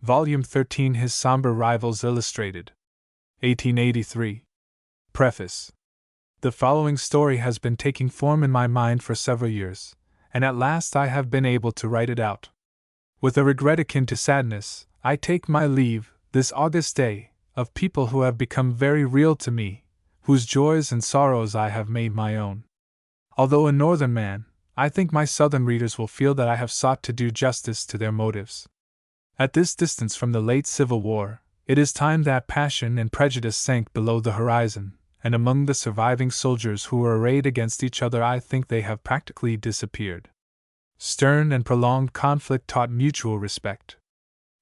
Volume 13, His Sombre Rivals Illustrated. 1883. Preface. The following story has been taking form in my mind for several years, and at last I have been able to write it out. With a regret akin to sadness, I take my leave, this August day, of people who have become very real to me, whose joys and sorrows I have made my own. Although a northern man, I think my southern readers will feel that I have sought to do justice to their motives. At this distance from the late Civil War, it is time that passion and prejudice sank below the horizon, and among the surviving soldiers who were arrayed against each other I think they have practically disappeared. Stern and prolonged conflict taught mutual respect.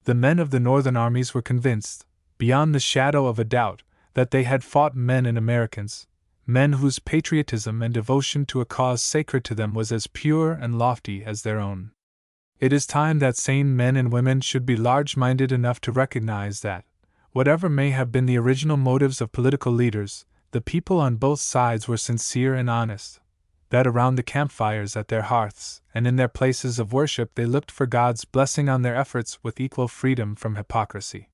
The men of the northern armies were convinced, beyond the shadow of a doubt, that they had fought men and Americans, men whose patriotism and devotion to a cause sacred to them was as pure and lofty as their own. It is time that sane men and women should be large-minded enough to recognize that, whatever may have been the original motives of political leaders, the people on both sides were sincere and honest, that around the campfires at their hearths and in their places of worship they looked for God's blessing on their efforts with equal freedom from hypocrisy.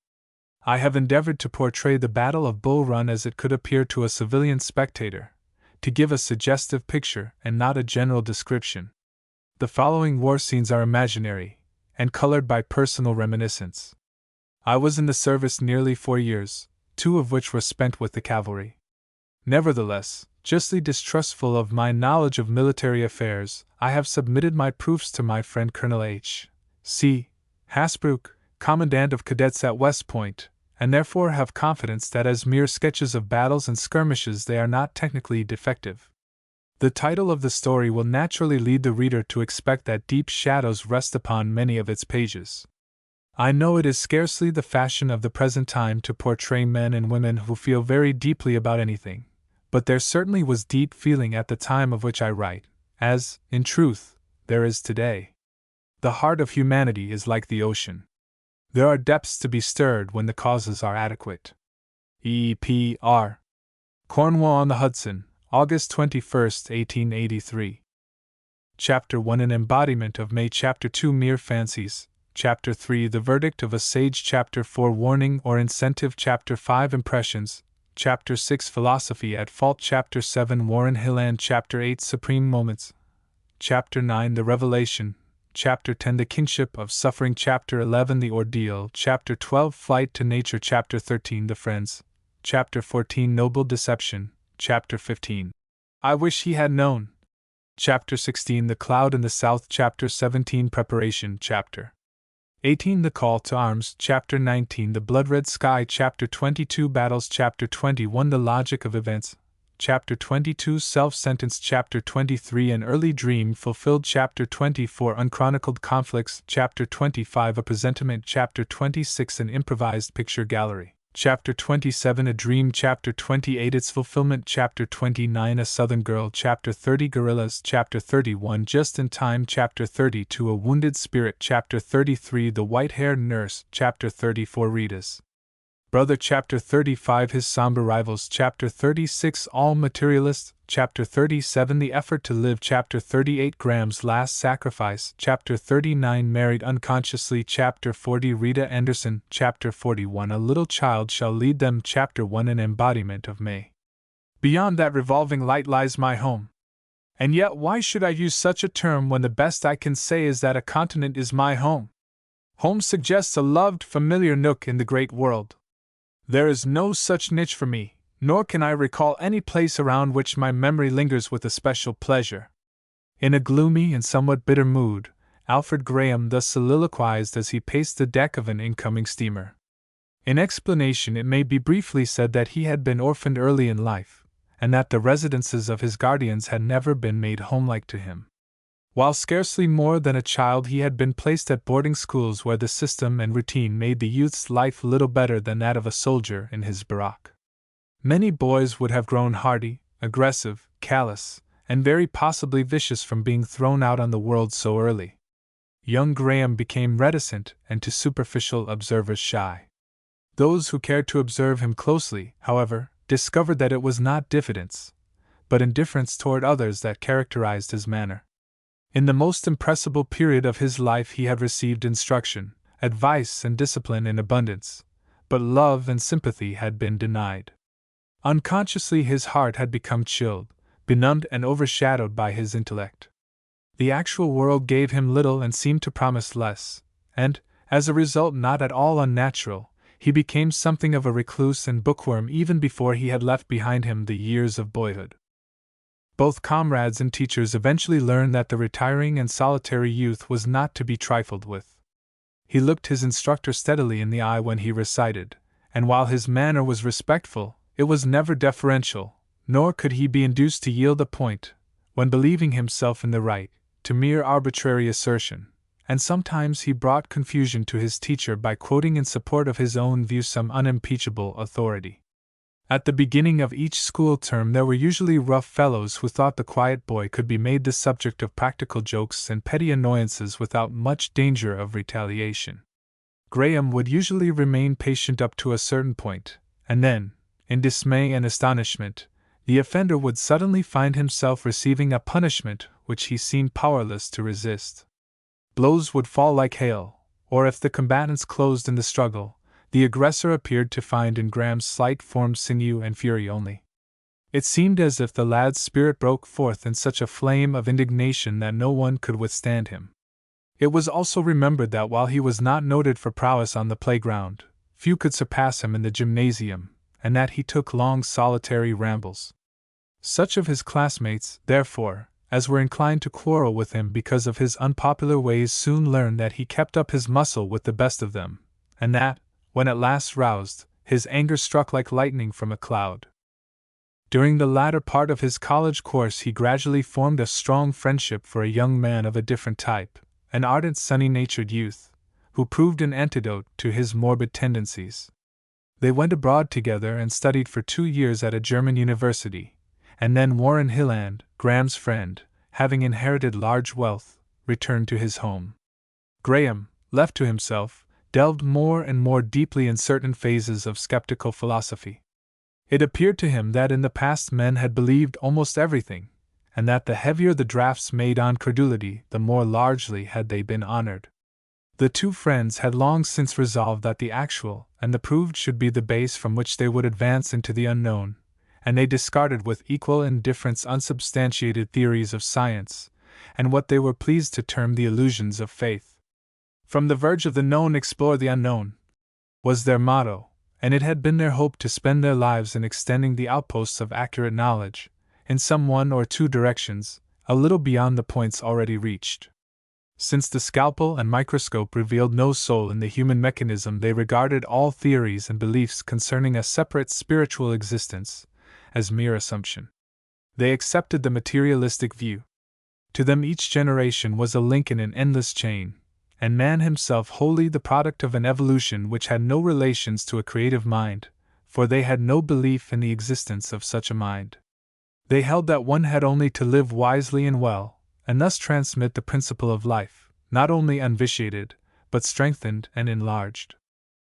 I have endeavored to portray the Battle of Bull Run as it could appear to a civilian spectator, to give a suggestive picture and not a general description. The following war scenes are imaginary, and colored by personal reminiscence. I was in the service nearly 4 years, 2 of which were spent with the cavalry. Nevertheless, justly distrustful of my knowledge of military affairs, I have submitted my proofs to my friend Colonel H. C. Hasbrouck, Commandant of Cadets at West Point, and therefore have confidence that as mere sketches of battles and skirmishes they are not technically defective. The title of the story will naturally lead the reader to expect that deep shadows rest upon many of its pages. I know it is scarcely the fashion of the present time to portray men and women who feel very deeply about anything, but there certainly was deep feeling at the time of which I write, as, in truth, there is today. The heart of humanity is like the ocean. There are depths to be stirred when the causes are adequate. E.P.R. Cornwall-on-the-Hudson, August 21, 1883. Chapter 1 An Embodiment of May. Chapter 2 Mere Fancies. Chapter 3 The Verdict of a Sage. Chapter 4 Warning or Incentive. Chapter 5 Impressions. Chapter 6 Philosophy at Fault. Chapter 7 Warren Hilland. Chapter 8 Supreme Moments. Chapter 9 The Revelation. Chapter 10 The Kinship of Suffering. Chapter 11 The Ordeal. Chapter 12 Flight to Nature. Chapter 13 The Friends. Chapter 14 Noble Deception. Chapter 15 I Wish He Had Known. Chapter 16 The Cloud in the South. Chapter 17 Preparation. Chapter 18 The Call to Arms. Chapter 19 The Blood-Red Sky. Chapter 22 Battles. Chapter 21 The Logic of Events. Chapter 22 Self-Sentence. Chapter 23 An Early Dream Fulfilled. Chapter 24 Unchronicled Conflicts. Chapter 25 A Presentiment. Chapter 26 An Improvised Picture Gallery. Chapter 27 A Dream. Chapter 28 Its Fulfillment. Chapter 29 A Southern Girl. Chapter 30 Guerrillas. Chapter 31 Just in Time. Chapter 32 A Wounded Spirit. Chapter 33 The White-Haired Nurse. Chapter 34 Rita's Brother. Chapter 35 His Sombre Rivals. Chapter 36 All Materialists. Chapter 37 The Effort to Live. Chapter 38 Graham's Last Sacrifice. Chapter 39 Married Unconsciously. Chapter 40 Rita Anderson. Chapter 41 A Little Child Shall Lead Them. Chapter 1 An Embodiment of May. Beyond that revolving light lies my home. And yet why should I use such a term when the best I can say is that a continent is my home? Home suggests a loved, familiar nook in the great world. There is no such niche for me, nor can I recall any place around which my memory lingers with especial pleasure. In a gloomy and somewhat bitter mood, Alfred Graham thus soliloquized as he paced the deck of an incoming steamer. In explanation, it may be briefly said that he had been orphaned early in life, and that the residences of his guardians had never been made homelike to him. While scarcely more than a child, he had been placed at boarding schools where the system and routine made the youth's life little better than that of a soldier in his barrack. Many boys would have grown hardy, aggressive, callous, and very possibly vicious from being thrown out on the world so early. Young Graham became reticent and to superficial observers shy. Those who cared to observe him closely, however, discovered that it was not diffidence, but indifference toward others that characterized his manner. In the most impressible period of his life he had received instruction, advice and discipline in abundance, but love and sympathy had been denied. Unconsciously his heart had become chilled, benumbed and overshadowed by his intellect. The actual world gave him little and seemed to promise less, and, as a result not at all unnatural, he became something of a recluse and bookworm even before he had left behind him the years of boyhood. Both comrades and teachers eventually learned that the retiring and solitary youth was not to be trifled with. He looked his instructor steadily in the eye when he recited, and while his manner was respectful, it was never deferential, nor could he be induced to yield a point, when believing himself in the right, to mere arbitrary assertion, and sometimes he brought confusion to his teacher by quoting in support of his own view some unimpeachable authority. At the beginning of each school term there were usually rough fellows who thought the quiet boy could be made the subject of practical jokes and petty annoyances without much danger of retaliation. Graham would usually remain patient up to a certain point, and then, in dismay and astonishment, the offender would suddenly find himself receiving a punishment which he seemed powerless to resist. Blows would fall like hail, or if the combatants closed in the struggle, the aggressor appeared to find in Graham's slight form sinew and fury only. It seemed as if the lad's spirit broke forth in such a flame of indignation that no one could withstand him. It was also remembered that while he was not noted for prowess on the playground, few could surpass him in the gymnasium, and that he took long solitary rambles. Such of his classmates, therefore, as were inclined to quarrel with him because of his unpopular ways soon learned that he kept up his muscle with the best of them, and that, when at last roused, his anger struck like lightning from a cloud. During the latter part of his college course he gradually formed a strong friendship for a young man of a different type, an ardent sunny-natured youth, who proved an antidote to his morbid tendencies. They went abroad together and studied for 2 years at a German university, and then Warren Hilland, Graham's friend, having inherited large wealth, returned to his home. Graham, left to himself, delved more and more deeply in certain phases of skeptical philosophy. It appeared to him that in the past men had believed almost everything, and that the heavier the drafts made on credulity, the more largely had they been honored. The two friends had long since resolved that the actual and the proved should be the base from which they would advance into the unknown, and they discarded with equal indifference unsubstantiated theories of science, and what they were pleased to term the illusions of faith. From the verge of the known explore the unknown, was their motto, and it had been their hope to spend their lives in extending the outposts of accurate knowledge, in some 1 or 2 directions, a little beyond the points already reached. Since the scalpel and microscope revealed no soul in the human mechanism, they regarded all theories and beliefs concerning a separate spiritual existence as mere assumption. They accepted the materialistic view. To them each generation was a link in an endless chain, and man himself wholly the product of an evolution which had no relations to a creative mind, for they had no belief in the existence of such a mind. They held that one had only to live wisely and well, and thus transmit the principle of life, not only unvitiated, but strengthened and enlarged.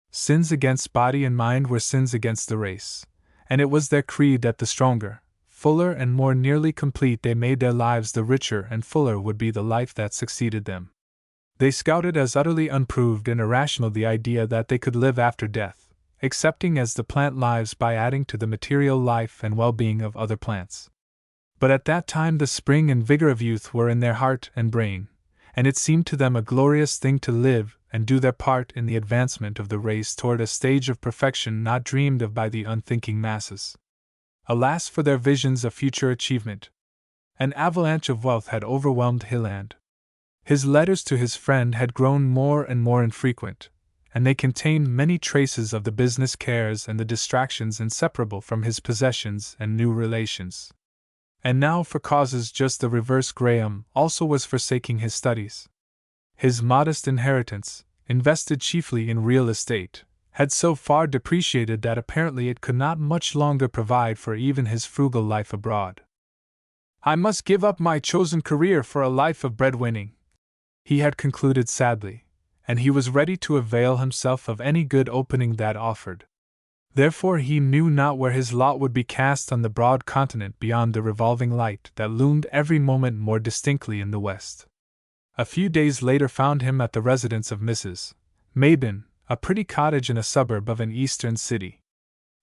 Sins against body and mind were sins against the race, and it was their creed that the stronger, fuller and more nearly complete they made their lives, the richer and fuller would be the life that succeeded them. They scouted as utterly unproved and irrational the idea that they could live after death, accepting as the plant lives by adding to the material life and well-being of other plants. But at that time the spring and vigor of youth were in their heart and brain, and it seemed to them a glorious thing to live and do their part in the advancement of the race toward a stage of perfection not dreamed of by the unthinking masses. Alas for their visions of future achievement! An avalanche of wealth had overwhelmed Hilland. His letters to his friend had grown more and more infrequent, and they contained many traces of the business cares and the distractions inseparable from his possessions and new relations. And now, for causes just the reverse, Graham also was forsaking his studies. His modest inheritance, invested chiefly in real estate, had so far depreciated that apparently it could not much longer provide for even his frugal life abroad. "I must give up my chosen career for a life of breadwinning," he had concluded sadly, and he was ready to avail himself of any good opening that offered. Therefore he knew not where his lot would be cast on the broad continent beyond the revolving light that loomed every moment more distinctly in the west. A few days later found him at the residence of Mrs. Mabon, a pretty cottage in a suburb of an eastern city.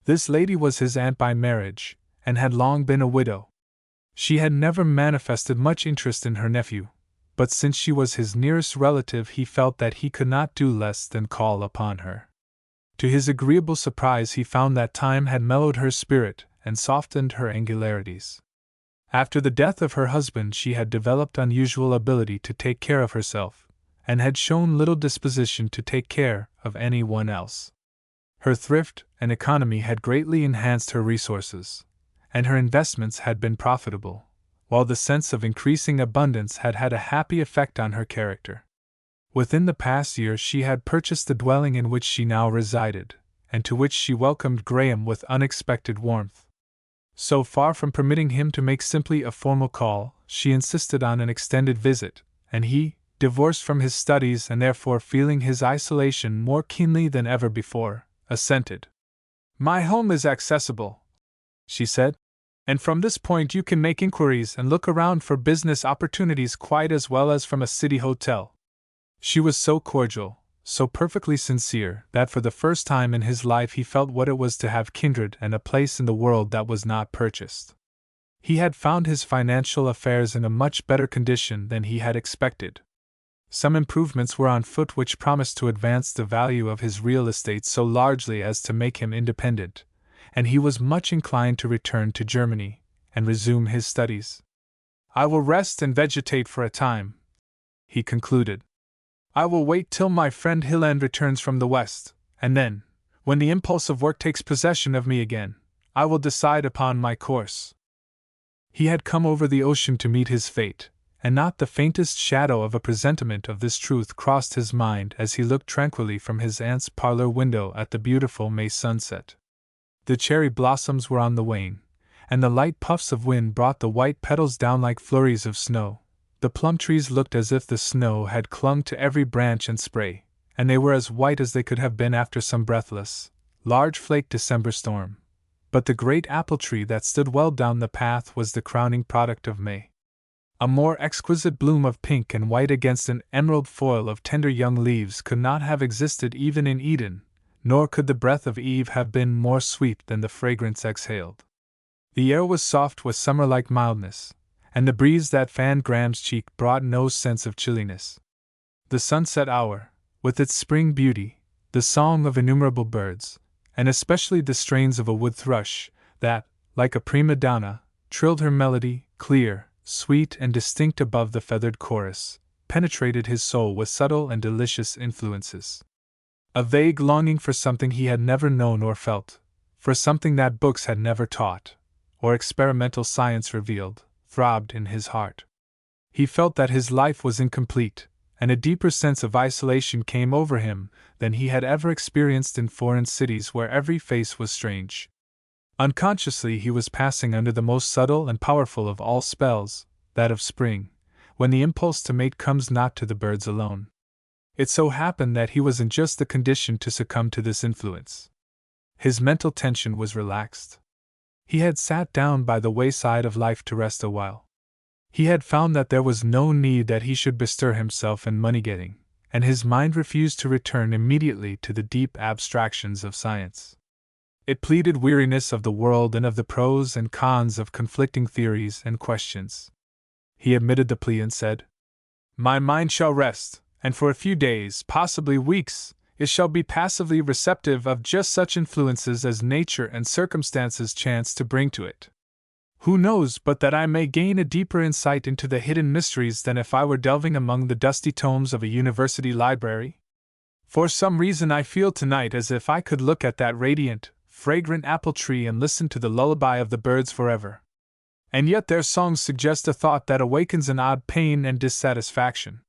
This lady was his aunt by marriage, and had long been a widow. She had never manifested much interest in her nephew, but since she was his nearest relative he felt that he could not do less than call upon her. To his agreeable surprise he found that time had mellowed her spirit and softened her angularities. After the death of her husband she had developed unusual ability to take care of herself, and had shown little disposition to take care of anyone else. Her thrift and economy had greatly enhanced her resources, and her investments had been profitable, while the sense of increasing abundance had had a happy effect on her character. Within the past year she had purchased the dwelling in which she now resided, and to which she welcomed Graham with unexpected warmth. So far from permitting him to make simply a formal call, she insisted on an extended visit, and he, divorced from his studies and therefore feeling his isolation more keenly than ever before, assented. "My home is accessible," she said, "and from this point you can make inquiries and look around for business opportunities quite as well as from a city hotel." She was so cordial, so perfectly sincere, that for the first time in his life he felt what it was to have kindred and a place in the world that was not purchased. He had found his financial affairs in a much better condition than he had expected. Some improvements were on foot which promised to advance the value of his real estate so largely as to make him independent, and he was much inclined to return to Germany and resume his studies. "I will rest and vegetate for a time," he concluded. "I will wait till my friend Hilland returns from the West, and then, when the impulse of work takes possession of me again, I will decide upon my course." He had come over the ocean to meet his fate, and not the faintest shadow of a presentiment of this truth crossed his mind as he looked tranquilly from his aunt's parlor window at the beautiful May sunset. The cherry blossoms were on the wane, and the light puffs of wind brought the white petals down like flurries of snow. The plum trees looked as if the snow had clung to every branch and spray, and they were as white as they could have been after some breathless, large-flaked December storm. But the great apple tree that stood well down the path was the crowning product of May. A more exquisite bloom of pink and white against an emerald foil of tender young leaves could not have existed even in Eden, nor could the breath of Eve have been more sweet than the fragrance exhaled. The air was soft with summer-like mildness, and the breeze that fanned Graham's cheek brought no sense of chilliness. The sunset hour, with its spring beauty, the song of innumerable birds, and especially the strains of a wood thrush, that, like a prima donna, trilled her melody, clear, sweet and distinct above the feathered chorus, penetrated his soul with subtle and delicious influences. A vague longing for something he had never known or felt, for something that books had never taught, or experimental science revealed, throbbed in his heart. He felt that his life was incomplete, and a deeper sense of isolation came over him than he had ever experienced in foreign cities where every face was strange. Unconsciously he was passing under the most subtle and powerful of all spells, that of spring, when the impulse to mate comes not to the birds alone. It so happened that he was in just the condition to succumb to this influence. His mental tension was relaxed. He had sat down by the wayside of life to rest a while. He had found that there was no need that he should bestir himself in money-getting, and his mind refused to return immediately to the deep abstractions of science. It pleaded weariness of the world and of the pros and cons of conflicting theories and questions. He admitted the plea and said, "My mind shall rest, and for a few days, possibly weeks, it shall be passively receptive of just such influences as nature and circumstances chance to bring to it. Who knows but that I may gain a deeper insight into the hidden mysteries than if I were delving among the dusty tomes of a university library? For some reason I feel tonight as if I could look at that radiant, fragrant apple tree and listen to the lullaby of the birds forever. And yet their songs suggest a thought that awakens an odd pain and dissatisfaction.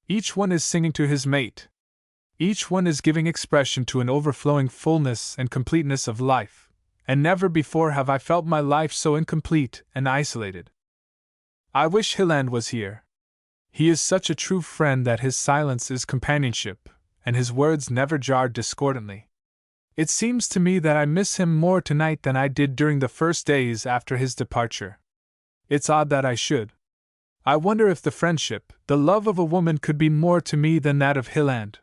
Each one is singing to his mate. Each one is giving expression to an overflowing fullness and completeness of life, and never before have I felt my life so incomplete and isolated. I wish Hilland was here. He is such a true friend that his silence is companionship, and his words never jarred discordantly. It seems to me that I miss him more tonight than I did during the first days after his departure. It's odd that I should. I wonder if the friendship, the love of a woman could be more to me than that of Hilland.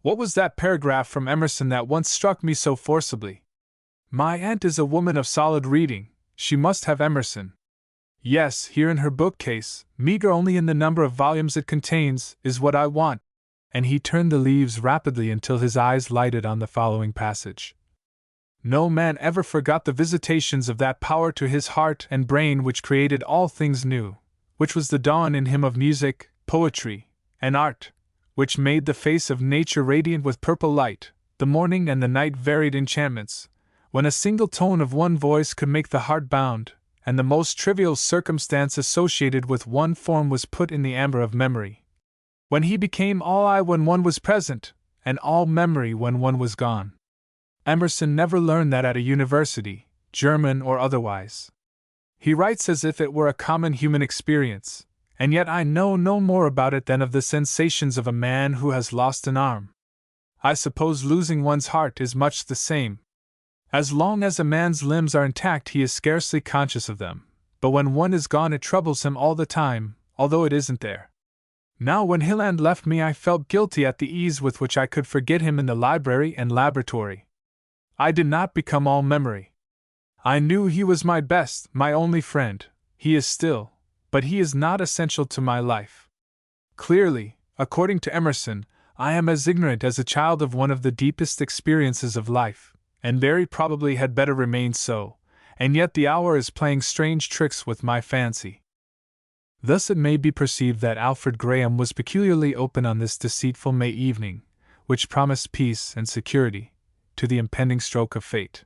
What was that paragraph from Emerson that once struck me so forcibly? My aunt is a woman of solid reading, she must have Emerson. Yes, here in her bookcase, meager only in the number of volumes it contains, is what I want. And he turned the leaves rapidly until his eyes lighted on the following passage. No man ever forgot the visitations of that power to his heart and brain which created all things new, which was the dawn in him of music, poetry, and art, which made the face of nature radiant with purple light, the morning and the night varied enchantments, when a single tone of one voice could make the heart bound, and the most trivial circumstance associated with one form was put in the amber of memory. When he became all eye when one was present, and all memory when one was gone. Emerson never learned that at a university, German or otherwise. He writes as if it were a common human experience, and yet I know no more about it than of the sensations of a man who has lost an arm. I suppose losing one's heart is much the same. As long as a man's limbs are intact he is scarcely conscious of them, but when one is gone it troubles him all the time, although it isn't there. Now when Hilland left me I felt guilty at the ease with which I could forget him in the library and laboratory. I did not become all memory. I knew he was my best, my only friend, he is still, but he is not essential to my life. Clearly, according to Emerson, I am as ignorant as a child of one of the deepest experiences of life, and very probably had better remain so, and yet the hour is playing strange tricks with my fancy. Thus it may be perceived that Alfred Graham was peculiarly open on this deceitful May evening, which promised peace and security, to the impending stroke of fate.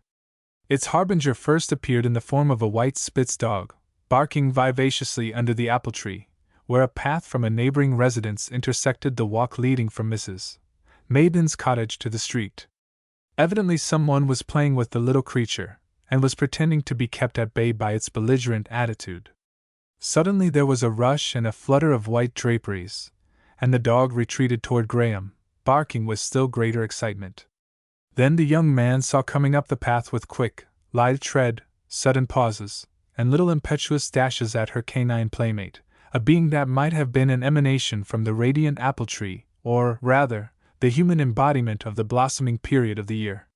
Its harbinger first appeared in the form of a white Spitz dog, barking vivaciously under the apple tree, where a path from a neighboring residence intersected the walk leading from Mrs. Maiden's cottage to the street. Evidently someone was playing with the little creature, and was pretending to be kept at bay by its belligerent attitude. Suddenly there was a rush and a flutter of white draperies, and the dog retreated toward Graham, barking with still greater excitement. Then the young man saw coming up the path with quick, lithe tread, sudden pauses, and little impetuous dashes at her canine playmate, a being that might have been an emanation from the radiant apple tree, or, rather, the human embodiment of the blossoming period of the year.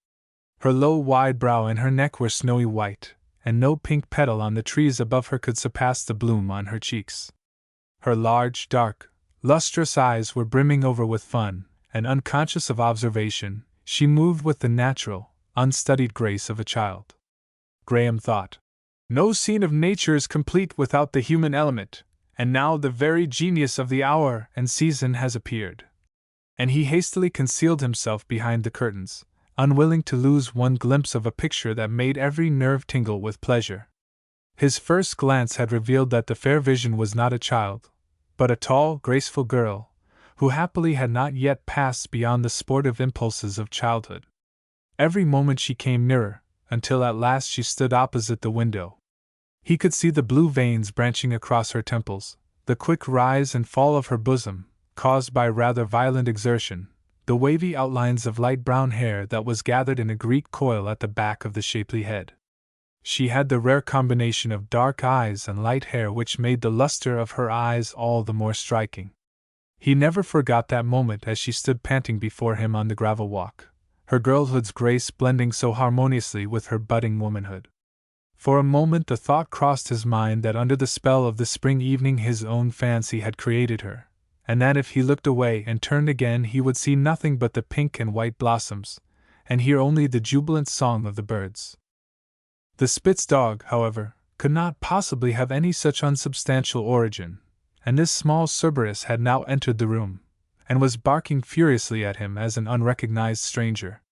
Her low, wide brow and her neck were snowy white, and no pink petal on the trees above her could surpass the bloom on her cheeks. Her large, dark, lustrous eyes were brimming over with fun, and unconscious of observation, she moved with the natural, unstudied grace of a child. Graham thought, no scene of nature is complete without the human element, and now the very genius of the hour and season has appeared. And he hastily concealed himself behind the curtains, unwilling to lose one glimpse of a picture that made every nerve tingle with pleasure. His first glance had revealed that the fair vision was not a child, but a tall, graceful girl, who happily had not yet passed beyond the sportive impulses of childhood. Every moment she came nearer, until at last she stood opposite the window. He could see the blue veins branching across her temples, the quick rise and fall of her bosom, caused by rather violent exertion, the wavy outlines of light brown hair that was gathered in a Greek coil at the back of the shapely head. She had the rare combination of dark eyes and light hair which made the luster of her eyes all the more striking. He never forgot that moment as she stood panting before him on the gravel walk, her girlhood's grace blending so harmoniously with her budding womanhood. For a moment the thought crossed his mind that under the spell of the spring evening his own fancy had created her, and that if he looked away and turned again he would see nothing but the pink and white blossoms, and hear only the jubilant song of the birds. The Spitz dog, however, could not possibly have any such unsubstantial origin, and this small Cerberus had now entered the room, and was barking furiously at him as an unrecognized stranger.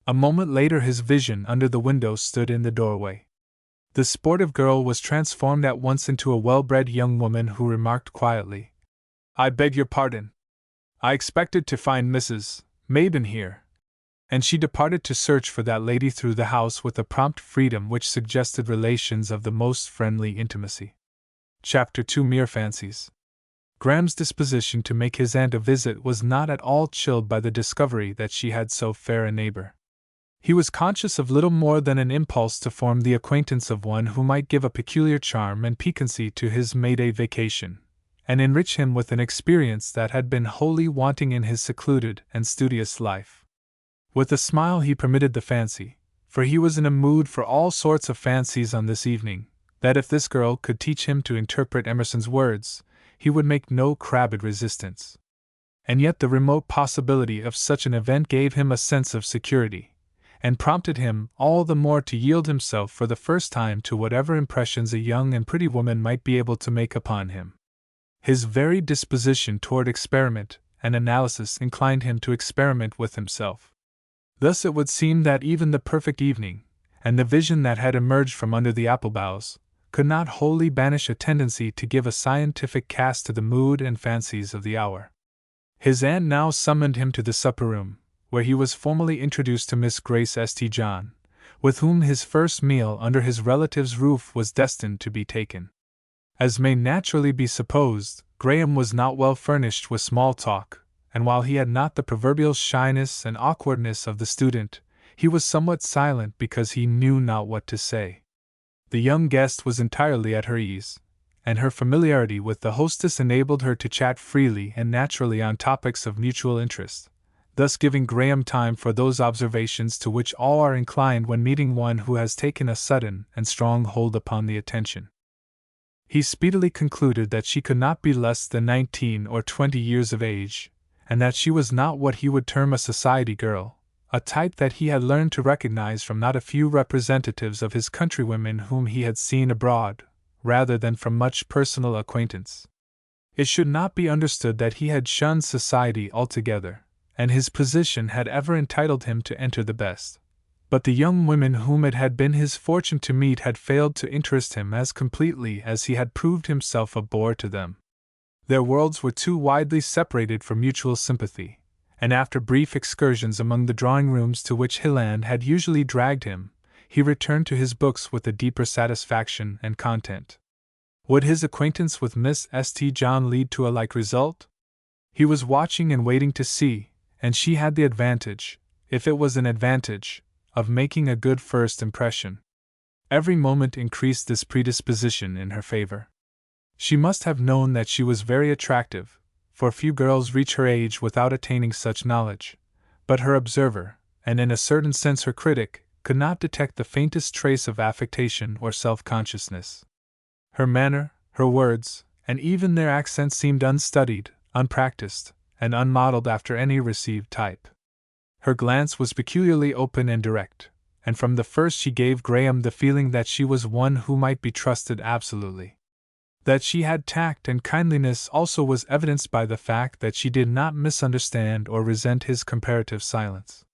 A moment later his vision under the window stood in the doorway. The sportive girl was transformed at once into a well-bred young woman who remarked quietly, "I beg your pardon. I expected to find Mrs. Maiden here." And she departed to search for that lady through the house with a prompt freedom which suggested relations of the most friendly intimacy. Chapter 2 Mere Fancies. Graham's disposition to make his aunt a visit was not at all chilled by the discovery that she had so fair a neighbor. He was conscious of little more than an impulse to form the acquaintance of one who might give a peculiar charm and piquancy to his May-Day vacation, and enrich him with an experience that had been wholly wanting in his secluded and studious life. With a smile he permitted the fancy, for he was in a mood for all sorts of fancies on this evening, that if this girl could teach him to interpret Emerson's words, he would make no crabbed resistance. And yet the remote possibility of such an event gave him a sense of security, and prompted him all the more to yield himself for the first time to whatever impressions a young and pretty woman might be able to make upon him. His very disposition toward experiment and analysis inclined him to experiment with himself. Thus it would seem that even the perfect evening, and the vision that had emerged from under the apple boughs, could not wholly banish a tendency to give a scientific cast to the mood and fancies of the hour. His aunt now summoned him to the supper-room, where he was formally introduced to Miss Grace St. John, with whom his first meal under his relative's roof was destined to be taken. As may naturally be supposed, Graham was not well furnished with small talk, and while he had not the proverbial shyness and awkwardness of the student, he was somewhat silent because he knew not what to say. The young guest was entirely at her ease, and her familiarity with the hostess enabled her to chat freely and naturally on topics of mutual interest, thus giving Graham time for those observations to which all are inclined when meeting one who has taken a sudden and strong hold upon the attention. He speedily concluded that she could not be less than 19 or 20 years of age, and that she was not what he would term a society girl, a type that he had learned to recognize from not a few representatives of his countrywomen whom he had seen abroad, rather than from much personal acquaintance. It should not be understood that he had shunned society altogether, and his position had ever entitled him to enter the best. But the young women whom it had been his fortune to meet had failed to interest him as completely as he had proved himself a bore to them. Their worlds were too widely separated for mutual sympathy, and after brief excursions among the drawing-rooms to which Hilland had usually dragged him, he returned to his books with a deeper satisfaction and content. Would his acquaintance with Miss St. John lead to a like result? He was watching and waiting to see, and she had the advantage, if it was an advantage, of making a good first impression. Every moment increased this predisposition in her favor. She must have known that she was very attractive, for few girls reach her age without attaining such knowledge, but her observer, and in a certain sense her critic, could not detect the faintest trace of affectation or self-consciousness. Her manner, her words, and even their accent seemed unstudied, unpracticed, and unmodeled after any received type. Her glance was peculiarly open and direct, and from the first she gave Graham the feeling that she was one who might be trusted absolutely. That she had tact and kindliness also was evidenced by the fact that she did not misunderstand or resent his comparative silence.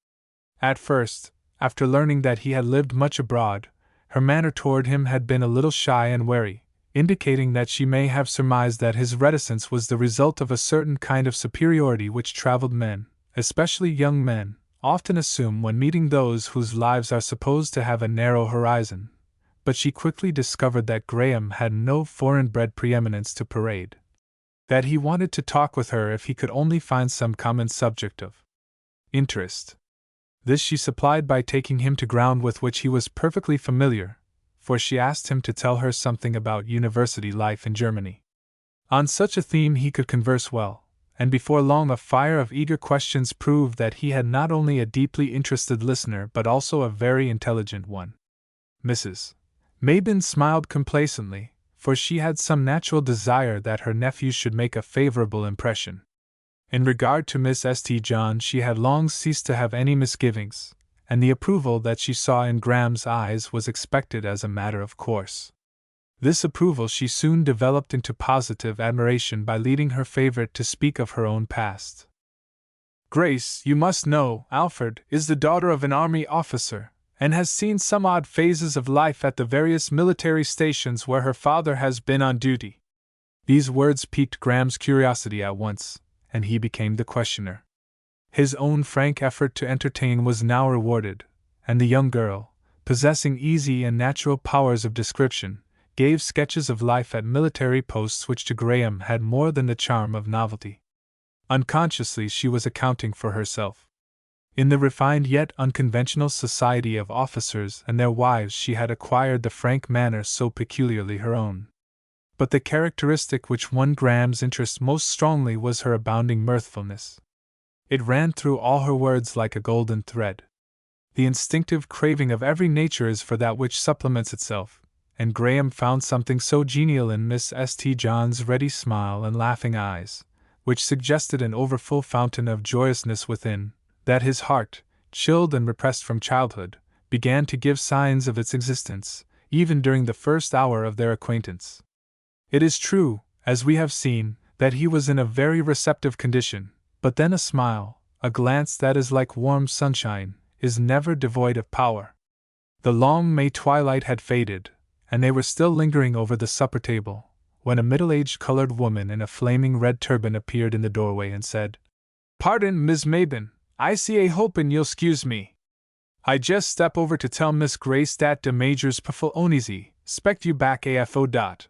At first, after learning that he had lived much abroad, her manner toward him had been a little shy and wary, indicating that she may have surmised that his reticence was the result of a certain kind of superiority which traveled men, especially young men, often assume when meeting those whose lives are supposed to have a narrow horizon. But she quickly discovered that Graham had no foreign-bred preeminence to parade. That he wanted to talk with her if he could only find some common subject of interest. This she supplied by taking him to ground with which he was perfectly familiar, for she asked him to tell her something about university life in Germany. On such a theme he could converse well, and before long a fire of eager questions proved that he had not only a deeply interested listener but also a very intelligent one. Mrs. Mabin smiled complacently, for she had some natural desire that her nephew should make a favorable impression. In regard to Miss St. John she had long ceased to have any misgivings, and the approval that she saw in Graham's eyes was expected as a matter of course. This approval she soon developed into positive admiration by leading her favorite to speak of her own past. Grace, you must know, Alfred is the daughter of an army officer, and has seen some odd phases of life at the various military stations where her father has been on duty. These words piqued Graham's curiosity at once, and he became the questioner. His own frank effort to entertain was now rewarded, and the young girl, possessing easy and natural powers of description, gave sketches of life at military posts which to Graham had more than the charm of novelty. Unconsciously she was accounting for herself. In the refined yet unconventional society of officers and their wives she had acquired the frank manner so peculiarly her own. but the characteristic which won Graham's interest most strongly was her abounding mirthfulness. It ran through all her words like a golden thread. The instinctive craving of every nature is for that which supplements itself, and Graham found something so genial in Miss St. John's ready smile and laughing eyes, which suggested an overfull fountain of joyousness within, that his heart, chilled and repressed from childhood, began to give signs of its existence, even during the first hour of their acquaintance. It is true, as we have seen, that he was in a very receptive condition, but then a smile, a glance that is like warm sunshine, is never devoid of power. The long May twilight had faded, and they were still lingering over the supper table, when a middle-aged colored woman in a flaming red turban appeared in the doorway and said, "Pardon, Miss Mabin, I see a hopin' you'll 'scuse me. I just step over to tell Miss Grace dat de Major's p'ful oneasy, 'spect you back AFO dot."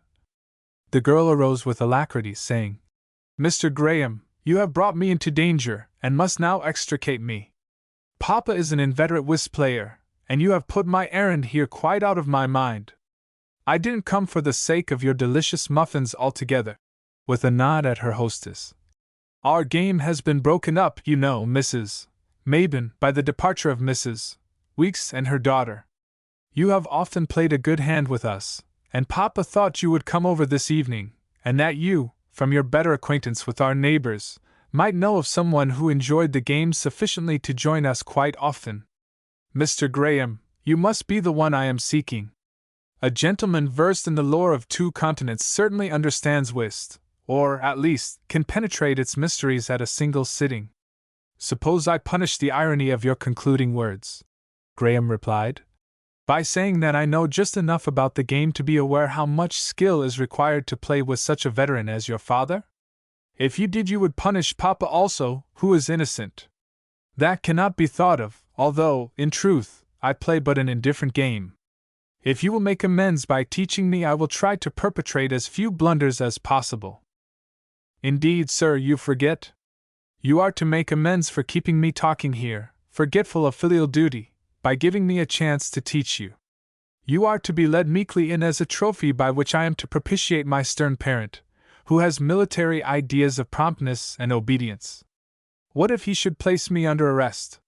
The girl arose with alacrity, saying, "Mr. Graham, you have brought me into danger, and must now extricate me. Papa is an inveterate whist player, and you have put my errand here quite out of my mind. I didn't come for the sake of your delicious muffins altogether," with a nod at her hostess. "Our game has been broken up, you know, Mrs. Mabin, by the departure of Mrs. Weeks and her daughter. You have often played a good hand with us, and Papa thought you would come over this evening, and that you, from your better acquaintance with our neighbors, might know of someone who enjoyed the game sufficiently to join us quite often. Mr. Graham, you must be the one I am seeking. A gentleman versed in the lore of 2 continents certainly understands whist, or, at least, can penetrate its mysteries at a single sitting." "Suppose I punish the irony of your concluding words," Graham replied, "by saying that I know just enough about the game to be aware how much skill is required to play with such a veteran as your father? If you did, you would punish Papa also, who is innocent. That cannot be thought of, although, in truth, I play but an indifferent game. If you will make amends by teaching me, I will try to perpetrate as few blunders as possible." "Indeed, sir, you forget. You are to make amends for keeping me talking here, forgetful of filial duty, by giving me a chance to teach you. You are to be led meekly in as a trophy by which I am to propitiate my stern parent, who has military ideas of promptness and obedience. What if he should place me under arrest?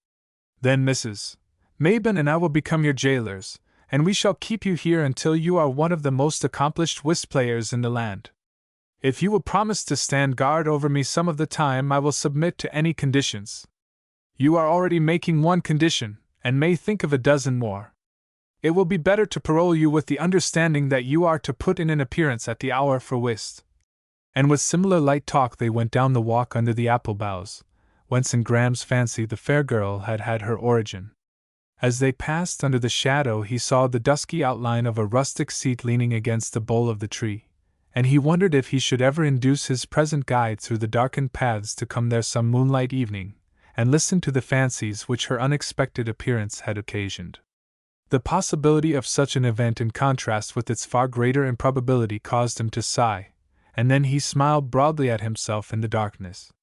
Then Mrs. Mabin and I will become your jailers, and we shall keep you here until you are one of the most accomplished whist players in the land. If you will promise to stand guard over me some of the time, I will submit to any conditions. You are already making one condition, and may think of a dozen more. It will be better to parole you with the understanding that you are to put in an appearance at the hour for whist." And with similar light talk they went down the walk under the apple boughs, whence in Graham's fancy the fair girl had had her origin. As they passed under the shadow, he saw the dusky outline of a rustic seat leaning against the bole of the tree, and he wondered if he should ever induce his present guide through the darkened paths to come there some moonlight evening, and listen to the fancies which her unexpected appearance had occasioned. The possibility of such an event in contrast with its far greater improbability caused him to sigh, and then he smiled broadly at himself in the darkness.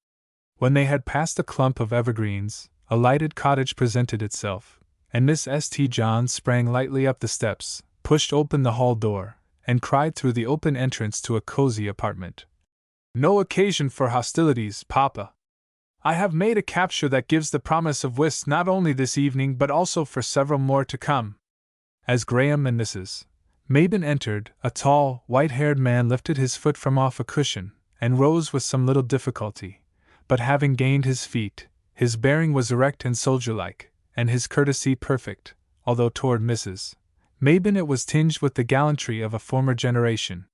When they had passed a clump of evergreens, a lighted cottage presented itself, and Miss St. John sprang lightly up the steps, pushed open the hall door, and cried through the open entrance to a cozy apartment. "No occasion for hostilities, Papa. I have made a capture that gives the promise of whist not only this evening but also for several more to come." As Graham and Mrs. Mabin entered, a tall, white-haired man lifted his foot from off a cushion, and rose with some little difficulty, but having gained his feet, his bearing was erect and soldier-like, and his courtesy perfect, although toward Mrs. Mabin it was tinged with the gallantry of a former generation.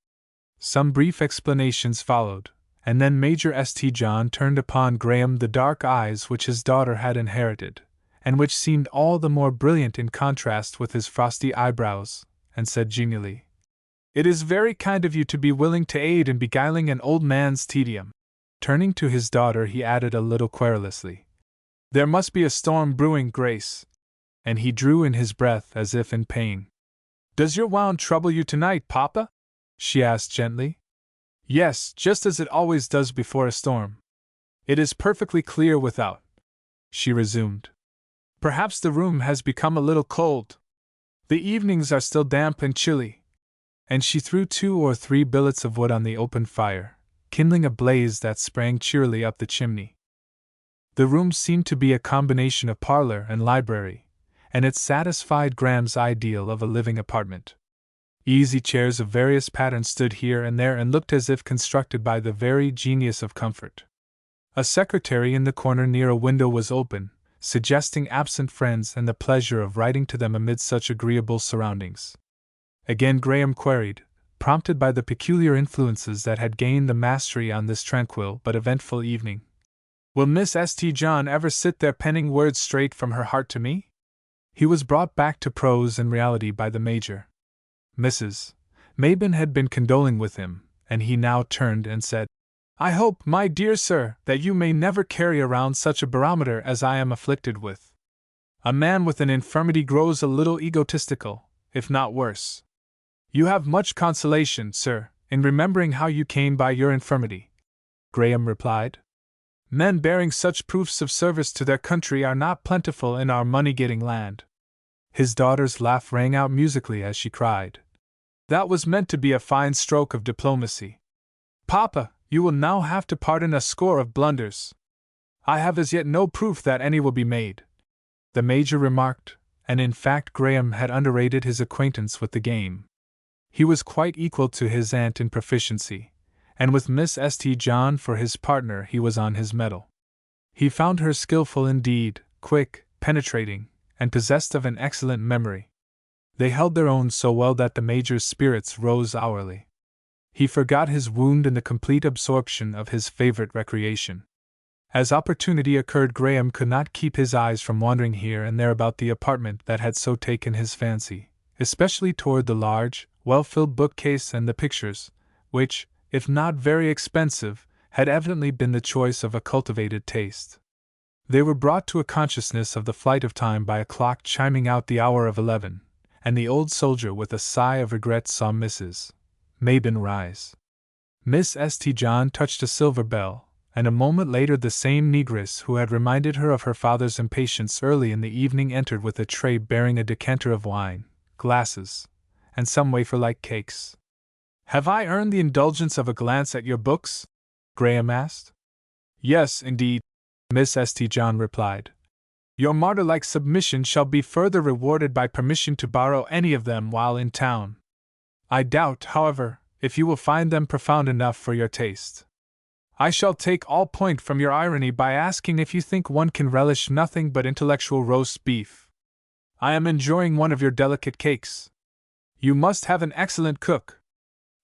Some brief explanations followed, and then Major St. John turned upon Graham the dark eyes which his daughter had inherited, and which seemed all the more brilliant in contrast with his frosty eyebrows, and said genially, "It is very kind of you to be willing to aid in beguiling an old man's tedium." Turning to his daughter, he added a little querulously, "There must be a storm brewing, Grace." And he drew in his breath as if in pain. "Does your wound trouble you tonight, Papa?" she asked gently. "Yes, just as it always does before a storm. It is perfectly clear without," she resumed. "Perhaps the room has become a little cold. The evenings are still damp and chilly. and she threw 2 or 3 billets of wood on the open fire, kindling a blaze that sprang cheerily up the chimney. The room seemed to be a combination of parlor and library, and it satisfied Graham's ideal of a living apartment. Easy chairs of various patterns stood here and there and looked as if constructed by the very genius of comfort. A secretary in the corner near a window was open, suggesting absent friends and the pleasure of writing to them amid such agreeable surroundings. Again Graham queried, prompted by the peculiar influences that had gained the mastery on this tranquil but eventful evening. Will Miss St. John ever sit there penning words straight from her heart to me? He was brought back to prose and reality by the Major. Mrs. Mabin had been condoling with him, and he now turned and said, I hope, my dear sir, that you may never carry around such a barometer as I am afflicted with. A man with an infirmity grows a little egotistical, if not worse. You have much consolation, sir, in remembering how you came by your infirmity, Graham replied. Men bearing such proofs of service to their country are not plentiful in our money-getting land. His daughter's laugh rang out musically as she cried, That was meant to be a fine stroke of diplomacy. Papa, you will now have to pardon a score of blunders. I have as yet no proof that any will be made, the Major remarked, and in fact Graham had underrated his acquaintance with the game. He was quite equal to his aunt in proficiency, and with Miss St. John for his partner he was on his mettle. He found her skillful indeed, quick, penetrating, and possessed of an excellent memory. They held their own so well that the Major's spirits rose hourly. He forgot his wound in the complete absorption of his favorite recreation. As opportunity occurred, Graham could not keep his eyes from wandering here and there about the apartment that had so taken his fancy, especially toward the large, well-filled bookcase and the pictures, which, if not very expensive, had evidently been the choice of a cultivated taste. They were brought to a consciousness of the flight of time by a clock chiming out the hour of 11, and the old soldier with a sigh of regret saw Mrs. Mabin rise. Miss St. John touched a silver bell, and a moment later the same negress who had reminded her of her father's impatience early in the evening entered with a tray bearing a decanter of wine, glasses, and some wafer-like cakes. Have I earned the indulgence of a glance at your books? Graham asked. Yes, indeed, Miss St. John replied. Your martyr-like submission shall be further rewarded by permission to borrow any of them while in town. I doubt, however, if you will find them profound enough for your taste. I shall take all point from your irony by asking if you think one can relish nothing but intellectual roast beef. I am enjoying one of your delicate cakes. You must have an excellent cook.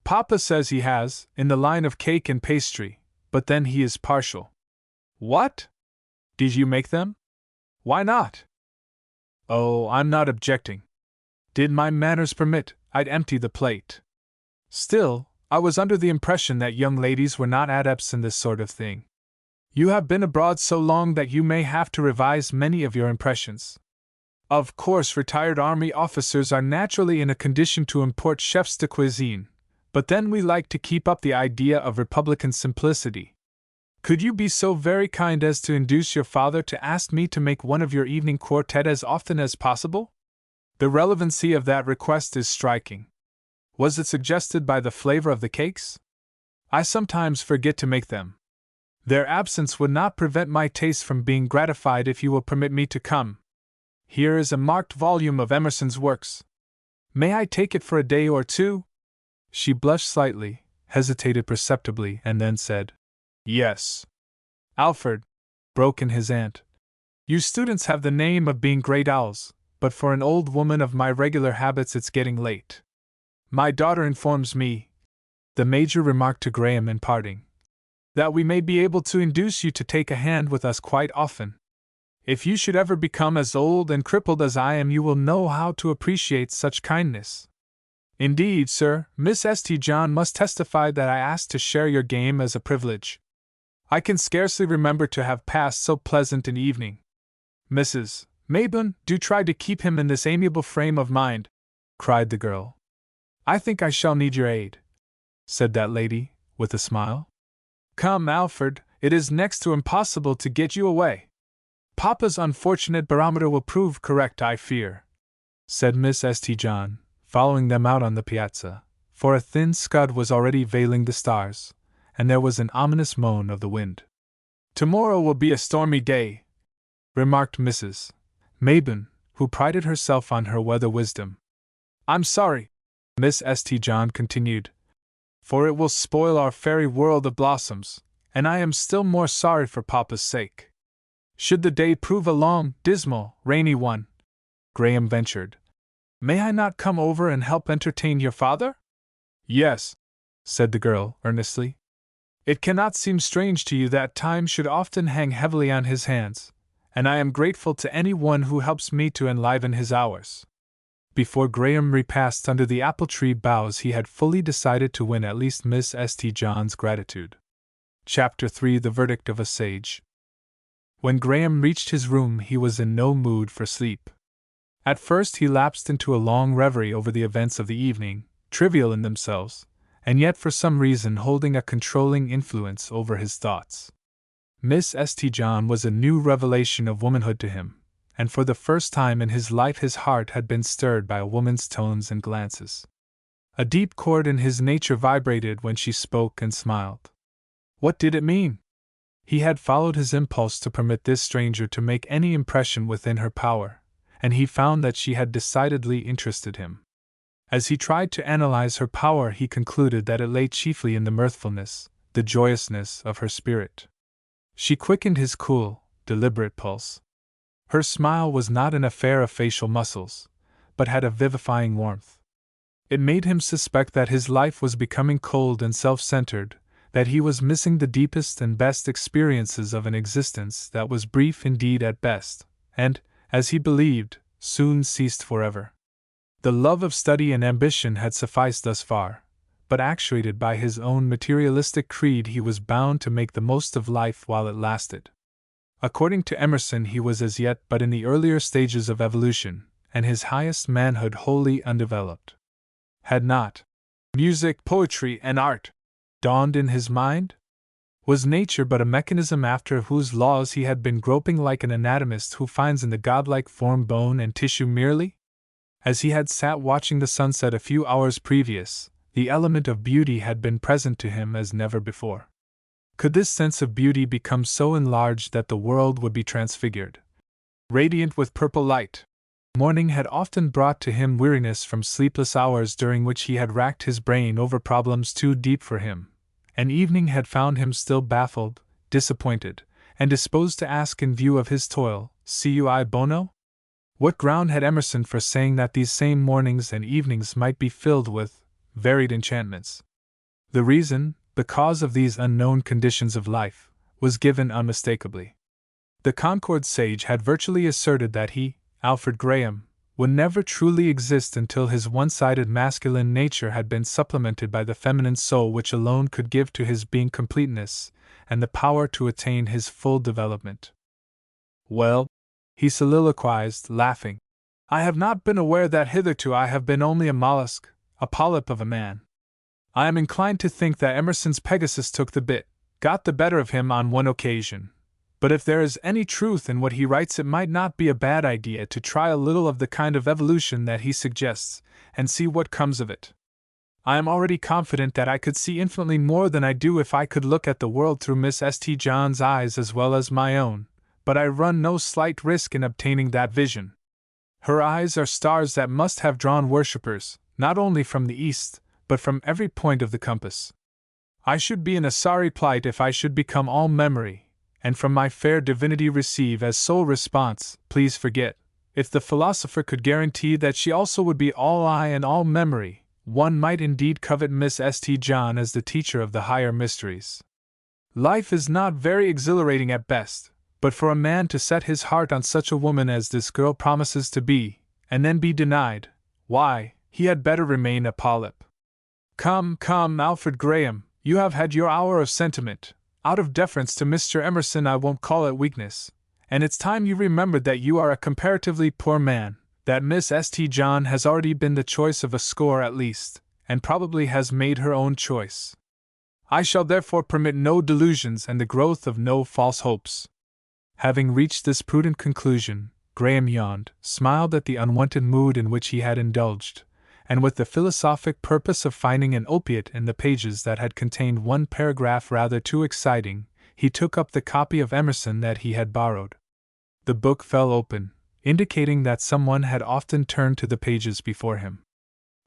Papa says he has, in the line of cake and pastry, but then he is partial. What? Did you make them? Why not? Oh, I'm not objecting. Did my manners permit, I'd empty the plate. Still, I was under the impression that young ladies were not adepts in this sort of thing. You have been abroad so long that you may have to revise many of your impressions. Of course, retired army officers are naturally in a condition to import chefs de cuisine, but then we like to keep up the idea of republican simplicity. Could you be so very kind as to induce your father to ask me to make one of your evening quartet as often as possible? The relevancy of that request is striking. Was it suggested by the flavor of the cakes? I sometimes forget to make them. Their absence would not prevent my taste from being gratified if you will permit me to come. Here is a marked volume of Emerson's works. May I take it for a day or two? She blushed slightly, hesitated perceptibly, and then said, Yes. Alfred, broke in his aunt, you students have the name of being great owls, but for an old woman of my regular habits it's getting late. My daughter informs me, the Major remarked to Graham in parting, that we may be able to induce you to take a hand with us quite often. If you should ever become as old and crippled as I am, you will know how to appreciate such kindness. Indeed, sir, Miss St. John must testify that I asked to share your game as a privilege. I can scarcely remember to have passed so pleasant an evening. Mrs. Mabin, do try to keep him in this amiable frame of mind, cried the girl. I think I shall need your aid, said that lady, with a smile. Come, Alfred, it is next to impossible to get you away. Papa's unfortunate barometer will prove correct, I fear, said Miss St. John, following them out on the piazza, for a thin scud was already veiling the stars, and there was an ominous moan of the wind. "Tomorrow will be a stormy day," remarked Mrs. Mabon, who prided herself on her weather wisdom. "I'm sorry," Miss St. John continued, "for it will spoil our fairy world of blossoms, and I am still more sorry for Papa's sake." "Should the day prove a long, dismal, rainy one," Graham ventured, "may I not come over and help entertain your father?" "Yes," said the girl, earnestly. "It cannot seem strange to you that time should often hang heavily on his hands, and I am grateful to any one who helps me to enliven his hours." Before Graham repassed under the apple tree boughs, he had fully decided to win at least Miss St. John's gratitude. Chapter 3: The Verdict of a Sage. When Graham reached his room, he was in no mood for sleep. At first, he lapsed into a long reverie over the events of the evening, trivial in themselves, and yet for some reason holding a controlling influence over his thoughts. Miss St. John was a new revelation of womanhood to him, and for the first time in his life his heart had been stirred by a woman's tones and glances. A deep chord in his nature vibrated when she spoke and smiled. What did it mean? He had followed his impulse to permit this stranger to make any impression within her power, and he found that she had decidedly interested him. As he tried to analyze her power, he concluded that it lay chiefly in the mirthfulness, the joyousness of her spirit. She quickened his cool, deliberate pulse. Her smile was not an affair of facial muscles, but had a vivifying warmth. It made him suspect that his life was becoming cold and self-centered, that he was missing the deepest and best experiences of an existence that was brief indeed at best, and, as he believed, soon ceased forever. The love of study and ambition had sufficed thus far, but actuated by his own materialistic creed, he was bound to make the most of life while it lasted. According to Emerson, he was as yet but in the earlier stages of evolution, and his highest manhood wholly undeveloped. Had not music, poetry, and art dawned in his mind? Was nature but a mechanism after whose laws he had been groping like an anatomist who finds in the godlike form bone and tissue merely? As he had sat watching the sunset a few hours previous, the element of beauty had been present to him as never before. Could this sense of beauty become so enlarged that the world would be transfigured, radiant with purple light? Morning had often brought to him weariness from sleepless hours during which he had racked his brain over problems too deep for him, and evening had found him still baffled, disappointed, and disposed to ask in view of his toil, cui bono? What ground had Emerson for saying that these same mornings and evenings might be filled with varied enchantments? The reason, the cause of these unknown conditions of life, was given unmistakably. The Concord sage had virtually asserted that he, Alfred Graham, would never truly exist until his one-sided masculine nature had been supplemented by the feminine soul which alone could give to his being completeness and the power to attain his full development. "Well," he soliloquized, laughing, "I have not been aware that hitherto I have been only a mollusk, a polyp of a man. I am inclined to think that Emerson's Pegasus took the bit, got the better of him on one occasion. But if there is any truth in what he writes, it might not be a bad idea to try a little of the kind of evolution that he suggests, and see what comes of it. I am already confident that I could see infinitely more than I do if I could look at the world through Miss St. John's eyes as well as my own, but I run no slight risk in obtaining that vision. Her eyes are stars that must have drawn worshippers, not only from the east, but from every point of the compass. I should be in a sorry plight if I should become all memory, and from my fair divinity receive as sole response, please forget. If the philosopher could guarantee that she also would be all eye and all memory, one might indeed covet Miss St. John as the teacher of the higher mysteries. Life is not very exhilarating at best, but for a man to set his heart on such a woman as this girl promises to be, and then be denied, why, he had better remain a polyp. Come, Alfred Graham, you have had your hour of sentiment. Out of deference to Mr. Emerson, I won't call it weakness, and it's time you remembered that you are a comparatively poor man, that Miss St. John has already been the choice of a score at least, and probably has made her own choice. I shall therefore permit no delusions and the growth of no false hopes." Having reached this prudent conclusion, Graham yawned, smiled at the unwonted mood in which he had indulged, and with the philosophic purpose of finding an opiate in the pages that had contained one paragraph rather too exciting, he took up the copy of Emerson that he had borrowed. The book fell open, indicating that someone had often turned to the pages before him.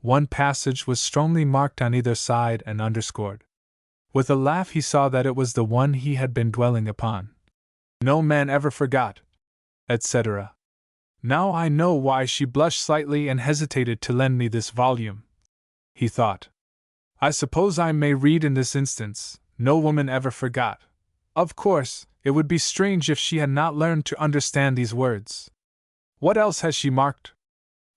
One passage was strongly marked on either side and underscored. With a laugh he saw that it was the one he had been dwelling upon. No man ever forgot, etc. Now I know why she blushed slightly and hesitated to lend me this volume, he thought. I suppose I may read in this instance, no woman ever forgot. Of course, it would be strange if she had not learned to understand these words. What else has she marked?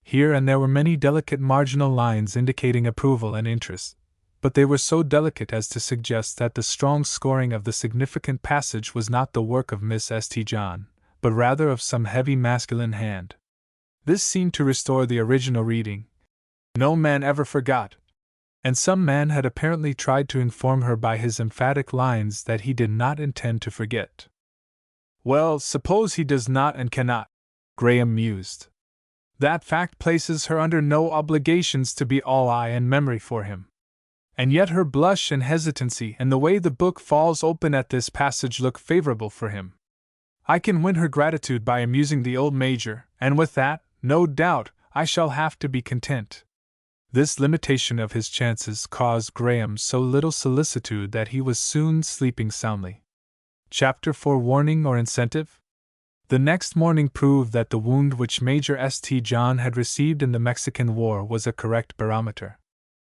Here and there were many delicate marginal lines indicating approval and interest, but they were so delicate as to suggest that the strong scoring of the significant passage was not the work of Miss St. John, but rather of some heavy masculine hand. This seemed to restore the original reading. No man ever forgot. And some man had apparently tried to inform her by his emphatic lines that he did not intend to forget. Well, suppose he does not and cannot, Graham mused. That fact places her under no obligations to be all eye and memory for him. And yet her blush and hesitancy and the way the book falls open at this passage look favorable for him. I can win her gratitude by amusing the old Major, and with that, no doubt, I shall have to be content. This limitation of his chances caused Graham so little solicitude that he was soon sleeping soundly. Chapter 4: Warning or Incentive? The next morning proved that the wound which Major St. John had received in the Mexican War was a correct barometer.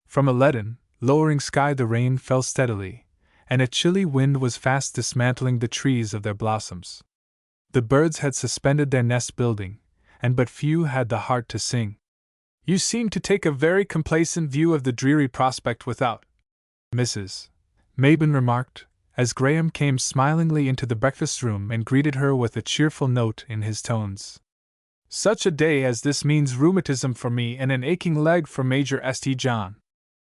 From a leaden, lowering sky the rain fell steadily, and a chilly wind was fast dismantling the trees of their blossoms. The birds had suspended their nest building, and but few had the heart to sing. You seem to take a very complacent view of the dreary prospect without, Mrs. Mabin remarked, as Graham came smilingly into the breakfast room and greeted her with a cheerful note in his tones. Such a day as this means rheumatism for me and an aching leg for Major St. John.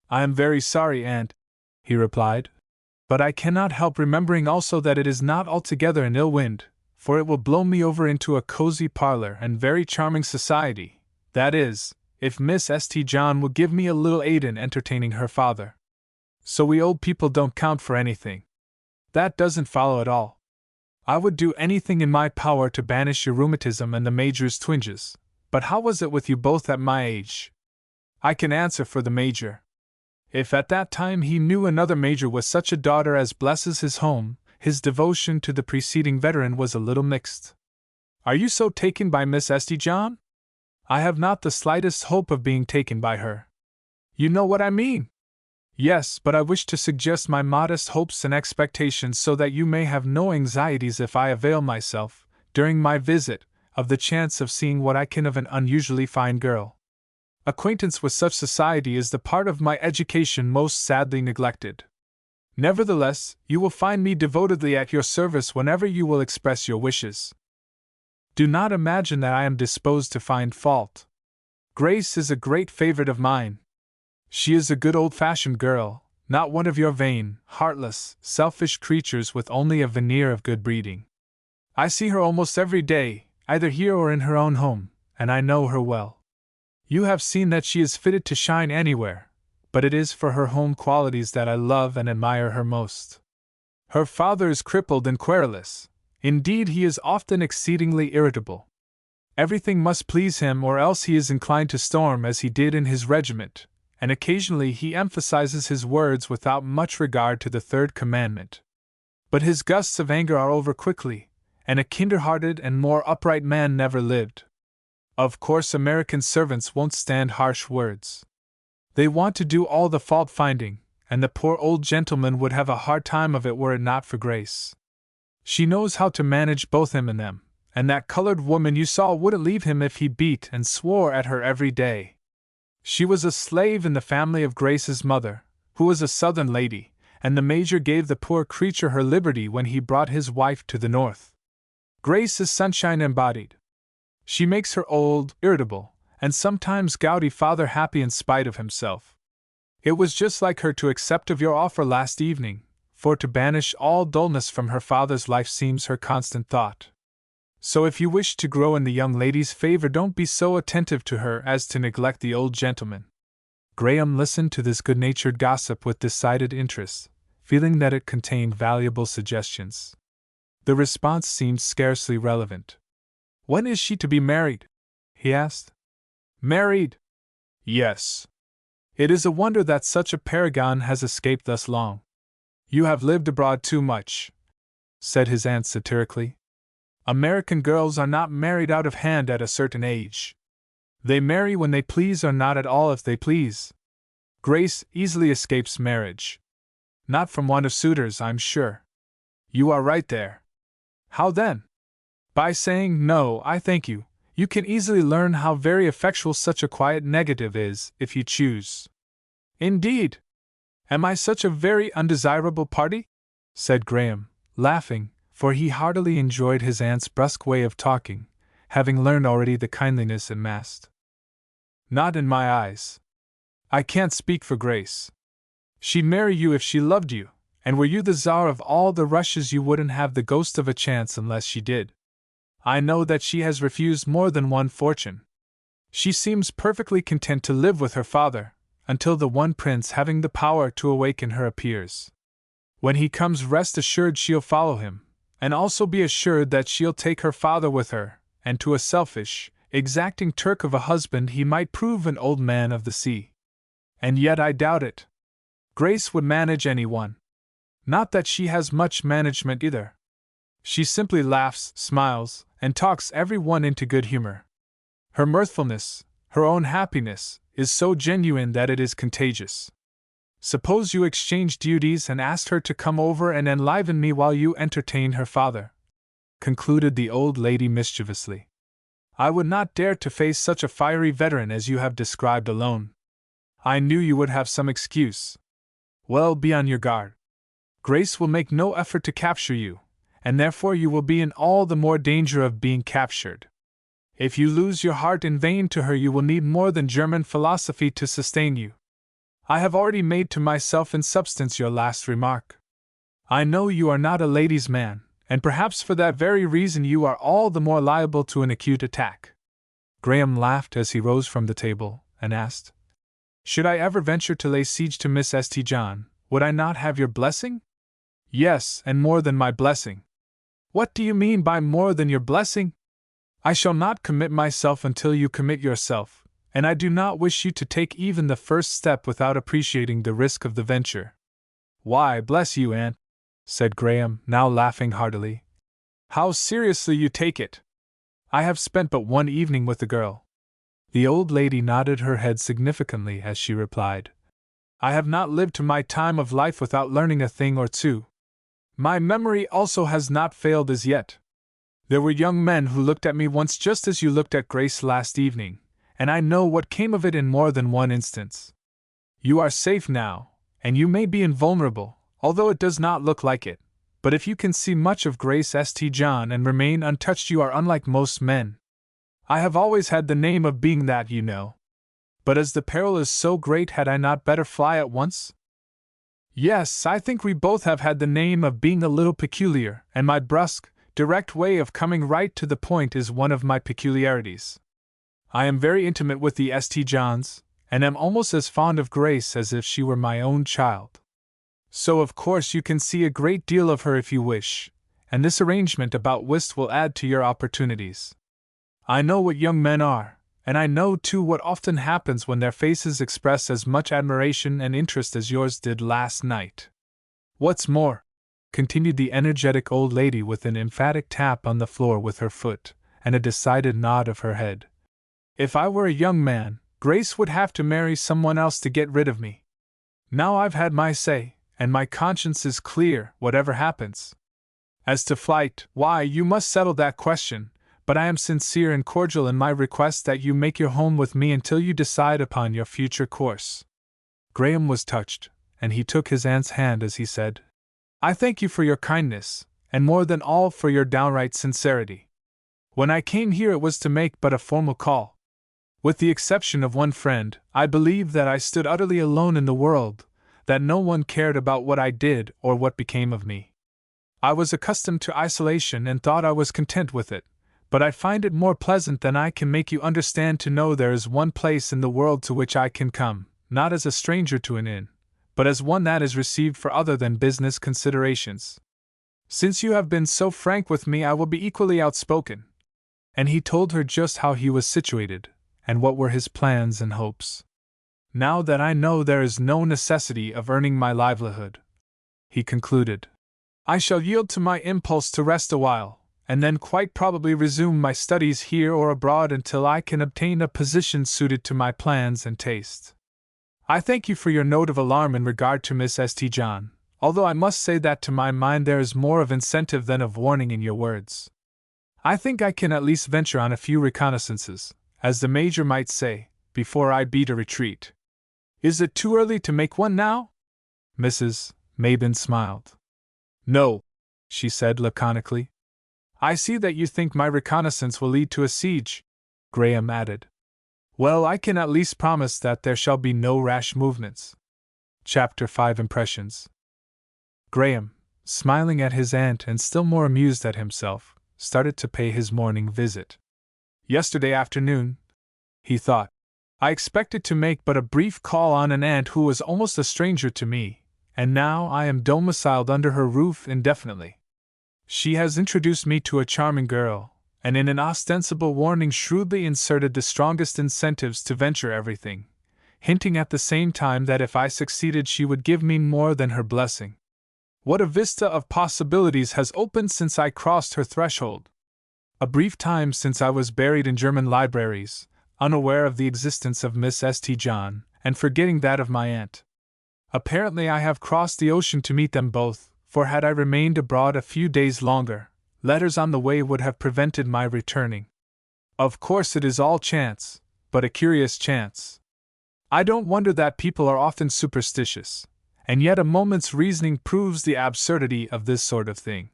I am very sorry, Aunt, he replied, but I cannot help remembering also that it is not altogether an ill wind, for it will blow me over into a cozy parlor and very charming society, that is, if Miss St. John will give me a little aid in entertaining her father. So we old people don't count for anything. That doesn't follow at all. I would do anything in my power to banish your rheumatism and the Major's twinges, but how was it with you both at my age? I can answer for the Major. If at that time he knew another Major with such a daughter as blesses his home, his devotion to the preceding veteran was a little mixed. Are you so taken by Miss St. John? I have not the slightest hope of being taken by her. You know what I mean? Yes, but I wish to suggest my modest hopes and expectations so that you may have no anxieties if I avail myself, during my visit, of the chance of seeing what I can of an unusually fine girl. Acquaintance with such society is the part of my education most sadly neglected. Nevertheless, you will find me devotedly at your service whenever you will express your wishes. Do not imagine that I am disposed to find fault. Grace is a great favorite of mine. She is a good old-fashioned girl, not one of your vain, heartless, selfish creatures with only a veneer of good breeding. I see her almost every day, either here or in her own home, and I know her well. You have seen that she is fitted to shine anywhere, but it is for her home qualities that I love and admire her most. Her father is crippled and querulous. Indeed, he is often exceedingly irritable. Everything must please him, or else he is inclined to storm as he did in his regiment, and occasionally he emphasizes his words without much regard to the third commandment. But his gusts of anger are over quickly, and a kinder-hearted and more upright man never lived. Of course, American servants won't stand harsh words. They want to do all the fault-finding, and the poor old gentleman would have a hard time of it were it not for Grace. She knows how to manage both him and them, and that colored woman you saw wouldn't leave him if he beat and swore at her every day. She was a slave in the family of Grace's mother, who was a Southern lady, and the Major gave the poor creature her liberty when he brought his wife to the North. Grace is sunshine embodied. She makes her old, irritable, and sometimes gouty father happy in spite of himself. It was just like her to accept of your offer last evening, for to banish all dullness from her father's life seems her constant thought. So if you wish to grow in the young lady's favor, don't be so attentive to her as to neglect the old gentleman. Graham listened to this good-natured gossip with decided interest, feeling that it contained valuable suggestions. The response seemed scarcely relevant. "When is she to be married?" he asked. "Married? Yes. It is a wonder that such a paragon has escaped thus long." "You have lived abroad too much," said his aunt satirically. "American girls are not married out of hand at a certain age. They marry when they please or not at all if they please. Grace easily escapes marriage. Not from want of suitors, I'm sure." "You are right there." "How then?" "By saying, 'No, I thank you.' You can easily learn how very effectual such a quiet negative is, if you choose." "Indeed? Am I such a very undesirable party?" said Graham, laughing, for he heartily enjoyed his aunt's brusque way of talking, having learned already the kindliness it masked. "Not in my eyes. I can't speak for Grace. She'd marry you if she loved you, and were you the czar of all the Russias you wouldn't have the ghost of a chance unless she did. I know that she has refused more than one fortune. She seems perfectly content to live with her father, until the one prince having the power to awaken her appears. When he comes, rest assured she'll follow him, and also be assured that she'll take her father with her, and to a selfish, exacting Turk of a husband he might prove an old man of the sea. And yet I doubt it. Grace would manage anyone. Not that she has much management either. She simply laughs, smiles, and talks every one into good humor. Her mirthfulness, her own happiness, is so genuine that it is contagious. Suppose you exchange duties and asked her to come over and enliven me while you entertain her father," concluded the old lady mischievously. "I would not dare to face such a fiery veteran as you have described alone. I knew you would have some excuse. Well, be on your guard. Grace will make no effort to capture you, and therefore you will be in all the more danger of being captured. If you lose your heart in vain to her, you will need more than German philosophy to sustain you. I have already made to myself in substance your last remark. I know you are not a lady's man, and perhaps for that very reason you are all the more liable to an acute attack." Graham laughed as he rose from the table, and asked, "Should I ever venture to lay siege to Miss St. John, would I not have your blessing?" "Yes, and more than my blessing." "What do you mean by more than your blessing?" "I shall not commit myself until you commit yourself, and I do not wish you to take even the first step without appreciating the risk of the venture." "Why, bless you, aunt," said Graham, now laughing heartily. "How seriously you take it! I have spent but one evening with the girl." The old lady nodded her head significantly as she replied, "I have not lived to my time of life without learning a thing or two. My memory also has not failed as yet. There were young men who looked at me once just as you looked at Grace last evening, and I know what came of it in more than one instance. You are safe now, and you may be invulnerable, although it does not look like it, but if you can see much of Grace St. John and remain untouched, you are unlike most men. I have always had the name of being that, you know. But as the peril is so great, had I not better fly at once?" "Yes, I think we both have had the name of being a little peculiar, and my brusque, direct way of coming right to the point is one of my peculiarities. I am very intimate with the St. Johns, and am almost as fond of Grace as if she were my own child. So of course you can see a great deal of her if you wish, and this arrangement about whist will add to your opportunities. I know what young men are, and I know too what often happens when their faces express as much admiration and interest as yours did last night. What's more," continued the energetic old lady with an emphatic tap on the floor with her foot, and a decided nod of her head, "if I were a young man, Grace would have to marry someone else to get rid of me. Now I've had my say, and my conscience is clear, whatever happens. As to flight, why, you must settle that question, but I am sincere and cordial in my request that you make your home with me until you decide upon your future course." Graham was touched, and he took his aunt's hand as he said, "I thank you for your kindness, and more than all for your downright sincerity. When I came here it was to make but a formal call. With the exception of one friend, I believed that I stood utterly alone in the world, that no one cared about what I did or what became of me. I was accustomed to isolation and thought I was content with it, but I find it more pleasant than I can make you understand to know there is one place in the world to which I can come, not as a stranger to an inn, but as one that is received for other than business considerations. Since you have been so frank with me, I will be equally outspoken. And he told her just how he was situated, and what were his plans and hopes. Now that I know there is no necessity of earning my livelihood, he concluded, I shall yield to my impulse to rest a while, and then quite probably resume my studies here or abroad until I can obtain a position suited to my plans and taste. I thank you for your note of alarm in regard to Miss St. John, although I must say that to my mind there is more of incentive than of warning in your words. I think I can at least venture on a few reconnaissances, as the Major might say, before I beat a retreat. Is it too early to make one now? Mrs. Mabin smiled. No, she said laconically. I see that you think my reconnaissance will lead to a siege, Graham added. Well, I can at least promise that there shall be no rash movements. Chapter 5 Impressions. Graham, smiling at his aunt and still more amused at himself, started to pay his morning visit. Yesterday afternoon, he thought, I expected to make but a brief call on an aunt who was almost a stranger to me, and now I am domiciled under her roof indefinitely. She has introduced me to a charming girl, and in an ostensible warning shrewdly inserted the strongest incentives to venture everything, hinting at the same time that if I succeeded she would give me more than her blessing. What a vista of possibilities has opened since I crossed her threshold! A brief time since I was buried in German libraries, unaware of the existence of Miss St. John, and forgetting that of my aunt. Apparently I have crossed the ocean to meet them both, for had I remained abroad a few days longer, letters on the way would have prevented my returning. Of course it is all chance, but a curious chance. I don't wonder that people are often superstitious, and yet a moment's reasoning proves the absurdity of this sort of thing.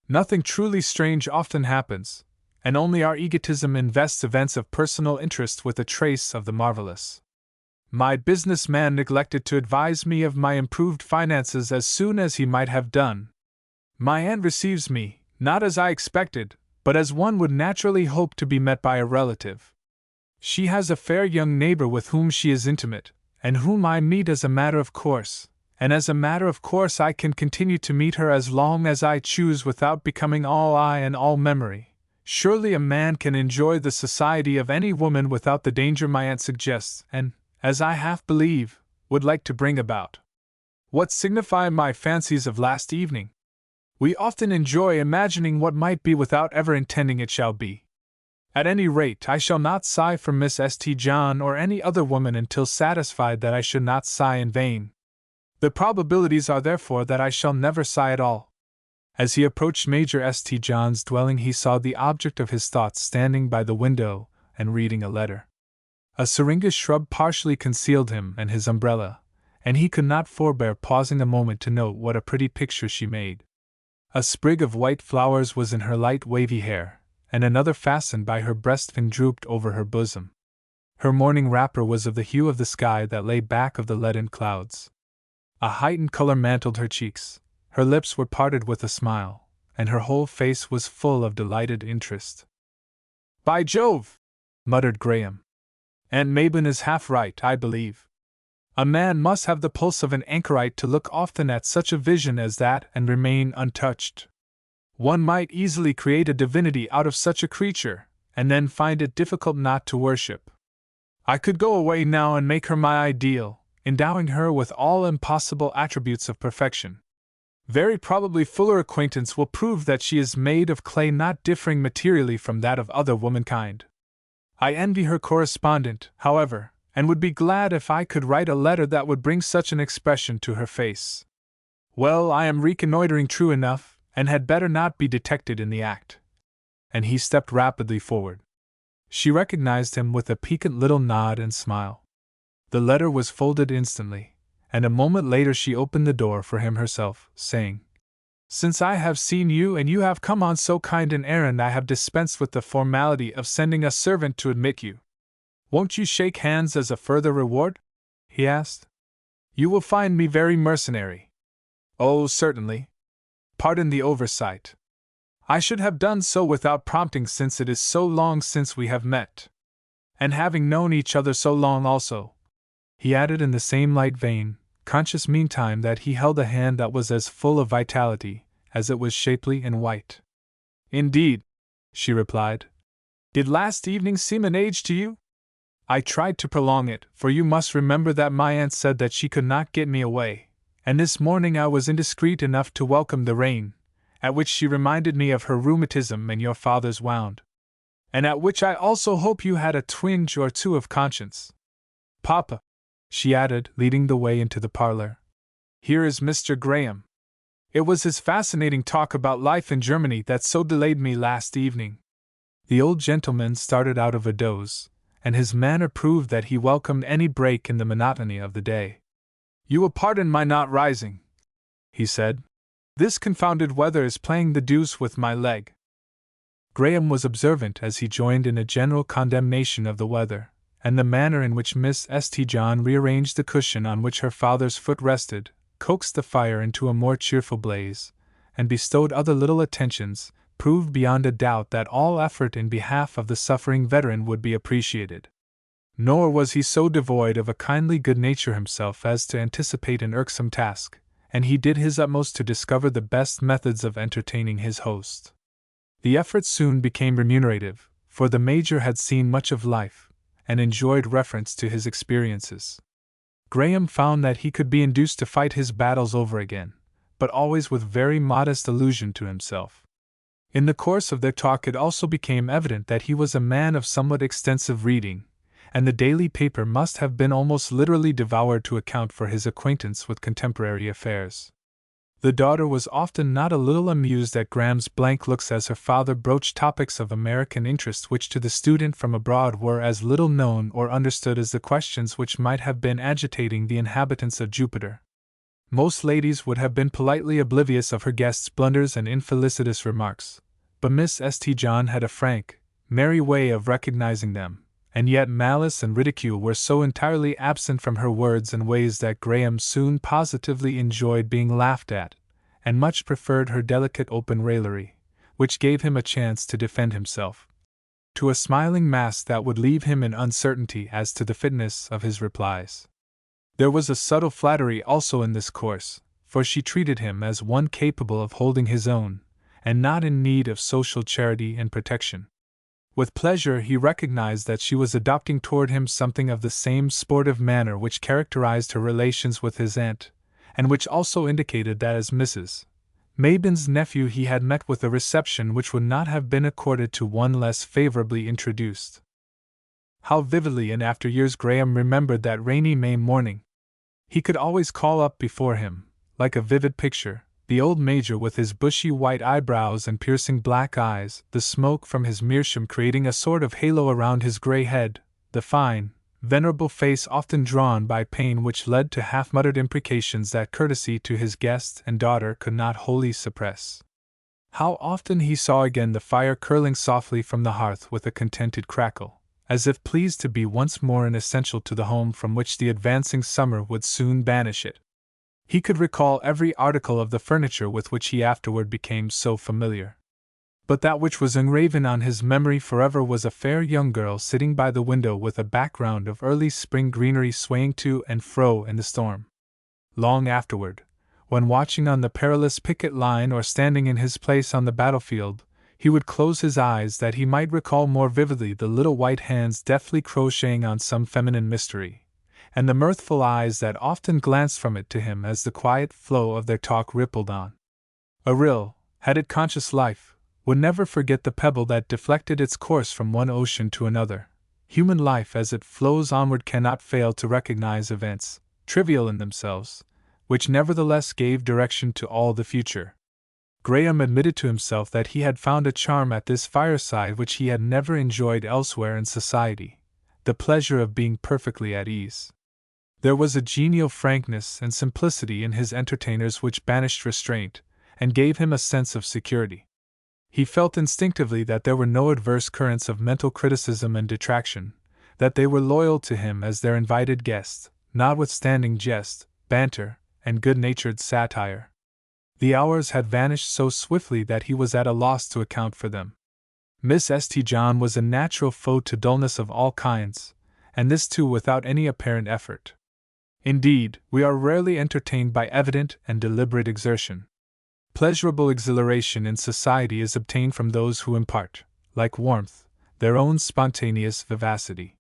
Nothing truly strange often happens, and only our egotism invests events of personal interest with a trace of the marvelous. My business man neglected to advise me of my improved finances as soon as he might have done. My aunt receives me, not as I expected, but as one would naturally hope to be met by a relative. She has a fair young neighbor with whom she is intimate, and whom I meet as a matter of course, and as a matter of course I can continue to meet her as long as I choose without becoming all eye and all memory. Surely a man can enjoy the society of any woman without the danger my aunt suggests, and, as I half believe, would like to bring about. What signify my fancies of last evening? We often enjoy imagining what might be without ever intending it shall be. At any rate, I shall not sigh for Miss St. John or any other woman until satisfied that I should not sigh in vain. The probabilities are therefore that I shall never sigh at all. As he approached Major St. John's dwelling, he saw the object of his thoughts standing by the window and reading a letter. A syringa shrub partially concealed him and his umbrella, and he could not forbear pausing a moment to note what a pretty picture she made. A sprig of white flowers was in her light wavy hair, and another fastened by her breastpin drooped over her bosom. Her morning wrapper was of the hue of the sky that lay back of the leaden clouds. A heightened color mantled her cheeks, her lips were parted with a smile, and her whole face was full of delighted interest. By Jove! Muttered Graham. Aunt Mabin is half right, I believe. A man must have the pulse of an anchorite to look often at such a vision as that and remain untouched. One might easily create a divinity out of such a creature, and then find it difficult not to worship. I could go away now and make her my ideal, endowing her with all impossible attributes of perfection. Very probably fuller acquaintance will prove that she is made of clay not differing materially from that of other womankind. I envy her correspondent, however, and would be glad if I could write a letter that would bring such an expression to her face. Well, I am reconnoitering true enough, and had better not be detected in the act. And he stepped rapidly forward. She recognized him with a piquant little nod and smile. The letter was folded instantly, and a moment later she opened the door for him herself, saying, Since I have seen you and you have come on so kind an errand, I have dispensed with the formality of sending a servant to admit you. Won't you shake hands as a further reward? He asked. You will find me very mercenary. Oh, certainly. Pardon the oversight. I should have done so without prompting, since it is so long since we have met. And having known each other so long also. he added in the same light vein, conscious meantime that he held a hand that was as full of vitality as it was shapely and white. "Indeed," she replied. "Did last evening seem an age to you? I tried to prolong it, for you must remember that my aunt said that she could not get me away, and this morning I was indiscreet enough to welcome the rain, at which she reminded me of her rheumatism and your father's wound. And at which I also hope you had a twinge or two of conscience. Papa," she added, leading the way into the parlor, "here is Mr. Graham. It was his fascinating talk about life in Germany that so delayed me last evening." The old gentleman started out of a doze, and his manner proved that he welcomed any break in the monotony of the day. "You will pardon my not rising," he said. "This confounded weather is playing the deuce with my leg." Graham was observant as he joined in a general condemnation of the weather, and the manner in which Miss St. John rearranged the cushion on which her father's foot rested, coaxed the fire into a more cheerful blaze, and bestowed other little attentions, proved beyond a doubt that all effort in behalf of the suffering veteran would be appreciated. Nor was he so devoid of a kindly good nature himself as to anticipate an irksome task, and he did his utmost to discover the best methods of entertaining his host. The effort soon became remunerative, for the Major had seen much of life, and enjoyed reference to his experiences. Graham found that he could be induced to fight his battles over again, but always with very modest allusion to himself. In the course of their talk it also became evident that he was a man of somewhat extensive reading, and the daily paper must have been almost literally devoured to account for his acquaintance with contemporary affairs. The daughter was often not a little amused at Graham's blank looks as her father broached topics of American interest which to the student from abroad were as little known or understood as the questions which might have been agitating the inhabitants of Jupiter. Most ladies would have been politely oblivious of her guest's blunders and infelicitous remarks, but Miss St. John had a frank, merry way of recognizing them, and yet malice and ridicule were so entirely absent from her words and ways that Graham soon positively enjoyed being laughed at, and much preferred her delicate open raillery, which gave him a chance to defend himself, to a smiling mask that would leave him in uncertainty as to the fitness of his replies. There was a subtle flattery also in this course, for she treated him as one capable of holding his own, and not in need of social charity and protection. With pleasure he recognized that she was adopting toward him something of the same sportive manner which characterized her relations with his aunt, and which also indicated that as Mrs. Mabin's nephew he had met with a reception which would not have been accorded to one less favorably introduced. How vividly in after years Graham remembered that rainy May morning! He could always call up before him, like a vivid picture, the old Major with his bushy white eyebrows and piercing black eyes, the smoke from his meerschaum creating a sort of halo around his grey head, the fine, venerable face often drawn by pain which led to half-muttered imprecations that courtesy to his guest and daughter could not wholly suppress. How often he saw again the fire curling softly from the hearth with a contented crackle, as if pleased to be once more an essential to the home from which the advancing summer would soon banish it. He could recall every article of the furniture with which he afterward became so familiar. But that which was engraven on his memory forever was a fair young girl sitting by the window with a background of early spring greenery swaying to and fro in the storm. Long afterward, when watching on the perilous picket line or standing in his place on the battlefield, he would close his eyes that he might recall more vividly the little white hands deftly crocheting on some feminine mystery, and the mirthful eyes that often glanced from it to him as the quiet flow of their talk rippled on. A rill, had it conscious life, would never forget the pebble that deflected its course from one ocean to another. Human life as it flows onward cannot fail to recognize events, trivial in themselves, which nevertheless gave direction to all the future. Graham admitted to himself that he had found a charm at this fireside which he had never enjoyed elsewhere in society, the pleasure of being perfectly at ease. There was a genial frankness and simplicity in his entertainers which banished restraint, and gave him a sense of security. He felt instinctively that there were no adverse currents of mental criticism and detraction, that they were loyal to him as their invited guests, notwithstanding jest, banter, and good-natured satire. The hours had vanished so swiftly that he was at a loss to account for them. Miss St. John was a natural foe to dullness of all kinds, and this too without any apparent effort. Indeed, we are rarely entertained by evident and deliberate exertion. Pleasurable exhilaration in society is obtained from those who impart, like warmth, their own spontaneous vivacity.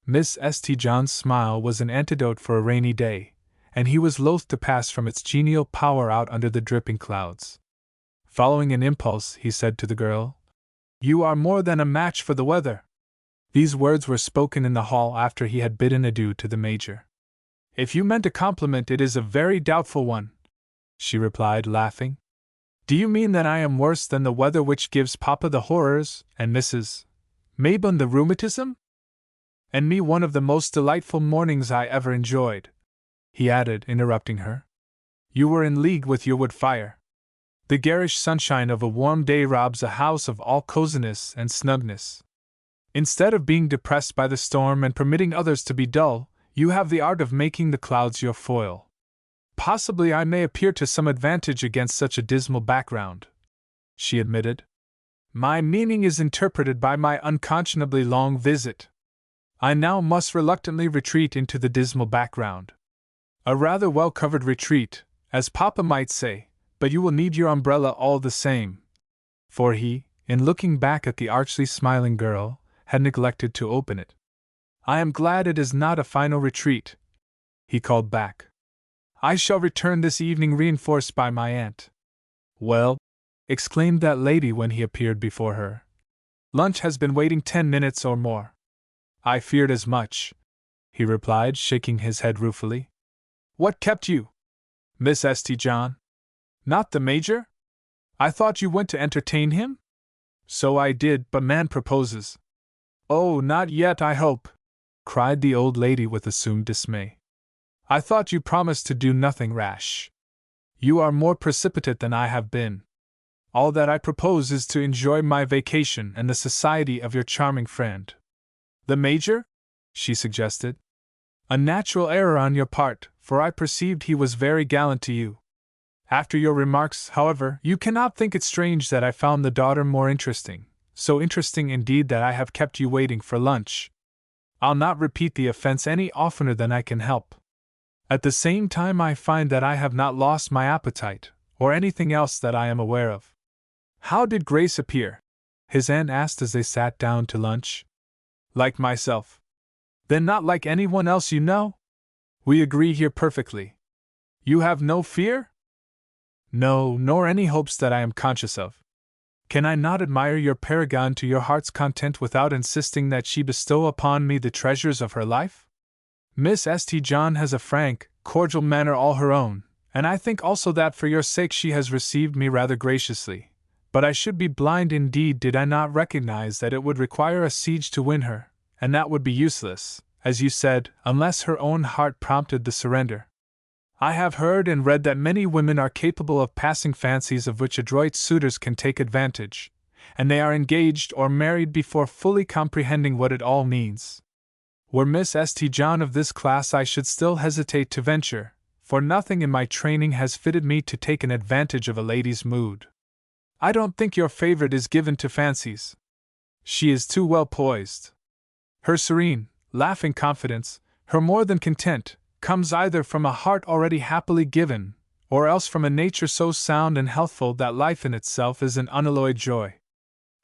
Miss St. John's smile was an antidote for a rainy day, and he was loath to pass from its genial power out under the dripping clouds. Following an impulse, he said to the girl, "You are more than a match for the weather." These words were spoken in the hall after he had bidden adieu to the Major. "If you meant a compliment, it is a very doubtful one," she replied, laughing. "Do you mean that I am worse than the weather which gives Papa the horrors, and Mrs. Mabon the rheumatism? And me one of the most delightful mornings I ever enjoyed," he added, interrupting her. "You were in league with your wood fire. The garish sunshine of a warm day robs a house of all coziness and snugness. Instead of being depressed by the storm and permitting others to be dull, you have the art of making the clouds your foil. Possibly I may appear to some advantage against such a dismal background," she admitted. "My meaning is interpreted by my unconscionably long visit. I now must reluctantly retreat into the dismal background. A rather well-covered retreat, as Papa might say, but you will need your umbrella all the same." For he, in looking back at the archly smiling girl, had neglected to open it. "I am glad it is not a final retreat," he called back. "I shall return this evening reinforced by my aunt." "Well," exclaimed that lady when he appeared before her, "lunch has been waiting 10 minutes or more." "I feared as much," he replied, shaking his head ruefully. "What kept you, Miss St. John? Not the Major? I thought you went to entertain him?" "So I did, but man proposes." "Oh, not yet, I hope," cried the old lady with assumed dismay. "I thought you promised to do nothing rash. You are more precipitate than I have been. All that I propose is to enjoy my vacation and the society of your charming friend." "The Major?" she suggested. "A natural error on your part, for I perceived he was very gallant to you. After your remarks, however, you cannot think it strange that I found the daughter more interesting, so interesting indeed that I have kept you waiting for lunch. I'll not repeat the offense any oftener than I can help. At the same time, I find that I have not lost my appetite, or anything else that I am aware of." "How did Grace appear?" his aunt asked as they sat down to lunch. "Like myself." "Then not like anyone else you know? We agree here perfectly. You have no fear?" "No, nor any hopes that I am conscious of. Can I not admire your paragon to your heart's content without insisting that she bestow upon me the treasures of her life? Miss St. John has a frank, cordial manner all her own, and I think also that for your sake she has received me rather graciously, but I should be blind indeed did I not recognize that it would require a siege to win her, and that would be useless, as you said, unless her own heart prompted the surrender. I have heard and read that many women are capable of passing fancies of which adroit suitors can take advantage, and they are engaged or married before fully comprehending what it all means. Were Miss St. John of this class, I should still hesitate to venture, for nothing in my training has fitted me to take an advantage of a lady's mood. I don't think your favorite is given to fancies. She is too well poised. Her serene, laughing confidence, her more than content, comes either from a heart already happily given, or else from a nature so sound and healthful that life in itself is an unalloyed joy.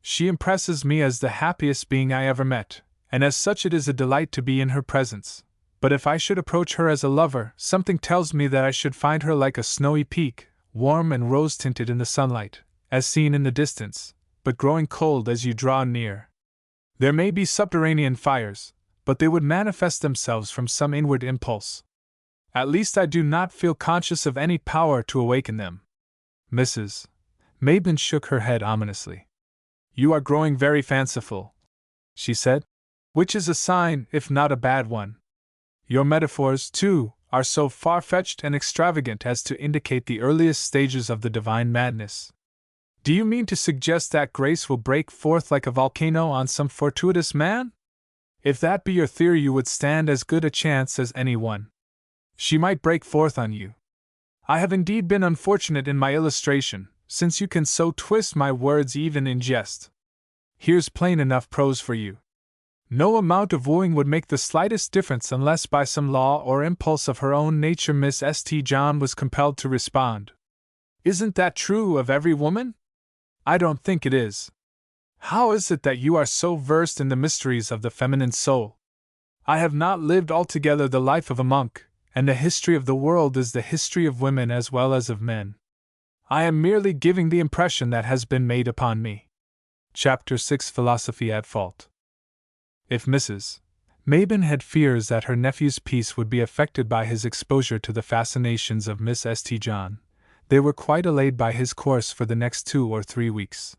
She impresses me as the happiest being I ever met, and as such it is a delight to be in her presence. But if I should approach her as a lover, something tells me that I should find her like a snowy peak, warm and rose-tinted in the sunlight, as seen in the distance, but growing cold as you draw near. There may be subterranean fires, but they would manifest themselves from some inward impulse. At least I do not feel conscious of any power to awaken them." Mrs. Mabon shook her head ominously. "You are growing very fanciful," she said, "which is a sign, if not a bad one. Your metaphors, too, are so far-fetched and extravagant as to indicate the earliest stages of the divine madness. Do you mean to suggest that Grace will break forth like a volcano on some fortuitous man? If that be your theory, you would stand as good a chance as anyone. She might break forth on you. I have indeed been unfortunate in my illustration, since you can so twist my words even in jest. Here's plain enough prose for you. No amount of wooing would make the slightest difference unless by some law or impulse of her own nature Miss St. John was compelled to respond. Isn't that true of every woman? I don't think it is. How is it that you are so versed in the mysteries of the feminine soul? I have not lived altogether the life of a monk, and the history of the world is the history of women as well as of men. I am merely giving the impression that has been made upon me. Chapter 6 Philosophy at Fault. If Mrs. Mabin had fears that her nephew's peace would be affected by his exposure to the fascinations of Miss St. John, they were quite allayed by his course for the next 2 or 3 weeks.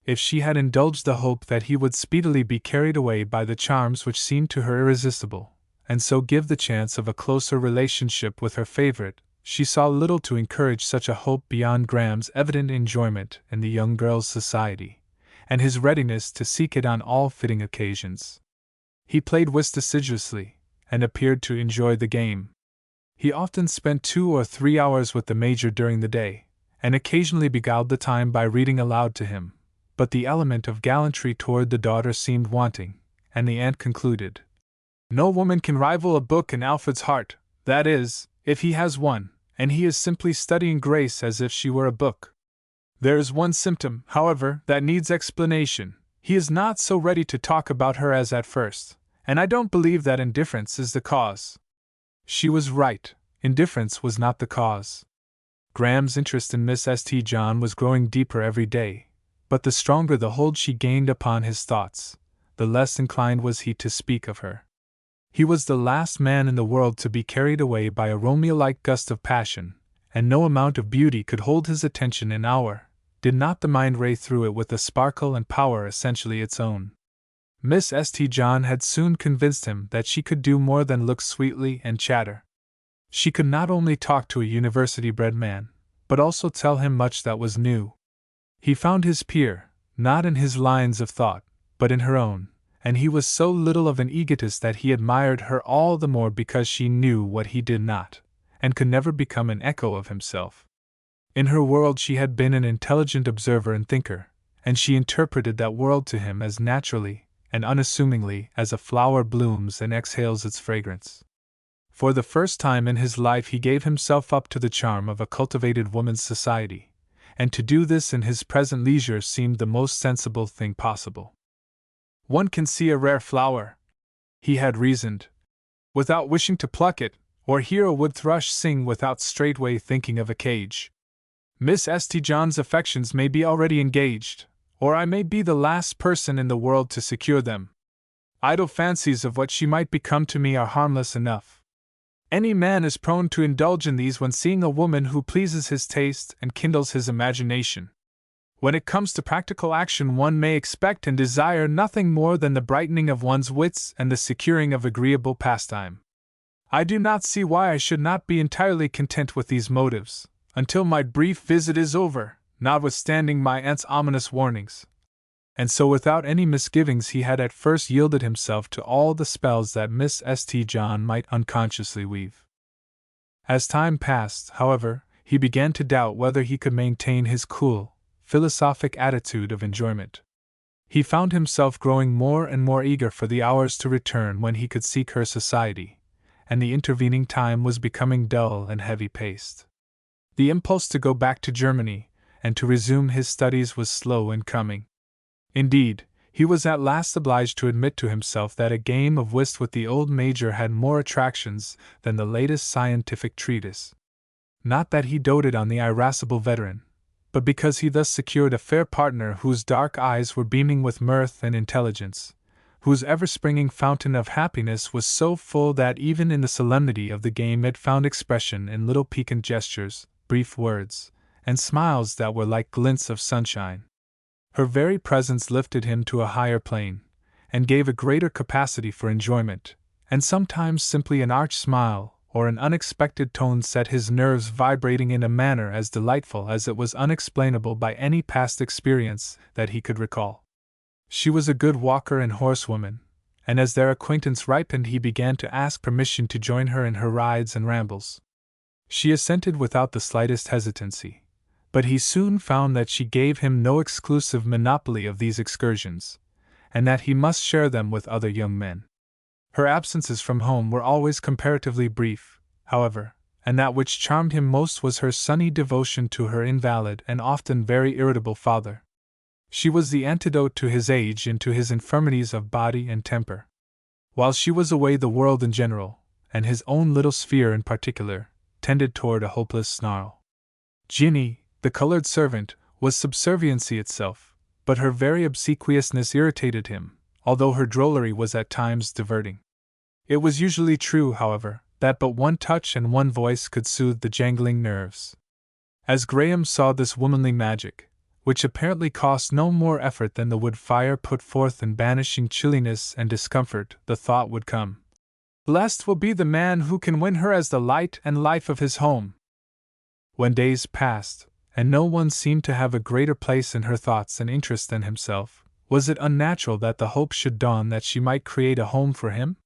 If she had indulged the hope that he would speedily be carried away by the charms which seemed to her irresistible, and so give the chance of a closer relationship with her favorite, she saw little to encourage such a hope beyond Graham's evident enjoyment in the young girl's society, and his readiness to seek it on all fitting occasions. He played whist assiduously, and appeared to enjoy the game. He often spent 2 or 3 hours with the Major during the day, and occasionally beguiled the time by reading aloud to him, but the element of gallantry toward the daughter seemed wanting, and the aunt concluded, "No woman can rival a book in Alfred's heart, that is, if he has one, and he is simply studying Grace as if she were a book. There is one symptom, however, that needs explanation. He is not so ready to talk about her as at first, and I don't believe that indifference is the cause." She was right, indifference was not the cause. Graham's interest in Miss St. John was growing deeper every day, but the stronger the hold she gained upon his thoughts, the less inclined was he to speak of her. He was the last man in the world to be carried away by a Romeo-like gust of passion, and no amount of beauty could hold his attention an hour, did not the mind ray through it with a sparkle and power essentially its own. Miss St. John had soon convinced him that she could do more than look sweetly and chatter. She could not only talk to a university-bred man, but also tell him much that was new. He found his peer, not in his lines of thought, but in her own, and he was so little of an egotist that he admired her all the more because she knew what he did not, and could never become an echo of himself. In her world she had been an intelligent observer and thinker, and she interpreted that world to him as naturally and unassumingly as a flower blooms and exhales its fragrance. For the first time in his life he gave himself up to the charm of a cultivated woman's society, and to do this in his present leisure seemed the most sensible thing possible. One can see a rare flower, he had reasoned, without wishing to pluck it, or hear a wood thrush sing without straightway thinking of a cage. Miss St. John's affections may be already engaged, or I may be the last person in the world to secure them. Idle fancies of what she might become to me are harmless enough. Any man is prone to indulge in these when seeing a woman who pleases his taste and kindles his imagination. When it comes to practical action one may expect and desire nothing more than the brightening of one's wits and the securing of agreeable pastime. I do not see why I should not be entirely content with these motives, until my brief visit is over, notwithstanding my aunt's ominous warnings. And so without any misgivings he had at first yielded himself to all the spells that Miss St. John might unconsciously weave. As time passed, however, he began to doubt whether he could maintain his cool, philosophic attitude of enjoyment. He found himself growing more and more eager for the hours to return when he could seek her society, and the intervening time was becoming dull and heavy-paced. The impulse to go back to Germany and to resume his studies was slow in coming. Indeed, he was at last obliged to admit to himself that a game of whist with the old Major had more attractions than the latest scientific treatise. Not that he doted on the irascible veteran, but because he thus secured a fair partner whose dark eyes were beaming with mirth and intelligence, whose ever-springing fountain of happiness was so full that even in the solemnity of the game it found expression in little piquant gestures, brief words, and smiles that were like glints of sunshine. Her very presence lifted him to a higher plane, and gave a greater capacity for enjoyment, and sometimes simply an arch smile or an unexpected tone set his nerves vibrating in a manner as delightful as it was unexplainable by any past experience that he could recall. She was a good walker and horsewoman, and as their acquaintance ripened he began to ask permission to join her in her rides and rambles. She assented without the slightest hesitancy, but he soon found that she gave him no exclusive monopoly of these excursions, and that he must share them with other young men. Her absences from home were always comparatively brief, however, and that which charmed him most was her sunny devotion to her invalid and often very irritable father. She was the antidote to his age and to his infirmities of body and temper. While she was away, the world in general, and his own little sphere in particular, tended toward a hopeless snarl. Ginny, the colored servant, was subserviency itself, but her very obsequiousness irritated him, although her drollery was at times diverting. It was usually true, however, that but one touch and one voice could soothe the jangling nerves. As Graham saw this womanly magic, which apparently cost no more effort than the wood fire put forth in banishing chilliness and discomfort, the thought would come, "Blessed will be the man who can win her as the light and life of his home." When days passed, and no one seemed to have a greater place in her thoughts and interest than himself, was it unnatural that the hope should dawn that she might create a home for him?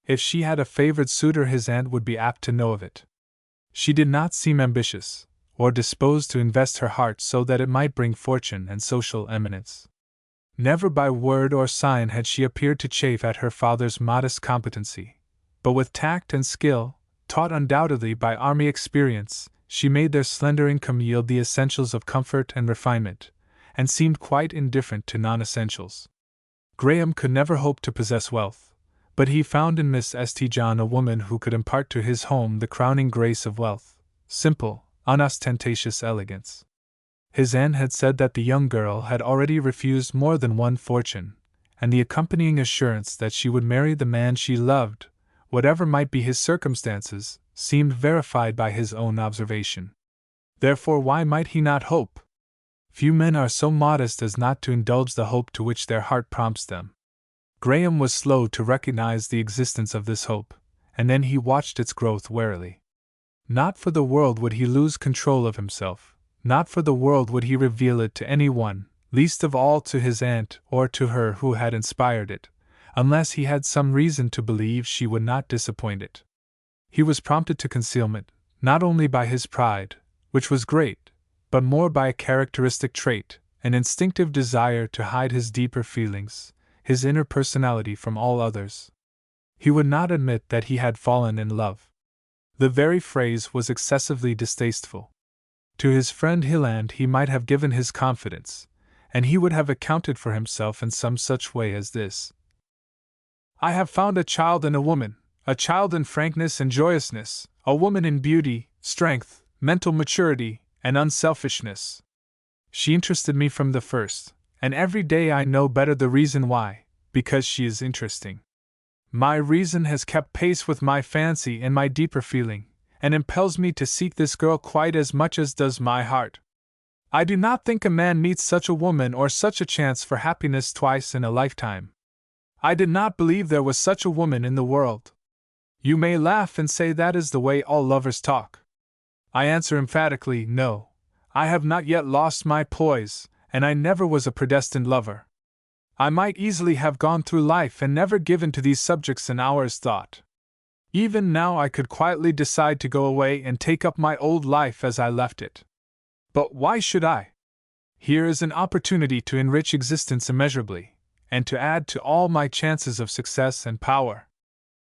If she had a favored suitor, his aunt would be apt to know of it. She did not seem ambitious, or disposed to invest her heart so that it might bring fortune and social eminence. Never by word or sign had she appeared to chafe at her father's modest competency, but with tact and skill, taught undoubtedly by army experience, she made their slender income yield the essentials of comfort and refinement, and seemed quite indifferent to non-essentials. Graham could never hope to possess wealth, but he found in Miss St. John a woman who could impart to his home the crowning grace of wealth, simple, unostentatious elegance. His aunt had said that the young girl had already refused more than one fortune, and the accompanying assurance that she would marry the man she loved, whatever might be his circumstances, seemed verified by his own observation. Therefore, why might he not hope? Few men are so modest as not to indulge the hope to which their heart prompts them. Graham was slow to recognize the existence of this hope, and then he watched its growth warily. Not for the world would he lose control of himself, not for the world would he reveal it to any one, least of all to his aunt or to her who had inspired it, unless he had some reason to believe she would not disappoint it. He was prompted to concealment, not only by his pride, which was great, but more by a characteristic trait, an instinctive desire to hide his deeper feelings, his inner personality from all others. He would not admit that he had fallen in love. The very phrase was excessively distasteful. To his friend Hilland he might have given his confidence, and he would have accounted for himself in some such way as this: "I have found a child in a woman, a child in frankness and joyousness, a woman in beauty, strength, mental maturity, and unselfishness. She interested me from the first, and every day I know better the reason why, because she is interesting. My reason has kept pace with my fancy and my deeper feeling, and impels me to seek this girl quite as much as does my heart. I do not think a man meets such a woman or such a chance for happiness twice in a lifetime. I did not believe there was such a woman in the world. You may laugh and say that is the way all lovers talk. I answer emphatically, no. I have not yet lost my poise, and I never was a predestined lover. I might easily have gone through life and never given to these subjects an hour's thought. Even now I could quietly decide to go away and take up my old life as I left it. But why should I? Here is an opportunity to enrich existence immeasurably, and to add to all my chances of success and power.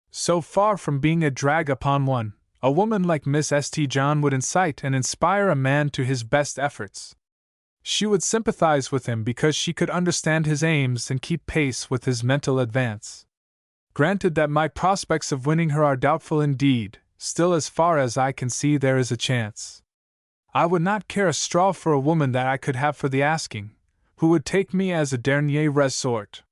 So far from being a drag upon one, a woman like Miss St. John would incite and inspire a man to his best efforts. She would sympathize with him because she could understand his aims and keep pace with his mental advance. Granted that my prospects of winning her are doubtful indeed, still as far as I can see there is a chance. I would not care a straw for a woman that I could have for the asking, who would take me as a dernier resort.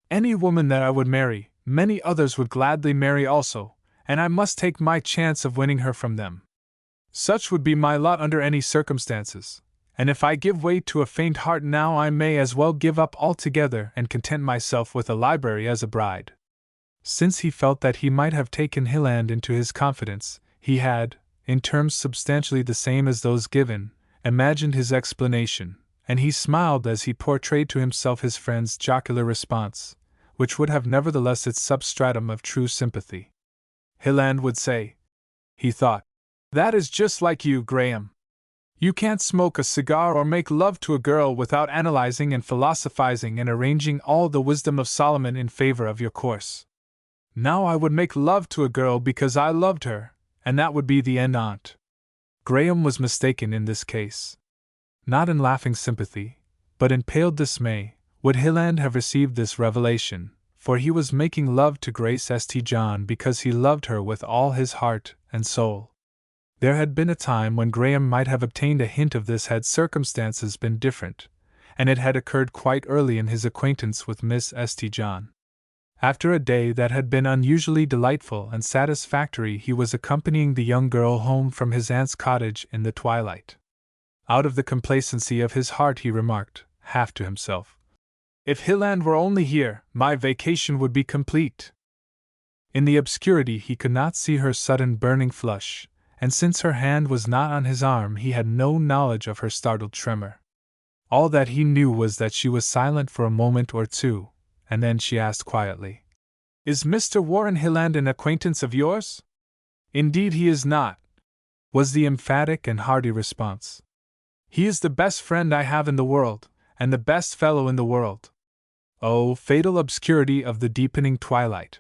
Any woman that I would marry, many others would gladly marry also, and I must take my chance of winning her from them. Such would be my lot under any circumstances, and if I give way to a faint heart now I may as well give up altogether and content myself with a library as a bride." Since he felt that he might have taken Hilland into his confidence, he had, in terms substantially the same as those given, imagined his explanation, and he smiled as he portrayed to himself his friend's jocular response, which would have nevertheless its substratum of true sympathy. Hilland would say, he thought, "That is just like you, Graham. You can't smoke a cigar or make love to a girl without analyzing and philosophizing and arranging all the wisdom of Solomon in favor of your course. Now I would make love to a girl because I loved her, and that would be the end on't. Graham was mistaken in this case. Not in laughing sympathy, but in pale dismay, would Hilland have received this revelation, for he was making love to Grace St. John because he loved her with all his heart and soul. There had been a time when Graham might have obtained a hint of this had circumstances been different, and it had occurred quite early in his acquaintance with Miss St. John. After a day that had been unusually delightful and satisfactory, he was accompanying the young girl home from his aunt's cottage in the twilight. Out of the complacency of his heart he remarked, half to himself, "If Hilland were only here, my vacation would be complete." In the obscurity he could not see her sudden burning flush, and since her hand was not on his arm he had no knowledge of her startled tremor. All that he knew was that she was silent for a moment or two, and then she asked quietly, "Is Mr. Warren Hilland an acquaintance of yours?" "Indeed he is not," was the emphatic and hearty response. "He is the best friend I have in the world, and the best fellow in the world." Oh, fatal obscurity of the deepening twilight!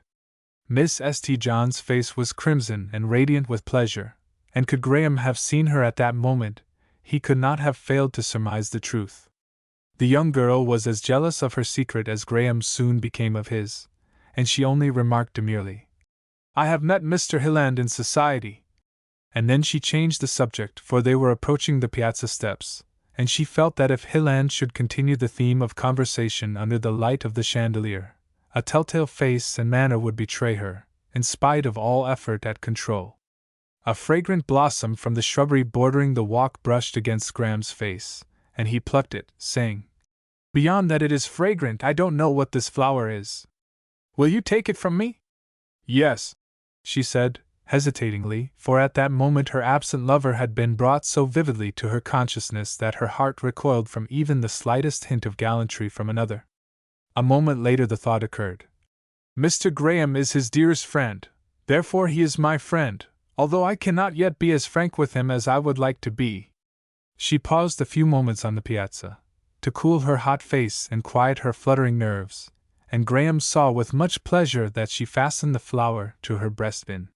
Miss St. John's face was crimson and radiant with pleasure, and could Graham have seen her at that moment, he could not have failed to surmise the truth. The young girl was as jealous of her secret as Graham soon became of his, and she only remarked demurely, "I have met Mr. Hilland in society." And then she changed the subject, for they were approaching the piazza steps, and she felt that if Hilland should continue the theme of conversation under the light of the chandelier, a telltale face and manner would betray her, in spite of all effort at control. A fragrant blossom from the shrubbery bordering the walk brushed against Graham's face, and he plucked it, saying, "Beyond that it is fragrant, I don't know what this flower is. Will you take it from me?" "Yes," she said, hesitatingly, for at that moment her absent lover had been brought so vividly to her consciousness that her heart recoiled from even the slightest hint of gallantry from another. A moment later the thought occurred, "Mr. Graham is his dearest friend, therefore he is my friend, although I cannot yet be as frank with him as I would like to be." She paused a few moments on the piazza, to cool her hot face and quiet her fluttering nerves, and Graham saw with much pleasure that she fastened the flower to her breastpin.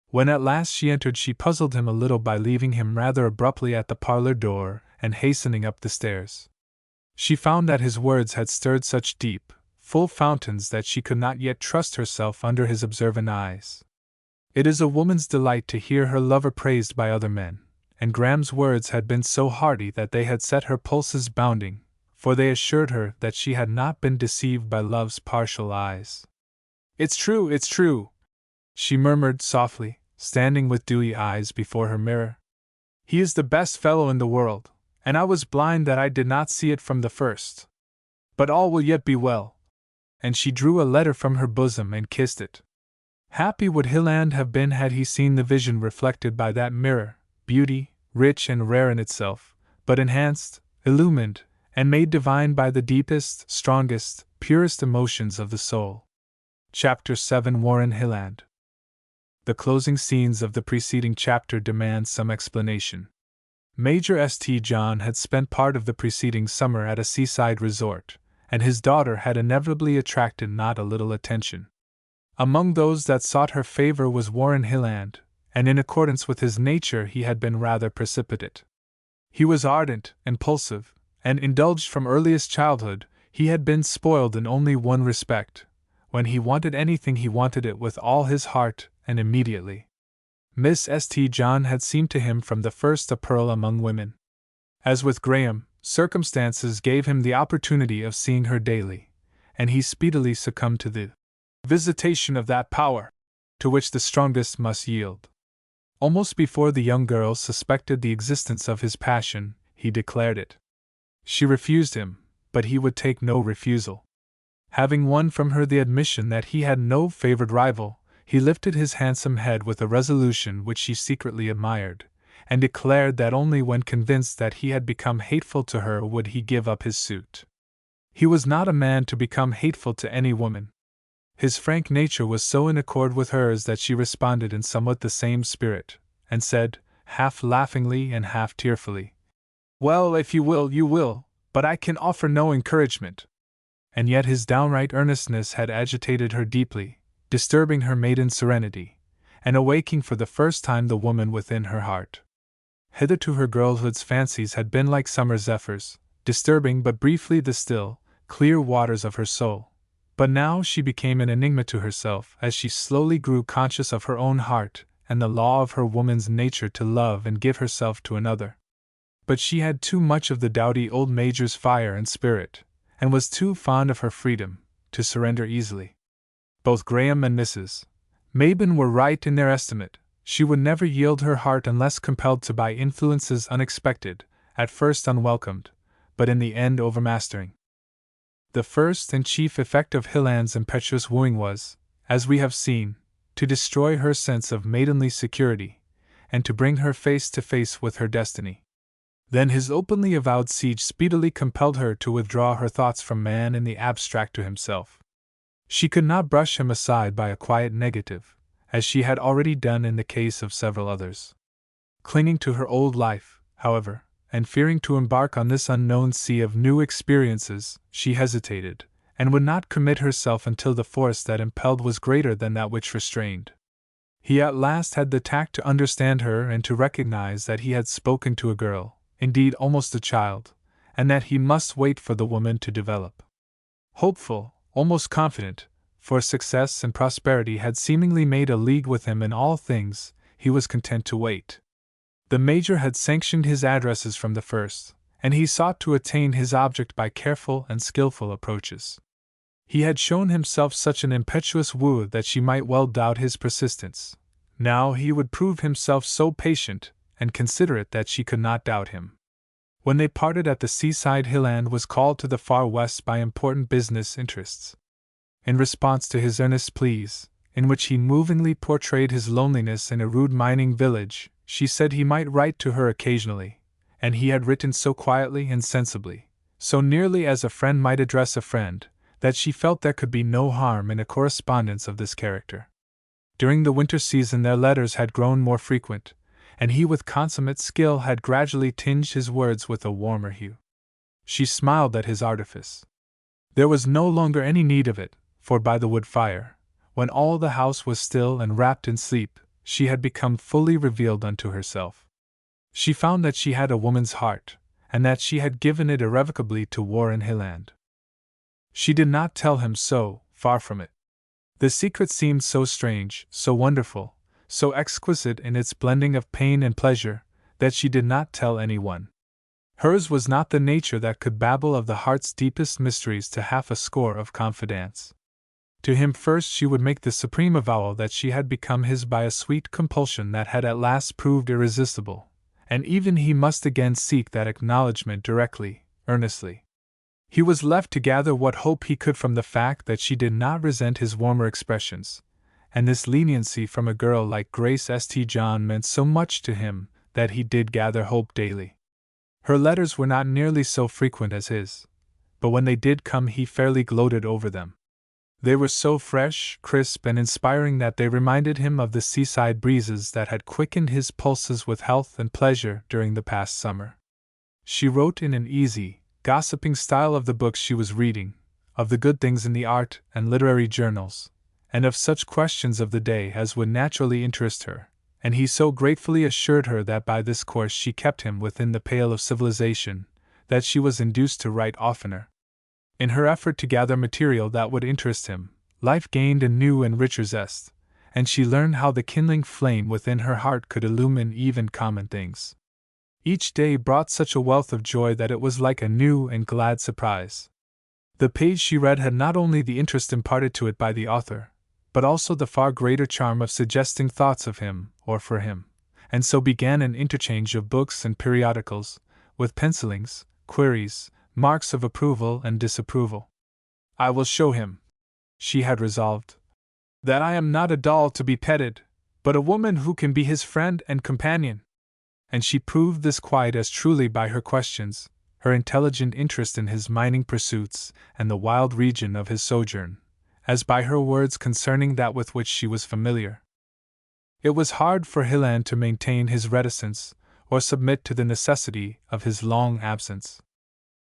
When at last she entered she puzzled him a little by leaving him rather abruptly at the parlor door and hastening up the stairs. She found that his words had stirred such deep, full fountains that she could not yet trust herself under his observant eyes. It is a woman's delight to hear her lover praised by other men, and Graham's words had been so hearty that they had set her pulses bounding, for they assured her that she had not been deceived by love's partial eyes. It's true," she murmured softly, standing with dewy eyes before her mirror. "He is the best fellow in the world, and I was blind that I did not see it from the first. But all will yet be well." And she drew a letter from her bosom and kissed it. Happy would Hilland have been had he seen the vision reflected by that mirror, beauty, rich and rare in itself, but enhanced, illumined, and made divine by the deepest, strongest, purest emotions of the soul. Chapter 7 Warren Hilland. The closing scenes of the preceding chapter demand some explanation. Major St. John had spent part of the preceding summer at a seaside resort, and his daughter had inevitably attracted not a little attention. Among those that sought her favor was Warren Hilland, and in accordance with his nature he had been rather precipitate. He was ardent, impulsive, and indulged from earliest childhood. He had been spoiled in only one respect: when he wanted anything he wanted it with all his heart, and immediately. Miss St. John had seemed to him from the first a pearl among women. As with Graham, circumstances gave him the opportunity of seeing her daily, and he speedily succumbed to the visitation of that power, to which the strongest must yield. Almost before the young girl suspected the existence of his passion, he declared it. She refused him, but he would take no refusal. Having won from her the admission that he had no favored rival, he lifted his handsome head with a resolution which she secretly admired, and declared that only when convinced that he had become hateful to her would he give up his suit. He was not a man to become hateful to any woman. His frank nature was so in accord with hers that she responded in somewhat the same spirit, and said, half laughingly and half tearfully, Well, if you will, you will, but I can offer no encouragement. And yet his downright earnestness had agitated her deeply, disturbing her maiden serenity, and awaking for the first time the woman within her heart. Hitherto her girlhood's fancies had been like summer zephyrs, disturbing but briefly the still, clear waters of her soul. But now she became an enigma to herself as she slowly grew conscious of her own heart and the law of her woman's nature to love and give herself to another. But she had too much of the doughty old Major's fire and spirit, and was too fond of her freedom, to surrender easily. Both Graham and Mrs. Mabon were right in their estimate. She would never yield her heart unless compelled to by influences unexpected, at first unwelcomed, but in the end overmastering. The first and chief effect of Hilland's impetuous wooing was, as we have seen, to destroy her sense of maidenly security, and to bring her face to face with her destiny. Then his openly avowed siege speedily compelled her to withdraw her thoughts from man in the abstract to himself. She could not brush him aside by a quiet negative, as she had already done in the case of several others. Clinging to her old life, however, and fearing to embark on this unknown sea of new experiences, she hesitated, and would not commit herself until the force that impelled was greater than that which restrained. He at last had the tact to understand her and to recognize that he had spoken to a girl, indeed almost a child, and that he must wait for the woman to develop. Hopeful, almost confident, for success and prosperity had seemingly made a league with him in all things, he was content to wait. The Major had sanctioned his addresses from the first, and he sought to attain his object by careful and skillful approaches. He had shown himself such an impetuous wooer that she might well doubt his persistence. Now he would prove himself so patient and considerate that she could not doubt him. When they parted at the seaside, Hilland was called to the far west by important business interests. In response to his earnest pleas, in which he movingly portrayed his loneliness in a rude mining village, she said he might write to her occasionally, and he had written so quietly and sensibly, so nearly as a friend might address a friend, that she felt there could be no harm in a correspondence of this character. During the winter season their letters had grown more frequent, and he with consummate skill had gradually tinged his words with a warmer hue. She smiled at his artifice. There was no longer any need of it, for by the wood fire, when all the house was still and wrapped in sleep, she had become fully revealed unto herself. She found that she had a woman's heart, and that she had given it irrevocably to Warren Hilland. She did not tell him so, far from it. The secret seemed so strange, so wonderful, so exquisite in its blending of pain and pleasure, that she did not tell anyone. Hers was not the nature that could babble of the heart's deepest mysteries to half a score of confidants. To him first she would make the supreme avowal that she had become his by a sweet compulsion that had at last proved irresistible, and even he must again seek that acknowledgment directly, earnestly. He was left to gather what hope he could from the fact that she did not resent his warmer expressions, and this leniency from a girl like Grace St. John meant so much to him that he did gather hope daily. Her letters were not nearly so frequent as his, but when they did come he fairly gloated over them. They were so fresh, crisp, and inspiring that they reminded him of the seaside breezes that had quickened his pulses with health and pleasure during the past summer. She wrote in an easy, gossiping style of the books she was reading, of the good things in the art and literary journals, and of such questions of the day as would naturally interest her, and he so gratefully assured her that by this course she kept him within the pale of civilization, that she was induced to write oftener. In her effort to gather material that would interest him, life gained a new and richer zest, and she learned how the kindling flame within her heart could illumine even common things. Each day brought such a wealth of joy that it was like a new and glad surprise. The page she read had not only the interest imparted to it by the author, but also the far greater charm of suggesting thoughts of him, or for him, and so began an interchange of books and periodicals, with pencilings, queries, marks of approval and disapproval. I will show him, she had resolved, that I am not a doll to be petted, but a woman who can be his friend and companion. And she proved this quite as truly by her questions, her intelligent interest in his mining pursuits and the wild region of his sojourn, as by her words concerning that with which she was familiar. It was hard for Hilland to maintain his reticence, or submit to the necessity of his long absence.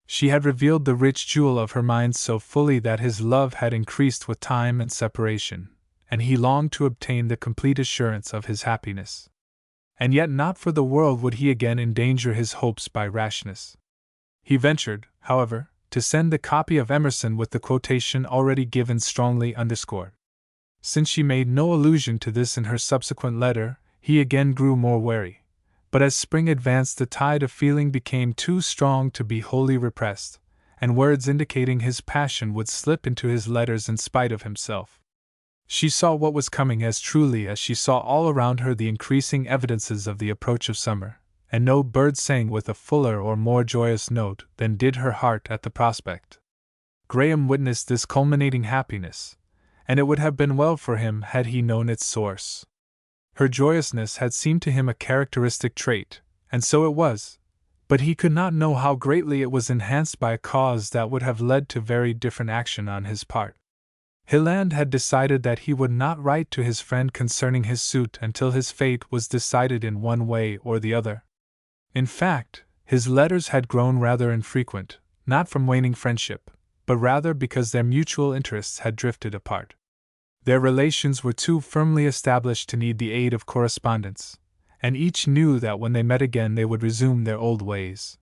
She had revealed the rich jewel of her mind so fully that his love had increased with time and separation, and he longed to obtain the complete assurance of his happiness. And yet not for the world would he again endanger his hopes by rashness. He ventured, however, to send the copy of Emerson with the quotation already given strongly underscored. Since she made no allusion to this in her subsequent letter, he again grew more wary. But as spring advanced, the tide of feeling became too strong to be wholly repressed, and words indicating his passion would slip into his letters in spite of himself. She saw what was coming as truly as she saw all around her the increasing evidences of the approach of summer, and no bird sang with a fuller or more joyous note than did her heart at the prospect. Graham witnessed this culminating happiness, and it would have been well for him had he known its source. Her joyousness had seemed to him a characteristic trait, and so it was, but he could not know how greatly it was enhanced by a cause that would have led to very different action on his part. Hilland had decided that he would not write to his friend concerning his suit until his fate was decided in one way or the other. In fact, his letters had grown rather infrequent, not from waning friendship, but rather because their mutual interests had drifted apart. Their relations were too firmly established to need the aid of correspondence, and each knew that when they met again they would resume their old ways.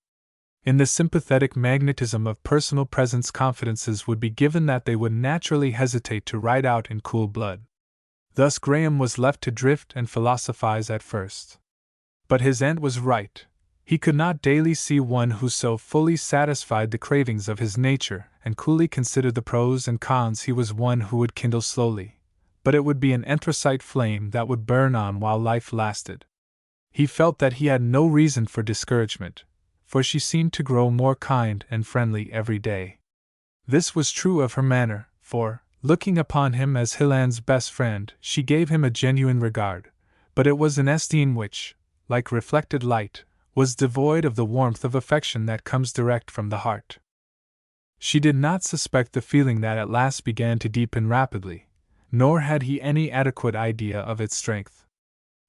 In the sympathetic magnetism of personal presence, confidences would be given that they would naturally hesitate to write out in cool blood. Thus Graham was left to drift and philosophize at first. But his aunt was right. He could not daily see one who so fully satisfied the cravings of his nature and coolly considered the pros and cons. He was one who would kindle slowly, but it would be an anthracite flame that would burn on while life lasted. He felt that he had no reason for discouragement, for she seemed to grow more kind and friendly every day. This was true of her manner, for, looking upon him as Hilland's best friend, she gave him a genuine regard, but it was an esteem which, like reflected light, was devoid of the warmth of affection that comes direct from the heart. She did not suspect the feeling that at last began to deepen rapidly, nor had he any adequate idea of its strength.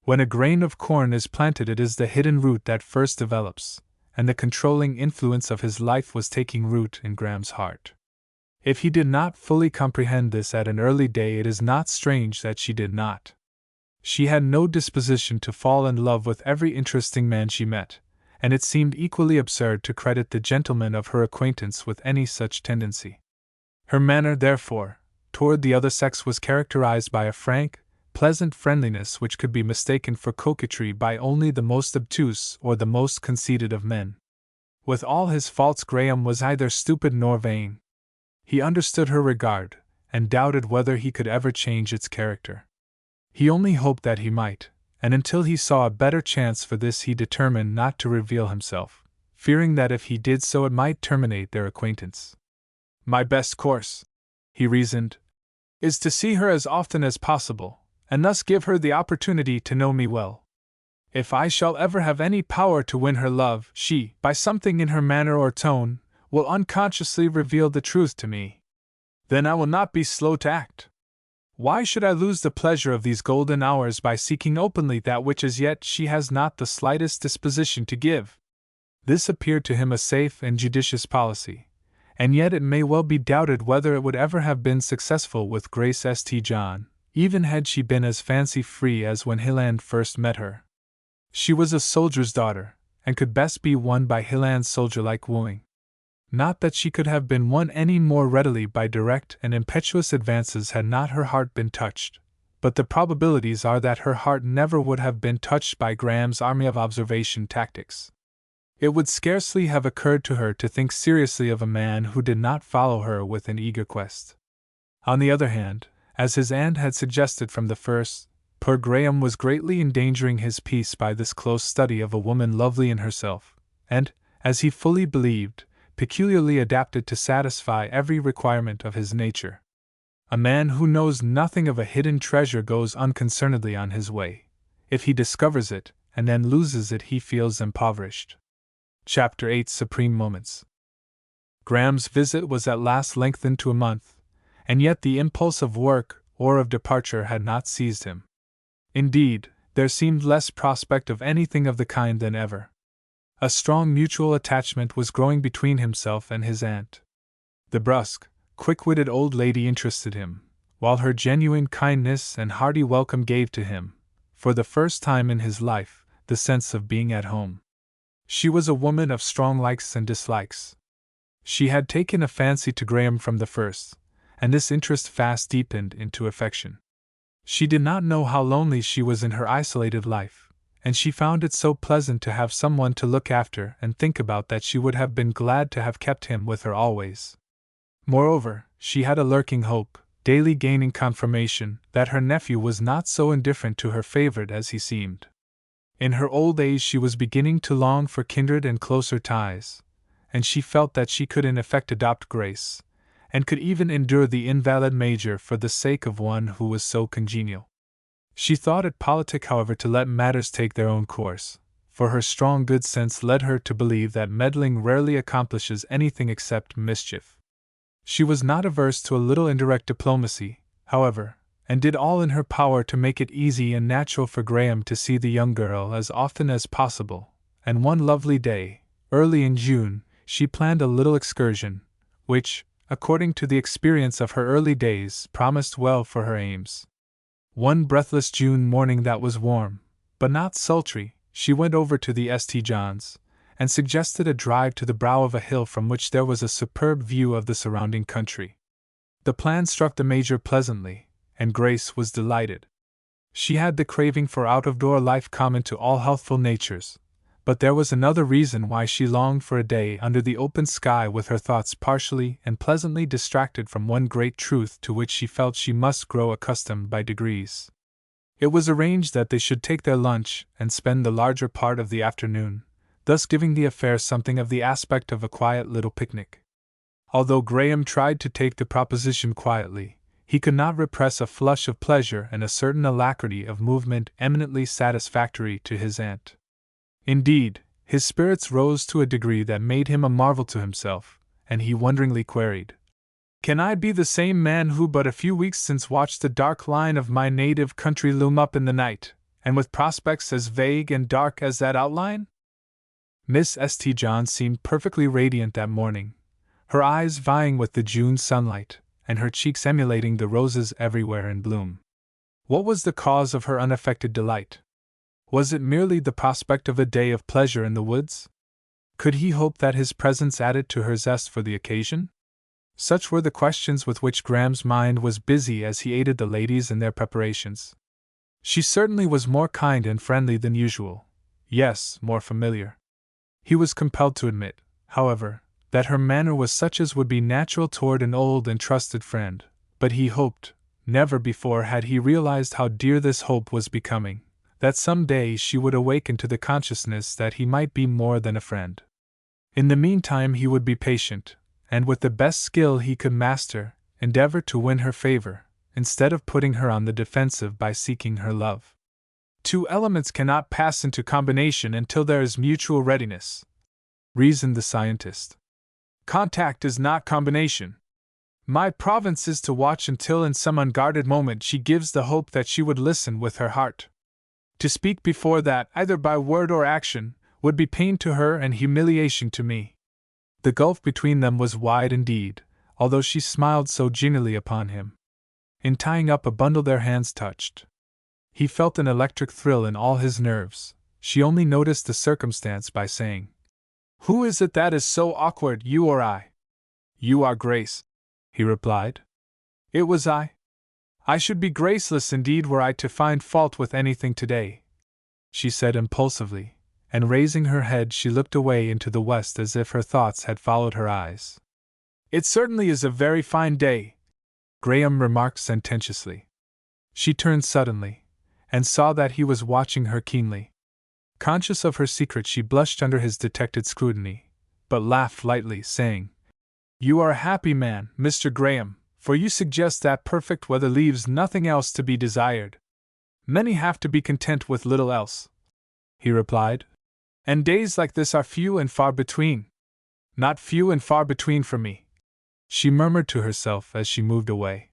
When a grain of corn is planted, it is the hidden root that first develops, and the controlling influence of his life was taking root in Graham's heart. If he did not fully comprehend this at an early day, it is not strange that she did not. She had no disposition to fall in love with every interesting man she met, and it seemed equally absurd to credit the gentlemen of her acquaintance with any such tendency. Her manner, therefore, toward the other sex was characterized by a frank, pleasant friendliness which could be mistaken for coquetry by only the most obtuse or the most conceited of men. With all his faults, Graham was neither stupid nor vain. He understood her regard, and doubted whether he could ever change its character. He only hoped that he might, and until he saw a better chance for this he determined not to reveal himself, fearing that if he did so it might terminate their acquaintance. "My best course," he reasoned, "is to see her as often as possible, and thus give her the opportunity to know me well. If I shall ever have any power to win her love, she, by something in her manner or tone, will unconsciously reveal the truth to me. Then I will not be slow to act. Why should I lose the pleasure of these golden hours by seeking openly that which as yet she has not the slightest disposition to give?" This appeared to him a safe and judicious policy, and yet it may well be doubted whether it would ever have been successful with Grace St. John, even had she been as fancy-free as when Hilland first met her. She was a soldier's daughter, and could best be won by Hilland's soldier-like wooing. Not that she could have been won any more readily by direct and impetuous advances had not her heart been touched, but the probabilities are that her heart never would have been touched by Graham's army of observation tactics. It would scarcely have occurred to her to think seriously of a man who did not follow her with an eager quest. On the other hand, as his aunt had suggested from the first, poor Graham was greatly endangering his peace by this close study of a woman lovely in herself, and, as he fully believed, peculiarly adapted to satisfy every requirement of his nature. A man who knows nothing of a hidden treasure goes unconcernedly on his way. If he discovers it, and then loses it, he feels impoverished. Chapter 8: Supreme Moments. Graham's visit was at last lengthened to a month, and yet the impulse of work or of departure had not seized him. Indeed, there seemed less prospect of anything of the kind than ever. A strong mutual attachment was growing between himself and his aunt. The brusque, quick-witted old lady interested him, while her genuine kindness and hearty welcome gave to him, for the first time in his life, the sense of being at home. She was a woman of strong likes and dislikes. She had taken a fancy to Graham from the first, and this interest fast deepened into affection. She did not know how lonely she was in her isolated life, and she found it so pleasant to have someone to look after and think about that she would have been glad to have kept him with her always. Moreover, she had a lurking hope, daily gaining confirmation, that her nephew was not so indifferent to her favorite as he seemed. In her old age she was beginning to long for kindred and closer ties, and she felt that she could in effect adopt Grace, and could even endure the invalid major for the sake of one who was so congenial. She thought it politic, however, to let matters take their own course, for her strong good sense led her to believe that meddling rarely accomplishes anything except mischief. She was not averse to a little indirect diplomacy, however, and did all in her power to make it easy and natural for Graham to see the young girl as often as possible, and one lovely day, early in June, she planned a little excursion, which, according to the experience of her early days, promised well for her aims. One breathless June morning that was warm, but not sultry, she went over to the St. John's, and suggested a drive to the brow of a hill from which there was a superb view of the surrounding country. The plan struck the Major pleasantly, and Grace was delighted. She had the craving for out-of-door life common to all healthful natures, but there was another reason why she longed for a day under the open sky with her thoughts partially and pleasantly distracted from one great truth to which she felt she must grow accustomed by degrees. It was arranged that they should take their lunch and spend the larger part of the afternoon, thus giving the affair something of the aspect of a quiet little picnic. Although Graham tried to take the proposition quietly, he could not repress a flush of pleasure and a certain alacrity of movement eminently satisfactory to his aunt. Indeed, his spirits rose to a degree that made him a marvel to himself, and he wonderingly queried, "Can I be the same man who but a few weeks since watched the dark line of my native country loom up in the night, and with prospects as vague and dark as that outline?" Miss St. John seemed perfectly radiant that morning, her eyes vying with the June sunlight, and her cheeks emulating the roses everywhere in bloom. What was the cause of her unaffected delight? Was it merely the prospect of a day of pleasure in the woods? Could he hope that his presence added to her zest for the occasion? Such were the questions with which Graham's mind was busy as he aided the ladies in their preparations. She certainly was more kind and friendly than usual, yes, more familiar. He was compelled to admit, however, that her manner was such as would be natural toward an old and trusted friend, but he hoped, never before had he realized how dear this hope was becoming, that some day she would awaken to the consciousness that he might be more than a friend. In the meantime he would be patient, and with the best skill he could master, endeavor to win her favor, instead of putting her on the defensive by seeking her love. Two elements cannot pass into combination until there is mutual readiness, reasoned the scientist. Contact is not combination. My province is to watch until in some unguarded moment she gives the hope that she would listen with her heart. To speak before that, either by word or action, would be pain to her and humiliation to me. The gulf between them was wide indeed, although she smiled so genially upon him. In tying up a bundle their hands touched. He felt an electric thrill in all his nerves. She only noticed the circumstance by saying, "Who is it that is so awkward, you or I?" "You are Grace," he replied. "It was I. I should be graceless indeed were I to find fault with anything today," she said impulsively, and raising her head she looked away into the west as if her thoughts had followed her eyes. "It certainly is a very fine day," Graham remarked sententiously. She turned suddenly, and saw that he was watching her keenly. Conscious of her secret, she blushed under his detected scrutiny, but laughed lightly, saying, "You are a happy man, Mr. Graham, for you suggest that perfect weather leaves nothing else to be desired." "Many have to be content with little else," he replied, "and days like this are few and far between." "Not few and far between for me," she murmured to herself as she moved away.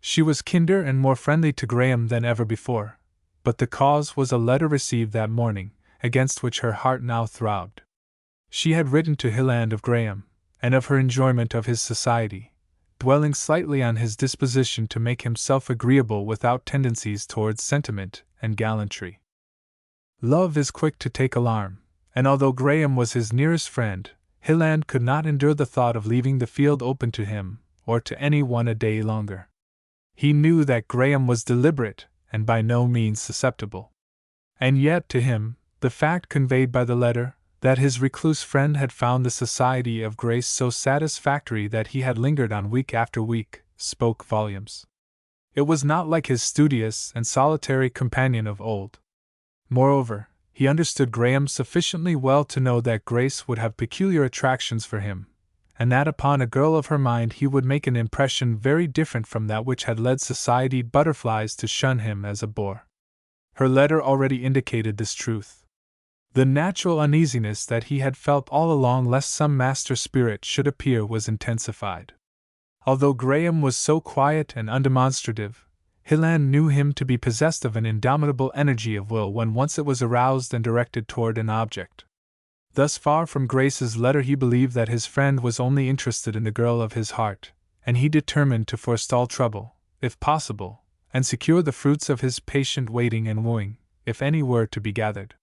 She was kinder and more friendly to Graham than ever before, but the cause was a letter received that morning, against which her heart now throbbed. She had written to Hilland of Graham, and of her enjoyment of his society, dwelling slightly on his disposition to make himself agreeable without tendencies towards sentiment and gallantry. Love is quick to take alarm, and although Graham was his nearest friend, Hilland could not endure the thought of leaving the field open to him, or to any one a day longer. He knew that Graham was deliberate, and by no means susceptible. And yet, to him, the fact conveyed by the letter, that his recluse friend had found the society of Grace so satisfactory that he had lingered on week after week, spoke volumes. It was not like his studious and solitary companion of old. Moreover, he understood Graham sufficiently well to know that Grace would have peculiar attractions for him, and that upon a girl of her mind he would make an impression very different from that which had led society butterflies to shun him as a bore. Her letter already indicated this truth. The natural uneasiness that he had felt all along lest some master spirit should appear was intensified. Although Graham was so quiet and undemonstrative, Hilland knew him to be possessed of an indomitable energy of will when once it was aroused and directed toward an object. Thus far from Grace's letter, he believed that his friend was only interested in the girl of his heart, and he determined to forestall trouble, if possible, and secure the fruits of his patient waiting and wooing, if any were to be gathered.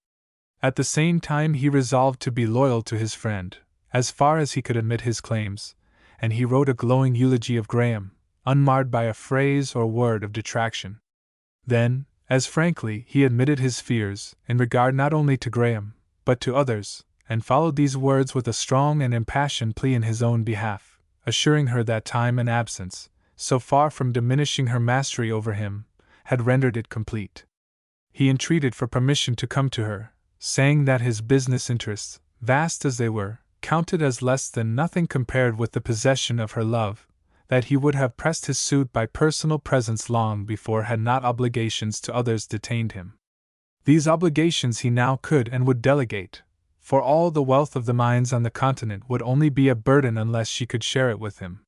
At the same time he resolved to be loyal to his friend, as far as he could admit his claims, and he wrote a glowing eulogy of Graham, unmarred by a phrase or word of detraction. Then, as frankly, he admitted his fears, in regard not only to Graham, but to others, and followed these words with a strong and impassioned plea in his own behalf, assuring her that time and absence, so far from diminishing her mastery over him, had rendered it complete. He entreated for permission to come to her, saying that his business interests, vast as they were, counted as less than nothing compared with the possession of her love, that he would have pressed his suit by personal presence long before had not obligations to others detained him. These obligations he now could and would delegate, for all the wealth of the mines on the continent would only be a burden unless she could share it with him.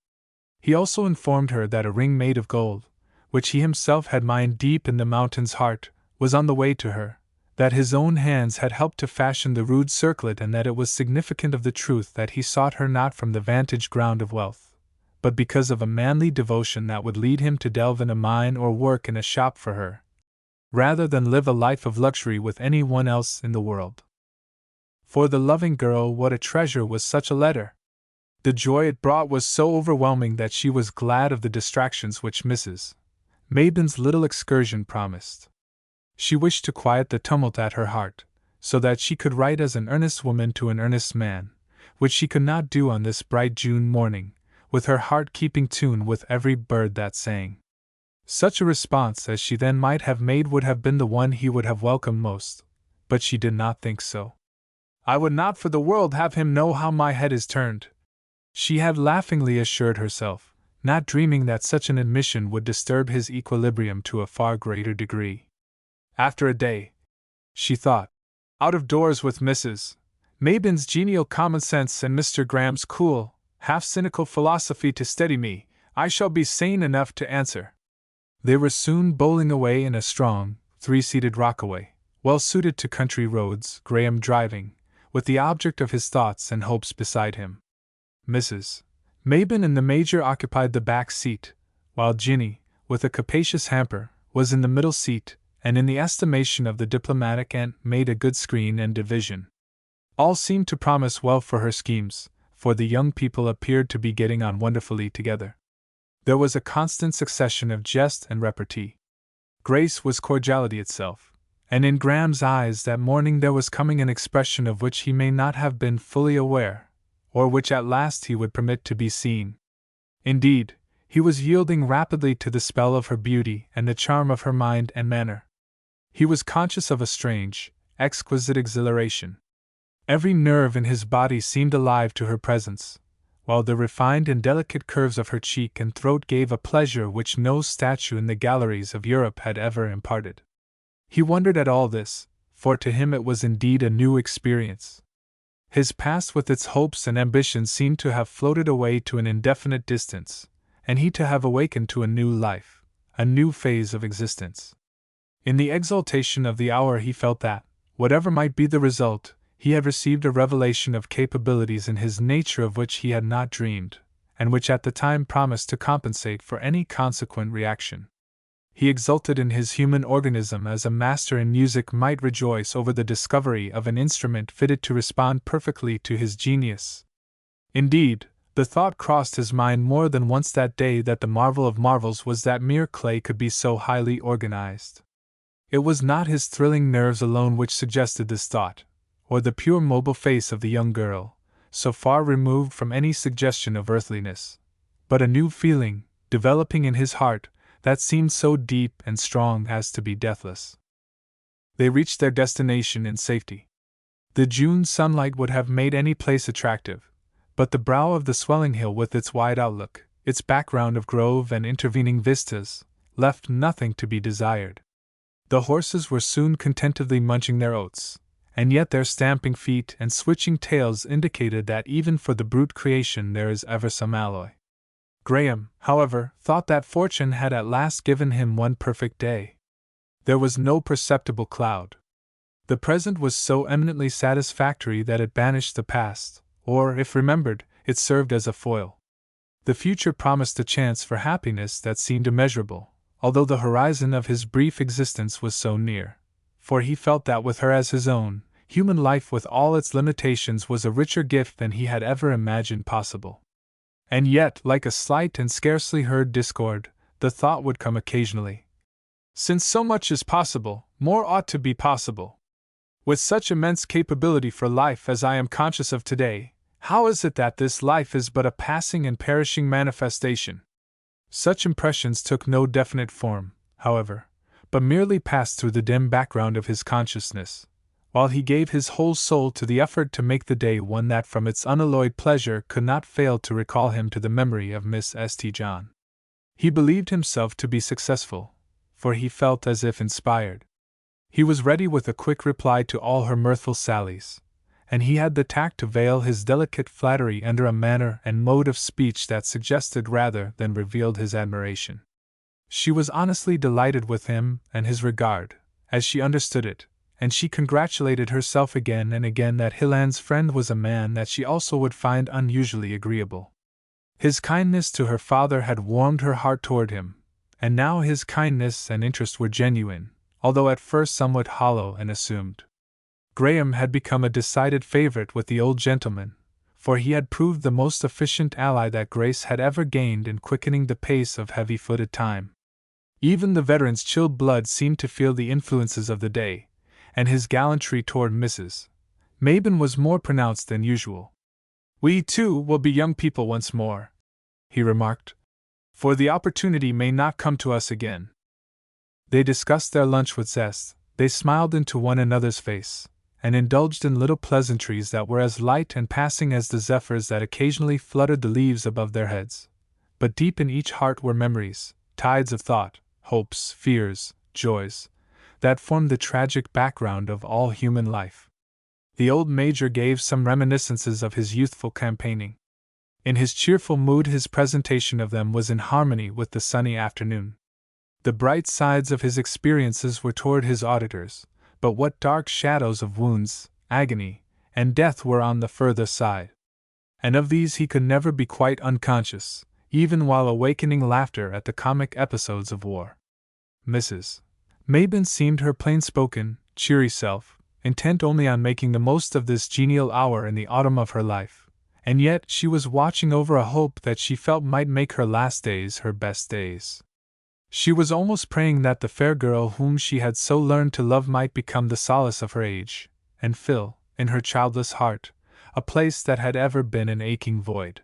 He also informed her that a ring made of gold, which he himself had mined deep in the mountain's heart, was on the way to her, that his own hands had helped to fashion the rude circlet, and that it was significant of the truth that he sought her not from the vantage ground of wealth, but because of a manly devotion that would lead him to delve in a mine or work in a shop for her, rather than live a life of luxury with any one else in the world. For the loving girl, what a treasure was such a letter! The joy it brought was so overwhelming that she was glad of the distractions which Mrs. Mabin's little excursion promised. She wished to quiet the tumult at her heart, so that she could write as an earnest woman to an earnest man, which she could not do on this bright June morning, with her heart keeping tune with every bird that sang. Such a response as she then might have made would have been the one he would have welcomed most, but she did not think so. "I would not for the world have him know how my head is turned," she had laughingly assured herself, not dreaming that such an admission would disturb his equilibrium to a far greater degree. After a day, she thought, out of doors with Mrs. Mabin's genial common sense and Mr. Graham's cool, half-cynical philosophy to steady me, I shall be sane enough to answer. They were soon bowling away in a strong, three-seated rockaway, well suited to country roads, Graham driving, with the object of his thoughts and hopes beside him. Mrs. Mabin and the Major occupied the back seat, while Ginny, with a capacious hamper, was in the middle seat, and in the estimation of the diplomatic aunt made a good screen and division. All seemed to promise well for her schemes, for the young people appeared to be getting on wonderfully together. There was a constant succession of jest and repartee. Grace was cordiality itself, and in Graham's eyes that morning there was coming an expression of which he may not have been fully aware, or which at last he would permit to be seen. Indeed, he was yielding rapidly to the spell of her beauty and the charm of her mind and manner. He was conscious of a strange, exquisite exhilaration. Every nerve in his body seemed alive to her presence, while the refined and delicate curves of her cheek and throat gave a pleasure which no statue in the galleries of Europe had ever imparted. He wondered at all this, for to him it was indeed a new experience. His past with its hopes and ambitions seemed to have floated away to an indefinite distance, and he to have awakened to a new life, a new phase of existence. In the exaltation of the hour he felt that, whatever might be the result, he had received a revelation of capabilities in his nature of which he had not dreamed, and which at the time promised to compensate for any consequent reaction. He exulted in his human organism as a master in music might rejoice over the discovery of an instrument fitted to respond perfectly to his genius. Indeed, the thought crossed his mind more than once that day that the marvel of marvels was that mere clay could be so highly organized. It was not his thrilling nerves alone which suggested this thought, or the pure mobile face of the young girl, so far removed from any suggestion of earthliness, but a new feeling, developing in his heart, that seemed so deep and strong as to be deathless. They reached their destination in safety. The June sunlight would have made any place attractive, but the brow of the swelling hill with its wide outlook, its background of grove and intervening vistas, left nothing to be desired. The horses were soon contentedly munching their oats, and yet their stamping feet and switching tails indicated that even for the brute creation there is ever some alloy. Graham, however, thought that fortune had at last given him one perfect day. There was no perceptible cloud. The present was so eminently satisfactory that it banished the past, or, if remembered, it served as a foil. The future promised a chance for happiness that seemed immeasurable, although the horizon of his brief existence was so near, for he felt that with her as his own, human life with all its limitations was a richer gift than he had ever imagined possible. And yet, like a slight and scarcely heard discord, the thought would come occasionally. Since so much is possible, more ought to be possible. With such immense capability for life as I am conscious of today, how is it that this life is but a passing and perishing manifestation? Such impressions took no definite form, however, but merely passed through the dim background of his consciousness, while he gave his whole soul to the effort to make the day one that from its unalloyed pleasure could not fail to recall him to the memory of Miss St. John. He believed himself to be successful, for he felt as if inspired. He was ready with a quick reply to all her mirthful sallies, and he had the tact to veil his delicate flattery under a manner and mode of speech that suggested rather than revealed his admiration. She was honestly delighted with him and his regard, as she understood it, and she congratulated herself again and again that Hilland's friend was a man that she also would find unusually agreeable. His kindness to her father had warmed her heart toward him, and now his kindness and interest were genuine, although at first somewhat hollow and assumed. Graham had become a decided favorite with the old gentleman, for he had proved the most efficient ally that Grace had ever gained in quickening the pace of heavy-footed time. Even the veteran's chilled blood seemed to feel the influences of the day, and his gallantry toward Mrs. Mabin was more pronounced than usual. "We, too, will be young people once more," he remarked, "for the opportunity may not come to us again." They discussed their lunch with zest, they smiled into one another's face, and indulged in little pleasantries that were as light and passing as the zephyrs that occasionally fluttered the leaves above their heads. But deep in each heart were memories, tides of thought, hopes, fears, joys, that formed the tragic background of all human life. The old Major gave some reminiscences of his youthful campaigning. In his cheerful mood his presentation of them was in harmony with the sunny afternoon. The bright sides of his experiences were toward his auditors, but what dark shadows of wounds, agony, and death were on the further side. And of these he could never be quite unconscious, even while awakening laughter at the comic episodes of war. Mrs. Mabin seemed her plain-spoken, cheery self, intent only on making the most of this genial hour in the autumn of her life, and yet she was watching over a hope that she felt might make her last days her best days. She was almost praying that the fair girl whom she had so learned to love might become the solace of her age, and fill, in her childless heart, a place that had ever been an aching void.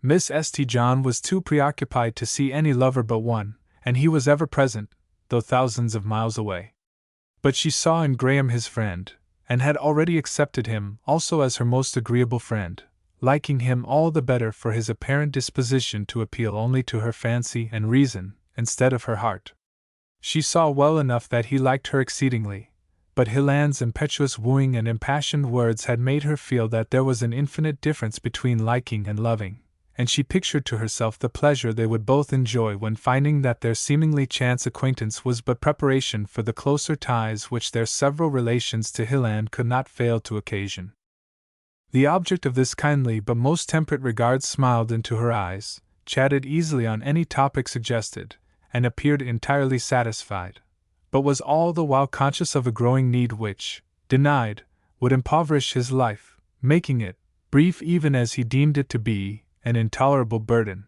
Miss St. John was too preoccupied to see any lover but one, and he was ever present, though thousands of miles away. But she saw in Graham his friend, and had already accepted him also as her most agreeable friend, liking him all the better for his apparent disposition to appeal only to her fancy and reason, instead of her heart. She saw well enough that he liked her exceedingly, but Hilland's impetuous wooing and impassioned words had made her feel that there was an infinite difference between liking and loving, and she pictured to herself the pleasure they would both enjoy when finding that their seemingly chance acquaintance was but preparation for the closer ties which their several relations to Hilland could not fail to occasion. The object of this kindly but most temperate regard smiled into her eyes, chatted easily on any topic suggested, and appeared entirely satisfied, but was all the while conscious of a growing need which, denied, would impoverish his life, making it, brief even as he deemed it to be, an intolerable burden.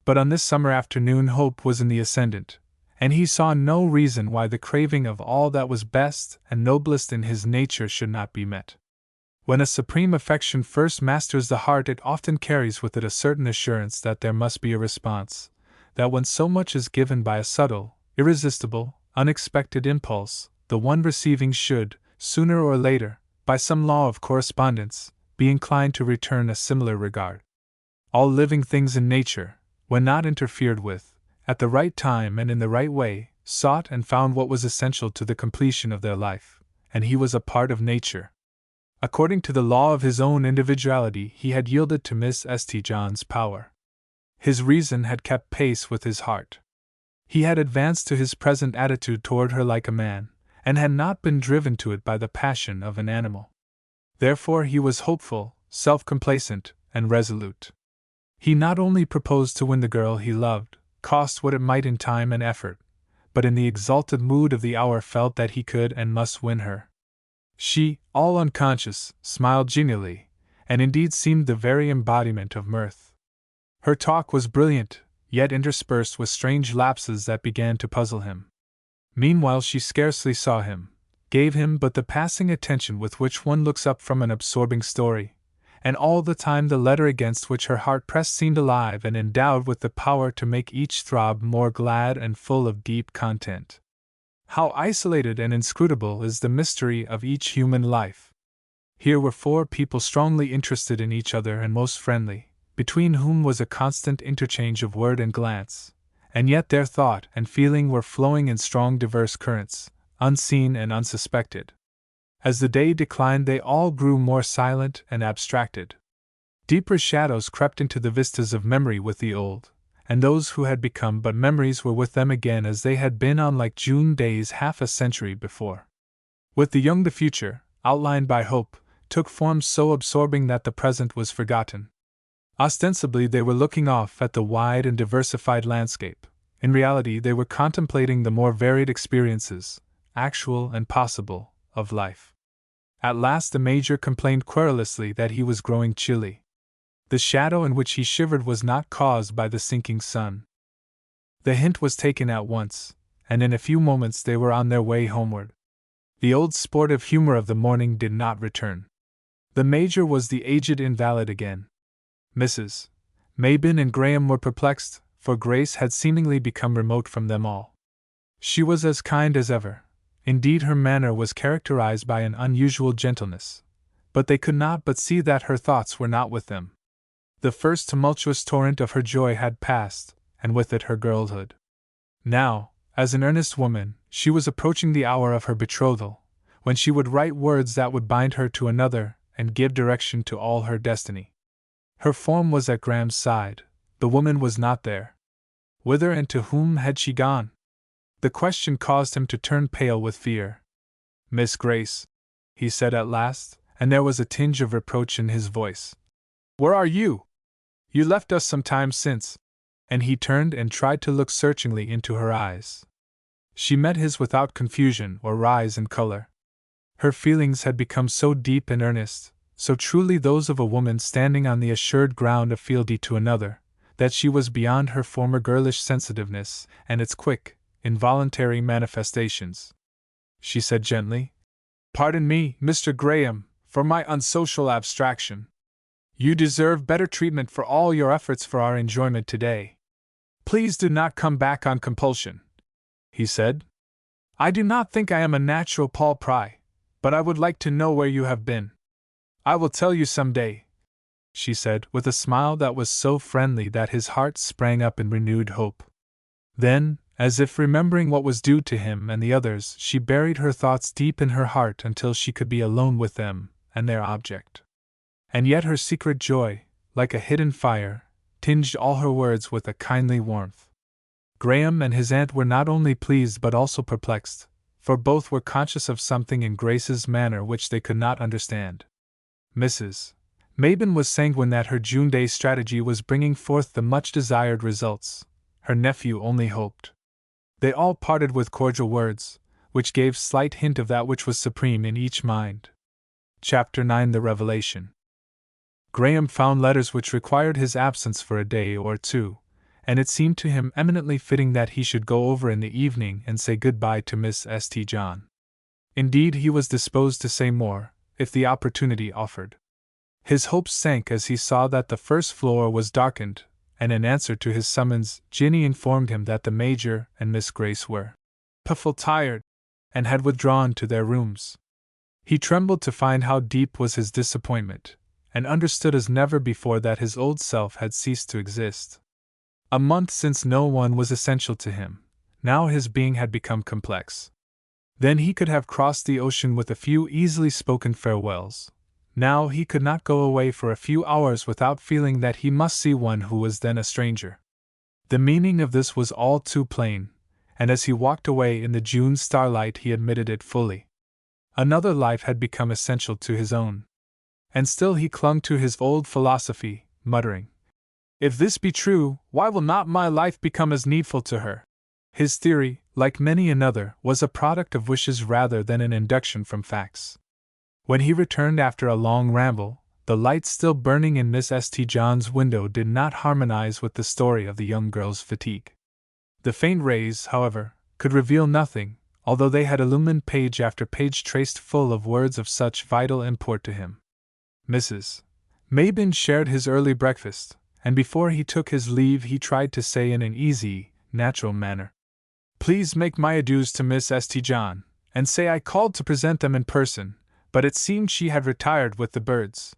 But on this summer afternoon hope was in the ascendant, and he saw no reason why the craving of all that was best and noblest in his nature should not be met. When a supreme affection first masters the heart, it often carries with it a certain assurance that there must be a response, that when so much is given by a subtle, irresistible, unexpected impulse, the one receiving should, sooner or later, by some law of correspondence, be inclined to return a similar regard. All living things in nature, when not interfered with, at the right time and in the right way, sought and found what was essential to the completion of their life, and he was a part of nature. According to the law of his own individuality, he had yielded to Miss St. John's power. His reason had kept pace with his heart. He had advanced to his present attitude toward her like a man, and had not been driven to it by the passion of an animal. Therefore he was hopeful, self-complacent, and resolute. He not only proposed to win the girl he loved, cost what it might in time and effort, but in the exalted mood of the hour felt that he could and must win her. She, all unconscious, smiled genially, and indeed seemed the very embodiment of mirth. Her talk was brilliant, yet interspersed with strange lapses that began to puzzle him. Meanwhile she scarcely saw him, gave him but the passing attention with which one looks up from an absorbing story, and all the time the letter against which her heart pressed seemed alive and endowed with the power to make each throb more glad and full of deep content. How isolated and inscrutable is the mystery of each human life! Here were four people strongly interested in each other and most friendly, between whom was a constant interchange of word and glance, and yet their thought and feeling were flowing in strong diverse currents, unseen and unsuspected. As the day declined, they all grew more silent and abstracted. Deeper shadows crept into the vistas of memory with the old, and those who had become but memories were with them again as they had been on like June days half a century before. With the young, the future, outlined by hope, took forms so absorbing that the present was forgotten. Ostensibly they were looking off at the wide and diversified landscape. In reality they were contemplating the more varied experiences, actual and possible, of life. At last the Major complained querulously that he was growing chilly. The shadow in which he shivered was not caused by the sinking sun. The hint was taken at once, and in a few moments they were on their way homeward. The old sportive humor of the morning did not return. The Major was the aged invalid again. Mrs. Mabin and Graham were perplexed, for Grace had seemingly become remote from them all. She was as kind as ever. Indeed, her manner was characterized by an unusual gentleness, but they could not but see that her thoughts were not with them. The first tumultuous torrent of her joy had passed, and with it her girlhood. Now, as an earnest woman, she was approaching the hour of her betrothal, when she would write words that would bind her to another and give direction to all her destiny. Her form was at Graham's side. The woman was not there. Whither and to whom had she gone? The question caused him to turn pale with fear. "Miss Grace," he said at last, and there was a tinge of reproach in his voice. "Where are you? You left us some time since." And he turned and tried to look searchingly into her eyes. She met his without confusion or rise in color. Her feelings had become so deep and earnest, so truly those of a woman standing on the assured ground of fealty to another, that she was beyond her former girlish sensitiveness and its quick, involuntary manifestations. She said gently, "Pardon me, Mr. Graham, for my unsocial abstraction. You deserve better treatment for all your efforts for our enjoyment today. Please do not come back on compulsion," he said. "I do not think I am a natural Paul Pry, but I would like to know where you have been. I will tell you some day," she said, with a smile that was so friendly that his heart sprang up in renewed hope. Then, as if remembering what was due to him and the others, she buried her thoughts deep in her heart until she could be alone with them and their object. And yet her secret joy, like a hidden fire, tinged all her words with a kindly warmth. Graham and his aunt were not only pleased but also perplexed, for both were conscious of something in Grace's manner which they could not understand. Mrs. Mabin was sanguine that her June day strategy was bringing forth the much-desired results. Her nephew only hoped. They all parted with cordial words, which gave slight hint of that which was supreme in each mind. Chapter 9: The Revelation. Graham found letters which required his absence for a day or two, and it seemed to him eminently fitting that he should go over in the evening and say good-bye to Miss St. John. Indeed, he was disposed to say more, if the opportunity offered. His hopes sank as he saw that the first floor was darkened, and in answer to his summons, Ginny informed him that the Major and Miss Grace were "puffle tired," and had withdrawn to their rooms. He trembled to find how deep was his disappointment, and understood as never before that his old self had ceased to exist. A month since no one was essential to him, now his being had become complex. Then he could have crossed the ocean with a few easily spoken farewells. Now he could not go away for a few hours without feeling that he must see one who was then a stranger. The meaning of this was all too plain, and as he walked away in the June starlight he admitted it fully. Another life had become essential to his own. And still he clung to his old philosophy, muttering, "If this be true, why will not my life become as needful to her?" His theory, like many another, was a product of wishes rather than an induction from facts. When he returned after a long ramble, the light still burning in Miss St. John's window did not harmonize with the story of the young girl's fatigue. The faint rays, however, could reveal nothing, although they had illumined page after page traced full of words of such vital import to him. Mrs. Mabin shared his early breakfast, and before he took his leave he tried to say in an easy, natural manner, "Please make my adieus to Miss St. John, and say I called to present them in person, but it seemed she had retired with the birds.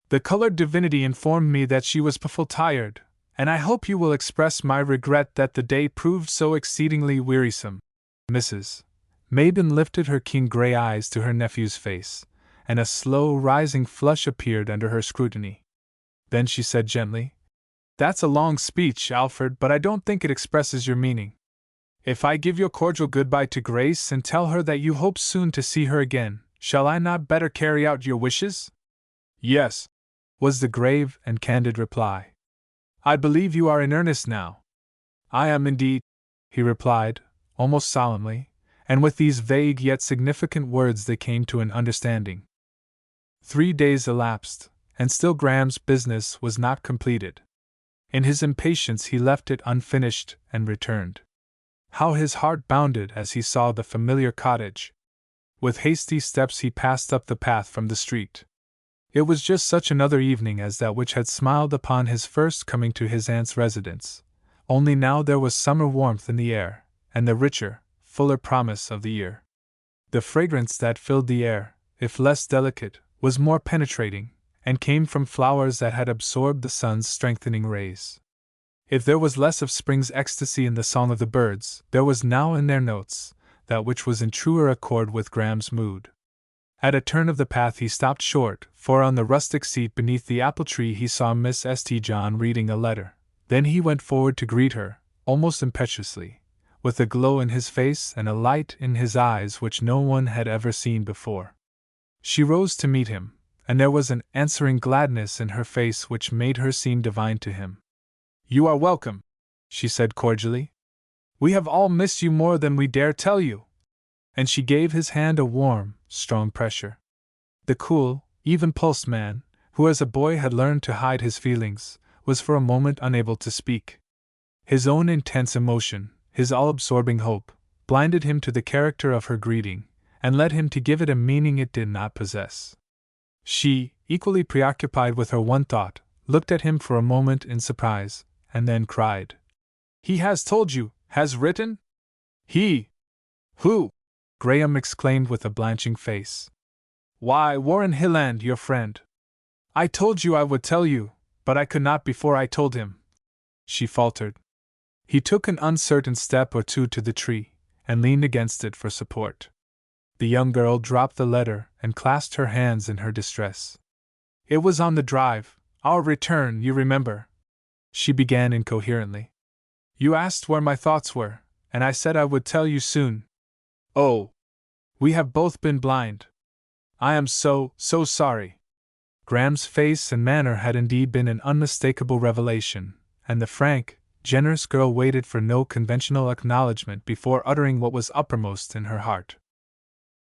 The colored divinity informed me that she was puffle tired, and I hope you will express my regret that the day proved so exceedingly wearisome." Mrs. Mabin lifted her keen gray eyes to her nephew's face, and a slow rising flush appeared under her scrutiny. Then she said gently, "That's a long speech, Alfred, but I don't think it expresses your meaning. If I give your cordial goodbye to Grace and tell her that you hope soon to see her again, shall I not better carry out your wishes?" "Yes," was the grave and candid reply. "I believe you are in earnest now." "I am indeed," he replied, almost solemnly, and with these vague yet significant words they came to an understanding. 3 days elapsed, and still Graham's business was not completed. In his impatience he left it unfinished and returned. How his heart bounded as he saw the familiar cottage! With hasty steps he passed up the path from the street. It was just such another evening as that which had smiled upon his first coming to his aunt's residence, only now there was summer warmth in the air, and the richer, fuller promise of the year. The fragrance that filled the air, if less delicate, was more penetrating, and came from flowers that had absorbed the sun's strengthening rays. If there was less of spring's ecstasy in the song of the birds, there was now in their notes that which was in truer accord with Graham's mood. At a turn of the path he stopped short, for on the rustic seat beneath the apple tree he saw Miss St. John reading a letter. Then he went forward to greet her, almost impetuously, with a glow in his face and a light in his eyes which no one had ever seen before. She rose to meet him, and there was an answering gladness in her face which made her seem divine to him. "You are welcome," she said cordially. "We have all missed you more than we dare tell you." And she gave his hand a warm, strong pressure. The cool, even-pulsed man, who as a boy had learned to hide his feelings, was for a moment unable to speak. His own intense emotion, his all-absorbing hope, blinded him to the character of her greeting, and led him to give it a meaning it did not possess. She, equally preoccupied with her one thought, looked at him for a moment in surprise, and then cried, "He has told you, has written?" "He? Who?" Graham exclaimed with a blanching face. "Why, Warren Hilland, your friend. I told you I would tell you, but I could not before I told him," she faltered. He took an uncertain step or two to the tree, and leaned against it for support. The young girl dropped the letter and clasped her hands in her distress. "It was on the drive, our return, you remember," she began incoherently. You asked where my thoughts were, and I said I would tell you soon. Oh! We have both been blind. I am so sorry. Graham's face and manner had indeed been an unmistakable revelation, and the frank, generous girl waited for no conventional acknowledgment before uttering what was uppermost in her heart.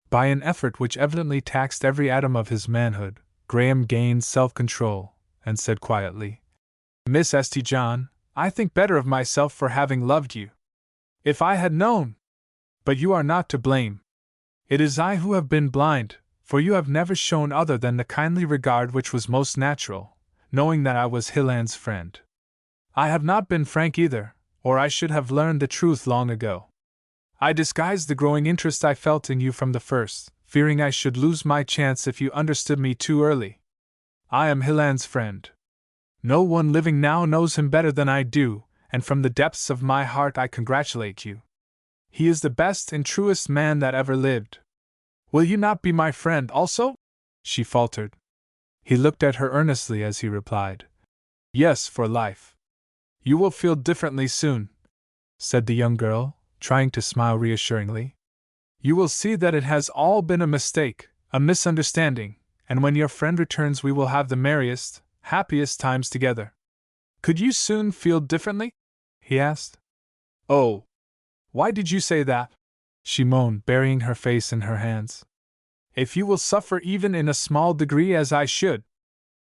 By an effort which evidently taxed every atom of his manhood, Graham gained self-control, and said quietly, Miss St. John, I think better of myself for having loved you. If I had known! But you are not to blame. It is I who have been blind, for you have never shown other than the kindly regard which was most natural, knowing that I was Hilland's friend. I have not been frank either, or I should have learned the truth long ago. I disguised the growing interest I felt in you from the first, fearing I should lose my chance if you understood me too early. I am Hilland's friend. No one living now knows him better than I do, and from the depths of my heart I congratulate you. He is the best and truest man that ever lived. Will you not be my friend also? She faltered. He looked at her earnestly as he replied, Yes, for life. You will feel differently soon, said the young girl, trying to smile reassuringly. You will see that it has all been a mistake, a misunderstanding, and when your friend returns we will have the merriest, happiest times together. Could you soon feel differently? He asked. Oh! Why did you say that? She moaned, burying her face in her hands. If you will suffer even in a small degree as I should.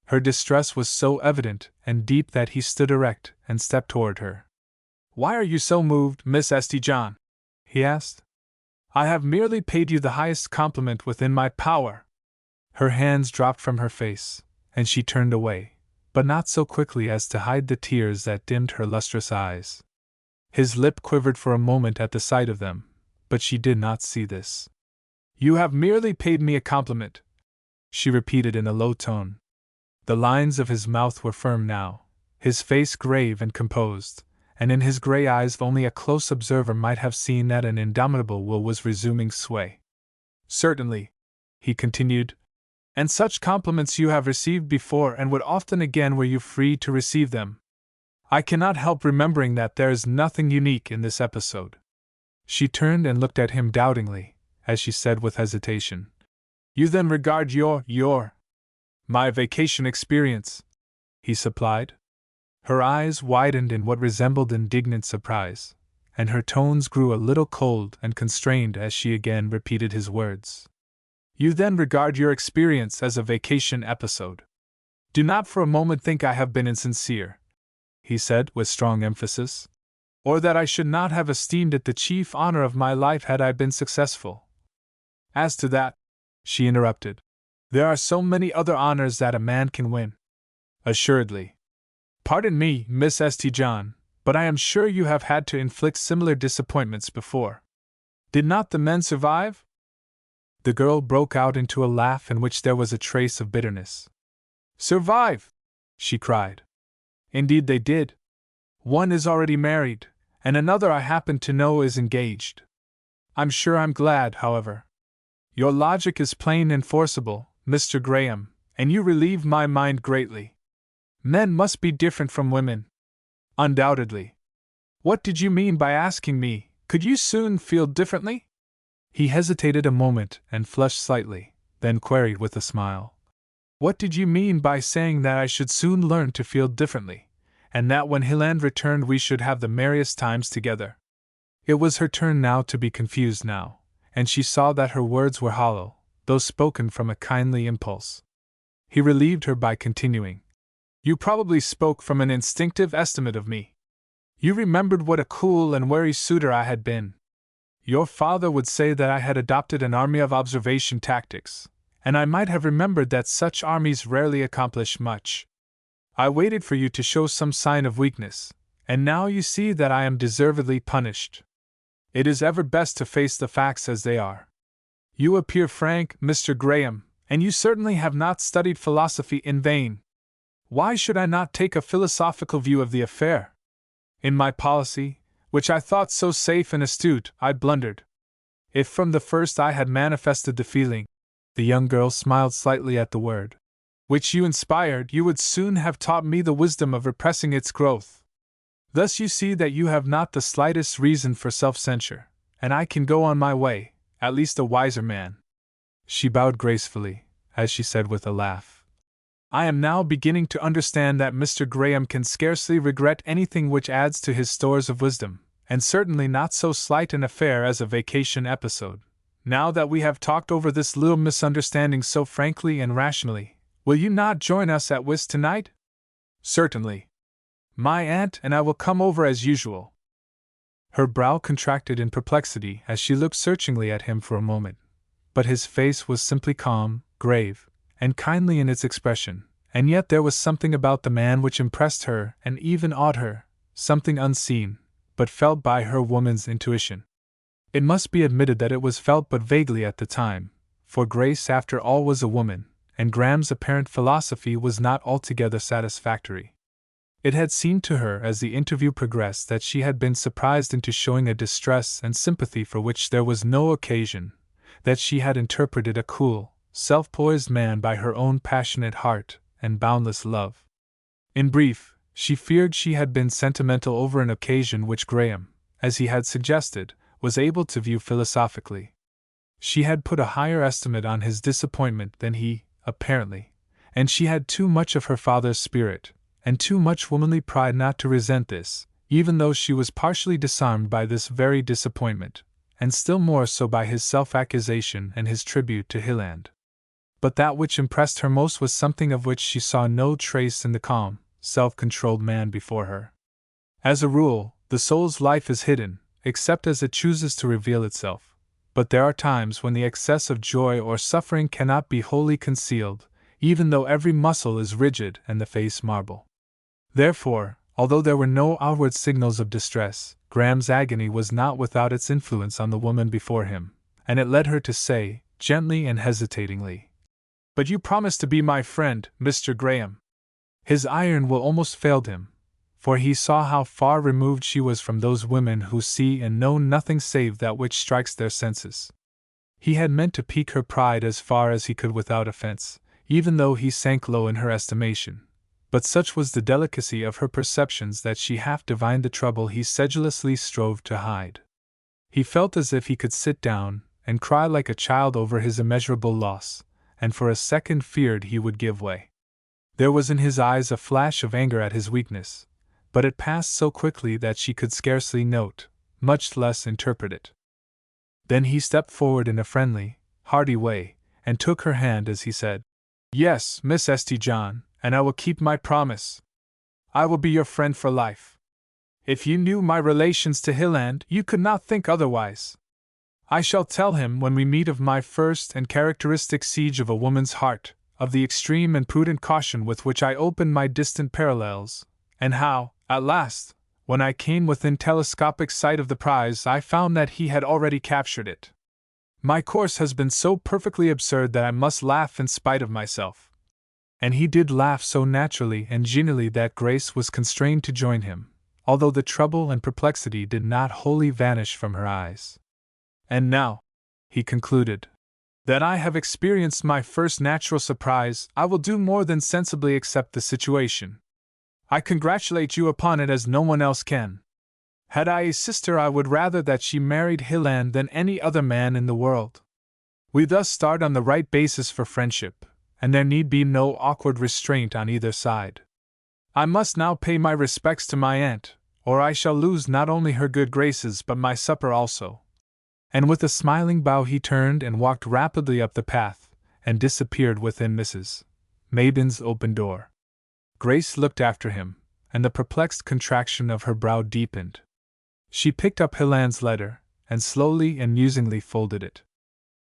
Her distress was so evident and deep that he stood erect and stepped toward her. Why are you so moved, Miss St. John? He asked. I have merely paid you the highest compliment within my power. Her hands dropped from her face, and she turned away, but not so quickly as to hide the tears that dimmed her lustrous eyes. His lip quivered for a moment at the sight of them, but she did not see this. You have merely paid me a compliment, she repeated in a low tone. The lines of his mouth were firm now, his face grave and composed, and in his gray eyes only a close observer might have seen that an indomitable will was resuming sway. Certainly, he continued, and such compliments you have received before and would often again were you free to receive them. I cannot help remembering that there is nothing unique in this episode. She turned and looked at him doubtingly, as she said with hesitation, You then regard my vacation experience, he supplied. Her eyes widened in what resembled indignant surprise, and her tones grew a little cold and constrained as she again repeated his words. You then regard your experience as a vacation episode. Do not for a moment think I have been insincere, he said with strong emphasis, or that I should not have esteemed it the chief honor of my life had I been successful. As to that, she interrupted, there are so many other honors that a man can win. Assuredly. Pardon me, Miss St. John, but I am sure you have had to inflict similar disappointments before. Did not the men survive? The girl broke out into a laugh in which there was a trace of bitterness. Survive! She cried. Indeed they did. One is already married, and another I happen to know is engaged. I'm sure I'm glad, however. Your logic is plain and forcible, Mr. Graham, and you relieve my mind greatly. Men must be different from women. Undoubtedly. What did you mean by asking me, could you soon feel differently? He hesitated a moment and flushed slightly, then queried with a smile. What did you mean by saying that I should soon learn to feel differently, and that when Hilland returned we should have the merriest times together? It was her turn now to be confused now, and she saw that her words were hollow, though spoken from a kindly impulse. He relieved her by continuing. You probably spoke from an instinctive estimate of me. You remembered what a cool and wary suitor I had been. Your father would say that I had adopted an army of observation tactics, and I might have remembered that such armies rarely accomplish much. I waited for you to show some sign of weakness, and now you see that I am deservedly punished. It is ever best to face the facts as they are. You appear frank, Mr. Graham, and you certainly have not studied philosophy in vain. Why should I not take a philosophical view of the affair? In my policy, which I thought so safe and astute, I blundered. If from the first I had manifested the feeling, the young girl smiled slightly at the word, which you inspired, you would soon have taught me the wisdom of repressing its growth. Thus you see that you have not the slightest reason for self-censure, and I can go on my way, at least a wiser man." She bowed gracefully, as she said with a laugh, "I am now beginning to understand that Mr. Graham can scarcely regret anything which adds to his stores of wisdom, and certainly not so slight an affair as a vacation episode. Now that we have talked over this little misunderstanding so frankly and rationally, will you not join us at whist tonight?" "Certainly. My aunt and I will come over as usual." Her brow contracted in perplexity as she looked searchingly at him for a moment, but his face was simply calm, grave, and kindly in its expression, and yet there was something about the man which impressed her and even awed her, something unseen, but felt by her woman's intuition. It must be admitted that it was felt but vaguely at the time, for Grace after all was a woman, and Graham's apparent philosophy was not altogether satisfactory. It had seemed to her as the interview progressed that she had been surprised into showing a distress and sympathy for which there was no occasion, that she had interpreted a cool, self-poised man by her own passionate heart and boundless love. In brief, she feared she had been sentimental over an occasion which Graham, as he had suggested, was able to view philosophically. She had put a higher estimate on his disappointment than he, apparently, and she had too much of her father's spirit, and too much womanly pride not to resent this, even though she was partially disarmed by this very disappointment, and still more so by his self-accusation and his tribute to Hilland. But that which impressed her most was something of which she saw no trace in the calm, self-controlled man before her. As a rule, the soul's life is hidden, except as it chooses to reveal itself, but there are times when the excess of joy or suffering cannot be wholly concealed, even though every muscle is rigid and the face marble. Therefore, although there were no outward signals of distress, Graham's agony was not without its influence on the woman before him, and it led her to say, gently and hesitatingly, "But you promised to be my friend, Mr. Graham." His iron will almost failed him, for he saw how far removed she was from those women who see and know nothing save that which strikes their senses. He had meant to pique her pride as far as he could without offense, even though he sank low in her estimation. But such was the delicacy of her perceptions that she half divined the trouble he sedulously strove to hide. He felt as if he could sit down and cry like a child over his immeasurable loss, and for a second feared he would give way. There was in his eyes a flash of anger at his weakness, but it passed so quickly that she could scarcely note, much less interpret it. Then he stepped forward in a friendly, hearty way, and took her hand as he said, "Yes, Miss St. John, and I will keep my promise. I will be your friend for life. If you knew my relations to Hilland, you could not think otherwise. I shall tell him when we meet of my first and characteristic siege of a woman's heart, of the extreme and prudent caution with which I opened my distant parallels, and how, at last, when I came within telescopic sight of the prize, I found that he had already captured it. My course has been so perfectly absurd that I must laugh in spite of myself." And he did laugh so naturally and genially that Grace was constrained to join him, although the trouble and perplexity did not wholly vanish from her eyes. "And now," he concluded, "that I have experienced my first natural surprise, I will do more than sensibly accept the situation. I congratulate you upon it as no one else can. Had I a sister, I would rather that she married Hilland than any other man in the world. We thus start on the right basis for friendship, and there need be no awkward restraint on either side. I must now pay my respects to my aunt, or I shall lose not only her good graces but my supper also." And with a smiling bow he turned and walked rapidly up the path, and disappeared within Mrs. Mabin's open door. Grace looked after him, and the perplexed contraction of her brow deepened. She picked up Hilland's letter, and slowly and musingly folded it.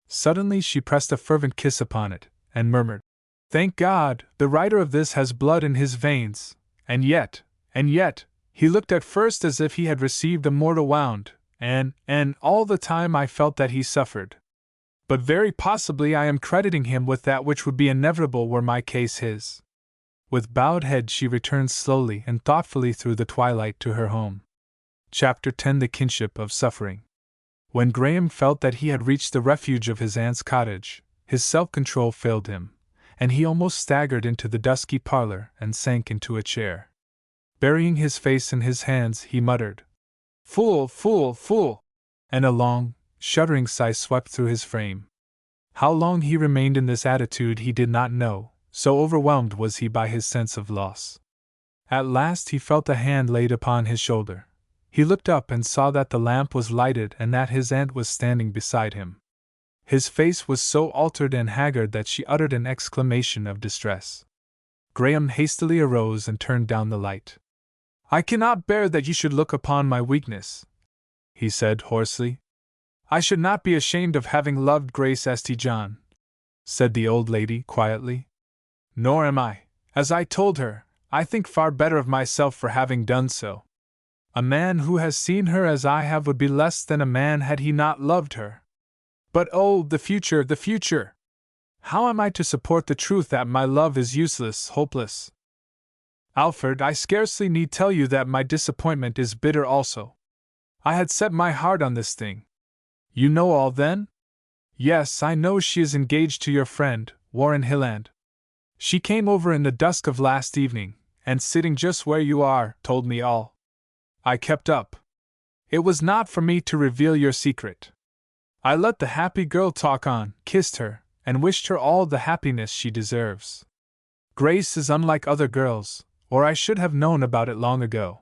Suddenly she pressed a fervent kiss upon it, and murmured, "Thank God, the writer of this has blood in his veins, and yet, he looked at first as if he had received a mortal wound, and all the time I felt that he suffered. But very possibly I am crediting him with that which would be inevitable were my case his." With bowed head she returned slowly and thoughtfully through the twilight to her home. Chapter 10: The Kinship of Suffering. When Graham felt that he had reached the refuge of his aunt's cottage, his self-control failed him, and he almost staggered into the dusky parlor and sank into a chair. Burying his face in his hands, he muttered, "Fool, fool, fool!" and a long, shuddering sigh swept through his frame. How long he remained in this attitude he did not know, so overwhelmed was he by his sense of loss. At last he felt a hand laid upon his shoulder. He looked up and saw that the lamp was lighted and that his aunt was standing beside him. His face was so altered and haggard that she uttered an exclamation of distress. Graham hastily arose and turned down the light. "I cannot bear that you should look upon my weakness," he said hoarsely. "I should not be ashamed of having loved Grace St. John," said the old lady quietly. "Nor am I. As I told her, I think far better of myself for having done so. A man who has seen her as I have would be less than a man had he not loved her. But oh, the future, the future! How am I to support the truth that my love is useless, hopeless? Alfred, I scarcely need tell you that my disappointment is bitter also. I had set my heart on this thing. You know all then? Yes, I know she is engaged to your friend, Warren Hilland. She came over in the dusk of last evening, and sitting just where you are, told me all. I kept up. It was not for me to reveal your secret. I let the happy girl talk on, kissed her, and wished her all the happiness she deserves. Grace is unlike other girls, or I should have known about it long ago.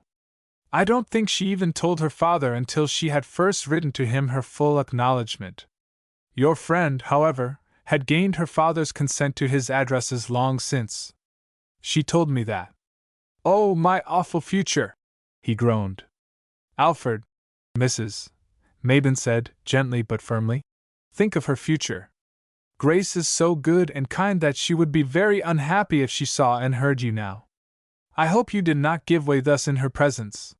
I don't think she even told her father until she had first written to him her full acknowledgement. Your friend, however, had gained her father's consent to his addresses long since. She told me that. Oh, my awful future! He groaned. Alfred, Mrs. Mabon said, gently but firmly, think of her future. Grace is so good and kind that she would be very unhappy if she saw and heard you now. I hope you did not give way thus in her presence.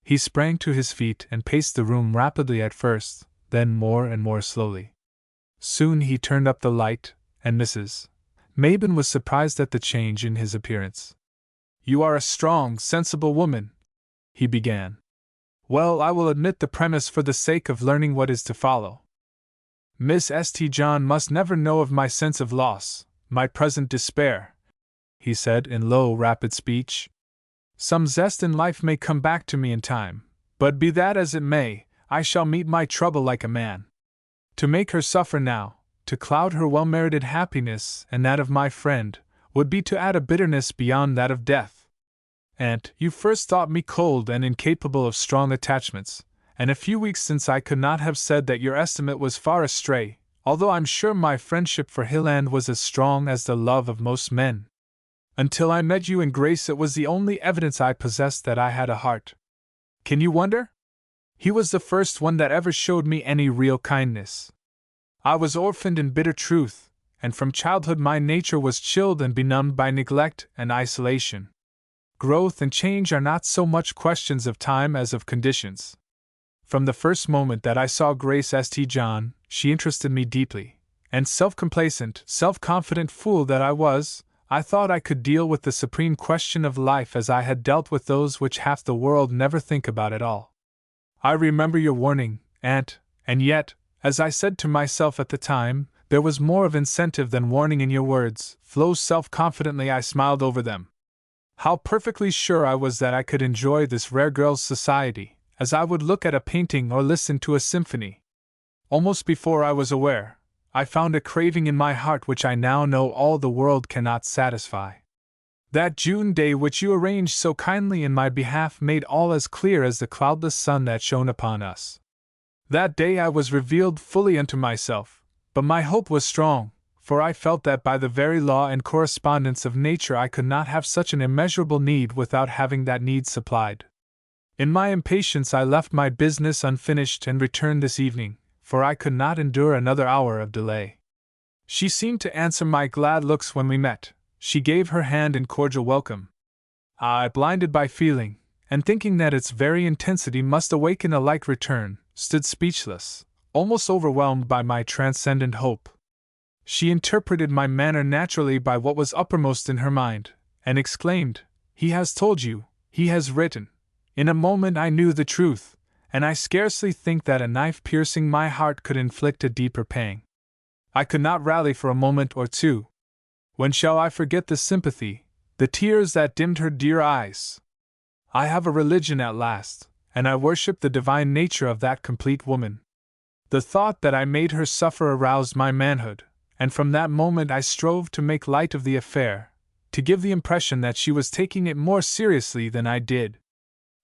He sprang to his feet and paced the room rapidly at first, then more and more slowly. Soon he turned up the light, and Mrs. Mabon was surprised at the change in his appearance. You are a strong, sensible woman, he began. Well, I will admit the premise for the sake of learning what is to follow. Miss St. John must never know of my sense of loss, my present despair, he said in low, rapid speech. Some zest in life may come back to me in time, but be that as it may, I shall meet my trouble like a man. To make her suffer now, to cloud her well-merited happiness and that of my friend, would be to add a bitterness beyond that of death. Aunt, you first thought me cold and incapable of strong attachments, and a few weeks since I could not have said that your estimate was far astray, although I'm sure my friendship for Hilland was as strong as the love of most men. Until I met you and Grace, it was the only evidence I possessed that I had a heart. Can you wonder? He was the first one that ever showed me any real kindness. I was orphaned in bitter truth, and from childhood my nature was chilled and benumbed by neglect and isolation. Growth and change are not so much questions of time as of conditions. From the first moment that I saw Grace St. John, she interested me deeply, and self-complacent, self-confident fool that I was, I thought I could deal with the supreme question of life as I had dealt with those which half the world never think about at all. I remember your warning, Aunt, and yet, as I said to myself at the time, there was more of incentive than warning in your words. Flow self-confidently I smiled over them. How perfectly sure I was that I could enjoy this rare girl's society, as I would look at a painting or listen to a symphony. Almost before I was aware, I found a craving in my heart which I now know all the world cannot satisfy. That June day which you arranged so kindly in my behalf made all as clear as the cloudless sun that shone upon us. That day I was revealed fully unto myself, but my hope was strong, for I felt that by the very law and correspondence of nature I could not have such an immeasurable need without having that need supplied. In my impatience I left my business unfinished and returned this evening, for I could not endure another hour of delay. She seemed to answer my glad looks when we met. She gave her hand in cordial welcome. I, blinded by feeling, and thinking that its very intensity must awaken a like return, stood speechless, almost overwhelmed by my transcendent hope. She interpreted my manner naturally by what was uppermost in her mind, and exclaimed, "He has told you, he has written." In a moment I knew the truth, and I scarcely think that a knife piercing my heart could inflict a deeper pang. I could not rally for a moment or two. When shall I forget the sympathy, the tears that dimmed her dear eyes? I have a religion at last, and I worship the divine nature of that complete woman. The thought that I made her suffer aroused my manhood, and from that moment I strove to make light of the affair, to give the impression that she was taking it more seriously than I did.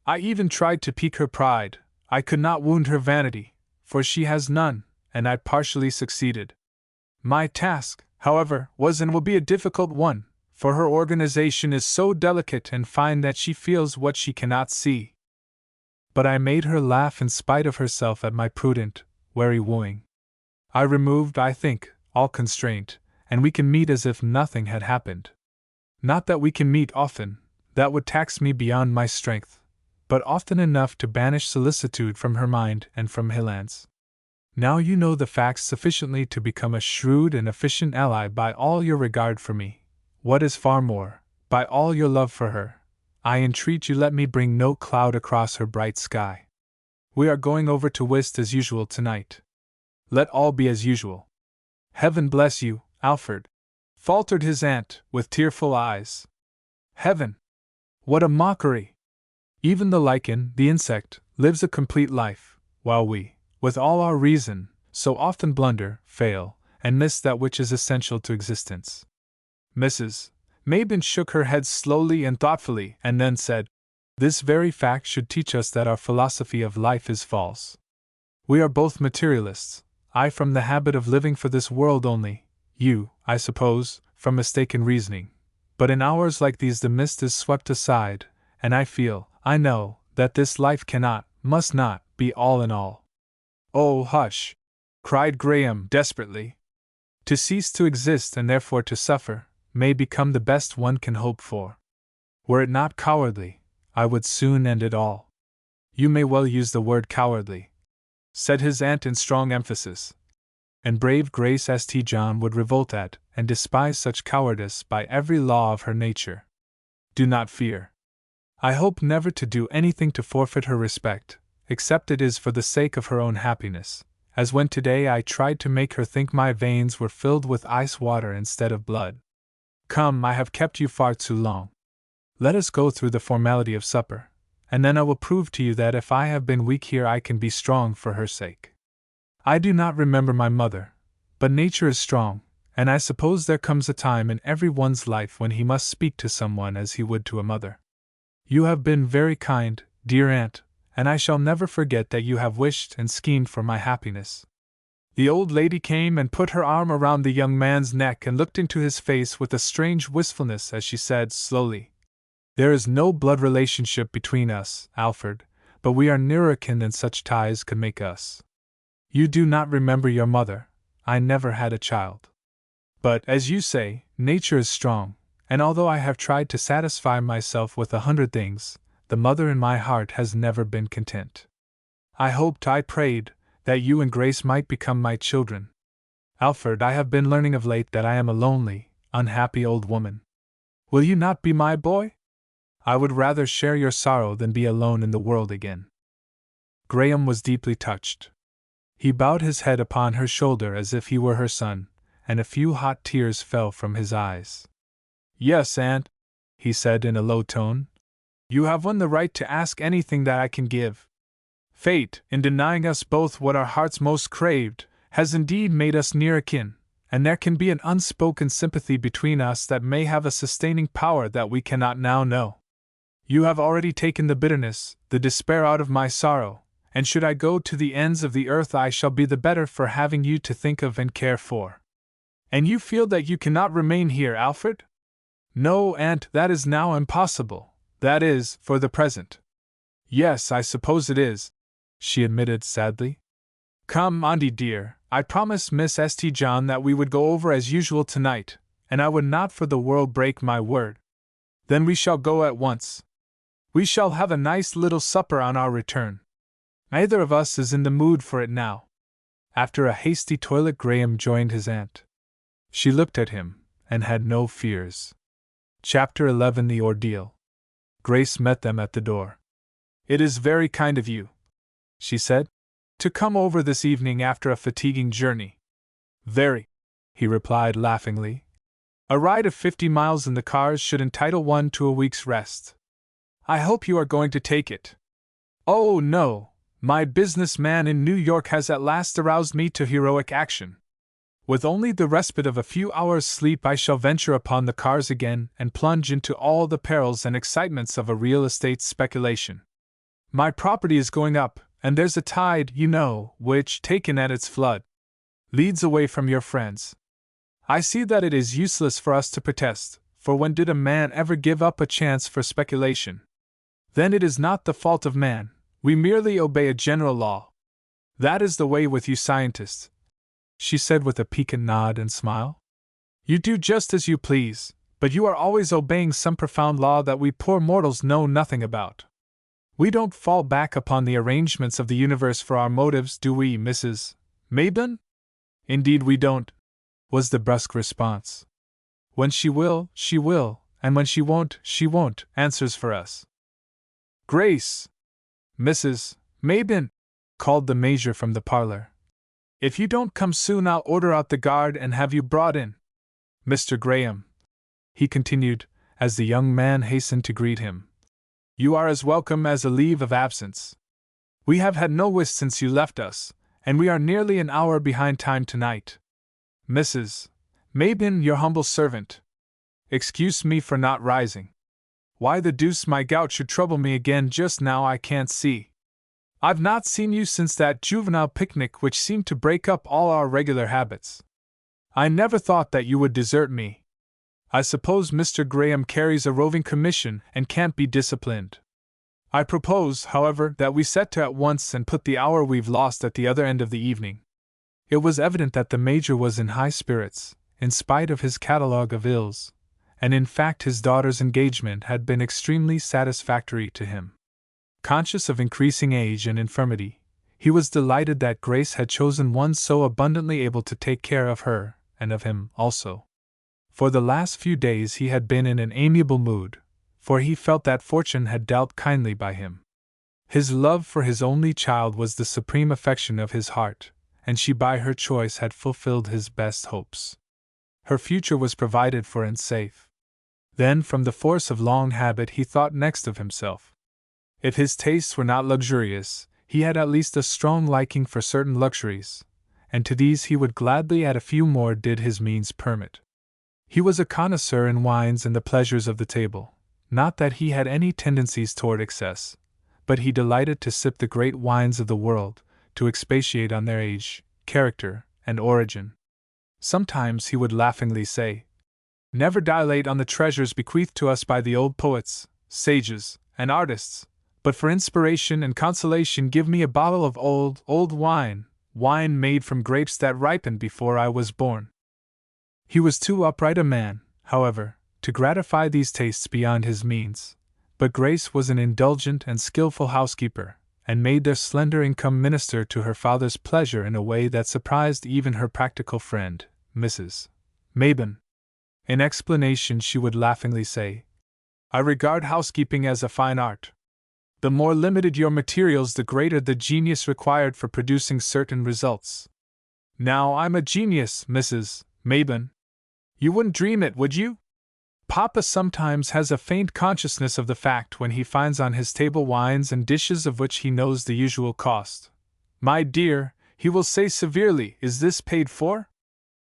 I even tried to pique her pride. I could not wound her vanity, for she has none, and I partially succeeded. My task, however, was and will be a difficult one, for her organization is so delicate and fine that she feels what she cannot see. But I made her laugh in spite of herself at my prudent, wary wooing. I removed, I think, all constraint, and we can meet as if nothing had happened. Not that we can meet often, that would tax me beyond my strength, but often enough to banish solicitude from her mind and from Helen's. Now you know the facts sufficiently to become a shrewd and efficient ally by all your regard for me. What is far more, by all your love for her, I entreat you let me bring no cloud across her bright sky. We are going over to whist as usual tonight. Let all be as usual. Heaven bless you, Alfred, faltered his aunt, with tearful eyes. Heaven! What a mockery! Even the lichen, the insect, lives a complete life, while we, with all our reason, so often blunder, fail, and miss that which is essential to existence. Mrs. Mabin shook her head slowly and thoughtfully, and then said, "This very fact should teach us that our philosophy of life is false. We are both materialists, I from the habit of living for this world only, you, I suppose, from mistaken reasoning. But in hours like these the mist is swept aside, and I feel, I know, that this life cannot, must not, be all in all." "Oh, hush!" cried Graham desperately. "To cease to exist and therefore to suffer, may become the best one can hope for. Were it not cowardly, I would soon end it all." "You may well use the word cowardly," said his aunt in strong emphasis. "And brave Grace St. John would revolt at and despise such cowardice by every law of her nature. Do not fear. I hope never to do anything to forfeit her respect, except it is for the sake of her own happiness, as when today I tried to make her think my veins were filled with ice water instead of blood. Come, I have kept you far too long. Let us go through the formality of supper, and then I will prove to you that if I have been weak here I can be strong for her sake. I do not remember my mother, but nature is strong, and I suppose there comes a time in every one's life when he must speak to someone as he would to a mother. You have been very kind, dear aunt, and I shall never forget that you have wished and schemed for my happiness." The old lady came and put her arm around the young man's neck and looked into his face with a strange wistfulness as she said slowly, "There is no blood relationship between us, Alfred, but we are nearer kin than such ties could make us. You do not remember your mother. I never had a child. But, as you say, nature is strong, and although I have tried to satisfy myself with 100 things, the mother in my heart has never been content. I hoped, I prayed, that you and Grace might become my children. Alfred, I have been learning of late that I am a lonely, unhappy old woman. Will you not be my boy? I would rather share your sorrow than be alone in the world again." Graham was deeply touched. He bowed his head upon her shoulder as if he were her son, and a few hot tears fell from his eyes. "Yes, aunt," he said in a low tone. "You have won the right to ask anything that I can give. Fate, in denying us both what our hearts most craved, has indeed made us near akin, and there can be an unspoken sympathy between us that may have a sustaining power that we cannot now know. You have already taken the bitterness, the despair out of my sorrow, and should I go to the ends of the earth I shall be the better for having you to think of and care for. And you feel that you cannot remain here, Alfred?" "No, aunt, that is now impossible. That is, for the present." "Yes, I suppose it is," she admitted sadly. "Come, auntie dear, I promised Miss St. John that we would go over as usual tonight, and I would not for the world break my word. Then we shall go at once. We shall have a nice little supper on our return. Neither of us is in the mood for it now." After a hasty toilet, Graham joined his aunt. She looked at him, and had no fears. Chapter 11: The Ordeal. Grace met them at the door. "It is very kind of you," she said, "to come over this evening after a fatiguing journey." "Very," he replied laughingly. A ride of 50 miles in the cars should entitle one to a week's rest. I hope you are going to take it. Oh no, my businessman in New York has at last aroused me to heroic action. With only the respite of a few hours' sleep, I shall venture upon the cars again and plunge into all the perils and excitements of a real estate speculation. My property is going up, and there's a tide, you know, which, taken at its flood, leads away from your friends. I see that it is useless for us to protest, for when did a man ever give up a chance for speculation? Then it is not the fault of man, we merely obey a general law. That is the way with you scientists, she said with a piquant nod and smile. You do just as you please, but you are always obeying some profound law that we poor mortals know nothing about. We don't fall back upon the arrangements of the universe for our motives, do we, Mrs. Mayben? Indeed we don't, was the brusque response. When she will, and when she won't, answers for us. Grace! Mrs. Mayben! Called the Major from the parlor. If you don't come soon, I'll order out the guard and have you brought in. Mr. Graham, he continued, as the young man hastened to greet him, you are as welcome as a leave of absence. We have had no whist since you left us, and we are nearly an hour behind time tonight. Mrs. Mayben, your humble servant. Excuse me for not rising. Why the deuce my gout should trouble me again just now I can't see. I've not seen you since that juvenile picnic which seemed to break up all our regular habits. I never thought that you would desert me. I suppose Mr. Graham carries a roving commission and can't be disciplined. I propose, however, that we set to at once and put the hour we've lost at the other end of the evening. It was evident that the Major was in high spirits, in spite of his catalogue of ills, and in fact his daughter's engagement had been extremely satisfactory to him. Conscious of increasing age and infirmity, he was delighted that Grace had chosen one so abundantly able to take care of her, and of him also. For the last few days he had been in an amiable mood, for he felt that fortune had dealt kindly by him. His love for his only child was the supreme affection of his heart, and she by her choice had fulfilled his best hopes. Her future was provided for and safe. Then, from the force of long habit, he thought next of himself. If his tastes were not luxurious, he had at least a strong liking for certain luxuries, and to these he would gladly add a few more did his means permit. He was a connoisseur in wines and the pleasures of the table, not that he had any tendencies toward excess, but he delighted to sip the great wines of the world, to expatiate on their age, character, and origin. Sometimes he would laughingly say, "Never dilate on the treasures bequeathed to us by the old poets, sages, and artists, but for inspiration and consolation give me a bottle of old wine made from grapes that ripened before I was born." He was too upright a man, however, to gratify these tastes beyond his means, but Grace was an indulgent and skillful housekeeper, and made their slender income minister to her father's pleasure in a way that surprised even her practical friend, Mrs. Mayben. In explanation she would laughingly say, "I regard housekeeping as a fine art. The more limited your materials, the greater the genius required for producing certain results. Now I'm a genius, Mrs. Mayben. You wouldn't dream it, would you? Papa sometimes has a faint consciousness of the fact when he finds on his table wines and dishes of which he knows the usual cost. 'My dear,' he will say severely, 'is this paid for?'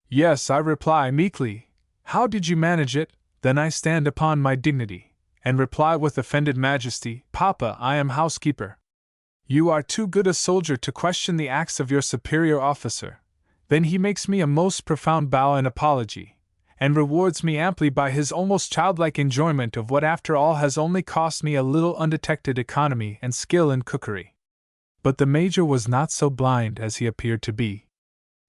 'Yes,' I reply meekly. 'How did you manage it?' Then I stand upon my dignity, and reply with offended majesty, 'Papa, I am housekeeper.' 'You are too good a soldier to question the acts of your superior officer.' Then he makes me a most profound bow in apology, and rewards me amply by his almost childlike enjoyment of what after all has only cost me a little undetected economy and skill in cookery. But the Major was not so blind as he appeared to be.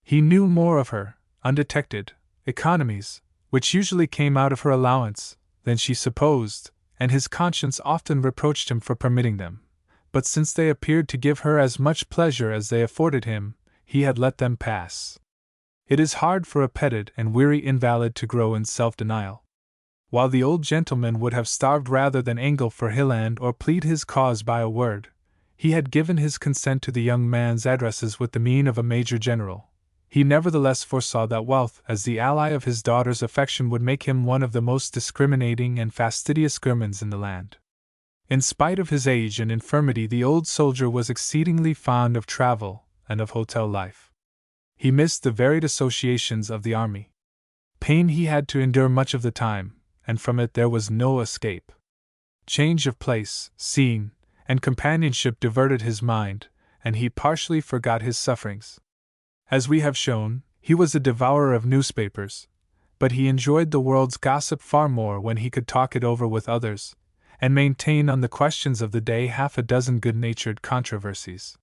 He knew more of her undetected economies, which usually came out of her allowance, than she supposed, and his conscience often reproached him for permitting them. But since they appeared to give her as much pleasure as they afforded him, he had let them pass. It is hard for a petted and weary invalid to grow in self-denial. While the old gentleman would have starved rather than angle for Hilland or plead his cause by a word, he had given his consent to the young man's addresses with the mien of a major general, he nevertheless foresaw that wealth as the ally of his daughter's affection would make him one of the most discriminating and fastidious gourmands in the land. In spite of his age and infirmity, the old soldier was exceedingly fond of travel and of hotel life. He missed the varied associations of the army. Pain he had to endure much of the time, and from it there was no escape. Change of place, scene, and companionship diverted his mind, and he partially forgot his sufferings. As we have shown, he was a devourer of newspapers, but he enjoyed the world's gossip far more when he could talk it over with others, and maintain on the questions of the day half a dozen good-natured controversies.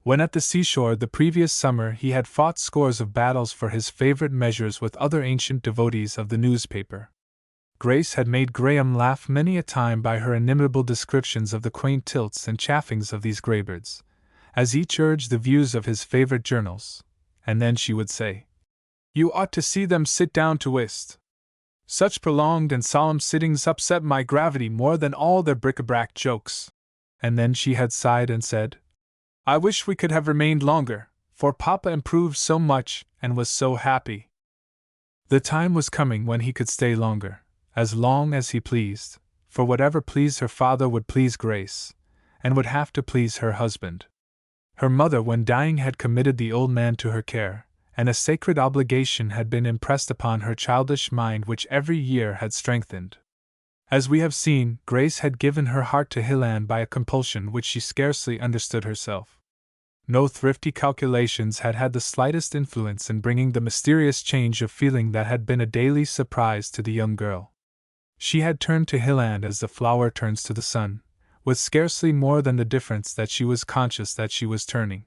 When at the seashore the previous summer he had fought scores of battles for his favorite measures with other ancient devotees of the newspaper. Grace had made Graham laugh many a time by her inimitable descriptions of the quaint tilts and chaffings of these graybirds, as each urged the views of his favorite journals, and then she would say, "You ought to see them sit down to whist. Such prolonged and solemn sittings upset my gravity more than all their bric-a-brac jokes." And then she had sighed and said, "I wish we could have remained longer, for Papa improved so much and was so happy." The time was coming when he could stay longer, as long as he pleased, for whatever pleased her father would please Grace, and would have to please her husband. Her mother, when dying, had committed the old man to her care, and a sacred obligation had been impressed upon her childish mind which every year had strengthened. As we have seen, Grace had given her heart to Hilland by a compulsion which she scarcely understood herself. No thrifty calculations had had the slightest influence in bringing the mysterious change of feeling that had been a daily surprise to the young girl. She had turned to Hilland as the flower turns to the sun, with scarcely more than the difference that she was conscious that she was turning.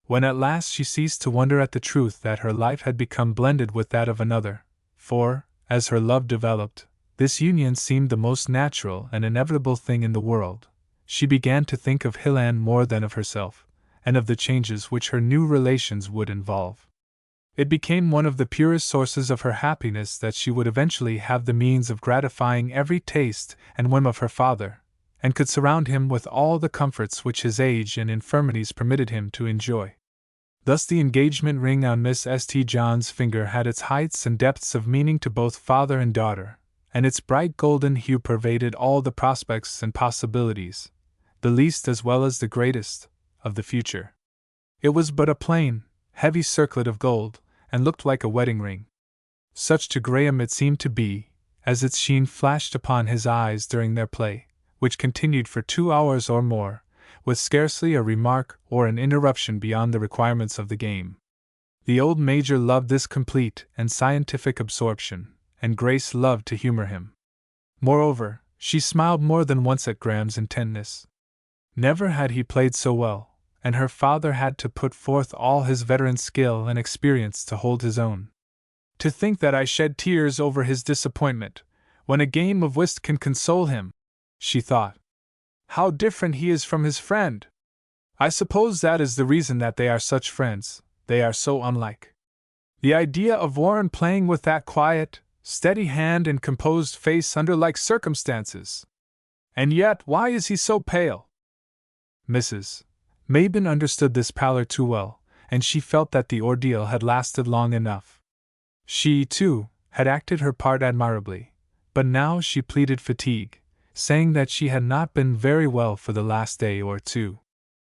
When at last she ceased to wonder at the truth that her life had become blended with that of another, for, as her love developed, this union seemed the most natural and inevitable thing in the world, she began to think of Hilland more than of herself, and of the changes which her new relations would involve. It became one of the purest sources of her happiness that she would eventually have the means of gratifying every taste and whim of her father, and could surround him with all the comforts which his age and infirmities permitted him to enjoy. Thus the engagement ring on Miss St. John's finger had its heights and depths of meaning to both father and daughter, and its bright golden hue pervaded all the prospects and possibilities, the least as well as the greatest, of the future. It was but a plain, heavy circlet of gold, and looked like a wedding ring. Such to Graham it seemed to be, as its sheen flashed upon his eyes during their play, which continued for 2 hours or more, with scarcely a remark or an interruption beyond the requirements of the game. The old Major loved this complete and scientific absorption, and Grace loved to humor him. Moreover, she smiled more than once at Graham's intentness. Never had he played so well, and her father had to put forth all his veteran skill and experience to hold his own. To think that I shed tears over his disappointment, when a game of whist can console him, she thought. How different he is from his friend! I suppose that is the reason that they are such friends, they are so unlike. The idea of Warren playing with that quiet, steady hand and composed face under like circumstances! And yet, why is he so pale? Mrs. Mabin understood this pallor too well, and she felt that the ordeal had lasted long enough. She, too, had acted her part admirably, but now she pleaded fatigue, saying that she had not been very well for the last day or two.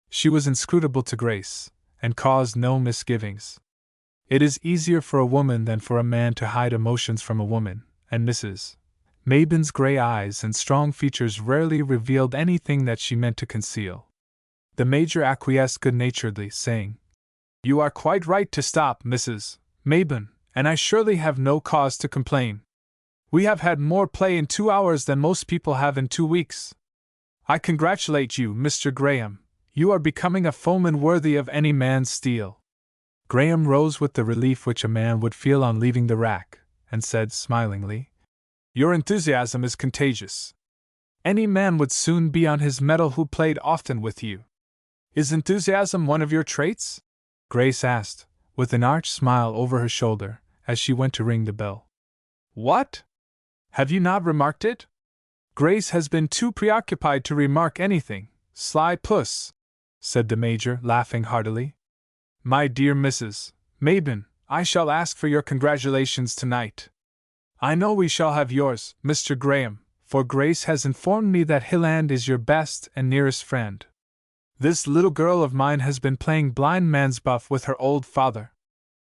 She was inscrutable to Grace, and caused no misgivings. It is easier for a woman than for a man to hide emotions from a woman, and Mrs. Mabin's gray eyes and strong features rarely revealed anything that she meant to conceal. The Major acquiesced good-naturedly, saying, "You are quite right to stop, Mrs. Mabin, and I surely have no cause to complain. We have had more play in 2 hours than most people have in 2 weeks. I congratulate you, Mr. Graham. You are becoming a foeman worthy of any man's steel." Graham rose with the relief which a man would feel on leaving the rack, and said smilingly, "Your enthusiasm is contagious. Any man would soon be on his mettle who played often with you." "Is enthusiasm one of your traits?" Grace asked, with an arch smile over her shoulder, as she went to ring the bell. "What? Have you not remarked it?" "Grace has been too preoccupied to remark anything, sly puss," said the Major, laughing heartily. "My dear Mrs. Mabon, I shall ask for your congratulations tonight. I know we shall have yours, Mr. Graham, for Grace has informed me that Hilland is your best and nearest friend. This little girl of mine has been playing blind man's buff with her old father.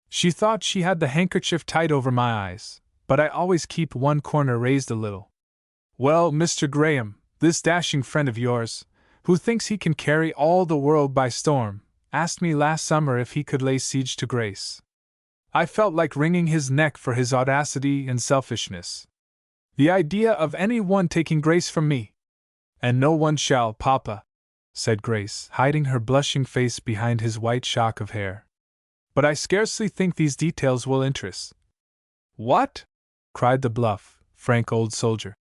She thought she had the handkerchief tied over my eyes, but I always keep one corner raised a little. Well, Mr. Graham, this dashing friend of yours, who thinks he can carry all the world by storm, asked me last summer if he could lay siege to Grace. I felt like wringing his neck for his audacity and selfishness. The idea of any one taking Grace from me! And no one shall, Papa, said Grace, hiding her blushing face behind his white shock of hair. But I scarcely think these details will interest. What? Cried the bluff, frank old soldier.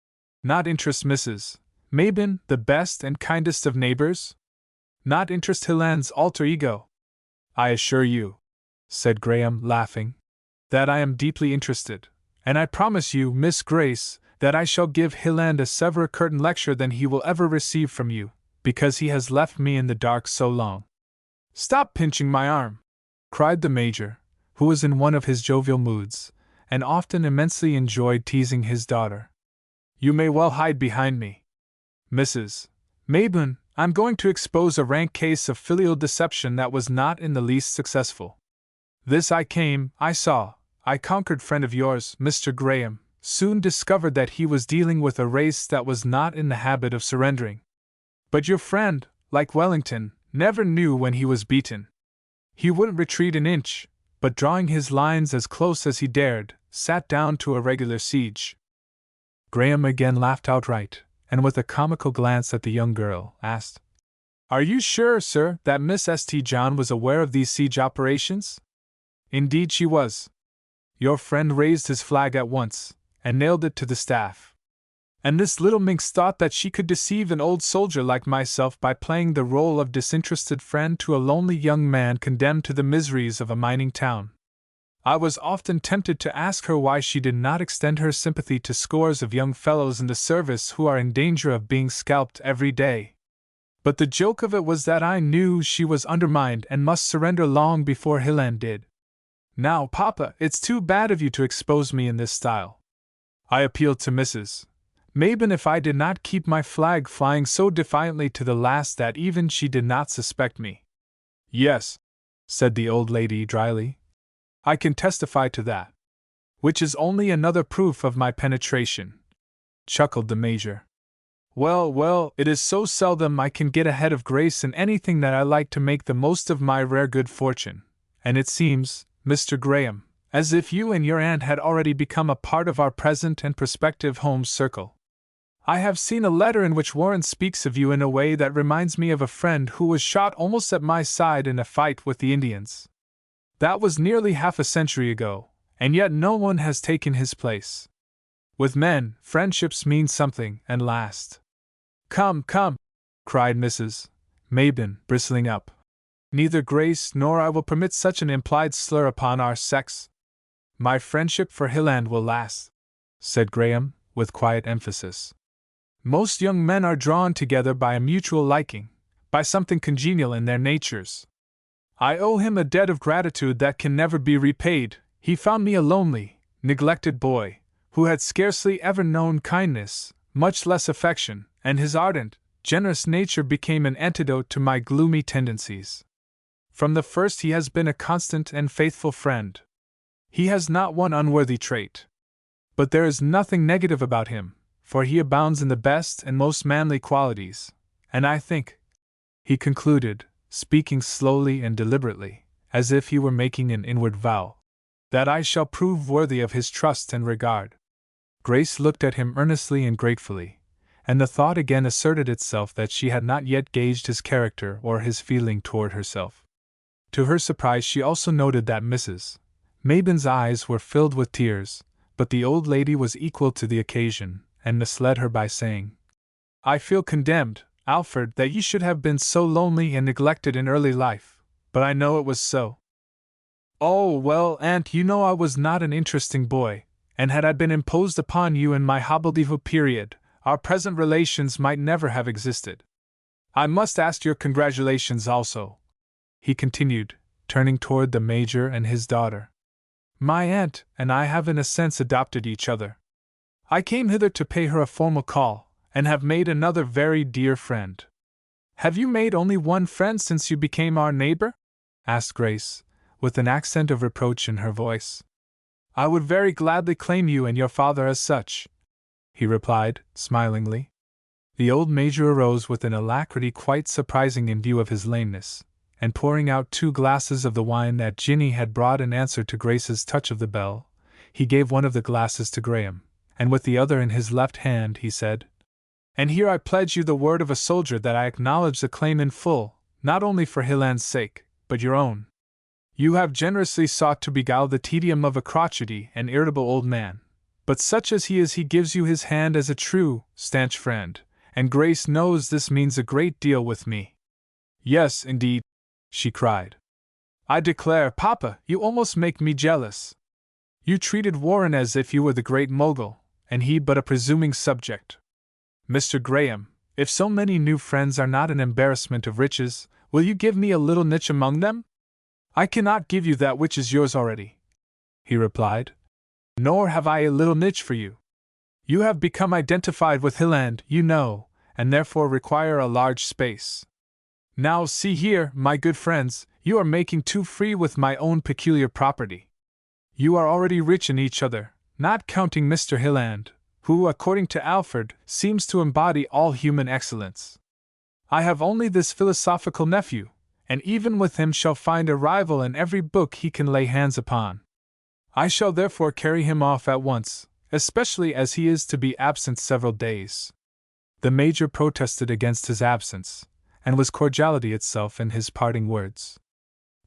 Not interest Mrs. Mabon, the best and kindest of neighbors? Not interest Hilland's alter ego? I assure you, said Graham, laughing, that I am deeply interested, and I promise you, Miss Grace, that I shall give Hilland a severer curtain lecture than he will ever receive from you, because he has left me in the dark so long. Stop pinching my arm, cried the Major, who was in one of his jovial moods, and often immensely enjoyed teasing his daughter. You may well hide behind me. Mrs. Mabon, I'm going to expose a rank case of filial deception that was not in the least successful. This I saw, I conquered friend of yours, Mr. Graham, soon discovered that he was dealing with a race that was not in the habit of surrendering. But your friend, like Wellington, never knew when he was beaten. He wouldn't retreat an inch, but drawing his lines as close as he dared, sat down to a regular siege. Graham again laughed outright, and with a comical glance at the young girl, asked, Are you sure, sir, that Miss St. John was aware of these siege operations? Indeed she was. Your friend raised his flag at once, and nailed it to the staff. And this little minx thought that she could deceive an old soldier like myself by playing the role of disinterested friend to a lonely young man condemned to the miseries of a mining town. I was often tempted to ask her why she did not extend her sympathy to scores of young fellows in the service who are in danger of being scalped every day. But the joke of it was that I knew she was undermined and must surrender long before Hilland did. Now, Papa, it's too bad of you to expose me in this style. I appealed to Mrs. Mabon if I did not keep my flag flying so defiantly to the last that even she did not suspect me. Yes, said the old lady dryly, I can testify to that. Which is only another proof of my penetration, chuckled the Major. Well, it is so seldom I can get ahead of Grace in anything that I like to make the most of my rare good fortune, and it seems, Mr. Graham, as if you and your aunt had already become a part of our present and prospective home circle. I have seen a letter in which Warren speaks of you in a way that reminds me of a friend who was shot almost at my side in a fight with the Indians. That was nearly half a century ago, and yet no one has taken his place. With men, friendships mean something and last. Come, cried Mrs. Mabon, bristling up. Neither Grace nor I will permit such an implied slur upon our sex. My friendship for Hilland will last, said Graham, with quiet emphasis. Most young men are drawn together by a mutual liking, by something congenial in their natures. I owe him a debt of gratitude that can never be repaid. He found me a lonely, neglected boy, who had scarcely ever known kindness, much less affection, and his ardent, generous nature became an antidote to my gloomy tendencies. From the first he has been a constant and faithful friend. He has not one unworthy trait. But there is nothing negative about him, for he abounds in the best and most manly qualities, and I think, he concluded, speaking slowly and deliberately, as if he were making an inward vow, that I shall prove worthy of his trust and regard. Grace looked at him earnestly and gratefully, and the thought again asserted itself that she had not yet gauged his character or his feeling toward herself. To her surprise she also noted that Mrs. Mabon's eyes were filled with tears, but the old lady was equal to the occasion, and misled her by saying, I feel condemned, Alfred, that you should have been so lonely and neglected in early life, but I know it was so. Oh, well, Aunt, you know I was not an interesting boy, and had I been imposed upon you in my hobbledehoy period, our present relations might never have existed. I must ask your congratulations also, he continued, turning toward the Major and his daughter. My aunt and I have in a sense adopted each other. I came hither to pay her a formal call, and have made another very dear friend. Have you made only one friend since you became our neighbor? Asked Grace, with an accent of reproach in her voice. I would very gladly claim you and your father as such, he replied, smilingly. The old Major arose with an alacrity quite surprising in view of his lameness, and pouring out 2 glasses of the wine that Ginny had brought in answer to Grace's touch of the bell, he gave one of the glasses to Graham, and with the other in his left hand he said, And here I pledge you the word of a soldier that I acknowledge the claim in full, not only for Hilland's sake, but your own. You have generously sought to beguile the tedium of a crotchety and irritable old man, but such as he gives you his hand as a true, stanch friend, and Grace knows this means a great deal with me. Yes, indeed, she cried. I declare, Papa, you almost make me jealous. You treated Warren as if you were the great mogul, and he but a presuming subject. Mr. Graham, if so many new friends are not an embarrassment of riches, will you give me a little niche among them? I cannot give you that which is yours already, he replied. Nor have I a little niche for you. You have become identified with Hilland, you know, and therefore require a large space. Now see here, my good friends, you are making too free with my own peculiar property. You are already rich in each other, not counting Mr. Hilland, who, according to Alfred, seems to embody all human excellence. I have only this philosophical nephew, and even with him shall find a rival in every book he can lay hands upon. I shall therefore carry him off at once, especially as he is to be absent several days. The Major protested against his absence, and was cordiality itself in his parting words.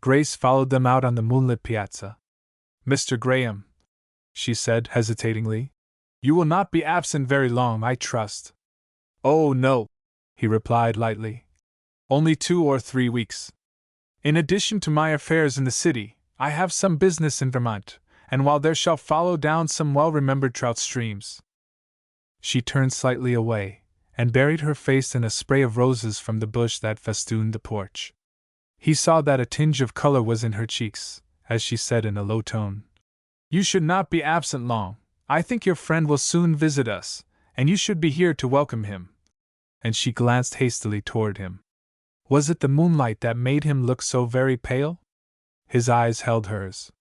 Grace followed them out on the moonlit piazza. Mr. Graham, she said hesitatingly, you will not be absent very long, I trust. Oh, no, he replied lightly. Only 2 or 3 weeks. In addition to my affairs in the city, I have some business in Vermont, and while there shall follow down some well-remembered trout streams. She turned slightly away, and buried her face in a spray of roses from the bush that festooned the porch. He saw that a tinge of color was in her cheeks, as she said in a low tone, You should not be absent long. I think your friend will soon visit us, and you should be here to welcome him. And she glanced hastily toward him. Was it the moonlight that made him look so very pale? His eyes held hers.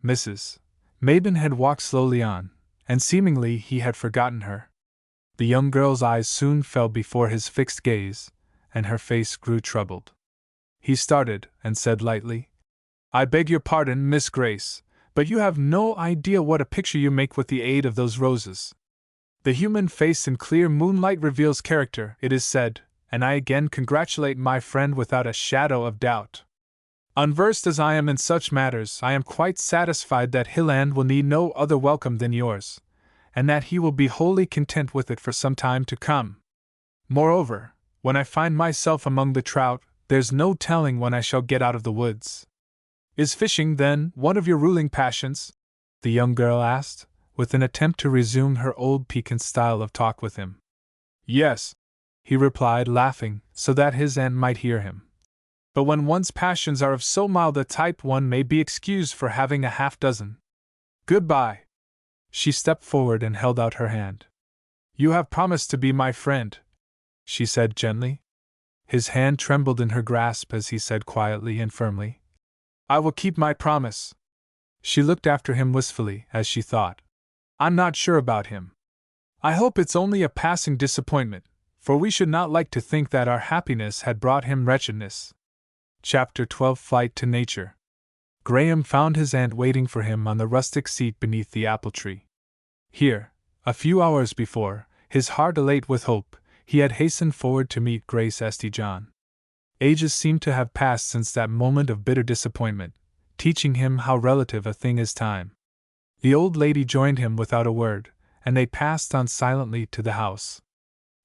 Mrs. Mabin had walked slowly on, and seemingly he had forgotten her. The young girl's eyes soon fell before his fixed gaze, and her face grew troubled. He started, and said lightly, I beg your pardon, Miss Grace, but you have no idea what a picture you make with the aid of those roses. The human face in clear moonlight reveals character, it is said, and I again congratulate my friend without a shadow of doubt. Unversed as I am in such matters, I am quite satisfied that Hilland will need no other welcome than yours, and that he will be wholly content with it for some time to come. Moreover, when I find myself among the trout, there's no telling when I shall get out of the woods. Is fishing, then, one of your ruling passions? The young girl asked, with an attempt to resume her old piquant style of talk with him. Yes, he replied, laughing, so that his aunt might hear him. But when one's passions are of so mild a type, one may be excused for having a half-dozen. Goodbye. She stepped forward and held out her hand. You have promised to be my friend, she said gently. His hand trembled in her grasp as he said quietly and firmly, I will keep my promise. She looked after him wistfully, as she thought, I'm not sure about him. I hope it's only a passing disappointment, for we should not like to think that our happiness had brought him wretchedness. Chapter 12 Flight to Nature. Graham found his aunt waiting for him on the rustic seat beneath the apple tree. Here, a few hours before, his heart elate with hope, he had hastened forward to meet Grace St. John. Ages seemed to have passed since that moment of bitter disappointment, teaching him how relative a thing is time. The old lady joined him without a word, and they passed on silently to the house.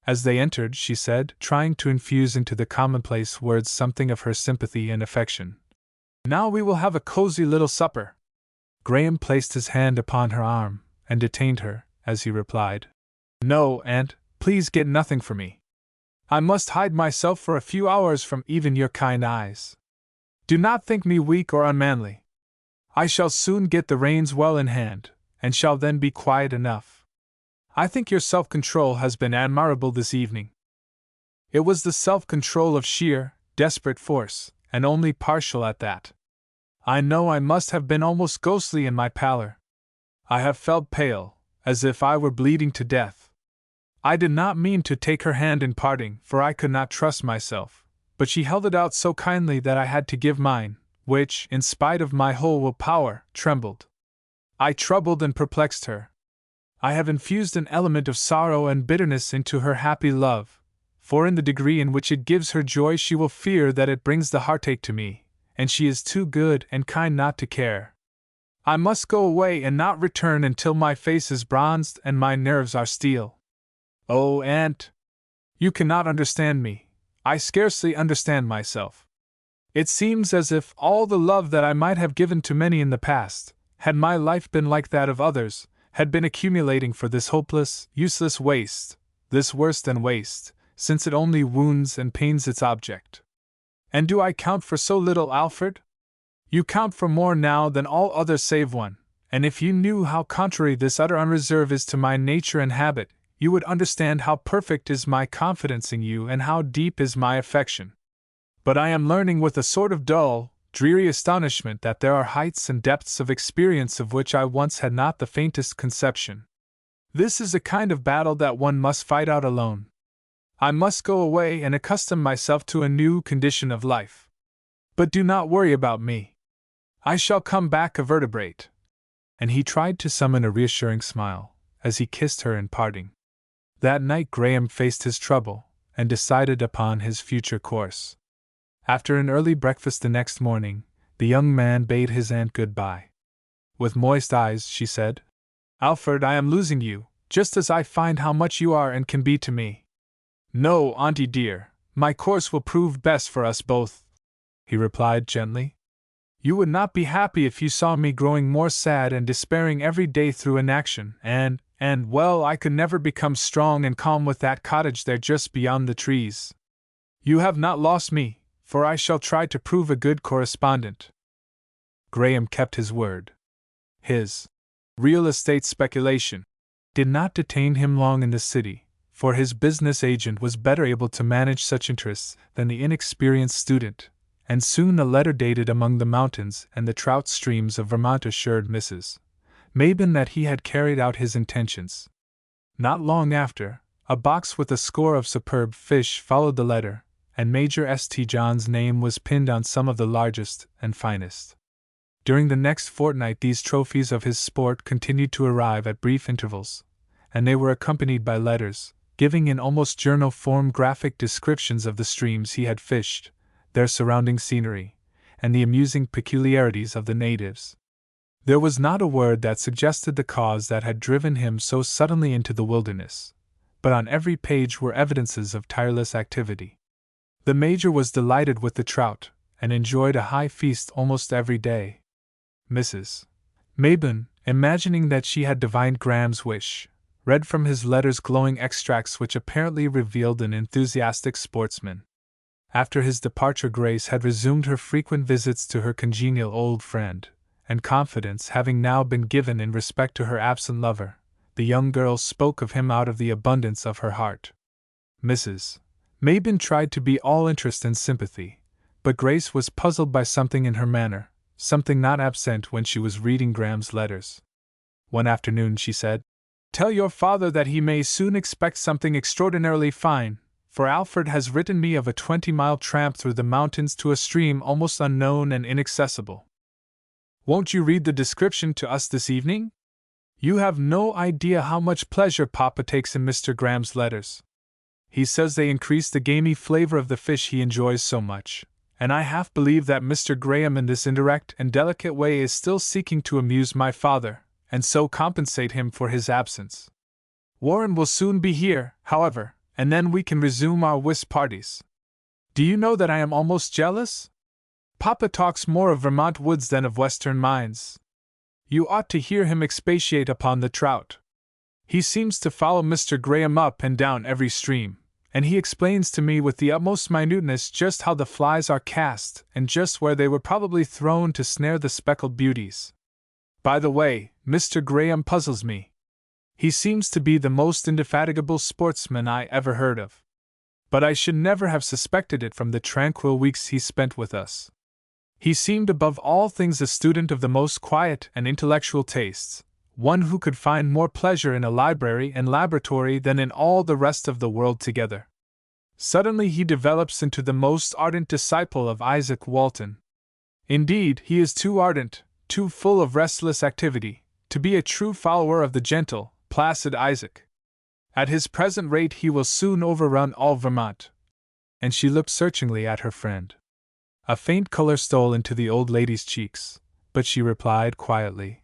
As they entered, she said, trying to infuse into the commonplace words something of her sympathy and affection, Now we will have a cozy little supper. Graham placed his hand upon her arm, and detained her, as he replied, No, Aunt, please get nothing for me. I must hide myself for a few hours from even your kind eyes. Do not think me weak or unmanly. I shall soon get the reins well in hand, and shall then be quiet enough. I think your self-control has been admirable this evening. It was the self-control of sheer, desperate force, and only partial at that. I know I must have been almost ghostly in my pallor. I have felt pale, as if I were bleeding to death. I did not mean to take her hand in parting, for I could not trust myself, but she held it out so kindly that I had to give mine, which, in spite of my whole will-power, trembled. I troubled and perplexed her. I have infused an element of sorrow and bitterness into her happy love, for in the degree in which it gives her joy she will fear that it brings the heartache to me, and she is too good and kind not to care. I must go away and not return until my face is bronzed and my nerves are steel. Oh, Aunt! You cannot understand me. I scarcely understand myself. It seems as if all the love that I might have given to many in the past, had my life been like that of others, had been accumulating for this hopeless, useless waste, this worse than waste, since it only wounds and pains its object. And do I count for so little, Alfred? You count for more now than all others save one, and if you knew how contrary this utter unreserve is to my nature and habit, you would understand how perfect is my confidence in you and how deep is my affection. But I am learning with a sort of dull, dreary astonishment that there are heights and depths of experience of which I once had not the faintest conception. This is a kind of battle that one must fight out alone. I must go away and accustom myself to a new condition of life. But do not worry about me. I shall come back a vertebrate. And he tried to summon a reassuring smile, as he kissed her in parting. That night Graham faced his trouble, and decided upon his future course. After an early breakfast the next morning, the young man bade his aunt good-bye. With moist eyes, she said, "Alfred, I am losing you, just as I find how much you are and can be to me." "No, auntie dear, my course will prove best for us both," he replied gently. "You would not be happy if you saw me growing more sad and despairing every day through inaction, well, I could never become strong and calm with that cottage there just beyond the trees. You have not lost me, for I shall try to prove a good correspondent." Graham kept his word. His real estate speculation did not detain him long in the city, for his business agent was better able to manage such interests than the inexperienced student, and soon a letter dated among the mountains and the trout streams of Vermont assured Mrs. Mabin that he had carried out his intentions. Not long after, a box with a score of superb fish followed the letter, and Major St. John's name was pinned on some of the largest and finest. During the next fortnight these trophies of his sport continued to arrive at brief intervals, and they were accompanied by letters, giving in almost journal form graphic descriptions of the streams he had fished, their surrounding scenery, and the amusing peculiarities of the natives. There was not a word that suggested the cause that had driven him so suddenly into the wilderness, but on every page were evidences of tireless activity. The Major was delighted with the trout, and enjoyed a high feast almost every day. Mrs. Mabin, imagining that she had divined Graham's wish, read from his letters glowing extracts which apparently revealed an enthusiastic sportsman. After his departure Grace had resumed her frequent visits to her congenial old friend, and confidence having now been given in respect to her absent lover, the young girl spoke of him out of the abundance of her heart. Mrs. Mabin tried to be all interest and sympathy, but Grace was puzzled by something in her manner, something not absent when she was reading Graham's letters. One afternoon she said, "Tell your father that he may soon expect something extraordinarily fine, for Alfred has written me of a 20-mile tramp through the mountains to a stream almost unknown and inaccessible. Won't you read the description to us this evening? You have no idea how much pleasure Papa takes in Mr. Graham's letters. He says they increase the gamey flavor of the fish he enjoys so much, and I half believe that Mr. Graham in this indirect and delicate way is still seeking to amuse my father, and so compensate him for his absence. Warren will soon be here, however, and then we can resume our whist parties. Do you know that I am almost jealous? Papa talks more of Vermont woods than of western mines. You ought to hear him expatiate upon the trout. He seems to follow Mr. Graham up and down every stream, and he explains to me with the utmost minuteness just how the flies are cast and just where they were probably thrown to snare the speckled beauties. By the way, Mr. Graham puzzles me. He seems to be the most indefatigable sportsman I ever heard of. But I should never have suspected it from the tranquil weeks he spent with us. He seemed above all things a student of the most quiet and intellectual tastes, one who could find more pleasure in a library and laboratory than in all the rest of the world together. Suddenly he develops into the most ardent disciple of Isaac Walton. Indeed, he is too ardent, too full of restless activity, to be a true follower of the gentle, placid Isaac. At his present rate he will soon overrun all Vermont. And she looked searchingly at her friend. A faint color stole into the old lady's cheeks, but she replied quietly,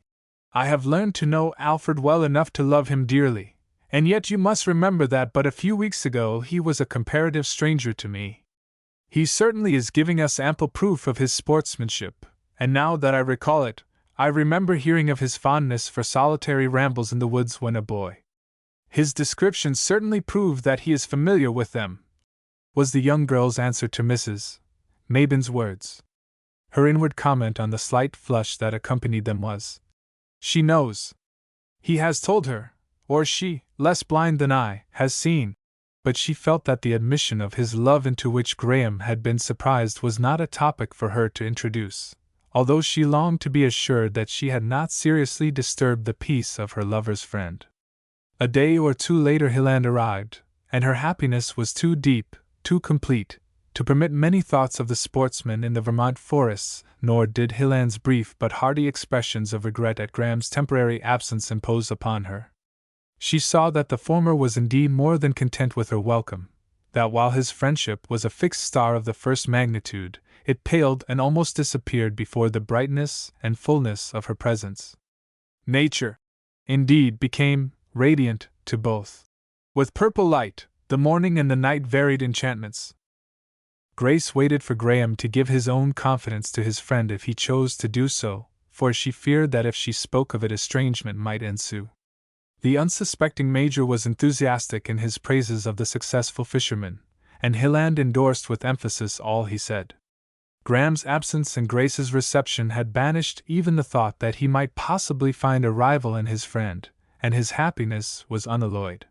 "I have learned to know Alfred well enough to love him dearly, and yet you must remember that but a few weeks ago he was a comparative stranger to me. He certainly is giving us ample proof of his sportsmanship, and now that I recall it, I remember hearing of his fondness for solitary rambles in the woods when a boy. His descriptions certainly prove that he is familiar with them," was the young girl's answer to Mrs. Mabin's words. Her inward comment on the slight flush that accompanied them was, "She knows. He has told her, or she, less blind than I, has seen." But she felt that the admission of his love into which Graham had been surprised was not a topic for her to introduce, although she longed to be assured that she had not seriously disturbed the peace of her lover's friend. A day or two later Hilland arrived, and her happiness was too deep, too complete, to permit many thoughts of the sportsman in the Vermont forests, nor did Hilland's brief but hearty expressions of regret at Graham's temporary absence impose upon her. She saw that the former was indeed more than content with her welcome, that while his friendship was a fixed star of the first magnitude, it paled and almost disappeared before the brightness and fullness of her presence. Nature, indeed, became radiant to both. With purple light, the morning and the night varied enchantments. Grace waited for Graham to give his own confidence to his friend if he chose to do so, for she feared that if she spoke of it estrangement might ensue. The unsuspecting Major was enthusiastic in his praises of the successful fisherman, and Hilland endorsed with emphasis all he said. Graham's absence and Grace's reception had banished even the thought that he might possibly find a rival in his friend, and his happiness was unalloyed.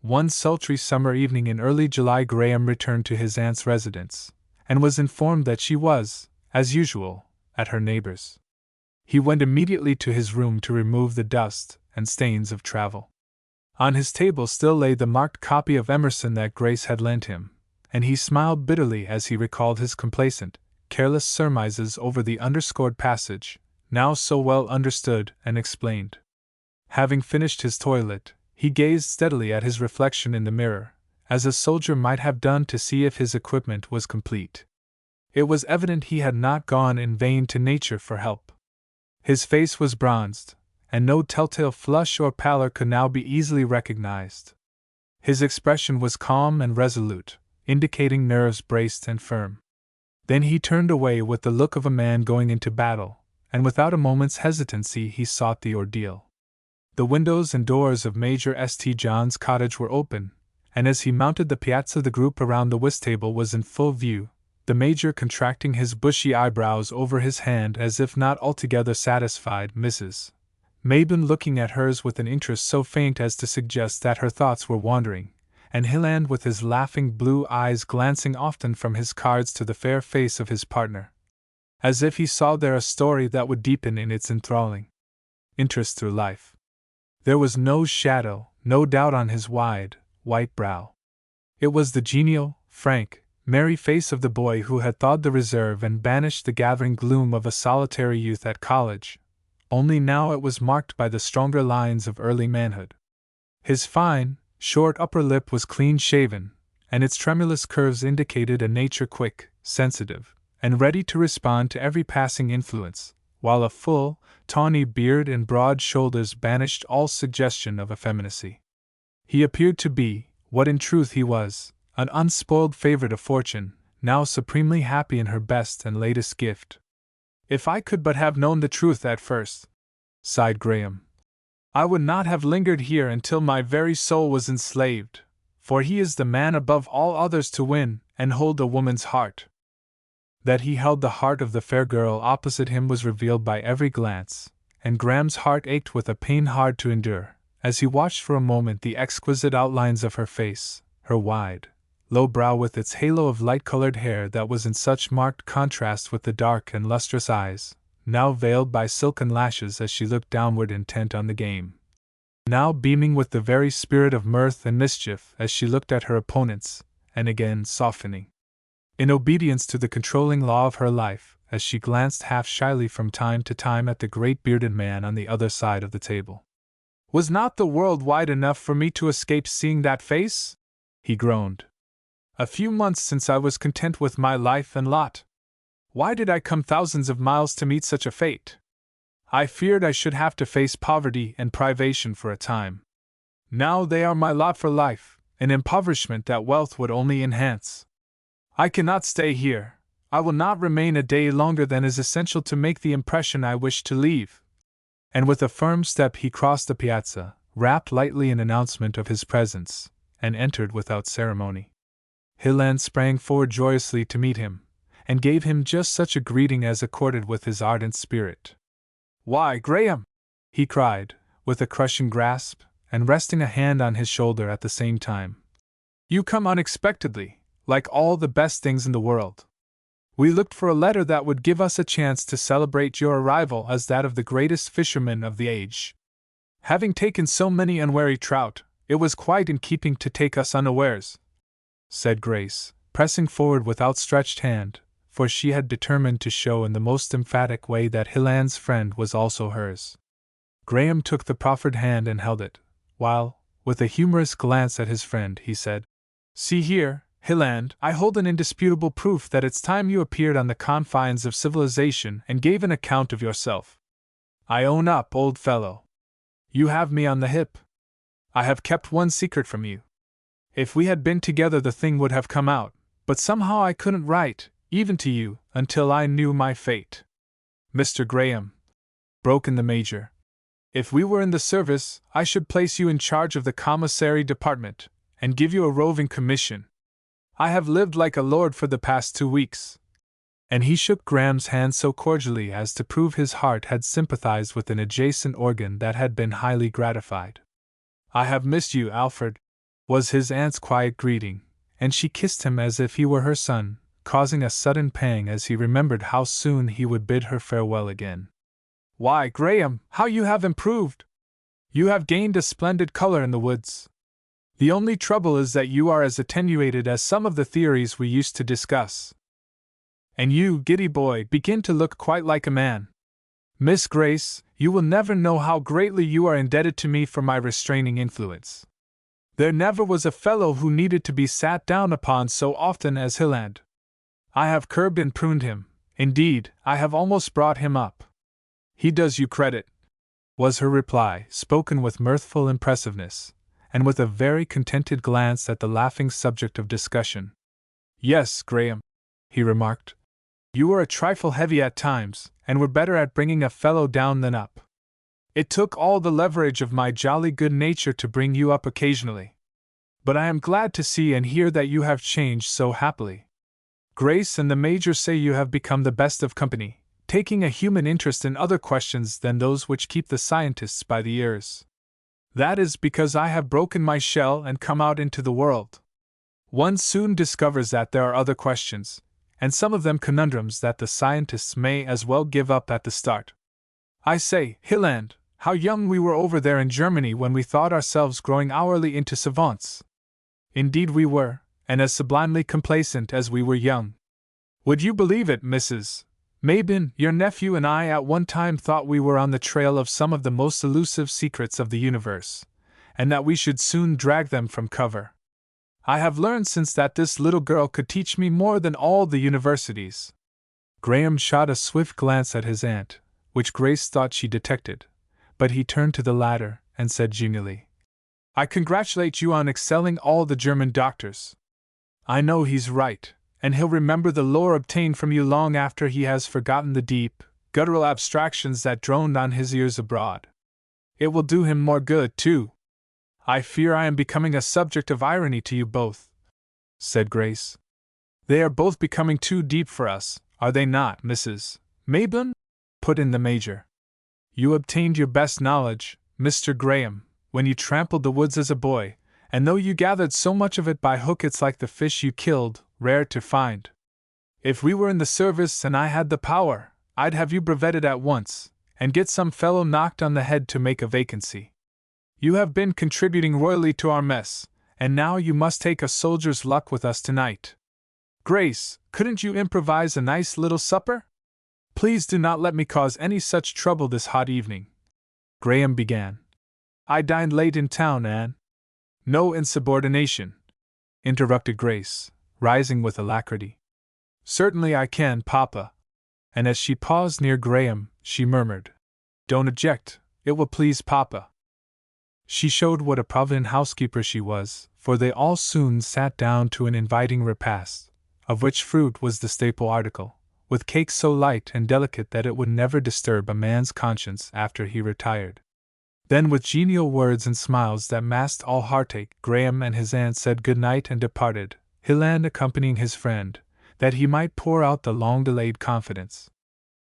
One sultry summer evening in early July Graham returned to his aunt's residence, and was informed that she was, as usual, at her neighbor's. He went immediately to his room to remove the dust and stains of travel. On his table still lay the marked copy of Emerson that Grace had lent him, and he smiled bitterly as he recalled his complacent, careless surmises over the underscored passage, now so well understood and explained. Having finished his toilet, he gazed steadily at his reflection in the mirror, as a soldier might have done to see if his equipment was complete. It was evident he had not gone in vain to nature for help. His face was bronzed, and no telltale flush or pallor could now be easily recognized. His expression was calm and resolute, indicating nerves braced and firm. Then he turned away with the look of a man going into battle, and without a moment's hesitancy he sought the ordeal. The windows and doors of Major St. John's cottage were open, and as he mounted the piazza the group around the whist table was in full view, the Major contracting his bushy eyebrows over his hand as if not altogether satisfied, Mrs. Mabin looking at hers with an interest so faint as to suggest that her thoughts were wandering, and Hilland with his laughing blue eyes glancing often from his cards to the fair face of his partner, as if he saw there a story that would deepen in its enthralling interest through life. There was no shadow, no doubt on his wide, white brow. It was the genial, frank, merry face of the boy who had thawed the reserve and banished the gathering gloom of a solitary youth at college, only now it was marked by the stronger lines of early manhood. His fine, short upper lip was clean-shaven, and its tremulous curves indicated a nature quick, sensitive, and ready to respond to every passing influence, while a full, tawny beard and broad shoulders banished all suggestion of effeminacy. He appeared to be, what in truth he was, an unspoiled favorite of fortune, now supremely happy in her best and latest gift. "If I could but have known the truth at first," sighed Graham, "I would not have lingered here until my very soul was enslaved, for he is the man above all others to win and hold a woman's heart. That he held the heart of the fair girl opposite him was revealed by every glance, and Graham's heart ached with a pain hard to endure, as he watched for a moment the exquisite outlines of her face, her wide, low brow with its halo of light-colored hair that was in such marked contrast with the dark and lustrous eyes, now veiled by silken lashes as she looked downward intent on the game, now beaming with the very spirit of mirth and mischief as she looked at her opponents, and again softening, in obedience to the controlling law of her life, as she glanced half shyly from time to time at the great bearded man on the other side of the table. "Was not the world wide enough for me to escape seeing that face?" he groaned. "A few months since I was content with my life and lot. Why did I come thousands of miles to meet such a fate? I feared I should have to face poverty and privation for a time. Now they are my lot for life, an impoverishment that wealth would only enhance. I cannot stay here. I will not remain a day longer than is essential to make the impression I wish to leave." And with a firm step he crossed the piazza, rapped lightly in announcement of his presence, and entered without ceremony. Hilland sprang forward joyously to meet him, and gave him just such a greeting as accorded with his ardent spirit. "Why, Graham!" he cried, with a crushing grasp, and resting a hand on his shoulder at the same time. "You come unexpectedly, like all the best things in the world. We looked for a letter that would give us a chance to celebrate your arrival as that of the greatest fisherman of the age. Having taken so many unwary trout, it was quite in keeping to take us unawares," said Grace, pressing forward with outstretched hand, for she had determined to show in the most emphatic way that Hilland's friend was also hers. Graham took the proffered hand and held it, while, with a humorous glance at his friend, he said, "See here, Hilland, I hold an indisputable proof that it's time you appeared on the confines of civilization and gave an account of yourself. I own up, old fellow. You have me on the hip. I have kept one secret from you. If we had been together the thing would have come out, but somehow I couldn't write, even to you, until I knew my fate." "Mr. Graham," broke in the Major, "if we were in the service, I should place you in charge of the commissary department, and give you a roving commission. I have lived like a lord for the past 2 weeks." And he shook Graham's hand so cordially as to prove his heart had sympathized with an adjacent organ that had been highly gratified. "I have missed you, Alfred," was his aunt's quiet greeting, and she kissed him as if he were her son, causing a sudden pang as he remembered how soon he would bid her farewell again. "Why, Graham, how you have improved! You have gained a splendid color in the woods. The only trouble is that you are as attenuated as some of the theories we used to discuss. And you, giddy boy, begin to look quite like a man. Miss Grace, you will never know how greatly you are indebted to me for my restraining influence. There never was a fellow who needed to be sat down upon so often as Hilland. I have curbed and pruned him, indeed, I have almost brought him up." "He does you credit," was her reply, spoken with mirthful impressiveness, and with a very contented glance at the laughing subject of discussion. "Yes, Graham," he remarked, "you were a trifle heavy at times, and were better at bringing a fellow down than up. It took all the leverage of my jolly good nature to bring you up occasionally. But I am glad to see and hear that you have changed so happily. Grace and the Major say you have become the best of company, taking a human interest in other questions than those which keep the scientists by the ears. That is because I have broken my shell and come out into the world. One soon discovers that there are other questions, and some of them conundrums that the scientists may as well give up at the start. I say, Hilland, how young we were over there in Germany when we thought ourselves growing hourly into savants. Indeed we were, and as sublimely complacent as we were young. Would you believe it, Mrs. Mabin, your nephew and I at one time thought we were on the trail of some of the most elusive secrets of the universe, and that we should soon drag them from cover. I have learned since that this little girl could teach me more than all the universities." Graham shot a swift glance at his aunt, which Grace thought she detected, but he turned to the latter and said genially, "I congratulate you on excelling all the German doctors. I know he's right, and he'll remember the lore obtained from you long after he has forgotten the deep, guttural abstractions that droned on his ears abroad. It will do him more good, too. I fear I am becoming a subject of irony to you both, said Grace. They are both becoming too deep for us, are they not, Mrs. Maybin? Put in the Major. You obtained your best knowledge, Mr. Graham, when you trampled the woods as a boy, and though you gathered so much of it by hook it's like the fish you killed, rare to find. If we were in the service and I had the power, I'd have you brevetted at once, and get some fellow knocked on the head to make a vacancy. You have been contributing royally to our mess, and now you must take a soldier's luck with us tonight. Grace, couldn't you improvise a nice little supper? Please do not let me cause any such trouble this hot evening, Graham began. I dined late in town, Anne. No insubordination, interrupted Grace, rising with alacrity. Certainly I can, Papa. And as she paused near Graham, she murmured, Don't object, it will please Papa. She showed what a provident housekeeper she was, for they all soon sat down to an inviting repast, of which fruit was the staple article, with cake so light and delicate that it would never disturb a man's conscience after he retired. Then, with genial words and smiles that masked all heartache, Graham and his aunt said good night and departed, Hilland accompanying his friend, that he might pour out the long-delayed confidence.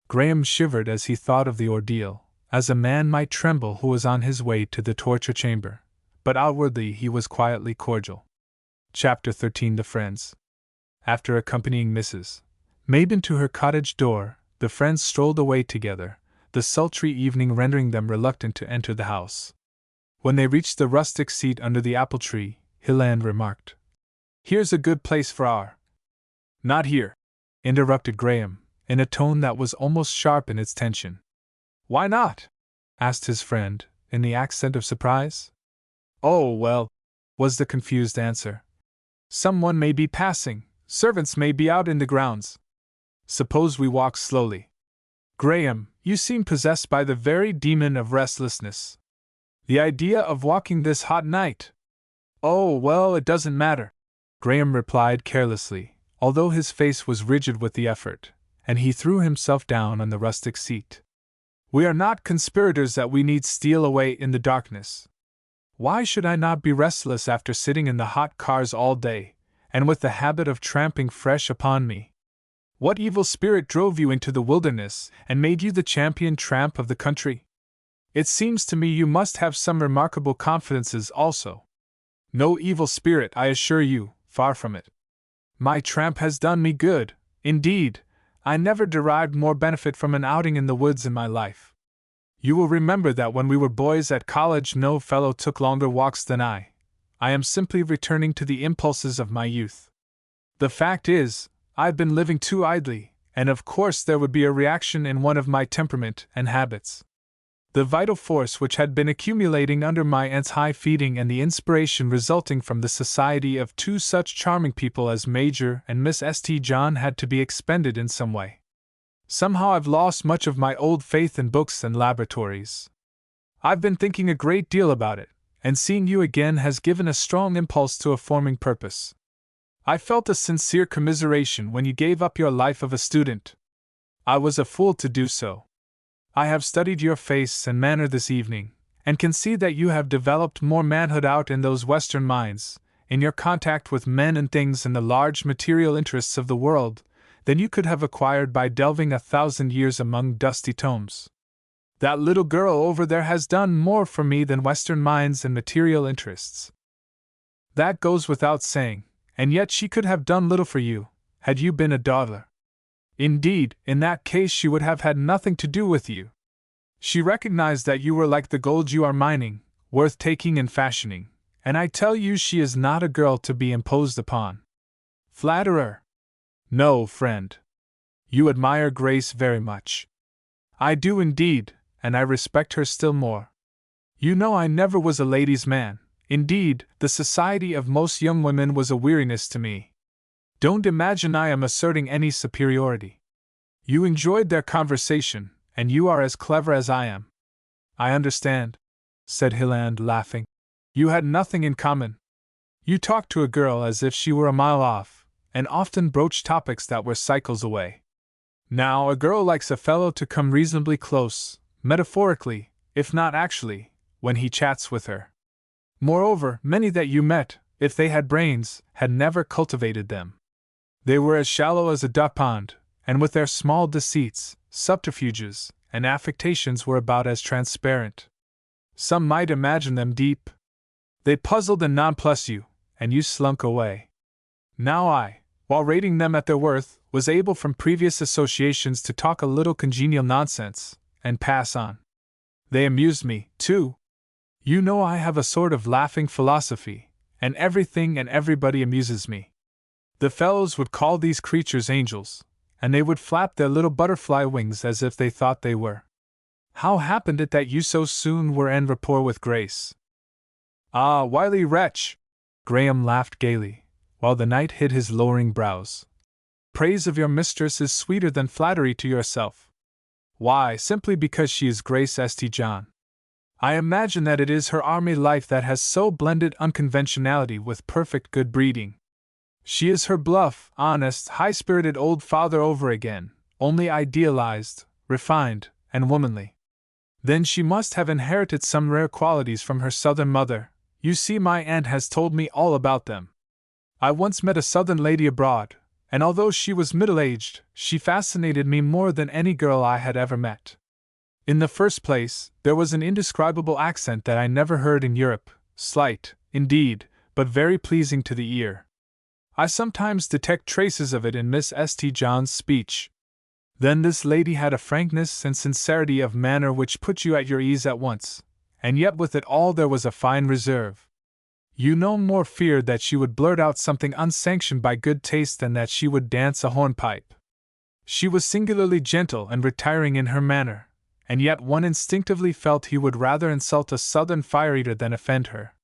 Graham shivered as he thought of the ordeal, as a man might tremble who was on his way to the torture chamber, but outwardly he was quietly cordial. Chapter 13. The Friends. After accompanying Mrs. Maybin to her cottage door, the friends strolled away together, the sultry evening rendering them reluctant to enter the house. When they reached the rustic seat under the apple tree, Hilland remarked, Here's a good place for our— Not here, interrupted Graham, in a tone that was almost sharp in its tension. Why not? Asked his friend, in the accent of surprise. Oh, well, was the confused answer. Someone may be passing, servants may be out in the grounds. Suppose we walk slowly. Graham, you seem possessed by the very demon of restlessness. The idea of walking this hot night. Oh, well, it doesn't matter, Graham replied carelessly, although his face was rigid with the effort, and he threw himself down on the rustic seat. We are not conspirators that we need steal away in the darkness. Why should I not be restless after sitting in the hot cars all day, and with the habit of tramping fresh upon me? What evil spirit drove you into the wilderness and made you the champion tramp of the country? It seems to me you must have some remarkable confidences also. No evil spirit, I assure you, far from it. My tramp has done me good, indeed. I never derived more benefit from an outing in the woods in my life. You will remember that when we were boys at college no fellow took longer walks than I. I am simply returning to the impulses of my youth. The fact is, I've been living too idly, and of course there would be a reaction in one of my temperament and habits. The vital force which had been accumulating under my aunt's high feeding and the inspiration resulting from the society of two such charming people as Major and Miss St. John had to be expended in some way. Somehow I've lost much of my old faith in books and laboratories. I've been thinking a great deal about it, and seeing you again has given a strong impulse to a forming purpose. I felt a sincere commiseration when you gave up your life of a student. I was a fool to do so. I have studied your face and manner this evening, and can see that you have developed more manhood out in those Western mines, in your contact with men and things and the large material interests of the world, than you could have acquired by delving 1,000 years among dusty tomes. That little girl over there has done more for me than Western mines and material interests. That goes without saying, and yet she could have done little for you, had you been a dawdler. Indeed, in that case she would have had nothing to do with you. She recognized that you were like the gold you are mining, worth taking and fashioning, and I tell you she is not a girl to be imposed upon. Flatterer! No, friend. You admire Grace very much. I do indeed, and I respect her still more. You know I never was a ladies' man. Indeed, the society of most young women was a weariness to me. Don't imagine I am asserting any superiority. You enjoyed their conversation, and you are as clever as I am. I understand, said Hilland, laughing. You had nothing in common. You talked to a girl as if she were a mile off, and often broached topics that were cycles away. Now, a girl likes a fellow to come reasonably close, metaphorically, if not actually, when he chats with her. Moreover, many that you met, if they had brains, had never cultivated them. They were as shallow as a duck pond, and with their small deceits, subterfuges, and affectations were about as transparent. Some might imagine them deep. They puzzled and nonplussed you, and you slunk away. Now I, while rating them at their worth, was able from previous associations to talk a little congenial nonsense, and pass on. They amused me, too. You know I have a sort of laughing philosophy, and everything and everybody amuses me. The fellows would call these creatures angels, and they would flap their little butterfly wings as if they thought they were. How happened it that you so soon were en rapport with Grace? Ah, wily wretch! Graham laughed gaily, while the knight hid his lowering brows. Praise of your mistress is sweeter than flattery to yourself. Why, simply because she is Grace St. John. I imagine that it is her army life that has so blended unconventionality with perfect good breeding. She is her bluff, honest, high-spirited old father over again, only idealized, refined, and womanly. Then she must have inherited some rare qualities from her southern mother. You see, my aunt has told me all about them. I once met a southern lady abroad, and although she was middle-aged, she fascinated me more than any girl I had ever met. In the first place, there was an indescribable accent that I never heard in Europe, slight, indeed, but very pleasing to the ear. I sometimes detect traces of it in Miss St. John's speech. Then this lady had a frankness and sincerity of manner which put you at your ease at once, and yet with it all there was a fine reserve. You no more feared that she would blurt out something unsanctioned by good taste than that she would dance a hornpipe. She was singularly gentle and retiring in her manner, and yet one instinctively felt he would rather insult a southern fire-eater than offend her.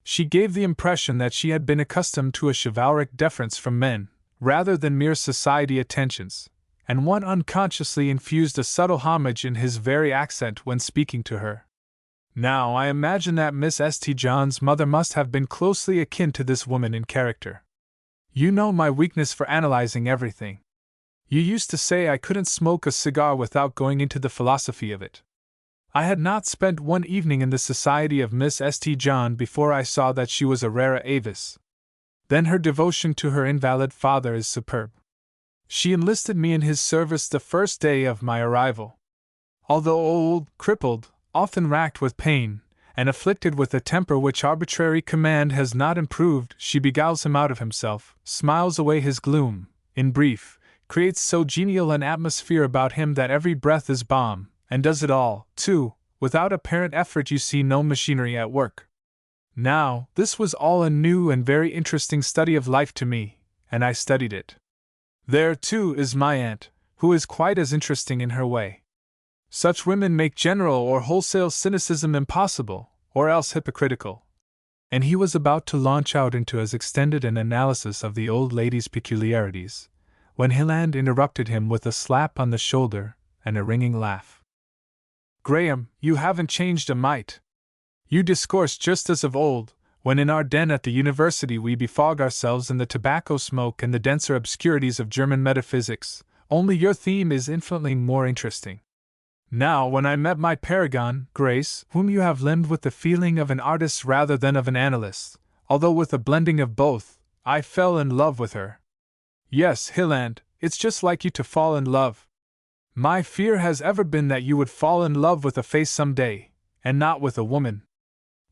She gave the impression that she had been accustomed to a chivalric deference from men, rather than mere society attentions, and one unconsciously infused a subtle homage in his very accent when speaking to her. Now I imagine that Miss St. John's mother must have been closely akin to this woman in character. You know my weakness for analyzing everything. You used to say I couldn't smoke a cigar without going into the philosophy of it. I had not spent one evening in the society of Miss St. John before I saw that she was a rara avis. Then her devotion to her invalid father is superb. She enlisted me in his service the first day of my arrival. Although old, crippled, often racked with pain, and afflicted with a temper which arbitrary command has not improved, she beguiles him out of himself, smiles away his gloom, in brief, creates so genial an atmosphere about him that every breath is balm, and does it all, too, without apparent effort. You see no machinery at work. Now, this was all a new and very interesting study of life to me, and I studied it. There, too, is my aunt, who is quite as interesting in her way. Such women make general or wholesale cynicism impossible, or else hypocritical. And he was about to launch out into as extended an analysis of the old lady's peculiarities, when Hilland interrupted him with a slap on the shoulder and a ringing laugh. Graham, you haven't changed a mite. You discourse just as of old, when in our den at the university we befog ourselves in the tobacco smoke and the denser obscurities of German metaphysics, only your theme is infinitely more interesting. Now, when I met my paragon, Grace, whom you have limned with the feeling of an artist rather than of an analyst, although with a blending of both, I fell in love with her. Yes, Hilland, it's just like you to fall in love. My fear has ever been that you would fall in love with a face some day, and not with a woman.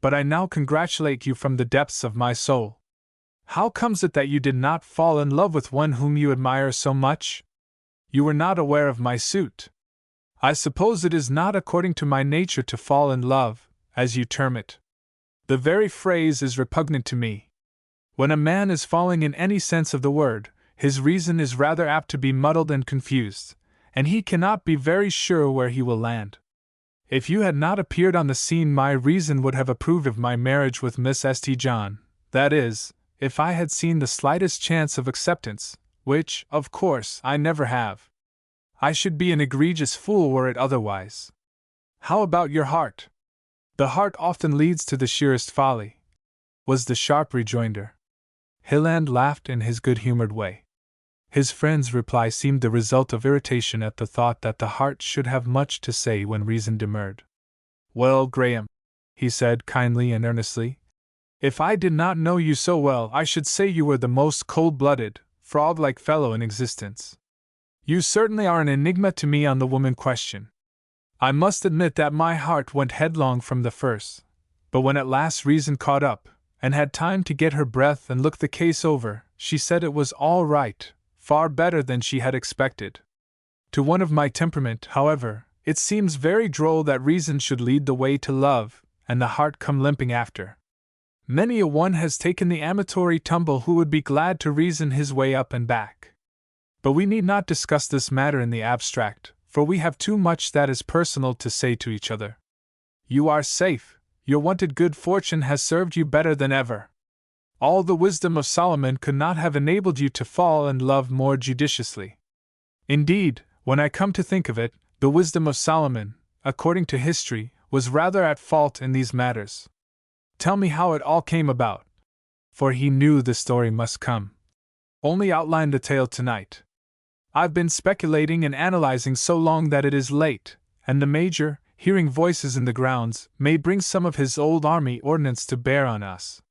But I now congratulate you from the depths of my soul. How comes it that you did not fall in love with one whom you admire so much? You were not aware of my suit. I suppose it is not according to my nature to fall in love, as you term it. The very phrase is repugnant to me. When a man is falling in any sense of the word, his reason is rather apt to be muddled and confused, and he cannot be very sure where he will land. If you had not appeared on the scene, my reason would have approved of my marriage with Miss St. John, that is, if I had seen the slightest chance of acceptance, which, of course, I never have. I should be an egregious fool were it otherwise. How about your heart? The heart often leads to the sheerest folly, was the sharp rejoinder. Hilland laughed in his good-humored way. His friend's reply seemed the result of irritation at the thought that the heart should have much to say when reason demurred. Well, Graham, he said kindly and earnestly, If I did not know you so well, I should say you were the most cold-blooded, frog-like fellow in existence. You certainly are an enigma to me on the woman question. I must admit that my heart went headlong from the first, but when at last reason caught up, and had time to get her breath and look the case over, she said it was all right, far better than she had expected. To one of my temperament, however, it seems very droll that reason should lead the way to love, and the heart come limping after. Many a one has taken the amatory tumble who would be glad to reason his way up and back. But we need not discuss this matter in the abstract, for we have too much that is personal to say to each other. You are safe, your wonted good fortune has served you better than ever. All the wisdom of Solomon could not have enabled you to fall and love more judiciously. Indeed, when I come to think of it, the wisdom of Solomon, according to history, was rather at fault in these matters. Tell me how it all came about. For he knew the story must come. Only outline the tale tonight. I've been speculating and analyzing so long that it is late, and the Major, hearing voices in the grounds, may bring some of his old army ordnance to bear on us.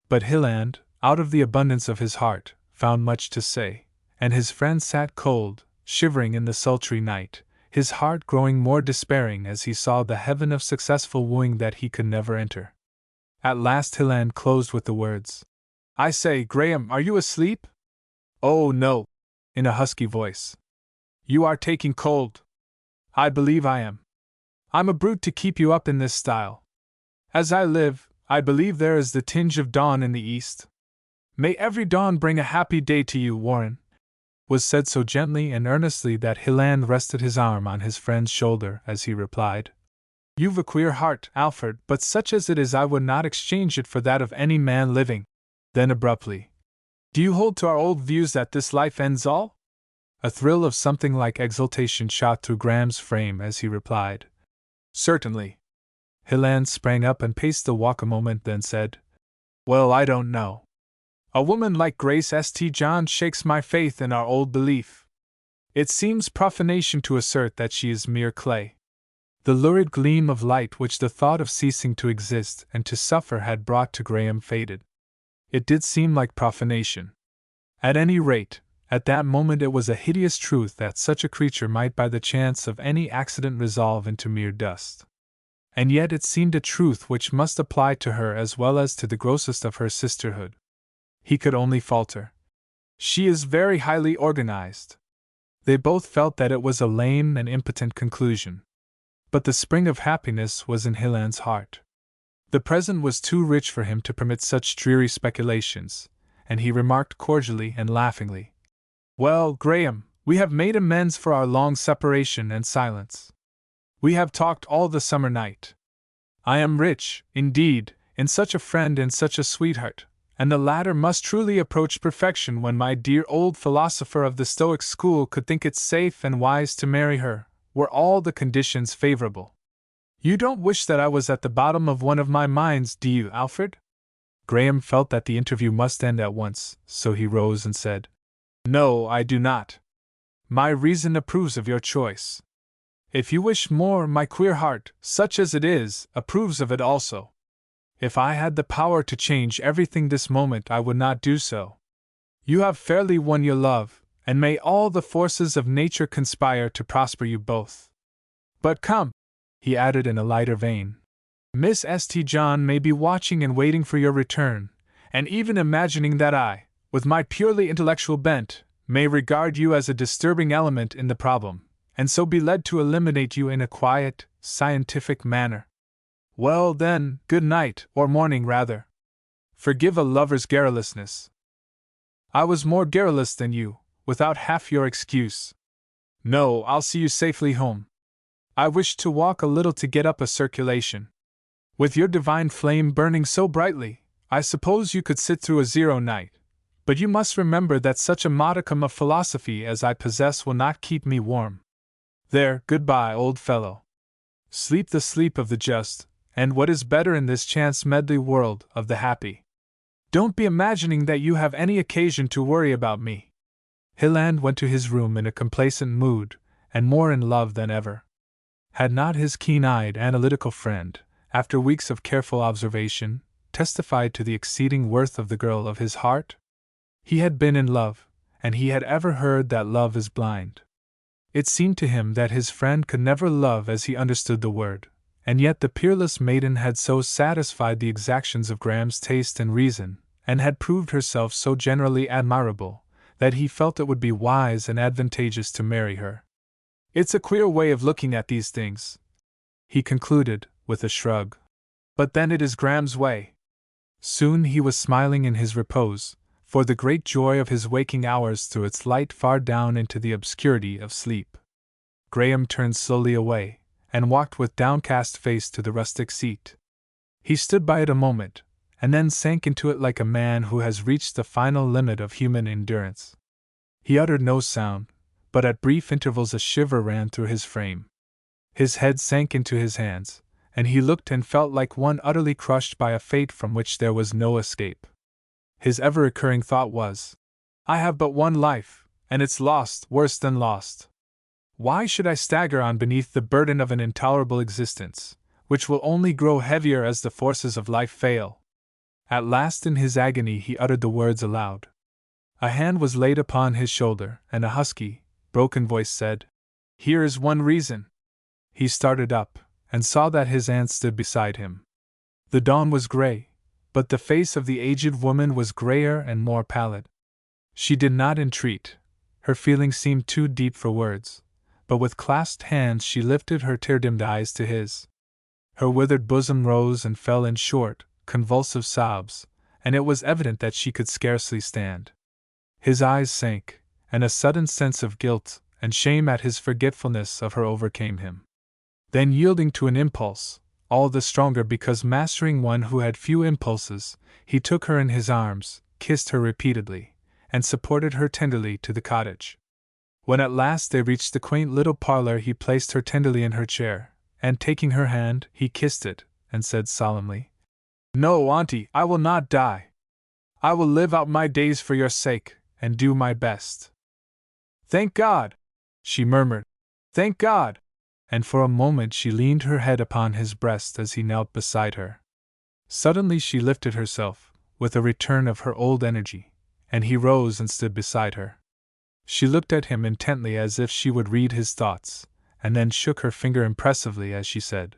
But Hilland, out of the abundance of his heart, found much to say, and his friend sat cold, shivering in the sultry night, his heart growing more despairing as he saw the heaven of successful wooing that he could never enter. At last Hilland closed with the words, I say, Graham, are you asleep? Oh, no, in a husky voice. You are taking cold. I believe I am. I'm a brute to keep you up in this style. As I live, I believe there is the tinge of dawn in the east. May every dawn bring a happy day to you, Warren, was said so gently and earnestly that Hilland rested his arm on his friend's shoulder as he replied, You've a queer heart, Alfred, but such as it is I would not exchange it for that of any man living. Then abruptly, Do you hold to our old views that this life ends all? A thrill of something like exultation shot through Graham's frame as he replied, Certainly. Hilland sprang up and paced the walk a moment, then said, Well, I don't know. A woman like Grace St. John shakes my faith in our old belief. It seems profanation to assert that she is mere clay. The lurid gleam of light which the thought of ceasing to exist and to suffer had brought to Graham faded. It did seem like profanation. At any rate, at that moment it was a hideous truth that such a creature might by the chance of any accident resolve into mere dust. And yet it seemed a truth which must apply to her as well as to the grossest of her sisterhood. He could only falter. She is very highly organized. They both felt that it was a lame and impotent conclusion. But the spring of happiness was in Hilland's heart. The present was too rich for him to permit such dreary speculations, and he remarked cordially and laughingly, Well, Graham, we have made amends for our long separation and silence. We have talked all the summer night. I am rich, indeed, in such a friend and such a sweetheart, and the latter must truly approach perfection when my dear old philosopher of the Stoic school could think it safe and wise to marry her, were all the conditions favorable. You don't wish that I was at the bottom of one of my minds, do you, Alfred? Graham felt that the interview must end at once, so he rose and said, No, I do not. My reason approves of your choice. If you wish more, my queer heart, such as it is, approves of it also. If I had the power to change everything this moment, I would not do so. You have fairly won your love, and may all the forces of nature conspire to prosper you both. But come, he added in a lighter vein, Miss St. John may be watching and waiting for your return, and even imagining that I, with my purely intellectual bent, may regard you as a disturbing element in the problem, and so be led to eliminate you in a quiet, scientific manner. Well then, good night, or morning rather. Forgive a lover's garrulousness. I was more garrulous than you, without half your excuse. No, I'll see you safely home. I wish to walk a little to get up a circulation. With your divine flame burning so brightly, I suppose you could sit through a 0 night, but you must remember that such a modicum of philosophy as I possess will not keep me warm. There, goodbye, old fellow. Sleep the sleep of the just, and what is better in this chance-medley world, of the happy. Don't be imagining that you have any occasion to worry about me. Hilland went to his room in a complacent mood, and more in love than ever. Had not his keen-eyed, analytical friend, after weeks of careful observation, testified to the exceeding worth of the girl of his heart? He had been in love, and he had ever heard that love is blind. It seemed to him that his friend could never love as he understood the word, and yet the peerless maiden had so satisfied the exactions of Graham's taste and reason, and had proved herself so generally admirable, that he felt it would be wise and advantageous to marry her. "It's a queer way of looking at these things," he concluded, with a shrug. "But then it is Graham's way." Soon he was smiling in his repose, for the great joy of his waking hours threw its light far down into the obscurity of sleep. Graham turned slowly away, and walked with downcast face to the rustic seat. He stood by it a moment, and then sank into it like a man who has reached the final limit of human endurance. He uttered no sound, but at brief intervals a shiver ran through his frame. His head sank into his hands, and he looked and felt like one utterly crushed by a fate from which there was no escape. His ever-recurring thought was, "I have but one life, and it's lost, worse than lost. Why should I stagger on beneath the burden of an intolerable existence, which will only grow heavier as the forces of life fail?" At last in his agony he uttered the words aloud. A hand was laid upon his shoulder, and a husky, broken voice said, "Here is one reason." He started up, and saw that his aunt stood beside him. The dawn was gray, but the face of the aged woman was grayer and more pallid. She did not entreat, her feelings seemed too deep for words, but with clasped hands she lifted her tear-dimmed eyes to his. Her withered bosom rose and fell in short, convulsive sobs, and it was evident that she could scarcely stand. His eyes sank, and a sudden sense of guilt and shame at his forgetfulness of her overcame him. Then, yielding to an impulse, all the stronger because mastering one who had few impulses, he took her in his arms, kissed her repeatedly, and supported her tenderly to the cottage. When at last they reached the quaint little parlor, he placed her tenderly in her chair, and taking her hand, he kissed it, and said solemnly, "No, Auntie, I will not die. I will live out my days for your sake, and do my best." "Thank God!" she murmured. "Thank God!" And for a moment she leaned her head upon his breast as he knelt beside her. Suddenly she lifted herself, with a return of her old energy, and he rose and stood beside her. She looked at him intently as if she would read his thoughts, and then shook her finger impressively as she said,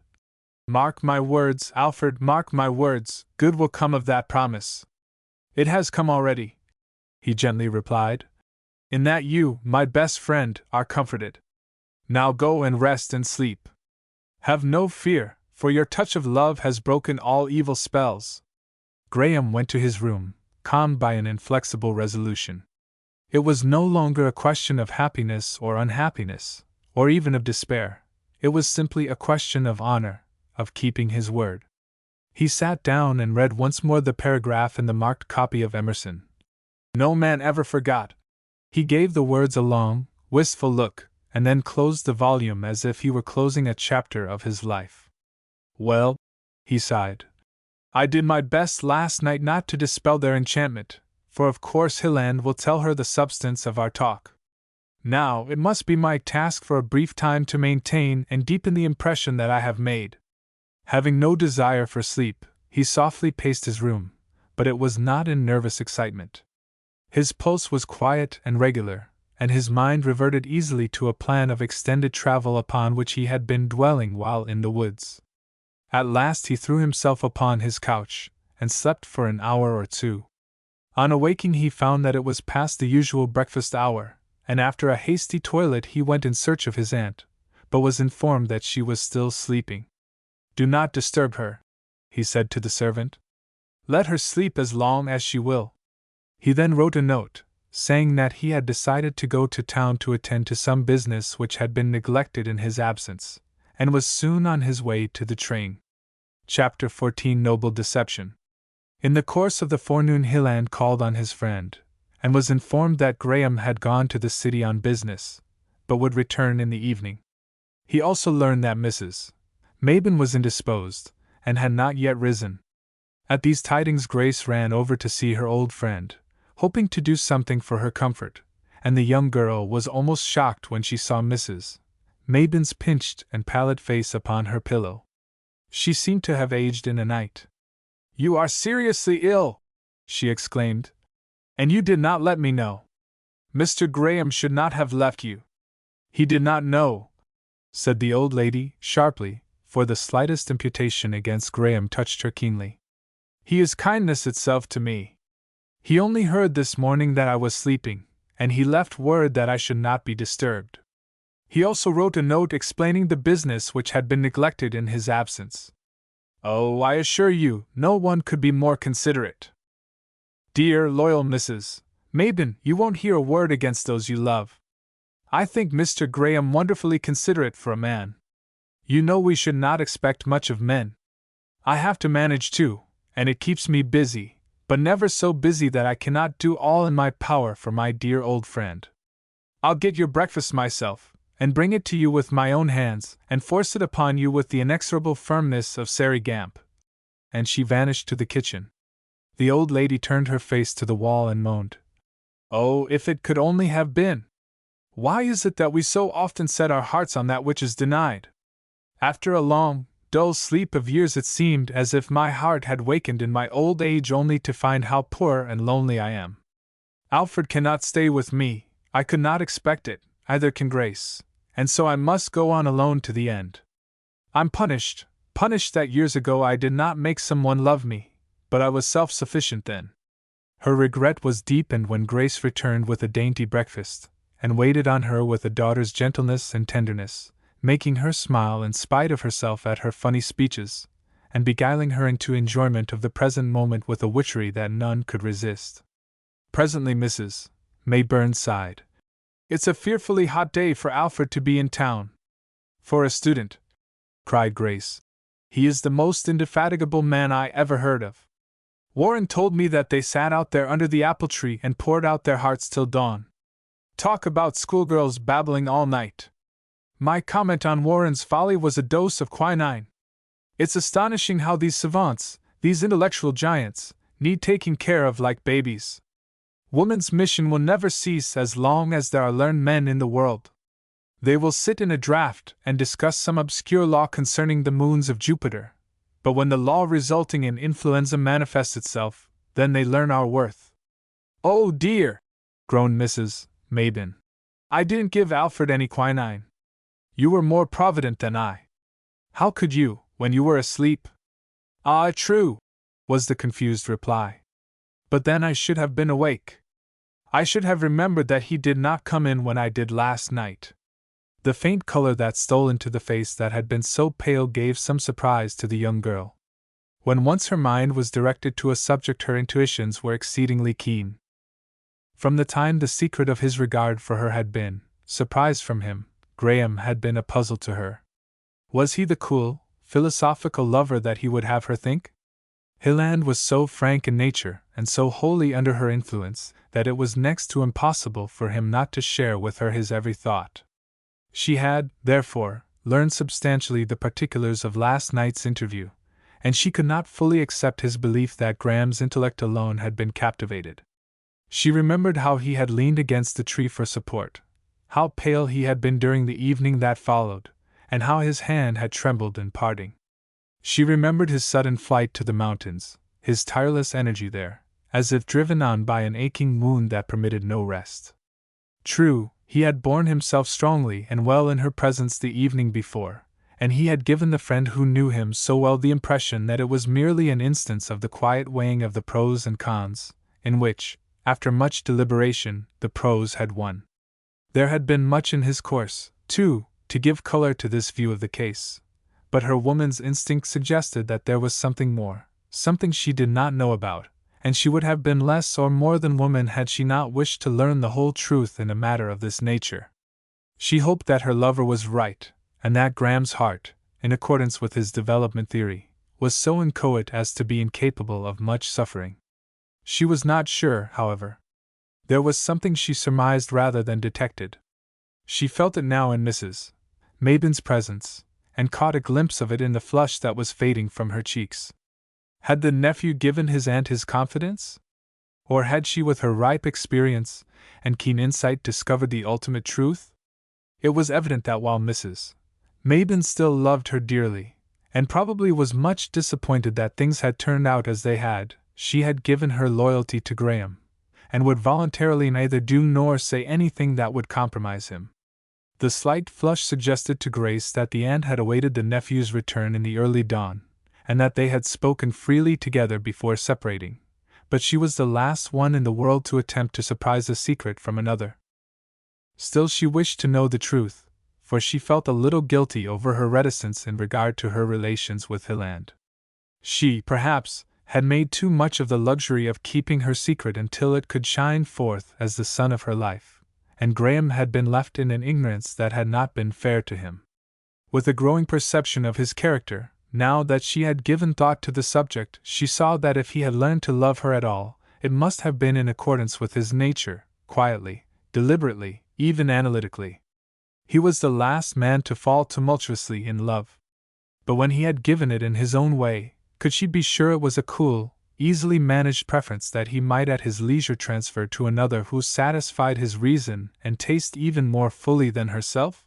"Mark my words, Alfred, mark my words, good will come of that promise." "It has come already," he gently replied, "in that you, my best friend, are comforted. Now go and rest and sleep. Have no fear, for your touch of love has broken all evil spells." Graham went to his room, calmed by an inflexible resolution. It was no longer a question of happiness or unhappiness, or even of despair. It was simply a question of honor, of keeping his word. He sat down and read once more the paragraph in the marked copy of Emerson. "No man ever forgot." He gave the words a long, wistful look, and then closed the volume as if he were closing a chapter of his life. "Well," he sighed, "I did my best last night not to dispel their enchantment, for of course Hilland will tell her the substance of our talk. Now it must be my task for a brief time to maintain and deepen the impression that I have made." Having no desire for sleep, he softly paced his room, but it was not in nervous excitement. His pulse was quiet and regular, and his mind reverted easily to a plan of extended travel upon which he had been dwelling while in the woods. At last he threw himself upon his couch, and slept for an hour or two. On awaking he found that it was past the usual breakfast hour, and after a hasty toilet he went in search of his aunt, but was informed that she was still sleeping. "Do not disturb her," he said to the servant. "Let her sleep as long as she will." He then wrote a note, saying that he had decided to go to town to attend to some business which had been neglected in his absence, and was soon on his way to the train. Chapter 14 Noble Deception. In the course of the forenoon Hilland called on his friend, and was informed that Graham had gone to the city on business, but would return in the evening. He also learned that Mrs. Mabon was indisposed, and had not yet risen. At these tidings Grace ran over to see her old friend, hoping to do something for her comfort, and the young girl was almost shocked when she saw Mrs. Mabon's pinched and pallid face upon her pillow. She seemed to have aged in a night. "You are seriously ill!" she exclaimed. "And you did not let me know. Mr. Graham should not have left you." "He did not know," said the old lady, sharply, for the slightest imputation against Graham touched her keenly. "He is kindness itself to me. He only heard this morning that I was sleeping, and he left word that I should not be disturbed. He also wrote a note explaining the business which had been neglected in his absence. Oh, I assure you, no one could be more considerate. Dear, loyal Mrs. Mabden, you won't hear a word against those you love. I think Mr. Graham wonderfully considerate for a man. You know we should not expect much of men. I have to manage too, and it keeps me busy, but never so busy that I cannot do all in my power for my dear old friend. I'll get your breakfast myself, and bring it to you with my own hands, and force it upon you with the inexorable firmness of Sari Gamp." And she vanished to the kitchen. The old lady turned her face to the wall and moaned. "Oh, if it could only have been! Why is it that we so often set our hearts on that which is denied? After a long, dull sleep of years it seemed as if my heart had wakened in my old age only to find how poor and lonely I am. Alfred cannot stay with me, I could not expect it, either can Grace, and so I must go on alone to the end. I'm punished that years ago I did not make someone love me, but I was self-sufficient then." Her regret was deepened when Grace returned with a dainty breakfast, and waited on her with a daughter's gentleness and tenderness, making her smile in spite of herself at her funny speeches, and beguiling her into enjoyment of the present moment with a witchery that none could resist. Presently Mrs. Mayburn sighed. "It's a fearfully hot day for Alfred to be in town." "For a student," cried Grace. "He is the most indefatigable man I ever heard of. Warren told me that they sat out there under the apple tree and poured out their hearts till dawn. Talk about schoolgirls babbling all night. My comment on Warren's folly was a dose of quinine. It's astonishing how these savants, these intellectual giants, need taking care of like babies. Woman's mission will never cease as long as there are learned men in the world. They will sit in a draught and discuss some obscure law concerning the moons of Jupiter, but when the law resulting in influenza manifests itself, then they learn our worth." "Oh dear!" groaned Mrs. Mabden. "I didn't give Alfred any quinine. You were more provident than I. How could you, when you were asleep?" "Ah, true," was the confused reply. "But then I should have been awake. I should have remembered that he did not come in when I did last night." The faint color that stole into the face that had been so pale gave some surprise to the young girl. When once her mind was directed to a subject her intuitions were exceedingly keen. From the time the secret of his regard for her had been surprised from him, Graham had been a puzzle to her. Was he the cool, philosophical lover that he would have her think? Hilland was so frank in nature, and so wholly under her influence, that it was next to impossible for him not to share with her his every thought. She had, therefore, learned substantially the particulars of last night's interview, and she could not fully accept his belief that Graham's intellect alone had been captivated. She remembered how he had leaned against the tree for support, how pale he had been during the evening that followed, and how his hand had trembled in parting. She remembered his sudden flight to the mountains, his tireless energy there, as if driven on by an aching wound that permitted no rest. True, he had borne himself strongly and well in her presence the evening before, and he had given the friend who knew him so well the impression that it was merely an instance of the quiet weighing of the pros and cons, in which, after much deliberation, the pros had won. There had been much in his course, too, to give color to this view of the case, but her woman's instinct suggested that there was something more, something she did not know about, and she would have been less or more than woman had she not wished to learn the whole truth in a matter of this nature. She hoped that her lover was right, and that Graham's heart, in accordance with his development theory, was so inchoate as to be incapable of much suffering. She was not sure, however. There was something she surmised rather than detected. She felt it now in Mrs. Mabden's presence, and caught a glimpse of it in the flush that was fading from her cheeks. Had the nephew given his aunt his confidence? Or had she, with her ripe experience and keen insight, discovered the ultimate truth? It was evident that while Mrs. Mabden still loved her dearly, and probably was much disappointed that things had turned out as they had. She had given her loyalty to Graham, and would voluntarily neither do nor say anything that would compromise him. The slight flush suggested to Grace that the aunt had awaited the nephew's return in the early dawn, and that they had spoken freely together before separating, but she was the last one in the world to attempt to surprise a secret from another. Still, she wished to know the truth, for she felt a little guilty over her reticence in regard to her relations with Hilland. She, perhaps, had made too much of the luxury of keeping her secret until it could shine forth as the sun of her life, and Graham had been left in an ignorance that had not been fair to him. With a growing perception of his character, now that she had given thought to the subject, she saw that if he had learned to love her at all, it must have been in accordance with his nature, quietly, deliberately, even analytically. He was the last man to fall tumultuously in love. But when he had given it in his own way, could she be sure it was a cool, easily managed preference that he might at his leisure transfer to another who satisfied his reason and taste even more fully than herself?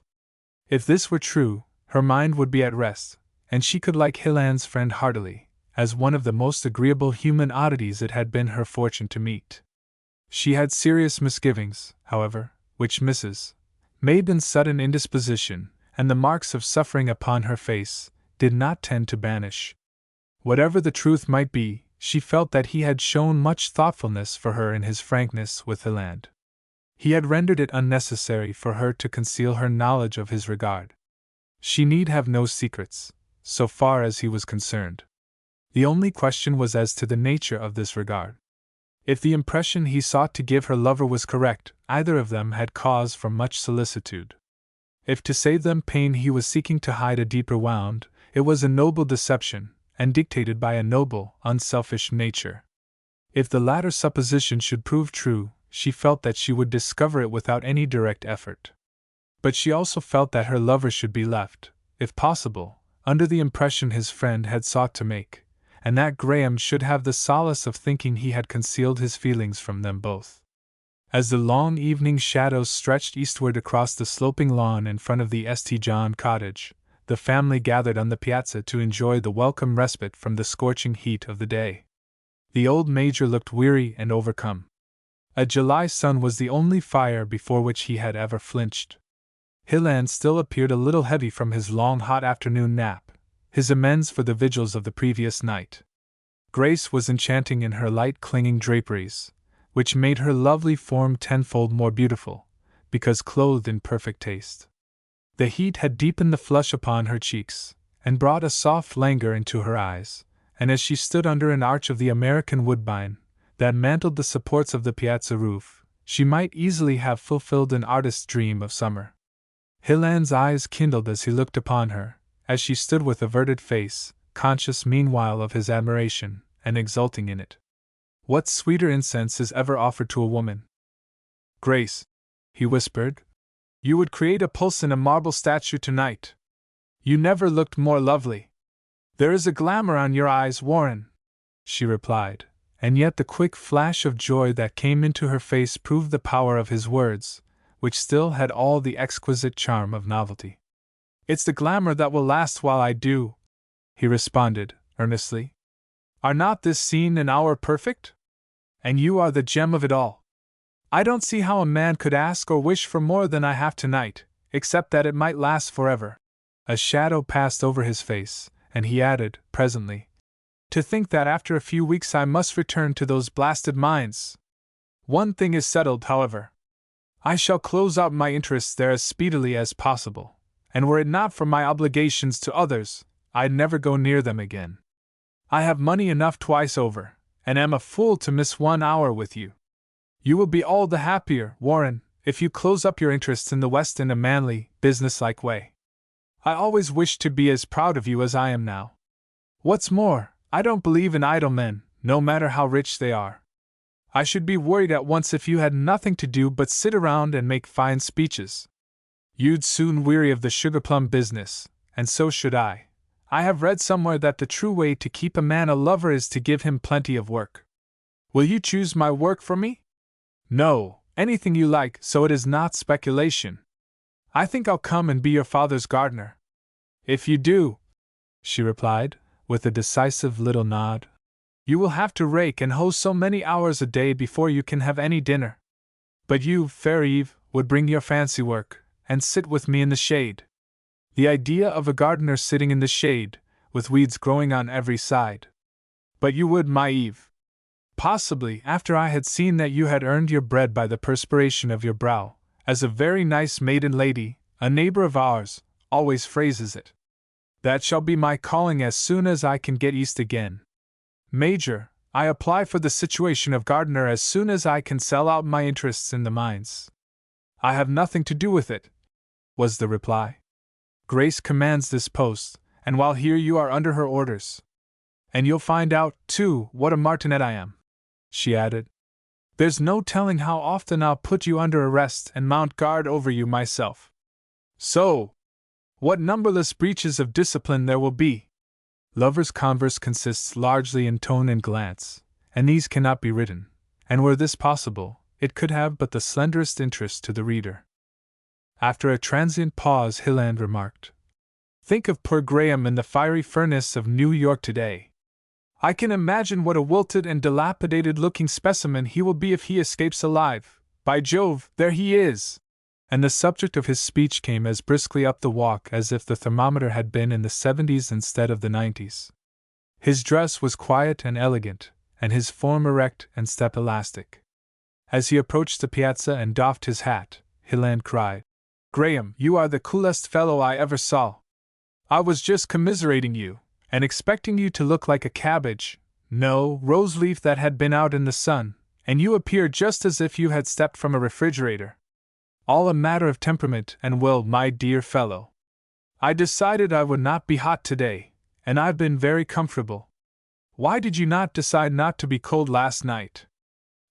If this were true, her mind would be at rest, and she could like Hilland's friend heartily, as one of the most agreeable human oddities it had been her fortune to meet. She had serious misgivings, however, which Mrs. Maiden's sudden indisposition, and the marks of suffering upon her face, did not tend to banish. Whatever the truth might be, she felt that he had shown much thoughtfulness for her in his frankness with Hilland. He had rendered it unnecessary for her to conceal her knowledge of his regard. She need have no secrets, so far as he was concerned. The only question was as to the nature of this regard. If the impression he sought to give her lover was correct, either of them had cause for much solicitude. If to save them pain he was seeking to hide a deeper wound, it was a noble deception, and dictated by a noble, unselfish nature. If the latter supposition should prove true, she felt that she would discover it without any direct effort. But she also felt that her lover should be left, if possible, under the impression his friend had sought to make, and that Graham should have the solace of thinking he had concealed his feelings from them both. As the long evening shadows stretched eastward across the sloping lawn in front of the St. John cottage, the family gathered on the piazza to enjoy the welcome respite from the scorching heat of the day. The old Major looked weary and overcome. A July sun was the only fire before which he had ever flinched. Hilland still appeared a little heavy from his long hot afternoon nap, his amends for the vigils of the previous night. Grace was enchanting in her light clinging draperies, which made her lovely form tenfold more beautiful, because clothed in perfect taste. The heat had deepened the flush upon her cheeks, and brought a soft languor into her eyes, and as she stood under an arch of the American woodbine that mantled the supports of the piazza roof, she might easily have fulfilled an artist's dream of summer. Hilland's eyes kindled as he looked upon her, as she stood with averted face, conscious meanwhile of his admiration, and exulting in it. What sweeter incense is ever offered to a woman? Grace, he whispered, you would create a pulse in a marble statue tonight. You never looked more lovely. There is a glamour on your eyes, Warren, she replied, and yet the quick flash of joy that came into her face proved the power of his words, which still had all the exquisite charm of novelty. It's the glamour that will last while I do, he responded, earnestly. Are not this scene and hour perfect? And you are the gem of it all. I don't see how a man could ask or wish for more than I have tonight, except that it might last forever. A shadow passed over his face, and he added, presently, to think that after a few weeks I must return to those blasted mines. One thing is settled, however. I shall close out my interests there as speedily as possible, and were it not for my obligations to others, I'd never go near them again. I have money enough twice over, and am a fool to miss 1 hour with you. You will be all the happier, Warren, if you close up your interests in the West in a manly, businesslike way. I always wished to be as proud of you as I am now. What's more, I don't believe in idle men, no matter how rich they are. I should be worried at once if you had nothing to do but sit around and make fine speeches. You'd soon weary of the sugar-plum business, and so should I. I have read somewhere that the true way to keep a man a lover is to give him plenty of work. Will you choose my work for me? No, anything you like, so it is not speculation. I think I'll come and be your father's gardener. If you do, she replied, with a decisive little nod. You will have to rake and hoe so many hours a day before you can have any dinner. But you, fair Eve, would bring your fancy work, and sit with me in the shade. The idea of a gardener sitting in the shade, with weeds growing on every side. But you would, my Eve. Possibly, after I had seen that you had earned your bread by the perspiration of your brow, as a very nice maiden lady, a neighbor of ours, always phrases it. That shall be my calling as soon as I can get east again. Major, I apply for the situation of gardener as soon as I can sell out my interests in the mines. I have nothing to do with it, was the reply. Grace commands this post, and while here you are under her orders. And you'll find out, too, what a martinet I am, she added. There's no telling how often I'll put you under arrest and mount guard over you myself. So, what numberless breaches of discipline there will be! Lovers' converse consists largely in tone and glance, and these cannot be written, and were this possible, it could have but the slenderest interest to the reader. After a transient pause, Hilland remarked, Think of poor Graham in the fiery furnace of New York today. I can imagine what a wilted and dilapidated-looking specimen he will be if he escapes alive. By Jove, there he is! And the subject of his speech came as briskly up the walk as if the thermometer had been in the 70s instead of the 90s. His dress was quiet and elegant, and his form erect and step elastic. As he approached the piazza and doffed his hat, Hilland cried, Graham, you are the coolest fellow I ever saw. I was just commiserating you, and expecting you to look like a cabbage, no, rose leaf that had been out in the sun, and you appear just as if you had stepped from a refrigerator. All a matter of temperament and will, my dear fellow. I decided I would not be hot today, and I've been very comfortable. Why did you not decide not to be cold last night?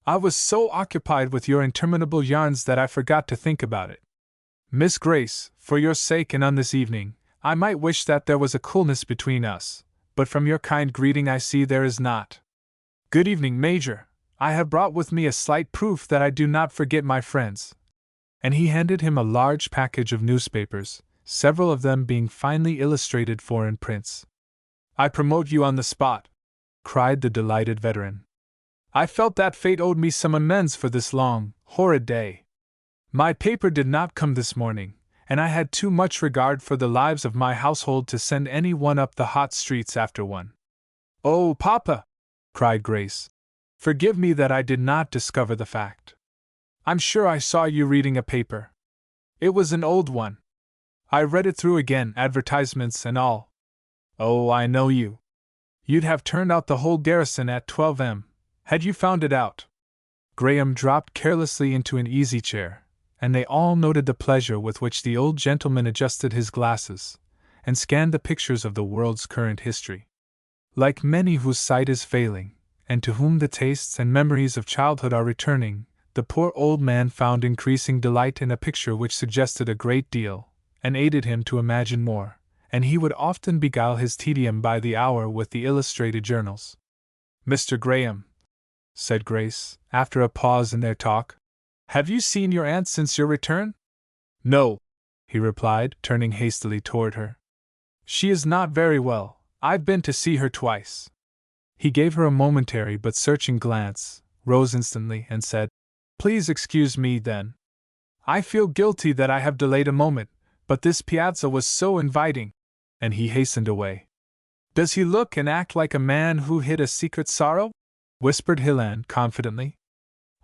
I was so occupied with your interminable yarns that I forgot to think about it. Miss Grace, for your sake and on this evening, I might wish that there was a coolness between us, but from your kind greeting I see there is not. Good evening, Major. I have brought with me a slight proof that I do not forget my friends. And he handed him a large package of newspapers, several of them being finely illustrated foreign prints. I promote you on the spot, cried the delighted veteran. I felt that fate owed me some amends for this long, horrid day. My paper did not come this morning, and I had too much regard for the lives of my household to send any one up the hot streets after one. Oh, Papa! Cried Grace. Forgive me that I did not discover the fact. I'm sure I saw you reading a paper. It was an old one. I read it through again, advertisements and all. Oh, I know you. You'd have turned out the whole garrison at 12 m, had you found it out. Graham dropped carelessly into an easy-chair, and they all noted the pleasure with which the old gentleman adjusted his glasses, and scanned the pictures of the world's current history. Like many whose sight is failing, and to whom the tastes and memories of childhood are returning, the poor old man found increasing delight in a picture which suggested a great deal, and aided him to imagine more, and he would often beguile his tedium by the hour with the illustrated journals. Mr. Graham, said Grace, after a pause in their talk, have you seen your aunt since your return? No, he replied, turning hastily toward her. She is not very well. I've been to see her twice. He gave her a momentary but searching glance, rose instantly, and said, Please excuse me, then. I feel guilty that I have delayed a moment, but this piazza was so inviting. And he hastened away. Does he look and act like a man who hid a secret sorrow? Whispered Hilland confidently.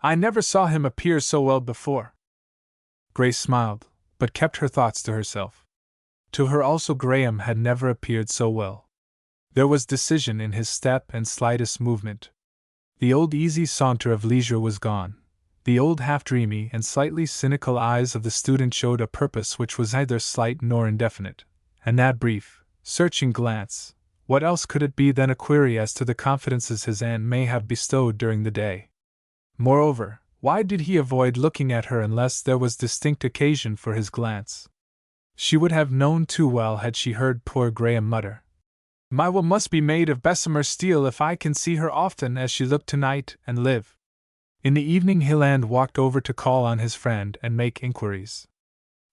I never saw him appear so well before. Grace smiled, but kept her thoughts to herself. To her also Graham had never appeared so well. There was decision in his step and slightest movement. The old easy saunter of leisure was gone. The old half-dreamy and slightly cynical eyes of the student showed a purpose which was neither slight nor indefinite, and that brief, searching glance, what else could it be than a query as to the confidences his aunt may have bestowed during the day? Moreover, why did he avoid looking at her unless there was distinct occasion for his glance? She would have known too well had she heard poor Graham mutter, My will must be made of Bessemer steel if I can see her often as she looked tonight and live. In the evening Hilland walked over to call on his friend and make inquiries.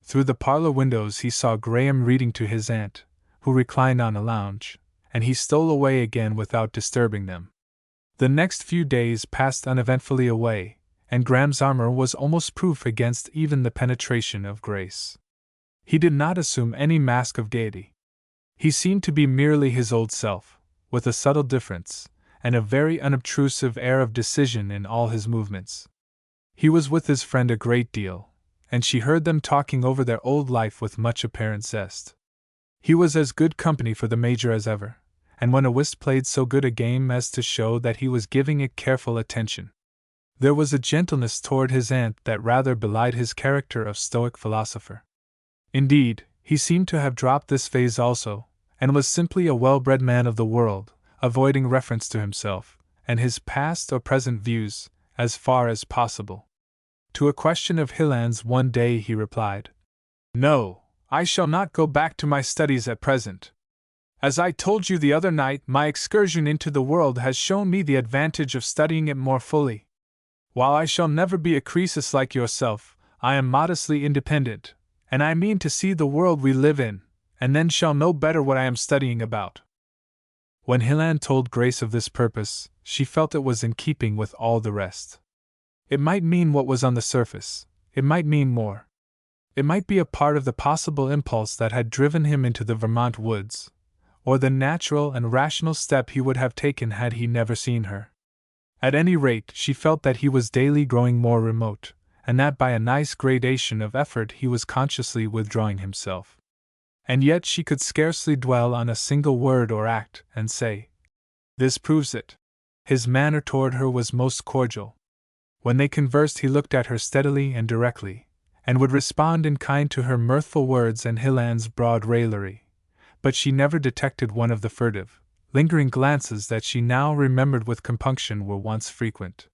Through the parlor windows he saw Graham reading to his aunt, who reclined on a lounge, and he stole away again without disturbing them. The next few days passed uneventfully away, and Graham's armor was almost proof against even the penetration of Grace. He did not assume any mask of gaiety. He seemed to be merely his old self, with a subtle difference, and a very unobtrusive air of decision in all his movements. He was with his friend a great deal, and she heard them talking over their old life with much apparent zest. He was as good company for the Major as ever, and when a whist played so good a game as to show that he was giving it careful attention. There was a gentleness toward his aunt that rather belied his character of stoic philosopher. Indeed, he seemed to have dropped this phase also, and was simply a well-bred man of the world, avoiding reference to himself and his past or present views, as far as possible. To a question of Hilland's one day he replied, "No, I shall not go back to my studies at present. As I told you the other night, my excursion into the world has shown me the advantage of studying it more fully. While I shall never be a Croesus like yourself, I am modestly independent, and I mean to see the world we live in, and then shall know better what I am studying about." When Hilland told Grace of this purpose, she felt it was in keeping with all the rest. It might mean what was on the surface, it might mean more. It might be a part of the possible impulse that had driven him into the Vermont woods, or the natural and rational step he would have taken had he never seen her. At any rate, she felt that he was daily growing more remote, and that by a nice gradation of effort he was consciously withdrawing himself. And yet she could scarcely dwell on a single word or act and say, "This proves it." His manner toward her was most cordial. When they conversed he looked at her steadily and directly, and would respond in kind to her mirthful words and Hilland's broad raillery, but she never detected one of the furtive, lingering glances that she now remembered with compunction were once frequent.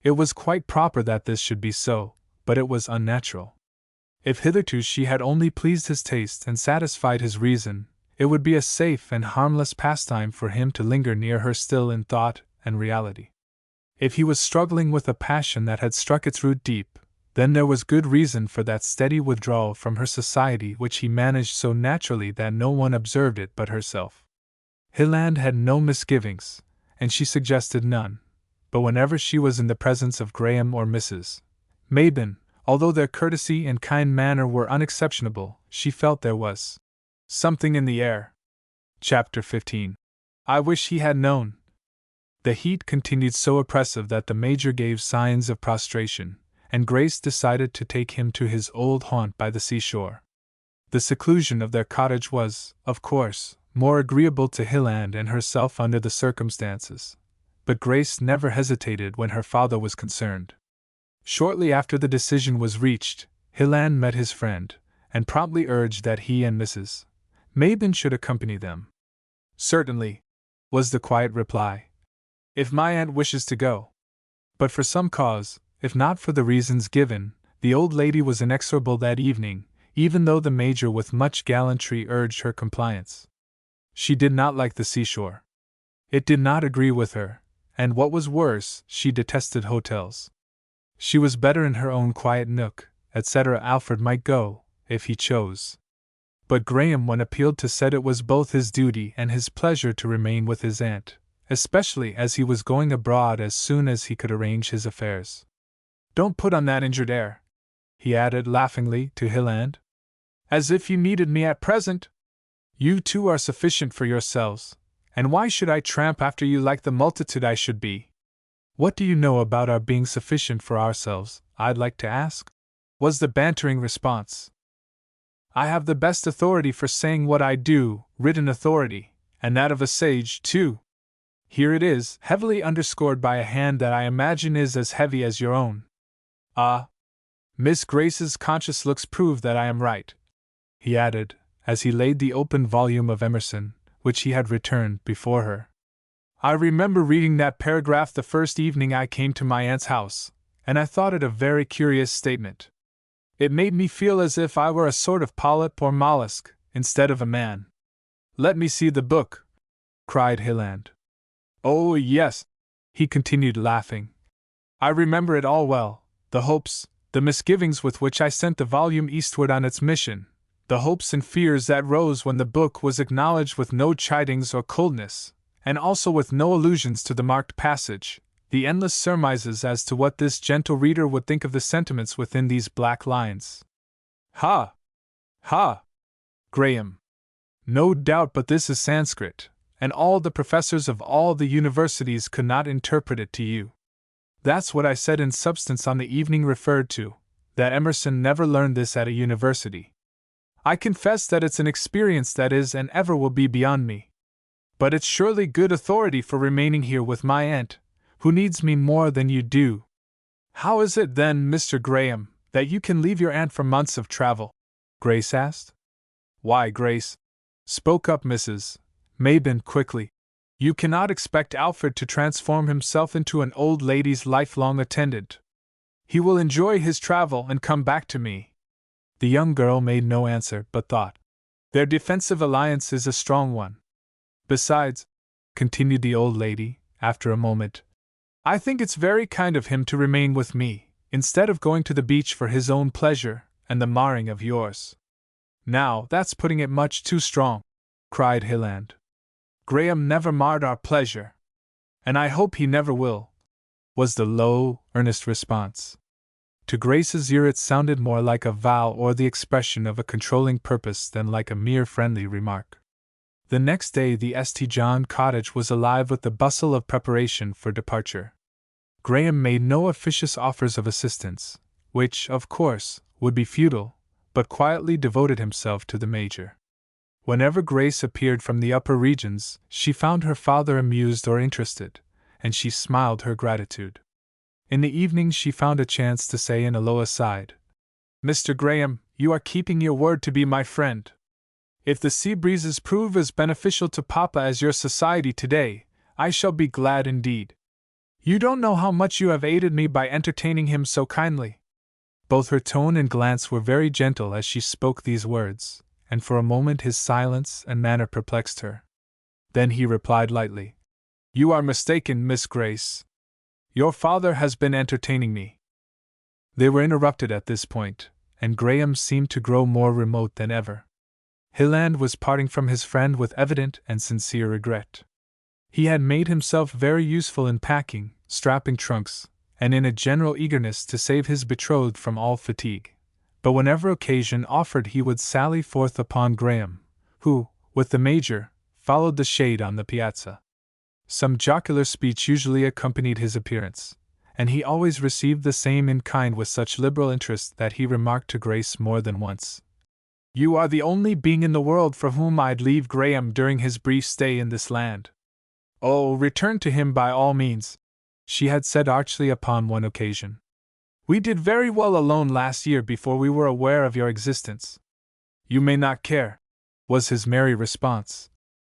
It was quite proper that this should be so, but it was unnatural. If hitherto she had only pleased his taste and satisfied his reason, it would be a safe and harmless pastime for him to linger near her still in thought and reality. If he was struggling with a passion that had struck its root deep, then there was good reason for that steady withdrawal from her society which he managed so naturally that no one observed it but herself. Hilland had no misgivings, and she suggested none, but whenever she was in the presence of Graham or Mrs. Mabon, although their courtesy and kind manner were unexceptionable, she felt there was something in the air. Chapter 15. I wish he had known. The heat continued so oppressive that the Major gave signs of prostration, and Grace decided to take him to his old haunt by the seashore. The seclusion of their cottage was, of course, more agreeable to Hilland and herself under the circumstances, but Grace never hesitated when her father was concerned. Shortly after the decision was reached, Hilland met his friend, and promptly urged that he and Mrs. Mabon should accompany them. "Certainly," was the quiet reply, "if my aunt wishes to go." But for some cause, if not for the reasons given, the old lady was inexorable that evening, even though the Major with much gallantry urged her compliance. She did not like the seashore. It did not agree with her, and what was worse, she detested hotels. She was better in her own quiet nook, etc. Alfred might go, if he chose. But Graham, when appealed to, said it was both his duty and his pleasure to remain with his aunt, especially as he was going abroad as soon as he could arrange his affairs. "Don't put on that injured air," he added laughingly to Hilland. "As if you needed me at present. You two are sufficient for yourselves, and why should I tramp after you like the multitude I should be?" "What do you know about our being sufficient for ourselves, I'd like to ask?" was the bantering response. "I have the best authority for saying what I do, written authority, and that of a sage, too. Here it is, heavily underscored by a hand that I imagine is as heavy as your own. Ah! Miss Grace's conscious looks prove that I am right," he added, as he laid the open volume of Emerson, which he had returned, before her. "I remember reading that paragraph the first evening I came to my aunt's house, and I thought it a very curious statement. It made me feel as if I were a sort of polyp or mollusk, instead of a man." "Let me see the book," cried Hilland. "Oh, yes," he continued, laughing. "I remember it all well, the hopes, the misgivings with which I sent the volume eastward on its mission, The hopes and fears that rose when the book was acknowledged with no chidings or coldness, and also with no allusions to the marked passage, the endless surmises as to what this gentle reader would think of the sentiments within these black lines. Ha! Ha! Graham. No doubt but this is Sanskrit, and all the professors of all the universities could not interpret it to you. That's what I said in substance on the evening referred to, that Emerson never learned this at a university. I confess that it's an experience that is and ever will be beyond me. But it's surely good authority for remaining here with my aunt, who needs me more than you do. How is it then, Mr. Graham, that you can leave your aunt for months of travel? Grace asked. Why, Grace, spoke up Mrs. Mabin quickly, you cannot expect Alfred to transform himself into an old lady's lifelong attendant. He will enjoy his travel and come back to me. The young girl made no answer, but thought. Their defensive alliance is a strong one. Besides, continued the old lady, after a moment, I think it's very kind of him to remain with me, instead of going to the beach for his own pleasure, and the marring of yours. Now, that's putting it much too strong, cried Hilland. Graham never marred our pleasure. And I hope he never will, was the low, earnest response. To Grace's ear it sounded more like a vow or the expression of a controlling purpose than like a mere friendly remark. The next day the St. John cottage was alive with the bustle of preparation for departure. Graham made no officious offers of assistance, which, of course, would be futile, but quietly devoted himself to the Major. Whenever Grace appeared from the upper regions, she found her father amused or interested, and she smiled her gratitude. In the evening she found a chance to say in a low aside, Mr. Graham, you are keeping your word to be my friend. If the sea breezes prove as beneficial to Papa as your society today, I shall be glad indeed. You don't know how much you have aided me by entertaining him so kindly. Both her tone and glance were very gentle as she spoke these words, and for a moment his silence and manner perplexed her. Then he replied lightly, You are mistaken, Miss Grace. Your father has been entertaining me. They were interrupted at this point, and Graham seemed to grow more remote than ever. Hilland was parting from his friend with evident and sincere regret. He had made himself very useful in packing, strapping trunks, and in a general eagerness to save his betrothed from all fatigue. But whenever occasion offered he would sally forth upon Graham, who, with the Major, followed the shade on the piazza. Some jocular speech usually accompanied his appearance, and he always received the same in kind with such liberal interest that he remarked to Grace more than once, You are the only being in the world for whom I'd leave Graham during his brief stay in this land. Oh, return to him by all means, she had said archly upon one occasion. We did very well alone last year before we were aware of your existence. You may not care, was his merry response.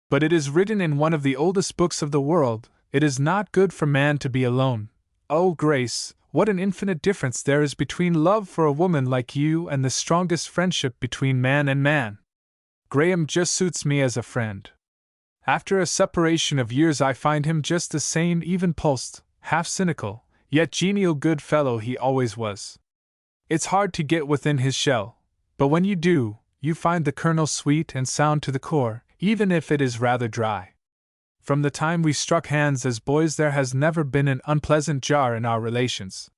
But it is written in one of the oldest books of the world, it is not good for man to be alone. Oh, Grace, what an infinite difference there is between love for a woman like you and the strongest friendship between man and man. Graham just suits me as a friend. After a separation of years I find him just the same even-pulsed, half-cynical, yet genial good fellow he always was. It's hard to get within his shell, but when you do, you find the kernel sweet and sound to the core, even if it is rather dry. From the time we struck hands as boys there has never been an unpleasant jar in our relations.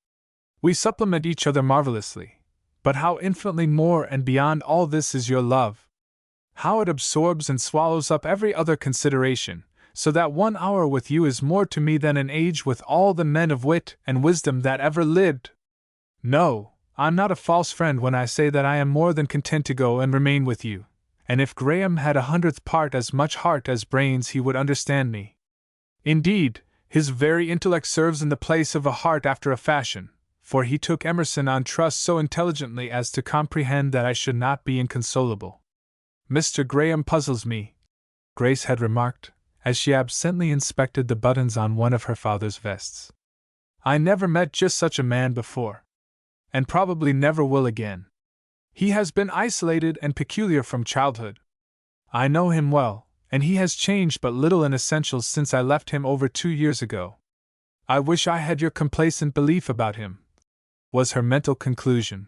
We supplement each other marvelously, but how infinitely more and beyond all this is your love. How it absorbs and swallows up every other consideration, so that 1 hour with you is more to me than an age with all the men of wit and wisdom that ever lived. No, I'm not a false friend when I say that I am more than content to go and remain with you. And if Graham had 100th part as much heart as brains he would understand me. Indeed, his very intellect serves in the place of a heart after a fashion, for he took Emerson on trust so intelligently as to comprehend that I should not be inconsolable. Mr. Graham puzzles me, Grace had remarked, as she absently inspected the buttons on one of her father's vests. I never met just such a man before. And probably never will again. He has been isolated and peculiar from childhood. I know him well, and he has changed but little in essentials since I left him over 2 years ago. I wish I had your complacent belief about him, was her mental conclusion.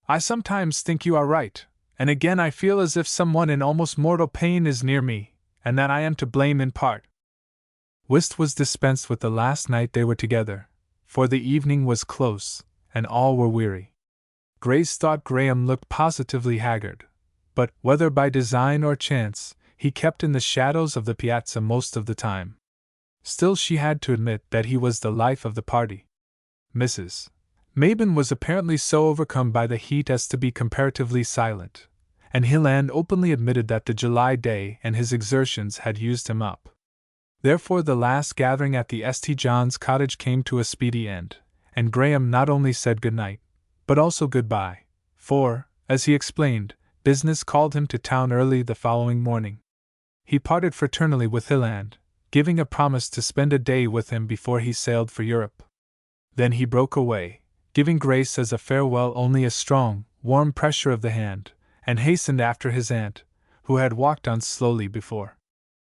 I sometimes think you are right, and again I feel as if someone in almost mortal pain is near me, and that I am to blame in part. Whist was dispensed with the last night they were together, for the evening was close, and all were weary. Grace thought Graham looked positively haggard, but, whether by design or chance, he kept in the shadows of the piazza most of the time. Still she had to admit that he was the life of the party. Mrs. Mabon was apparently so overcome by the heat as to be comparatively silent, and Hilland openly admitted that the July day and his exertions had used him up. Therefore the last gathering at the St. John's cottage came to a speedy end, and Graham not only said good night, but also goodbye, for, as he explained, business called him to town early the following morning. He parted fraternally with Hilland, giving a promise to spend a day with him before he sailed for Europe. Then he broke away, giving Grace as a farewell only a strong, warm pressure of the hand, and hastened after his aunt, who had walked on slowly before.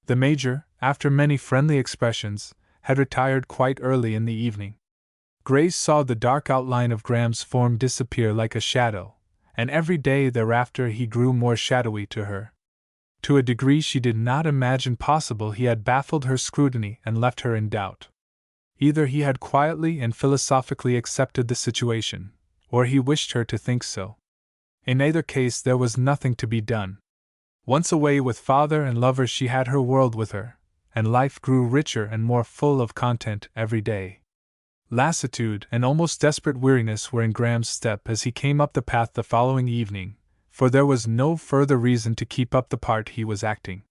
The Major, after many friendly expressions, had retired quite early in the evening. Grace saw the dark outline of Graham's form disappear like a shadow, and every day thereafter he grew more shadowy to her. To a degree she did not imagine possible he had baffled her scrutiny and left her in doubt. Either he had quietly and philosophically accepted the situation, or he wished her to think so. In either case there was nothing to be done. Once away with father and lover she had her world with her, and life grew richer and more full of content every day. Lassitude and almost desperate weariness were in Graham's step as he came up the path the following evening, for there was no further reason to keep up the part he was acting.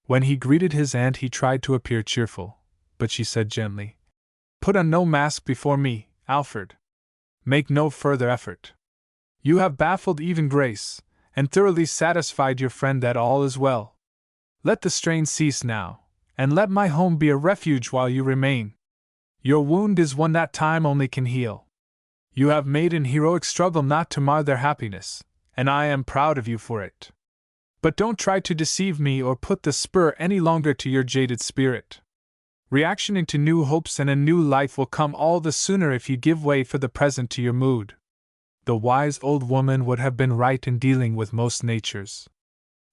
When he greeted his aunt he tried to appear cheerful, but she said gently, "Put on no mask before me, Alfred. Make no further effort. You have baffled even Grace, and thoroughly satisfied your friend that all is well. Let the strain cease now, and let my home be a refuge while you remain. Your wound is one that time only can heal. You have made an heroic struggle not to mar their happiness, and I am proud of you for it. But don't try to deceive me or put the spur any longer to your jaded spirit. Reaction into new hopes and a new life will come all the sooner if you give way for the present to your mood." The wise old woman would have been right in dealing with most natures.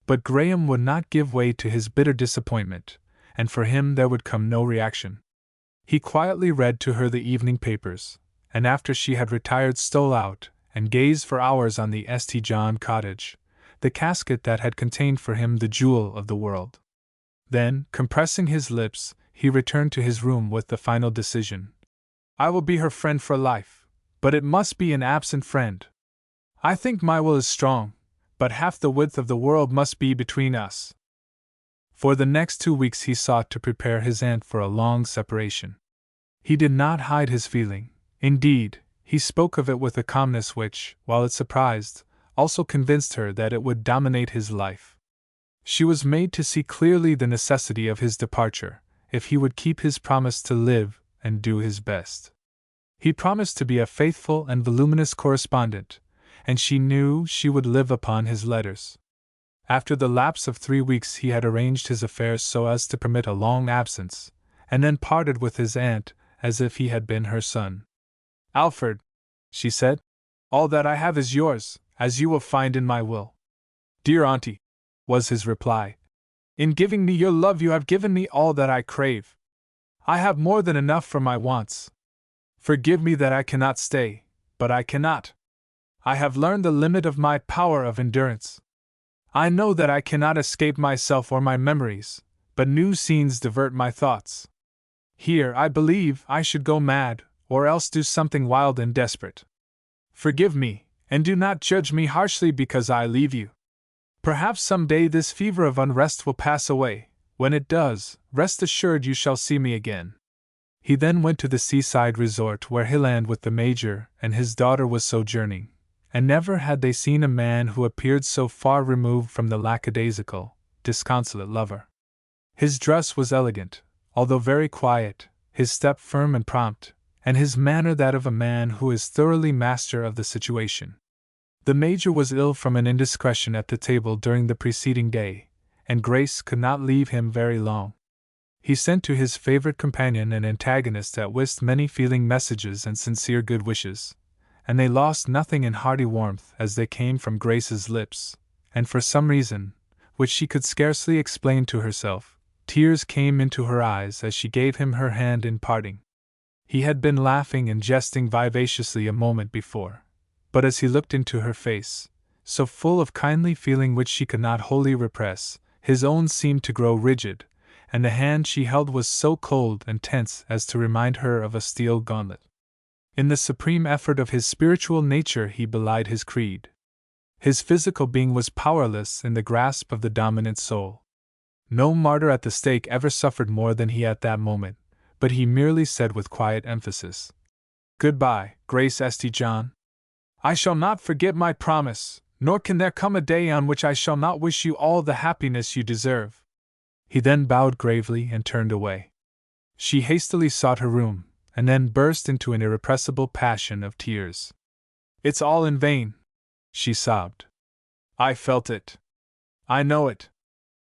But Graham would not give way to his bitter disappointment, and for him there would come no reaction. He quietly read to her the evening papers, and after she had retired stole out, and gazed for hours on the St. John cottage, the casket that had contained for him the jewel of the world. Then, compressing his lips, he returned to his room with the final decision. "I will be her friend for life, but it must be an absent friend. I think my will is strong, but half the width of the world must be between us." For the next 2 weeks he sought to prepare his aunt for a long separation. He did not hide his feeling; indeed, he spoke of it with a calmness which, while it surprised, also convinced her that it would dominate his life. She was made to see clearly the necessity of his departure, if he would keep his promise to live and do his best. He promised to be a faithful and voluminous correspondent, and she knew she would live upon his letters. After the lapse of 3 weeks he had arranged his affairs so as to permit a long absence, and then parted with his aunt as if he had been her son. "Alfred," she said, "all that I have is yours, as you will find in my will." "Dear auntie," was his reply, "in giving me your love you have given me all that I crave. I have more than enough for my wants. Forgive me that I cannot stay, but I cannot. I have learned the limit of my power of endurance. I know that I cannot escape myself or my memories, but new scenes divert my thoughts. Here, I believe, I should go mad, or else do something wild and desperate. Forgive me, and do not judge me harshly because I leave you. Perhaps some day this fever of unrest will pass away. When it does, rest assured you shall see me again." He then went to the seaside resort where Hilland with the Major and his daughter was sojourning, and never had they seen a man who appeared so far removed from the lackadaisical, disconsolate lover. His dress was elegant, although very quiet, his step firm and prompt, and his manner that of a man who is thoroughly master of the situation. The Major was ill from an indiscretion at the table during the preceding day, and Grace could not leave him very long. He sent to his favorite companion and antagonist at whist many feeling messages and sincere good wishes, and they lost nothing in hearty warmth as they came from Grace's lips, and for some reason, which she could scarcely explain to herself, tears came into her eyes as she gave him her hand in parting. He had been laughing and jesting vivaciously a moment before, but as he looked into her face, so full of kindly feeling which she could not wholly repress, his own seemed to grow rigid, and the hand she held was so cold and tense as to remind her of a steel gauntlet. In the supreme effort of his spiritual nature he belied his creed. His physical being was powerless in the grasp of the dominant soul. No martyr at the stake ever suffered more than he at that moment, but he merely said with quiet emphasis, "Goodbye, Grace St. John. I shall not forget my promise, nor can there come a day on which I shall not wish you all the happiness you deserve." He then bowed gravely and turned away. She hastily sought her room, and then burst into an irrepressible passion of tears. "It's all in vain," she sobbed. "I felt it. I know it.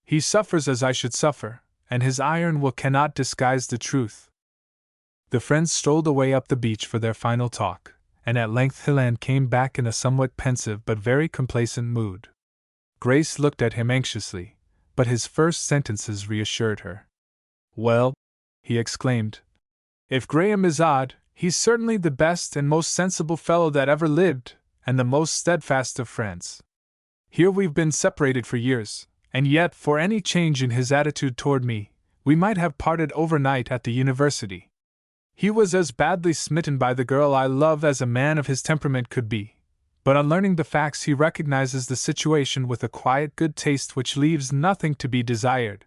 He suffers as I should suffer, and his iron will cannot disguise the truth." The friends strolled away up the beach for their final talk, and at length Hilland came back in a somewhat pensive but very complacent mood. Grace looked at him anxiously, but his first sentences reassured her. "Well," he exclaimed, "if Graham is odd, he's certainly the best and most sensible fellow that ever lived, and the most steadfast of friends. Here we've been separated for years, and yet for any change in his attitude toward me, we might have parted overnight at the university. He was as badly smitten by the girl I love as a man of his temperament could be, but on learning the facts he recognizes the situation with a quiet good taste which leaves nothing to be desired.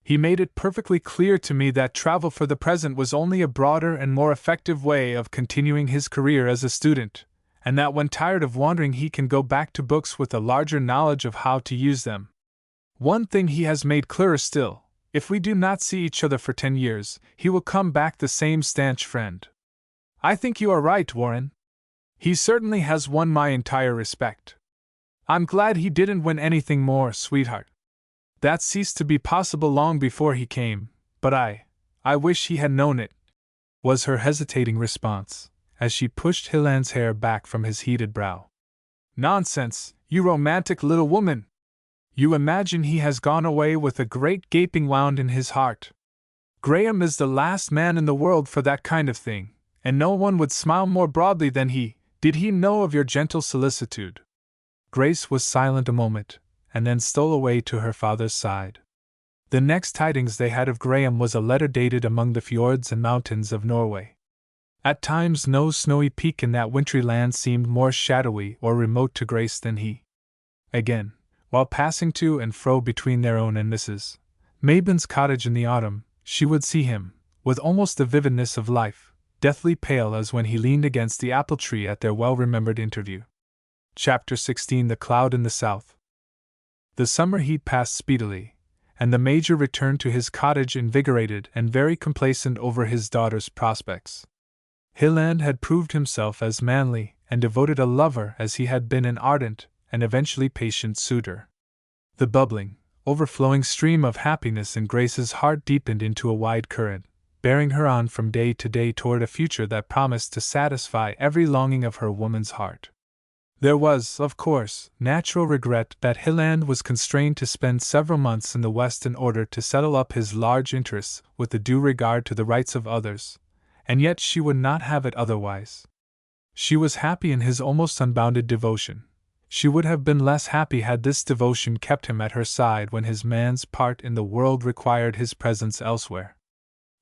He made it perfectly clear to me that travel for the present was only a broader and more effective way of continuing his career as a student, and that when tired of wandering he can go back to books with a larger knowledge of how to use them. One thing he has made clearer still: if we do not see each other for 10 years, he will come back the same stanch friend. I think you are right, Warren. He certainly has won my entire respect. I'm glad he didn't win anything more, sweetheart. That ceased to be possible long before he came, but I wish he had known it," was her hesitating response, as she pushed Hilland's hair back from his heated brow. "Nonsense, you romantic little woman! You imagine he has gone away with a great gaping wound in his heart. Graham is the last man in the world for that kind of thing, and no one would smile more broadly than he, did he know of your gentle solicitude." Grace was silent a moment, and then stole away to her father's side. The next tidings they had of Graham was a letter dated among the fjords and mountains of Norway. At times no snowy peak in that wintry land seemed more shadowy or remote to Grace than he. Again, while passing to and fro between their own and Mrs. Mabin's cottage in the autumn, she would see him, with almost the vividness of life, deathly pale as when he leaned against the apple tree at their well-remembered interview. Chapter 16: The Cloud in the South. The summer heat passed speedily, and the Major returned to his cottage invigorated and very complacent over his daughter's prospects. Hilland had proved himself as manly and devoted a lover as he had been an ardent and eventually patient suitor. The bubbling, overflowing stream of happiness in Grace's heart deepened into a wide current, bearing her on from day to day toward a future that promised to satisfy every longing of her woman's heart. There was, of course, natural regret that Hilland was constrained to spend several months in the West in order to settle up his large interests with a due regard to the rights of others, and yet she would not have it otherwise. She was happy in his almost unbounded devotion. She would have been less happy had this devotion kept him at her side when his man's part in the world required his presence elsewhere.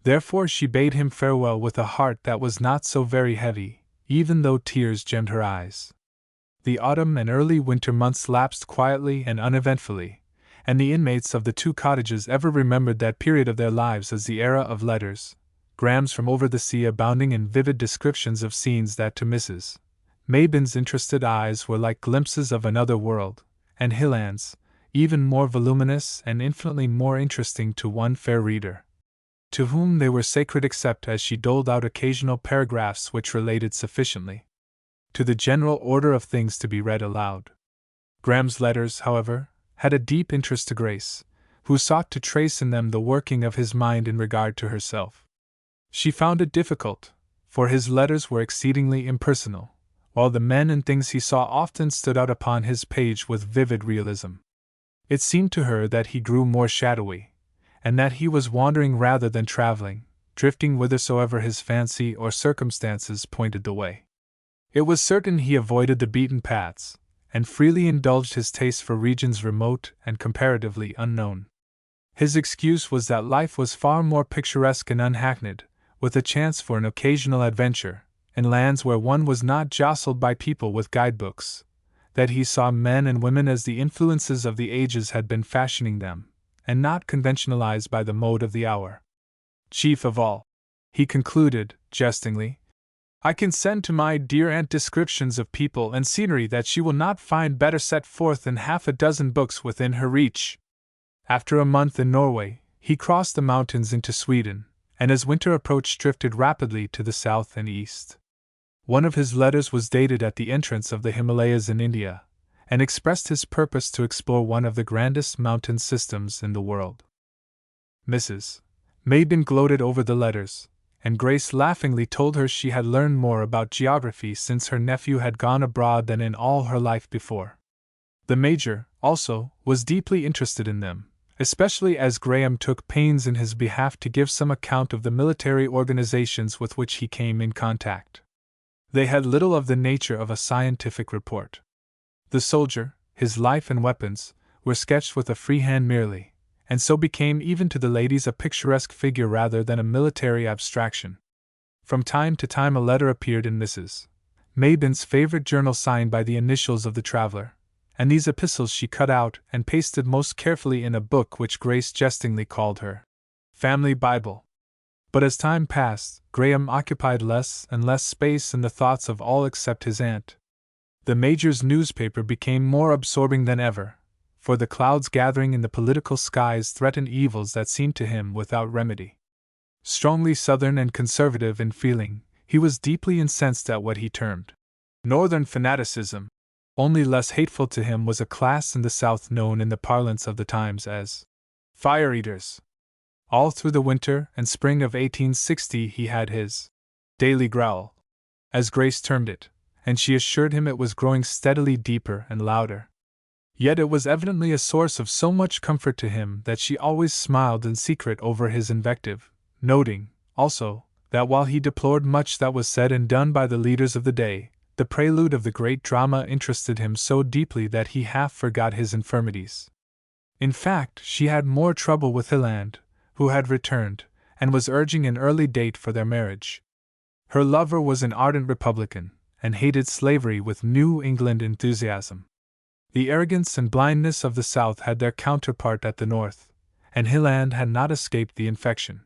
Therefore she bade him farewell with a heart that was not so very heavy, even though tears gemmed her eyes. The autumn and early winter months lapsed quietly and uneventfully, and the inmates of the two cottages ever remembered that period of their lives as the era of letters, grams from over the sea abounding in vivid descriptions of scenes that to Mrs. Mabin's interested eyes were like glimpses of another world, and Hilland's, even more voluminous and infinitely more interesting to one fair reader, to whom they were sacred except as she doled out occasional paragraphs which related sufficiently to the general order of things to be read aloud. Graham's letters, however, had a deep interest to Grace, who sought to trace in them the working of his mind in regard to herself. She found it difficult, for his letters were exceedingly impersonal, while the men and things he saw often stood out upon his page with vivid realism. It seemed to her that he grew more shadowy, and that he was wandering rather than traveling, drifting whithersoever his fancy or circumstances pointed the way. It was certain he avoided the beaten paths, and freely indulged his taste for regions remote and comparatively unknown. His excuse was that life was far more picturesque and unhackneyed, with a chance for an occasional adventure, in lands where one was not jostled by people with guidebooks, that he saw men and women as the influences of the ages had been fashioning them, and not conventionalized by the mode of the hour. Chief of all, he concluded, jestingly, I can send to my dear aunt descriptions of people and scenery that she will not find better set forth in half a dozen books within her reach. After a month in Norway, he crossed the mountains into Sweden, and as winter approached drifted rapidly to the south and east. One of his letters was dated at the entrance of the Himalayas in India, and expressed his purpose to explore one of the grandest mountain systems in the world. Mrs. Maiden gloated over the letters, and Grace laughingly told her she had learned more about geography since her nephew had gone abroad than in all her life before. The Major, also, was deeply interested in them, especially as Graham took pains in his behalf to give some account of the military organizations with which he came in contact. They had little of the nature of a scientific report. The soldier, his life and weapons, were sketched with a free hand merely, and so became even to the ladies a picturesque figure rather than a military abstraction. From time to time a letter appeared in Mrs. Maiden's favorite journal signed by the initials of the traveler, and these epistles she cut out and pasted most carefully in a book which Grace jestingly called her family Bible. But as time passed, Graham occupied less and less space in the thoughts of all except his aunt. The Major's newspaper became more absorbing than ever, for the clouds gathering in the political skies threatened evils that seemed to him without remedy. Strongly Southern and conservative in feeling, he was deeply incensed at what he termed Northern fanaticism. Only less hateful to him was a class in the South known in the parlance of the times as fire-eaters. All through the winter and spring of 1860 he had his daily growl, as Grace termed it, and she assured him it was growing steadily deeper and louder. Yet it was evidently a source of so much comfort to him that she always smiled in secret over his invective, noting, also, that while he deplored much that was said and done by the leaders of the day, the prelude of the great drama interested him so deeply that he half forgot his infirmities. In fact, she had more trouble with Hilland, who had returned, and was urging an early date for their marriage. Her lover was an ardent Republican, and hated slavery with New England enthusiasm. The arrogance and blindness of the South had their counterpart at the North, and Hilland had not escaped the infection.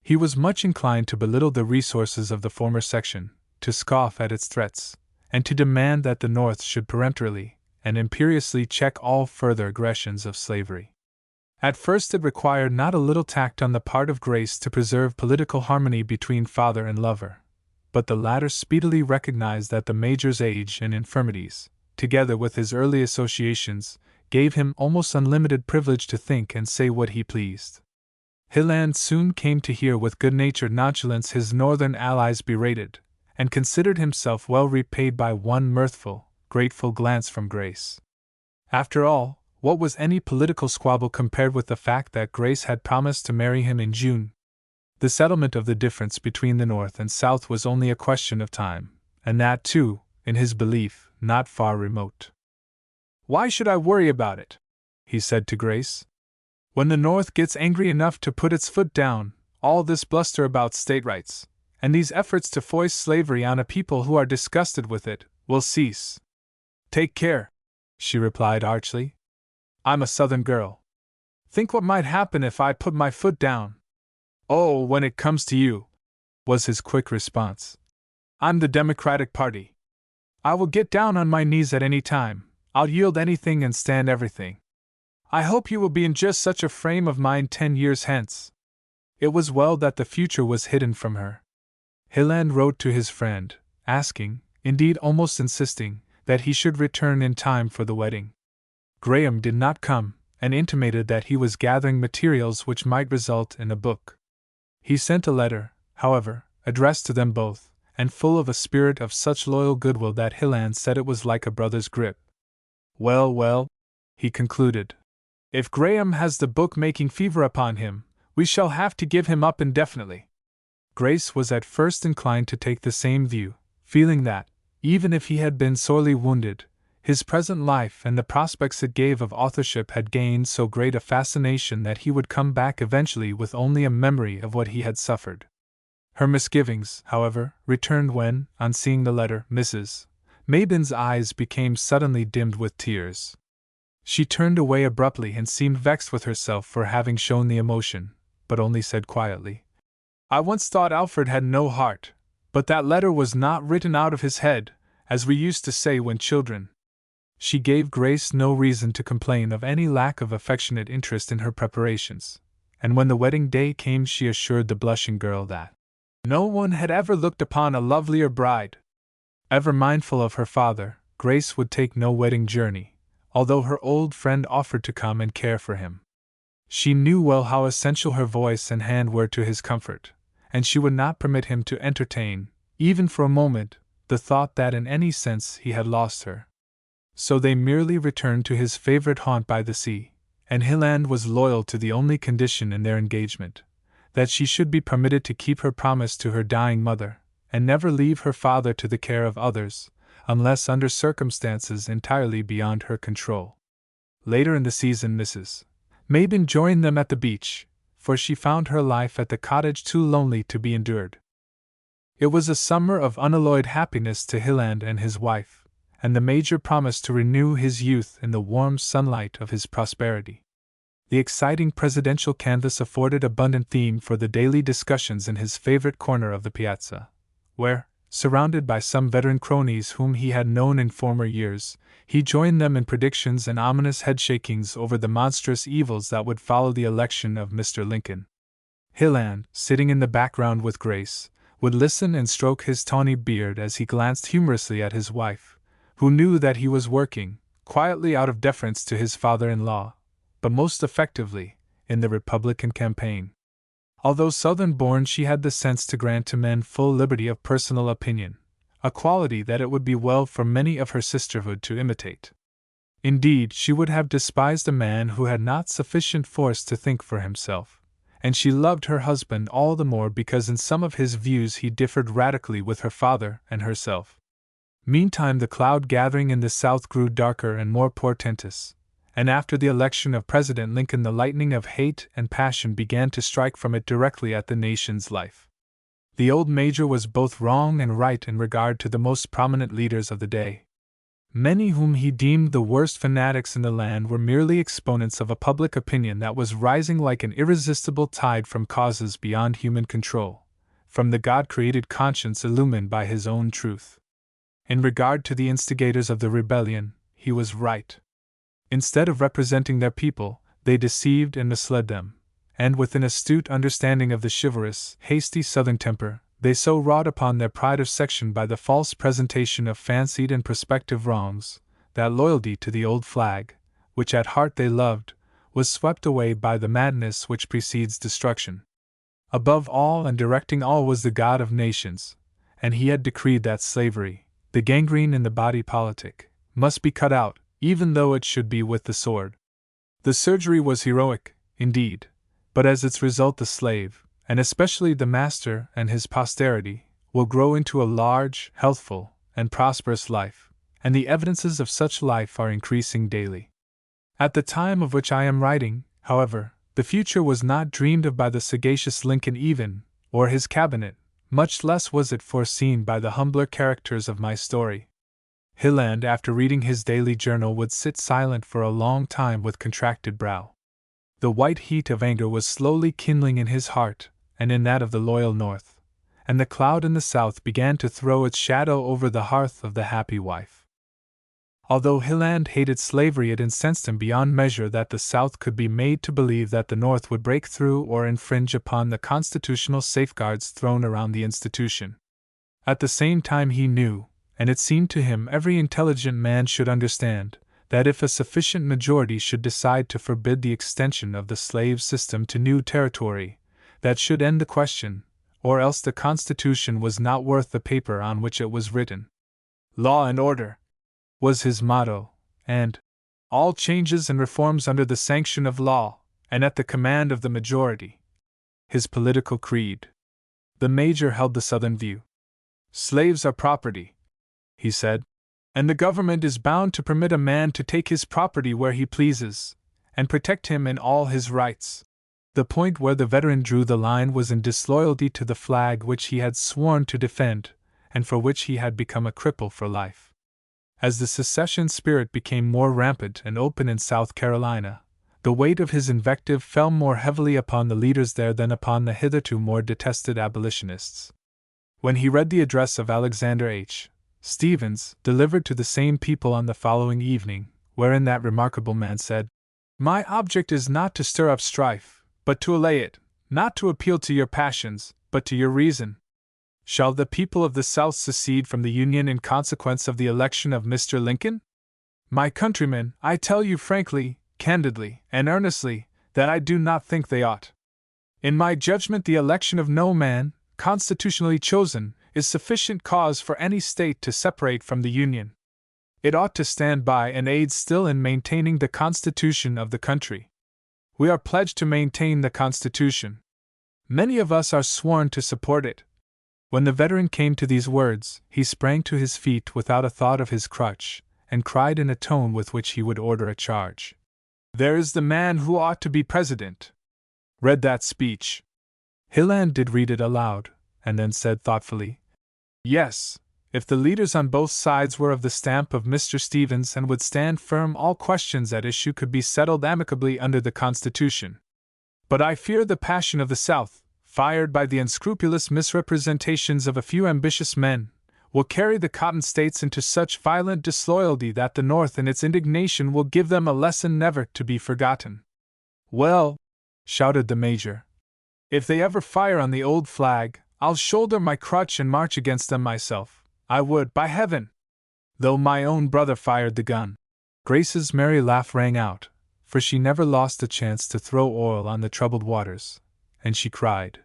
He was much inclined to belittle the resources of the former section, to scoff at its threats, and to demand that the North should peremptorily and imperiously check all further aggressions of slavery. At first it required not a little tact on the part of Grace to preserve political harmony between father and lover, but the latter speedily recognized that the Major's age and infirmities, together with his early associations, gave him almost unlimited privilege to think and say what he pleased. Hilland soon came to hear with good-natured nonchalance his northern allies berated, and considered himself well repaid by one mirthful, grateful glance from Grace. After all, what was any political squabble compared with the fact that Grace had promised to marry him in June? The settlement of the difference between the North and South was only a question of time, and that, too, in his belief, not far remote. Why should I worry about it? He said to Grace. When the North gets angry enough to put its foot down, all this bluster about state rights, and these efforts to foist slavery on a people who are disgusted with it, will cease. Take care, she replied archly. I'm a Southern girl. Think what might happen if I put my foot down. Oh, when it comes to you, was his quick response. I'm the Democratic Party. I will get down on my knees at any time, I'll yield anything and stand everything. I hope you will be in just such a frame of mind 10 years hence. It was well that the future was hidden from her. Hilland wrote to his friend, asking, indeed almost insisting, that he should return in time for the wedding. Graham did not come, and intimated that he was gathering materials which might result in a book. He sent a letter, however, addressed to them both, and full of a spirit of such loyal goodwill that Hilland said it was like a brother's grip. Well, well, he concluded. If Graham has the book-making fever upon him, we shall have to give him up indefinitely. Grace was at first inclined to take the same view, feeling that, even if he had been sorely wounded, his present life and the prospects it gave of authorship had gained so great a fascination that he would come back eventually with only a memory of what he had suffered. Her misgivings, however, returned when, on seeing the letter, Mrs. Mabin's eyes became suddenly dimmed with tears. She turned away abruptly and seemed vexed with herself for having shown the emotion, but only said quietly, "I once thought Alfred had no heart, but that letter was not written out of his head, as we used to say when children." She gave Grace no reason to complain of any lack of affectionate interest in her preparations, and when the wedding day came she assured the blushing girl that no one had ever looked upon a lovelier bride. Ever mindful of her father, Grace would take no wedding journey, although her old friend offered to come and care for him. She knew well how essential her voice and hand were to his comfort, and she would not permit him to entertain, even for a moment, the thought that in any sense he had lost her. So they merely returned to his favorite haunt by the sea, and Hilland was loyal to the only condition in their engagement, that she should be permitted to keep her promise to her dying mother, and never leave her father to the care of others, unless under circumstances entirely beyond her control. Later in the season Mrs. Mabin joined them at the beach, for she found her life at the cottage too lonely to be endured. It was a summer of unalloyed happiness to Hilland and his wife, and the Major promised to renew his youth in the warm sunlight of his prosperity. The exciting presidential canvass afforded abundant theme for the daily discussions in his favorite corner of the piazza, where, surrounded by some veteran cronies whom he had known in former years, he joined them in predictions and ominous headshakings over the monstrous evils that would follow the election of Mr. Lincoln. Hilland, sitting in the background with Grace, would listen and stroke his tawny beard as he glanced humorously at his wife, who knew that he was working, quietly out of deference to his father-in-law, but most effectively, in the Republican campaign. Although Southern-born, she had the sense to grant to men full liberty of personal opinion, a quality that it would be well for many of her sisterhood to imitate. Indeed, she would have despised a man who had not sufficient force to think for himself, and she loved her husband all the more because in some of his views he differed radically with her father and herself. Meantime the cloud gathering in the South grew darker and more portentous, and after the election of President Lincoln the lightning of hate and passion began to strike from it directly at the nation's life. The old Major was both wrong and right in regard to the most prominent leaders of the day. Many whom he deemed the worst fanatics in the land were merely exponents of a public opinion that was rising like an irresistible tide from causes beyond human control, from the God-created conscience illumined by his own truth. In regard to the instigators of the rebellion, he was right. Instead of representing their people, they deceived and misled them, and with an astute understanding of the chivalrous, hasty Southern temper, they so wrought upon their pride of section by the false presentation of fancied and prospective wrongs, that loyalty to the old flag, which at heart they loved, was swept away by the madness which precedes destruction. Above all and directing all was the God of nations, and he had decreed that slavery, the gangrene in the body politic, must be cut out, even though it should be with the sword. The surgery was heroic, indeed, but as its result the slave, and especially the master and his posterity, will grow into a large, healthful, and prosperous life, and the evidences of such life are increasing daily. At the time of which I am writing, however, the future was not dreamed of by the sagacious Lincoln even, or his cabinet, much less was it foreseen by the humbler characters of my story. Hilland, after reading his daily journal, would sit silent for a long time with contracted brow. The white heat of anger was slowly kindling in his heart, and in that of the loyal North, and the cloud in the South began to throw its shadow over the hearth of the happy wife. Although Hilland hated slavery, it incensed him beyond measure that the South could be made to believe that the North would break through or infringe upon the constitutional safeguards thrown around the institution. At the same time he knew, and it seemed to him every intelligent man should understand, that if a sufficient majority should decide to forbid the extension of the slave system to new territory, that should end the question, or else the Constitution was not worth the paper on which it was written. Law and order was his motto, and all changes and reforms under the sanction of law, and at the command of the majority. His political creed. The Major held the Southern view. Slaves are property, he said, and the government is bound to permit a man to take his property where he pleases, and protect him in all his rights. The point where the veteran drew the line was in disloyalty to the flag which he had sworn to defend, and for which he had become a cripple for life. As the secession spirit became more rampant and open in South Carolina, the weight of his invective fell more heavily upon the leaders there than upon the hitherto more detested abolitionists. When he read the address of Alexander H. Stephens, delivered to the same people on the following evening, wherein that remarkable man said, "My object is not to stir up strife, but to allay it, not to appeal to your passions, but to your reason. Shall the people of the South secede from the Union in consequence of the election of Mr. Lincoln? My countrymen, I tell you frankly, candidly, and earnestly, that I do not think they ought. In my judgment, the election of no man, constitutionally chosen, is sufficient cause for any state to separate from the Union. It ought to stand by and aid still in maintaining the Constitution of the country. We are pledged to maintain the Constitution. Many of us are sworn to support it." When the veteran came to these words, he sprang to his feet without a thought of his crutch, and cried in a tone with which he would order a charge, "There is the man who ought to be president!" Read that speech. Hilland did read it aloud, and then said thoughtfully, "Yes, if the leaders on both sides were of the stamp of Mr. Stephens and would stand firm, all questions at issue could be settled amicably under the Constitution. But I fear the passion of the South, fired by the unscrupulous misrepresentations of a few ambitious men, will carry the Cotton States into such violent disloyalty that the North in its indignation will give them a lesson never to be forgotten." "Well," shouted the Major, "if they ever fire on the old flag, I'll shoulder my crutch and march against them myself. I would, by heaven! Though my own brother fired the gun." Grace's merry laugh rang out, for she never lost a chance to throw oil on the troubled waters, and she cried,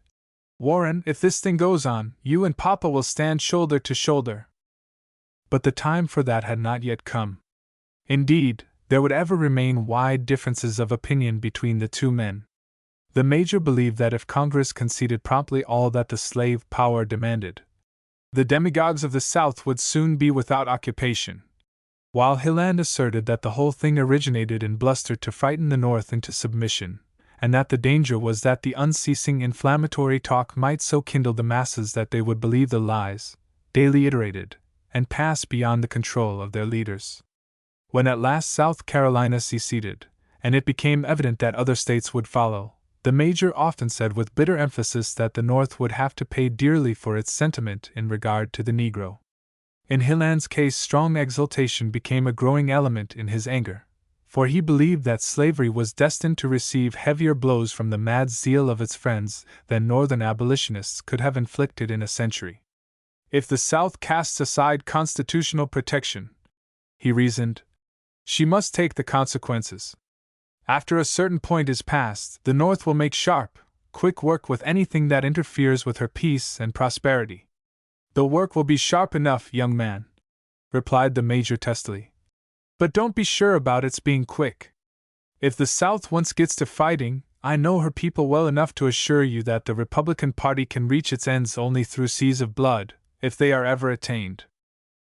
"Warren, if this thing goes on, you and Papa will stand shoulder to shoulder." But the time for that had not yet come. Indeed, there would ever remain wide differences of opinion between the two men. The Major believed that if Congress conceded promptly all that the slave power demanded, the demagogues of the South would soon be without occupation, while Hilland asserted that the whole thing originated in bluster to frighten the North into submission, and that the danger was that the unceasing inflammatory talk might so kindle the masses that they would believe the lies, daily iterated, and pass beyond the control of their leaders. When at last South Carolina seceded, and it became evident that other states would follow, the Major often said with bitter emphasis that the North would have to pay dearly for its sentiment in regard to the Negro. In Hilland's case, strong exultation became a growing element in his anger, for he believed that slavery was destined to receive heavier blows from the mad zeal of its friends than Northern abolitionists could have inflicted in a century. If the South casts aside constitutional protection, he reasoned, she must take the consequences. After a certain point is passed, the North will make sharp, quick work with anything that interferes with her peace and prosperity. "The work will be sharp enough, young man," replied the Major testily. "But don't be sure about its being quick. If the South once gets to fighting, I know her people well enough to assure you that the Republican Party can reach its ends only through seas of blood, if they are ever attained."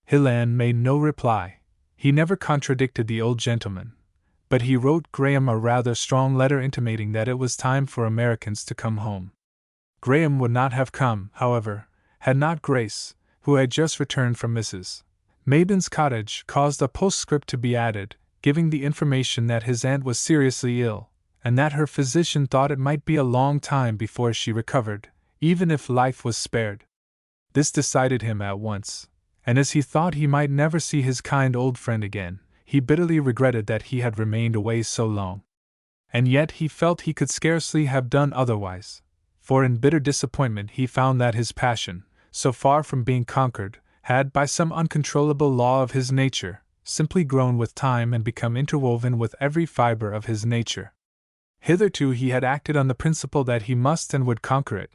Hilland made no reply. He never contradicted the old gentleman, but he wrote Graham a rather strong letter intimating that it was time for Americans to come home. Graham would not have come, however, had not Grace, who had just returned from Mrs. Maiden's cottage, caused a postscript to be added, giving the information that his aunt was seriously ill, and that her physician thought it might be a long time before she recovered, even if life was spared. This decided him at once, and as he thought he might never see his kind old friend again, he bitterly regretted that he had remained away so long. And yet he felt he could scarcely have done otherwise, for in bitter disappointment he found that his passion, so far from being conquered, had, by some uncontrollable law of his nature, simply grown with time and become interwoven with every fiber of his nature. Hitherto he had acted on the principle that he must and would conquer it,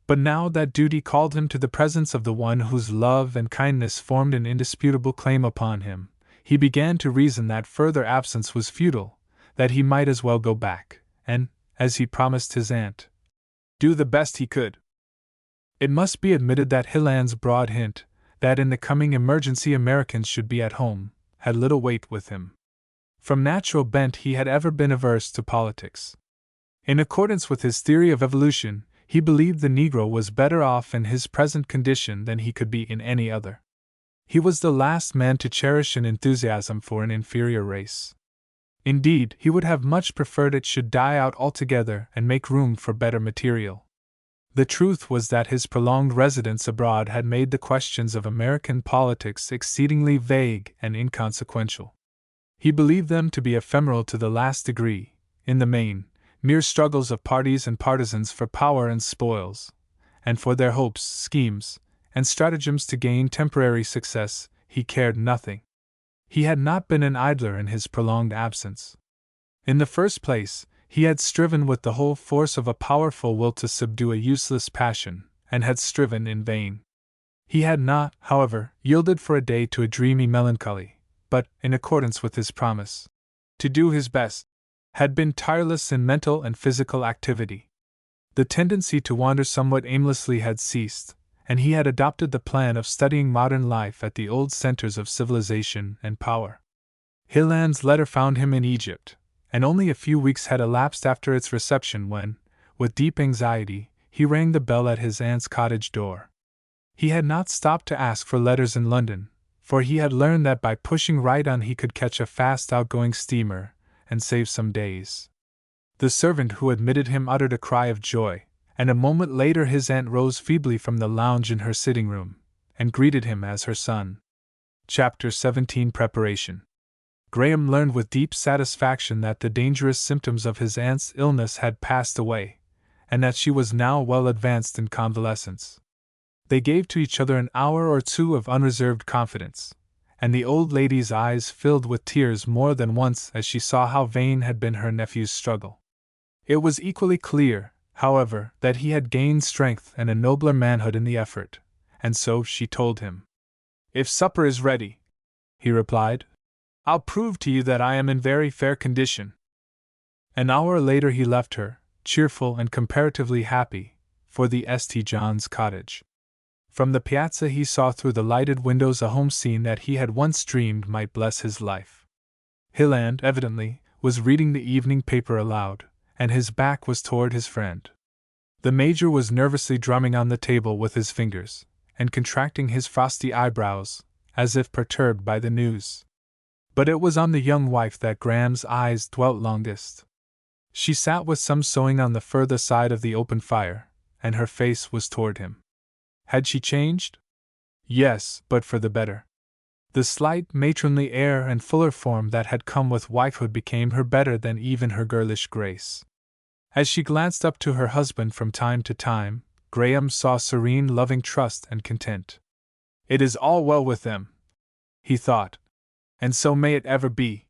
But now that duty called him to the presence of the one whose love and kindness formed an indisputable claim upon him, he began to reason that further absence was futile, that he might as well go back, and, as he promised his aunt, do the best he could. It must be admitted that Hilland's broad hint, that in the coming emergency Americans should be at home, had little weight with him. From natural bent he had ever been averse to politics. In accordance with his theory of evolution, he believed the Negro was better off in his present condition than he could be in any other. He was the last man to cherish an enthusiasm for an inferior race. Indeed, he would have much preferred it should die out altogether and make room for better material. The truth was that his prolonged residence abroad had made the questions of American politics exceedingly vague and inconsequential. He believed them to be ephemeral to the last degree, in the main, mere struggles of parties and partisans for power and spoils, and for their hopes, schemes, and stratagems to gain temporary success, he cared nothing. He had not been an idler in his prolonged absence. In the first place, he had striven with the whole force of a powerful will to subdue a useless passion, and had striven in vain. He had not, however, yielded for a day to a dreamy melancholy, but, in accordance with his promise, to do his best, had been tireless in mental and physical activity. The tendency to wander somewhat aimlessly had ceased, and he had adopted the plan of studying modern life at the old centers of civilization and power. Hilland's letter found him in Egypt, and only a few weeks had elapsed after its reception when, with deep anxiety, he rang the bell at his aunt's cottage door. He had not stopped to ask for letters in London, for he had learned that by pushing right on he could catch a fast outgoing steamer and save some days. The servant who admitted him uttered a cry of joy, and a moment later his aunt rose feebly from the lounge in her sitting room, and greeted him as her son. Chapter 17 Preparation. Graham learned with deep satisfaction that the dangerous symptoms of his aunt's illness had passed away, and that she was now well advanced in convalescence. They gave to each other an hour or two of unreserved confidence, and the old lady's eyes filled with tears more than once as she saw how vain had been her nephew's struggle. It was equally clear, however, that he had gained strength and a nobler manhood in the effort, and so she told him. "If supper is ready," he replied, "I'll prove to you that I am in very fair condition." An hour later he left her, cheerful and comparatively happy, for the St. John's cottage. From the piazza he saw through the lighted windows a home scene that he had once dreamed might bless his life. Hilland, evidently, was reading the evening paper aloud, and his back was toward his friend. The Major was nervously drumming on the table with his fingers, and contracting his frosty eyebrows, as if perturbed by the news. But it was on the young wife that Graham's eyes dwelt longest. She sat with some sewing on the further side of the open fire, and her face was toward him. Had she changed? Yes, but for the better. The slight, matronly air and fuller form that had come with wifehood became her better than even her girlish grace. As she glanced up to her husband from time to time, Graham saw serene, loving trust and content. "It is all well with them," he thought, "and so may it ever be."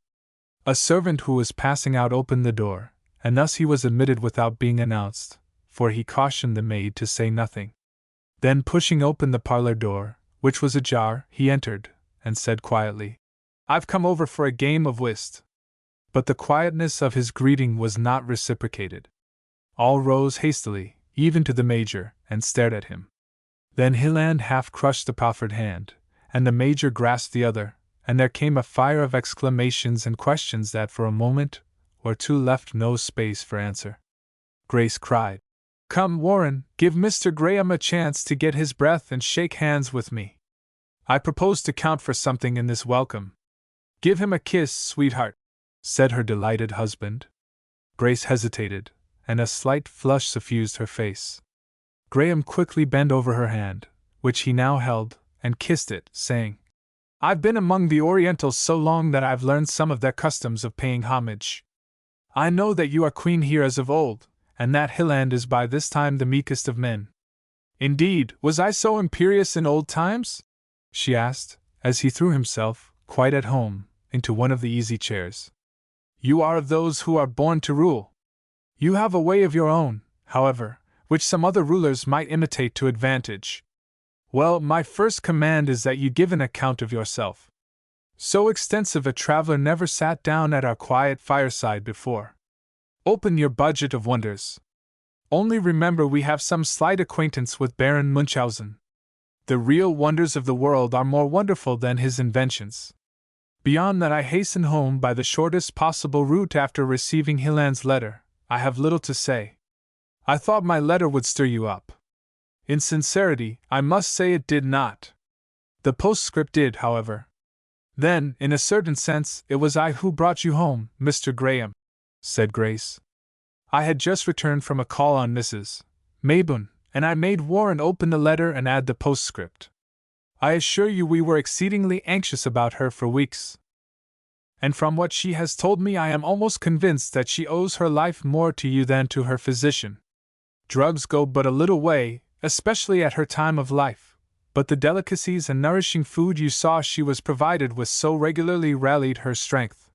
A servant who was passing out opened the door, and thus he was admitted without being announced, for he cautioned the maid to say nothing. Then, pushing open the parlor door, which was ajar, he entered, and said quietly, "I've come over for a game of whist." But the quietness of his greeting was not reciprocated. All rose hastily, even to the Major, and stared at him. Then Hilland half crushed the proffered hand, and the Major grasped the other, and there came a fire of exclamations and questions that for a moment or two left no space for answer. Grace cried, "Come, Warren, give Mr. Graham a chance to get his breath and shake hands with me. I propose to count for something in this welcome. Give him a kiss, sweetheart," said her delighted husband. Grace hesitated, and a slight flush suffused her face. Graham quickly bent over her hand, which he now held, and kissed it, saying, "I've been among the Orientals so long that I've learned some of their customs of paying homage. I know that you are queen here as of old, and that Hilland is by this time the meekest of men." "Indeed, was I so imperious in old times?" she asked, as he threw himself, quite at home, into one of the easy chairs. "You are of those who are born to rule. You have a way of your own, however, which some other rulers might imitate to advantage. Well, my first command is that you give an account of yourself. So extensive a traveler never sat down at our quiet fireside before. Open your budget of wonders. Only remember we have some slight acquaintance with Baron Munchausen. The real wonders of the world are more wonderful than his inventions. Beyond that, I hasten home by the shortest possible route after receiving Hilland's letter. I have little to say. I thought my letter would stir you up. In sincerity, I must say it did not. The postscript did, however. Then, in a certain sense, it was I who brought you home, Mr. Graham, said Grace. I had just returned from a call on Mrs. Maybourne, and I made Warren open the letter and add the postscript. I assure you we were exceedingly anxious about her for weeks. And from what she has told me, I am almost convinced that she owes her life more to you than to her physician. Drugs go but a little way, especially at her time of life, but the delicacies and nourishing food you saw she was provided with so regularly rallied her strength.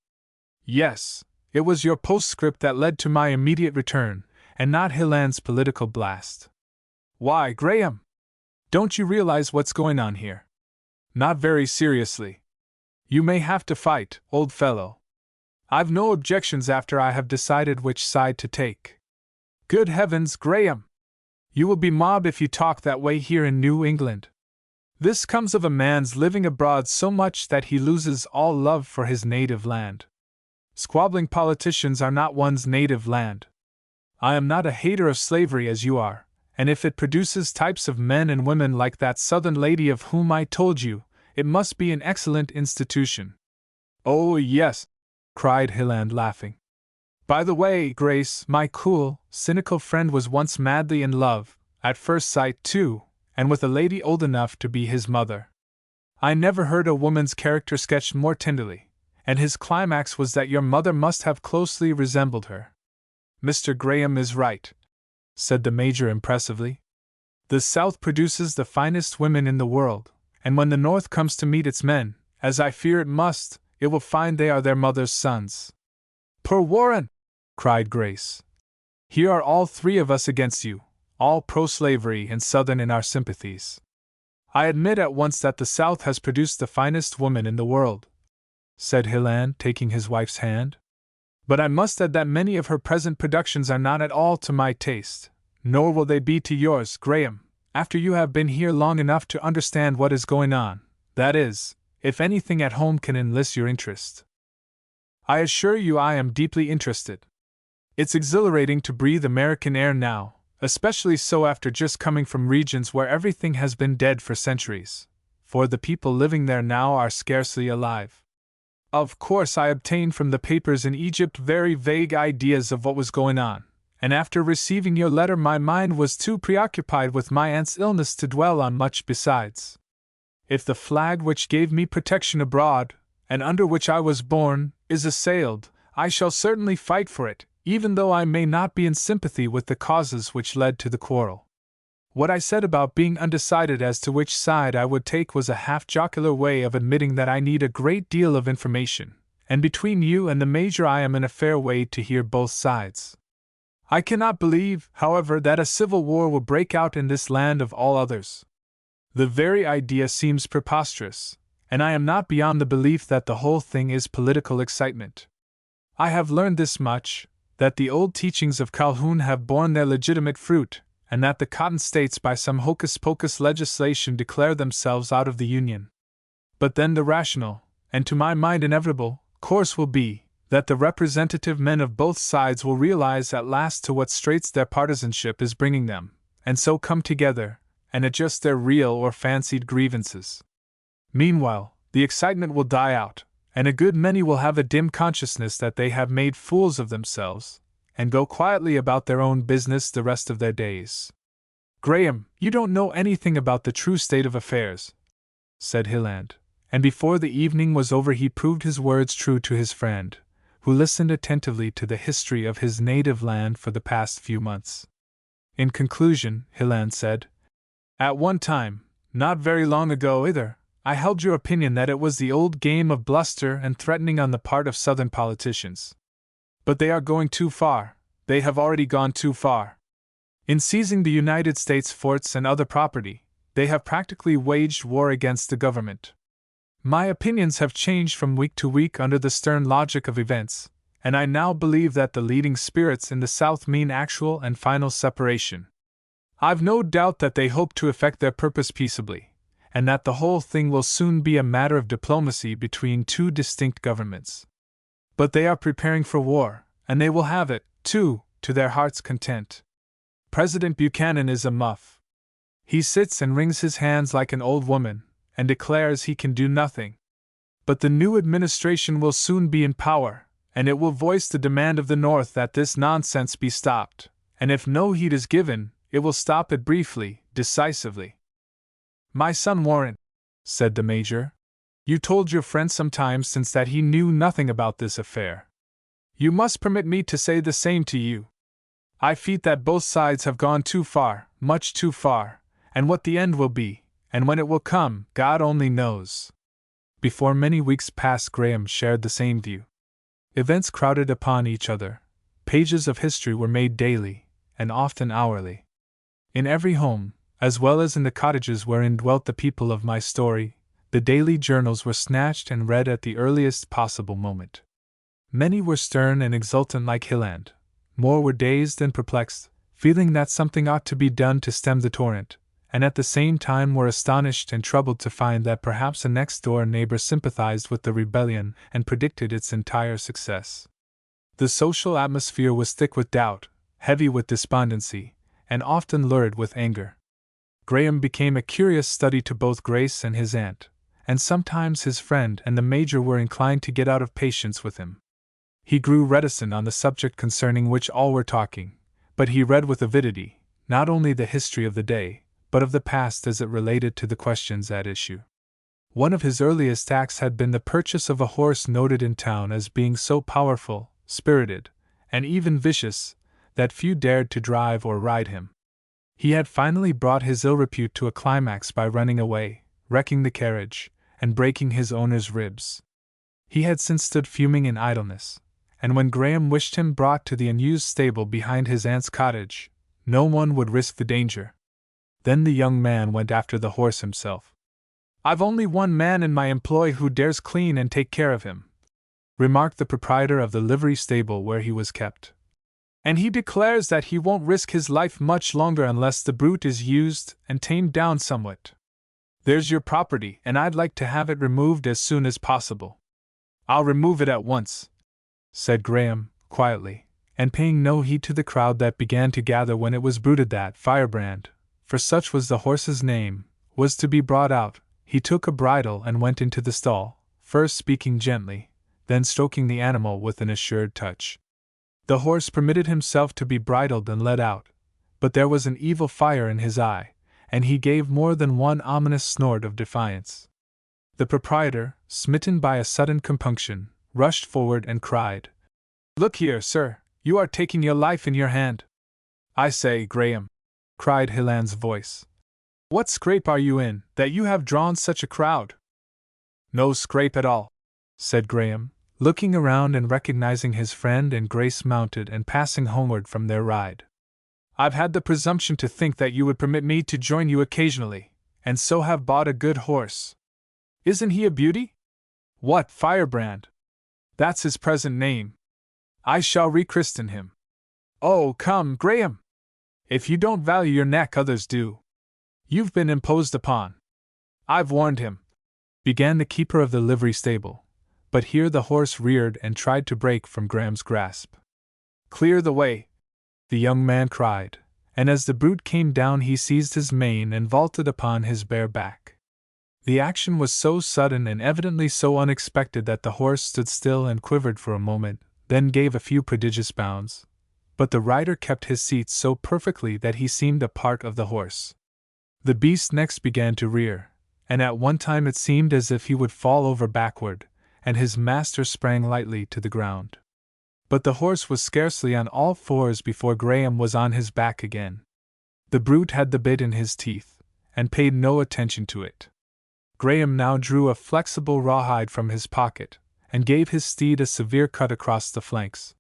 Yes, it was your postscript that led to my immediate return, and not Hilland's political blast. Why, Graham! Don't you realize what's going on here? Not very seriously. You may have to fight, old fellow. I've no objections after I have decided which side to take. Good heavens, Graham! You will be mobbed if you talk that way here in New England. This comes of a man's living abroad so much that he loses all love for his native land. Squabbling politicians are not one's native land. I am not a hater of slavery as you are, and if it produces types of men and women like that Southern lady of whom I told you, it must be an excellent institution. Oh, yes, cried Hilland, laughing. By the way, Grace, my cool, cynical friend was once madly in love, at first sight too, and with a lady old enough to be his mother. I never heard a woman's character sketched more tenderly, and his climax was that your mother must have closely resembled her. Mr. Graham is right, said the Major impressively. The South produces the finest women in the world, and when the North comes to meet its men, as I fear it must, it will find they are their mother's sons. Poor Warren! Cried Grace. Here are all three of us against you, all pro-slavery and Southern in our sympathies. I admit at once that the South has produced the finest woman in the world, said Hilland, taking his wife's hand. But I must add that many of her present productions are not at all to my taste, nor will they be to yours, Graham, after you have been here long enough to understand what is going on, that is, if anything at home can enlist your interest. I assure you I am deeply interested. It's exhilarating to breathe American air now, especially so after just coming from regions where everything has been dead for centuries, for the people living there now are scarcely alive. Of course, I obtained from the papers in Egypt very vague ideas of what was going on, and after receiving your letter my mind was too preoccupied with my aunt's illness to dwell on much besides. If the flag which gave me protection abroad, and under which I was born, is assailed, I shall certainly fight for it, even though I may not be in sympathy with the causes which led to the quarrel. What I said about being undecided as to which side I would take was a half-jocular way of admitting that I need a great deal of information, and between you and the Major I am in a fair way to hear both sides. I cannot believe, however, that a civil war will break out in this land of all others. The very idea seems preposterous, and I am not beyond the belief that the whole thing is political excitement. I have learned this much, that the old teachings of Calhoun have borne their legitimate fruit, and that the Cotton States by some hocus-pocus legislation declare themselves out of the Union. But then the rational, and to my mind inevitable, course will be, that the representative men of both sides will realize at last to what straits their partisanship is bringing them, and so come together, and adjust their real or fancied grievances. Meanwhile, the excitement will die out, and a good many will have a dim consciousness that they have made fools of themselves, and go quietly about their own business the rest of their days. Graham, you don't know anything about the true state of affairs, said Hilland, and before the evening was over he proved his words true to his friend, who listened attentively to the history of his native land for the past few months. In conclusion, Hilland said, At one time, not very long ago either, I held your opinion that it was the old game of bluster and threatening on the part of Southern politicians. But they are going too far, they have already gone too far. In seizing the United States forts and other property, they have practically waged war against the government. My opinions have changed from week to week under the stern logic of events, and I now believe that the leading spirits in the South mean actual and final separation. I've no doubt that they hope to effect their purpose peaceably, and that the whole thing will soon be a matter of diplomacy between two distinct governments. But they are preparing for war, and they will have it, too, to their heart's content. President Buchanan is a muff. He sits and wrings his hands like an old woman, and declares he can do nothing. But the new administration will soon be in power, and it will voice the demand of the North that this nonsense be stopped, and if no heed is given, it will stop it briefly, decisively. My son Warren, said the Major, you told your friend some time since that he knew nothing about this affair. You must permit me to say the same to you. I feel that both sides have gone too far, much too far, and what the end will be, and when it will come, God only knows. Before many weeks passed, Graham shared the same view. Events crowded upon each other. Pages of history were made daily, and often hourly. In every home, as well as in the cottages wherein dwelt the people of my story, the daily journals were snatched and read at the earliest possible moment. Many were stern and exultant like Hilland. More were dazed and perplexed, feeling that something ought to be done to stem the torrent, and at the same time were astonished and troubled to find that perhaps a next-door neighbor sympathized with the rebellion and predicted its entire success. The social atmosphere was thick with doubt, heavy with despondency, and often lurid with anger. Graham became a curious study to both Grace and his aunt, and sometimes his friend and the Major were inclined to get out of patience with him. He grew reticent on the subject concerning which all were talking, but he read with avidity, not only the history of the day, but of the past as it related to the questions at issue. One of his earliest acts had been the purchase of a horse noted in town as being so powerful, spirited, and even vicious, that few dared to drive or ride him. He had finally brought his ill repute to a climax by running away, wrecking the carriage, and breaking his owner's ribs. He had since stood fuming in idleness, and when Graham wished him brought to the unused stable behind his aunt's cottage, no one would risk the danger. Then the young man went after the horse himself. I've only one man in my employ who dares clean and take care of him, remarked the proprietor of the livery stable where he was kept. And he declares that he won't risk his life much longer unless the brute is used and tamed down somewhat. There's your property, and I'd like to have it removed as soon as possible. I'll remove it at once, said Graham, quietly, and paying no heed to the crowd that began to gather when it was bruited that Firebrand, for such was the horse's name, was to be brought out. He took a bridle and went into the stall, first speaking gently, then stroking the animal with an assured touch. The horse permitted himself to be bridled and led out, but there was an evil fire in his eye, and he gave more than one ominous snort of defiance. The proprietor, smitten by a sudden compunction, rushed forward and cried, "Look here, sir, you are taking your life in your hand." "I say, Graham," cried Hilland's voice, "what scrape are you in, that you have drawn such a crowd?" "No scrape at all," said Graham, looking around and recognizing his friend and Grace mounted and passing homeward from their ride. "I've had the presumption to think that you would permit me to join you occasionally, and so have bought a good horse. Isn't he a beauty?" "What, Firebrand?" "That's his present name. I shall rechristen him." "Oh, come, Graham! If you don't value your neck, others do. You've been imposed upon." "I've warned him," began the keeper of the livery stable, but here the horse reared and tried to break from Graham's grasp. "Clear the way!" the young man cried, and as the brute came down he seized his mane and vaulted upon his bare back. The action was so sudden and evidently so unexpected that the horse stood still and quivered for a moment, then gave a few prodigious bounds. But the rider kept his seat so perfectly that he seemed a part of the horse. The beast next began to rear, and at one time it seemed as if he would fall over backward, and his master sprang lightly to the ground. But the horse was scarcely on all fours before Graham was on his back again. The brute had the bit in his teeth, and paid no attention to it. Graham now drew a flexible rawhide from his pocket, and gave his steed a severe cut across the flanks.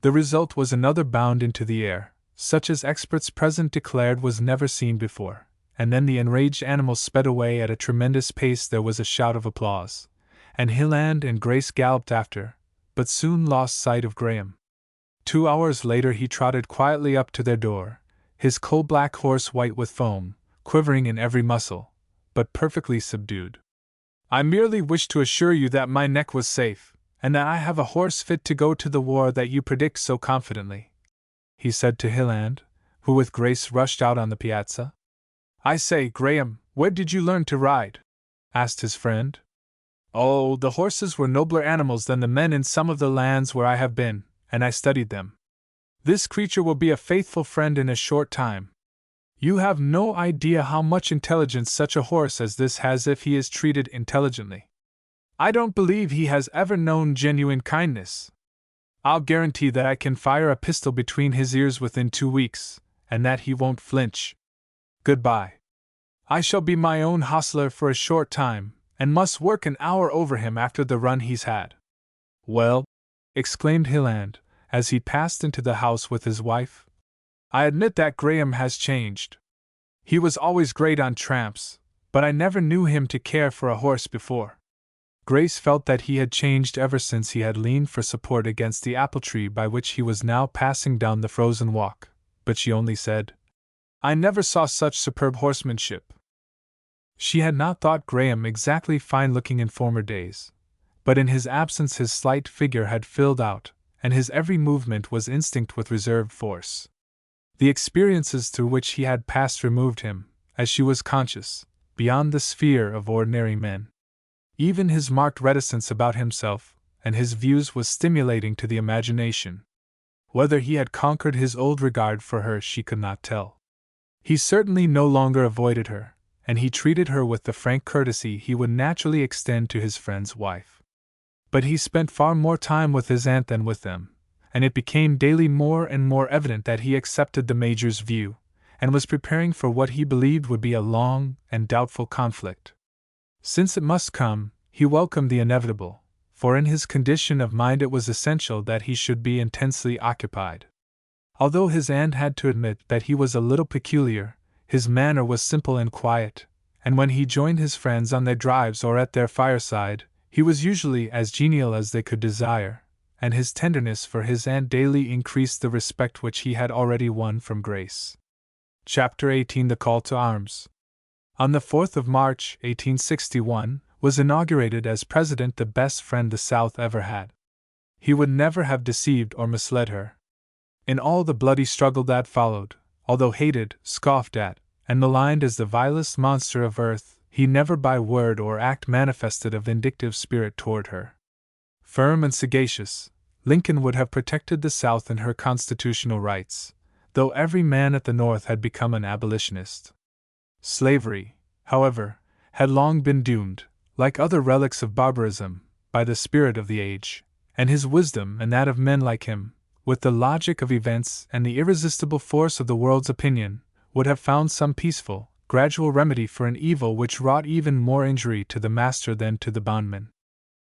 The result was another bound into the air, such as experts present declared was never seen before, and then the enraged animal sped away at a tremendous pace. There was a shout of applause, and Hilland and Grace galloped after, but soon lost sight of Graham. 2 hours later he trotted quietly up to their door, his coal-black horse white with foam, quivering in every muscle, but perfectly subdued. "I merely wish to assure you that my neck was safe, and that I have a horse fit to go to the war that you predict so confidently," he said to Hilland, who with Grace rushed out on the piazza. "I say, Graham, where did you learn to ride?" asked his friend. "Oh, the horses were nobler animals than the men in some of the lands where I have been, and I studied them. This creature will be a faithful friend in a short time. You have no idea how much intelligence such a horse as this has if he is treated intelligently. I don't believe he has ever known genuine kindness. I'll guarantee that I can fire a pistol between his ears within 2 weeks, and that he won't flinch. Goodbye. I shall be my own hostler for a short time, and must work an hour over him after the run he's had." "Well," exclaimed Hilland, as he passed into the house with his wife, "I admit that Graham has changed. He was always great on tramps, but I never knew him to care for a horse before." Grace felt that he had changed ever since he had leaned for support against the apple tree by which he was now passing down the frozen walk, but she only said, "I never saw such superb horsemanship." She had not thought Graham exactly fine-looking in former days, but in his absence his slight figure had filled out, and his every movement was instinct with reserved force. The experiences through which he had passed removed him, as she was conscious, beyond the sphere of ordinary men. Even his marked reticence about himself and his views was stimulating to the imagination. Whether he had conquered his old regard for her she could not tell. He certainly no longer avoided her, and he treated her with the frank courtesy he would naturally extend to his friend's wife. But he spent far more time with his aunt than with them, and it became daily more and more evident that he accepted the Major's view, and was preparing for what he believed would be a long and doubtful conflict. Since it must come, he welcomed the inevitable, for in his condition of mind it was essential that he should be intensely occupied. Although his aunt had to admit that he was a little peculiar, his manner was simple and quiet, and when he joined his friends on their drives or at their fireside, he was usually as genial as they could desire, and his tenderness for his aunt daily increased the respect which he had already won from Grace. Chapter 18: The Call to Arms. On the 4th of March, 1861, was inaugurated as president the best friend the South ever had. He would never have deceived or misled her. In all the bloody struggle that followed, although hated, scoffed at, and maligned as the vilest monster of earth, he never by word or act manifested a vindictive spirit toward her. Firm and sagacious, Lincoln would have protected the South in her constitutional rights, though every man at the North had become an abolitionist. Slavery, however, had long been doomed, like other relics of barbarism, by the spirit of the age, and his wisdom and that of men like him, with the logic of events and the irresistible force of the world's opinion, would have found some peaceful, gradual remedy for an evil which wrought even more injury to the master than to the bondman.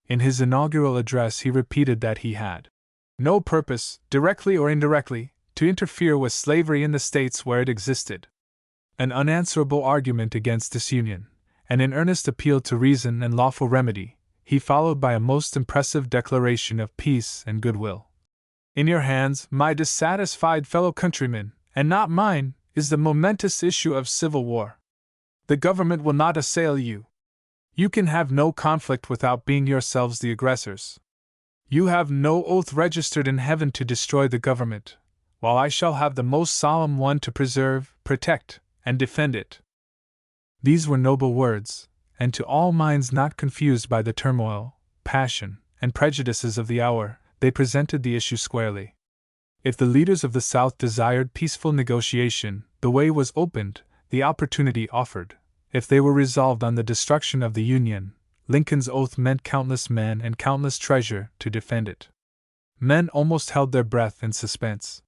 In his inaugural address he repeated that he had no purpose, directly or indirectly, to interfere with slavery in the states where it existed. An unanswerable argument against disunion, and an earnest appeal to reason and lawful remedy, he followed by a most impressive declaration of peace and goodwill. "In your hands, my dissatisfied fellow countrymen, and not mine, is the momentous issue of civil war. The government will not assail you. You can have no conflict without being yourselves the aggressors. You have no oath registered in heaven to destroy the government, while I shall have the most solemn one to preserve, protect, and defend it." These were noble words, and to all minds not confused by the turmoil, passion, and prejudices of the hour, they presented the issue squarely. If the leaders of the South desired peaceful negotiation, the way was opened, the opportunity offered. If they were resolved on the destruction of the Union, Lincoln's oath meant countless men and countless treasure to defend it. Men almost held their breath in suspense.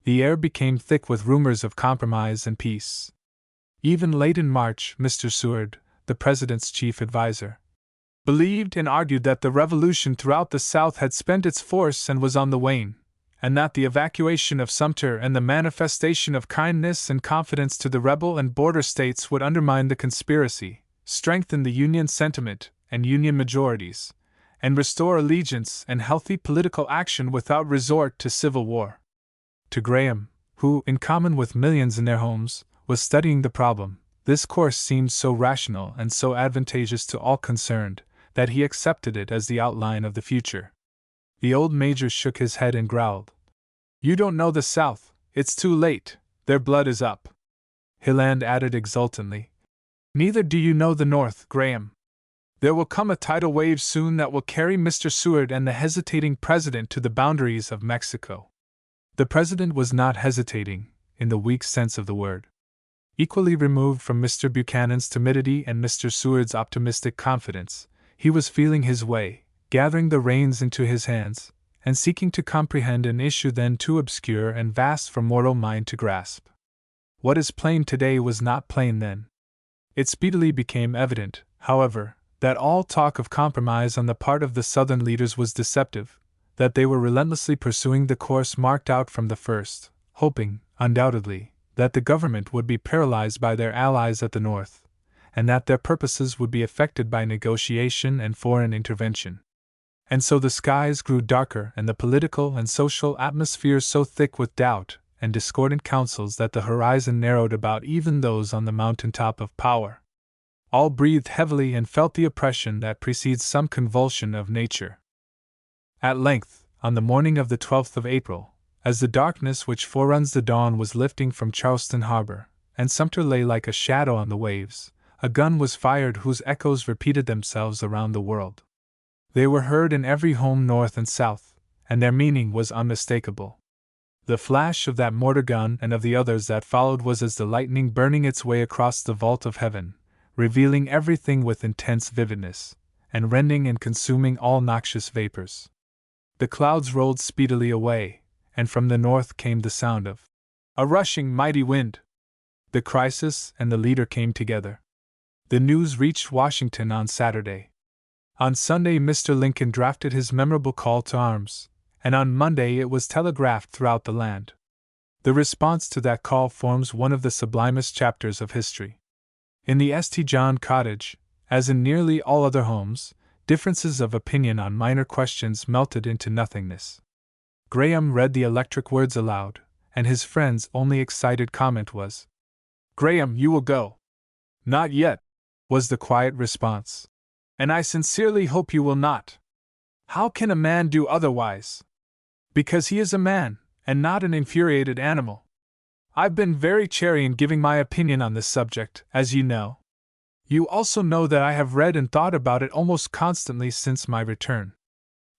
The air became thick with rumors of compromise and peace. Even late in March, Mr. Seward, the President's chief advisor, believed and argued that the revolution throughout the South had spent its force and was on the wane, and that the evacuation of Sumter and the manifestation of kindness and confidence to the rebel and border states would undermine the conspiracy, strengthen the Union sentiment and Union majorities, and restore allegiance and healthy political action without resort to civil war. To Graham, who, in common with millions in their homes, was studying the problem, this course seemed so rational and so advantageous to all concerned that he accepted it as the outline of the future. The old major shook his head and growled. "You don't know the South, it's too late, their blood is up." Hilland added exultantly. "Neither do you know the North, Graham. There will come a tidal wave soon that will carry Mr. Seward and the hesitating president to the boundaries of Mexico." The president was not hesitating, in the weak sense of the word. Equally removed from Mr. Buchanan's timidity and Mr. Seward's optimistic confidence, he was feeling his way, gathering the reins into his hands, and seeking to comprehend an issue then too obscure and vast for mortal mind to grasp. What is plain today was not plain then. It speedily became evident, however, that all talk of compromise on the part of the Southern leaders was deceptive, that they were relentlessly pursuing the course marked out from the first, hoping, undoubtedly, that the government would be paralyzed by their allies at the North, and that their purposes would be effected by negotiation and foreign intervention. And so the skies grew darker and the political and social atmosphere so thick with doubt and discordant counsels that the horizon narrowed about even those on the mountaintop of power. All breathed heavily and felt the oppression that precedes some convulsion of nature. At length, on the morning of the 12th of April, as the darkness which foreruns the dawn was lifting from Charleston harbor, and Sumter lay like a shadow on the waves, a gun was fired whose echoes repeated themselves around the world. They were heard in every home north and south, and their meaning was unmistakable. The flash of that mortar gun and of the others that followed was as the lightning burning its way across the vault of heaven, revealing everything with intense vividness, and rending and consuming all noxious vapors. The clouds rolled speedily away, and from the north came the sound of a rushing mighty wind. The crisis and the leader came together. The news reached Washington on Saturday. On Sunday Mr. Lincoln drafted his memorable call to arms, and on Monday it was telegraphed throughout the land. The response to that call forms one of the sublimest chapters of history. In the St. John cottage, as in nearly all other homes, differences of opinion on minor questions melted into nothingness. Graham read the electric words aloud, and his friend's only excited comment was, "Graham, you will go." "Not yet," was the quiet response. "And I sincerely hope you will not." "How can a man do otherwise?" "Because he is a man, and not an infuriated animal. I've been very chary in giving my opinion on this subject, as you know. You also know that I have read and thought about it almost constantly since my return.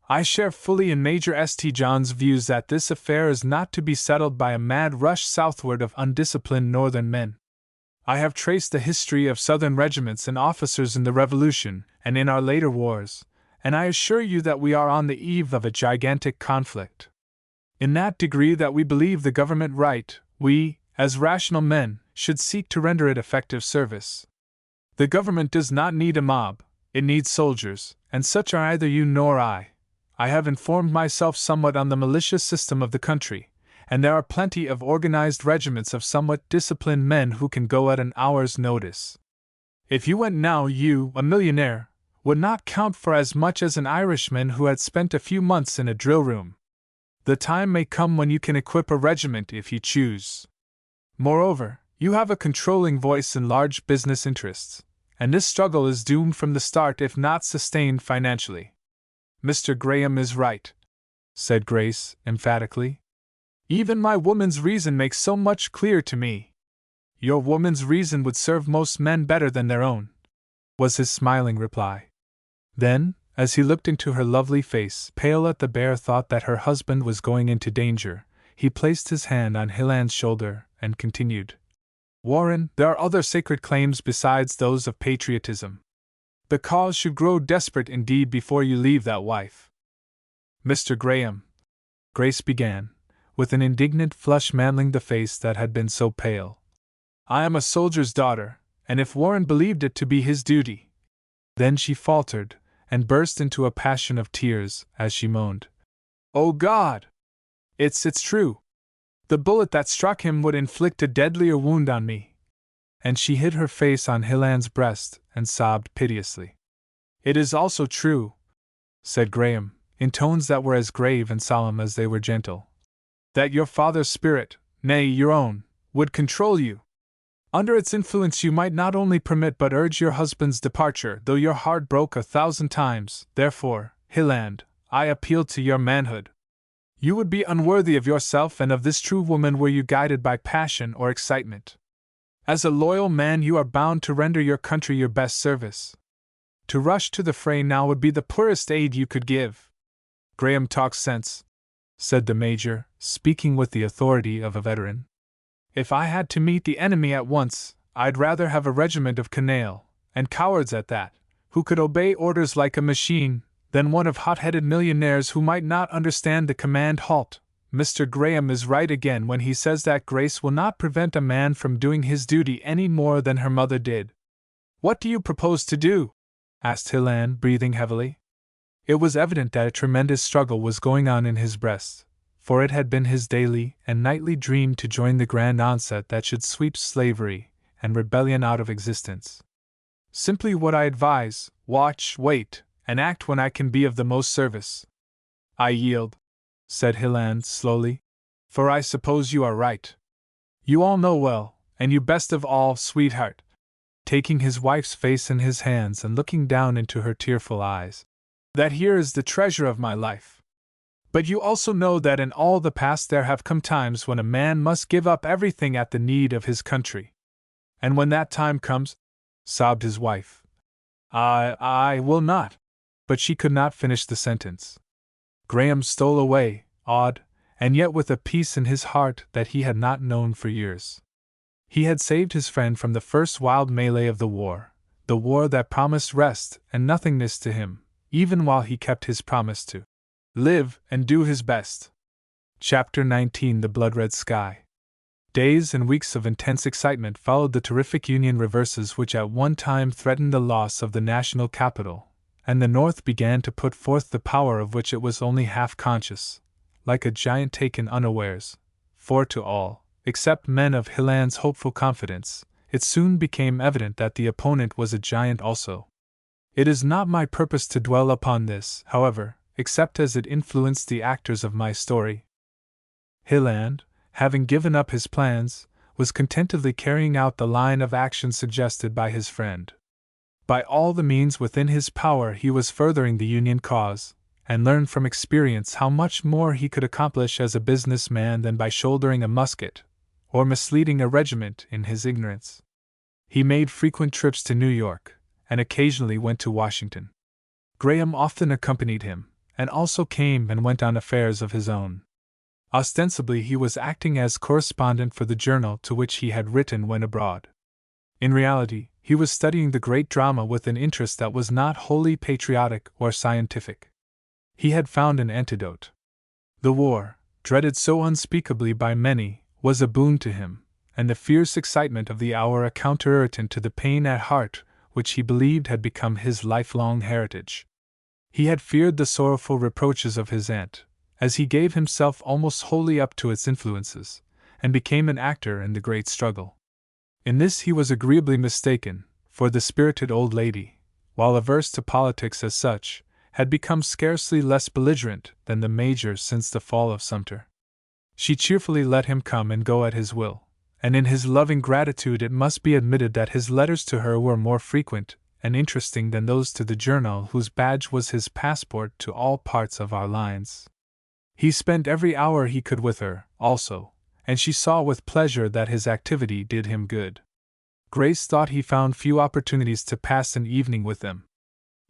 I share fully in Major St. John's views that this affair is not to be settled by a mad rush southward of undisciplined northern men. I have traced the history of Southern regiments and officers in the Revolution and in our later wars, and I assure you that we are on the eve of a gigantic conflict. In that degree that we believe the government right, we, as rational men, should seek to render it effective service. The government does not need a mob, it needs soldiers, and such are neither you nor I. I have informed myself somewhat on the militia system of the country, and there are plenty of organized regiments of somewhat disciplined men who can go at an hour's notice. If you went now, you, a millionaire, would not count for as much as an Irishman who had spent a few months in a drill room. The time may come when you can equip a regiment if you choose. Moreover, you have a controlling voice in large business interests, and this struggle is doomed from the start if not sustained financially." "Mr. Graham is right," said Grace, emphatically. "Even my woman's reason makes so much clear to me." "Your woman's reason would serve most men better than their own," was his smiling reply. Then, as he looked into her lovely face, pale at the bare thought that her husband was going into danger, he placed his hand on Hilland's shoulder and continued, "Warren, there are other sacred claims besides those of patriotism. The cause should grow desperate indeed before you leave that wife." "Mr. Graham," Grace began, with an indignant flush mantling the face that had been so pale. "I am a soldier's daughter, and if Warren believed it to be his duty—" Then she faltered, and burst into a passion of tears as she moaned, "Oh God! It's true. The bullet that struck him would inflict a deadlier wound on me." And she hid her face on Hilland's breast and sobbed piteously. "It is also true," said Graham, in tones that were as grave and solemn as they were gentle, "that your father's spirit, nay, your own, would control you. Under its influence you might not only permit but urge your husband's departure, though your heart broke 1,000 times. Therefore, Hilland, I appeal to your manhood. You would be unworthy of yourself and of this true woman were you guided by passion or excitement. As a loyal man you are bound to render your country your best service. To rush to the fray now would be the poorest aid you could give." "Graham talks sense," said the Major, speaking with the authority of a veteran. "If I had to meet the enemy at once, I'd rather have a regiment of canaille, and cowards at that, who could obey orders like a machine, than one of hot-headed millionaires who might not understand the command halt. Mr. Graham is right again when he says that grace will not prevent a man from doing his duty any more than her mother did." "What do you propose to do?" asked Hilland, breathing heavily. It was evident that a tremendous struggle was going on in his breast, for it had been his daily and nightly dream to join the grand onset that should sweep slavery and rebellion out of existence. "Simply what I advise: watch, wait, and act when I can be of the most service." "I yield," said Hilland slowly, "for I suppose you are right. You all know well, and you best of all, sweetheart," taking his wife's face in his hands and looking down into her tearful eyes, "that here is the treasure of my life. But you also know that in all the past there have come times when a man must give up everything at the need of his country. And when that time comes," sobbed his wife, I will not." But she could not finish the sentence. Graham stole away, awed, and yet with a peace in his heart that he had not known for years. He had saved his friend from the first wild melee of the war that promised rest and nothingness to him, even while he kept his promise to live and do his best. Chapter 19: The Blood-Red Sky. Days and weeks of intense excitement followed the terrific Union reverses which at one time threatened the loss of the national capital, and the North began to put forth the power of which it was only half conscious, like a giant taken unawares, for to all, except men of Hilland's hopeful confidence, it soon became evident that the opponent was a giant also. It is not my purpose to dwell upon this, however, except as it influenced the actors of my story. Hilland, having given up his plans, was contentedly carrying out the line of action suggested by his friend. By all the means within his power he was furthering the Union cause, and learned from experience how much more he could accomplish as a business man than by shouldering a musket, or misleading a regiment in his ignorance. He made frequent trips to New York, and occasionally went to Washington. Graham often accompanied him, and also came and went on affairs of his own. Ostensibly he was acting as correspondent for the journal to which he had written when abroad. In reality, he was studying the great drama with an interest that was not wholly patriotic or scientific. He had found an antidote. The war, dreaded so unspeakably by many, was a boon to him, and the fierce excitement of the hour a counter-irritant to the pain at heart which he believed had become his lifelong heritage. He had feared the sorrowful reproaches of his aunt, as he gave himself almost wholly up to its influences, and became an actor in the great struggle. In this he was agreeably mistaken, for the spirited old lady, while averse to politics as such, had become scarcely less belligerent than the Major since the fall of Sumter. She cheerfully let him come and go at his will, and in his loving gratitude it must be admitted that his letters to her were more frequent and interesting than those to the journal whose badge was his passport to all parts of our lines. He spent every hour he could with her, also, and she saw with pleasure that his activity did him good. Grace thought he found few opportunities to pass an evening with them.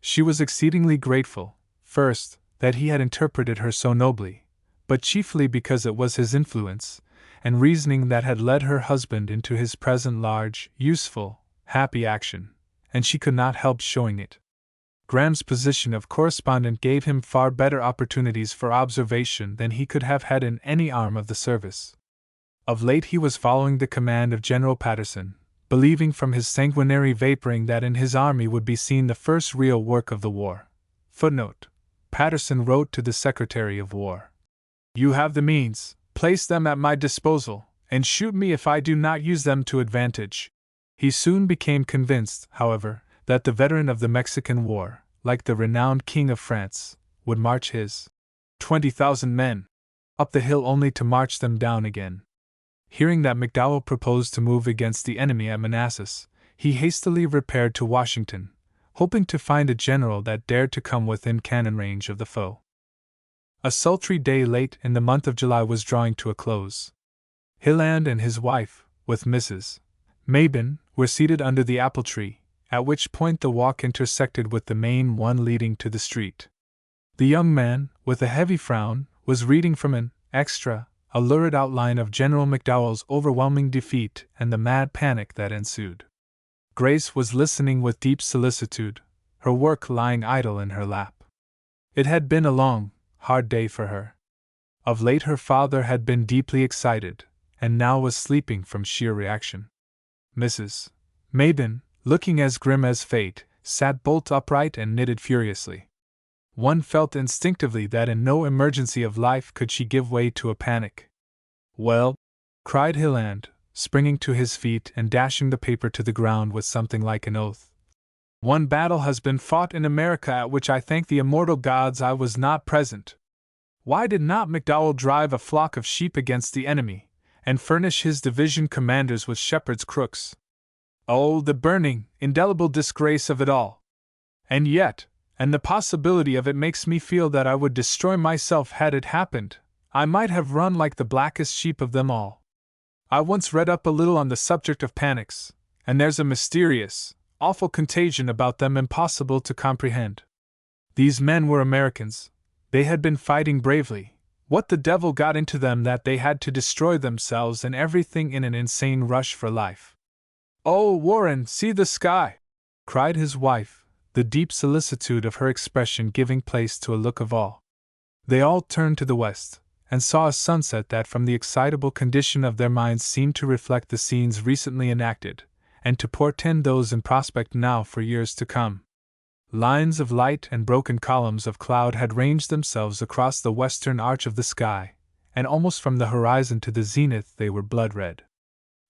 She was exceedingly grateful, first, that he had interpreted her so nobly, but chiefly because it was his influence and reasoning that had led her husband into his present large, useful, happy action, and she could not help showing it. Graham's position of correspondent gave him far better opportunities for observation than he could have had in any arm of the service. Of late he was following the command of General Patterson, believing from his sanguinary vaporing that in his army would be seen the first real work of the war. Footnote: Patterson wrote to the Secretary of War. You have the means, place them at my disposal, and shoot me if I do not use them to advantage. He soon became convinced, however, that the veteran of the Mexican War, like the renowned King of France, would march his 20,000 men up the hill only to march them down again. Hearing that McDowell proposed to move against the enemy at Manassas, he hastily repaired to Washington, hoping to find a general that dared to come within cannon range of the foe. A sultry day late in the month of July was drawing to a close. Hilland and his wife, with Mrs. Mabin, were seated under the apple tree, at which point the walk intersected with the main one leading to the street. The young man, with a heavy frown, was reading from an extra, a lurid outline of General McDowell's overwhelming defeat and the mad panic that ensued. Grace was listening with deep solicitude, her work lying idle in her lap. It had been a long, hard day for her. Of late her father had been deeply excited, and now was sleeping from sheer reaction. Mrs. Mabin, looking as grim as fate, sat bolt upright and knitted furiously. One felt instinctively that in no emergency of life could she give way to a panic. "Well," cried Hilland, springing to his feet and dashing the paper to the ground with something like an oath. "One battle has been fought in America at which I thank the immortal gods I was not present. Why did not McDowell drive a flock of sheep against the enemy, and furnish his division commanders with shepherd's crooks? Oh, the burning, indelible disgrace of it all! And yet, and the possibility of it makes me feel that I would destroy myself had it happened. I might have run like the blackest sheep of them all. I once read up a little on the subject of panics, and there's a mysterious, awful contagion about them impossible to comprehend. These men were Americans. They had been fighting bravely. What the devil got into them that they had to destroy themselves and everything in an insane rush for life?" "Oh, Warren, see the sky!" cried his wife, the deep solicitude of her expression giving place to a look of awe. They all turned to the west, and saw a sunset that from the excitable condition of their minds seemed to reflect the scenes recently enacted, and to portend those in prospect now for years to come. Lines of light and broken columns of cloud had ranged themselves across the western arch of the sky, and almost from the horizon to the zenith they were blood-red.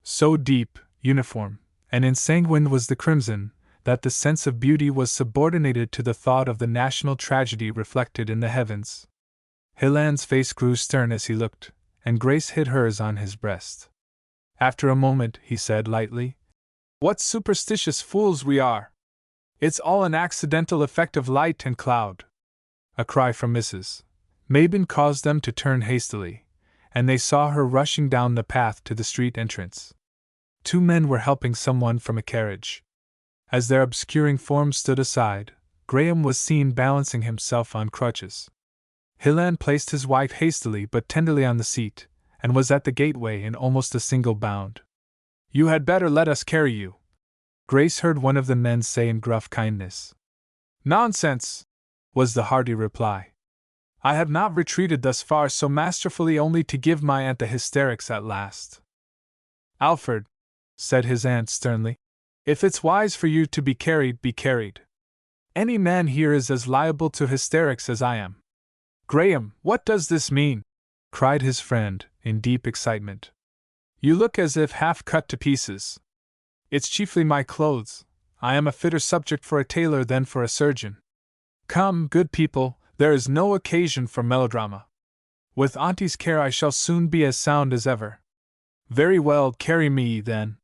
So deep, uniform, and ensanguined was the crimson, that the sense of beauty was subordinated to the thought of the national tragedy reflected in the heavens. Hilland's face grew stern as he looked, and Grace hid hers on his breast. After a moment, he said lightly, "What superstitious fools we are! It's all an accidental effect of light and cloud." A cry from Mrs. Mabin caused them to turn hastily, and they saw her rushing down the path to the street entrance. Two men were helping someone from a carriage. As their obscuring forms stood aside, Graham was seen balancing himself on crutches. Hilland placed his wife hastily but tenderly on the seat, and was at the gateway in almost a single bound. "You had better let us carry you," Grace heard one of the men say in gruff kindness. "Nonsense!" was the hearty reply. "I have not retreated thus far so masterfully only to give my aunt the hysterics at last." "Alfred," said his aunt sternly, "if it's wise for you to be carried, be carried. Any man here is as liable to hysterics as I am." "Graham, what does this mean?" cried his friend, in deep excitement. "You look as if half cut to pieces." "It's chiefly my clothes. I am a fitter subject for a tailor than for a surgeon." "Come, good people, there is no occasion for melodrama. With Auntie's care I shall soon be as sound as ever." "Very well, carry me, then.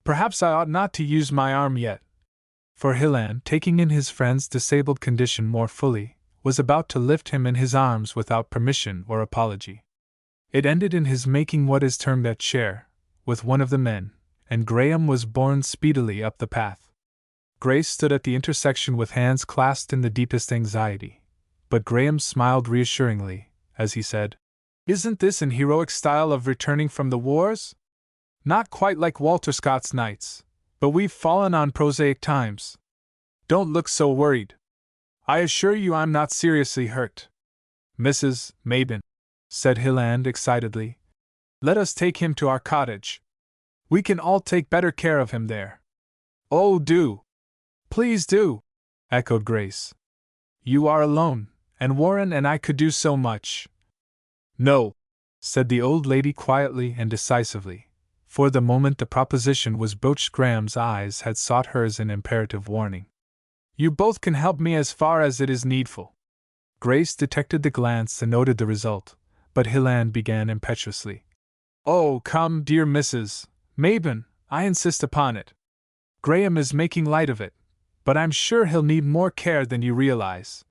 Perhaps I ought not to use my arm yet." For Hilland, taking in his friend's disabled condition more fully, was about to lift him in his arms without permission or apology. It ended in his making what is termed a chair, with one of the men, and Graham was borne speedily up the path. Grace stood at the intersection with hands clasped in the deepest anxiety, but Graham smiled reassuringly, as he said, "Isn't this an heroic style of returning from the wars? Not quite like Walter Scott's knights, but we've fallen on prosaic times. Don't look so worried. I assure you I'm not seriously hurt." "Mrs. Mabin," said Hilland excitedly, "let us take him to our cottage. We can all take better care of him there." "Oh, do! Please do!" echoed Grace. "You are alone, and Warren and I could do so much." No, said the old lady quietly and decisively. For the moment the proposition was broached, Graham's eyes had sought hers in imperative warning. You both can help me as far as it is needful. Grace detected the glance and noted the result, but Hilland began impetuously. Oh, come, dear Mrs. Mabon, I insist upon it. Graham is making light of it, but I'm sure he'll need more care than you realize.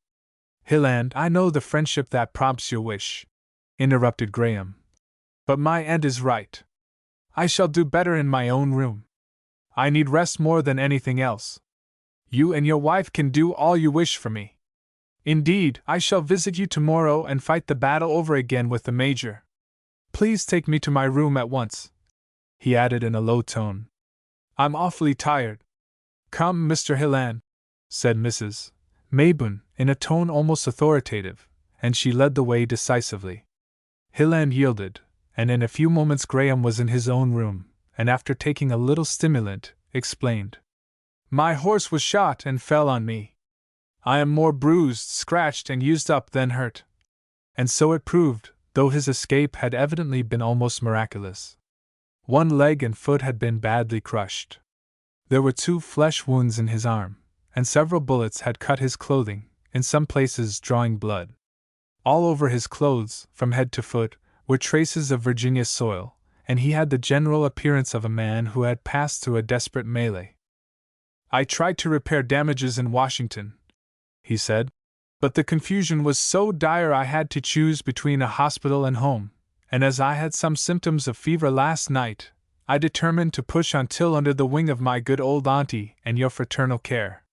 Hilland, I know the friendship that prompts your wish, interrupted Graham. But my aunt is right. I shall do better in my own room. I need rest more than anything else. You and your wife can do all you wish for me. Indeed, I shall visit you tomorrow and fight the battle over again with the Major. Please take me to my room at once, he added in a low tone. I'm awfully tired. Come, Mr. Hilland, said Mrs. Mabon, in a tone almost authoritative, and she led the way decisively. Hilland yielded, and in a few moments Graham was in his own room, and after taking a little stimulant, explained. My horse was shot and fell on me. I am more bruised, scratched, and used up than hurt. And so it proved, though his escape had evidently been almost miraculous. One leg and foot had been badly crushed. There were 2 flesh wounds in his arm, and several bullets had cut his clothing, in some places drawing blood. All over his clothes, from head to foot, were traces of Virginia soil, and he had the general appearance of a man who had passed through a desperate melee. I tried to repair damages in Washington, he said, but the confusion was so dire I had to choose between a hospital and home, and as I had some symptoms of fever last night, I determined to push on till under the wing of my good old auntie and your fraternal care.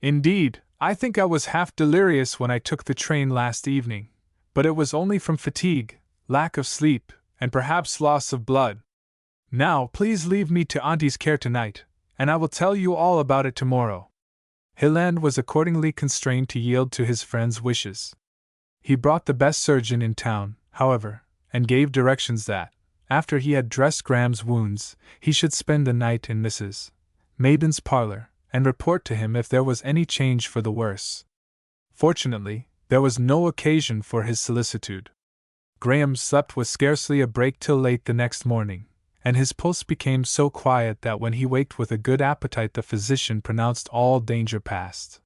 Indeed, I think I was half delirious when I took the train last evening, but it was only from fatigue, lack of sleep, and perhaps loss of blood. Now, please leave me to auntie's care tonight, and I will tell you all about it tomorrow. Hilland was accordingly constrained to yield to his friend's wishes. He brought the best surgeon in town, however, and gave directions that, after he had dressed Graham's wounds, he should spend the night in Mrs. Mabon's parlor, and report to him if there was any change for the worse. Fortunately, there was no occasion for his solicitude. Graham slept with scarcely a break till late the next morning, and his pulse became so quiet that when he waked with a good appetite the physician pronounced all danger past.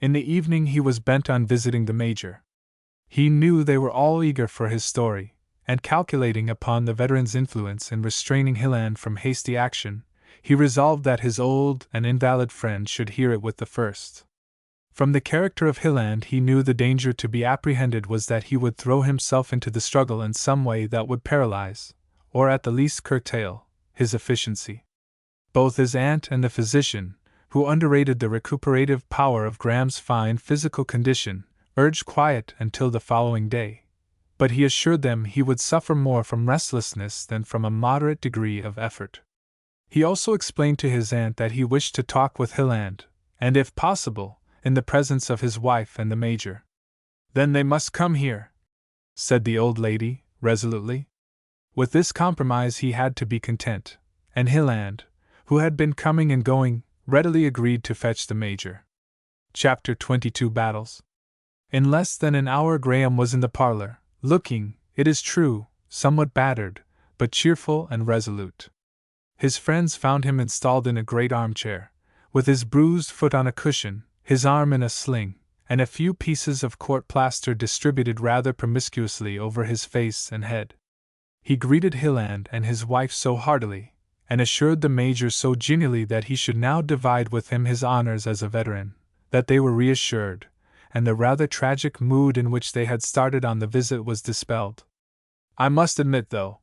In the evening he was bent on visiting the Major. He knew they were all eager for his story, and calculating upon the veteran's influence in restraining Hilland from hasty action, he resolved that his old and invalid friend should hear it with the first. From the character of Hilland he knew the danger to be apprehended was that he would throw himself into the struggle in some way that would paralyze, or at the least curtail, his efficiency. Both his aunt and the physician, who underrated the recuperative power of Graham's fine physical condition, urged quiet until the following day, but he assured them he would suffer more from restlessness than from a moderate degree of effort. He also explained to his aunt that he wished to talk with Hilland, and if possible, in the presence of his wife and the Major. Then they must come here, said the old lady, resolutely. With this compromise he had to be content, and Hilland, who had been coming and going, readily agreed to fetch the Major. Chapter 22 Battles. In less than an hour Graham was in the parlor, looking, it is true, somewhat battered, but cheerful and resolute. His friends found him installed in a great armchair, with his bruised foot on a cushion, his arm in a sling, and a few pieces of court plaster distributed rather promiscuously over his face and head. He greeted Hilland and his wife so heartily, and assured the Major so genially that he should now divide with him his honors as a veteran, that they were reassured, and the rather tragic mood in which they had started on the visit was dispelled. I must admit, though,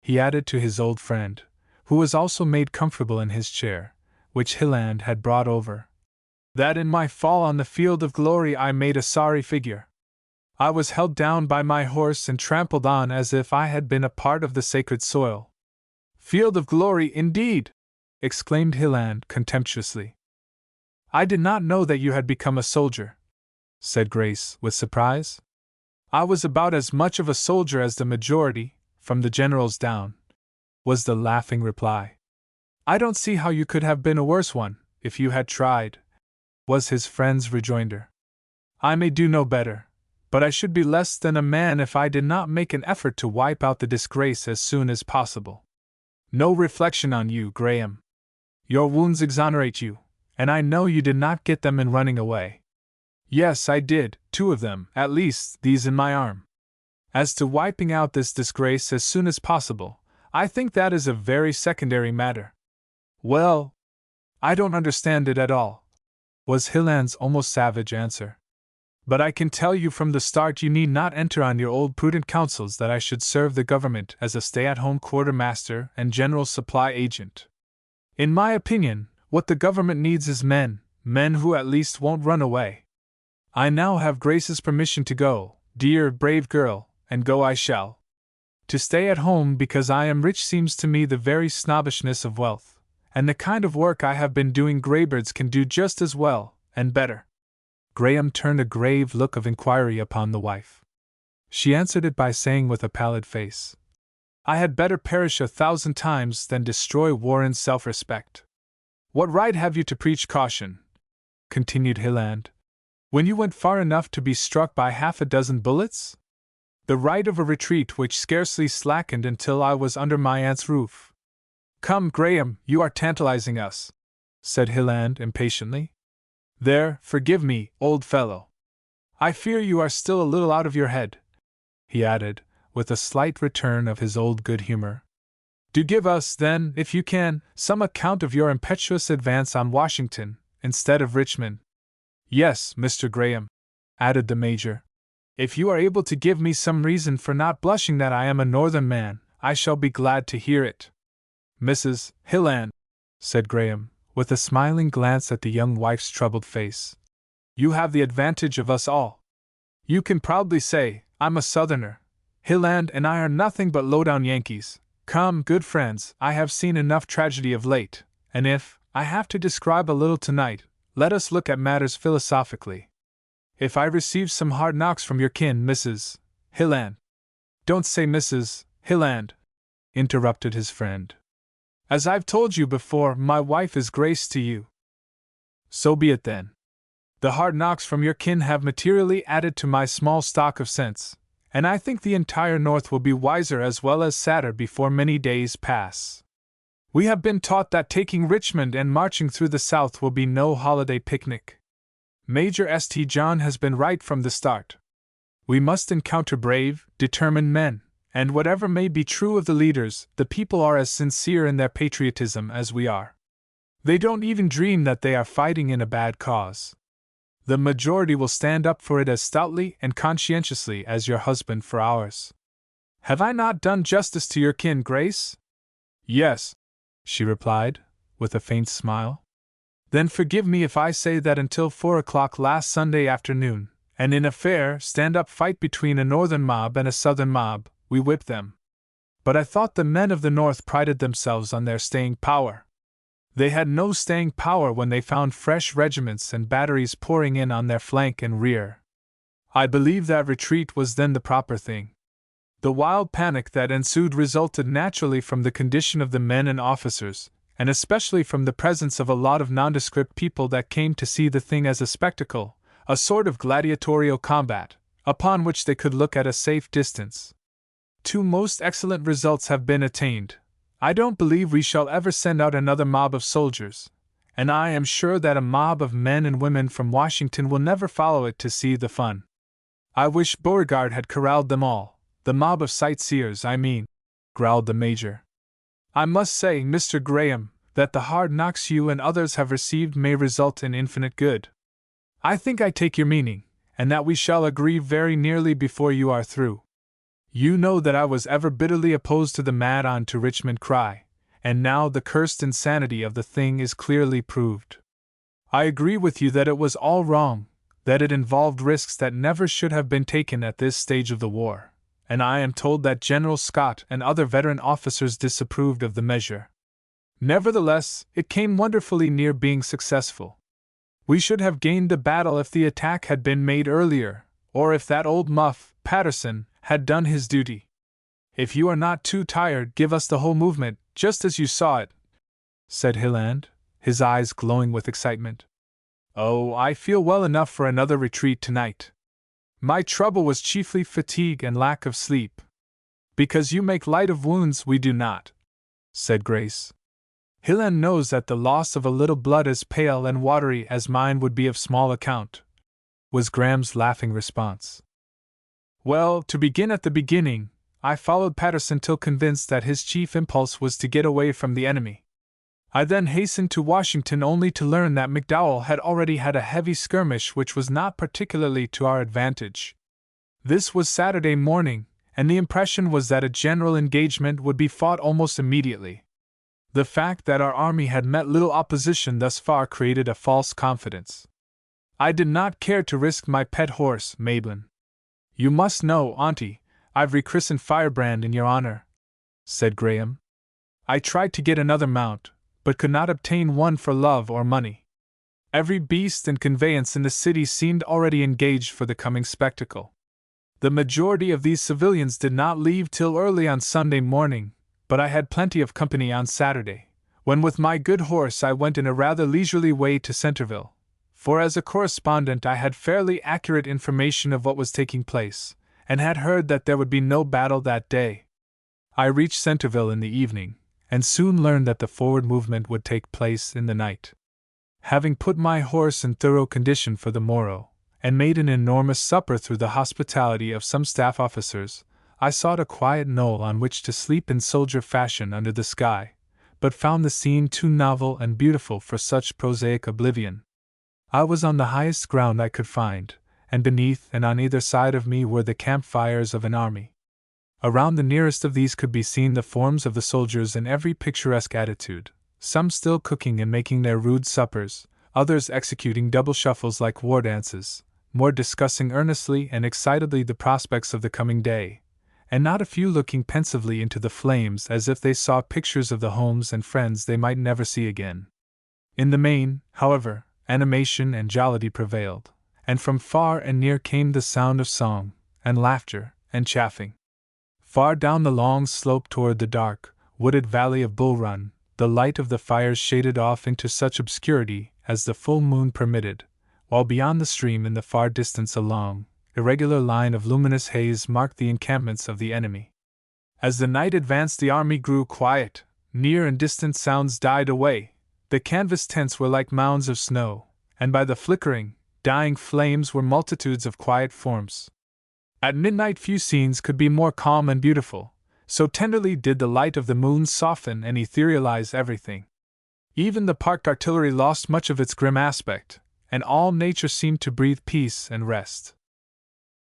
he added to his old friend, who was also made comfortable in his chair, which Hilland had brought over, that in my fall on the field of glory I made a sorry figure. I was held down by my horse and trampled on as if I had been a part of the sacred soil. Field of glory, indeed! Exclaimed Hilland contemptuously. I did not know that you had become a soldier, said Grace, with surprise. I was about as much of a soldier as the majority, from the generals down, was the laughing reply. I don't see how you could have been a worse one, if you had tried, was his friend's rejoinder. I may do no better, but I should be less than a man if I did not make an effort to wipe out the disgrace as soon as possible. No reflection on you, Graham. Your wounds exonerate you, and I know you did not get them in running away. Yes, I did, 2 of them, at least, these in my arm. As to wiping out this disgrace as soon as possible, I think that is a very secondary matter. Well, I don't understand it at all, was Hilland's almost savage answer. But I can tell you from the start you need not enter on your old prudent counsels that I should serve the government as a stay-at-home quartermaster and general supply agent. In my opinion, what the government needs is men who at least won't run away. I now have Grace's permission to go, dear, brave girl, and go I shall. To stay at home because I am rich seems to me the very snobbishness of wealth, and the kind of work I have been doing Greybirds can do just as well, and better. Graham turned a grave look of inquiry upon the wife. She answered it by saying with a pallid face, I had better perish 1,000 times than destroy Warren's self-respect. What right have you to preach caution? Continued Hilland. When you went far enough to be struck by 6 bullets? The right of a retreat which scarcely slackened until I was under my aunt's roof. Come, Graham, you are tantalizing us, said Hilland impatiently. There, forgive me, old fellow. I fear you are still a little out of your head, he added, with a slight return of his old good humor. Do give us, then, if you can, some account of your impetuous advance on Washington, instead of Richmond. Yes, Mr. Graham, added the Major. If you are able to give me some reason for not blushing that I am a northern man, I shall be glad to hear it. Mrs. Hilland, said Graham, with a smiling glance at the young wife's troubled face, you have the advantage of us all. You can proudly say, I'm a southerner. Hilland and I are nothing but low-down Yankees. Come, good friends, I have seen enough tragedy of late, and if I have to describe a little tonight, let us look at matters philosophically. If I receive some hard knocks from your kin, Mrs. Hilland— Don't say Mrs. Hilland, interrupted his friend. As I've told you before, my wife is Grace to you. So be it then. The hard knocks from your kin have materially added to my small stock of sense, and I think the entire North will be wiser as well as sadder before many days pass. We have been taught that taking Richmond and marching through the South will be no holiday picnic. Major St. John has been right from the start. We must encounter brave, determined men, and whatever may be true of the leaders, the people are as sincere in their patriotism as we are. They don't even dream that they are fighting in a bad cause. The majority will stand up for it as stoutly and conscientiously as your husband for ours. Have I not done justice to your kin, Grace? Yes, she replied, with a faint smile. Then forgive me if I say that until 4 o'clock last Sunday afternoon, and in a fair, stand-up fight between a northern mob and a southern mob, we whipped them. But I thought the men of the North prided themselves on their staying power. They had no staying power when they found fresh regiments and batteries pouring in on their flank and rear. I believe that retreat was then the proper thing. The wild panic that ensued resulted naturally from the condition of the men and officers, and especially from the presence of a lot of nondescript people that came to see the thing as a spectacle, a sort of gladiatorial combat, upon which they could look at a safe distance. 2 most excellent results have been attained. I don't believe we shall ever send out another mob of soldiers, and I am sure that a mob of men and women from Washington will never follow it to see the fun. I wish Beauregard had corralled them all, the mob of sightseers, I mean, growled the Major. I must say, Mr. Graham, that the hard knocks you and others have received may result in infinite good. I think I take your meaning, and that we shall agree very nearly before you are through. You know that I was ever bitterly opposed to the mad on to Richmond cry, and now the cursed insanity of the thing is clearly proved. I agree with you that it was all wrong, that it involved risks that never should have been taken at this stage of the war, and I am told that General Scott and other veteran officers disapproved of the measure. Nevertheless, it came wonderfully near being successful. We should have gained the battle if the attack had been made earlier, or if that old muff, Patterson, had done his duty. If you are not too tired, give us the whole movement, just as you saw it, said Hilland, his eyes glowing with excitement. Oh, I feel well enough for another retreat tonight. My trouble was chiefly fatigue and lack of sleep. Because you make light of wounds, we do not, said Grace. Hillen knows that the loss of a little blood as pale and watery as mine would be of small account, was Graham's laughing response. Well, to begin at the beginning, I followed Patterson till convinced that his chief impulse was to get away from the enemy. I then hastened to Washington only to learn that McDowell had already had a heavy skirmish which was not particularly to our advantage. This was Saturday morning, and the impression was that a general engagement would be fought almost immediately. The fact that our army had met little opposition thus far created a false confidence. I did not care to risk my pet horse, Mablin. You must know, Auntie, I've rechristened Firebrand in your honor, said Graham. I tried to get another mount, but could not obtain one for love or money. Every beast and conveyance in the city seemed already engaged for the coming spectacle. The majority of these civilians did not leave till early on Sunday morning, but I had plenty of company on Saturday, when with my good horse I went in a rather leisurely way to Centerville, for as a correspondent I had fairly accurate information of what was taking place, and had heard that there would be no battle that day. I reached Centerville in the evening, and soon learned that the forward movement would take place in the night. Having put my horse in thorough condition for the morrow, and made an enormous supper through the hospitality of some staff officers, I sought a quiet knoll on which to sleep in soldier fashion under the sky, but found the scene too novel and beautiful for such prosaic oblivion. I was on the highest ground I could find, and beneath and on either side of me were the campfires of an army. Around the nearest of these could be seen the forms of the soldiers in every picturesque attitude, some still cooking and making their rude suppers, others executing double shuffles like war dances, more discussing earnestly and excitedly the prospects of the coming day, and not a few looking pensively into the flames as if they saw pictures of the homes and friends they might never see again. In the main, however, animation and jollity prevailed, and from far and near came the sound of song, and laughter, and chaffing. Far down the long slope toward the dark, wooded valley of Bull Run, the light of the fires shaded off into such obscurity as the full moon permitted, while beyond the stream in the far distance a long, irregular line of luminous haze marked the encampments of the enemy. As the night advanced the army grew quiet, near and distant sounds died away, the canvas tents were like mounds of snow, and by the flickering, dying flames were multitudes of quiet forms. At midnight few scenes could be more calm and beautiful, so tenderly did the light of the moon soften and etherealize everything. Even the parked artillery lost much of its grim aspect, and all nature seemed to breathe peace and rest.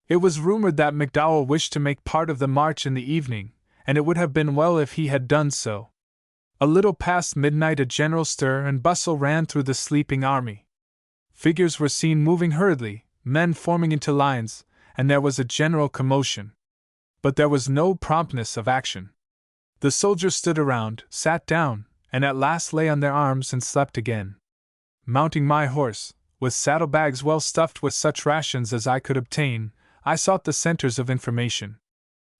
It was rumored that McDowell wished to make part of the march in the evening, and it would have been well if he had done so. A little past midnight a general stir and bustle ran through the sleeping army. Figures were seen moving hurriedly, men forming into lines, and there was a general commotion. But there was no promptness of action. The soldiers stood around, sat down, and at last lay on their arms and slept again. Mounting my horse, with saddlebags well stuffed with such rations as I could obtain, I sought the centers of information.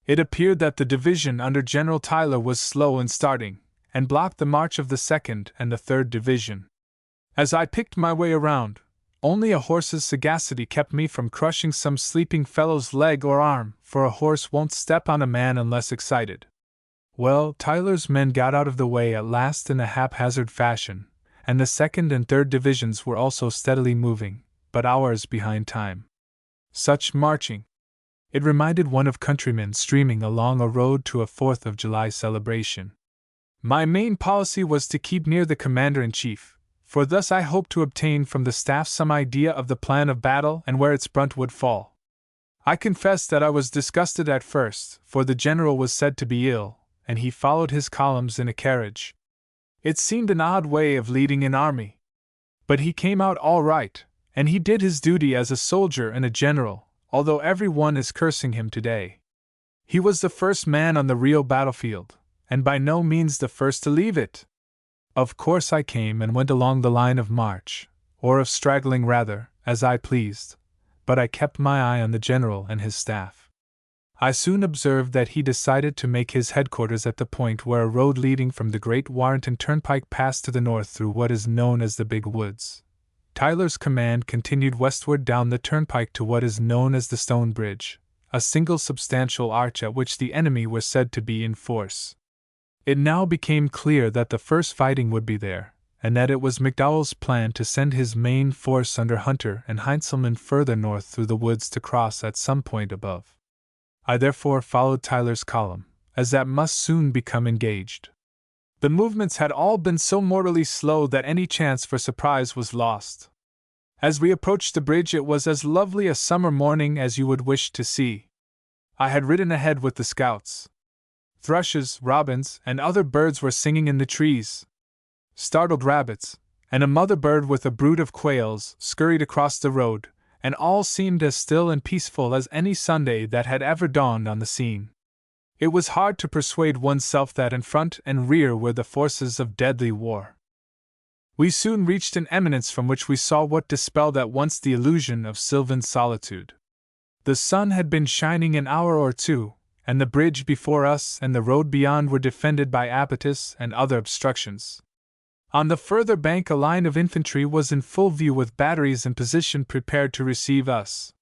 It appeared that the division under General Tyler was slow in starting, and blocked the march of the 2nd and the 3rd Division. As I picked my way around, only a horse's sagacity kept me from crushing some sleeping fellow's leg or arm, for a horse won't step on a man unless excited. Well, Tyler's men got out of the way at last in a haphazard fashion, and the 2nd and 3rd Divisions were also steadily moving, but hours behind time. Such marching! It reminded one of countrymen streaming along a road to a 4th of July celebration. My main policy was to keep near the commander-in-chief, for thus I hoped to obtain from the staff some idea of the plan of battle and where its brunt would fall. I confess that I was disgusted at first, for the general was said to be ill, and he followed his columns in a carriage. It seemed an odd way of leading an army. But he came out all right, and he did his duty as a soldier and a general, although every one is cursing him today. He was the first man on the Rio battlefield, and by no means the first to leave it. Of course I came and went along the line of march, or of straggling rather, as I pleased, but I kept my eye on the general and his staff. I soon observed that he decided to make his headquarters at the point where a road leading from the Great Warrenton Turnpike passed to the north through what is known as the Big Woods. Tyler's command continued westward down the turnpike to what is known as the Stone Bridge, a single substantial arch at which the enemy were said to be in force. It now became clear that the first fighting would be there, and that it was McDowell's plan to send his main force under Hunter and Heintzelman further north through the woods to cross at some point above. I therefore followed Tyler's column, as that must soon become engaged. The movements had all been so mortally slow that any chance for surprise was lost. As we approached the bridge, it was as lovely a summer morning as you would wish to see. I had ridden ahead with the scouts. Thrushes, robins, and other birds were singing in the trees. Startled rabbits, and a mother bird with a brood of quails, scurried across the road, and all seemed as still and peaceful as any Sunday that had ever dawned on the scene. It was hard to persuade oneself that in front and rear were the forces of deadly war. We soon reached an eminence from which we saw what dispelled at once the illusion of sylvan solitude. The sun had been shining an hour or two, and the bridge before us and the road beyond were defended by abatis and other obstructions. On the further bank a line of infantry was in full view with batteries in position prepared to receive us.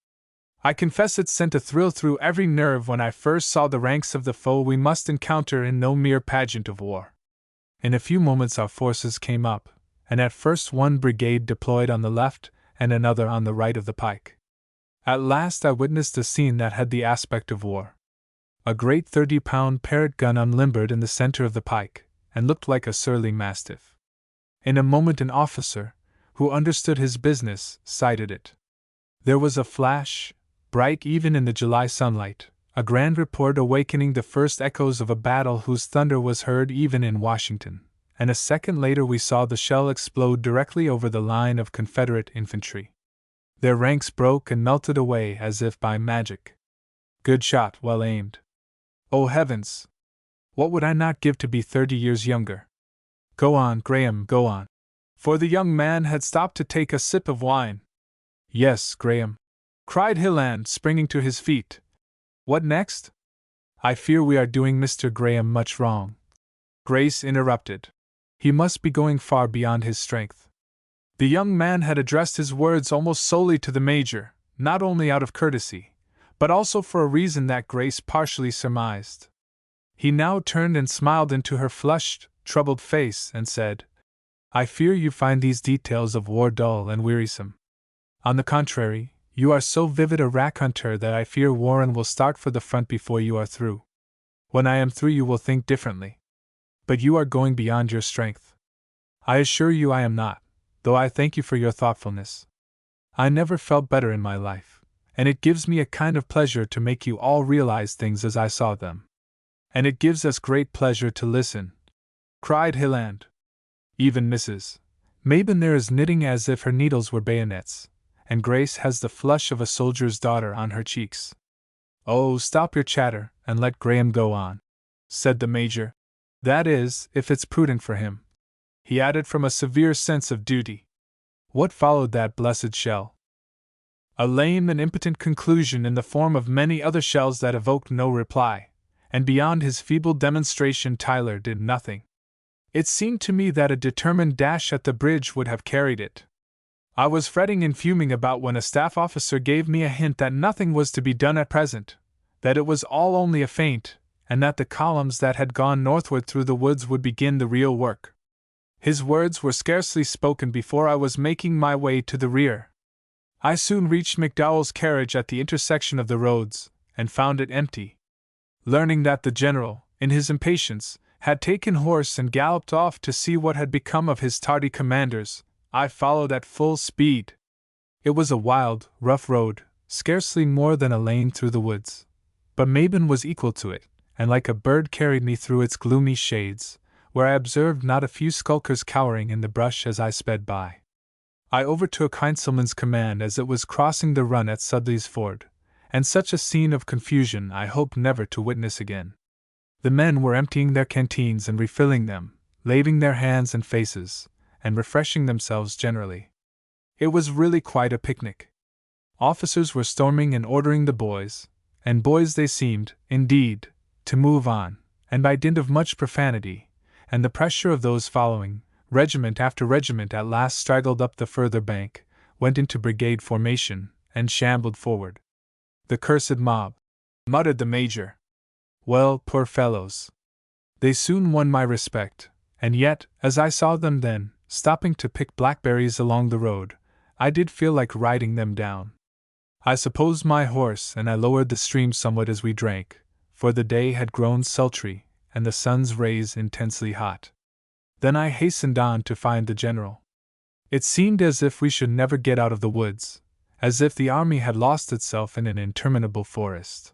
I confess it sent a thrill through every nerve when I first saw the ranks of the foe we must encounter in no mere pageant of war. In a few moments our forces came up, and at first one brigade deployed on the left and another on the right of the pike. At last I witnessed a scene that had the aspect of war. A great 30-pound Parrott gun unlimbered in the center of the pike, and looked like a surly mastiff. In a moment an officer, who understood his business, sighted it. There was a flash, bright even in the July sunlight, a grand report awakening the first echoes of a battle whose thunder was heard even in Washington, and a second later we saw the shell explode directly over the line of Confederate infantry. Their ranks broke and melted away as if by magic. Good shot, well aimed. Oh heavens! What would I not give to be 30 years younger? Go on, Graham, go on. For the young man had stopped to take a sip of wine. Yes, Graham, cried Hilland, springing to his feet. What next? I fear we are doing Mr. Graham much wrong. Grace interrupted. He must be going far beyond his strength. The young man had addressed his words almost solely to the Major, not only out of courtesy, but also for a reason that Grace partially surmised. He now turned and smiled into her flushed, troubled face and said, I fear you find these details of war dull and wearisome. On the contrary, you are so vivid a raconteur that I fear Warren will start for the front before you are through. When I am through you will think differently. But you are going beyond your strength. I assure you I am not, though I thank you for your thoughtfulness. I never felt better in my life, and it gives me a kind of pleasure to make you all realize things as I saw them. And it gives us great pleasure to listen, cried Hilland. Even Mrs. Mabin there is knitting as if her needles were bayonets, and Grace has the flush of a soldier's daughter on her cheeks. Oh, stop your chatter, and let Graham go on, said the Major. That is, if it's prudent for him, he added from a severe sense of duty. What followed that blessed shell? A lame and impotent conclusion in the form of many other shells that evoked no reply, and beyond his feeble demonstration Tyler did nothing. It seemed to me that a determined dash at the bridge would have carried it. I was fretting and fuming about when a staff officer gave me a hint that nothing was to be done at present, that it was all only a feint, and that the columns that had gone northward through the woods would begin the real work. His words were scarcely spoken before I was making my way to the rear. I soon reached McDowell's carriage at the intersection of the roads, and found it empty. Learning that the general, in his impatience, had taken horse and galloped off to see what had become of his tardy commanders, I followed at full speed. It was a wild, rough road, scarcely more than a lane through the woods. But Mabin was equal to it, and like a bird carried me through its gloomy shades, where I observed not a few skulkers cowering in the brush as I sped by. I overtook Heintzelman's command as it was crossing the run at Sudley's Ford, and such a scene of confusion I hope never to witness again. The men were emptying their canteens and refilling them, laving their hands and faces, and refreshing themselves generally. It was really quite a picnic. Officers were storming and ordering the boys, and boys they seemed, indeed, to move on, and by dint of much profanity, and the pressure of those following, Regiment after regiment at last straggled up the further bank, went into brigade formation, and shambled forward. "The cursed mob," muttered the major. "Well, poor fellows. They soon won my respect, and yet, as I saw them then, stopping to pick blackberries along the road, I did feel like riding them down. I supposed my horse, and I lowered the stream somewhat as we drank, for the day had grown sultry, and the sun's rays intensely hot. Then I hastened on to find the general. It seemed as if we should never get out of the woods, as if the army had lost itself in an interminable forest.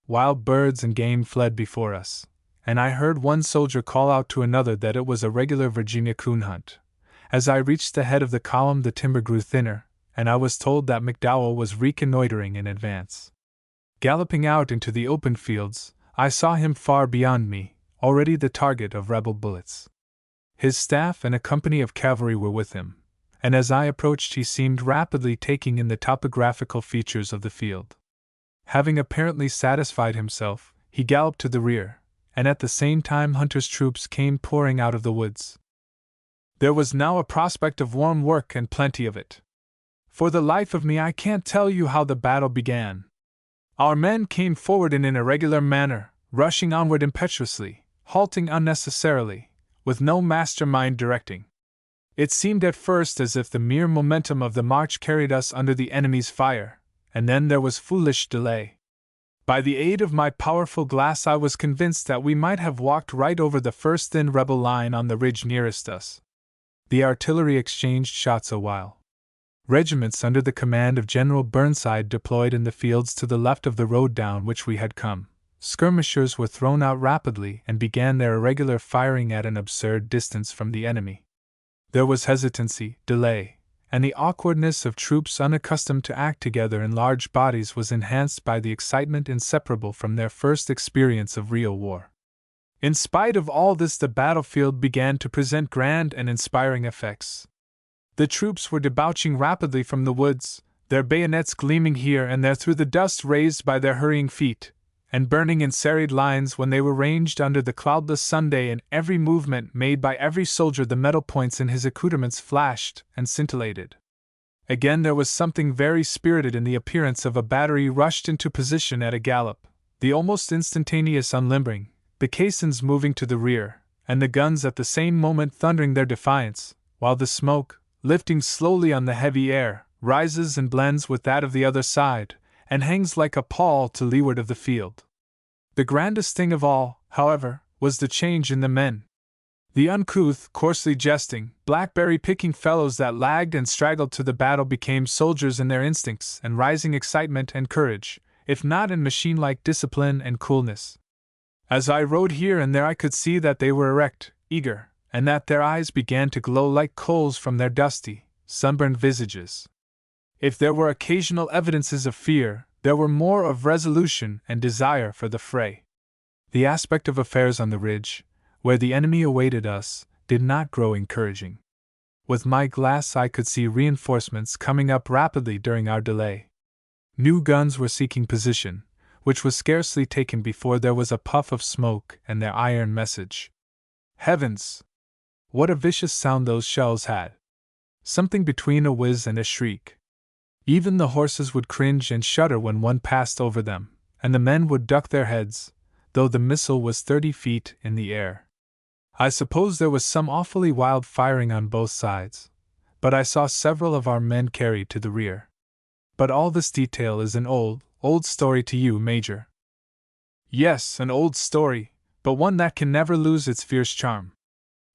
Wild birds and game fled before us, and I heard one soldier call out to another that it was a regular Virginia coon hunt. As I reached the head of the column, the timber grew thinner, and I was told that McDowell was reconnoitering in advance. Galloping out into the open fields, I saw him far beyond me, already the target of rebel bullets. His staff and a company of cavalry were with him, and as I approached he seemed rapidly taking in the topographical features of the field. Having apparently satisfied himself, he galloped to the rear, and at the same time Hunter's troops came pouring out of the woods. There was now a prospect of warm work and plenty of it. For the life of me I can't tell you how the battle began. Our men came forward in an irregular manner, rushing onward impetuously, halting unnecessarily, with no mastermind directing. It seemed at first as if the mere momentum of the march carried us under the enemy's fire, and then there was foolish delay. By the aid of my powerful glass I was convinced that we might have walked right over the first thin rebel line on the ridge nearest us. The artillery exchanged shots a while. Regiments under the command of General Burnside deployed in the fields to the left of the road down which we had come. Skirmishers were thrown out rapidly and began their irregular firing at an absurd distance from the enemy. There was hesitancy, delay, and the awkwardness of troops unaccustomed to act together in large bodies was enhanced by the excitement inseparable from their first experience of real war. In spite of all this, the battlefield began to present grand and inspiring effects. The troops were debouching rapidly from the woods, their bayonets gleaming here and there through the dust raised by their hurrying feet, and burning in serried lines when they were ranged under the cloudless Sunday. In every movement made by every soldier the metal points in his accoutrements flashed and scintillated. Again there was something very spirited in the appearance of a battery rushed into position at a gallop, the almost instantaneous unlimbering, the caissons moving to the rear, and the guns at the same moment thundering their defiance, while the smoke, lifting slowly on the heavy air, rises and blends with that of the other side, and hangs like a pall to leeward of the field. The grandest thing of all, however, was the change in the men. The uncouth, coarsely jesting, blackberry-picking fellows that lagged and straggled to the battle became soldiers in their instincts and rising excitement and courage, if not in machine-like discipline and coolness. As I rode here and there I could see that they were erect, eager, and that their eyes began to glow like coals from their dusty, sunburned visages. If there were occasional evidences of fear, there were more of resolution and desire for the fray. The aspect of affairs on the ridge, where the enemy awaited us, did not grow encouraging. With my glass I could see reinforcements coming up rapidly during our delay. New guns were seeking position, which was scarcely taken before there was a puff of smoke and their iron message. Heavens! What a vicious sound those shells had! Something between a whiz and a shriek. Even the horses would cringe and shudder when one passed over them, and the men would duck their heads, though the missile was 30 feet in the air. I suppose there was some awfully wild firing on both sides, but I saw several of our men carried to the rear. But all this detail is an old story to you, Major. Yes, an old story, but one that can never lose its fierce charm.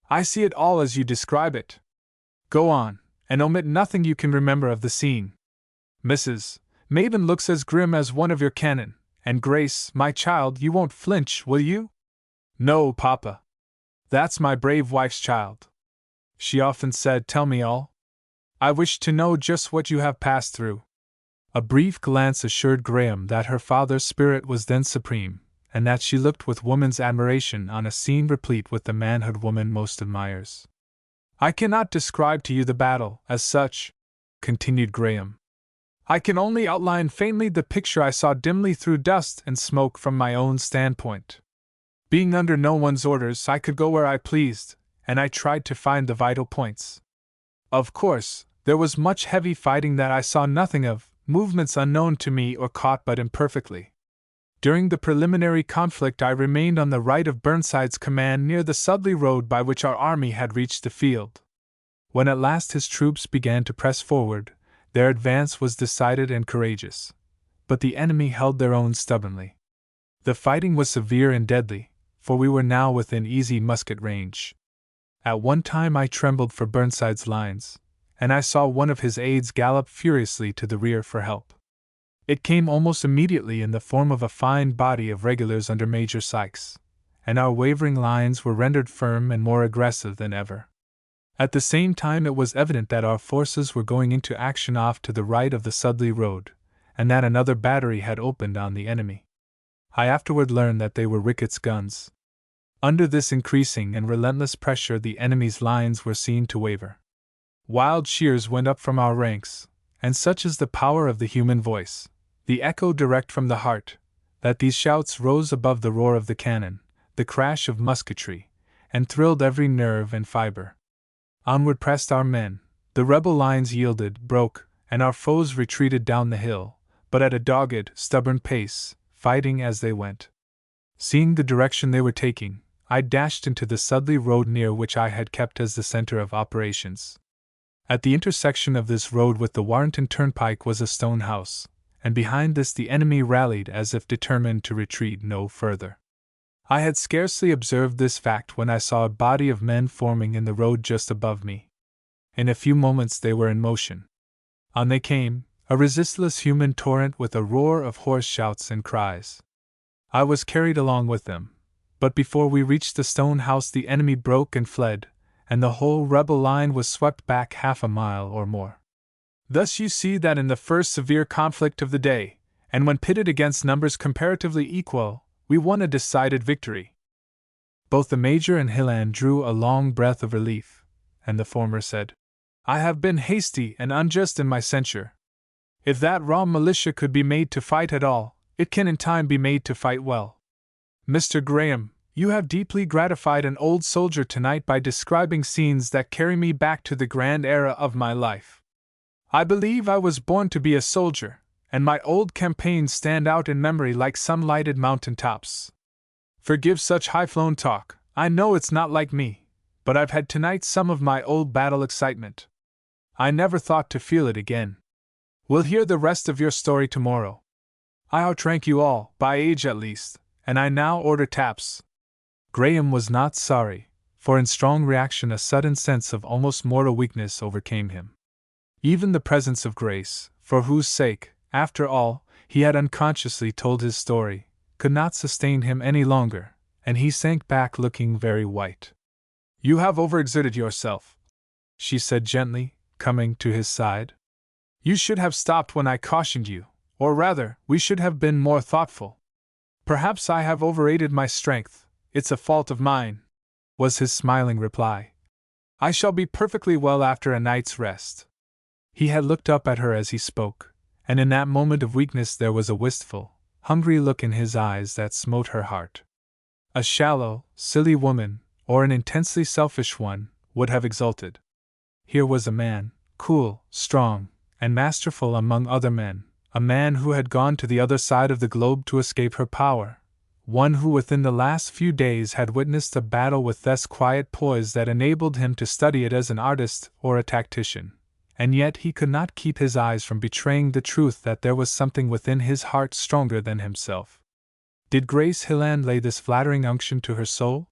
I see it all as you describe it. Go on, and omit nothing you can remember of the scene. Mrs. Mabon looks as grim as one of your cannon, and Grace, my child, you won't flinch, will you? No, Papa. That's my brave wife's child. She often said, "Tell me all. I wish to know just what you have passed through." A brief glance assured Graham that her father's spirit was then supreme, and that she looked with woman's admiration on a scene replete with the manhood woman most admires. "I cannot describe to you the battle, as such," continued Graham. "I can only outline faintly the picture I saw dimly through dust and smoke from my own standpoint. Being under no one's orders, I could go where I pleased, and I tried to find the vital points. Of course, there was much heavy fighting that I saw nothing of, movements unknown to me or caught but imperfectly. During the preliminary conflict I remained on the right of Burnside's command near the Sudley road by which our army had reached the field. When at last his troops began to press forward, their advance was decided and courageous. But the enemy held their own stubbornly. The fighting was severe and deadly, for we were now within easy musket range. At one time I trembled for Burnside's lines, and I saw one of his aides gallop furiously to the rear for help. It came almost immediately in the form of a fine body of regulars under Major Sykes, and our wavering lines were rendered firm and more aggressive than ever. At the same time it was evident that our forces were going into action off to the right of the Sudley road, and that another battery had opened on the enemy. I afterward learned that they were Ricketts guns. Under this increasing and relentless pressure the enemy's lines were seen to waver. Wild cheers went up from our ranks, and such is the power of the human voice, the echo direct from the heart, that these shouts rose above the roar of the cannon, the crash of musketry, and thrilled every nerve and fiber. Onward pressed our men, the rebel lines yielded, broke, and our foes retreated down the hill, but at a dogged, stubborn pace, fighting as they went. Seeing the direction they were taking, I dashed into the Sudley road near which I had kept as the center of operations. At the intersection of this road with the Warrenton Turnpike was a stone house, and behind this the enemy rallied as if determined to retreat no further. I had scarcely observed this fact when I saw a body of men forming in the road just above me. In a few moments they were in motion. On they came, a resistless human torrent with a roar of hoarse shouts and cries. I was carried along with them, but before we reached the stone house the enemy broke and fled, and the whole rebel line was swept back half a mile or more. Thus you see that in the first severe conflict of the day, and when pitted against numbers comparatively equal, we won a decided victory. Both the Major and Hilland drew a long breath of relief, and the former said, "I have been hasty and unjust in my censure. If that raw militia could be made to fight at all, it can in time be made to fight well. Mr. Graham, you have deeply gratified an old soldier tonight by describing scenes that carry me back to the grand era of my life. I believe I was born to be a soldier, and my old campaigns stand out in memory like some lighted mountain tops. Forgive such high-flown talk, I know it's not like me, but I've had tonight some of my old battle excitement. I never thought to feel it again. We'll hear the rest of your story tomorrow. I outrank you all, by age at least, and I now order taps." Graham was not sorry, for in strong reaction a sudden sense of almost mortal weakness overcame him. Even the presence of Grace, for whose sake, after all, he had unconsciously told his story, could not sustain him any longer, and he sank back looking very white. "You have overexerted yourself," she said gently, coming to his side. "You should have stopped when I cautioned you, or rather, we should have been more thoughtful. Perhaps I have overrated my strength, it's a fault of mine," was his smiling reply. "I shall be perfectly well after a night's rest." He had looked up at her as he spoke, and in that moment of weakness there was a wistful, hungry look in his eyes that smote her heart. A shallow, silly woman, or an intensely selfish one, would have exulted. Here was a man, cool, strong, and masterful among other men, a man who had gone to the other side of the globe to escape her power, one who within the last few days had witnessed a battle with thus quiet poise that enabled him to study it as an artist or a tactician, and yet he could not keep his eyes from betraying the truth that there was something within his heart stronger than himself. Did Grace Hilland lay this flattering unction to her soul?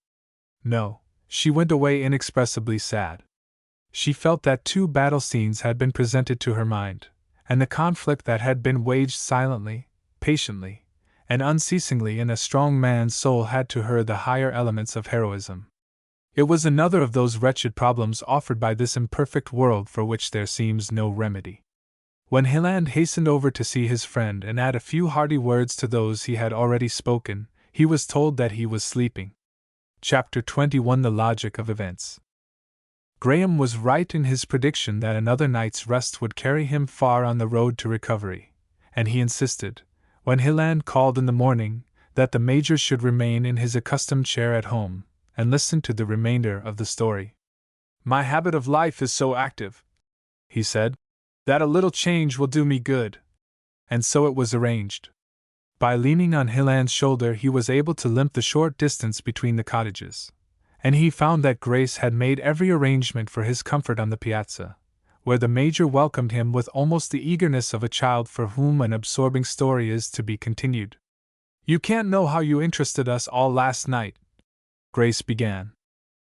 No, she went away inexpressibly sad. She felt that two battle scenes had been presented to her mind, and the conflict that had been waged silently, patiently, and unceasingly in a strong man's soul had to her the higher elements of heroism. It was another of those wretched problems offered by this imperfect world for which there seems no remedy. When Hilland hastened over to see his friend and add a few hearty words to those he had already spoken, he was told that he was sleeping. Chapter 21: The Logic of Events. Graham was right in his prediction that another night's rest would carry him far on the road to recovery, and he insisted, when Hilland called in the morning, that the Major should remain in his accustomed chair at home, and listened to the remainder of the story. "My habit of life is so active," he said, "that a little change will do me good." And so it was arranged. By leaning on Hilland's shoulder, he was able to limp the short distance between the cottages, and he found that Grace had made every arrangement for his comfort on the piazza, where the Major welcomed him with almost the eagerness of a child for whom an absorbing story is to be continued. "You can't know how you interested us all last night," Grace began.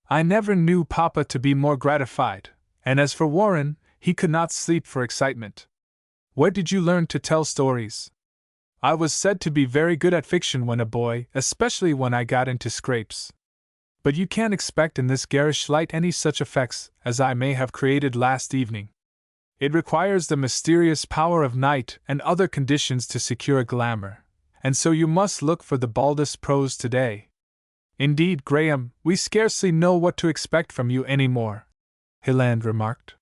"I never knew Papa to be more gratified, and as for Warren, he could not sleep for excitement. Where did you learn to tell stories?" "I was said to be very good at fiction when a boy, especially when I got into scrapes. But you can't expect in this garish light any such effects as I may have created last evening. It requires the mysterious power of night and other conditions to secure a glamour, and so you must look for the baldest prose today. Indeed, Graham, we scarcely know what to expect from you any more," Hilland remarked.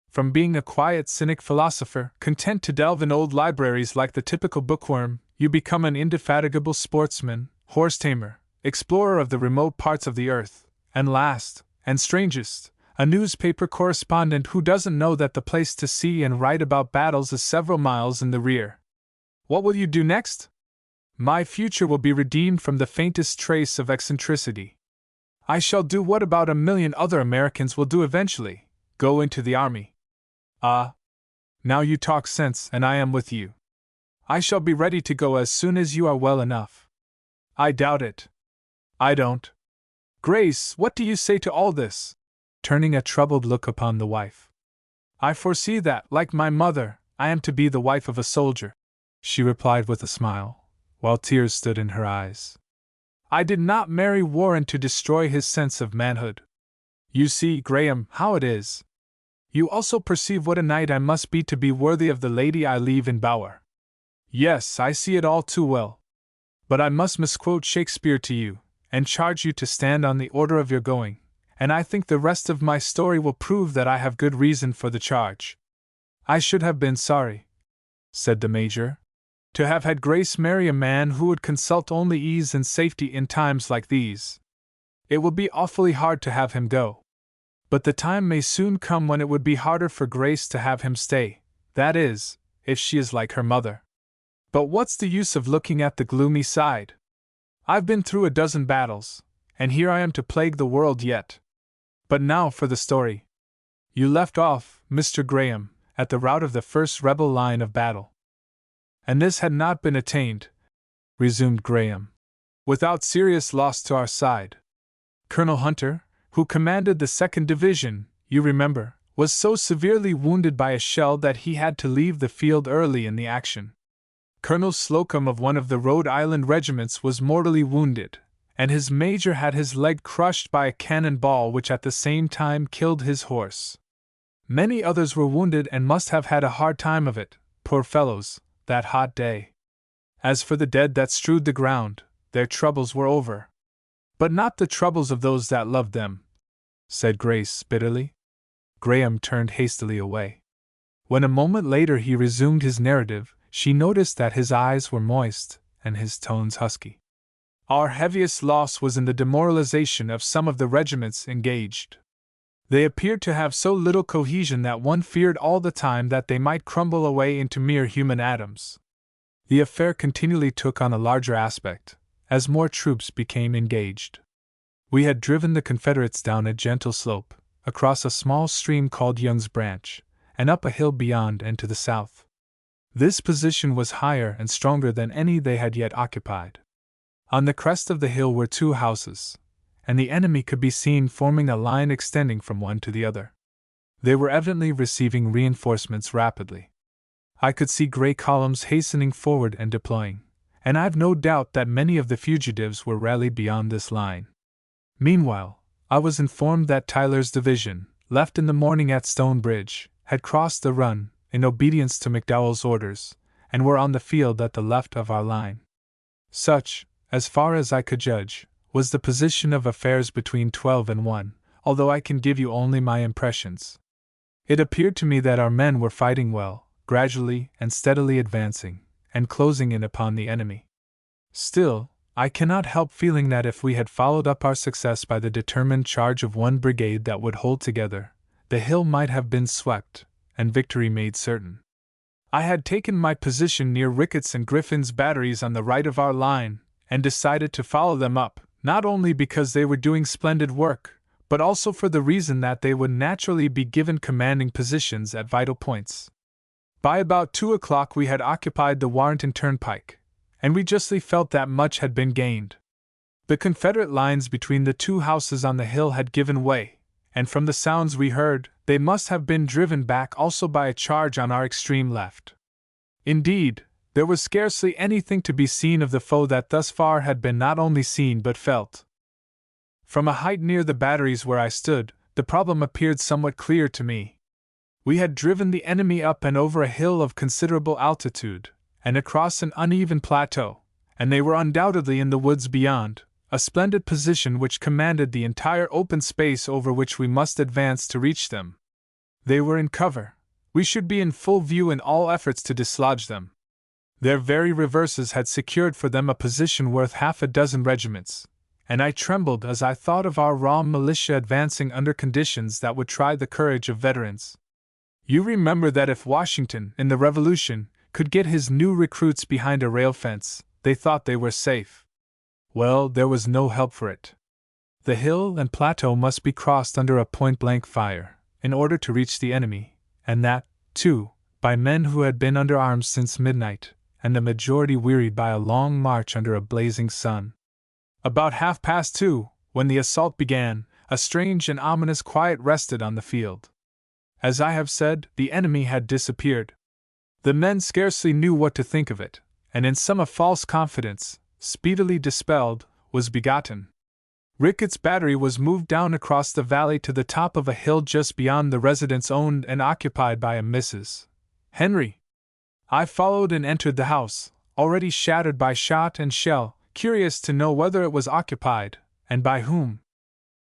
"From being a quiet cynic philosopher, content to delve in old libraries like the typical bookworm, you become an indefatigable sportsman, horse-tamer, explorer of the remote parts of the earth, and last, and strangest, a newspaper correspondent who doesn't know that the place to see and write about battles is several miles in the rear. What will you do next? My future will be redeemed from the faintest trace of eccentricity. I shall do what about 1,000,000 other Americans will do eventually, go into the army. Ah! Now you talk sense, and I am with you. I shall be ready to go as soon as you are well enough." "I doubt it." "I don't. Grace, what do you say to all this?" turning a troubled look upon the wife. "I foresee that, like my mother, I am to be the wife of a soldier," she replied with a smile, while tears stood in her eyes. "I did not marry Warren to destroy his sense of manhood. You see, Graham, how it is. You also perceive what a knight I must be to be worthy of the lady I leave in bower." "Yes, I see it all too well. But I must misquote Shakespeare to you, and charge you to stand on the order of your going, and I think the rest of my story will prove that I have good reason for the charge." "I should have been sorry," said the Major, "to have had Grace marry a man who would consult only ease and safety in times like these. It will be awfully hard to have him go. But the time may soon come when it would be harder for Grace to have him stay, that is, if she is like her mother. But what's the use of looking at the gloomy side? I've been through a dozen battles, and here I am to plague the world yet. But now for the story. You left off, Mr. Graham, at the rout of the first rebel line of battle. And this had not been attained," resumed Graham, "without serious loss to our side. Colonel Hunter, who commanded the 2nd Division, you remember, was so severely wounded by a shell that he had to leave the field early in the action. Colonel Slocum of one of the Rhode Island regiments was mortally wounded, and his major had his leg crushed by a cannon ball which at the same time killed his horse. Many others were wounded and must have had a hard time of it, poor fellows, that hot day. As for the dead that strewed the ground, their troubles were over. But not the troubles of those that loved them," said Grace bitterly. Graham turned hastily away. When a moment later he resumed his narrative, she noticed that his eyes were moist and his tones husky. "Our heaviest loss was in the demoralization of some of the regiments engaged. They appeared to have so little cohesion that one feared all the time that they might crumble away into mere human atoms. The affair continually took on a larger aspect, as more troops became engaged. We had driven the Confederates down a gentle slope, across a small stream called Young's Branch, and up a hill beyond and to the south. This position was higher and stronger than any they had yet occupied. On the crest of the hill were 2 houses, and the enemy could be seen forming a line extending from one to the other. They were evidently receiving reinforcements rapidly. I could see gray columns hastening forward and deploying, and I've no doubt that many of the fugitives were rallied beyond this line. Meanwhile, I was informed that Tyler's division, left in the morning at Stone Bridge, had crossed the run, in obedience to McDowell's orders, and were on the field at the left of our line. Such, as far as I could judge, was the position of affairs between 12 and 1, although I can give you only my impressions. It appeared to me that our men were fighting well, gradually and steadily advancing, and closing in upon the enemy. Still, I cannot help feeling that if we had followed up our success by the determined charge of one brigade that would hold together, the hill might have been swept, and victory made certain. I had taken my position near Ricketts and Griffin's batteries on the right of our line, and decided to follow them up, not only because they were doing splendid work, but also for the reason that they would naturally be given commanding positions at vital points. By about 2 o'clock we had occupied the Warrenton Turnpike, and we justly felt that much had been gained. The Confederate lines between the two houses on the hill had given way, and from the sounds we heard, they must have been driven back also by a charge on our extreme left. Indeed, there was scarcely anything to be seen of the foe that thus far had been not only seen but felt. From a height near the batteries where I stood, the problem appeared somewhat clear to me. We had driven the enemy up and over a hill of considerable altitude, and across an uneven plateau, and they were undoubtedly in the woods beyond, a splendid position which commanded the entire open space over which we must advance to reach them. They were in cover. We should be in full view in all efforts to dislodge them. Their very reverses had secured for them a position worth half a dozen regiments, and I trembled as I thought of our raw militia advancing under conditions that would try the courage of veterans. You remember that if Washington, in the Revolution, could get his new recruits behind a rail fence, they thought they were safe. Well, there was no help for it. The hill and plateau must be crossed under a point-blank fire, in order to reach the enemy, and that, too, by men who had been under arms since midnight, and the majority wearied by a long march under a blazing sun. About 2:30, when the assault began, a strange and ominous quiet rested on the field. As I have said, the enemy had disappeared. The men scarcely knew what to think of it, and in some a false confidence, speedily dispelled, was begotten. Ricketts' battery was moved down across the valley to the top of a hill just beyond the residence owned and occupied by a Mrs. Henry. I followed and entered the house, already shattered by shot and shell, curious to know whether it was occupied, and by whom.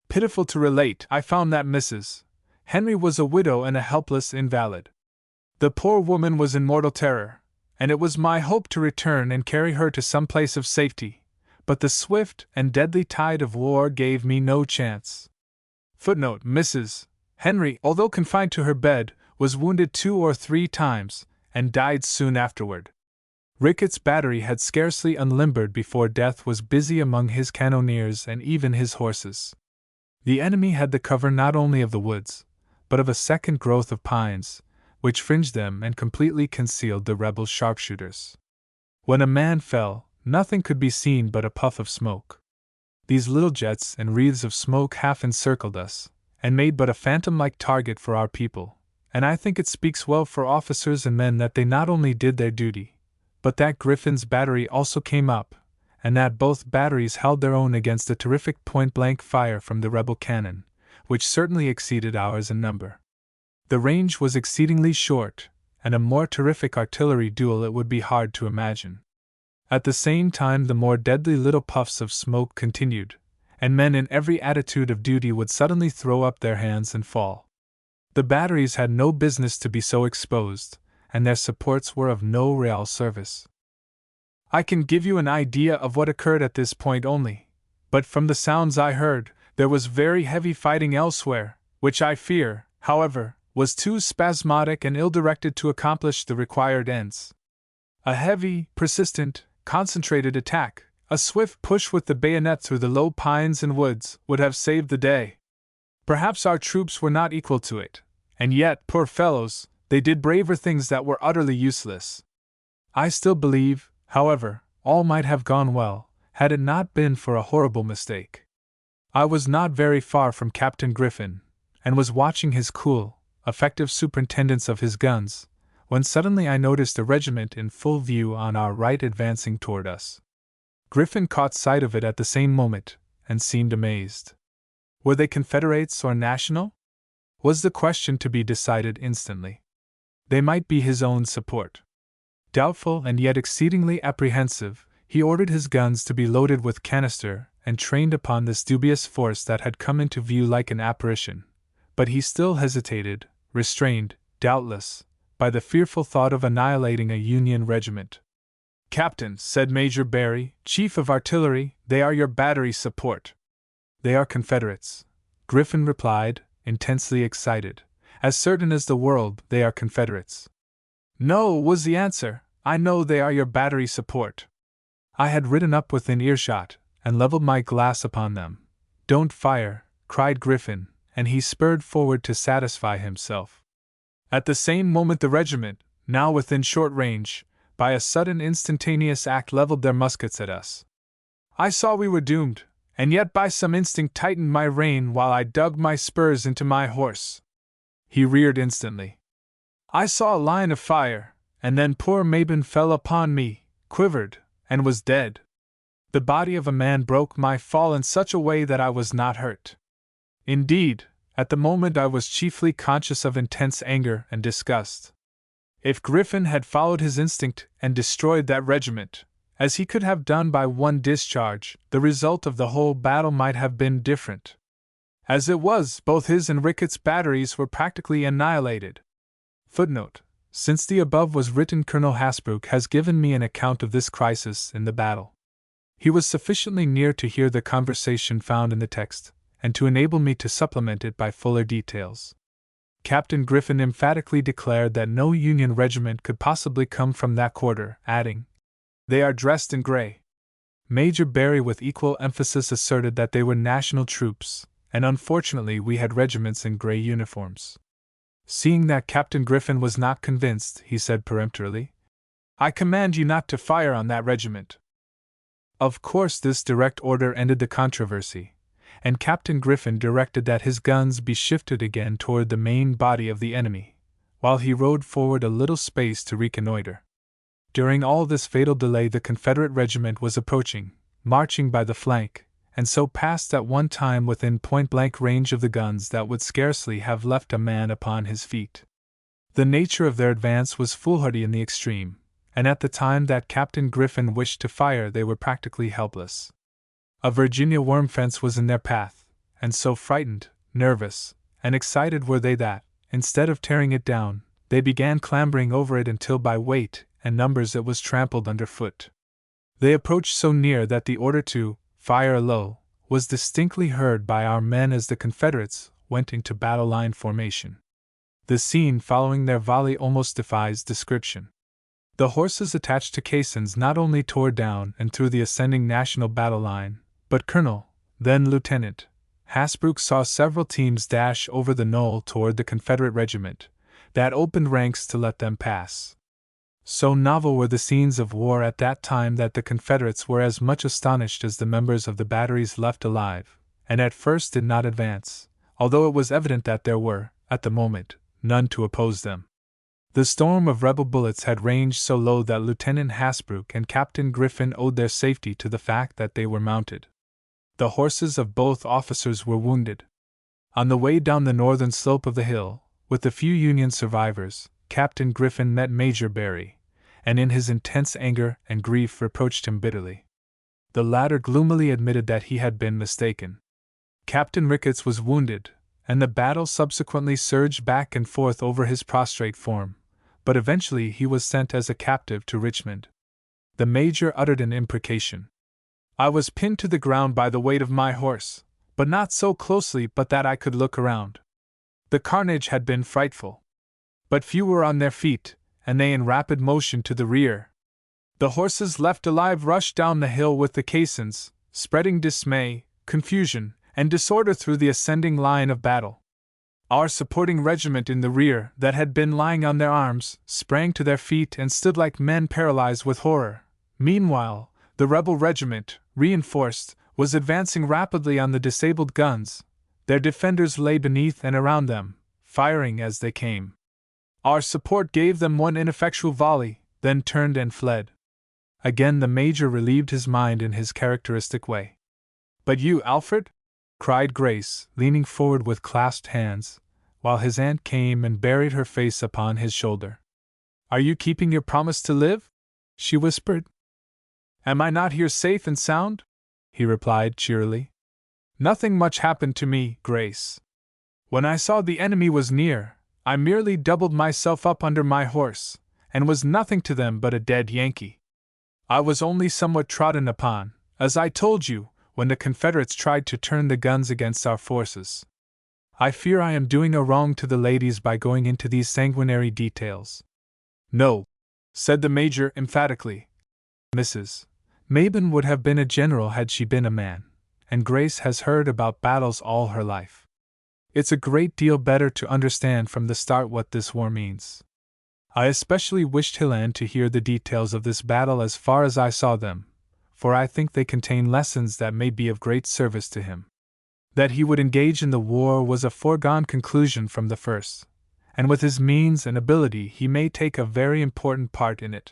Pitiful to relate, I found that Mrs. Henry was a widow and a helpless invalid. The poor woman was in mortal terror, and it was my hope to return and carry her to some place of safety, but the swift and deadly tide of war gave me no chance. Footnote: Mrs. Henry, although confined to her bed, was wounded 2 or 3 times, and died soon afterward. Ricketts' battery had scarcely unlimbered before death was busy among his cannoneers and even his horses. The enemy had the cover not only of the woods, but of a second growth of pines, which fringed them and completely concealed the rebel sharpshooters. When a man fell, nothing could be seen but a puff of smoke. These little jets and wreaths of smoke half encircled us, and made but a phantom-like target for our people, and I think it speaks well for officers and men that they not only did their duty, but that Griffin's battery also came up, and that both batteries held their own against a terrific point-blank fire from the rebel cannon, which certainly exceeded ours in number. The range was exceedingly short, and a more terrific artillery duel it would be hard to imagine. At the same time the more deadly little puffs of smoke continued, and men in every attitude of duty would suddenly throw up their hands and fall. The batteries had no business to be so exposed, and their supports were of no real service. I can give you an idea of what occurred at this point only, but from the sounds I heard, there was very heavy fighting elsewhere, which I fear, however, was too spasmodic and ill-directed to accomplish the required ends. A heavy, persistent, concentrated attack, a swift push with the bayonet through the low pines and woods, would have saved the day. Perhaps our troops were not equal to it, and yet, poor fellows, they did braver things that were utterly useless. I still believe, however, all might have gone well, had it not been for a horrible mistake. I was not very far from Captain Griffin, and was watching his cool, effective superintendence of his guns, when suddenly I noticed a regiment in full view on our right advancing toward us. Griffin caught sight of it at the same moment, and seemed amazed. Were they Confederates or National? Was the question to be decided instantly. They might be his own support. Doubtful and yet exceedingly apprehensive, he ordered his guns to be loaded with canister and trained upon this dubious force that had come into view like an apparition, but he still hesitated, restrained, doubtless, by the fearful thought of annihilating a Union regiment. "Captain," said Major Barry, Chief of Artillery, "they are your battery support." "They are Confederates," Griffin replied, intensely excited. "As certain as the world, they are Confederates." "No," was the answer, "I know they are your battery support." I had ridden up within earshot, and leveled my glass upon them. "Don't fire," cried Griffin, and he spurred forward to satisfy himself. At the same moment the regiment, now within short range, by a sudden instantaneous act leveled their muskets at us. I saw we were doomed, and yet by some instinct tightened my rein while I dug my spurs into my horse. He reared instantly. I saw a line of fire, and then poor Mabon fell upon me, quivered, and was dead. The body of a man broke my fall in such a way that I was not hurt. Indeed, at the moment I was chiefly conscious of intense anger and disgust. If Griffin had followed his instinct and destroyed that regiment, as he could have done by one discharge, the result of the whole battle might have been different. As it was, both his and Ricketts' batteries were practically annihilated. Footnote: since the above was written, Colonel Hasbrouck has given me an account of this crisis in the battle. He was sufficiently near to hear the conversation found in the text, and to enable me to supplement it by fuller details. Captain Griffin emphatically declared that no Union regiment could possibly come from that quarter, adding, "They are dressed in gray." Major Barry with equal emphasis asserted that they were national troops, and unfortunately we had regiments in gray uniforms. Seeing that Captain Griffin was not convinced, he said peremptorily, "I command you not to fire on that regiment." Of course this direct order ended the controversy, and Captain Griffin directed that his guns be shifted again toward the main body of the enemy, while he rode forward a little space to reconnoiter. During all this fatal delay the Confederate regiment was approaching, marching by the flank, and so passed at one time within point-blank range of the guns that would scarcely have left a man upon his feet. The nature of their advance was foolhardy in the extreme, and at the time that Captain Griffin wished to fire they were practically helpless. A Virginia worm fence was in their path, and so frightened, nervous, and excited were they that, instead of tearing it down, they began clambering over it until by weight and numbers it was trampled underfoot. They approached so near that the order to "fire low" was distinctly heard by our men as the Confederates went into battle line formation. The scene following their volley almost defies description. The horses attached to caissons not only tore down and through the ascending national battle line, but Colonel, then Lieutenant, Hasbrouck saw several teams dash over the knoll toward the Confederate regiment, that opened ranks to let them pass. So novel were the scenes of war at that time that the Confederates were as much astonished as the members of the batteries left alive, and at first did not advance, although it was evident that there were, at the moment, none to oppose them. The storm of rebel bullets had ranged so low that Lieutenant Hasbrouck and Captain Griffin owed their safety to the fact that they were mounted. The horses of both officers were wounded. On the way down the northern slope of the hill, with the few Union survivors, Captain Griffin met Major Barry, and in his intense anger and grief reproached him bitterly. The latter gloomily admitted that he had been mistaken. Captain Ricketts was wounded, and the battle subsequently surged back and forth over his prostrate form, but eventually he was sent as a captive to Richmond. The Major uttered an imprecation. "I was pinned to the ground by the weight of my horse, but not so closely but that I could look around. The carnage had been frightful. But few were on their feet, and they in rapid motion to the rear. The horses left alive rushed down the hill with the caissons, spreading dismay, confusion, and disorder through the ascending line of battle. Our supporting regiment in the rear, that had been lying on their arms, sprang to their feet and stood like men paralyzed with horror. Meanwhile, the rebel regiment, reinforced, was advancing rapidly on the disabled guns. Their defenders lay beneath and around them, firing as they came. Our support gave them one ineffectual volley, then turned and fled." Again the Major relieved his mind in his characteristic way. "But you, Alfred?" cried Grace, leaning forward with clasped hands, while his aunt came and buried her face upon his shoulder. "Are you keeping your promise to live?" she whispered. "Am I not here safe and sound?" he replied cheerily. "Nothing much happened to me, Grace. When I saw the enemy was near, I merely doubled myself up under my horse, and was nothing to them but a dead Yankee. I was only somewhat trodden upon, as I told you, when the Confederates tried to turn the guns against our forces. I fear I am doing a wrong to the ladies by going into these sanguinary details. No, said the Major emphatically. Mrs. Mabon would have been a general had she been a man, and Grace has heard about battles all her life. It's a great deal better to understand from the start what this war means. I especially wished Hilland to hear the details of this battle as far as I saw them, for I think they contain lessons that may be of great service to him. That he would engage in the war was a foregone conclusion from the first, and with his means and ability he may take a very important part in it.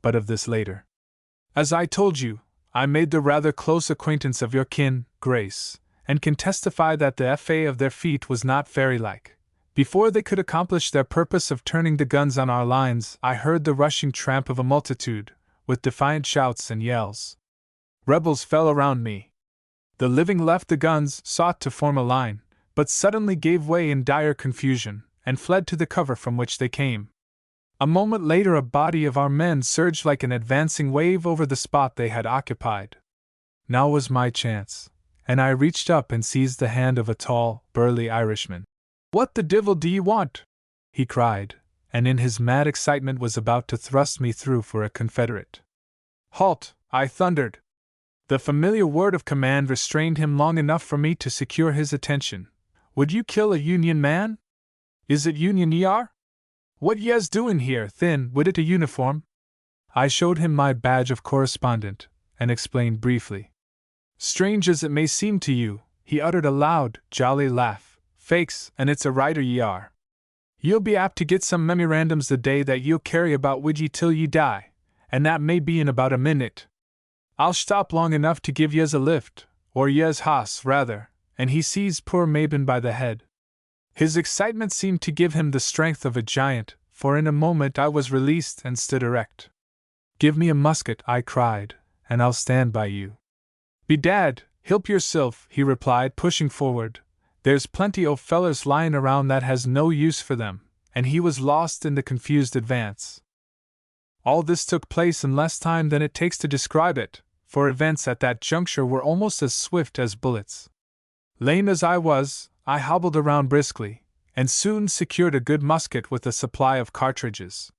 But of this later. As I told you, I made the rather close acquaintance of your kin, Grace, and can testify that the effet of their feat was not fairy-like. Before they could accomplish their purpose of turning the guns on our lines, I heard the rushing tramp of a multitude, with defiant shouts and yells. Rebels fell around me. The living left the guns, sought to form a line, but suddenly gave way in dire confusion, and fled to the cover from which they came. A moment later a body of our men surged like an advancing wave over the spot they had occupied. Now was my chance, and I reached up and seized the hand of a tall, burly Irishman. "What the divil do ye want?" he cried, and in his mad excitement was about to thrust me through for a Confederate. "Halt!" I thundered. The familiar word of command restrained him long enough for me to secure his attention. "Would you kill a Union man? Is it Union ye are? What yez doin' here, thin, wid it a uniform?" I showed him my badge of correspondent, and explained briefly. "Strange as it may seem to you," he uttered a loud, jolly laugh, "fakes, and it's a writer ye are. Ye'll be apt to get some memorandums the day that ye'll carry about wid ye till ye die, and that may be in about a minute. I'll stop long enough to give yez a lift, or yez hoss, rather," and he seized poor Mabon by the head. His excitement seemed to give him the strength of a giant, for in a moment I was released and stood erect. "Give me a musket," I cried, "and I'll stand by you." "Bedad, hilp yoursilf," he replied, pushing forward. "There's plenty o' fellers lying around that has no use for them," and he was lost in the confused advance. All this took place in less time than it takes to describe it, for events at that juncture were almost as swift as bullets. Lame as I was, I hobbled around briskly, and soon secured a good musket with a supply of cartridges.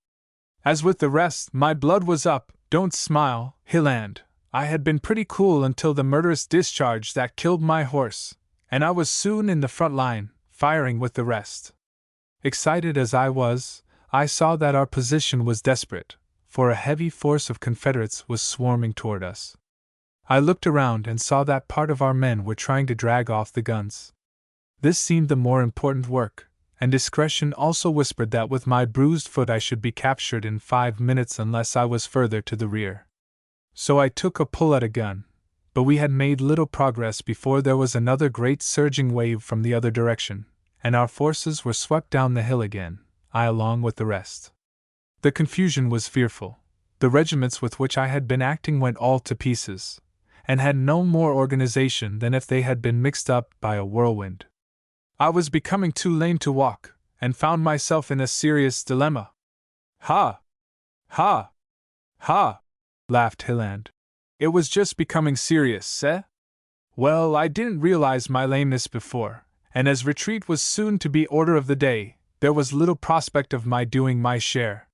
As with the rest, my blood was up. Don't smile, Hilland. I had been pretty cool until the murderous discharge that killed my horse, and I was soon in the front line, firing with the rest. Excited as I was, I saw that our position was desperate, for a heavy force of Confederates was swarming toward us. I looked around and saw that part of our men were trying to drag off the guns. This seemed the more important work, and discretion also whispered that with my bruised foot I should be captured in 5 minutes unless I was further to the rear. So I took a pull at a gun, but we had made little progress before there was another great surging wave from the other direction, and our forces were swept down the hill again, I along with the rest. The confusion was fearful. The regiments with which I had been acting went all to pieces, and had no more organization than if they had been mixed up by a whirlwind. I was becoming too lame to walk, and found myself in a serious dilemma. "Ha! Ha! Ha!" laughed Hilland. "It was just becoming serious, eh? Well, I didn't realize my lameness before, and as retreat was soon to be order of the day, there was little prospect of my doing my share.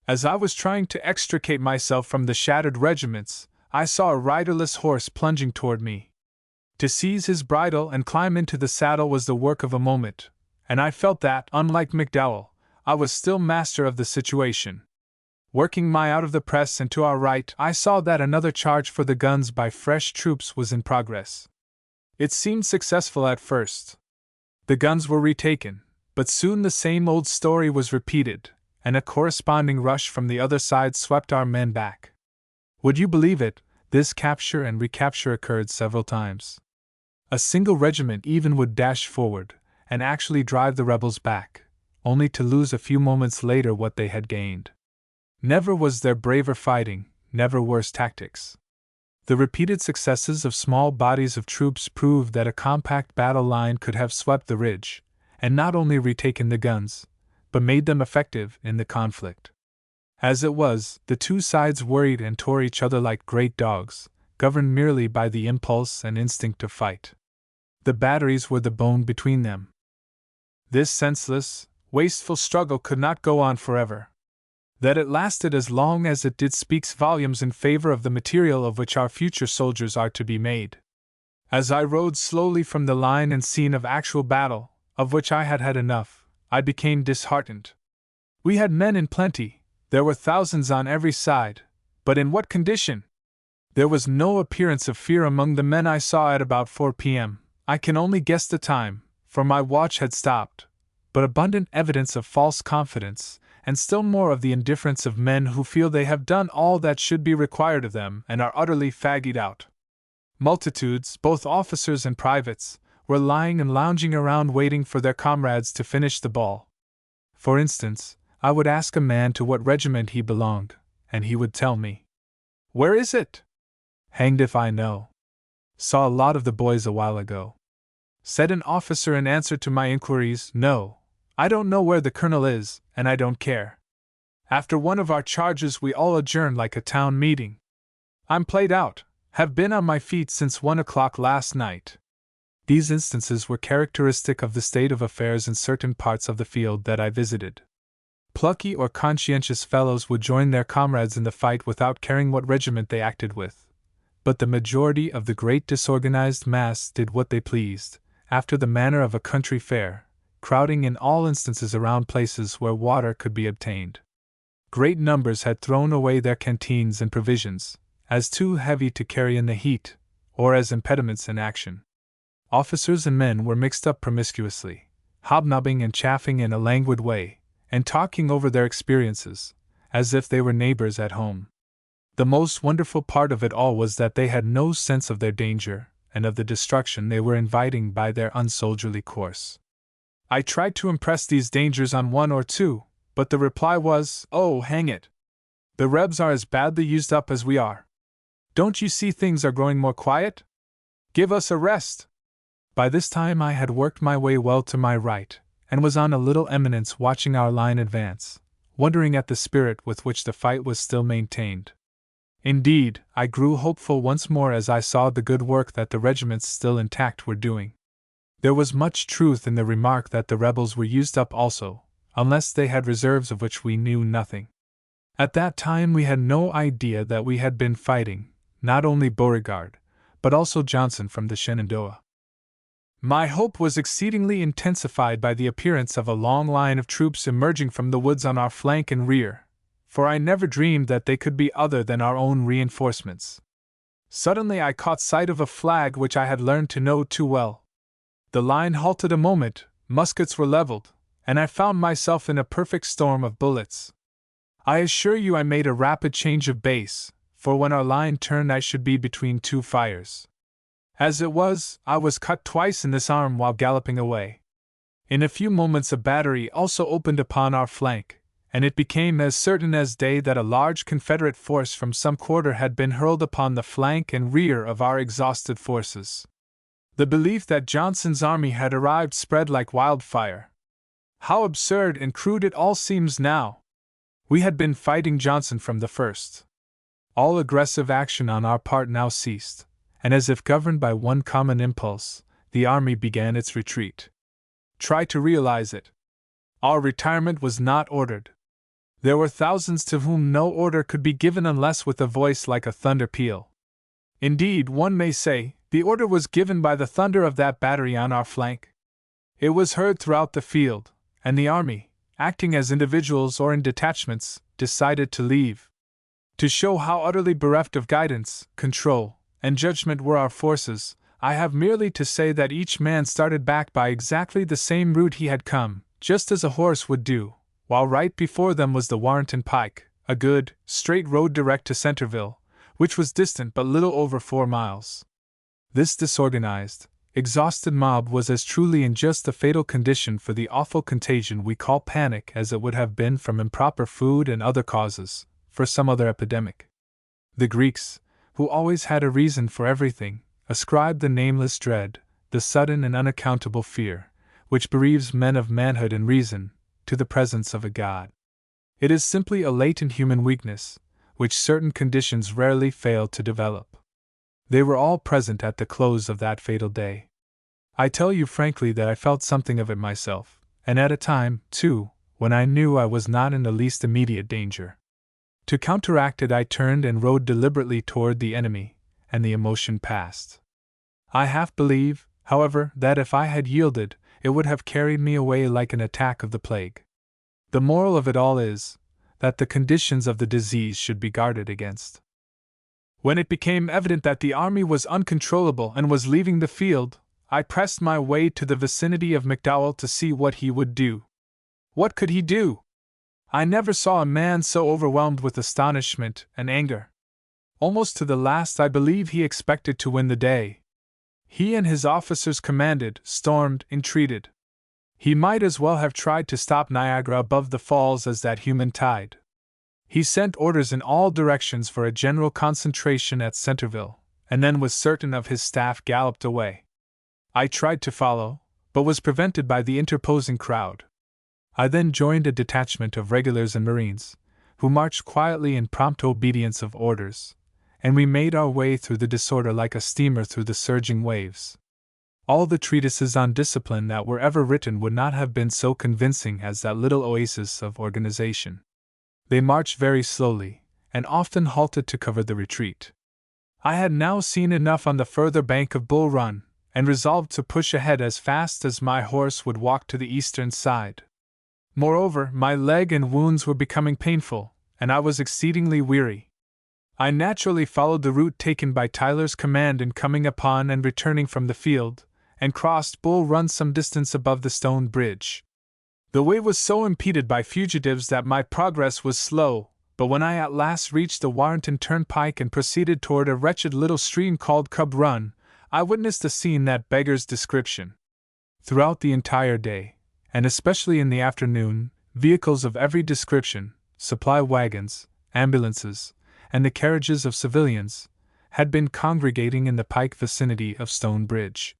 As I was trying to extricate myself from the shattered regiments, I saw a riderless horse plunging toward me. To seize his bridle and climb into the saddle was the work of a moment, and I felt that, unlike McDowell, I was still master of the situation. Working my out of the press and to our right, I saw that another charge for the guns by fresh troops was in progress. It seemed successful at first. The guns were retaken, but soon the same old story was repeated, and a corresponding rush from the other side swept our men back. Would you believe it, this capture and recapture occurred several times. A single regiment even would dash forward, and actually drive the rebels back, only to lose a few moments later what they had gained. Never was there braver fighting, never worse tactics. The repeated successes of small bodies of troops proved that a compact battle line could have swept the ridge, and not only retaken the guns, but made them effective in the conflict. As it was, the two sides worried and tore each other like great dogs, governed merely by the impulse and instinct to fight. The batteries were the bone between them. This senseless, wasteful struggle could not go on forever. That it lasted as long as it did speaks volumes in favor of the material of which our future soldiers are to be made. As I rode slowly from the line and scene of actual battle, of which I had had enough, I became disheartened. We had men in plenty, there were thousands on every side, but in what condition? There was no appearance of fear among the men I saw at about 4 p.m. I can only guess the time, for my watch had stopped, but abundant evidence of false confidence, and still more of the indifference of men who feel they have done all that should be required of them and are utterly fagged out. Multitudes, both officers and privates, were lying and lounging around waiting for their comrades to finish the ball. For instance, I would ask a man to what regiment he belonged, and he would tell me. "Where is it?" "Hanged if I know. Saw a lot of the boys a while ago." Said an officer in answer to my inquiries, "No, I don't know where the colonel is, and I don't care." After one of our charges we all adjourned like a town meeting. I'm played out, have been on my feet since 1 o'clock last night. These instances were characteristic of the state of affairs in certain parts of the field that I visited. Plucky or conscientious fellows would join their comrades in the fight without caring what regiment they acted with. But the majority of the great disorganized mass did what they pleased, after the manner of a country fair, crowding in all instances around places where water could be obtained. Great numbers had thrown away their canteens and provisions, as too heavy to carry in the heat, or as impediments in action. Officers and men were mixed up promiscuously, hobnobbing and chaffing in a languid way, and talking over their experiences, as if they were neighbors at home. The most wonderful part of it all was that they had no sense of their danger, and of the destruction they were inviting by their unsoldierly course. I tried to impress these dangers on one or two, but the reply was, "Oh, hang it! The Rebs are as badly used up as we are. Don't you see things are growing more quiet? Give us a rest!" By this time I had worked my way well to my right, and was on a little eminence watching our line advance, wondering at the spirit with which the fight was still maintained. Indeed, I grew hopeful once more as I saw the good work that the regiments still intact were doing. There was much truth in the remark that the rebels were used up also, unless they had reserves of which we knew nothing. At that time we had no idea that we had been fighting, not only Beauregard, but also Johnson from the Shenandoah. My hope was exceedingly intensified by the appearance of a long line of troops emerging from the woods on our flank and rear, for I never dreamed that they could be other than our own reinforcements. Suddenly I caught sight of a flag which I had learned to know too well. The line halted a moment, muskets were leveled, and I found myself in a perfect storm of bullets. I assure you I made a rapid change of base, for when our line turned I should be between two fires. As it was, I was cut twice in this arm while galloping away. In a few moments a battery also opened upon our flank, and it became as certain as day that a large Confederate force from some quarter had been hurled upon the flank and rear of our exhausted forces. The belief that Johnson's army had arrived spread like wildfire. How absurd and crude it all seems now! We had been fighting Johnson from the first. All aggressive action on our part now ceased, and as if governed by one common impulse, the army began its retreat. Try to realize it. Our retirement was not ordered. There were thousands to whom no order could be given unless with a voice like a thunder peal. Indeed, one may say, the order was given by the thunder of that battery on our flank. It was heard throughout the field, and the army, acting as individuals or in detachments, decided to leave. To show how utterly bereft of guidance, control, and judgment were our forces, I have merely to say that each man started back by exactly the same route he had come, just as a horse would do, while right before them was the Warrenton Pike, a good, straight road direct to Centerville, which was distant but little over 4 miles. This disorganized, exhausted mob was as truly in just the fatal condition for the awful contagion we call panic as it would have been from improper food and other causes, for some other epidemic. The Greeks, who always had a reason for everything, ascribed the nameless dread, the sudden and unaccountable fear, which bereaves men of manhood and reason, to the presence of a god. It is simply a latent human weakness, which certain conditions rarely fail to develop. They were all present at the close of that fatal day. I tell you frankly that I felt something of it myself, and at a time, too, when I knew I was not in the least immediate danger. To counteract it, I turned and rode deliberately toward the enemy, and the emotion passed. I half believe, however, that if I had yielded, it would have carried me away like an attack of the plague. The moral of it all is, that the conditions of the disease should be guarded against. When it became evident that the army was uncontrollable and was leaving the field, I pressed my way to the vicinity of McDowell to see what he would do. What could he do? I never saw a man so overwhelmed with astonishment and anger. Almost to the last I believe he expected to win the day. He and his officers commanded, stormed, entreated. He might as well have tried to stop Niagara above the falls as that human tide. He sent orders in all directions for a general concentration at Centerville, and then with certain of his staff galloped away. I tried to follow, but was prevented by the interposing crowd. I then joined a detachment of regulars and Marines, who marched quietly in prompt obedience of orders, and we made our way through the disorder like a steamer through the surging waves. All the treatises on discipline that were ever written would not have been so convincing as that little oasis of organization. They marched very slowly, and often halted to cover the retreat. I had now seen enough on the further bank of Bull Run, and resolved to push ahead as fast as my horse would walk to the eastern side. Moreover, my leg and wounds were becoming painful, and I was exceedingly weary. I naturally followed the route taken by Tyler's command in coming upon and returning from the field, and crossed Bull Run some distance above the stone bridge. The way was so impeded by fugitives that my progress was slow, but when I at last reached the Warrenton Turnpike and proceeded toward a wretched little stream called Cub Run, I witnessed a scene that beggars description. Throughout the entire day, and especially in the afternoon, vehicles of every description, supply wagons, ambulances, and the carriages of civilians, had been congregating in the pike vicinity of Stone Bridge.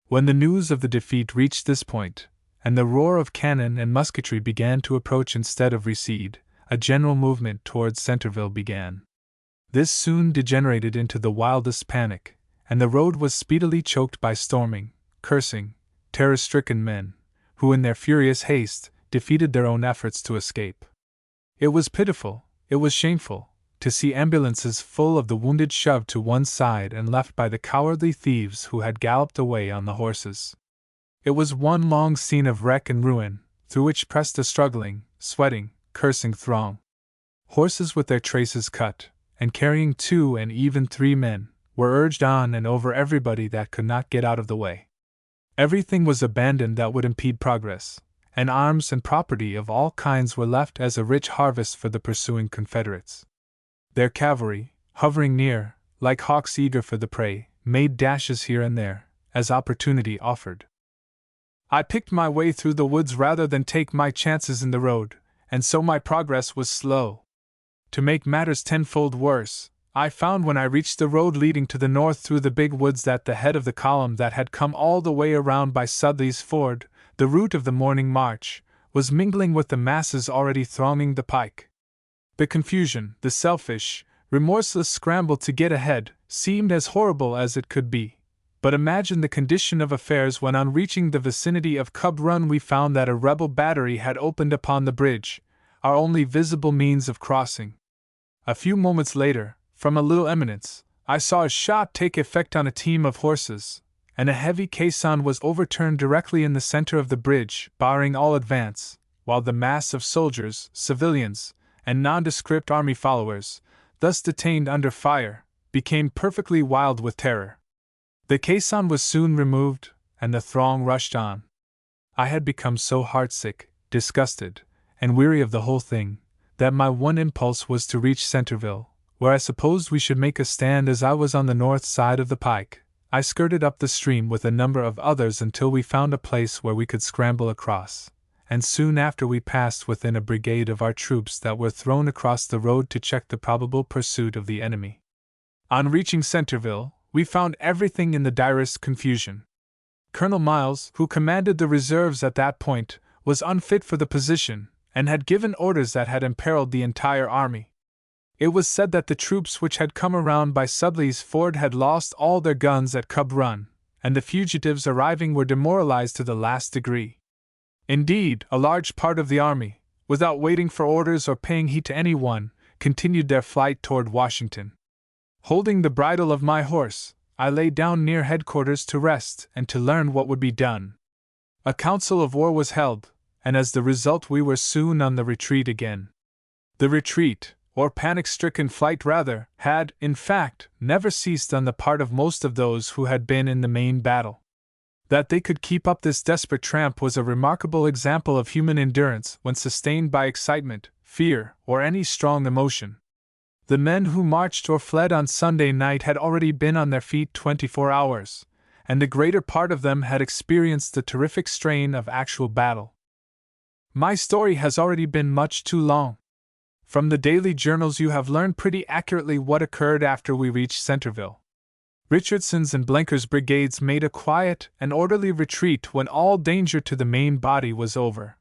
When the news of the defeat reached this point, and the roar of cannon and musketry began to approach instead of recede, a general movement towards Centerville began. This soon degenerated into the wildest panic, and the road was speedily choked by storming, cursing, terror-stricken men, who in their furious haste defeated their own efforts to escape. It was pitiful, it was shameful, to see ambulances full of the wounded shoved to one side and left by the cowardly thieves who had galloped away on the horses. It was one long scene of wreck and ruin, through which pressed a struggling, sweating, cursing throng. Horses with their traces cut, and carrying 2 and even 3 men, were urged on and over everybody that could not get out of the way. Everything was abandoned that would impede progress, and arms and property of all kinds were left as a rich harvest for the pursuing Confederates. Their cavalry, hovering near, like hawks eager for the prey, made dashes here and there, as opportunity offered. I picked my way through the woods rather than take my chances in the road, and so my progress was slow. To make matters tenfold worse, I found when I reached the road leading to the north through the big woods that the head of the column that had come all the way around by Sudley's Ford, the route of the morning march, was mingling with the masses already thronging the pike. The confusion, the selfish, remorseless scramble to get ahead, seemed as horrible as it could be. But imagine the condition of affairs when on reaching the vicinity of Cub Run we found that a rebel battery had opened upon the bridge, our only visible means of crossing. A few moments later, from a little eminence, I saw a shot take effect on a team of horses, and a heavy caisson was overturned directly in the center of the bridge, barring all advance, while the mass of soldiers, civilians, and nondescript army followers, thus detained under fire, became perfectly wild with terror. The caisson was soon removed, and the throng rushed on. I had become so heartsick, disgusted, and weary of the whole thing, that my one impulse was to reach Centerville, where I supposed we should make a stand. As I was on the north side of the pike, I skirted up the stream with a number of others until we found a place where we could scramble across, and soon after we passed within a brigade of our troops that were thrown across the road to check the probable pursuit of the enemy. On reaching Centerville, we found everything in the direst confusion. Colonel Miles, who commanded the reserves at that point, was unfit for the position, and had given orders that had imperiled the entire army. It was said that the troops which had come around by Sudley's Ford had lost all their guns at Cub Run, and the fugitives arriving were demoralized to the last degree. Indeed, a large part of the army, without waiting for orders or paying heed to anyone, continued their flight toward Washington. Holding the bridle of my horse, I lay down near headquarters to rest and to learn what would be done. A council of war was held, and as the result we were soon on the retreat again. The retreat, or panic-stricken flight rather, had, in fact, never ceased on the part of most of those who had been in the main battle. That they could keep up this desperate tramp was a remarkable example of human endurance when sustained by excitement, fear, or any strong emotion. The men who marched or fled on Sunday night had already been on their feet 24 hours, and the greater part of them had experienced the terrific strain of actual battle. My story has already been much too long. From the daily journals you have learned pretty accurately what occurred after we reached Centerville. Richardson's and Blenker's brigades made a quiet and orderly retreat when all danger to the main body was over.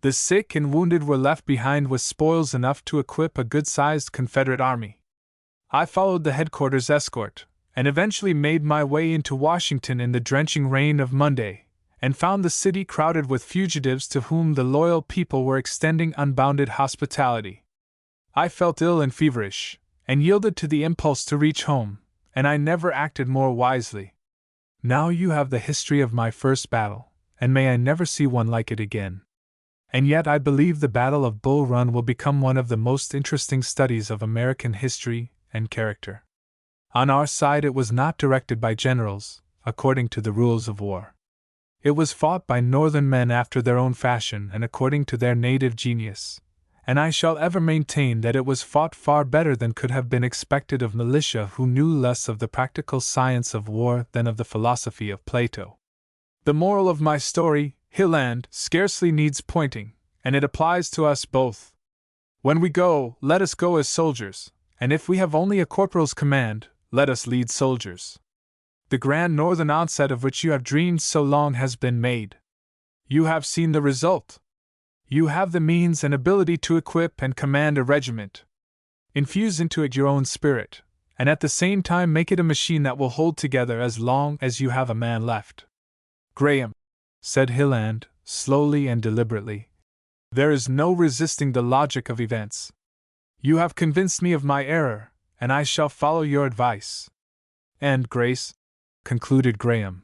The sick and wounded were left behind with spoils enough to equip a good-sized Confederate army. I followed the headquarters escort, and eventually made my way into Washington in the drenching rain of Monday, and found the city crowded with fugitives to whom the loyal people were extending unbounded hospitality. I felt ill and feverish, and yielded to the impulse to reach home, and I never acted more wisely. Now you have the history of my first battle, and may I never see one like it again. And yet I believe the Battle of Bull Run will become one of the most interesting studies of American history and character. On our side it was not directed by generals, according to the rules of war. It was fought by Northern men after their own fashion and according to their native genius, and I shall ever maintain that it was fought far better than could have been expected of militia who knew less of the practical science of war than of the philosophy of Plato. The moral of my story, Hilland, scarcely needs pointing, and it applies to us both. When we go, let us go as soldiers, and if we have only a corporal's command, let us lead soldiers. The grand northern onset of which you have dreamed so long has been made. You have seen the result. You have the means and ability to equip and command a regiment. Infuse into it your own spirit, and at the same time make it a machine that will hold together as long as you have a man left. Graham, said Hilland, slowly and deliberately, there is no resisting the logic of events. You have convinced me of my error, and I shall follow your advice. And, Grace, concluded Graham,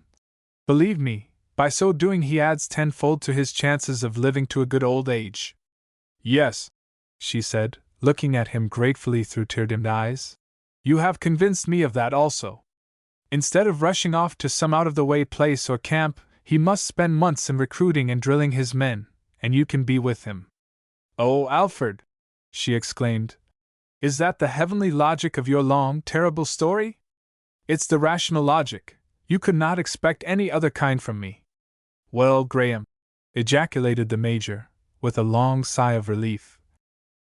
believe me, by so doing he adds tenfold to his chances of living to a good old age. Yes, she said, looking at him gratefully through tear-dimmed eyes. You have convinced me of that also. Instead of rushing off to some out-of-the-way place or camp, he must spend months in recruiting and drilling his men, and you can be with him. Oh, Alfred, she exclaimed, is that the heavenly logic of your long, terrible story? It's the rational logic. You could not expect any other kind from me. Well, Graham, ejaculated the Major, with a long sigh of relief,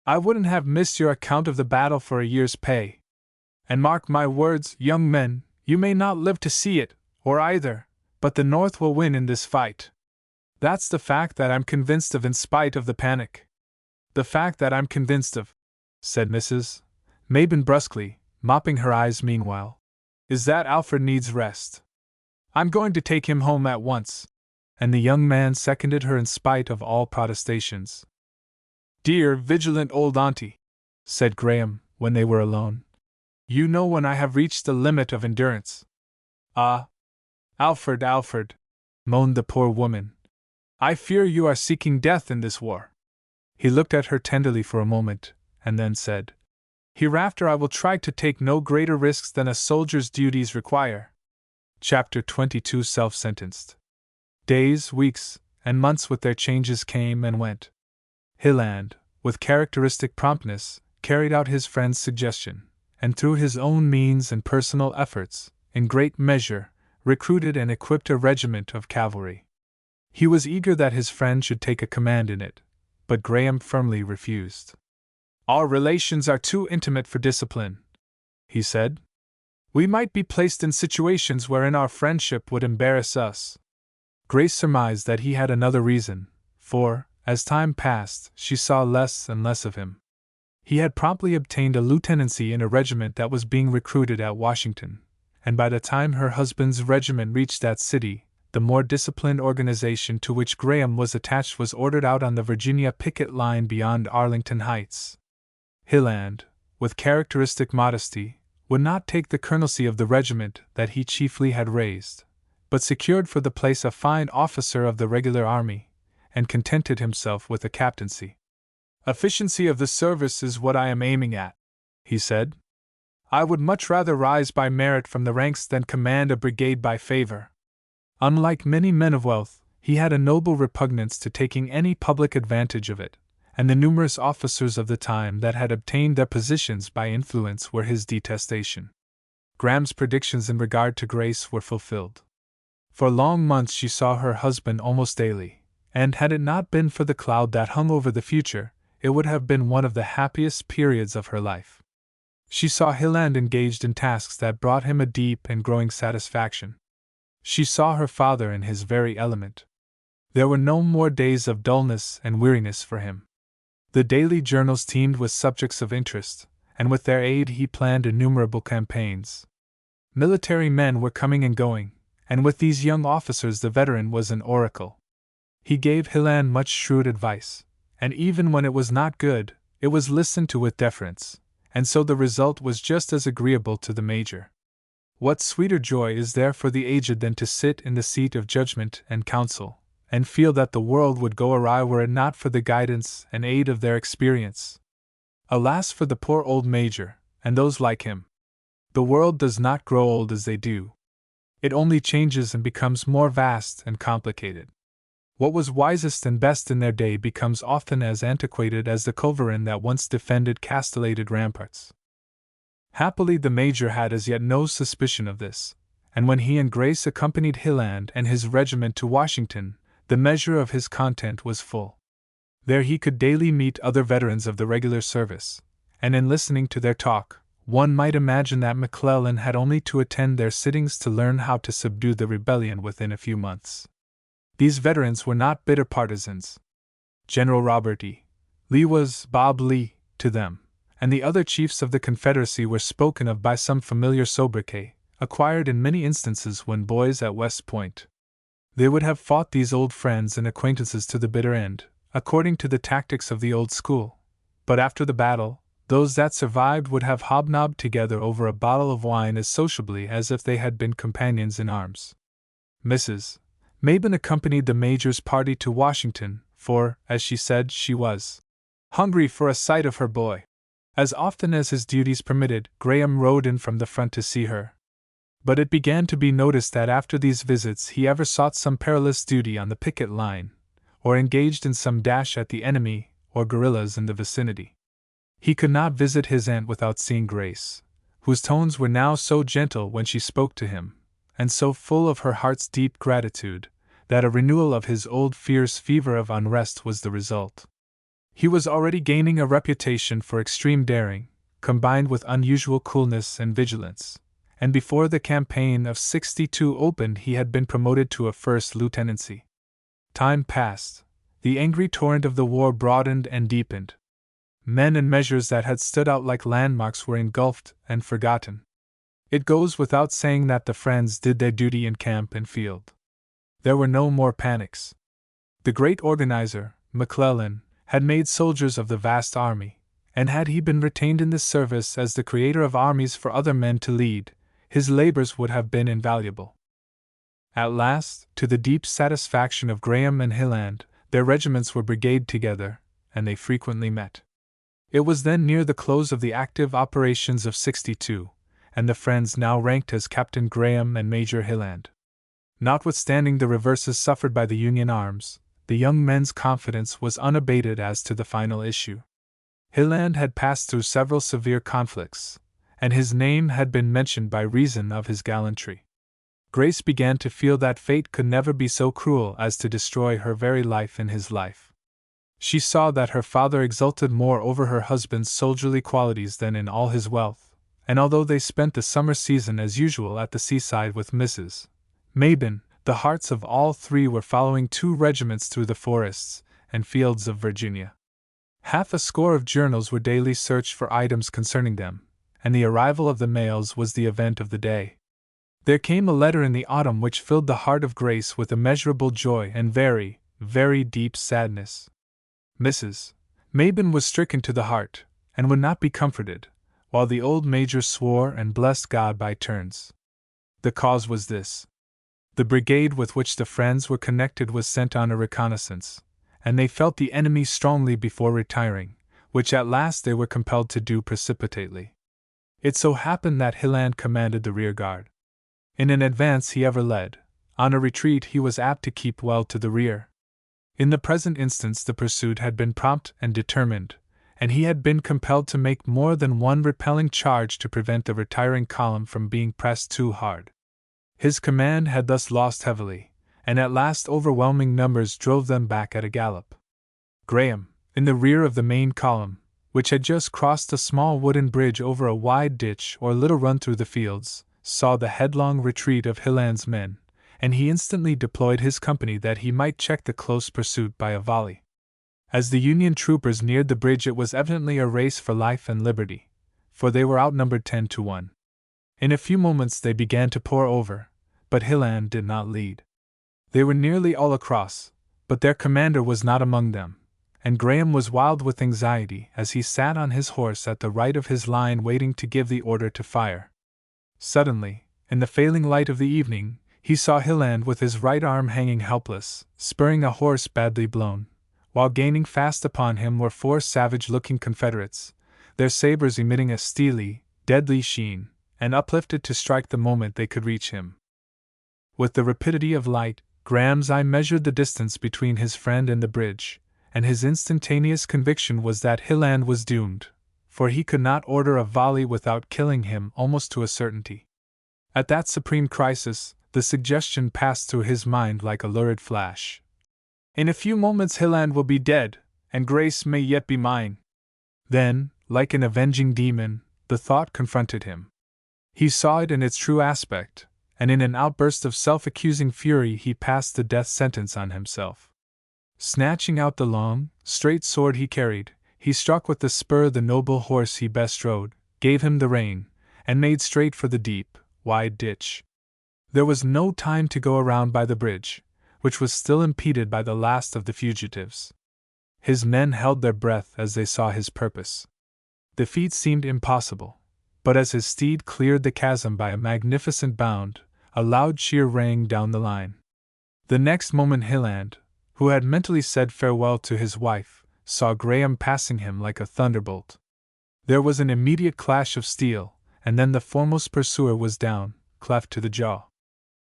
I wouldn't have missed your account of the battle for a year's pay. And mark my words, young men, you may not live to see it, or either, but the North will win in this fight. That's the fact that I'm convinced of in spite of the panic. The fact that I'm convinced of, said Mrs. Mabin brusquely, mopping her eyes meanwhile, is that Alfred needs rest. I'm going to take him home at once. And the young man seconded her in spite of all protestations. Dear, vigilant old auntie, said Graham, when they were alone, you know when I have reached the limit of endurance. Ah, Alfred, Alfred, moaned the poor woman, I fear you are seeking death in this war. He looked at her tenderly for a moment, and then said, Hereafter I will try to take no greater risks than a soldier's duties require. Chapter 22 Self-sentenced. Days, weeks, and months with their changes came and went. Hilland, with characteristic promptness, carried out his friend's suggestion, and through his own means and personal efforts, in great measure, recruited and equipped a regiment of cavalry. He was eager that his friend should take a command in it, but Graham firmly refused. Our relations are too intimate for discipline, he said. We might be placed in situations wherein our friendship would embarrass us. Grace surmised that he had another reason, for, As time passed, she saw less and less of him. He had promptly obtained a lieutenancy in a regiment that was being recruited at Washington, and by the time her husband's regiment reached that city, the more disciplined organization to which Graham was attached was ordered out on the Virginia picket line beyond Arlington Heights. Hilland, with characteristic modesty, would not take the colonelcy of the regiment that he chiefly had raised, but secured for the place a fine officer of the regular army, and contented himself with a captaincy. "Efficiency of the service is what I am aiming at," he said. "I would much rather rise by merit from the ranks than command a brigade by favor." Unlike many men of wealth, he had a noble repugnance to taking any public advantage of it, and the numerous officers of the time that had obtained their positions by influence were his detestation. Graham's predictions in regard to Grace were fulfilled. For long months she saw her husband almost daily, and had it not been for the cloud that hung over the future, it would have been one of the happiest periods of her life. She saw Hilland engaged in tasks that brought him a deep and growing satisfaction. She saw her father in his very element. There were no more days of dullness and weariness for him. The daily journals teemed with subjects of interest, and with their aid he planned innumerable campaigns. Military men were coming and going, and with these young officers the veteran was an oracle. He gave Hilland much shrewd advice, and even when it was not good, it was listened to with deference, and so the result was just as agreeable to the major. What sweeter joy is there for the aged than to sit in the seat of judgment and counsel, and feel that the world would go awry were it not for the guidance and aid of their experience? Alas for the poor old major, and those like him! The world does not grow old as they do. It only changes and becomes more vast and complicated. What was wisest and best in their day becomes often as antiquated as the culverin that once defended castellated ramparts. Happily the major had as yet no suspicion of this, and when he and Grace accompanied Hilland and his regiment to Washington, the measure of his content was full. There he could daily meet other veterans of the regular service, and in listening to their talk, one might imagine that McClellan had only to attend their sittings to learn how to subdue the rebellion within a few months. These veterans were not bitter partisans. General Robert E. Lee was Bob Lee to them, and the other chiefs of the Confederacy were spoken of by some familiar sobriquet, acquired in many instances when boys at West Point. They would have fought these old friends and acquaintances to the bitter end, according to the tactics of the old school, but after the battle, those that survived would have hobnobbed together over a bottle of wine as sociably as if they had been companions in arms. Mrs. Mabin accompanied the major's party to Washington, for, as she said, she was hungry for a sight of her boy. As often as his duties permitted, Graham rode in from the front to see her. But it began to be noticed that after these visits he ever sought some perilous duty on the picket line, or engaged in some dash at the enemy or guerrillas in the vicinity. He could not visit his aunt without seeing Grace, whose tones were now so gentle when she spoke to him, and so full of her heart's deep gratitude, that a renewal of his old fierce fever of unrest was the result. He was already gaining a reputation for extreme daring, combined with unusual coolness and vigilance, and before the campaign of '62 opened he had been promoted to a first lieutenancy. Time passed. The angry torrent of the war broadened and deepened. Men and measures that had stood out like landmarks were engulfed and forgotten. It goes without saying that the friends did their duty in camp and field. There were no more panics. The great organizer, McClellan, had made soldiers of the vast army, and had he been retained in this service as the creator of armies for other men to lead, his labors would have been invaluable. At last, to the deep satisfaction of Graham and Hilland, their regiments were brigaded together, and they frequently met. It was then near the close of the active operations of '62, and the friends now ranked as Captain Graham and Major Hilland. Notwithstanding the reverses suffered by the Union arms, the young men's confidence was unabated as to the final issue. Hilland had passed through several severe conflicts, and his name had been mentioned by reason of his gallantry. Grace began to feel that fate could never be so cruel as to destroy her very life in his life. She saw that her father exulted more over her husband's soldierly qualities than in all his wealth, and although they spent the summer season as usual at the seaside with Mrs. Mabin, the hearts of all three were following 2 regiments through the forests, and fields of Virginia. Half a score of journals were daily searched for items concerning them, and the arrival of the mails was the event of the day. There came a letter in the autumn which filled the heart of Grace with immeasurable joy and very, very deep sadness. Mrs. Mabin was stricken to the heart, and would not be comforted, while the old Major swore and blessed God by turns. The cause was this. The brigade with which the friends were connected was sent on a reconnaissance, and they felt the enemy strongly before retiring, which at last they were compelled to do precipitately. It so happened that Hilland commanded the rear guard. In an advance he ever led, on a retreat he was apt to keep well to the rear. In the present instance the pursuit had been prompt and determined, and he had been compelled to make more than one repelling charge to prevent the retiring column from being pressed too hard. His command had thus lost heavily, and at last overwhelming numbers drove them back at a gallop. Graham, in the rear of the main column, which had just crossed a small wooden bridge over a wide ditch or little run through the fields, saw the headlong retreat of Hilland's men, and he instantly deployed his company that he might check the close pursuit by a volley. As the Union troopers neared the bridge it was evidently a race for life and liberty, for they were outnumbered 10-1. In a few moments they began to pour over, but Hilland did not lead. They were nearly all across, but their commander was not among them, and Graham was wild with anxiety as he sat on his horse at the right of his line waiting to give the order to fire. Suddenly, in the failing light of the evening, he saw Hilland with his right arm hanging helpless, spurring a horse badly blown, while gaining fast upon him were 4 savage-looking Confederates, their sabers emitting a steely, deadly sheen, and uplifted to strike the moment they could reach him. With the rapidity of light, Graham's eye measured the distance between his friend and the bridge, and his instantaneous conviction was that Hilland was doomed, for he could not order a volley without killing him almost to a certainty. At that supreme crisis, the suggestion passed through his mind like a lurid flash. In a few moments Hilland will be dead, and Grace may yet be mine. Then, like an avenging demon, the thought confronted him. He saw it in its true aspect, and in an outburst of self-accusing fury he passed the death sentence on himself. Snatching out the long, straight sword he carried, he struck with the spur the noble horse he best rode, gave him the rein, and made straight for the deep, wide ditch. There was no time to go around by the bridge, which was still impeded by the last of the fugitives. His men held their breath as they saw his purpose. The feat seemed impossible, but as his steed cleared the chasm by a magnificent bound, a loud cheer rang down the line. The next moment Hilland, who had mentally said farewell to his wife, saw Graham passing him like a thunderbolt. There was an immediate clash of steel, and then the foremost pursuer was down, cleft to the jaw.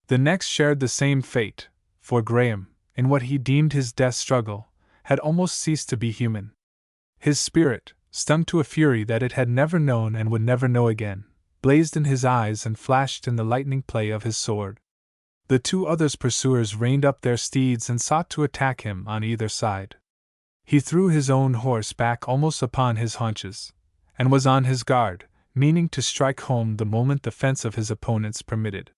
The next shared the same fate, for Graham, in what he deemed his death struggle, had almost ceased to be human. His spirit, stung to a fury that it had never known and would never know again, blazed in his eyes and flashed in the lightning play of his sword. The 2 other pursuers reined up their steeds and sought to attack him on either side. He threw his own horse back almost upon his haunches, and was on his guard, meaning to strike home the moment the fence of his opponents permitted.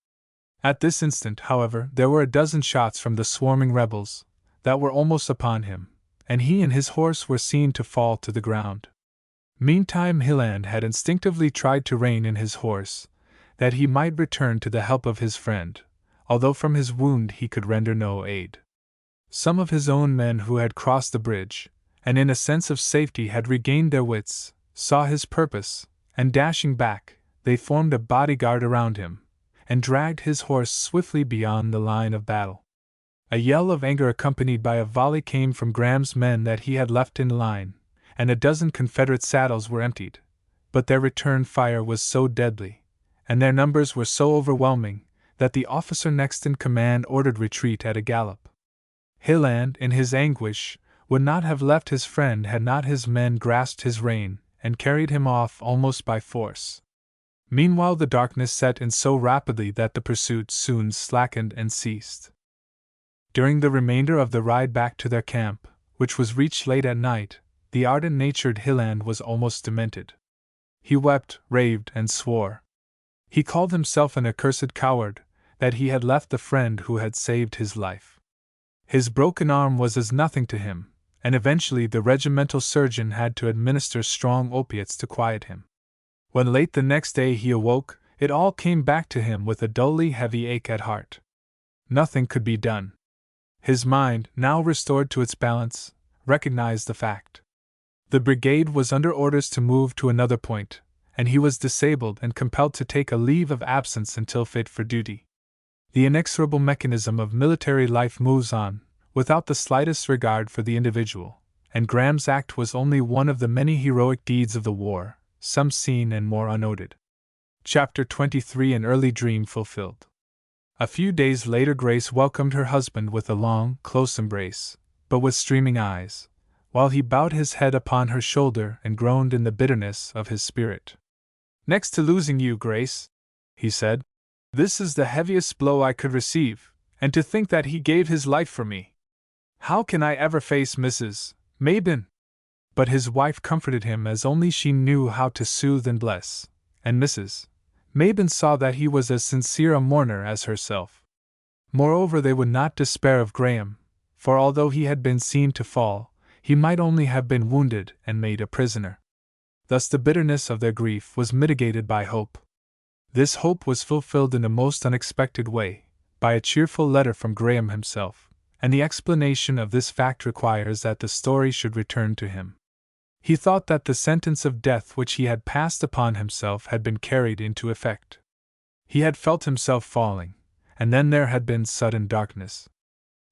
At this instant, however, there were a dozen shots from the swarming rebels, that were almost upon him, and he and his horse were seen to fall to the ground. Meantime Hilland had instinctively tried to rein in his horse, that he might return to the help of his friend, although from his wound he could render no aid. Some of his own men who had crossed the bridge, and in a sense of safety had regained their wits, saw his purpose, and dashing back, they formed a bodyguard around him, and dragged his horse swiftly beyond the line of battle. A yell of anger accompanied by a volley came from Graham's men that he had left in line, and a dozen Confederate saddles were emptied, but their return fire was so deadly, and their numbers were so overwhelming, that the officer next in command ordered retreat at a gallop. Hilland, in his anguish, would not have left his friend had not his men grasped his rein and carried him off almost by force. Meanwhile the darkness set in so rapidly that the pursuit soon slackened and ceased. During the remainder of the ride back to their camp, which was reached late at night, the ardent-natured Hilland was almost demented. He wept, raved, and swore. He called himself an accursed coward, that he had left the friend who had saved his life. His broken arm was as nothing to him, and eventually the regimental surgeon had to administer strong opiates to quiet him. When late the next day he awoke, it all came back to him with a dully heavy ache at heart. Nothing could be done. His mind, now restored to its balance, recognized the fact. The brigade was under orders to move to another point, and he was disabled and compelled to take a leave of absence until fit for duty. The inexorable mechanism of military life moves on, without the slightest regard for the individual, and Graham's act was only one of the many heroic deeds of the war, some seen and more unnoted. Chapter 23: An Early Dream Fulfilled. A few days later Grace welcomed her husband with a long, close embrace, but with streaming eyes, while he bowed his head upon her shoulder and groaned in the bitterness of his spirit. "Next to losing you, Grace," he said, "this is the heaviest blow I could receive, and to think that he gave his life for me. How can I ever face Mrs. Mabin?" But his wife comforted him as only she knew how to soothe and bless, and Mrs. Mabin saw that he was as sincere a mourner as herself. Moreover, they would not despair of Graham, for although he had been seen to fall, he might only have been wounded and made a prisoner. Thus the bitterness of their grief was mitigated by hope. This hope was fulfilled in a most unexpected way, by a cheerful letter from Graham himself, and the explanation of this fact requires that the story should return to him. He thought that the sentence of death which he had passed upon himself had been carried into effect. He had felt himself falling, and then there had been sudden darkness.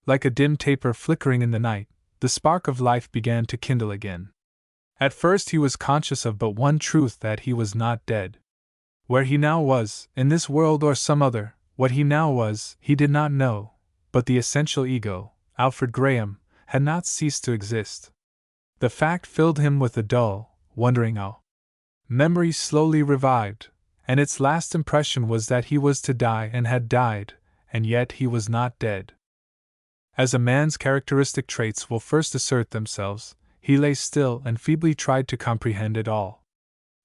Like a dim taper flickering in the night, the spark of life began to kindle again. At first he was conscious of but one truth, that he was not dead. Where he now was, in this world or some other, what he now was, he did not know, but the essential ego, Alfred Graham, had not ceased to exist. The fact filled him with a dull, wondering awe. Memory slowly revived, and its last impression was that he was to die and had died, and yet he was not dead. As a man's characteristic traits will first assert themselves, he lay still and feebly tried to comprehend it all.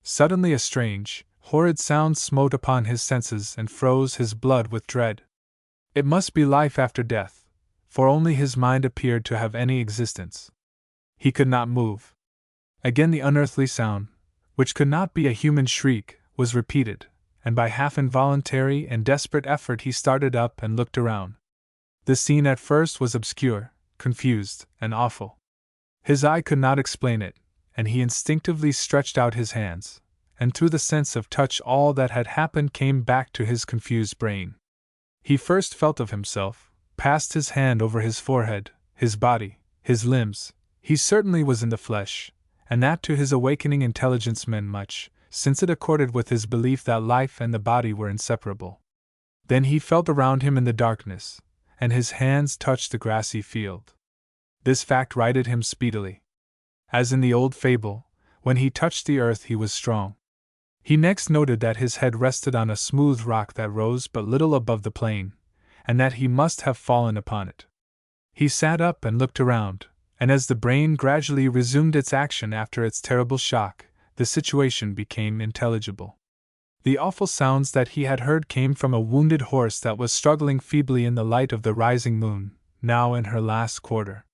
Suddenly a strange, horrid sound smote upon his senses and froze his blood with dread. It must be life after death, for only his mind appeared to have any existence. He could not move. Again the unearthly sound, which could not be a human shriek, was repeated, and by half involuntary and desperate effort he started up and looked around. The scene at first was obscure, confused, and awful. His eye could not explain it, and he instinctively stretched out his hands, and through the sense of touch all that had happened came back to his confused brain. He first felt of himself, passed his hand over his forehead, his body, his limbs. He certainly was in the flesh, and that to his awakening intelligence meant much, since it accorded with his belief that life and the body were inseparable. Then he felt around him in the darkness, and his hands touched the grassy field. This fact righted him speedily. As in the old fable, when he touched the earth he was strong. He next noted that his head rested on a smooth rock that rose but little above the plain, and that he must have fallen upon it. He sat up and looked around, and as the brain gradually resumed its action after its terrible shock, the situation became intelligible. The awful sounds that he had heard came from a wounded horse that was struggling feebly in the light of the rising moon, now in her last quarter.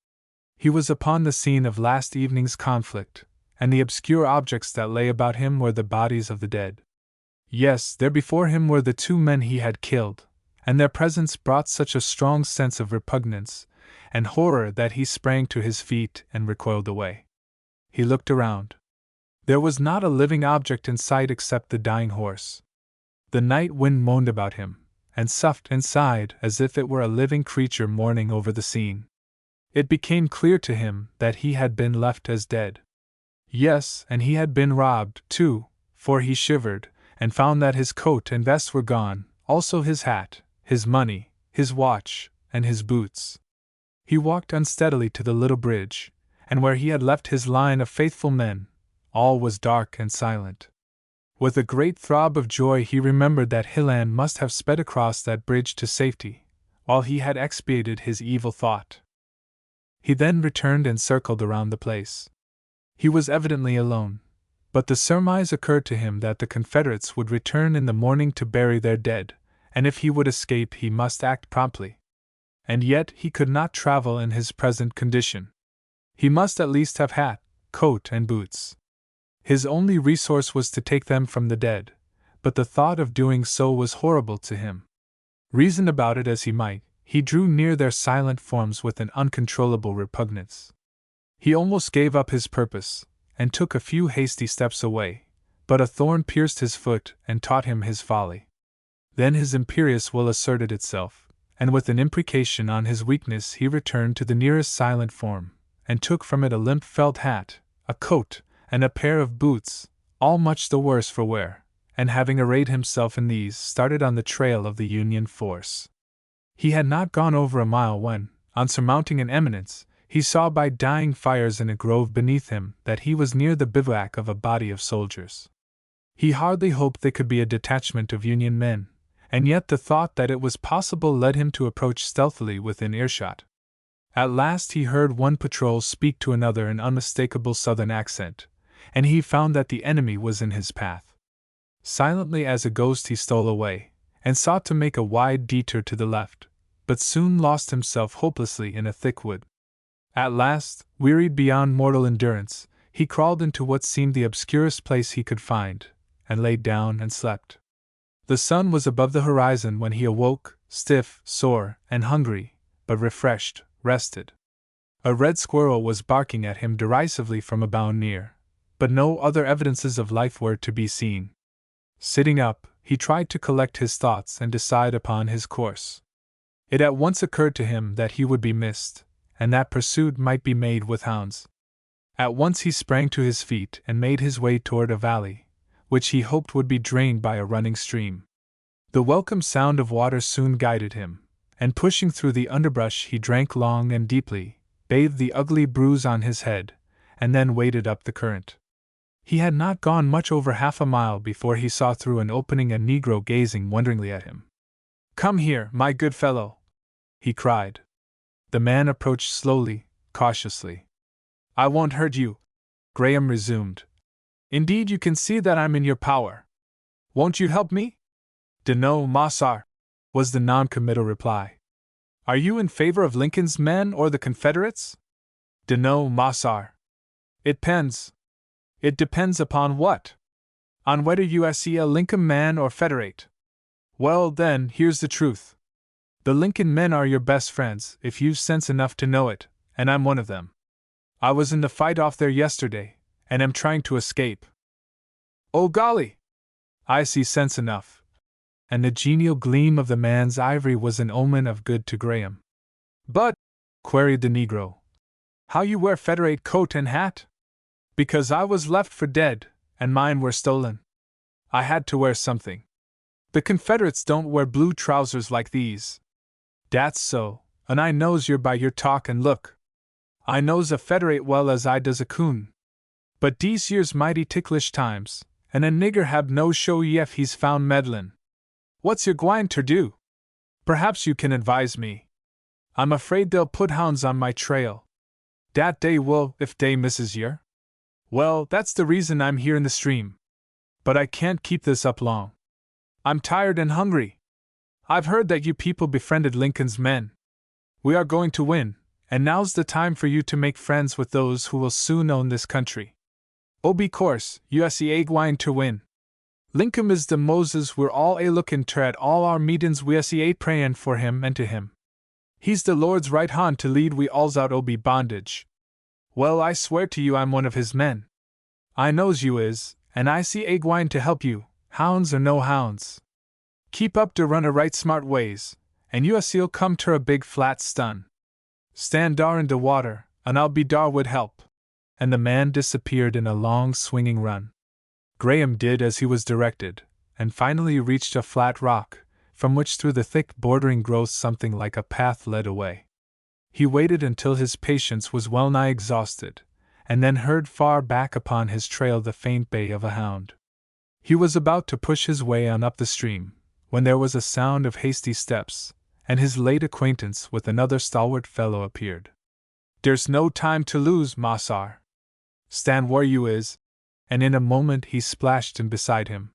He was upon the scene of last evening's conflict, and the obscure objects that lay about him were the bodies of the dead. Yes, there before him were the two men he had killed, and their presence brought such a strong sense of repugnance and horror that he sprang to his feet and recoiled away. He looked around. There was not a living object in sight except the dying horse. The night wind moaned about him, and soughed and sighed as if it were a living creature mourning over the scene. It became clear to him that he had been left as dead. Yes, and he had been robbed, too, for he shivered, and found that his coat and vest were gone, also his hat, his money, his watch, and his boots. He walked unsteadily to the little bridge, and where he had left his line of faithful men, all was dark and silent. With a great throb of joy he remembered that Hilland must have sped across that bridge to safety, while he had expiated his evil thought. He then returned and circled around the place. He was evidently alone, but the surmise occurred to him that the Confederates would return in the morning to bury their dead, and if he would escape he must act promptly. And yet he could not travel in his present condition. He must at least have hat, coat, and boots. His only resource was to take them from the dead, but the thought of doing so was horrible to him. Reason about it as he might, he drew near their silent forms with an uncontrollable repugnance. He almost gave up his purpose, and took a few hasty steps away, but a thorn pierced his foot and taught him his folly. Then his imperious will asserted itself, and with an imprecation on his weakness he returned to the nearest silent form, and took from it a limp felt hat, a coat, and a pair of boots, all much the worse for wear, and having arrayed himself in these, started on the trail of the Union force. He had not gone over a mile when, on surmounting an eminence, he saw by dying fires in a grove beneath him that he was near the bivouac of a body of soldiers. He hardly hoped they could be a detachment of Union men, and yet the thought that it was possible led him to approach stealthily within earshot. At last he heard one patrol speak to another in unmistakable Southern accent, and he found that the enemy was in his path. Silently as a ghost he stole away, and sought to make a wide detour to the left, but soon lost himself hopelessly in a thick wood. At last, wearied beyond mortal endurance, he crawled into what seemed the obscurest place he could find, and lay down and slept. The sun was above the horizon when he awoke, stiff, sore, and hungry, but refreshed, rested. A red squirrel was barking at him derisively from a bough near, but no other evidences of life were to be seen. Sitting up, he tried to collect his thoughts and decide upon his course. It at once occurred to him that he would be missed, and that pursuit might be made with hounds. At once he sprang to his feet and made his way toward a valley, which he hoped would be drained by a running stream. The welcome sound of water soon guided him, and pushing through the underbrush he drank long and deeply, bathed the ugly bruise on his head, and then waded up the current. He had not gone much over half a mile before he saw through an opening a negro gazing wonderingly at him. "Come here, my good fellow," he cried. The man approached slowly, cautiously. "I won't hurt you," Graham resumed. "Indeed, you can see that I'm in your power. Won't you help me?" "Dunno, Mossar," was the non-committal reply. "Are you in favor of Lincoln's men or the Confederates?" "Dunno, Mossar. It depends." "It depends upon what?" "On whether you are a Lincoln man or Federate." "Well, then, here's the truth. The Lincoln men are your best friends, if you've sense enough to know it, and I'm one of them. I was in the fight off there yesterday, and am trying to escape." "Oh golly! I see sense enough." And the genial gleam of the man's ivory was an omen of good to Graham. "But," queried the negro, "how you wear Federate coat and hat?" "Because I was left for dead, and mine were stolen. I had to wear something. The Confederates don't wear blue trousers like these." "Dat's so, and I knows yer by your talk and look. I knows a Federate well as I does a coon. But dese yere's mighty ticklish times, and a nigger hab no show yef he's found meddlin'. What's yer gwine ter do? Perhaps you can advise me. I'm afraid they'll put hounds on my trail." "Dat dey will, if dey misses yer." "Well, that's the reason I'm here in the stream. But I can't keep this up long. I'm tired and hungry. I've heard that you people befriended Lincoln's men. We are going to win, and now's the time for you to make friends with those who will soon own this country. Oh, be course, USA gwine ter win. Lincoln is the Moses we're all a-lookin' ter at all our meetin's USA prayin' for him and to him. He's the Lord's right hand to lead we alls out o' bondage. Well, I swear to you I'm one of his men. I knows you is, and I see a gwine to help you, hounds or no hounds. Keep up to run a right smart ways, and USA'll come ter a big flat stun. Stand dar in de water, and I'll be dar wid help." And the man disappeared in a long swinging run. Graham did as he was directed, and finally reached a flat rock, from which through the thick bordering growth something like a path led away. He waited until his patience was well nigh exhausted, and then heard far back upon his trail the faint bay of a hound. He was about to push his way on up the stream, when there was a sound of hasty steps, and his late acquaintance with another stalwart fellow appeared. "There's no time to lose, Mossar. Stand where you is," and in a moment he splashed in beside him.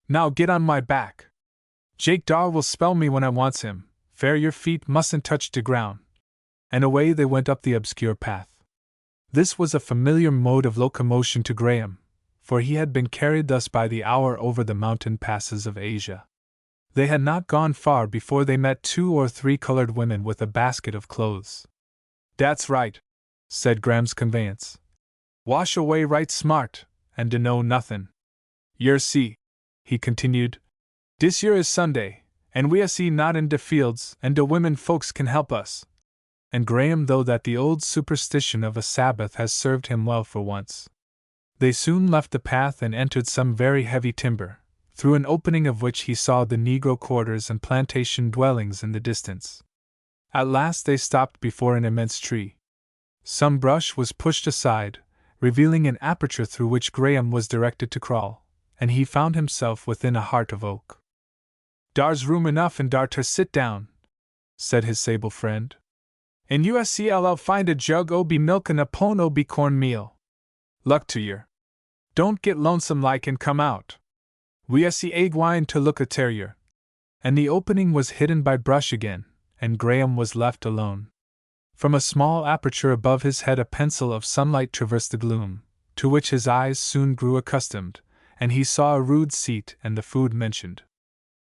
"Now get on my back. Jake Dar will spell me when I wants him, fair your feet mustn't touch de ground." And away they went up the obscure path. This was a familiar mode of locomotion to Graham, for he had been carried thus by the hour over the mountain passes of Asia. They had not gone far before they met 2 or 3 colored women with a basket of clothes. "That's right," said Graham's conveyance. "Wash away right smart, and to know nothin'. Yer see," he continued, "dis yer is Sunday, and we a see not in de fields, and de women folks can help us." And Graham though that the old superstition of a Sabbath has served him well for once. They soon left the path and entered some very heavy timber, through an opening of which he saw the Negro quarters and plantation dwellings in the distance. At last they stopped before an immense tree. Some brush was pushed aside, revealing an aperture through which Graham was directed to crawl, and he found himself within a heart of oak. "Dar's room enough in dar ter sit down," said his sable friend. "In USCLL find a jug o' be milk and a pone o' be corn meal. Luck to yer. Don't get lonesome like and come out. We a see egg wine to look a terrier." And the opening was hidden by brush again, and Graham was left alone. From a small aperture above his head a pencil of sunlight traversed the gloom, to which his eyes soon grew accustomed, and he saw a rude seat and the food mentioned.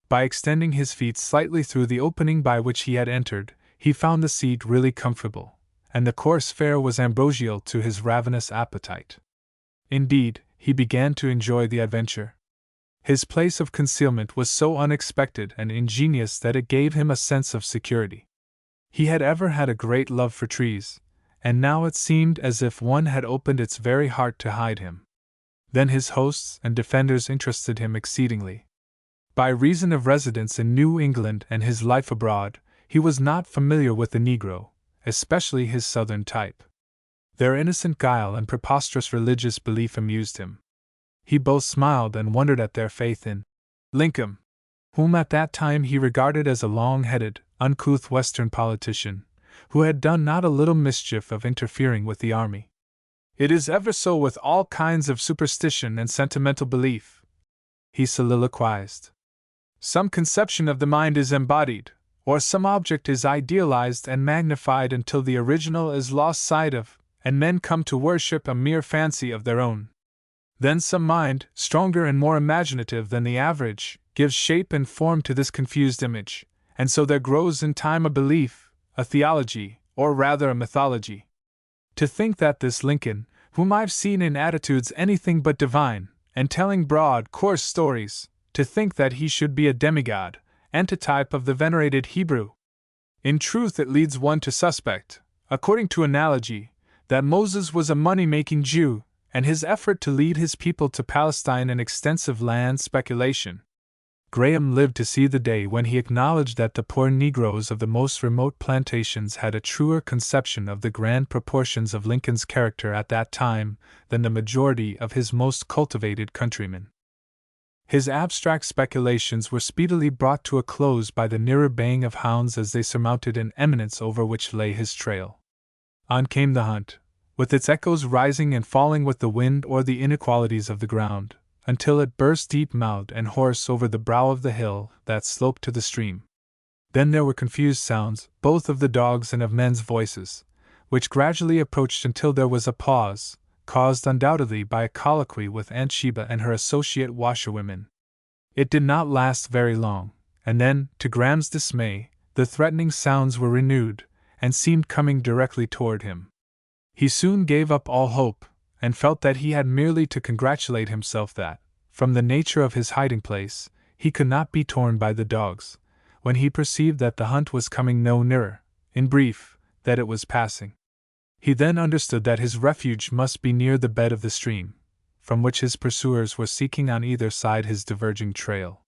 By extending his feet slightly through the opening by which he had entered, he found the seat really comfortable, and the coarse fare was ambrosial to his ravenous appetite. Indeed, he began to enjoy the adventure. His place of concealment was so unexpected and ingenious that it gave him a sense of security. He had ever had a great love for trees, and now it seemed as if one had opened its very heart to hide him. Then his hosts and defenders interested him exceedingly. By reason of residence in New England and his life abroad, he was not familiar with the Negro, especially his Southern type. Their innocent guile and preposterous religious belief amused him. He both smiled and wondered at their faith in Lincoln, whom at that time he regarded as a long-headed, uncouth Western politician, who had done not a little mischief of interfering with the army. "It is ever so with all kinds of superstition and sentimental belief," he soliloquized. "Some conception of the mind is embodied, or some object is idealized and magnified until the original is lost sight of, and men come to worship a mere fancy of their own. Then some mind, stronger and more imaginative than the average, gives shape and form to this confused image, and so there grows in time a belief, a theology, or rather a mythology. To think that this Lincoln, whom I've seen in attitudes anything but divine, and telling broad, coarse stories, to think that he should be a demigod, antitype of the venerated Hebrew. In truth it leads one to suspect, according to analogy, that Moses was a money-making Jew, and his effort to lead his people to Palestine an extensive land speculation." Graham lived to see the day when he acknowledged that the poor Negroes of the most remote plantations had a truer conception of the grand proportions of Lincoln's character at that time than the majority of his most cultivated countrymen. His abstract speculations were speedily brought to a close by the nearer baying of hounds as they surmounted an eminence over which lay his trail. On came the hunt, with its echoes rising and falling with the wind or the inequalities of the ground, until it burst deep-mouthed and hoarse over the brow of the hill that sloped to the stream. Then there were confused sounds, both of the dogs and of men's voices, which gradually approached until there was a pause, caused undoubtedly by a colloquy with Aunt Sheba and her associate washerwomen. It did not last very long, and then, to Graham's dismay, the threatening sounds were renewed, and seemed coming directly toward him. He soon gave up all hope, and felt that he had merely to congratulate himself that, from the nature of his hiding-place, he could not be torn by the dogs, when he perceived that the hunt was coming no nearer, in brief, that it was passing. He then understood that his refuge must be near the bed of the stream, from which his pursuers were seeking on either side his diverging trail.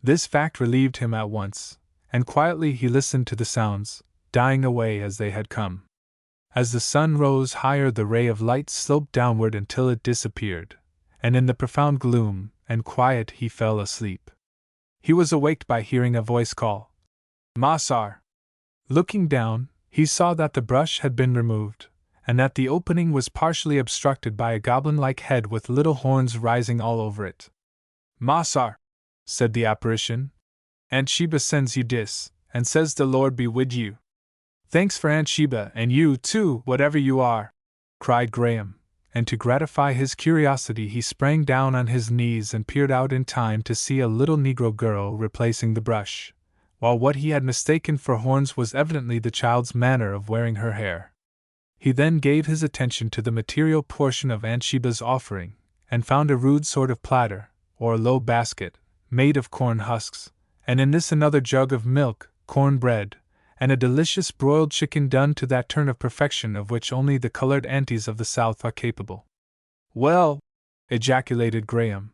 This fact relieved him at once, and quietly he listened to the sounds, dying away as they had come. As the sun rose higher, the ray of light sloped downward until it disappeared, and in the profound gloom and quiet he fell asleep. He was awaked by hearing a voice call, "Massar!" Looking down, he saw that the brush had been removed, and that the opening was partially obstructed by a goblin-like head with little horns rising all over it. "Massar," said the apparition, "Aunt Sheba sends you dis, and says the Lord be wid you." "Thanks for Aunt Sheba, and you, too, whatever you are," cried Graham, and to gratify his curiosity he sprang down on his knees and peered out in time to see a little Negro girl replacing the brush, while what he had mistaken for horns was evidently the child's manner of wearing her hair. He then gave his attention to the material portion of Aunt Sheba's offering, and found a rude sort of platter, or low basket, made of corn husks, and in this another jug of milk, corn bread, and a delicious broiled chicken done to that turn of perfection of which only the colored aunties of the South are capable. "Well," ejaculated Graham,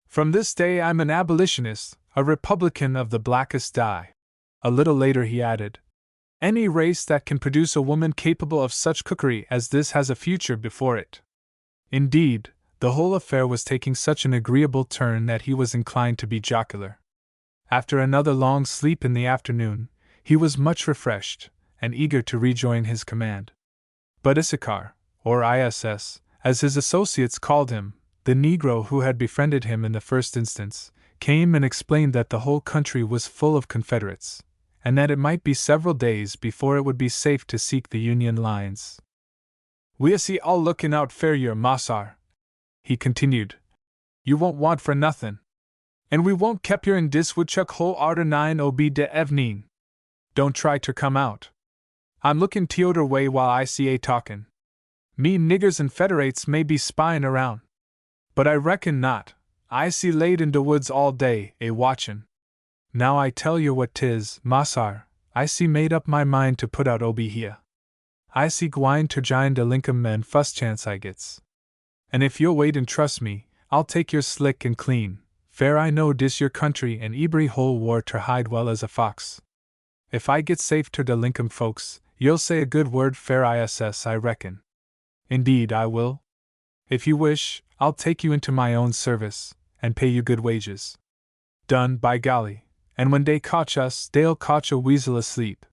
"from this day I'm an abolitionist, a Republican of the blackest dye." A little later he added, "Any race that can produce a woman capable of such cookery as this has a future before it." Indeed, the whole affair was taking such an agreeable turn that he was inclined to be jocular. After another long sleep in the afternoon, he was much refreshed, and eager to rejoin his command. But Issachar, or ISS, as his associates called him, the Negro who had befriended him in the first instance, came and explained that the whole country was full of Confederates, and that it might be several days before it would be safe to seek the Union lines. "We see all looking out for yer, Mossar," he continued. "You won't want for nothin'. And we won't kep yer in dis woodchuck hole arter 9 de evening. Don't try ter come out. I'm lookin' t'oder way while I see a talkin'. Me niggers and Federates may be spyin' around, but I reckon not. I see laid in de woods all day, a watchin'. Now I tell yer what 'tis, Mossar, I see made up my mind to put out obi here. I see gwine ter jine de Linkum men fust chance I gets. And if you'll wait and trust me, I'll take yer slick and clean, fair I know dis yer country and ebry hole war ter hide well as a fox. If I get safe ter de Linkum folks, you'll say a good word fair ISS I reckon. Indeed I will. If you wish, I'll take you into my own service, and pay you good wages. Done, by golly, and when dey cotch us, dey'll cotch a weasel asleep.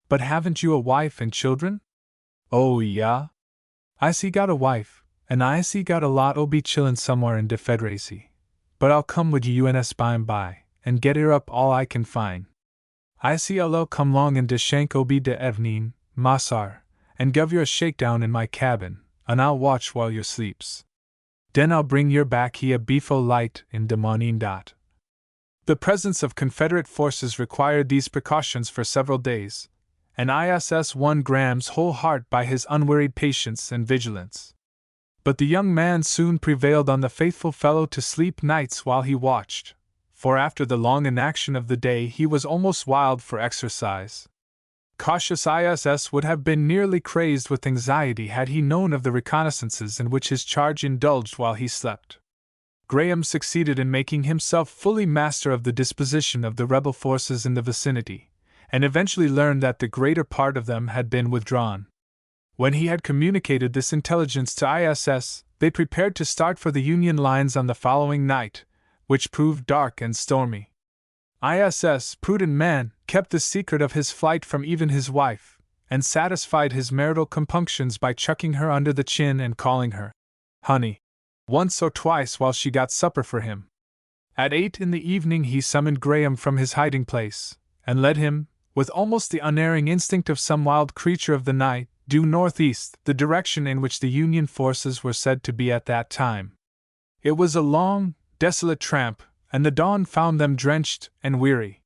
But haven't you a wife and children?" "Oh, yeah. I see got a wife, and I see got a lot o' be chillin' somewhere in de Federacy. But I'll come wid you UNS by, and get her up all I can find. I see I'll come long in de shank obi de evening, Mossar, and give you a shakedown in my cabin, and I'll watch while you sleeps. Den I'll bring yer back here befo' light in de morning dot." The presence of Confederate forces required these precautions for several days, and ISS won Graham's whole heart by his unwearied patience and vigilance. But the young man soon prevailed on the faithful fellow to sleep nights while he watched, for after the long inaction of the day he was almost wild for exercise. Cautious ISS would have been nearly crazed with anxiety had he known of the reconnaissances in which his charge indulged while he slept. Graham succeeded in making himself fully master of the disposition of the rebel forces in the vicinity, and eventually learned that the greater part of them had been withdrawn. When he had communicated this intelligence to ISS, they prepared to start for the Union lines on the following night, which proved dark and stormy. ISS, prudent man, kept the secret of his flight from even his wife, and satisfied his marital compunctions by chucking her under the chin and calling her honey once or twice while she got supper for him. At 8 in the evening he summoned Graham from his hiding place, and led him, with almost the unerring instinct of some wild creature of the night, due northeast, the direction in which the Union forces were said to be at that time. It was a long, desolate tramp, and the dawn found them drenched and weary.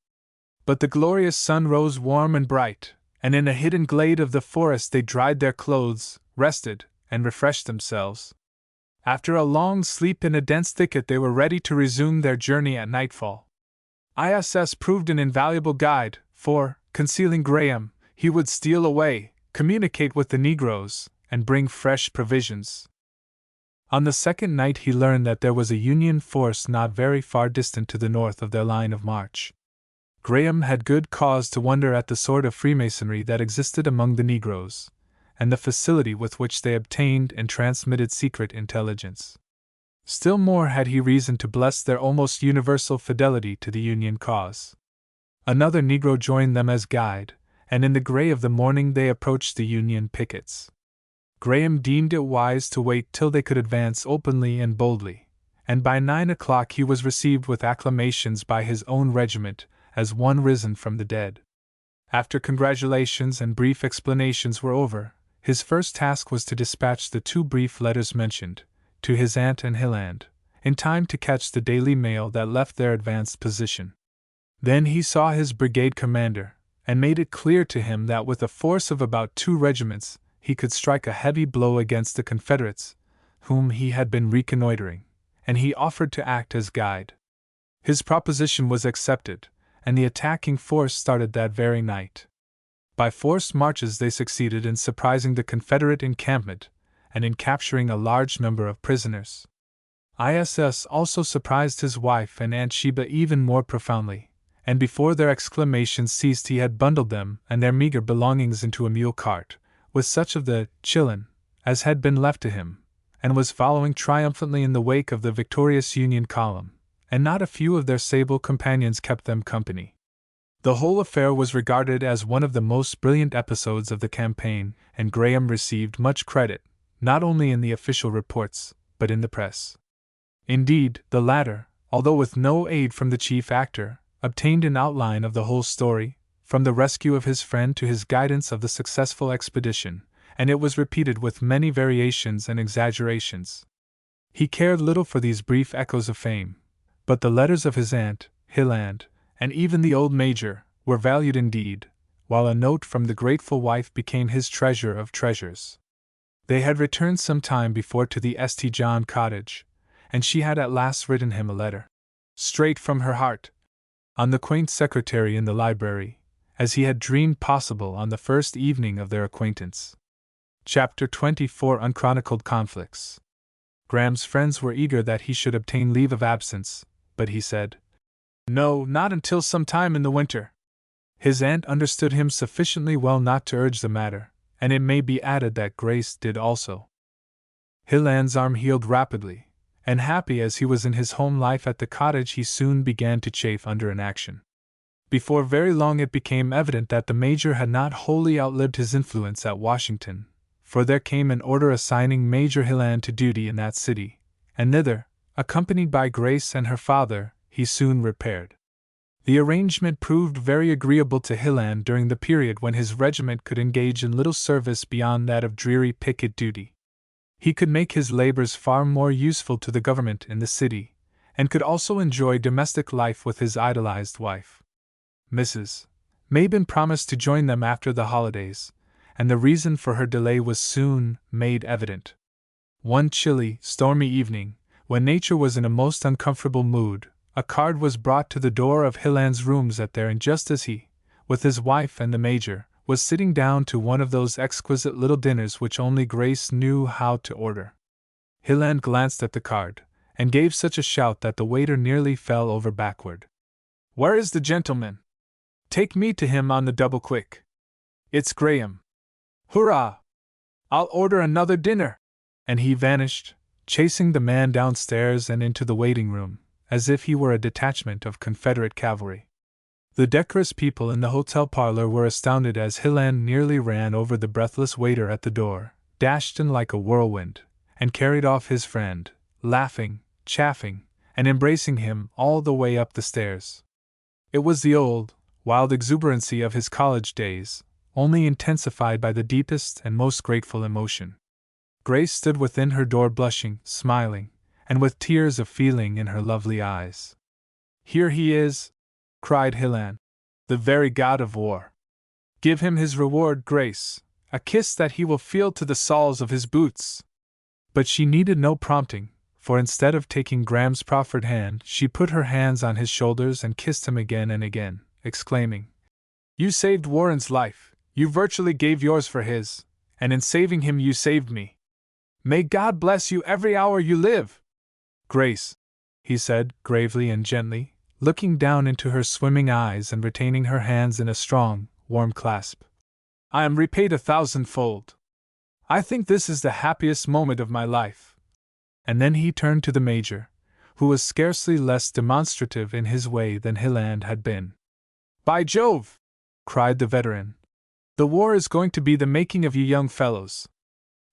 But the glorious sun rose warm and bright, and in a hidden glade of the forest they dried their clothes, rested, and refreshed themselves. After a long sleep in a dense thicket they were ready to resume their journey at nightfall. ISS proved an invaluable guide, for, concealing Graham, he would steal away, communicate with the Negroes, and bring fresh provisions. On the second night he learned that there was a Union force not very far distant to the north of their line of march. Graham had good cause to wonder at the sort of Freemasonry that existed among the Negroes, and the facility with which they obtained and transmitted secret intelligence. Still more had he reason to bless their almost universal fidelity to the Union cause. Another Negro joined them as guide, and in the gray of the morning they approached the Union pickets. Graham deemed it wise to wait till they could advance openly and boldly, and by 9 o'clock he was received with acclamations by his own regiment as one risen from the dead. After congratulations and brief explanations were over, his first task was to dispatch the 2 brief letters mentioned, to his aunt and Hilland, in time to catch the daily mail that left their advanced position. Then he saw his brigade commander, and made it clear to him that with a force of about 2 regiments, he could strike a heavy blow against the Confederates, whom he had been reconnoitering, and he offered to act as guide. His proposition was accepted, and the attacking force started that very night. By forced marches they succeeded in surprising the Confederate encampment, and in capturing a large number of prisoners. ISS also surprised his wife and Aunt Sheba even more profoundly, and before their exclamations ceased he had bundled them and their meager belongings into a mule cart, with such of the chillin as had been left to him, and was following triumphantly in the wake of the victorious Union column, and not a few of their sable companions kept them company. The whole affair was regarded as one of the most brilliant episodes of the campaign, and Graham received much credit, not only in the official reports, but in the press. Indeed, the latter, although with no aid from the chief actor, obtained an outline of the whole story, from the rescue of his friend to his guidance of the successful expedition, and it was repeated with many variations and exaggerations. He cared little for these brief echoes of fame, but the letters of his aunt, Hilland, and even the old Major, were valued indeed, while a note from the grateful wife became his treasure of treasures. They had returned some time before to the St. John cottage, and she had at last written him a letter, straight from her heart, on the quaint secretary in the library, as he had dreamed possible on the first evening of their acquaintance. Chapter 24 Unchronicled Conflicts. Graham's friends were eager that he should obtain leave of absence, but he said, "No, not until some time in the winter." His aunt understood him sufficiently well not to urge the matter, and it may be added that Grace did also. Hilland's arm healed rapidly, and happy as he was in his home life at the cottage, he soon began to chafe under inaction. Before very long it became evident that the Major had not wholly outlived his influence at Washington, for there came an order assigning Major Hilland to duty in that city, and thither, accompanied by Grace and her father, he soon repaired. The arrangement proved very agreeable to Hilland during the period when his regiment could engage in little service beyond that of dreary picket duty. He could make his labors far more useful to the government in the city, and could also enjoy domestic life with his idolized wife. Mrs. Mabin promised to join them after the holidays, and the reason for her delay was soon made evident. One chilly, stormy evening, when nature was in a most uncomfortable mood, a card was brought to the door of Hilland's rooms at there, and just as he, with his wife and the Major, was sitting down to one of those exquisite little dinners which only Grace knew how to order, Hilland glanced at the card, and gave such a shout that the waiter nearly fell over backward. "Where is the gentleman? Take me to him on the double quick. It's Graham. Hurrah! I'll order another dinner!" And he vanished, chasing the man downstairs and into the waiting room, as if he were a detachment of Confederate cavalry. The decorous people in the hotel parlor were astounded as Hilland nearly ran over the breathless waiter at the door, dashed in like a whirlwind, and carried off his friend, laughing, chaffing, and embracing him all the way up the stairs. It was the old, wild exuberancy of his college days, only intensified by the deepest and most grateful emotion. Grace stood within her door blushing, smiling, and with tears of feeling in her lovely eyes. "Here he is!" cried Hilland, "the very god of war. Give him his reward, Grace, a kiss that he will feel to the soles of his boots." But she needed no prompting, for instead of taking Graham's proffered hand, she put her hands on his shoulders and kissed him again and again, exclaiming, "You saved Warren's life, you virtually gave yours for his, and in saving him you saved me. May God bless you every hour you live!" "Grace," he said, gravely and gently, looking down into her swimming eyes and retaining her hands in a strong, warm clasp, "I am repaid 1,000-fold. I think this is the happiest moment of my life." And then he turned to the Major, who was scarcely less demonstrative in his way than Hilland had been. "By Jove!" cried the veteran. "The war is going to be the making of you young fellows.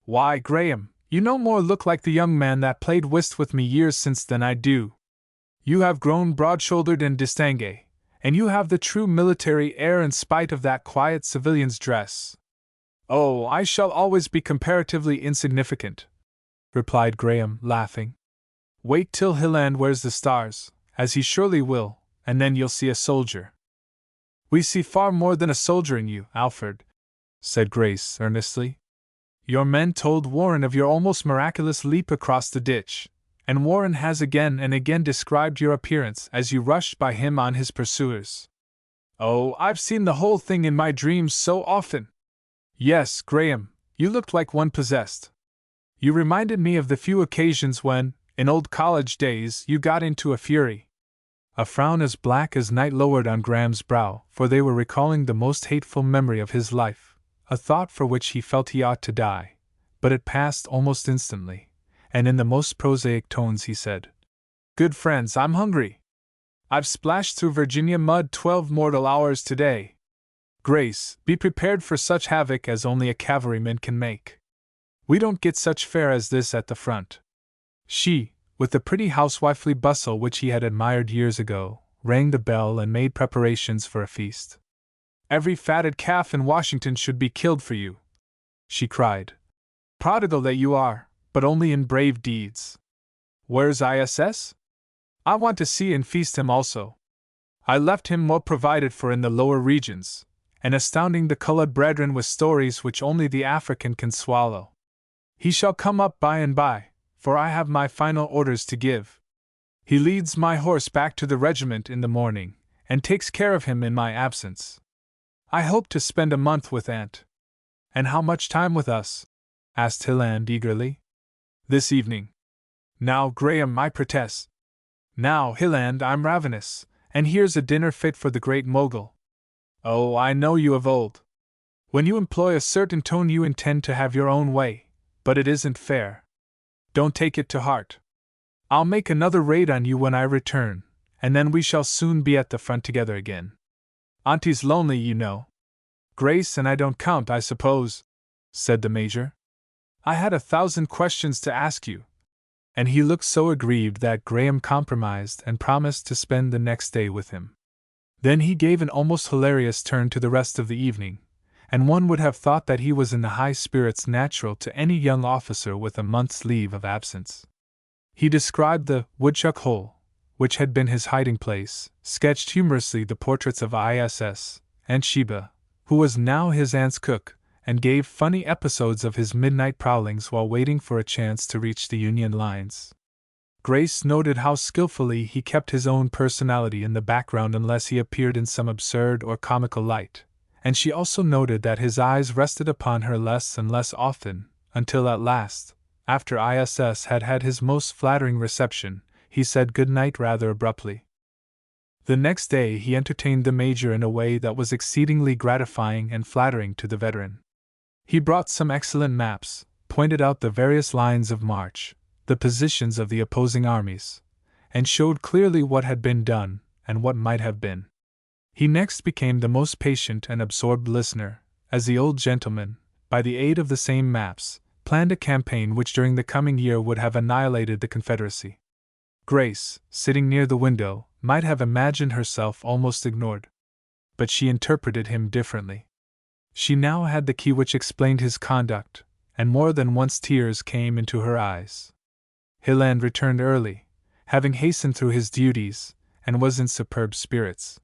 Why, Graham, you no more look like the young man that played whist with me years since than I do. You have grown broad-shouldered and distingué, and you have the true military air in spite of that quiet civilian's dress. Oh, I shall always be comparatively insignificant, replied Graham, laughing. Wait till Hilland wears the stars, as he surely will, and then you'll see a soldier. We see far more than a soldier in you, Alfred, said Grace earnestly. Your men told Warren of your almost miraculous leap across the ditch, and Warren has again and again described your appearance as you rushed by him on his pursuers. Oh, I've seen the whole thing in my dreams so often. Yes, Graham, you looked like one possessed. You reminded me of the few occasions when, in old college days, you got into a fury. A frown as black as night lowered on Graham's brow, for they were recalling the most hateful memory of his life, a thought for which he felt he ought to die, but it passed almost instantly, and in the most prosaic tones he said, Good friends, I'm hungry. I've splashed through Virginia mud 12 mortal hours today. Grace, be prepared for such havoc as only a cavalryman can make. We don't get such fare as this at the front. She, with the pretty housewifely bustle which he had admired years ago, rang the bell and made preparations for a feast. Every fatted calf in Washington should be killed for you, she cried. Prodigal that you are, but only in brave deeds. Where's ISS? I want to see and feast him also. I left him well provided for in the lower regions, and astounding the colored brethren with stories which only the African can swallow. He shall come up by and by, for I have my final orders to give. He leads my horse back to the regiment in the morning, and takes care of him in my absence. I hope to spend a month with Aunt. And how much time with us? Asked Hilland eagerly. This evening. Now, Graham, I protest. Now, Hilland, I'm ravenous, and here's a dinner fit for the great mogul. Oh, I know you of old. When you employ a certain tone you intend to have your own way, but it isn't fair. Don't take it to heart. I'll make another raid on you when I return, and then we shall soon be at the front together again. Auntie's lonely, you know. Grace and I don't count, I suppose, said the Major. I had 1,000 questions to ask you. And he looked so aggrieved that Graham compromised and promised to spend the next day with him. Then he gave an almost hilarious turn to the rest of the evening, and one would have thought that he was in the high spirits natural to any young officer with a month's leave of absence. He described the woodchuck hole, which had been his hiding place, sketched humorously the portraits of ISS and Sheba, who was now his aunt's cook, and gave funny episodes of his midnight prowlings while waiting for a chance to reach the Union lines. Grace noted how skillfully he kept his own personality in the background unless he appeared in some absurd or comical light, and she also noted that his eyes rested upon her less and less often, until at last, after ISS had had his most flattering reception, he said good night rather abruptly. The next day he entertained the Major in a way that was exceedingly gratifying and flattering to the veteran. He brought some excellent maps, pointed out the various lines of march, the positions of the opposing armies, and showed clearly what had been done and what might have been. He next became the most patient and absorbed listener, as the old gentleman, by the aid of the same maps, planned a campaign which during the coming year would have annihilated the Confederacy. Grace, sitting near the window, might have imagined herself almost ignored. But she interpreted him differently. She now had the key which explained his conduct, and more than once tears came into her eyes. Hilland returned early, having hastened through his duties, and was in superb spirits.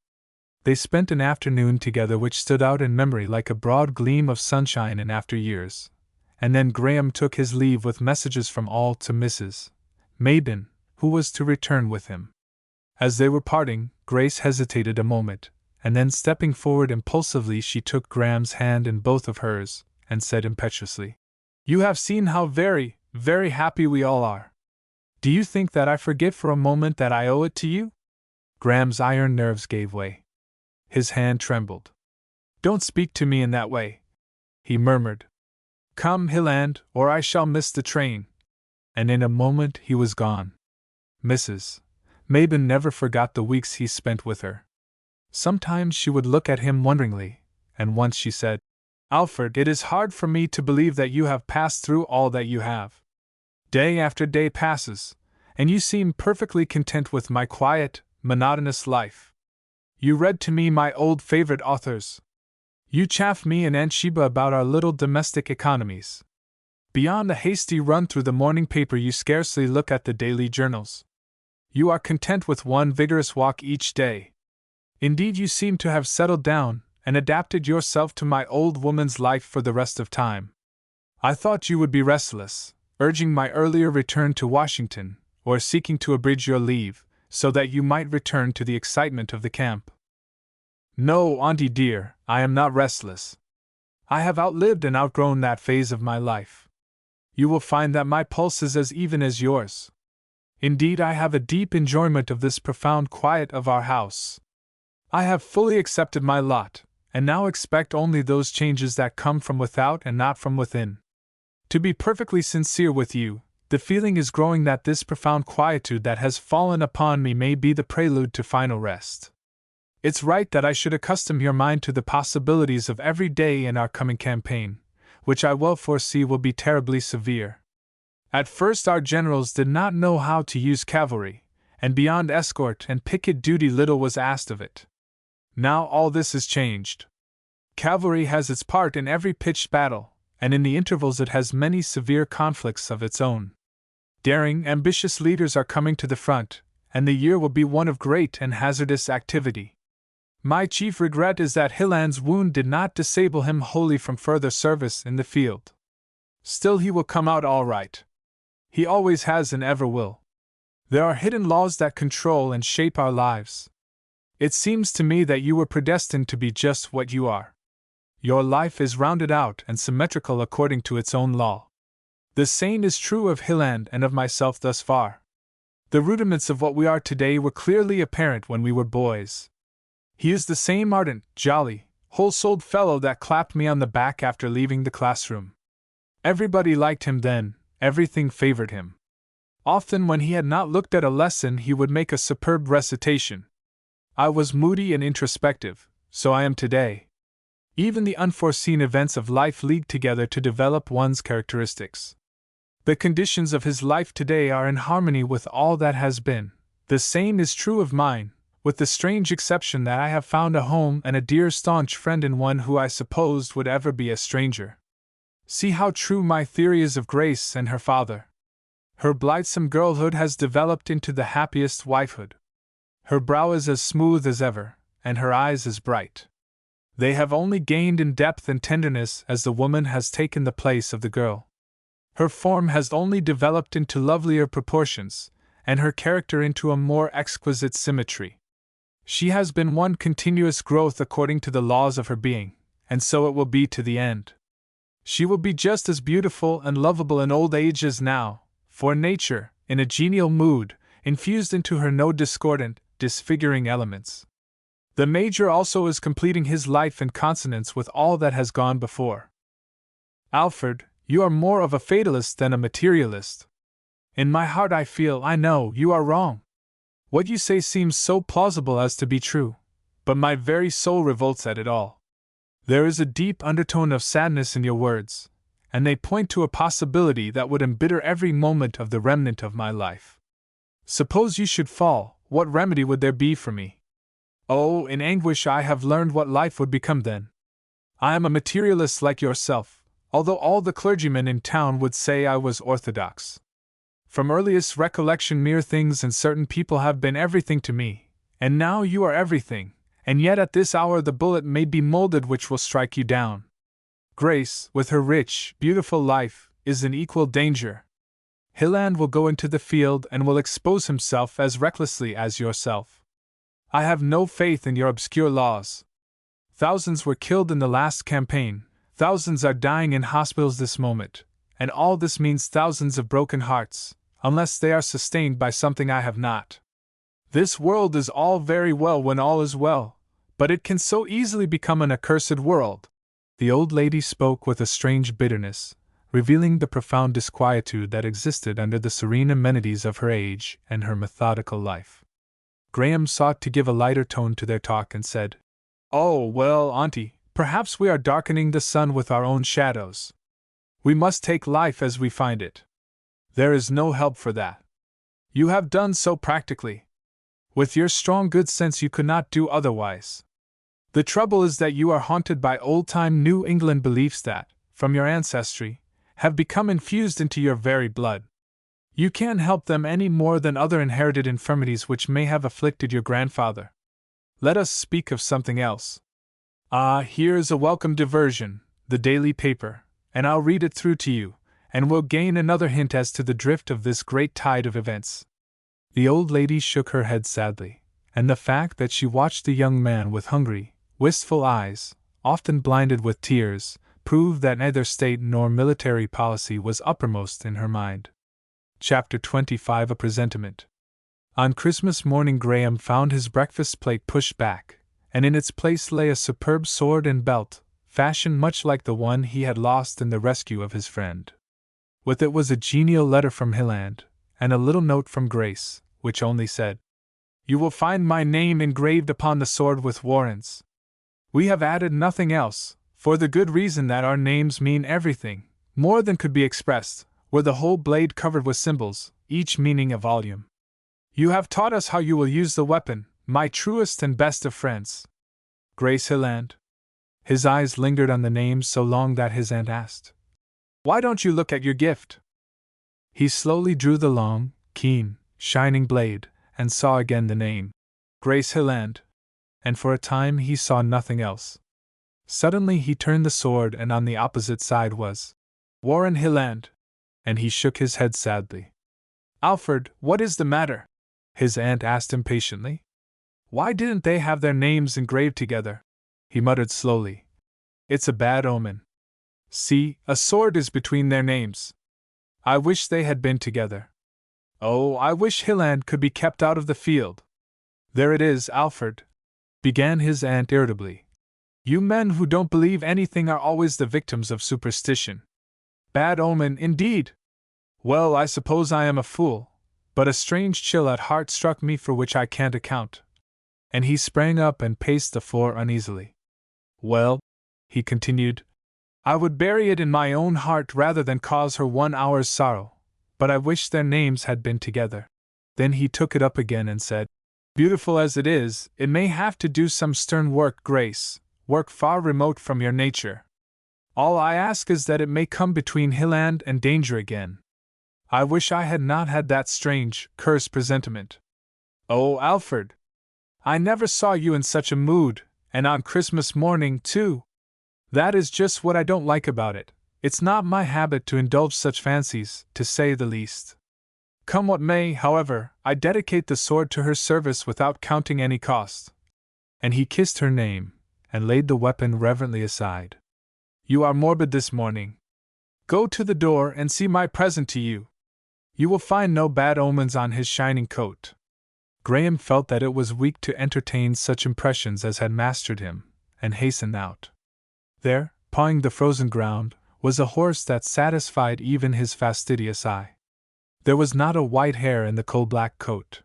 They spent an afternoon together which stood out in memory like a broad gleam of sunshine in after years, and then Graham took his leave with messages from all to Mrs. Maiden, who was to return with him. As they were parting, Grace hesitated a moment, and then stepping forward impulsively she took Graham's hand in both of hers, and said impetuously, "You have seen how very, very happy we all are. Do you think that I forget for a moment that I owe it to you?" Graham's iron nerves gave way. His hand trembled. "Don't speak to me in that way," he murmured. "Come, Hilland, or I shall miss the train." And in a moment he was gone. Mrs. Maiden never forgot the weeks he spent with her. Sometimes she would look at him wonderingly, and once she said, "Alfred, it is hard for me to believe that you have passed through all that you have. Day after day passes, and you seem perfectly content with my quiet, monotonous life. You read to me my old favorite authors. You chaff me and Aunt Sheba about our little domestic economies. Beyond a hasty run through the morning paper, you scarcely look at the daily journals. You are content with one vigorous walk each day. Indeed, you seem to have settled down and adapted yourself to my old woman's life for the rest of time. I thought you would be restless, urging my earlier return to Washington, or seeking to abridge your leave, so that you might return to the excitement of the camp. No, Auntie dear, I am not restless. I have outlived and outgrown that phase of my life. You will find that my pulse is as even as yours. Indeed, I have a deep enjoyment of this profound quiet of our house. I have fully accepted my lot, and now expect only those changes that come from without and not from within. To be perfectly sincere with you, the feeling is growing that this profound quietude that has fallen upon me may be the prelude to final rest. It's right that I should accustom your mind to the possibilities of every day in our coming campaign, which I well foresee will be terribly severe. At first our generals did not know how to use cavalry, and beyond escort and picket duty little was asked of it. Now all this is changed. Cavalry has its part in every pitched battle, and in the intervals it has many severe conflicts of its own. Daring, ambitious leaders are coming to the front, and the year will be one of great and hazardous activity. My chief regret is that Hilland's wound did not disable him wholly from further service in the field. Still, he will come out all right. He always has and ever will. There are hidden laws that control and shape our lives. It seems to me that you were predestined to be just what you are. Your life is rounded out and symmetrical according to its own law. The same is true of Hilland and of myself thus far. The rudiments of what we are today were clearly apparent when we were boys. He is the same ardent, jolly, whole-souled fellow that clapped me on the back after leaving the classroom. Everybody liked him then, everything favored him. Often when he had not looked at a lesson he would make a superb recitation. I was moody and introspective, so I am today. Even the unforeseen events of life league together to develop one's characteristics. The conditions of his life today are in harmony with all that has been. The same is true of mine, with the strange exception that I have found a home and a dear staunch friend in one who I supposed would ever be a stranger. See how true my theory is of Grace and her father. Her blithesome girlhood has developed into the happiest wifehood. Her brow is as smooth as ever, and her eyes as bright. They have only gained in depth and tenderness as the woman has taken the place of the girl. Her form has only developed into lovelier proportions, and her character into a more exquisite symmetry. She has been one continuous growth according to the laws of her being, and so it will be to the end. She will be just as beautiful and lovable in old age as now, for nature, in a genial mood, infused into her no discordant, disfiguring elements. The Major also is completing his life in consonance with all that has gone before. Alfred, you are more of a fatalist than a materialist. In my heart I know, you are wrong. What you say seems so plausible as to be true, but my very soul revolts at it all. There is a deep undertone of sadness in your words, and they point to a possibility that would embitter every moment of the remnant of my life. Suppose you should fall, what remedy would there be for me? Oh, in anguish I have learned what life would become then. I am a materialist like yourself, although all the clergymen in town would say I was orthodox. From earliest recollection mere things and certain people have been everything to me, and now you are everything, and yet at this hour the bullet may be molded which will strike you down. Grace, with her rich, beautiful life, is in equal danger. Hilland will go into the field and will expose himself as recklessly as yourself. I have no faith in your obscure laws. Thousands were killed in the last campaign, thousands are dying in hospitals this moment, and all this means thousands of broken hearts, unless they are sustained by something I have not. This world is all very well when all is well, but it can so easily become an accursed world. The old lady spoke with a strange bitterness, revealing the profound disquietude that existed under the serene amenities of her age and her methodical life. Graham sought to give a lighter tone to their talk and said, "Oh, well, Auntie, perhaps we are darkening the sun with our own shadows. We must take life as we find it. There is no help for that. You have done so practically. With your strong good sense you could not do otherwise. The trouble is that you are haunted by old-time New England beliefs that, from your ancestry, have become infused into your very blood. You can't help them any more than other inherited infirmities which may have afflicted your grandfather. Let us speak of something else. Ah, here is a welcome diversion, the daily paper, and I'll read it through to you, and we'll gain another hint as to the drift of this great tide of events." The old lady shook her head sadly, and the fact that she watched the young man with hungry, wistful eyes, often blinded with tears, proved that neither state nor military policy was uppermost in her mind. Chapter 25: A Presentiment. On Christmas morning Graham found his breakfast plate pushed back, and in its place lay a superb sword and belt, fashioned much like the one he had lost in the rescue of his friend. With it was a genial letter from Hilland, and a little note from Grace, which only said, "You will find my name engraved upon the sword with Warren's. We have added nothing else, for the good reason that our names mean everything, more than could be expressed, were the whole blade covered with symbols, each meaning a volume. You have taught us how you will use the weapon, my truest and best of friends. Grace Hilland." His eyes lingered on the names so long that his aunt asked, "Why don't you look at your gift?" He slowly drew the long, keen, shining blade, and saw again the name, Grace Hilland, and for a time he saw nothing else. Suddenly he turned the sword, and on the opposite side was Warren Hilland, and he shook his head sadly. "Alfred, what is the matter?" his aunt asked impatiently. "Why didn't they have their names engraved together?" He muttered slowly. "It's a bad omen. See, a sword is between their names. I wish they had been together. Oh, I wish Hilland could be kept out of the field." "There it is, Alfred," began his aunt irritably. "You men who don't believe anything are always the victims of superstition. Bad omen, indeed! Well, I suppose I am a fool, but a strange chill at heart struck me for which I can't account." And he sprang up and paced the floor uneasily. "Well," he continued, "I would bury it in my own heart rather than cause her 1 hour's sorrow, but I wish their names had been together." Then he took it up again and said, "Beautiful as it is, it may have to do some stern work, Grace, work far remote from your nature. All I ask is that it may come between Hilland and danger again. I wish I had not had that strange, cursed presentiment. Oh, Alfred! I never saw you in such a mood, and on Christmas morning, too. That is just what I don't like about it. It's not my habit to indulge such fancies, to say the least. Come what may, however, I dedicate the sword to her service without counting any cost." And he kissed her name, and laid the weapon reverently aside. "You are morbid this morning. Go to the door and see my present to you. You will find no bad omens on his shining coat." Graham felt that it was weak to entertain such impressions as had mastered him, and hastened out. There, pawing the frozen ground, was a horse that satisfied even his fastidious eye. There was not a white hair in the coal-black coat.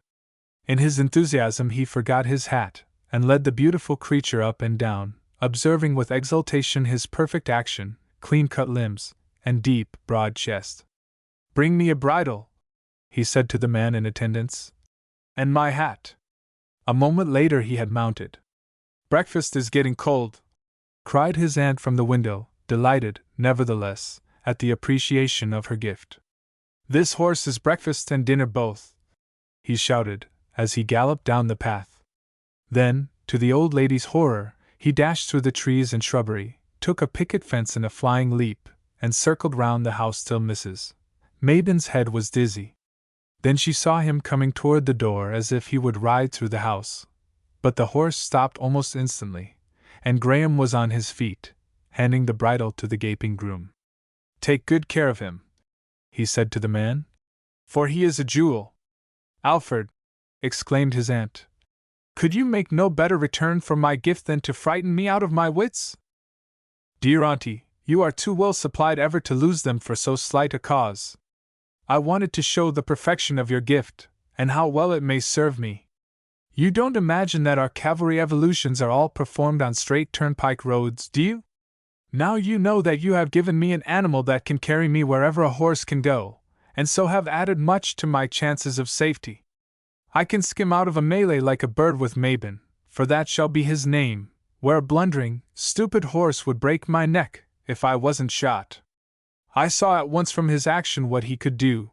In his enthusiasm he forgot his hat, and led the beautiful creature up and down, observing with exultation his perfect action, clean-cut limbs, and deep, broad chest. "Bring me a bridle," he said to the man in attendance. "And my hat." A moment later he had mounted. "Breakfast is getting cold," cried his aunt from the window, delighted, nevertheless, at the appreciation of her gift. "This horse is breakfast and dinner both," he shouted, as he galloped down the path. Then, to the old lady's horror, he dashed through the trees and shrubbery, took a picket fence in a flying leap, and circled round the house till Mrs. Maiden's head was dizzy. Then she saw him coming toward the door as if he would ride through the house. But the horse stopped almost instantly, and Graham was on his feet, handing the bridle to the gaping groom. "Take good care of him," he said to the man, "for he is a jewel." "Alfred," exclaimed his aunt, "could you make no better return for my gift than to frighten me out of my wits?" "Dear auntie, you are too well supplied ever to lose them for so slight a cause. I wanted to show the perfection of your gift, and how well it may serve me. You don't imagine that our cavalry evolutions are all performed on straight turnpike roads, do you? Now you know that you have given me an animal that can carry me wherever a horse can go, and so have added much to my chances of safety. I can skim out of a melee like a bird with Mabon, for that shall be his name, where a blundering, stupid horse would break my neck if I wasn't shot. I saw at once from his action what he could do.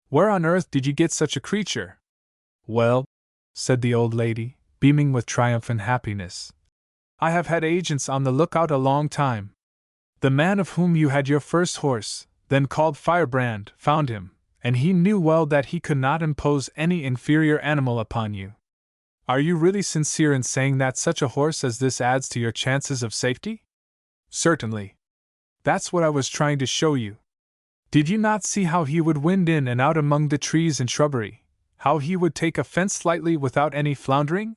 Where on earth did you get such a creature? Well, said the old lady, beaming with triumph and happiness, I have had agents on the lookout a long time. The man of whom you had your first horse, then called Firebrand, found him, and he knew well that he could not impose any inferior animal upon you. Are you really sincere in saying that such a horse as this adds to your chances of safety? Certainly. That's what I was trying to show you. Did you not see how he would wind in and out among the trees and shrubbery? How he would take offense slightly without any floundering?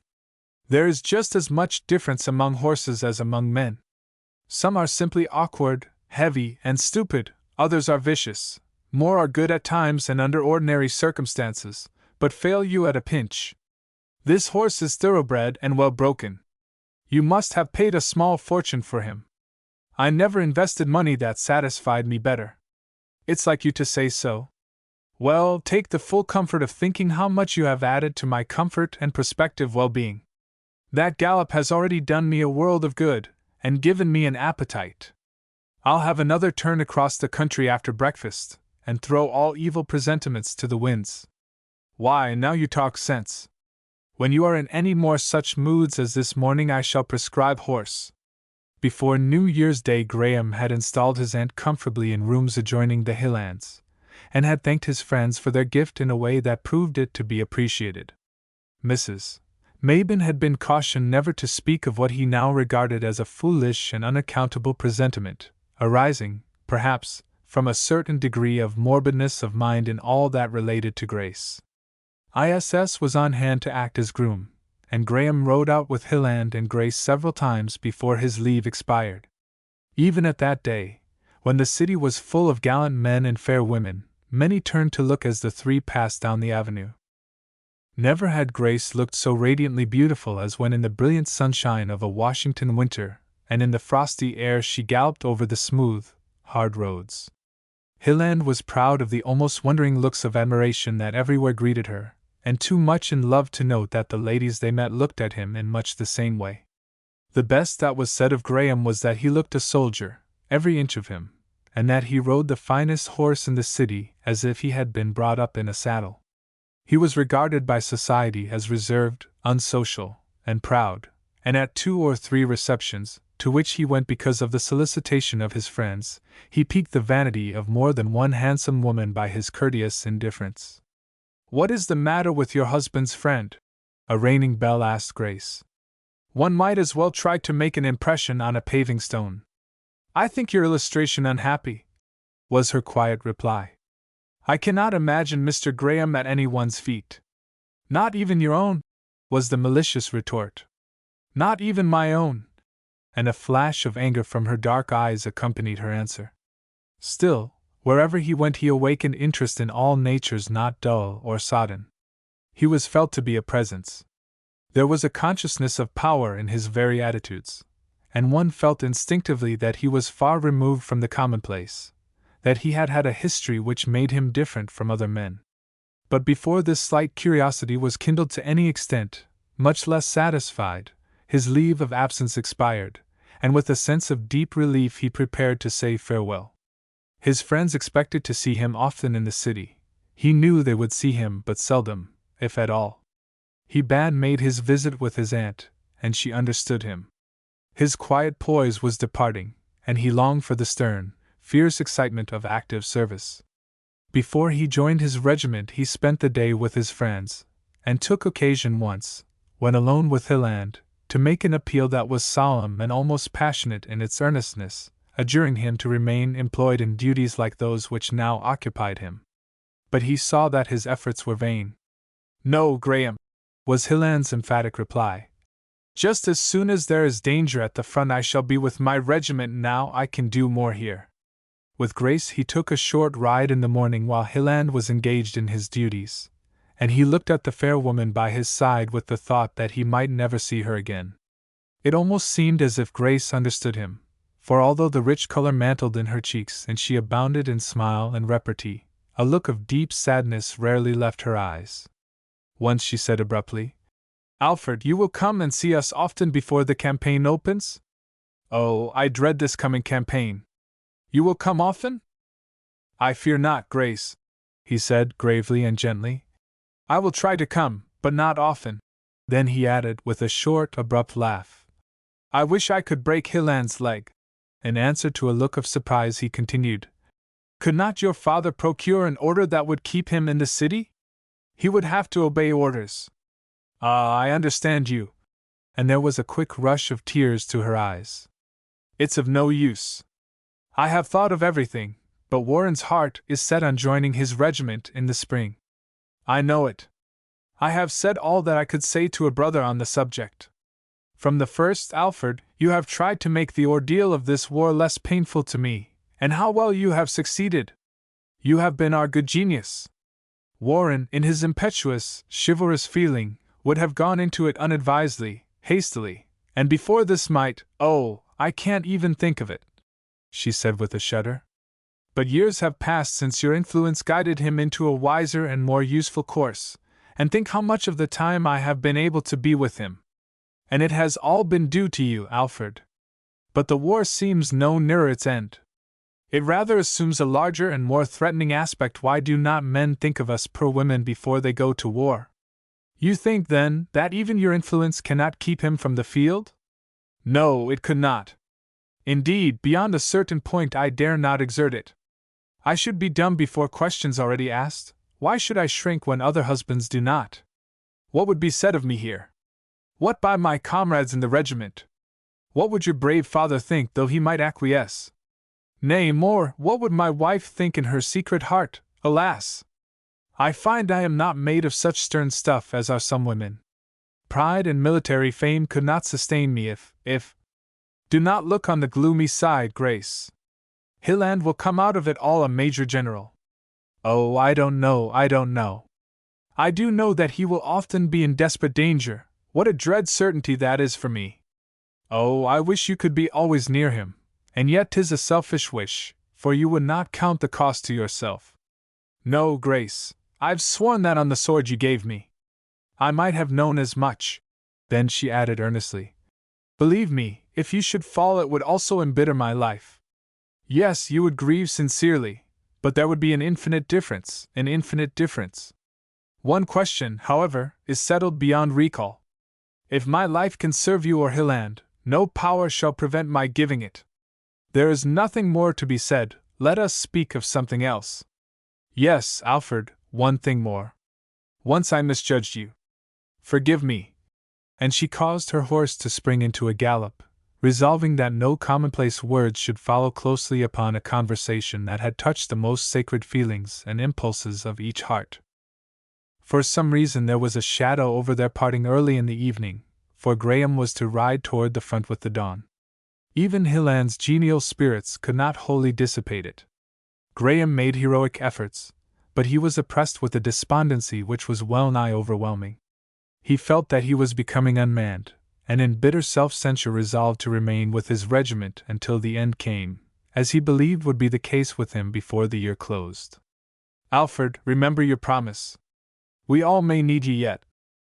There is just as much difference among horses as among men. Some are simply awkward, heavy, and stupid, others are vicious, more are good at times and under ordinary circumstances, but fail you at a pinch. This horse is thoroughbred and well broken. You must have paid a small fortune for him. I never invested money that satisfied me better. It's like you to say so. Well, take the full comfort of thinking how much you have added to my comfort and prospective well-being. That gallop has already done me a world of good, and given me an appetite. I'll have another turn across the country after breakfast, and throw all evil presentiments to the winds. Why, now you talk sense. When you are in any more such moods as this morning, I shall prescribe horse. Before New Year's Day, Graham had installed his aunt comfortably in rooms adjoining the Hillands, and had thanked his friends for their gift in a way that proved it to be appreciated. Mrs. Mabin had been cautioned never to speak of what he now regarded as a foolish and unaccountable presentiment, arising, perhaps, from a certain degree of morbidness of mind in all that related to Grace. ISS was on hand to act as groom, and Graham rode out with Hilland and Grace several times before his leave expired. Even at that day, when the city was full of gallant men and fair women, many turned to look as the three passed down the avenue. Never had Grace looked so radiantly beautiful as when in the brilliant sunshine of a Washington winter, and in the frosty air she galloped over the smooth, hard roads. Hilland was proud of the almost wondering looks of admiration that everywhere greeted her, and too much in love to note that the ladies they met looked at him in much the same way. The best that was said of Graham was that he looked a soldier, every inch of him, and that he rode the finest horse in the city as if he had been brought up in a saddle. He was regarded by society as reserved, unsocial, and proud, and at 2 or 3 receptions, to which he went because of the solicitation of his friends, he piqued the vanity of more than one handsome woman by his courteous indifference. "What is the matter with your husband's friend?" a reigning belle asked Grace. "One might as well try to make an impression on a paving stone." "I think your illustration unhappy," was her quiet reply. "I cannot imagine Mr. Graham at anyone's feet." "Not even your own?" was the malicious retort. "Not even my own," and a flash of anger from her dark eyes accompanied her answer. Still, wherever he went he awakened interest in all natures not dull or sodden. He was felt to be a presence. There was a consciousness of power in his very attitudes, and one felt instinctively that he was far removed from the commonplace, that he had had a history which made him different from other men. But before this slight curiosity was kindled to any extent, much less satisfied, his leave of absence expired, and with a sense of deep relief he prepared to say farewell. His friends expected to see him often in the city. He knew they would see him but seldom, if at all. He made his visit with his aunt, and she understood him. His quiet poise was departing, and he longed for the stern, fierce excitement of active service. Before he joined his regiment he spent the day with his friends, and took occasion once, when alone with Hilland, to make an appeal that was solemn and almost passionate in its earnestness, adjuring him to remain employed in duties like those which now occupied him. But he saw that his efforts were vain. "No, Graham," was Hilland's emphatic reply. "Just as soon as there is danger at the front I shall be with my regiment. Now I can do more here." With Grace he took a short ride in the morning while Hilland was engaged in his duties, and he looked at the fair woman by his side with the thought that he might never see her again. It almost seemed as if Grace understood him, for although the rich color mantled in her cheeks and she abounded in smile and repartee, a look of deep sadness rarely left her eyes. Once she said abruptly, Alfred, you will come and see us often before the campaign opens? Oh, I dread this coming campaign. You will come often? I fear not, Grace, he said gravely and gently. I will try to come, but not often. Then he added with a short, abrupt laugh, I wish I could break Hilland's leg. In answer to a look of surprise, he continued, Could not your father procure an order that would keep him in the city? He would have to obey orders. Ah, I understand you. And there was a quick rush of tears to her eyes. It's of no use. I have thought of everything, but Warren's heart is set on joining his regiment in the spring. I know it. I have said all that I could say to a brother on the subject. From the first, Alfred, you have tried to make the ordeal of this war less painful to me, and how well you have succeeded. You have been our good genius. Warren, in his impetuous, chivalrous feeling, would have gone into it unadvisedly, hastily, and before this might, oh, I can't even think of it, she said with a shudder. But years have passed since your influence guided him into a wiser and more useful course, and think how much of the time I have been able to be with him. And it has all been due to you, Alfred. But the war seems no nearer its end. It rather assumes a larger and more threatening aspect. Why do not men think of us poor women before they go to war? You think, then, that even your influence cannot keep him from the field? No, it could not. Indeed, beyond a certain point I dare not exert it. I should be dumb before questions already asked. Why should I shrink when other husbands do not? What would be said of me here? What by my comrades in the regiment? What would your brave father think, though he might acquiesce? Nay, more, what would my wife think in her secret heart? Alas! I find I am not made of such stern stuff as are some women. Pride and military fame could not sustain me if... Do not look on the gloomy side, Grace. Hilland will come out of it all a major general. Oh, I don't know. I do know that he will often be in desperate danger. What a dread certainty that is for me. Oh, I wish you could be always near him, and yet 'tis a selfish wish, for you would not count the cost to yourself. No, Grace, I've sworn that on the sword you gave me. I might have known as much. Then she added earnestly, Believe me, if you should fall it would also embitter my life. Yes, you would grieve sincerely, but there would be an infinite difference. One question, however, is settled beyond recall. If my life can serve you or Hilland, no power shall prevent my giving it. There is nothing more to be said, let us speak of something else. Yes, Alfred, one thing more. Once I misjudged you. Forgive me. And she caused her horse to spring into a gallop, resolving that no commonplace words should follow closely upon a conversation that had touched the most sacred feelings and impulses of each heart. For some reason there was a shadow over their parting early in the evening, for Graham was to ride toward the front with the dawn. Even Hilland's genial spirits could not wholly dissipate it. Graham made heroic efforts, but he was oppressed with a despondency which was well-nigh overwhelming. He felt that he was becoming unmanned, and in bitter self-censure resolved to remain with his regiment until the end came, as he believed would be the case with him before the year closed. Alfred, remember your promise. We all may need ye yet,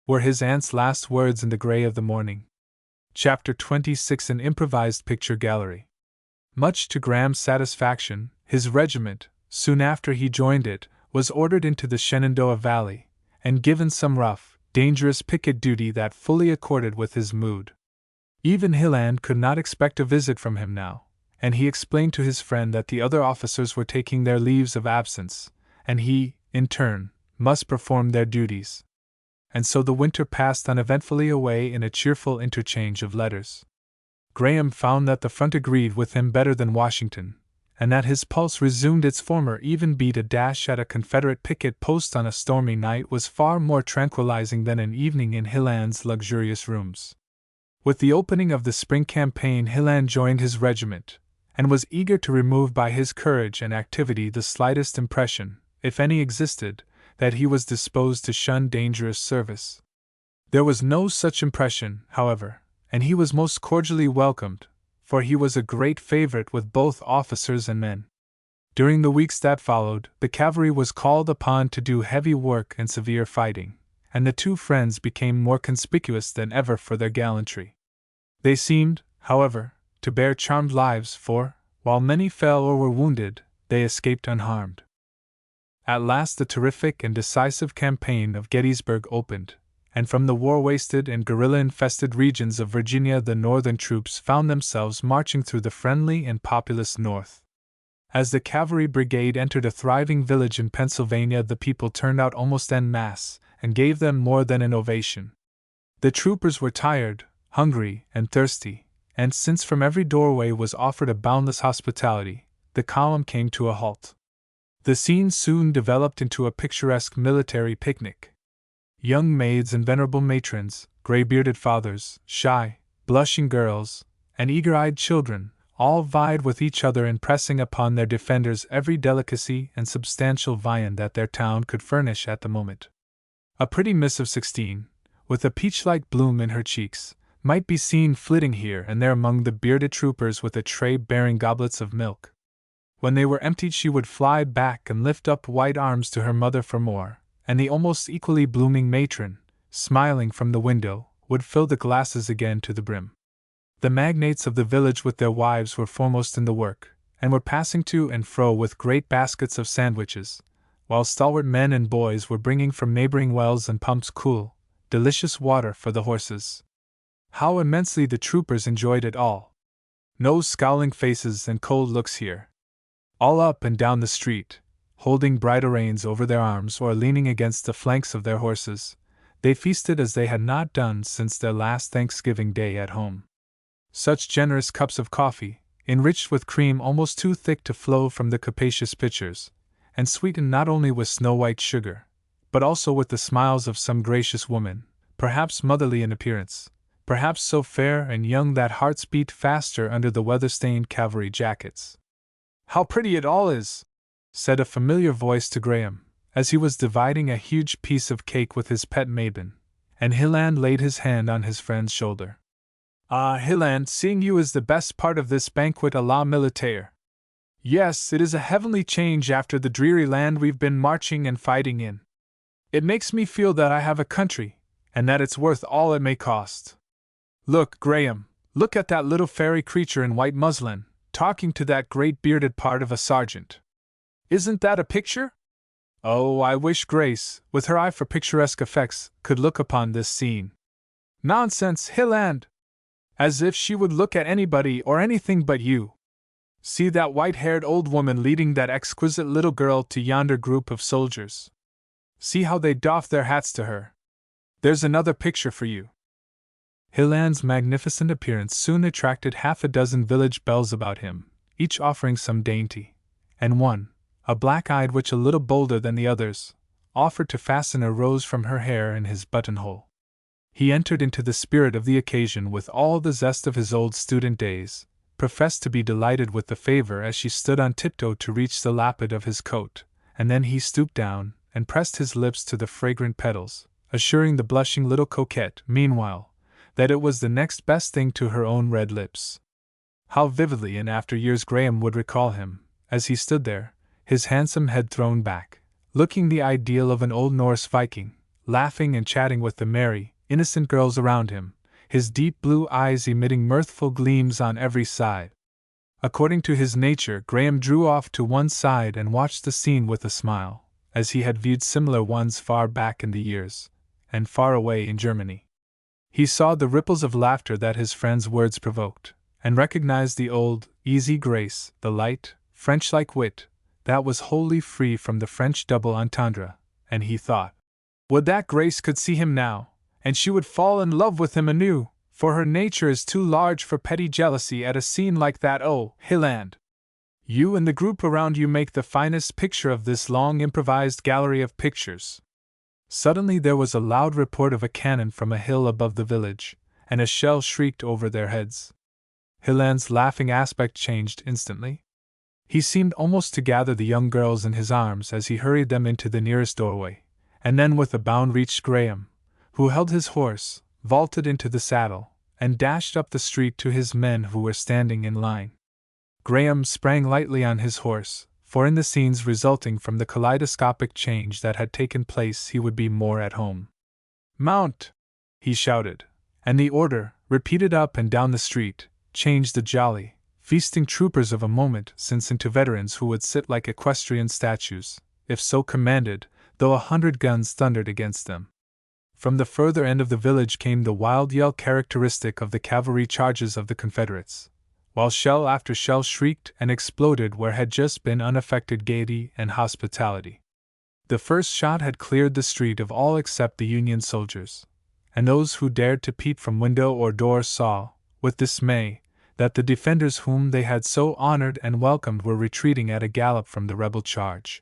were his aunt's last words in the grey of the morning. Chapter 26 An Improvised Picture Gallery. Much to Graham's satisfaction, his regiment, soon after he joined it, was ordered into the Shenandoah Valley, and given some rough, dangerous picket duty that fully accorded with his mood. Even Hilland could not expect a visit from him now, and he explained to his friend that the other officers were taking their leaves of absence, and he, in turn, must perform their duties. And so the winter passed uneventfully away in a cheerful interchange of letters. Graham found that the front agreed with him better than Washington, and that his pulse resumed its former even beat. A dash at a Confederate picket post on a stormy night was far more tranquilizing than an evening in Hilland's luxurious rooms. With the opening of the spring campaign, Hilland joined his regiment, and was eager to remove by his courage and activity the slightest impression, if any existed, that he was disposed to shun dangerous service. There was no such impression, however, and he was most cordially welcomed, for he was a great favorite with both officers and men. During the weeks that followed, the cavalry was called upon to do heavy work and severe fighting, and the two friends became more conspicuous than ever for their gallantry. They seemed, however, to bear charmed lives, for, while many fell or were wounded, they escaped unharmed. At last the terrific and decisive campaign of Gettysburg opened, and from the war-wasted and guerrilla-infested regions of Virginia the Northern troops found themselves marching through the friendly and populous North. As the cavalry brigade entered a thriving village in Pennsylvania, the people turned out almost en masse and gave them more than an ovation. The troopers were tired, hungry, and thirsty, and since from every doorway was offered a boundless hospitality, the column came to a halt. The scene soon developed into a picturesque military picnic. Young maids and venerable matrons, gray-bearded fathers, shy, blushing girls, and eager-eyed children, all vied with each other in pressing upon their defenders every delicacy and substantial viand that their town could furnish at the moment. A pretty miss of 16, with a peach-like bloom in her cheeks, might be seen flitting here and there among the bearded troopers with a tray bearing goblets of milk. When they were emptied, she would fly back and lift up white arms to her mother for more, and the almost equally blooming matron, smiling from the window, would fill the glasses again to the brim. The magnates of the village with their wives were foremost in the work, and were passing to and fro with great baskets of sandwiches, while stalwart men and boys were bringing from neighboring wells and pumps cool, delicious water for the horses. How immensely the troopers enjoyed it all! No scowling faces and cold looks here. All up and down the street, holding bridle reins over their arms or leaning against the flanks of their horses, they feasted as they had not done since their last Thanksgiving Day at home. Such generous cups of coffee, enriched with cream almost too thick to flow from the capacious pitchers, and sweetened not only with snow-white sugar, but also with the smiles of some gracious woman, perhaps motherly in appearance, perhaps so fair and young that hearts beat faster under the weather-stained cavalry jackets. "How pretty it all is!" said a familiar voice to Graham, as he was dividing a huge piece of cake with his pet Mabon, and Hilland laid his hand on his friend's shoulder. "Ah, Hilland, seeing you is the best part of this banquet à la militaire. Yes, it is a heavenly change after the dreary land we've been marching and fighting in. It makes me feel that I have a country, and that it's worth all it may cost. Look, Graham, look at that little fairy creature in white muslin, talking to that great bearded part of a sergeant. Isn't that a picture? Oh, I wish Grace, with her eye for picturesque effects, could look upon this scene. Nonsense, Hilland! As if she would look at anybody or anything but you. See that white-haired old woman leading that exquisite little girl to yonder group of soldiers. See how they doff their hats to her. There's another picture for you." Hilland's magnificent appearance soon attracted half a dozen village belles about him, each offering some dainty, and one, a black-eyed witch a little bolder than the others, offered to fasten a rose from her hair in his buttonhole. He entered into the spirit of the occasion with all the zest of his old student days, professed to be delighted with the favor as she stood on tiptoe to reach the lappet of his coat, and then he stooped down and pressed his lips to the fragrant petals, assuring the blushing little coquette, meanwhile, that it was the next best thing to her own red lips. How vividly in after years Graham would recall him, as he stood there, his handsome head thrown back, looking the ideal of an old Norse Viking, laughing and chatting with the merry, innocent girls around him, his deep blue eyes emitting mirthful gleams on every side. According to his nature, Graham drew off to one side and watched the scene with a smile, as he had viewed similar ones far back in the years, and far away in Germany. He saw the ripples of laughter that his friend's words provoked, and recognized the old, easy grace, the light, French-like wit, that was wholly free from the French double entendre, and he thought, would that Grace could see him now, and she would fall in love with him anew, for her nature is too large for petty jealousy at a scene like that. Oh, Hilland! You and the group around you make the finest picture of this long improvised gallery of pictures. Suddenly there was a loud report of a cannon from a hill above the village, and a shell shrieked over their heads. Hilland's laughing aspect changed instantly. He seemed almost to gather the young girls in his arms as he hurried them into the nearest doorway, and then with a bound reached Graham, who held his horse, vaulted into the saddle, and dashed up the street to his men who were standing in line. Graham sprang lightly on his horse, for in the scenes resulting from the kaleidoscopic change that had taken place he would be more at home. "Mount!" he shouted, and the order, repeated up and down the street, changed the jolly, feasting troopers of a moment since into veterans who would sit like equestrian statues, if so commanded, though 100 guns thundered against them. From the further end of the village came the wild yell characteristic of the cavalry charges of the Confederates, while shell after shell shrieked and exploded where had just been unaffected gaiety and hospitality. The first shot had cleared the street of all except the Union soldiers, and those who dared to peep from window or door saw, with dismay, that the defenders whom they had so honored and welcomed were retreating at a gallop from the rebel charge.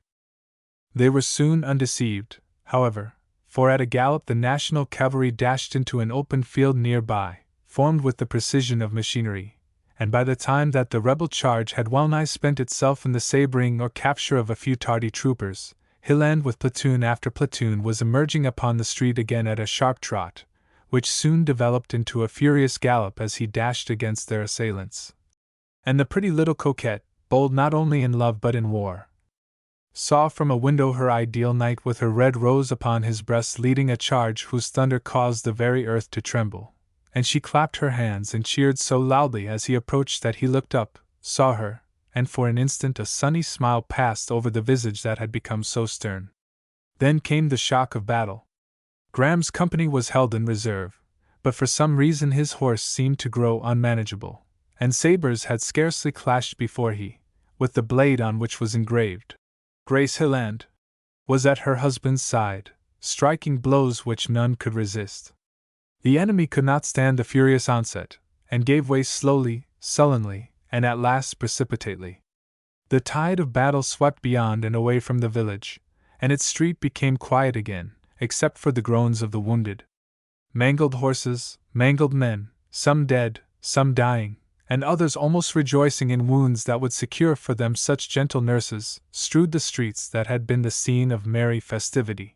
They were soon undeceived, however, for at a gallop the National cavalry dashed into an open field near by, formed with the precision of machinery, and by the time that the rebel charge had well-nigh spent itself in the sabring or capture of a few tardy troopers, Hilland with platoon after platoon was emerging upon the street again at a sharp trot, which soon developed into a furious gallop as he dashed against their assailants. And the pretty little coquette, bold not only in love but in war, saw from a window her ideal knight with her red rose upon his breast leading a charge whose thunder caused the very earth to tremble, and she clapped her hands and cheered so loudly as he approached that he looked up, saw her, and for an instant a sunny smile passed over the visage that had become so stern. Then came the shock of battle. Graham's company was held in reserve, but for some reason his horse seemed to grow unmanageable, and sabers had scarcely clashed before he, with the blade on which was engraved Grace Hilland, was at her husband's side, striking blows which none could resist. The enemy could not stand the furious onset, and gave way slowly, sullenly, and at last precipitately. The tide of battle swept beyond and away from the village, and its street became quiet again, except for the groans of the wounded. Mangled horses, mangled men, some dead, some dying, and others almost rejoicing in wounds that would secure for them such gentle nurses, strewed the streets that had been the scene of merry festivity.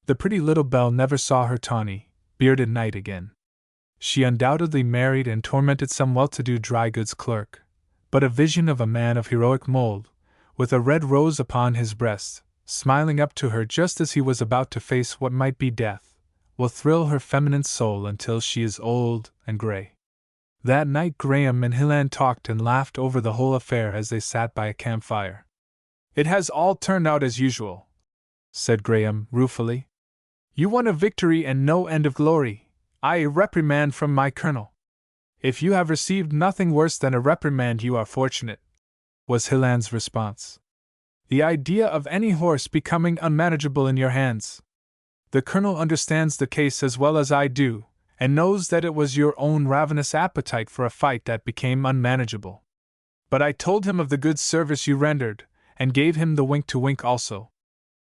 The pretty little belle never saw her tawny, bearded knight again. She undoubtedly married and tormented some well-to-do dry goods clerk, but a vision of a man of heroic mold, with a red rose upon his breast, smiling up to her just as he was about to face what might be death, will thrill her feminine soul until she is old and gray. That night Graham and Hilland talked and laughed over the whole affair as they sat by a campfire. "It has all turned out as usual," said Graham ruefully. "You won a victory and no end of glory, I a reprimand from my colonel." "If you have received nothing worse than a reprimand you are fortunate," was Hilland's response. "The idea of any horse becoming unmanageable in your hands! The colonel understands the case as well as I do, and knows that it was your own ravenous appetite for a fight that became unmanageable. But I told him of the good service you rendered, and gave him the wink to wink also.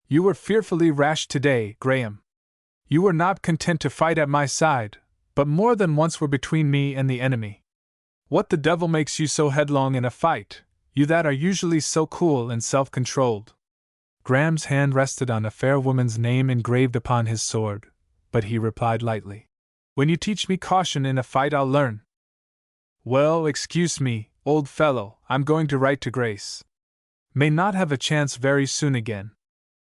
You were fearfully rash today, Graham. You were not content to fight at my side, but more than once were between me and the enemy. What the devil makes you so headlong in a fight, you that are usually so cool and self-controlled?" Graham's hand rested on a fair woman's name engraved upon his sword, but he replied lightly, "When you teach me caution in a fight I'll learn." "Well, excuse me, old fellow, I'm going to write to Grace. May not have a chance very soon again.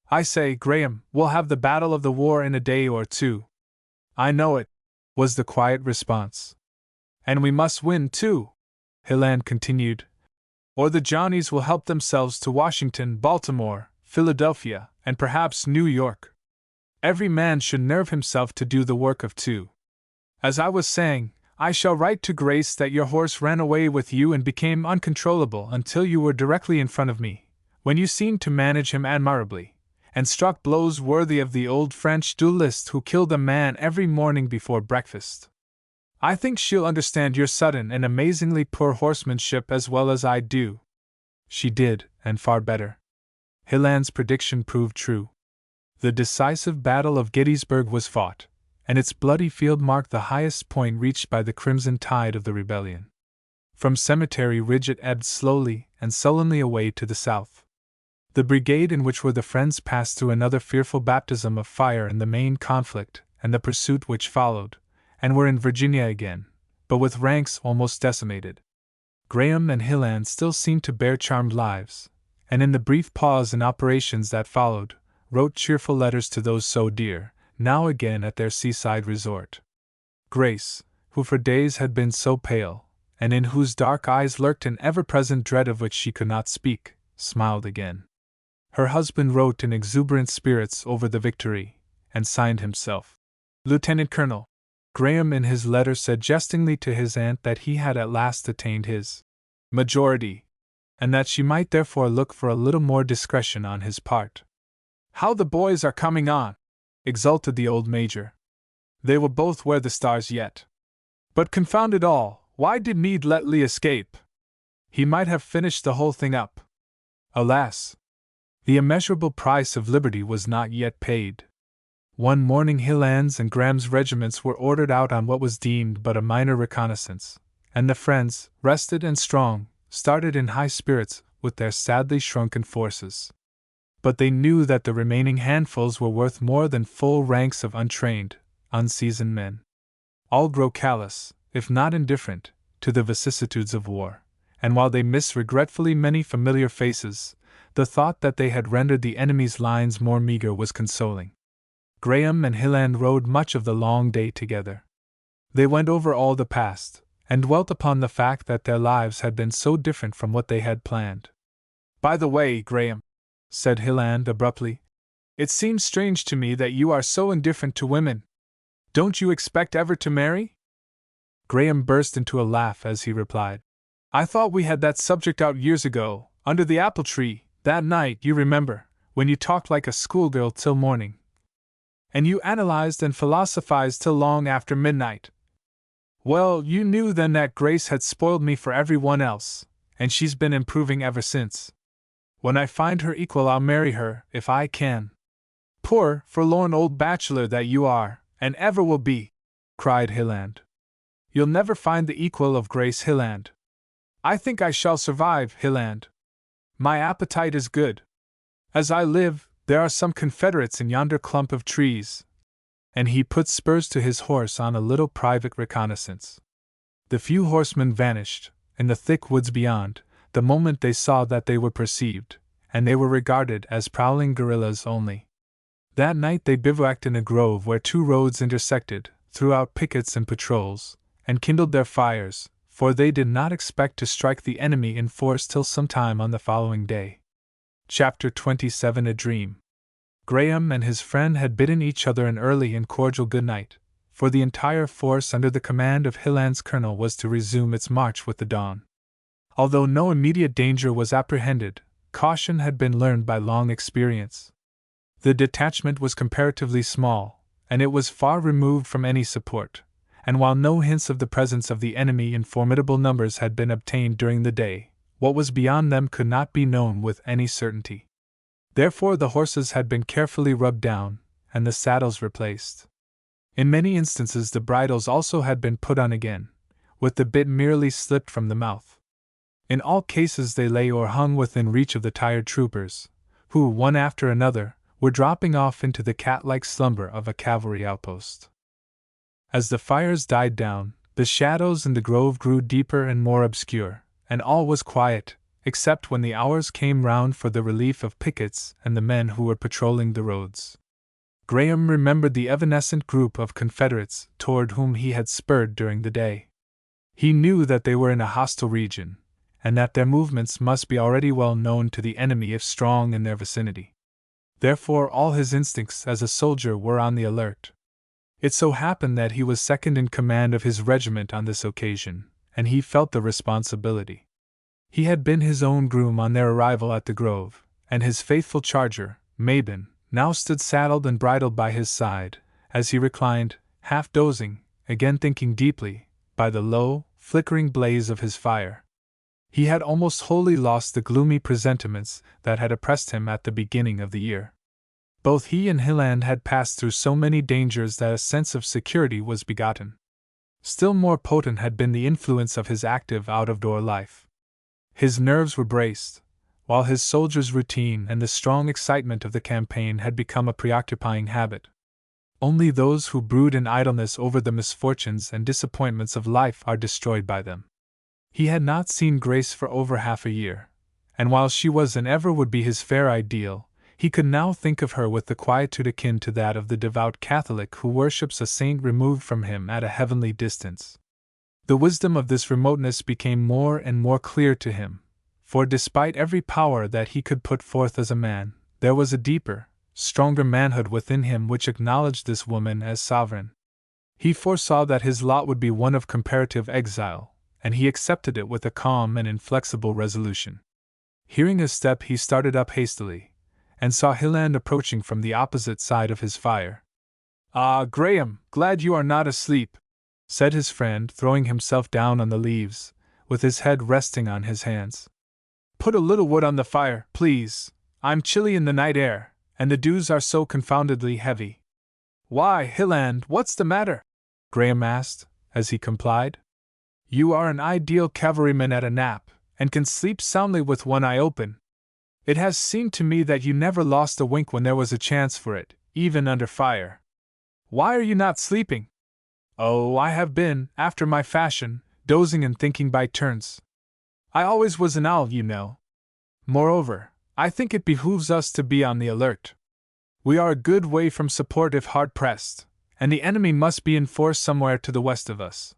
I say, Graham, we'll have the battle of the war in a day or two." "I know it," was the quiet response. "And we must win, too," Hilland continued, "or the Johnnies will help themselves to Washington, Baltimore, Philadelphia, and perhaps New York. Every man should nerve himself to do the work of two. As I was saying, I shall write to Grace that your horse ran away with you and became uncontrollable until you were directly in front of me, when you seemed to manage him admirably, and struck blows worthy of the old French duelist who killed a man every morning before breakfast. I think she'll understand your sudden and amazingly poor horsemanship as well as I do." She did, and far better. Hilland's prediction proved true. The decisive Battle of Gettysburg was fought, and its bloody field marked the highest point reached by the crimson tide of the rebellion. From Cemetery Ridge it ebbed slowly and sullenly away to the south. The brigade in which were the Friends passed through another fearful baptism of fire in the main conflict and the pursuit which followed, and were in Virginia again, but with ranks almost decimated. Graham and Hilland still seemed to bear charmed lives, and in the brief pause in operations that followed, wrote cheerful letters to those so dear, now again at their seaside resort. Grace, who for days had been so pale, and in whose dark eyes lurked an ever-present dread of which she could not speak, smiled again. Her husband wrote in exuberant spirits over the victory, and signed himself Lieutenant Colonel. Graham in his letter said jestingly to his aunt that he had at last attained his majority, and that she might therefore look for a little more discretion on his part. "How the boys are coming on!" exulted the old major. "They will both wear the stars yet. But confound it all, why did Meade let Lee escape? He might have finished the whole thing up." Alas! The immeasurable price of liberty was not yet paid. One morning Hilland's and Graham's regiments were ordered out on what was deemed but a minor reconnaissance, and the friends, rested and strong, started in high spirits with their sadly shrunken forces. But they knew that the remaining handfuls were worth more than full ranks of untrained, unseasoned men. All grow callous, if not indifferent, to the vicissitudes of war, and while they miss regretfully many familiar faces, the thought that they had rendered the enemy's lines more meager was consoling. Graham and Hilland rode much of the long day together. They went over all the past, and dwelt upon the fact that their lives had been so different from what they had planned. "By the way, Graham," said Hilland abruptly, "it seems strange to me that you are so indifferent to women. Don't you expect ever to marry?" Graham burst into a laugh as he replied, "I thought we had that subject out years ago, under the apple tree, that night, you remember, when you talked like a schoolgirl till morning. And you analyzed and philosophized till long after midnight. Well, you knew then that Grace had spoiled me for everyone else, and she's been improving ever since. When I find her equal, I'll marry her, if I can." "Poor, forlorn old bachelor that you are, and ever will be!" cried Hilland. "You'll never find the equal of Grace, Hilland." "I think I shall survive, Hilland. My appetite is good. As I live, there are some Confederates in yonder clump of trees." And he put spurs to his horse on a little private reconnaissance. The few horsemen vanished, in the thick woods beyond, the moment they saw that they were perceived, and they were regarded as prowling guerrillas only. That night they bivouacked in a grove where two roads intersected, threw out pickets and patrols, and kindled their fires, for they did not expect to strike the enemy in force till some time on the following day. Chapter 27 A Dream. Graham and his friend had bidden each other an early and cordial good night, for the entire force under the command of Hilland's colonel was to resume its march with the dawn. Although no immediate danger was apprehended, caution had been learned by long experience. The detachment was comparatively small, and it was far removed from any support, and while no hints of the presence of the enemy in formidable numbers had been obtained during the day, what was beyond them could not be known with any certainty. Therefore the horses had been carefully rubbed down, and the saddles replaced. In many instances the bridles also had been put on again, with the bit merely slipped from the mouth. In all cases they lay or hung within reach of the tired troopers, who, one after another, were dropping off into the cat-like slumber of a cavalry outpost. As the fires died down, the shadows in the grove grew deeper and more obscure, and all was quiet, except when the hours came round for the relief of pickets and the men who were patrolling the roads. Graham remembered the evanescent group of Confederates toward whom he had spurred during the day. He knew that they were in a hostile region, and that their movements must be already well known to the enemy if strong in their vicinity. Therefore all his instincts as a soldier were on the alert. It so happened that he was second in command of his regiment on this occasion, and he felt the responsibility. He had been his own groom on their arrival at the grove, and his faithful charger, Mabon, now stood saddled and bridled by his side, as he reclined, half dozing, again thinking deeply, by the low, flickering blaze of his fire. He had almost wholly lost the gloomy presentiments that had oppressed him at the beginning of the year. Both he and Hilland had passed through so many dangers that a sense of security was begotten. Still more potent had been the influence of his active out-of-door life. His nerves were braced, while his soldier's routine and the strong excitement of the campaign had become a preoccupying habit. Only those who brood in idleness over the misfortunes and disappointments of life are destroyed by them. He had not seen Grace for over half a year, and while she was and ever would be his fair ideal, he could now think of her with the quietude akin to that of the devout Catholic who worships a saint removed from him at a heavenly distance. The wisdom of this remoteness became more and more clear to him, for despite every power that he could put forth as a man, there was a deeper, stronger manhood within him which acknowledged this woman as sovereign. He foresaw that his lot would be one of comparative exile, and he accepted it with a calm and inflexible resolution. Hearing his step, he started up hastily, and saw Hilland approaching from the opposite side of his fire. "Ah, Graham, glad you are not asleep," said his friend, throwing himself down on the leaves, with his head resting on his hands. "Put a little wood on the fire, please. I'm chilly in the night air, and the dews are so confoundedly heavy." "Why, Hilland, what's the matter?" Graham asked, as he complied. "You are an ideal cavalryman at a nap, and can sleep soundly with one eye open. It has seemed to me that you never lost a wink when there was a chance for it, even under fire. Why are you not sleeping?" "Oh, I have been, after my fashion, dozing and thinking by turns. I always was an owl, you know. Moreover, I think it behooves us to be on the alert. We are a good way from support if hard pressed, and the enemy must be in force somewhere to the west of us.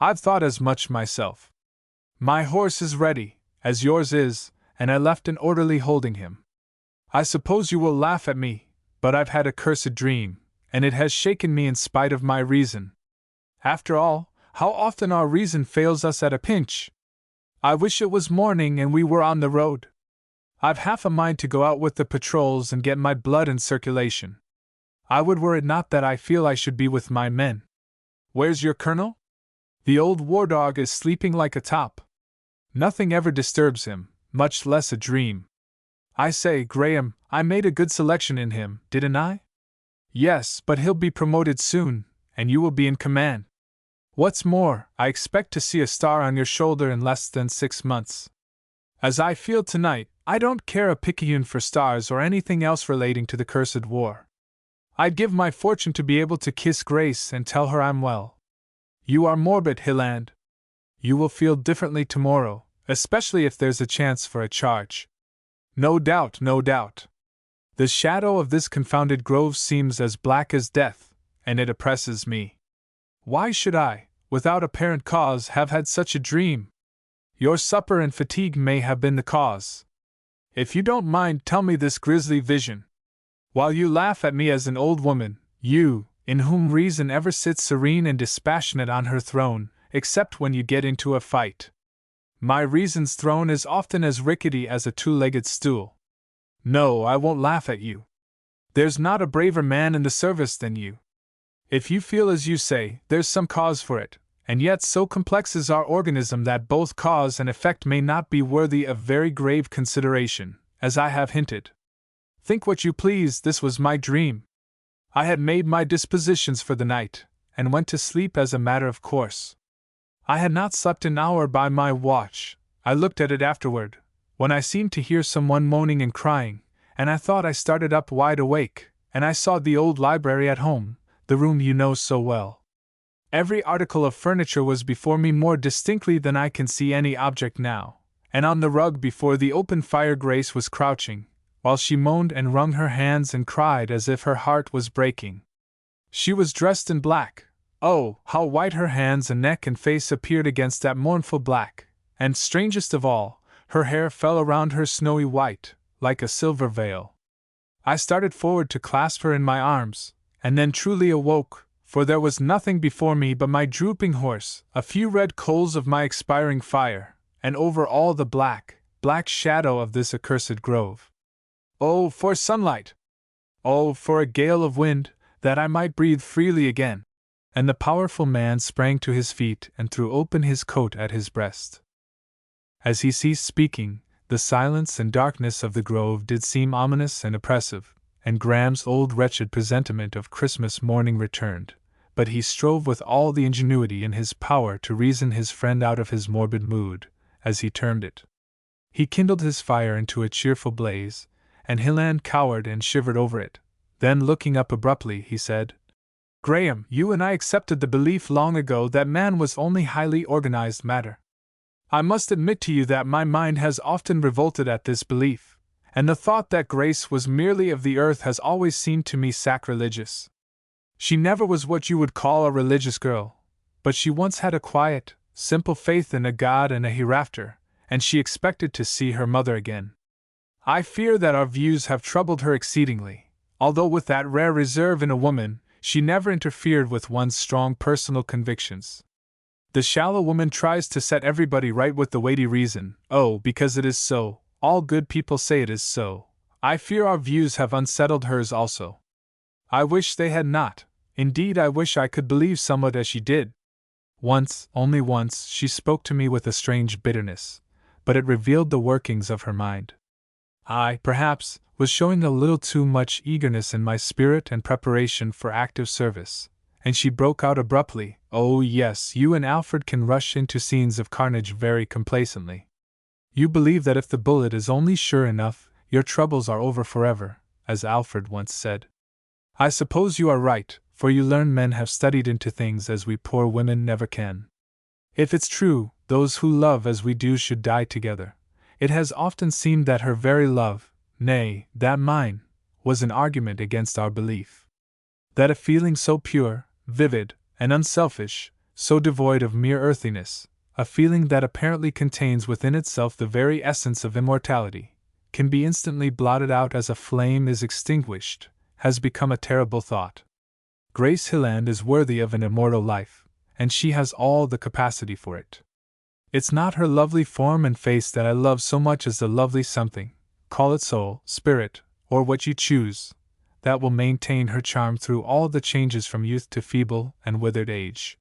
I've thought as much myself. My horse is ready, as yours is, and I left an orderly holding him. I suppose you will laugh at me, but I've had a cursed dream, and it has shaken me in spite of my reason. After all, how often our reason fails us at a pinch! I wish it was morning and we were on the road. I've half a mind to go out with the patrols and get my blood in circulation. I would were it not that I feel I should be with my men. Where's your colonel? The old war dog is sleeping like a top. Nothing ever disturbs him, much less a dream. I say, Graham, I made a good selection in him, didn't I? Yes, but he'll be promoted soon, and you will be in command. What's more, I expect to see a star on your shoulder in less than 6 months. As I feel tonight, I don't care a picayune for stars or anything else relating to the cursed war. I'd give my fortune to be able to kiss Grace and tell her I'm well. You are morbid, Hilland. You will feel differently tomorrow, especially if there's a chance for a charge. No doubt, no doubt. The shadow of this confounded grove seems as black as death, and it oppresses me. Why should I, without apparent cause, have had such a dream? Your supper and fatigue may have been the cause. If you don't mind, tell me this grisly vision. While you laugh at me as an old woman, you, in whom reason ever sits serene and dispassionate on her throne, except when you get into a fight. My reason's throne is often as rickety as a two-legged stool. No, I won't laugh at you. There's not a braver man in the service than you. If you feel as you say, there's some cause for it, and yet so complex is our organism that both cause and effect may not be worthy of very grave consideration, as I have hinted. Think what you please, this was my dream. I had made my dispositions for the night, and went to sleep as a matter of course. I had not slept an hour by my watch. I looked at it afterward, when I seemed to hear someone moaning and crying, and I thought I started up wide awake, and I saw the old library at home, the room you know so well. Every article of furniture was before me more distinctly than I can see any object now, and on the rug before the open fire Grace was crouching, while she moaned and wrung her hands and cried as if her heart was breaking. She was dressed in black. Oh, how white her hands and neck and face appeared against that mournful black, and strangest of all, her hair fell around her snowy white, like a silver veil. I started forward to clasp her in my arms, and then truly awoke, for there was nothing before me but my drooping horse, a few red coals of my expiring fire, and over all the black, black shadow of this accursed grove. Oh, for sunlight! Oh, for a gale of wind, that I might breathe freely again! And the powerful man sprang to his feet and threw open his coat at his breast. As he ceased speaking, the silence and darkness of the grove did seem ominous and oppressive, and Graham's old wretched presentiment of Christmas morning returned, but he strove with all the ingenuity in his power to reason his friend out of his morbid mood, as he termed it. He kindled his fire into a cheerful blaze, and Hilland cowered and shivered over it. Then, looking up abruptly, he said, Graham, you and I accepted the belief long ago that man was only highly organized matter. I must admit to you that my mind has often revolted at this belief, and the thought that Grace was merely of the earth has always seemed to me sacrilegious. She never was what you would call a religious girl, but she once had a quiet, simple faith in a God and a hereafter, and she expected to see her mother again. I fear that our views have troubled her exceedingly, although with that rare reserve in a woman, she never interfered with one's strong personal convictions. The shallow woman tries to set everybody right with the weighty reason, oh, because it is so, all good people say it is so. I fear our views have unsettled hers also. I wish they had not, indeed I wish I could believe somewhat as she did. Once, only once, she spoke to me with a strange bitterness, but it revealed the workings of her mind. I, perhaps, was showing a little too much eagerness in my spirit and preparation for active service, and she broke out abruptly, "Oh yes, you and Alfred can rush into scenes of carnage very complacently. You believe that if the bullet is only sure enough, your troubles are over forever, as Alfred once said. I suppose you are right, for you learned men have studied into things as we poor women never can. If it's true, those who love as we do should die together. It has often seemed that her very love, nay, that mine, was an argument against our belief. That a feeling so pure, vivid, and unselfish, so devoid of mere earthiness, a feeling that apparently contains within itself the very essence of immortality, can be instantly blotted out as a flame is extinguished, has become a terrible thought. Grace Hilland is worthy of an immortal life, and she has all the capacity for it. It's not her lovely form and face that I love so much as the lovely something, call it soul, spirit, or what you choose, that will maintain her charm through all the changes from youth to feeble and withered age.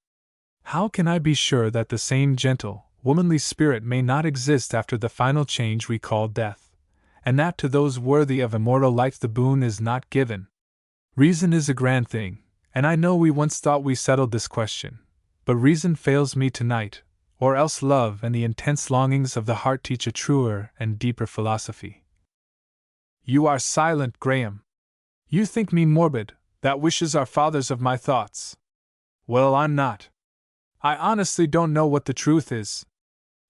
How can I be sure that the same gentle, womanly spirit may not exist after the final change we call death, and that to those worthy of immortal life the boon is not given? Reason is a grand thing, and I know we once thought we settled this question, but reason fails me tonight, or else love and the intense longings of the heart teach a truer and deeper philosophy. You are silent, Graham. You think me morbid, that wishes are fathers of my thoughts. Well, I'm not. I honestly don't know what the truth is.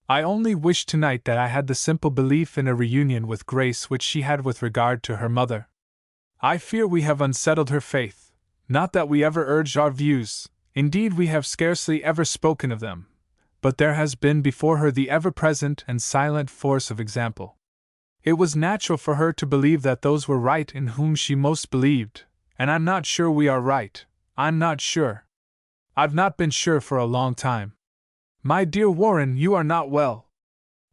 I only wish tonight that I had the simple belief in a reunion with Grace which she had with regard to her mother. I fear we have unsettled her faith, not that we ever urged our views, indeed we have scarcely ever spoken of them, but there has been before her the ever-present and silent force of example. It was natural for her to believe that those were right in whom she most believed, and I'm not sure we are right, I'm not sure. I've not been sure for a long time. My dear Warren, you are not well.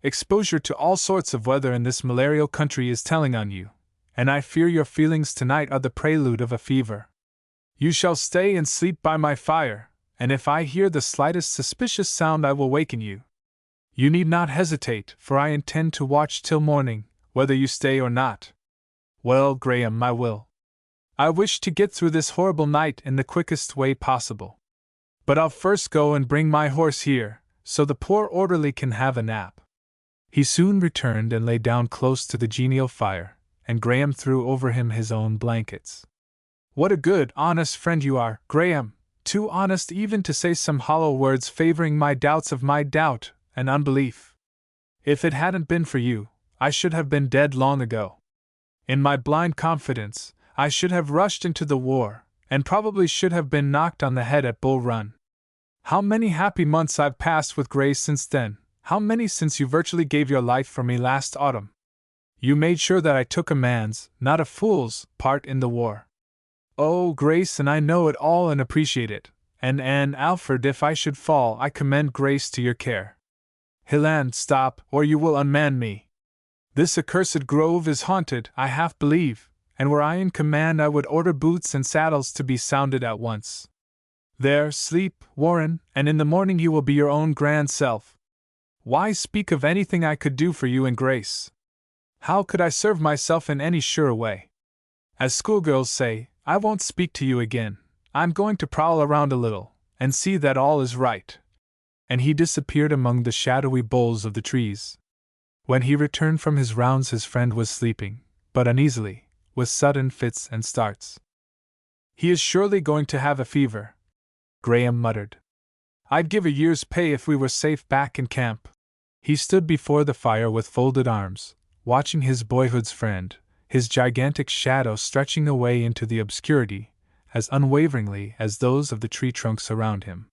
Exposure to all sorts of weather in this malarial country is telling on you, and I fear your feelings tonight are the prelude of a fever. You shall stay and sleep by my fire, and if I hear the slightest suspicious sound I will waken you. You need not hesitate, for I intend to watch till morning, whether you stay or not. Well, Graham, I will. I wish to get through this horrible night in the quickest way possible. But I'll first go and bring my horse here, so the poor orderly can have a nap. He soon returned and lay down close to the genial fire, and Graham threw over him his own blankets. What a good, honest friend you are, Graham, too honest even to say some hollow words favoring my doubts of my doubt and unbelief. If it hadn't been for you, I should have been dead long ago. In my blind confidence, I should have rushed into the war, and probably should have been knocked on the head at Bull Run. How many happy months I've passed with Grace since then, how many since you virtually gave your life for me last autumn. You made sure that I took a man's, not a fool's, part in the war. Oh, Grace, and I know it all and appreciate it, and Alfred, if I should fall, I commend Grace to your care. Hilland, stop, or you will unman me. This accursed grove is haunted, I half believe, and were I in command I would order boots and saddles to be sounded at once. There, sleep, Warren, and in the morning you will be your own grand self. Why speak of anything I could do for you and Grace? How could I serve myself in any sure way? As schoolgirls say, I won't speak to you again. I'm going to prowl around a little, and see that all is right. And he disappeared among the shadowy boles of the trees. When he returned from his rounds his friend was sleeping, but uneasily, with sudden fits and starts. He is surely going to have a fever, Graham muttered. I'd give a year's pay if we were safe back in camp. He stood before the fire with folded arms, watching his boyhood's friend, his gigantic shadow stretching away into the obscurity, as unwaveringly as those of the tree trunks around him.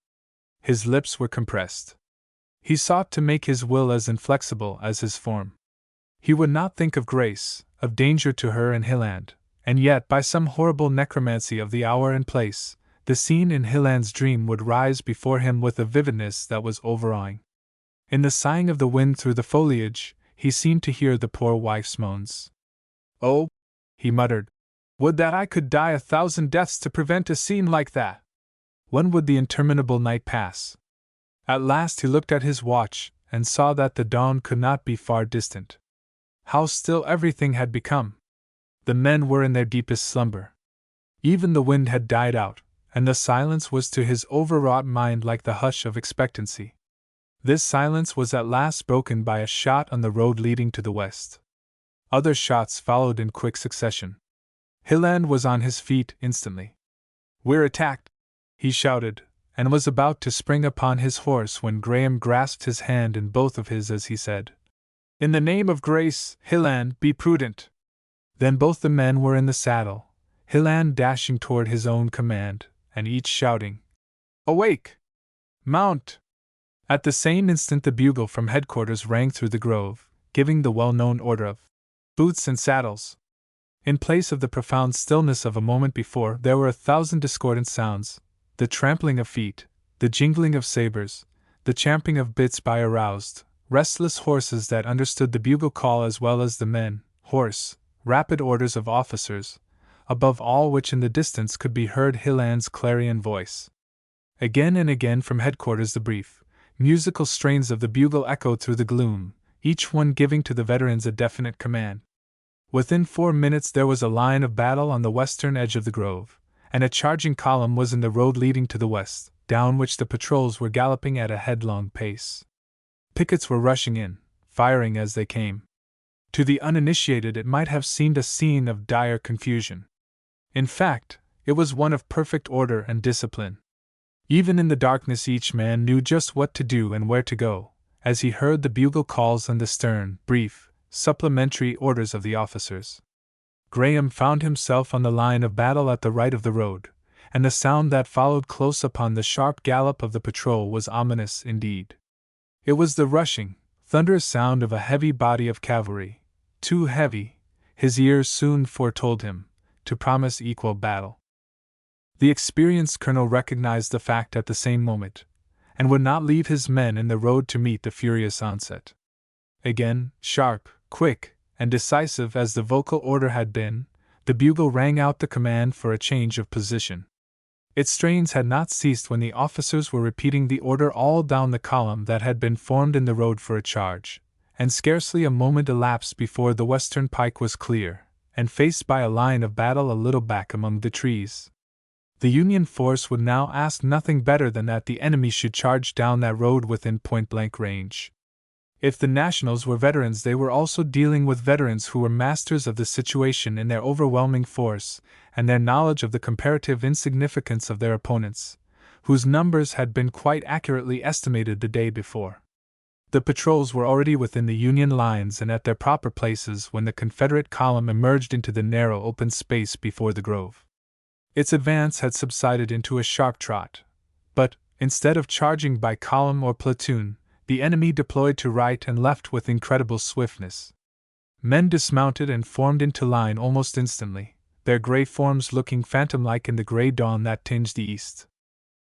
His lips were compressed. He sought to make his will as inflexible as his form. He would not think of Grace, of danger to her and Hilland, and yet by some horrible necromancy of the hour and place, the scene in Hilland's dream would rise before him with a vividness that was overawing. In the sighing of the wind through the foliage, he seemed to hear the poor wife's moans. "Oh," he muttered, "would that I could die 1,000 deaths to prevent a scene like that!" When would the interminable night pass? At last he looked at his watch, and saw that the dawn could not be far distant. How still everything had become! The men were in their deepest slumber. Even the wind had died out, and the silence was to his overwrought mind like the hush of expectancy. This silence was at last broken by a shot on the road leading to the west. Other shots followed in quick succession. Hilland was on his feet instantly. "We're attacked!" he shouted, and was about to spring upon his horse when Graham grasped his hand in both of his as he said, "In the name of grace, Hilland, be prudent!" Then both the men were in the saddle, Hilland dashing toward his own command, and each shouting, "Awake! Mount!" At the same instant the bugle from headquarters rang through the grove, giving the well-known order of boots and saddles. In place of the profound stillness of a moment before, there were 1,000 discordant sounds, the trampling of feet, the jingling of sabers, the champing of bits by aroused, restless horses that understood the bugle call as well as the men, hoarse, rapid orders of officers, above all which in the distance could be heard Hilland's clarion voice. Again and again from headquarters the brief, musical strains of the bugle echoed through the gloom, each one giving to the veterans a definite command. Within 4 minutes there was a line of battle on the western edge of the grove, and a charging column was in the road leading to the west, down which the patrols were galloping at a headlong pace. Pickets were rushing in, firing as they came. To the uninitiated it might have seemed a scene of dire confusion. In fact, it was one of perfect order and discipline. Even in the darkness each man knew just what to do and where to go, as he heard the bugle calls and the stern, brief, supplementary orders of the officers. Graham found himself on the line of battle at the right of the road, and the sound that followed close upon the sharp gallop of the patrol was ominous indeed. It was the rushing, thunderous sound of a heavy body of cavalry, too heavy, his ears soon foretold him, to promise equal battle. The experienced colonel recognized the fact at the same moment, and would not leave his men in the road to meet the furious onset. Again, sharp, quick, and decisive as the vocal order had been, the bugle rang out the command for a change of position. Its strains had not ceased when the officers were repeating the order all down the column that had been formed in the road for a charge, and scarcely a moment elapsed before the western pike was clear, and faced by a line of battle a little back among the trees. The Union force would now ask nothing better than that the enemy should charge down that road within point-blank range. If the Nationals were veterans, they were also dealing with veterans who were masters of the situation in their overwhelming force and their knowledge of the comparative insignificance of their opponents, whose numbers had been quite accurately estimated the day before. The patrols were already within the Union lines and at their proper places when the Confederate column emerged into the narrow open space before the grove. Its advance had subsided into a sharp trot, but, instead of charging by column or platoon, the enemy deployed to right and left with incredible swiftness. Men dismounted and formed into line almost instantly, their gray forms looking phantom-like in the gray dawn that tinged the east.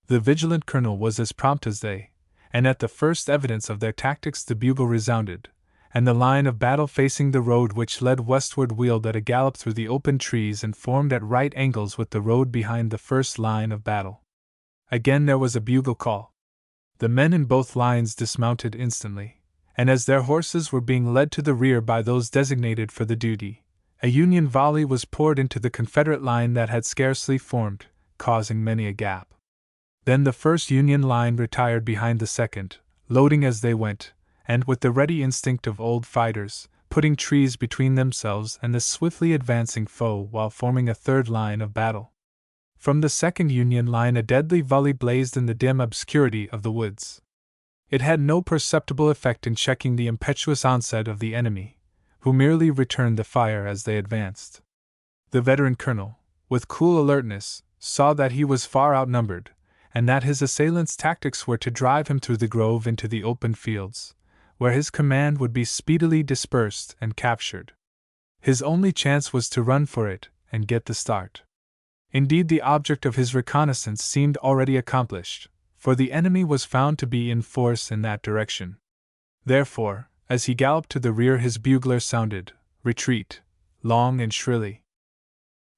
The vigilant colonel was as prompt as they, and at the first evidence of their tactics the bugle resounded, and the line of battle facing the road which led westward wheeled at a gallop through the open trees and formed at right angles with the road behind the first line of battle. Again there was a bugle call. The men in both lines dismounted instantly, and as their horses were being led to the rear by those designated for the duty, a Union volley was poured into the Confederate line that had scarcely formed, causing many a gap. Then the first Union line retired behind the second, loading as they went, and with the ready instinct of old fighters, putting trees between themselves and the swiftly advancing foe while forming a third line of battle. From the second Union line a deadly volley blazed in the dim obscurity of the woods. It had no perceptible effect in checking the impetuous onset of the enemy, who merely returned the fire as they advanced. The veteran colonel, with cool alertness, saw that he was far outnumbered, and that his assailants' tactics were to drive him through the grove into the open fields, where his command would be speedily dispersed and captured. His only chance was to run for it and get the start. Indeed, the object of his reconnaissance seemed already accomplished, for the enemy was found to be in force in that direction. Therefore, as he galloped to the rear, his bugler sounded, "Retreat," long and shrilly.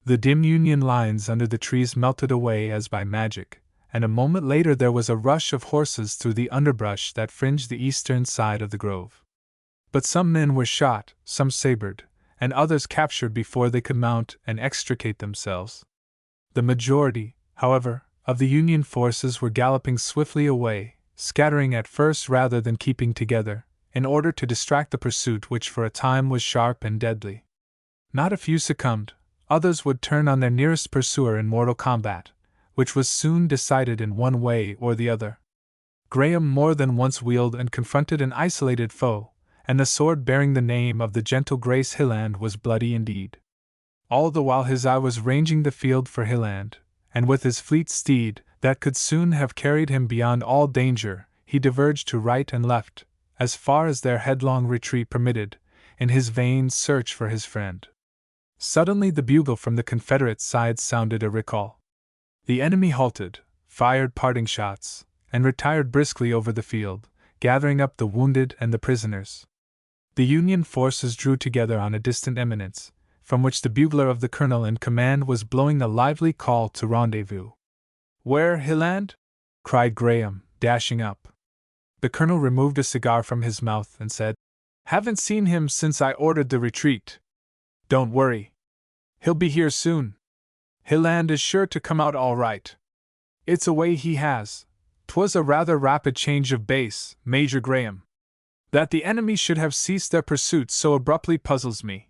The dim Union lines under the trees melted away as by magic, and a moment later there was a rush of horses through the underbrush that fringed the eastern side of the grove. But some men were shot, some sabred, and others captured before they could mount and extricate themselves. The majority, however, of the Union forces were galloping swiftly away, scattering at first rather than keeping together, in order to distract the pursuit, which for a time was sharp and deadly. Not a few succumbed, others would turn on their nearest pursuer in mortal combat, which was soon decided in one way or the other. Graham more than once wheeled and confronted an isolated foe, and the sword bearing the name of the gentle Grace Hilland was bloody indeed. All the while his eye was ranging the field for Hilland, and with his fleet steed, that could soon have carried him beyond all danger, he diverged to right and left, as far as their headlong retreat permitted, in his vain search for his friend. Suddenly the bugle from the Confederate side sounded a recall. The enemy halted, fired parting shots, and retired briskly over the field, gathering up the wounded and the prisoners. The Union forces drew together on a distant eminence, from which the bugler of the colonel in command was blowing a lively call to rendezvous. "Where, Hilland?" cried Graham, dashing up. The colonel removed a cigar from his mouth and said, "Haven't seen him since I ordered the retreat. Don't worry. He'll be here soon. Hilland is sure to come out all right. It's a way he has. 'Twas a rather rapid change of base, Major Graham. That the enemy should have ceased their pursuit so abruptly puzzles me.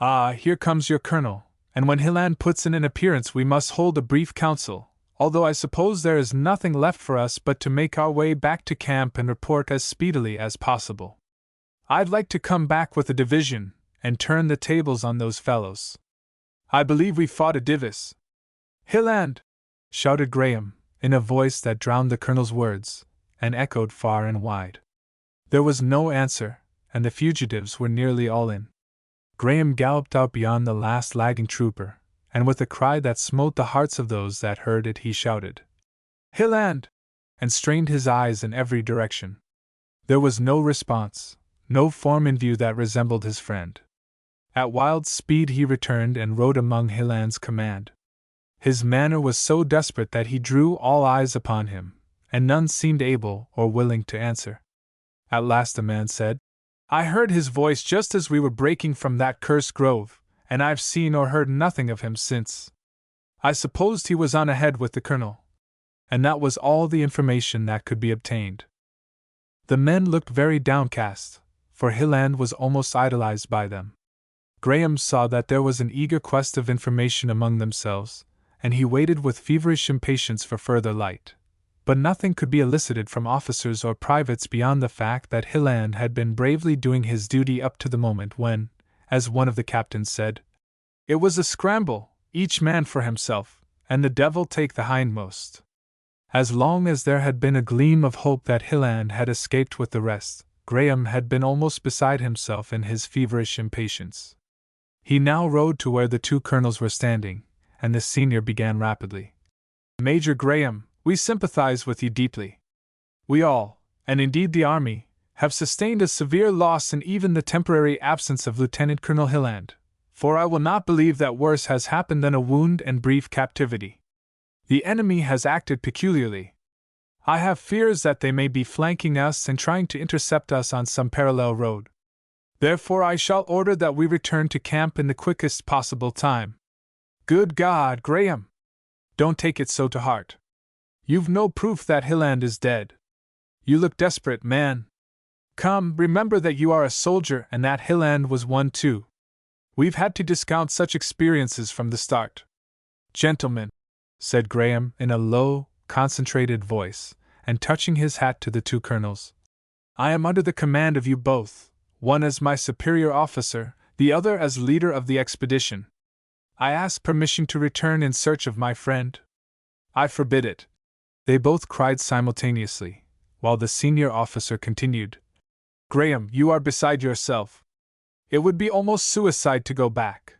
Ah, here comes your colonel, and when Hilland puts in an appearance we must hold a brief council, although I suppose there is nothing left for us but to make our way back to camp and report as speedily as possible. I'd like to come back with a division, and turn the tables on those fellows. I believe we fought a divis." "Hilland!" shouted Graham, in a voice that drowned the colonel's words, and echoed far and wide. There was no answer, and the fugitives were nearly all in. Graham galloped out beyond the last lagging trooper, and with a cry that smote the hearts of those that heard it he shouted, "Hilland!" and strained his eyes in every direction. There was no response, no form in view that resembled his friend. At wild speed he returned and rode among Hilland's command. His manner was so desperate that he drew all eyes upon him, and none seemed able or willing to answer. At last a man said, "I heard his voice just as we were breaking from that cursed grove, and I've seen or heard nothing of him since. I supposed he was on ahead with the colonel." And that was all the information that could be obtained. The men looked very downcast, for Hilland was almost idolized by them. Graham saw that there was an eager quest of information among themselves, and he waited with feverish impatience for further light. But nothing could be elicited from officers or privates beyond the fact that Hilland had been bravely doing his duty up to the moment when, as one of the captains said, "It was a scramble, each man for himself, and the devil take the hindmost." As long as there had been a gleam of hope that Hilland had escaped with the rest, Graham had been almost beside himself in his feverish impatience. He now rode to where the two colonels were standing, and the senior began rapidly. "Major Graham, we sympathize with you deeply. We all, and indeed the army, have sustained a severe loss in even the temporary absence of Lieutenant Colonel Hilland, for I will not believe that worse has happened than a wound and brief captivity. The enemy has acted peculiarly. I have fears that they may be flanking us and trying to intercept us on some parallel road. Therefore I shall order that we return to camp in the quickest possible time." "Good God, Graham! Don't take it so to heart. You've no proof that Hilland is dead. You look desperate, man. Come, remember that you are a soldier and that Hilland was one too. We've had to discount such experiences from the start." "Gentlemen," said Graham in a low, concentrated voice, and touching his hat to the two colonels, "I am under the command of you both. one as my superior officer, the other as leader of the expedition. I ask permission to return in search of my friend. I forbid it, they both cried simultaneously, while the senior officer continued. Graham, you are beside yourself. It would be almost suicide to go back.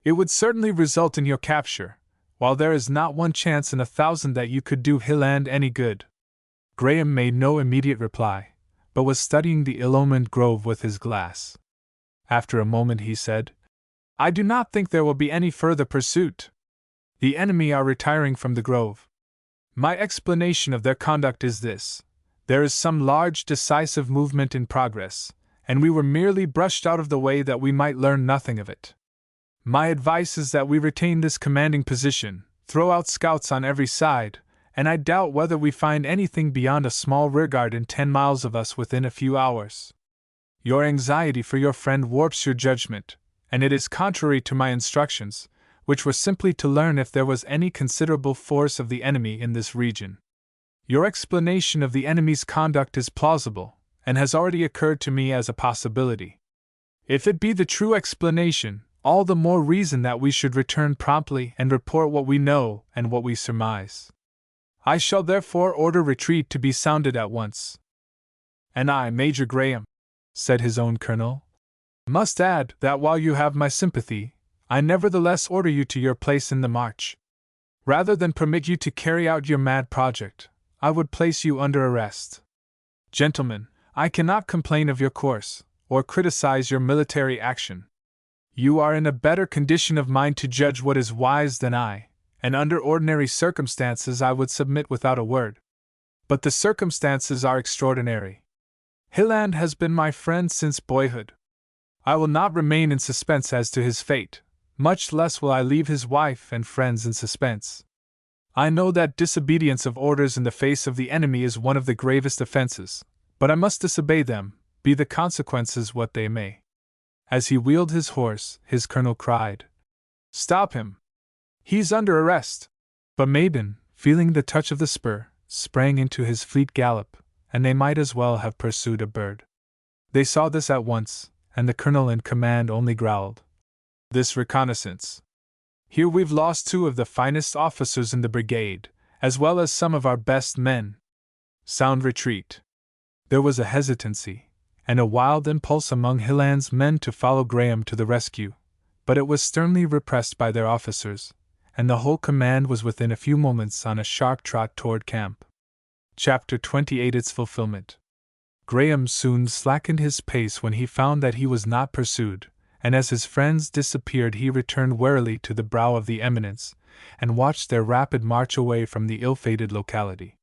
It would certainly result in your capture, while there is not one chance in 1,000 that you could do Hilland any good. Graham made no immediate reply, but was studying the ill-omened grove with his glass. After a moment he said, I do not think there will be any further pursuit. The enemy are retiring from the grove. My explanation of their conduct is this. There is some large decisive movement in progress, and we were merely brushed out of the way that we might learn nothing of it. My advice is that we retain this commanding position, throw out scouts on every side, and I doubt whether we find anything beyond a small rearguard in 10 miles of us within a few hours. Your anxiety for your friend warps your judgment, and it is contrary to my instructions, which were simply to learn if there was any considerable force of the enemy in this region. Your explanation of the enemy's conduct is plausible, and has already occurred to me as a possibility. If it be the true explanation, all the more reason that we should return promptly and report what we know and what we surmise. I shall therefore order retreat to be sounded at once. And I, Major Graham, said his own colonel, must add that while you have my sympathy, I nevertheless order you to your place in the march. Rather than permit you to carry out your mad project, I would place you under arrest. Gentlemen, I cannot complain of your course, or criticize your military action. You are in a better condition of mind to judge what is wise than I, and under ordinary circumstances I would submit without a word. But the circumstances are extraordinary. Hilland has been my friend since boyhood. I will not remain in suspense as to his fate, much less will I leave his wife and friends in suspense. I know that disobedience of orders in the face of the enemy is one of the gravest offenses, but I must disobey them, be the consequences what they may. As he wheeled his horse, his colonel cried, Stop him! He's under arrest! But Mabon, feeling the touch of the spur, sprang into his fleet gallop, and they might as well have pursued a bird. They saw this at once, and the colonel in command only growled, This reconnaissance. Here we've lost 2 of the finest officers in the brigade, as well as some of our best men. Sound retreat. There was a hesitancy, and a wild impulse among Hilland's men to follow Graham to the rescue, but it was sternly repressed by their officers, and the whole command was within a few moments on a sharp trot toward camp. Chapter 28 Its Fulfillment. Graham soon slackened his pace when he found that he was not pursued, and as his friends disappeared he returned warily to the brow of the eminence, and watched their rapid march away from the ill-fated locality.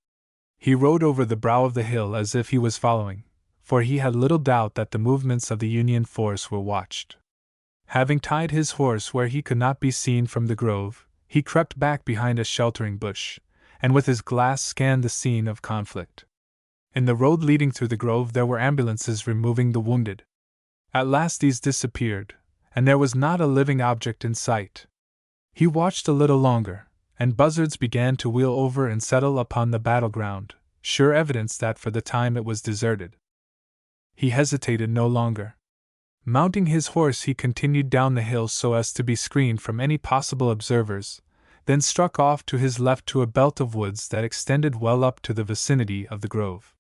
He rode over the brow of the hill as if he was following, for he had little doubt that the movements of the Union force were watched. Having tied his horse where he could not be seen from the grove, he crept back behind a sheltering bush, and with his glass scanned the scene of conflict. In the road leading through the grove there were ambulances removing the wounded. At last these disappeared, and there was not a living object in sight. He watched a little longer, and buzzards began to wheel over and settle upon the battleground, sure evidence that for the time it was deserted. He hesitated no longer. Mounting his horse he continued down the hill so as to be screened from any possible observers, then struck off to his left to a belt of woods that extended well up to the vicinity of the grove.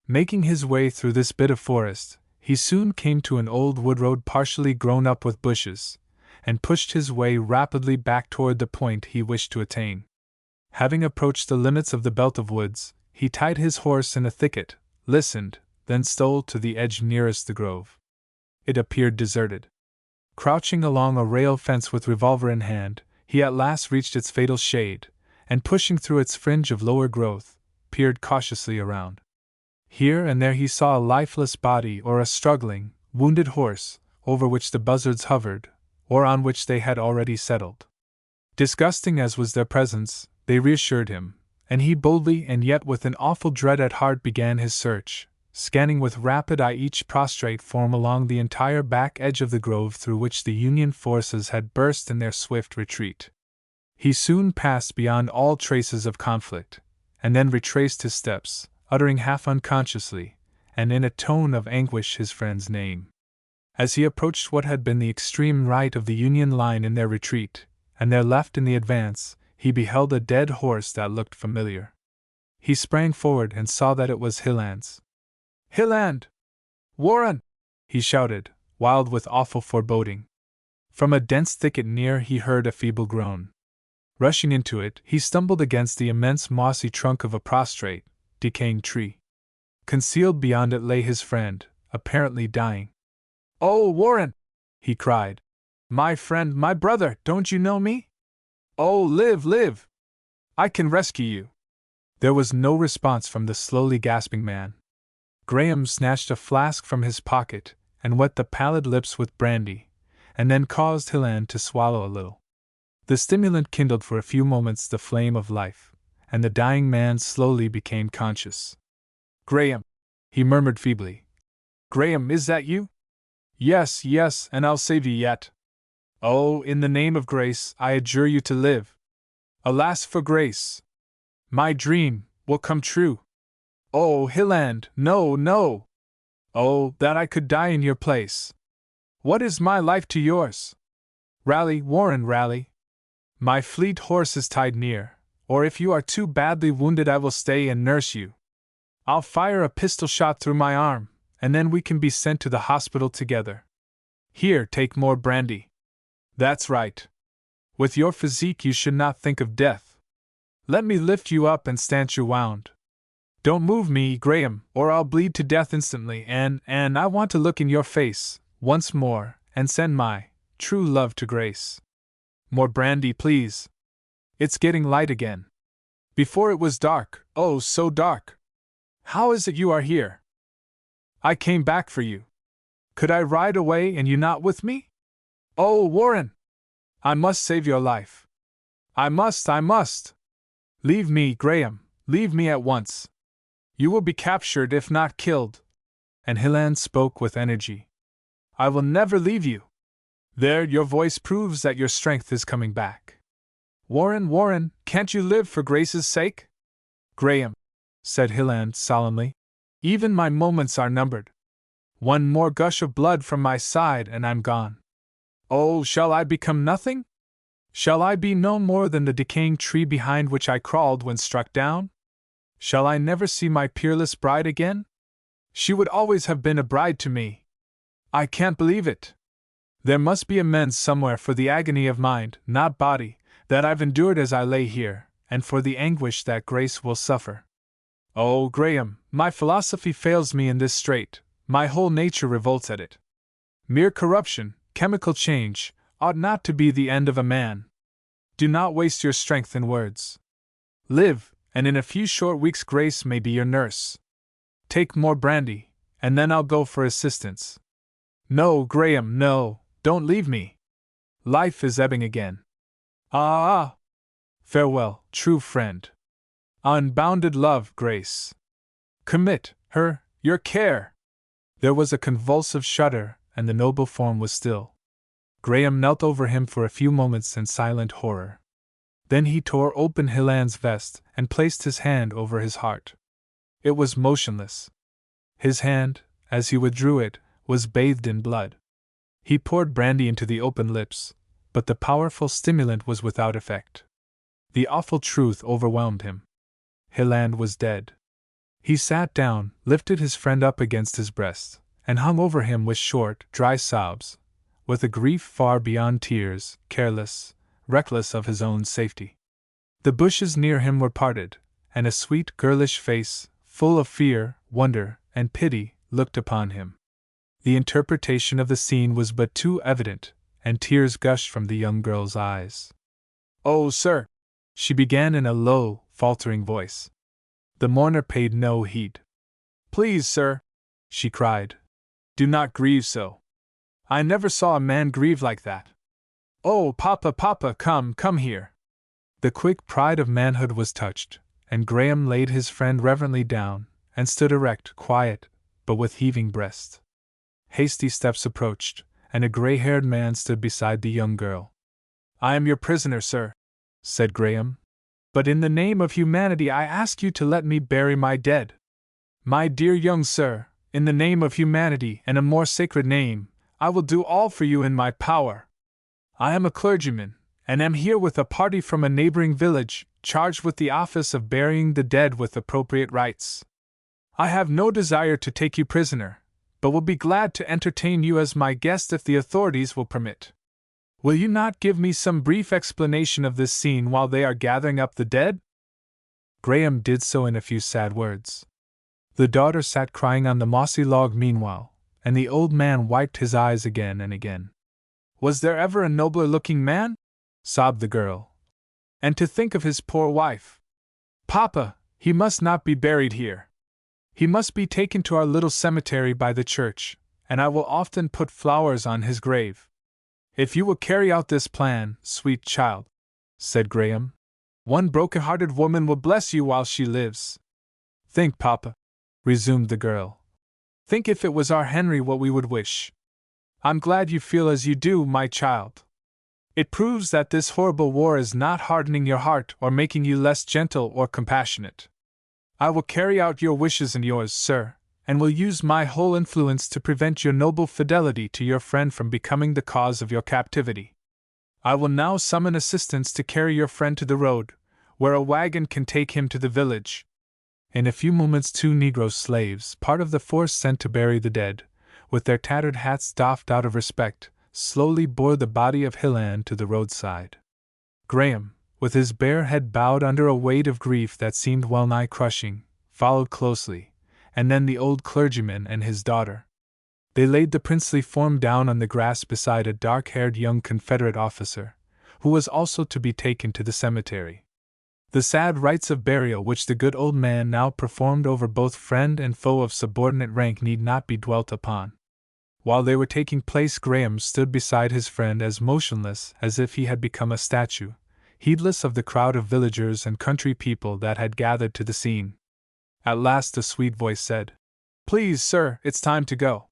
Making his way through this bit of forest, he soon came to an old wood road partially grown up with bushes, and pushed his way rapidly back toward the point he wished to attain. Having approached the limits of the belt of woods, he tied his horse in a thicket, listened, then stole to the edge nearest the grove. It appeared deserted. Crouching along a rail fence with revolver in hand, he at last reached its fatal shade, and pushing through its fringe of lower growth, peered cautiously around. Here and there he saw a lifeless body or a struggling, wounded horse, over which the buzzards hovered, or on which they had already settled. Disgusting as was their presence, they reassured him, and he boldly and yet with an awful dread at heart began his search, scanning with rapid eye each prostrate form along the entire back edge of the grove through which the Union forces had burst in their swift retreat. He soon passed beyond all traces of conflict, and then retraced his steps, uttering half unconsciously, and in a tone of anguish his friend's name. As he approached what had been the extreme right of the Union line in their retreat, and their left in the advance, he beheld a dead horse that looked familiar. He sprang forward and saw that it was Hilland's. "Hilland! Warren!" he shouted, wild with awful foreboding. From a dense thicket near he heard a feeble groan. Rushing into it, he stumbled against the immense mossy trunk of a prostrate, decaying tree. Concealed beyond it lay his friend, apparently dying. "Oh, Warren!" he cried. "My friend, my brother, don't you know me? Oh, live, live! I can rescue you." There was no response from the slowly gasping man. Graham snatched a flask from his pocket and wet the pallid lips with brandy, and then caused Hilland to swallow a little. The stimulant kindled for a few moments the flame of life, and the dying man slowly became conscious. "Graham," he murmured feebly. "Graham, is that you?" "Yes, yes, and I'll save you yet. Oh, in the name of grace, I adjure you to live. Alas for grace! My dream will come true. Oh, Hilland, no, no! Oh, that I could die in your place! What is my life to yours? Rally, Warren, rally! My fleet horse is tied near, or if you are too badly wounded I will stay and nurse you. I'll fire a pistol shot through my arm, and then we can be sent to the hospital together. Here, take more brandy. That's right. With your physique you should not think of death. Let me lift you up and stanch your wound. Don't move me, Graham, or I'll bleed to death instantly, and I want to look in your face, once more, and send my true love to Grace. More brandy, please. It's getting light again. Before it was dark, oh, so dark. How is it you are here? I came back for you. Could I ride away and you not with me? Oh, Warren! I must save your life. I must. Leave me, Graham, leave me at once. You will be captured if not killed. And Hilland spoke with energy. I will never leave you. There, your voice proves that your strength is coming back. Warren, can't you live for Grace's sake? Graham, said Hilland solemnly, even my moments are numbered. One more gush of blood from my side and I'm gone. Oh, shall I become nothing? Shall I be no more than the decaying tree behind which I crawled when struck down? Shall I never see my peerless bride again? She would always have been a bride to me. I can't believe it. There must be amends somewhere for the agony of mind, not body, that I've endured as I lay here, and for the anguish that Grace will suffer. Oh, Graham, my philosophy fails me in this strait, my whole nature revolts at it. Mere corruption, chemical change, ought not to be the end of a man. Do not waste your strength in words. Live, and in a few short weeks Grace may be your nurse. Take more brandy, and then I'll go for assistance. No, Graham, no, don't leave me. Life is ebbing again. Ah! Farewell, true friend. Unbounded love, Grace. Commit her, your care. There was a convulsive shudder, and the noble form was still. Graham knelt over him for a few moments in silent horror. Then he tore open Hilland's vest and placed his hand over his heart. It was motionless. His hand, as he withdrew it, was bathed in blood. He poured brandy into the open lips, but the powerful stimulant was without effect. The awful truth overwhelmed him. Hilland was dead. He sat down, lifted his friend up against his breast, and hung over him with short, dry sobs, with a grief far beyond tears, careless, reckless of his own safety. The bushes near him were parted, and a sweet, girlish face, full of fear, wonder, and pity, looked upon him. The interpretation of the scene was but too evident, and tears gushed from the young girl's eyes. "Oh, sir," she began in a low, faltering voice. The mourner paid no heed. "Please, sir," she cried, "do not grieve so. I never saw a man grieve like that. Oh, Papa, come here." The quick pride of manhood was touched, and Graham laid his friend reverently down, and stood erect, quiet, but with heaving breast. Hasty steps approached, and a gray-haired man stood beside the young girl. "I am your prisoner, sir," said Graham. "But in the name of humanity I ask you to let me bury my dead. My dear young sir, in the name of humanity and a more sacred name, I will do all for you in my power. I am a clergyman, and am here with a party from a neighboring village, charged with the office of burying the dead with appropriate rites. I have no desire to take you prisoner, but will be glad to entertain you as my guest if the authorities will permit. Will you not give me some brief explanation of this scene while they are gathering up the dead?" Graham did so in a few sad words. The daughter sat crying on the mossy log meanwhile, and the old man wiped his eyes again and again. "Was there ever a nobler-looking man?" sobbed the girl. "And to think of his poor wife! Papa, he must not be buried here. He must be taken to our little cemetery by the church, and I will often put flowers on his grave. If you will carry out this plan, sweet child," said Graham, "one broken-hearted woman will bless you while she lives." "Think, Papa," resumed the girl. "Think if it was our Henry what we would wish. I'm glad you feel as you do, my child. It proves that this horrible war is not hardening your heart or making you less gentle or compassionate. I will carry out your wishes and yours, sir, and will use my whole influence to prevent your noble fidelity to your friend from becoming the cause of your captivity. I will now summon assistance to carry your friend to the road, where a wagon can take him to the village." In a few moments 2 Negro slaves, part of the force sent to bury the dead, with their tattered hats doffed out of respect, slowly bore the body of Hilland to the roadside. Graham, with his bare head bowed under a weight of grief that seemed well-nigh crushing, followed closely, and then the old clergyman and his daughter. They laid the princely form down on the grass beside a dark-haired young Confederate officer, who was also to be taken to the cemetery. The sad rites of burial which the good old man now performed over both friend and foe of subordinate rank need not be dwelt upon. While they were taking place, Graham stood beside his friend as motionless as if he had become a statue, heedless of the crowd of villagers and country people that had gathered to the scene. At last a sweet voice said, "Please, sir, it's time to go.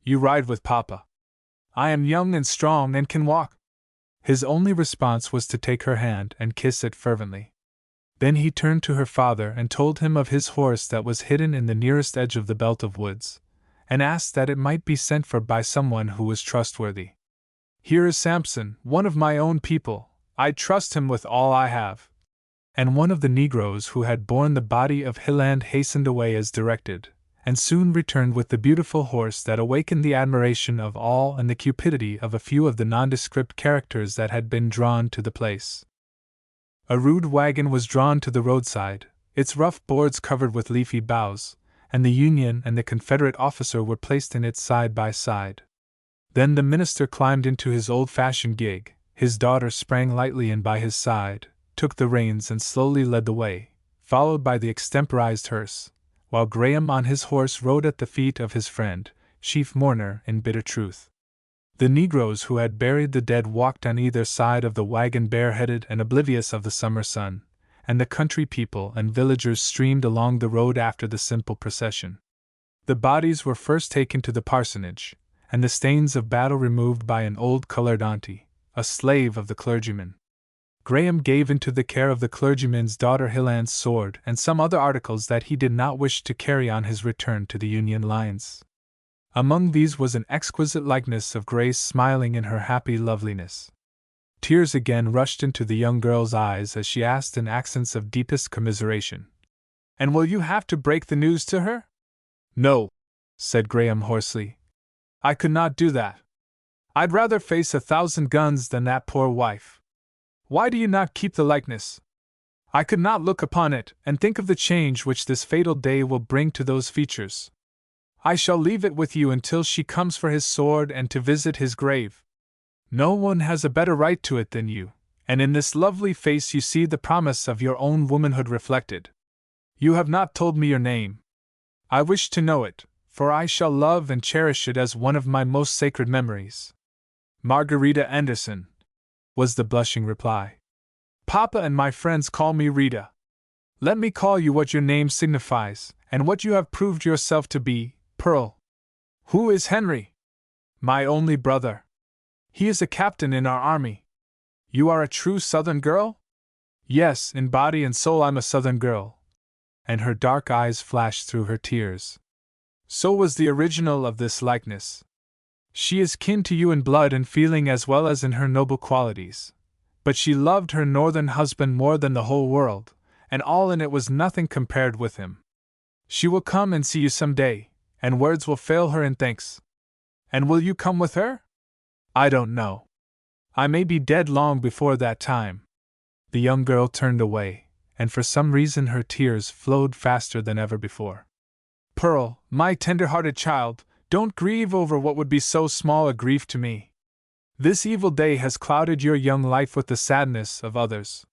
You ride with Papa. I am young and strong and can walk." His only response was to take her hand and kiss it fervently. Then he turned to her father and told him of his horse that was hidden in the nearest edge of the belt of woods, and asked that it might be sent for by someone who was trustworthy. "Here is Samson, one of my own people. I trust him with all I have." And one of the Negroes who had borne the body of Hilland hastened away as directed, and soon returned with the beautiful horse that awakened the admiration of all and the cupidity of a few of the nondescript characters that had been drawn to the place. A rude wagon was drawn to the roadside, its rough boards covered with leafy boughs, and the Union and the Confederate officer were placed in it side by side. Then the minister climbed into his old-fashioned gig, his daughter sprang lightly in by his side, took the reins and slowly led the way, followed by the extemporized hearse, while Graham on his horse rode at the feet of his friend, chief mourner in bitter truth. The Negroes who had buried the dead walked on either side of the wagon bareheaded and oblivious of the summer sun, and the country people and villagers streamed along the road after the simple procession. The bodies were first taken to the parsonage, and the stains of battle removed by an old colored auntie, a slave of the clergyman. Graham gave into the care of the clergyman's daughter Hilland's sword and some other articles that he did not wish to carry on his return to the Union lines. Among these was an exquisite likeness of Grace smiling in her happy loveliness. Tears again rushed into the young girl's eyes as she asked in accents of deepest commiseration, "And will you have to break the news to her?" "No," said Graham hoarsely. "I could not do that. I'd rather face 1,000 guns than that poor wife. Why do you not keep the likeness? I could not look upon it and think of the change which this fatal day will bring to those features. I shall leave it with you until she comes for his sword and to visit his grave. No one has a better right to it than you, and in this lovely face you see the promise of your own womanhood reflected. You have not told me your name. I wish to know it, for I shall love and cherish it as one of my most sacred memories." "Margarita Anderson," was the blushing reply. "Papa and my friends call me Rita. Let me call you what your name signifies, and what you have proved yourself to be, Pearl." "Who is Henry?" "My only brother. He is a captain in our army." "You are a true Southern girl?" "Yes, in body and soul I'm a Southern girl." And her dark eyes flashed through her tears. "So was the original of this likeness." She is kin to you in blood and feeling as well as in her noble qualities. But she loved her northern husband more than the whole world, and all in it was nothing compared with him. She will come and see you some day, and words will fail her in thanks. And will you come with her? I don't know. I may be dead long before that time. The young girl turned away, and for some reason her tears flowed faster than ever before. Pearl, my tender-hearted child, don't grieve over what would be so small a grief to me. This evil day has clouded your young life with the sadness of others.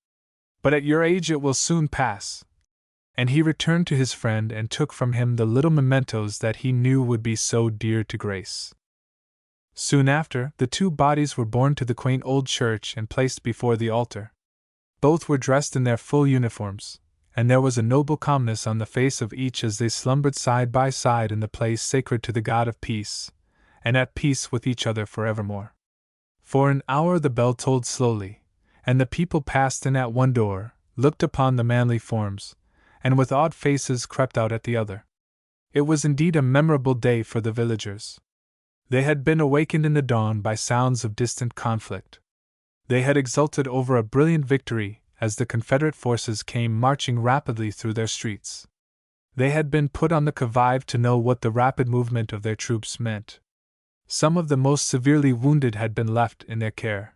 But at your age it will soon pass. And he returned to his friend and took from him the little mementos that he knew would be so dear to Grace. Soon after, the two bodies were borne to the quaint old church and placed before the altar. Both were dressed in their full uniforms, and there was a noble calmness on the face of each as they slumbered side by side in the place sacred to the God of peace, and at peace with each other forevermore. For an hour the bell tolled slowly, and the people passed in at one door, looked upon the manly forms, and with odd faces crept out at the other. It was indeed a memorable day for the villagers. They had been awakened in the dawn by sounds of distant conflict. They had exulted over a brilliant victory as the Confederate forces came marching rapidly through their streets. They had been put on the qui vive to know what the rapid movement of their troops meant. Some of the most severely wounded had been left in their care.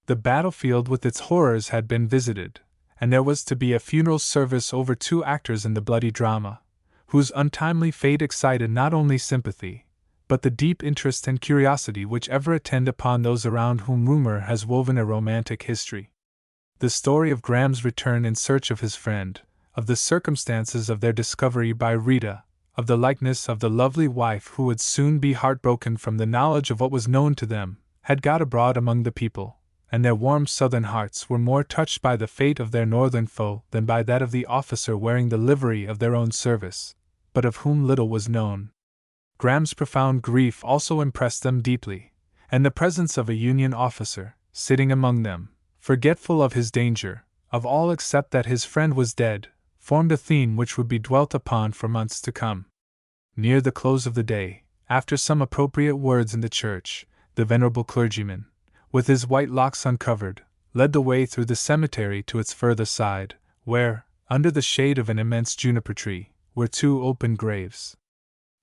The battlefield with its horrors had been visited, and there was to be a funeral service over 2 actors in the bloody drama, whose untimely fate excited not only sympathy, but the deep interest and curiosity which ever attend upon those around whom rumor has woven a romantic history. The story of Graham's return in search of his friend, of the circumstances of their discovery by Rita, of the likeness of the lovely wife who would soon be heartbroken from the knowledge of what was known to them, had got abroad among the people, and their warm southern hearts were more touched by the fate of their northern foe than by that of the officer wearing the livery of their own service, but of whom little was known. Graham's profound grief also impressed them deeply, and the presence of a Union officer, sitting among them, forgetful of his danger, of all except that his friend was dead, formed a theme which would be dwelt upon for months to come. Near the close of the day, after some appropriate words in the church, the venerable clergyman, with his white locks uncovered, led the way through the cemetery to its further side, where, under the shade of an immense juniper tree, were 2 open graves.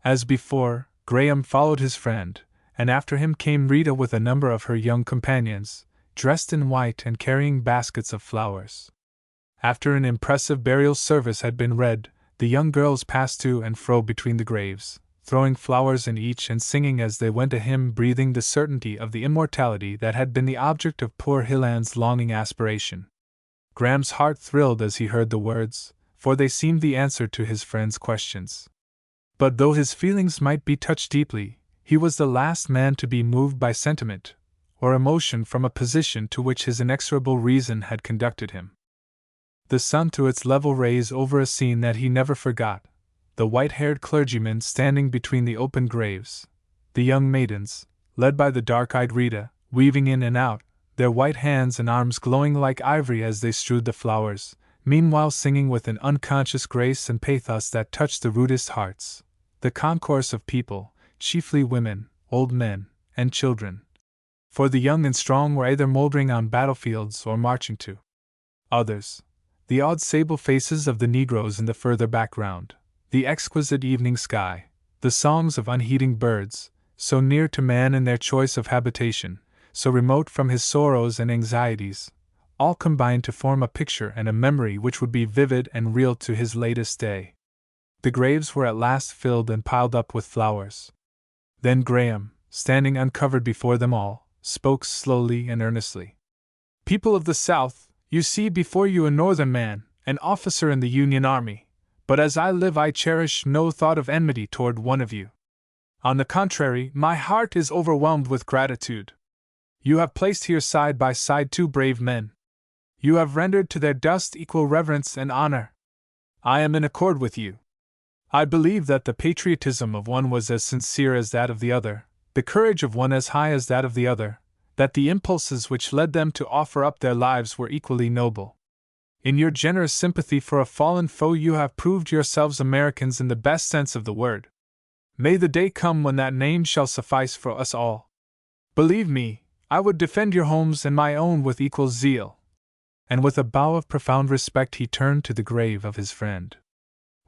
As before, Graham followed his friend, and after him came Rita with a number of her young companions, dressed in white and carrying baskets of flowers. After an impressive burial service had been read, the young girls passed to and fro between the graves, throwing flowers in each and singing as they went a hymn breathing the certainty of the immortality that had been the object of poor Hilland's longing aspiration. Graham's heart thrilled as he heard the words, for they seemed the answer to his friend's questions. But though his feelings might be touched deeply, he was the last man to be moved by sentiment or emotion from a position to which his inexorable reason had conducted him. The sun threw its level rays over a scene that he never forgot, the white-haired clergyman standing between the open graves, the young maidens, led by the dark-eyed Rita, weaving in and out, their white hands and arms glowing like ivory as they strewed the flowers, meanwhile singing with an unconscious grace and pathos that touched the rudest hearts. The concourse of people, chiefly women, old men, and children. For the young and strong were either moldering on battlefields or marching to others. The odd sable faces of the Negroes in the further background, the exquisite evening sky, the songs of unheeding birds, so near to man in their choice of habitation, so remote from his sorrows and anxieties, all combined to form a picture and a memory which would be vivid and real to his latest day. The graves were at last filled and piled up with flowers. Then Graham, standing uncovered before them all, spoke slowly and earnestly. People of the South, you see before you a Northern man, an officer in the Union Army, but as I live I cherish no thought of enmity toward one of you. On the contrary, my heart is overwhelmed with gratitude. You have placed here side by side 2 brave men. You have rendered to their dust equal reverence and honor. I am in accord with you. I believe that the patriotism of one was as sincere as that of the other, the courage of one as high as that of the other, that the impulses which led them to offer up their lives were equally noble. In your generous sympathy for a fallen foe you have proved yourselves Americans in the best sense of the word. May the day come when that name shall suffice for us all. Believe me, I would defend your homes and my own with equal zeal. And with a bow of profound respect he turned to the grave of his friend.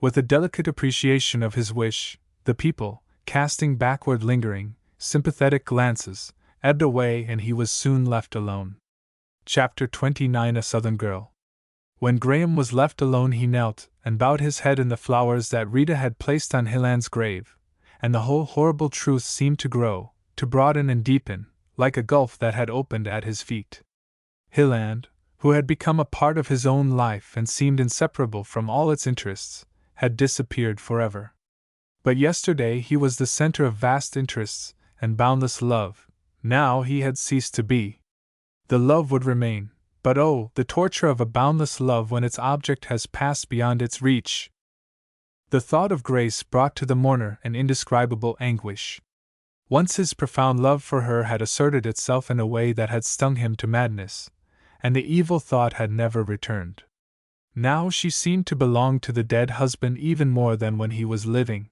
With a delicate appreciation of his wish, the people, casting backward lingering, sympathetic glances, ebbed away and he was soon left alone. Chapter 29 A Southern Girl. When Graham was left alone he knelt and bowed his head in the flowers that Rita had placed on Hilland's grave, and the whole horrible truth seemed to grow, to broaden and deepen, like a gulf that had opened at his feet. Hilland, who had become a part of his own life and seemed inseparable from all its interests, had disappeared forever. But yesterday he was the center of vast interests and boundless love. Now he had ceased to be. The love would remain, but oh, the torture of a boundless love when its object has passed beyond its reach! The thought of Grace brought to the mourner an indescribable anguish. Once his profound love for her had asserted itself in a way that had stung him to madness, and the evil thought had never returned. Now she seemed to belong to the dead husband even more than when he was living.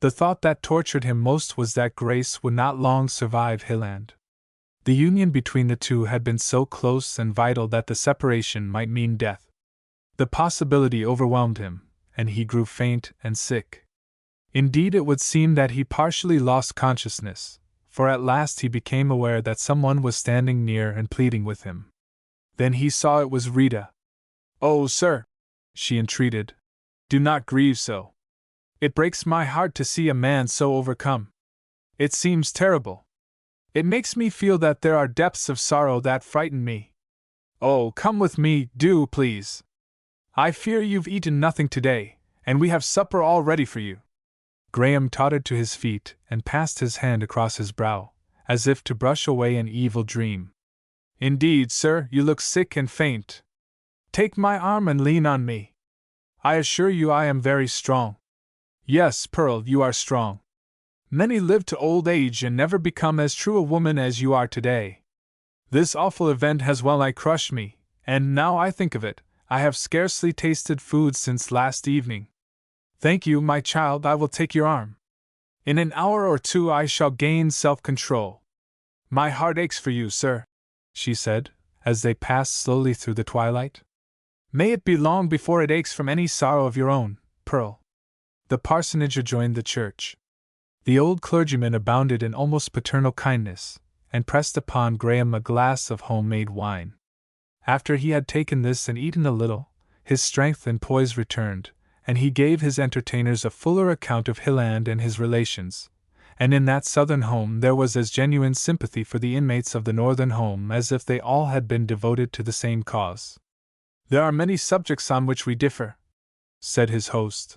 The thought that tortured him most was that Grace would not long survive Hilland. The union between the two had been so close and vital that the separation might mean death. The possibility overwhelmed him, and he grew faint and sick. Indeed, it would seem that he partially lost consciousness, for at last he became aware that someone was standing near and pleading with him. Then he saw it was Rita. "Oh, sir," she entreated, "do not grieve so. It breaks my heart to see a man so overcome. It seems terrible. It makes me feel that there are depths of sorrow that frighten me. Oh, come with me, do, please. I fear you've eaten nothing today, and we have supper all ready for you." Graham tottered to his feet and passed his hand across his brow, as if to brush away an evil dream. "Indeed, sir, you look sick and faint. Take my arm and lean on me. I assure you I am very strong." "Yes, Pearl, you are strong. Many live to old age and never become as true a woman as you are today. This awful event has well-nigh crushed me, and now I think of it, I have scarcely tasted food since last evening. Thank you, my child, I will take your arm. In an hour or two I shall gain self-control. My heart aches for you, sir," she said, as they passed slowly through the twilight. "May it be long before it aches from any sorrow of your own, Pearl." The parsonage adjoined the church. The old clergyman abounded in almost paternal kindness, and pressed upon Graham a glass of homemade wine. After he had taken this and eaten a little, his strength and poise returned, and he gave his entertainers a fuller account of Hilland and his relations, and in that southern home there was as genuine sympathy for the inmates of the northern home as if they all had been devoted to the same cause. "There are many subjects on which we differ," said his host.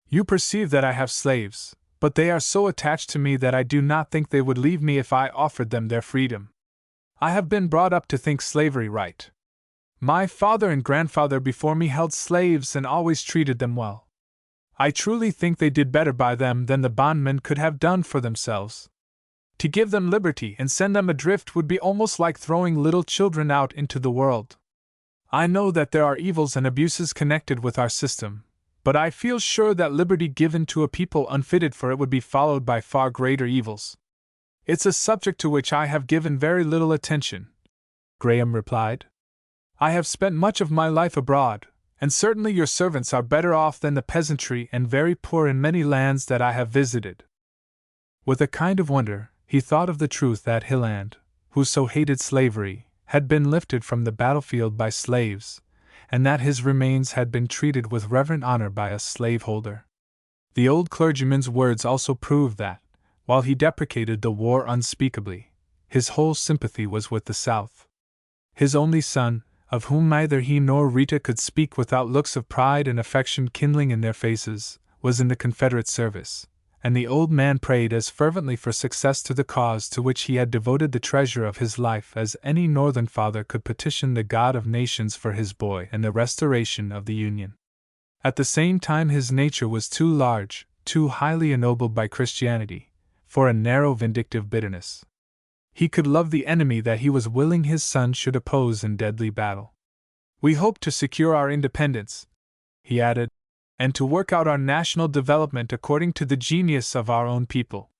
"You perceive that I have slaves, but they are so attached to me that I do not think they would leave me if I offered them their freedom. I have been brought up to think slavery right. My father and grandfather before me held slaves and always treated them well. I truly think they did better by them than the bondmen could have done for themselves. To give them liberty and send them adrift would be almost like throwing little children out into the world. I know that there are evils and abuses connected with our system, but I feel sure that liberty given to a people unfitted for it would be followed by far greater evils. It's a subject to which I have given very little attention," Graham replied. "I have spent much of my life abroad, and certainly your servants are better off than the peasantry and very poor in many lands that I have visited." With a kind of wonder, he thought of the truth that Hilland, who so hated slavery, had been lifted from the battlefield by slaves, and that his remains had been treated with reverent honor by a slaveholder. The old clergyman's words also proved that, while he deprecated the war unspeakably, his whole sympathy was with the South. His only son, of whom neither he nor Rita could speak without looks of pride and affection kindling in their faces, was in the Confederate service, and the old man prayed as fervently for success to the cause to which he had devoted the treasure of his life as any Northern father could petition the God of nations for his boy and the restoration of the Union. At the same time his nature was too large, too highly ennobled by Christianity, for a narrow vindictive bitterness. He could love the enemy that he was willing his son should oppose in deadly battle. "We hope to secure our independence," he added, and to work out our national development according to the genius of our own people.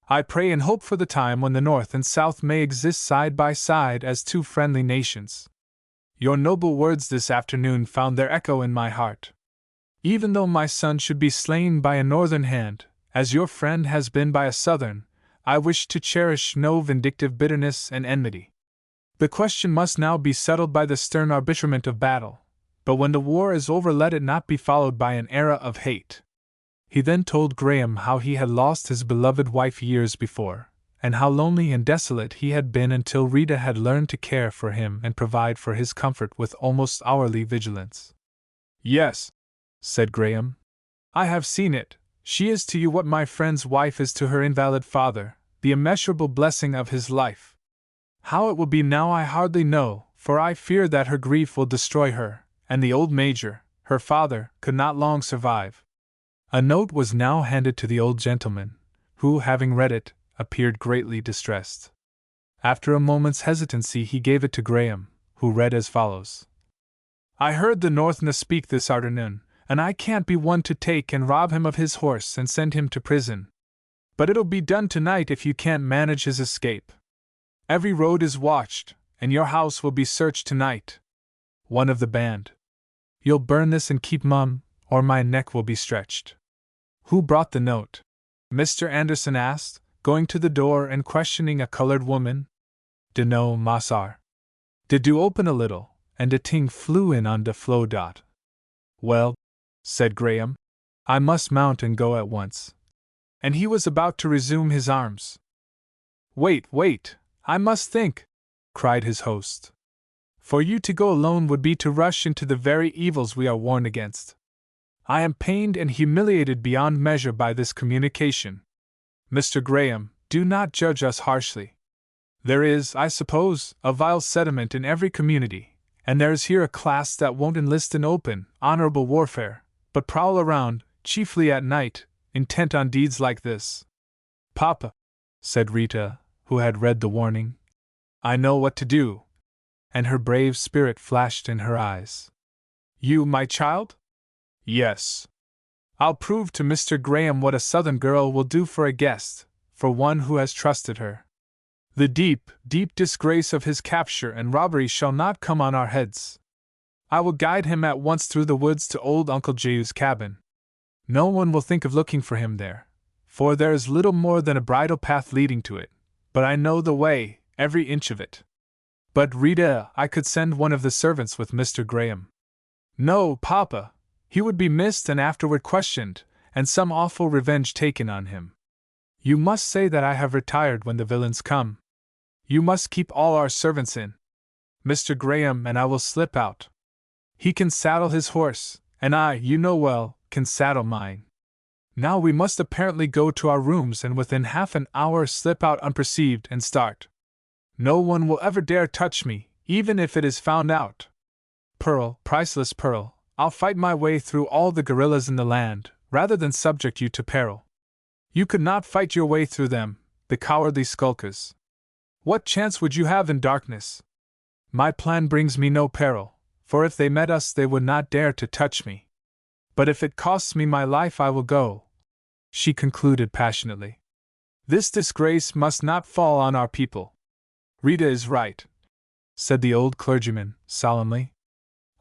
I pray and hope for the time when the North and South may exist side by side as two friendly nations. Your noble words this afternoon found their echo in my heart. Even though my son should be slain by a Northern hand, as your friend has been by a Southern, I wish to cherish no vindictive bitterness and enmity. The question must now be settled by the stern arbitrament of battle, but when the war is over let it not be followed by an era of hate. He then told Graham how he had lost his beloved wife years before, and how lonely and desolate he had been until Rita had learned to care for him and provide for his comfort with almost hourly vigilance. "Yes," said Graham, "I have seen it. She is to you what my friend's wife is to her invalid father, the immeasurable blessing of his life. How it will be now I hardly know, for I fear that her grief will destroy her, and the old Major, her father, could not long survive." A note was now handed to the old gentleman, who, having read it, appeared greatly distressed. After a moment's hesitancy he gave it to Graham, who read as follows. "I heard the Northna speak this arternoon, and I can't be one to take and rob him of his horse and send him to prison. But it'll be done tonight if you can't manage his escape. Every road is watched, and your house will be searched tonight. One of the band. You'll burn this and keep mum, or my neck will be stretched." "Who brought the note?" Mr. Anderson asked, going to the door and questioning a colored woman. "Dunno, Massar. De do open a little, and de ting flew in on de flow dot." "Well," said Graham, "I must mount and go at once." And he was about to resume his arms. Wait, I must think," cried his host. "For you to go alone would be to rush into the very evils we are warned against. I am pained and humiliated beyond measure by this communication. Mr. Graham, do not judge us harshly. There is, I suppose, a vile sentiment in every community, and there is here a class that won't enlist in open, honorable warfare, but prowl around, chiefly at night, intent on deeds like this." "Papa," said Rita, who had read the warning, "I know what to do." And her brave spirit flashed in her eyes. "You, my child?" "Yes. I'll prove to Mr. Graham what a Southern girl will do for a guest, for one who has trusted her. The deep, deep disgrace of his capture and robbery shall not come on our heads. I will guide him at once through the woods to old Uncle Jeu's cabin. No one will think of looking for him there, for there is little more than a bridle path leading to it, but I know the way, every inch of it. But Rita, I could send one of the servants with Mr. Graham." "No, Papa. He would be missed and afterward questioned, and some awful revenge taken on him. You must say that I have retired when the villains come. You must keep all our servants in. Mr. Graham and I will slip out. He can saddle his horse, and I, you know well, can saddle mine. Now we must apparently go to our rooms and within half an hour slip out unperceived and start. No one will ever dare touch me, even if it is found out. Pearl, priceless Pearl, I'll fight my way through all the guerrillas in the land, rather than subject you to peril. You could not fight your way through them, the cowardly skulkers. What chance would you have in darkness? My plan brings me no peril, for if they met us they would not dare to touch me. But if it costs me my life I will go," she concluded passionately. "This disgrace must not fall on our people." "Rita is right," said the old clergyman, solemnly.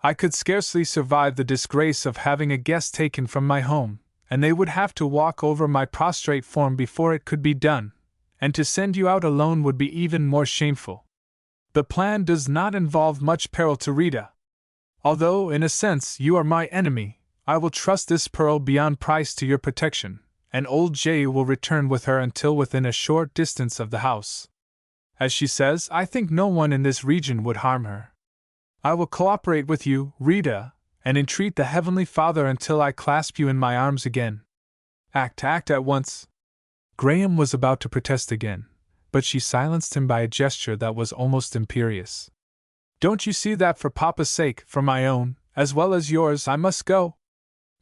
"I could scarcely survive the disgrace of having a guest taken from my home, and they would have to walk over my prostrate form before it could be done, and to send you out alone would be even more shameful. The plan does not involve much peril to Rita. Although, in a sense, you are my enemy, I will trust this Pearl beyond price to your protection, and old Jay will return with her until within a short distance of the house. As she says, I think no one in this region would harm her. I will cooperate with you, Rita, and entreat the Heavenly Father until I clasp you in my arms again. Act at once." Graham was about to protest again, but she silenced him by a gesture that was almost imperious. "Don't you see that for Papa's sake, for my own, as well as yours, I must go?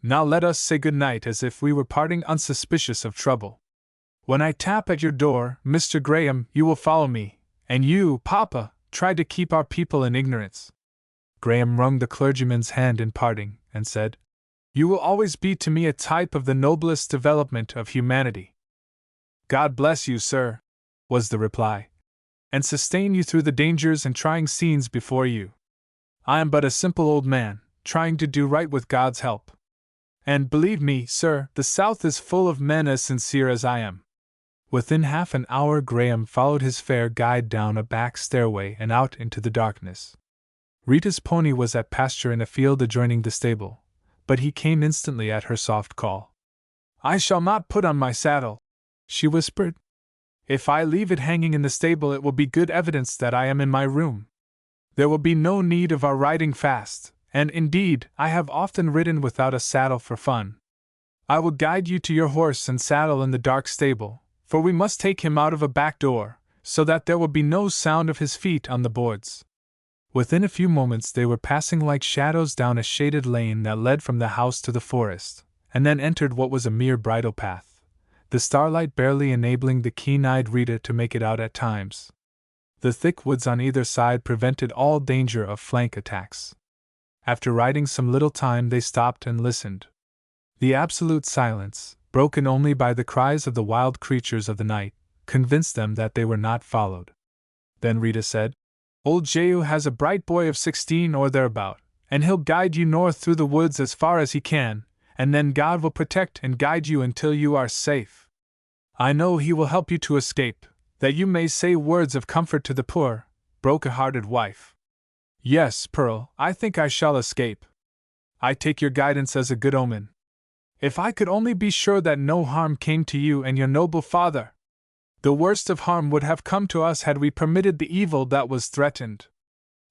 Now let us say good night as if we were parting unsuspicious of trouble. When I tap at your door, Mr. Graham, you will follow me, and you, Papa, try to keep our people in ignorance." Graham wrung the clergyman's hand in parting, and said, You will always be to me a type of the noblest development of humanity. God bless you, sir, was the reply, and sustain you through the dangers and trying scenes before you. I am but a simple old man, trying to do right with God's help. And believe me, sir, the South is full of men as sincere as I am. Within half an hour Graham followed his fair guide down a back stairway and out into the darkness. Rita's pony was at pasture in a field adjoining the stable, but he came instantly at her soft call. I shall not put on my saddle, she whispered. If I leave it hanging in the stable it will be good evidence that I am in my room. There will be no need of our riding fast, and indeed, I have often ridden without a saddle for fun. I will guide you to your horse and saddle in the dark stable, for we must take him out of a back door, so that there will be no sound of his feet on the boards. Within a few moments they were passing like shadows down a shaded lane that led from the house to the forest, and then entered what was a mere bridle path, the starlight barely enabling the keen-eyed Rita to make it out at times. The thick woods on either side prevented all danger of flank attacks. After riding some little time they stopped and listened. The absolute silence, broken only by the cries of the wild creatures of the night, convinced them that they were not followed. Then Rita said, Old Jehu has a bright boy of 16 or thereabout, and he'll guide you north through the woods as far as he can, and then God will protect and guide you until you are safe. I know he will help you to escape, that you may say words of comfort to the poor, broken-hearted wife. Yes, Pearl, I think I shall escape. I take your guidance as a good omen. If I could only be sure that no harm came to you and your noble father! The worst of harm would have come to us had we permitted the evil that was threatened.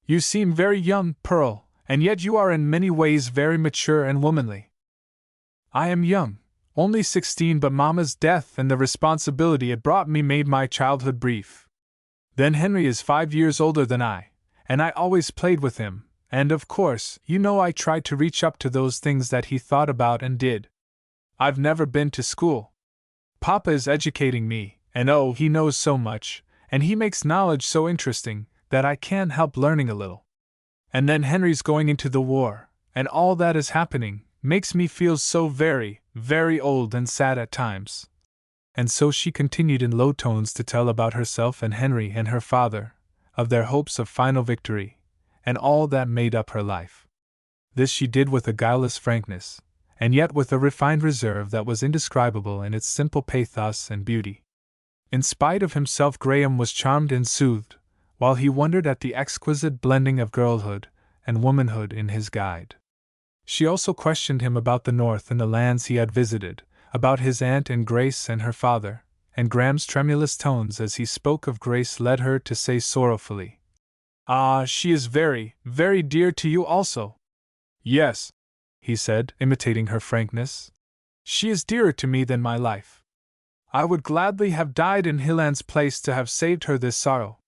You seem very young, Pearl, and yet you are in many ways very mature and womanly. I am young, only 16, but Mama's death and the responsibility it brought me made my childhood brief. Then Henry is 5 years older than I, and I always played with him, and of course, you know I tried to reach up to those things that he thought about and did. I've never been to school. Papa is educating me, and oh, he knows so much, and he makes knowledge so interesting, that I can't help learning a little. And then Henry's going into the war, and all that is happening makes me feel so very, very old and sad at times. And so she continued in low tones to tell about herself and Henry and her father, of their hopes of final victory, and all that made up her life. This she did with a guileless frankness, and yet with a refined reserve that was indescribable in its simple pathos and beauty. In spite of himself, Graham was charmed and soothed, while he wondered at the exquisite blending of girlhood and womanhood in his guide. She also questioned him about the North and the lands he had visited, about his aunt and Grace and her father, and Graham's tremulous tones as he spoke of Grace led her to say sorrowfully, Ah, she is very, very dear to you also. Yes, he said, imitating her frankness. She is dearer to me than my life. I would gladly have died in Hilland's place to have saved her this sorrow.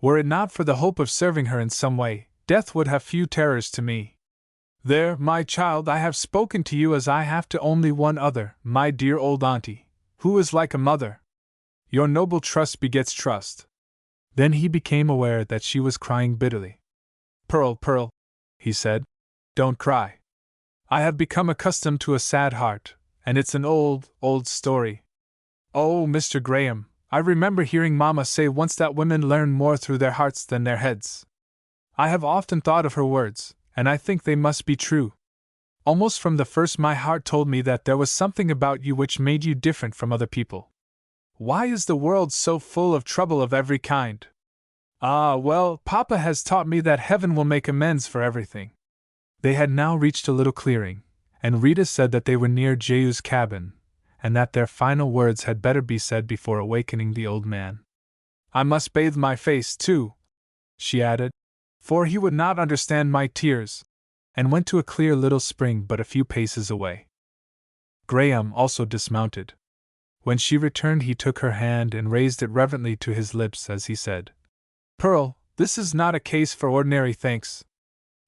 Were it not for the hope of serving her in some way, death would have few terrors to me. There, my child, I have spoken to you as I have to only one other, my dear old auntie, who is like a mother. Your noble trust begets trust. Then he became aware that she was crying bitterly. Pearl, Pearl, he said, don't cry. I have become accustomed to a sad heart, and it's an old, old story. Oh, Mr. Graham, I remember hearing Mama say once that women learn more through their hearts than their heads. I have often thought of her words, and I think they must be true. Almost from the first my heart told me that there was something about you which made you different from other people. Why is the world so full of trouble of every kind? Ah, well, Papa has taught me that heaven will make amends for everything. They had now reached a little clearing, and Rita said that they were near Jehu's cabin, and that their final words had better be said before awakening the old man. I must bathe my face, too, she added, for he would not understand my tears, and went to a clear little spring but a few paces away. Graham also dismounted. When she returned he took her hand and raised it reverently to his lips as he said, Pearl, this is not a case for ordinary thanks.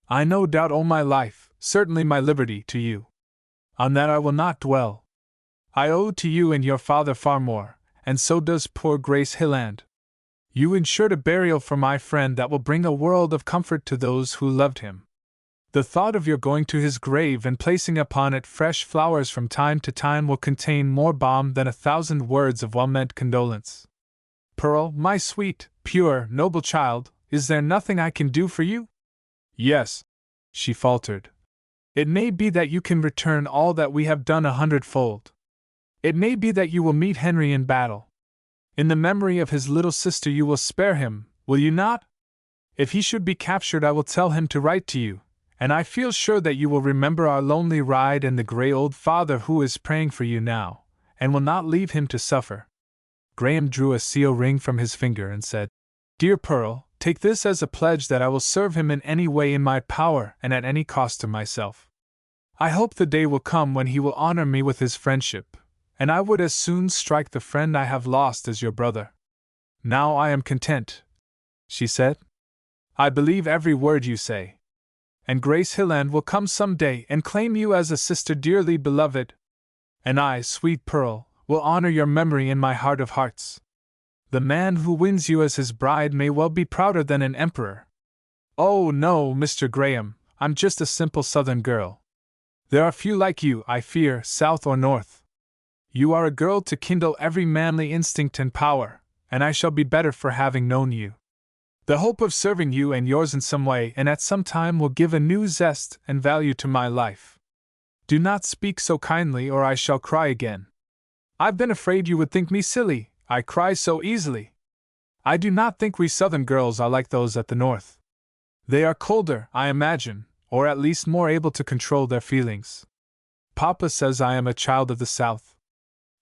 I no doubt owe my life, certainly my liberty, to you. On that I will not dwell. I owe to you and your father far more, and so does poor Grace Hilland. You ensured a burial for my friend that will bring a world of comfort to those who loved him. The thought of your going to his grave and placing upon it fresh flowers from time to time will contain more balm than 1,000 words of well-meant condolence. Pearl, my sweet, pure, noble child, is there nothing I can do for you? Yes, she faltered. It may be that you can return all that we have done 100-fold. It may be that you will meet Henry in battle. In the memory of his little sister you will spare him, will you not? If he should be captured I will tell him to write to you, and I feel sure that you will remember our lonely ride and the gray old father who is praying for you now, and will not leave him to suffer. Graham drew a seal ring from his finger and said, Dear Pearl, take this as a pledge that I will serve him in any way in my power and at any cost to myself. I hope the day will come when he will honor me with his friendship, and I would as soon strike the friend I have lost as your brother. Now I am content, she said. I believe every word you say. And Grace Hilland will come some day and claim you as a sister dearly beloved. And I, sweet Pearl, will honor your memory in my heart of hearts. The man who wins you as his bride may well be prouder than an emperor. Oh no, Mr. Graham, I'm just a simple southern girl. There are few like you, I fear, south or north. You are a girl to kindle every manly instinct and power, and I shall be better for having known you. The hope of serving you and yours in some way and at some time will give a new zest and value to my life. Do not speak so kindly or I shall cry again. I've been afraid you would think me silly, I cry so easily. I do not think we southern girls are like those at the north. They are colder, I imagine, or at least more able to control their feelings. Papa says I am a child of the south.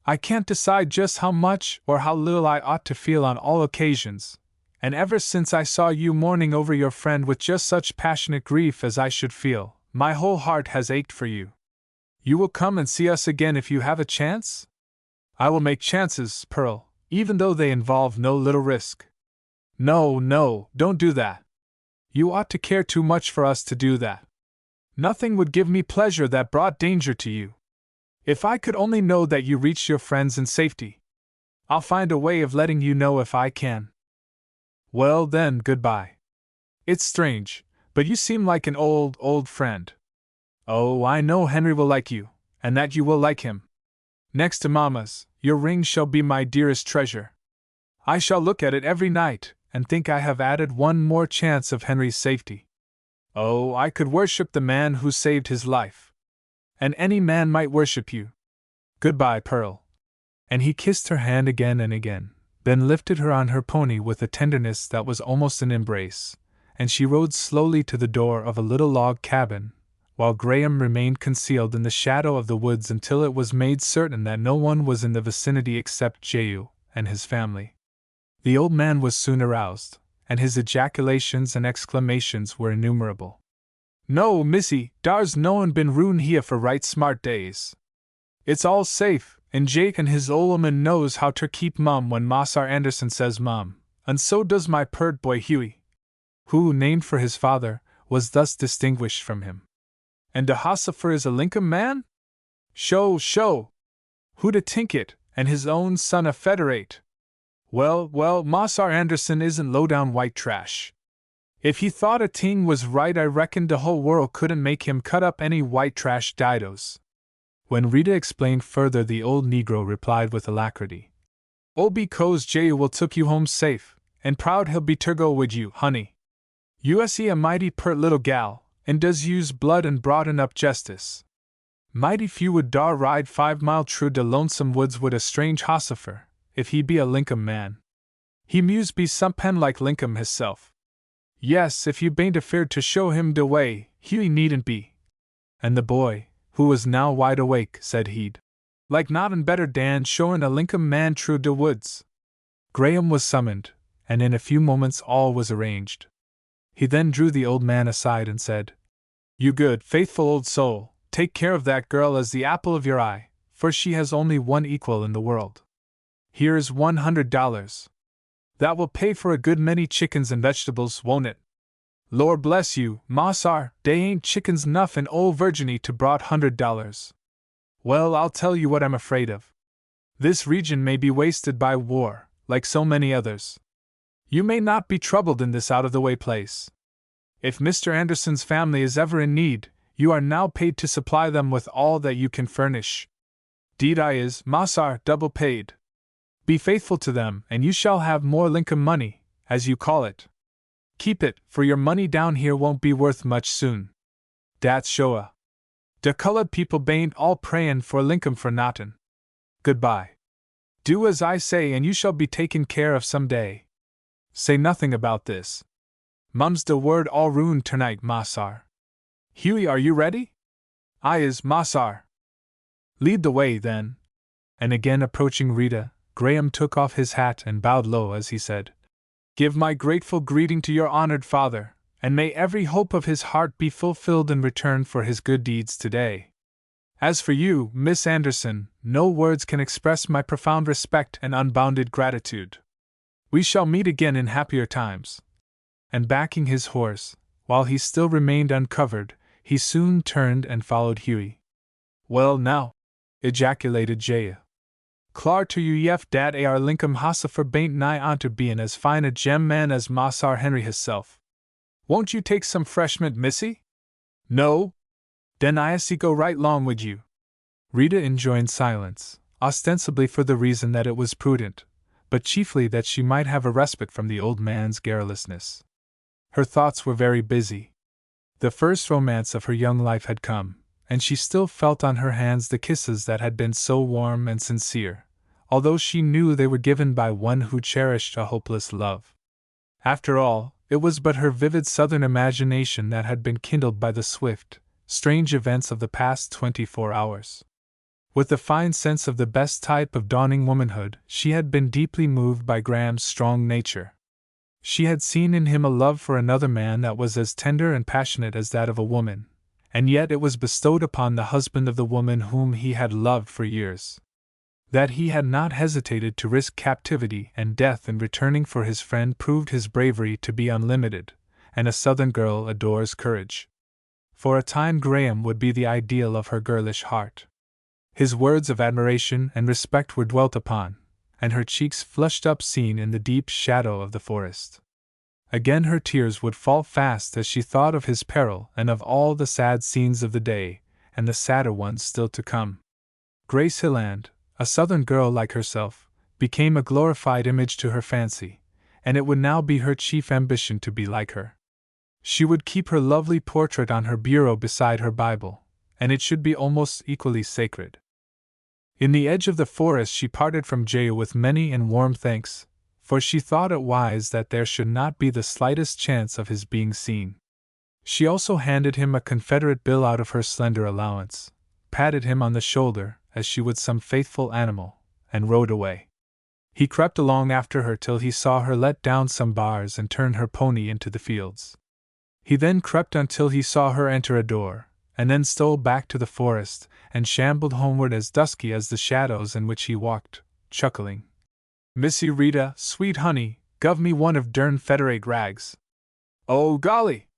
I can't decide just how much or how little I ought to feel on all occasions, and ever since I saw you mourning over your friend with just such passionate grief as I should feel, my whole heart has ached for you. You will come and see us again if you have a chance? I will make chances, Pearl, even though they involve no little risk. No, no, don't do that. You ought to care too much for us to do that. Nothing would give me pleasure that brought danger to you. If I could only know that you reached your friends in safety. I'll find a way of letting you know if I can. Well then, goodbye. It's strange, but you seem like an old friend. Oh, I know Henry will like you, and that you will like him. Next to Mama's, your ring shall be my dearest treasure. I shall look at it every night, and think I have added one more chance of Henry's safety. Oh, I could worship the man who saved his life. And any man might worship you. Goodbye, Pearl. And he kissed her hand again and again, then lifted her on her pony with a tenderness that was almost an embrace, and she rode slowly to the door of a little log cabin, while Graham remained concealed in the shadow of the woods until it was made certain that no one was in the vicinity except Jehu and his family. The old man was soon aroused, and his ejaculations and exclamations were innumerable. No, missy, dar's no one been roon here for right smart days. It's all safe, and Jake and his ol' woman knows how ter keep mum when Mossar Anderson says mum, and so does my pert boy Hughie, who, named for his father, was thus distinguished from him. And de Hossifer is a Lincoln man? Sho! Who'da tink it, and his own son a Federate? Well, Mossar Anderson isn't low-down white trash. If he thought a ting was right, I reckon the whole world couldn't make him cut up any white trash didos. When Rita explained further, the old Negro replied with alacrity, "Oh, because Jehu will took you home safe, and proud he'll be ter go wid you, honey. You-see a mighty pert little gal, and does use blood and broaden up justice. Mighty few would dar ride 5 mile through de lonesome woods wid a strange hossifer, if he be a Lincoln man. He muse be somepen like Lincoln hisself. Yes, if you bain't afeard to show him de way, Hughie needn't be." And the boy, who was now wide awake, said he'd like nothin' better dan showin' a Lincoln man through de woods. Graham was summoned, and in a few moments all was arranged. He then drew the old man aside and said, "You good, faithful old soul, take care of that girl as the apple of your eye, for she has only one equal in the world. Here is $100. That will pay for a good many chickens and vegetables, won't it? Lord bless you, Mossar, dey ain't chickens 'nuff in Ole Virginie to brought $100. Well, I'll tell you what I'm afraid of. This region may be wasted by war, like so many others. You may not be troubled in this out-of-the-way place. If Mr. Anderson's family is ever in need, you are now paid to supply them with all that you can furnish. Deed I is, Massar, double paid. Be faithful to them, and you shall have more Lincoln money, as you call it. Keep it, for your money down here won't be worth much soon. Dat's showa. De colored people bain't all prayin' for Lincoln for notin'. Goodbye. Do as I say, and you shall be taken care of some day. Say nothing about this. Mum's de word all ruined tonight, Massar. Hughie, are you ready? I is, Massar. Lead the way, then. And again approaching Rita, Graham took off his hat and bowed low as he said, Give my grateful greeting to your honored father, and may every hope of his heart be fulfilled in return for his good deeds today. As for you, Miss Anderson, no words can express my profound respect and unbounded gratitude. We shall meet again in happier times. And backing his horse, while he still remained uncovered, he soon turned and followed Hughie. Well now, ejaculated Jaya. Clar to you yef dat ar Lincoln Hossafer bain't nigh onto bein' as fine a gem man as Massar Henry hisself. Won't you take some freshment, missy? No? Den I see go right long wid you. Rita enjoined silence, ostensibly for the reason that it was prudent, but chiefly that she might have a respite from the old man's garrulousness. Her thoughts were very busy. The first romance of her young life had come, and she still felt on her hands the kisses that had been so warm and sincere, although she knew they were given by one who cherished a hopeless love. After all, it was but her vivid southern imagination that had been kindled by the swift, strange events of the past 24 hours. With the fine sense of the best type of dawning womanhood, she had been deeply moved by Graham's strong nature. She had seen in him a love for another man that was as tender and passionate as that of a woman, and yet it was bestowed upon the husband of the woman whom he had loved for years. That he had not hesitated to risk captivity and death in returning for his friend proved his bravery to be unlimited, and a Southern girl adores courage. For a time Graham would be the ideal of her girlish heart. His words of admiration and respect were dwelt upon, and her cheeks flushed up seen in the deep shadow of the forest. Again her tears would fall fast as she thought of his peril and of all the sad scenes of the day, and the sadder ones still to come. Grace Hilland, a Southern girl like herself, became a glorified image to her fancy, and it would now be her chief ambition to be like her. She would keep her lovely portrait on her bureau beside her Bible, and it should be almost equally sacred. In the edge of the forest she parted from Jaya with many and warm thanks, for she thought it wise that there should not be the slightest chance of his being seen. She also handed him a Confederate bill out of her slender allowance, patted him on the shoulder, as she would some faithful animal, and rode away. He crept along after her till he saw her let down some bars and turn her pony into the fields. He then crept until he saw her enter a door, and then stole back to the forest, and shambled homeward as dusky as the shadows in which he walked, chuckling. Missy Rita, sweet honey, guv me one of dern Federate rags. Oh golly!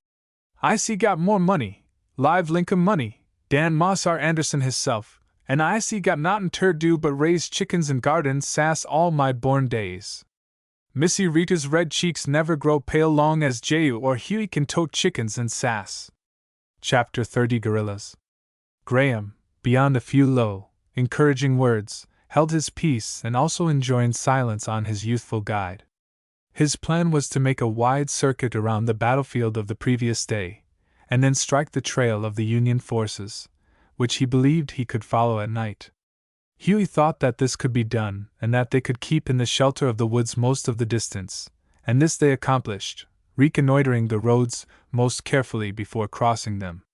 I see got more money, live Lincoln money, dan Massar Anderson hisself, and I see got notin' ter do but raise chickens and garden sass all my born days. Missy Rita's red cheeks never grow pale long as Jehu or Hughie can tote chickens and sass. Chapter 30 Guerrillas. Graham, beyond a few low, encouraging words, held his peace and also enjoined silence on his youthful guide. His plan was to make a wide circuit around the battlefield of the previous day, and then strike the trail of the Union forces, which he believed he could follow at night. Hughie thought that this could be done, and that they could keep in the shelter of the woods most of the distance, and this they accomplished, reconnoitering the roads most carefully before crossing them.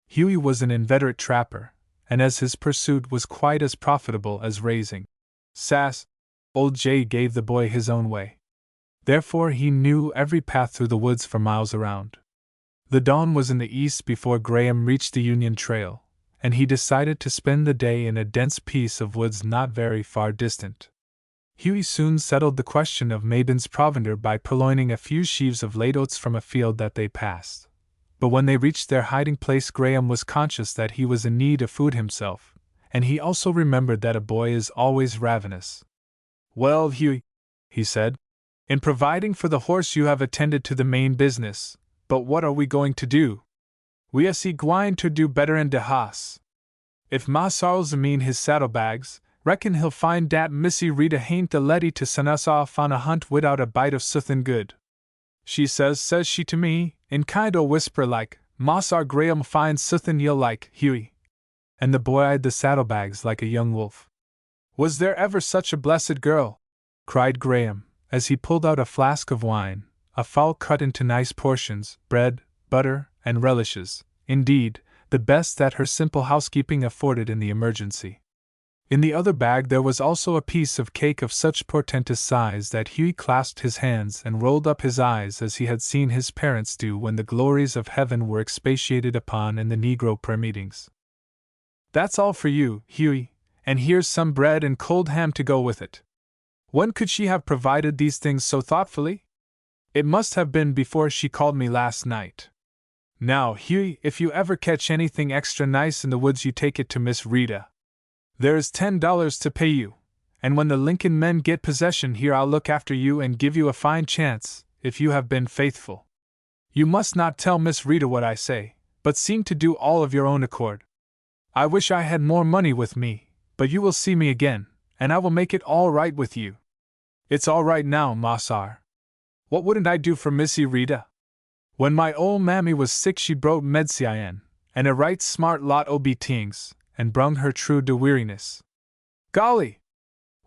Hughie was an inveterate trapper, and as his pursuit was quite as profitable as raising sass, old Jay gave the boy his own way. Therefore he knew every path through the woods for miles around. The dawn was in the east before Graham reached the Union Trail, and he decided to spend the day in a dense piece of woods not very far distant. Hughie soon settled the question of Maiden's provender by purloining a few sheaves of late oats from a field that they passed. But when they reached their hiding place, Graham was conscious that he was in need of food himself, and he also remembered that a boy is always ravenous. Well, Hughie, he said, in providing for the horse you have attended to the main business, But what are we going to do? We are gwine to do better in de house. If Ma Sarles mean his saddlebags, reckon he'll find dat Missy Rita hain't the letty to send us off on a hunt without a bite of suthin' good. She says she to me, in kind o' whisper like, Moss our Graham finds suthin' you'll like, Hughie. And the boy eyed the saddlebags like a young wolf. Was there ever such a blessed girl? Cried Graham, as he pulled out a flask of wine, a fowl cut into nice portions, bread, butter, and relishes, indeed, the best that her simple housekeeping afforded in the emergency. In the other bag there was also a piece of cake of such portentous size that Hughie clasped his hands and rolled up his eyes as he had seen his parents do when the glories of heaven were expatiated upon in the Negro prayer meetings. That's all for you, Hughie, and here's some bread and cold ham to go with it. When could she have provided these things so thoughtfully? It must have been before she called me last night. Now, Hughie, if you ever catch anything extra nice in the woods, you take it to Miss Rita. There is $10 to pay you, and when the Lincoln men get possession here, I'll look after you and give you a fine chance, if you have been faithful. You must not tell Miss Rita what I say, but seem to do all of your own accord. I wish I had more money with me, but you will see me again, and I will make it all right with you. It's all right now, Mossar. What wouldn't I do for Missy Rita? When my ol' mammy was sick, she browed medicine, and a right smart lot o' tings, and brung her true de weariness. Golly!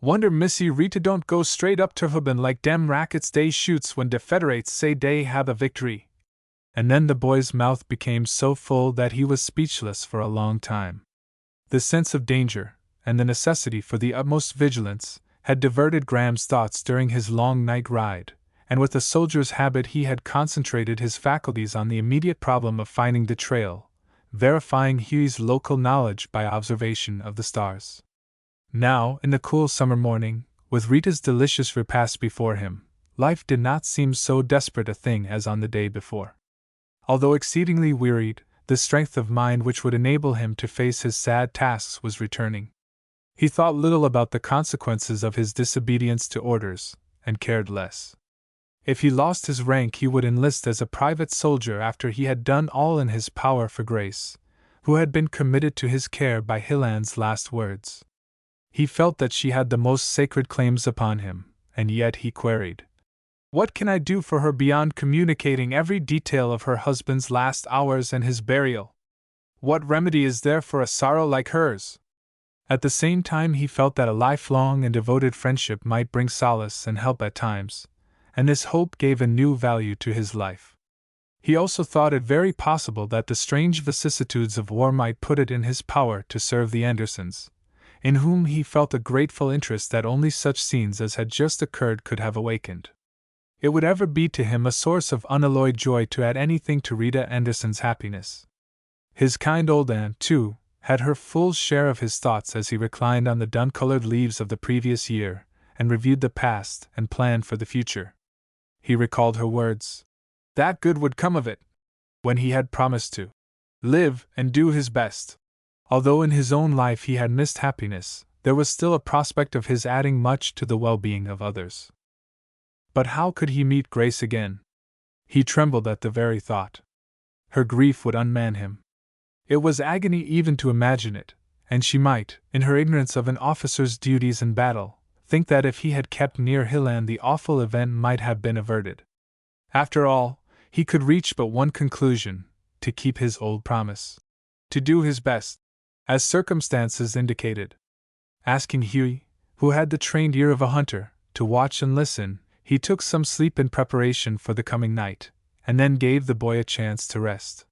Wonder Missy Rita don't go straight up to Hubin like dem rackets dey shoots when de Federates say dey have a victory. And then the boy's mouth became so full that he was speechless for a long time. The sense of danger, and the necessity for the utmost vigilance, had diverted Graham's thoughts during his long night ride, and with a soldier's habit he had concentrated his faculties on the immediate problem of finding the trail, verifying Hughie's local knowledge by observation of the stars. Now, in the cool summer morning, with Rita's delicious repast before him, life did not seem so desperate a thing as on the day before. Although exceedingly wearied, the strength of mind which would enable him to face his sad tasks was returning. He thought little about the consequences of his disobedience to orders, and cared less. If he lost his rank, he would enlist as a private soldier after he had done all in his power for Grace, who had been committed to his care by Hilland's last words. He felt that she had the most sacred claims upon him, and yet he queried, "What can I do for her beyond communicating every detail of her husband's last hours and his burial? What remedy is there for a sorrow like hers?" At the same time he felt that a lifelong and devoted friendship might bring solace and help at times, and this hope gave a new value to his life. He also thought it very possible that the strange vicissitudes of war might put it in his power to serve the Andersons, in whom he felt a grateful interest that only such scenes as had just occurred could have awakened. It would ever be to him a source of unalloyed joy to add anything to Rita Anderson's happiness. His kind old aunt, too, had her full share of his thoughts as he reclined on the dun-colored leaves of the previous year, and reviewed the past and planned for the future. He recalled her words, that good would come of it, when he had promised to live and do his best. Although in his own life he had missed happiness, there was still a prospect of his adding much to the well-being of others. But how could he meet Grace again? He trembled at the very thought. Her grief would unman him. It was agony even to imagine it, and she might, in her ignorance of an officer's duties in battle, think that if he had kept near Hilland the awful event might have been averted. After all, he could reach but one conclusion: to keep his old promise. To do his best, as circumstances indicated. Asking Hughie, who had the trained ear of a hunter, to watch and listen, he took some sleep in preparation for the coming night, and then gave the boy a chance to rest.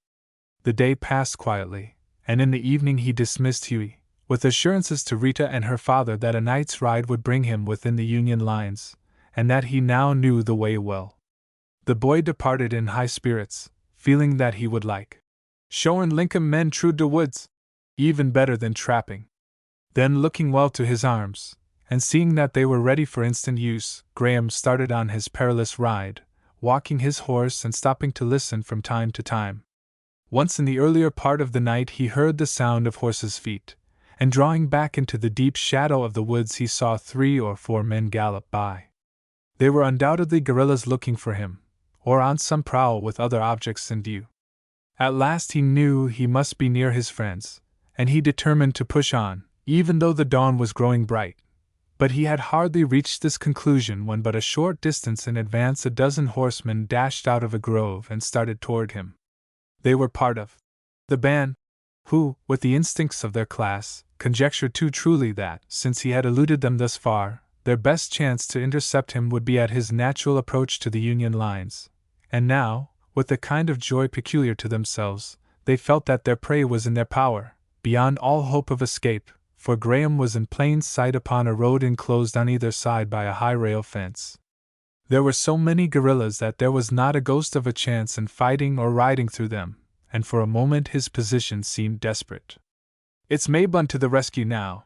The day passed quietly, and in the evening he dismissed Hughie, with assurances to Rita and her father that a night's ride would bring him within the Union lines, and that he now knew the way well. The boy departed in high spirits, feeling that he would like showing Lincoln men through the woods even better than trapping. Then, looking well to his arms, and seeing that they were ready for instant use, Graham started on his perilous ride, walking his horse and stopping to listen from time to time. Once in the earlier part of the night he heard the sound of horses' feet, and drawing back into the deep shadow of the woods he saw 3 or 4 men gallop by. They were undoubtedly guerrillas looking for him, or on some prowl with other objects in view. At last he knew he must be near his friends, and he determined to push on, even though the dawn was growing bright. But he had hardly reached this conclusion when but a short distance in advance a dozen horsemen dashed out of a grove and started toward him. They were part of the band, who, with the instincts of their class, conjectured too truly that, since he had eluded them thus far, their best chance to intercept him would be at his natural approach to the Union lines. And now, with the kind of joy peculiar to themselves, they felt that their prey was in their power, beyond all hope of escape, for Graham was in plain sight upon a road enclosed on either side by a high rail fence. There were so many guerrillas that there was not a ghost of a chance in fighting or riding through them, and for a moment his position seemed desperate. "It's Mayblunt to the rescue now,"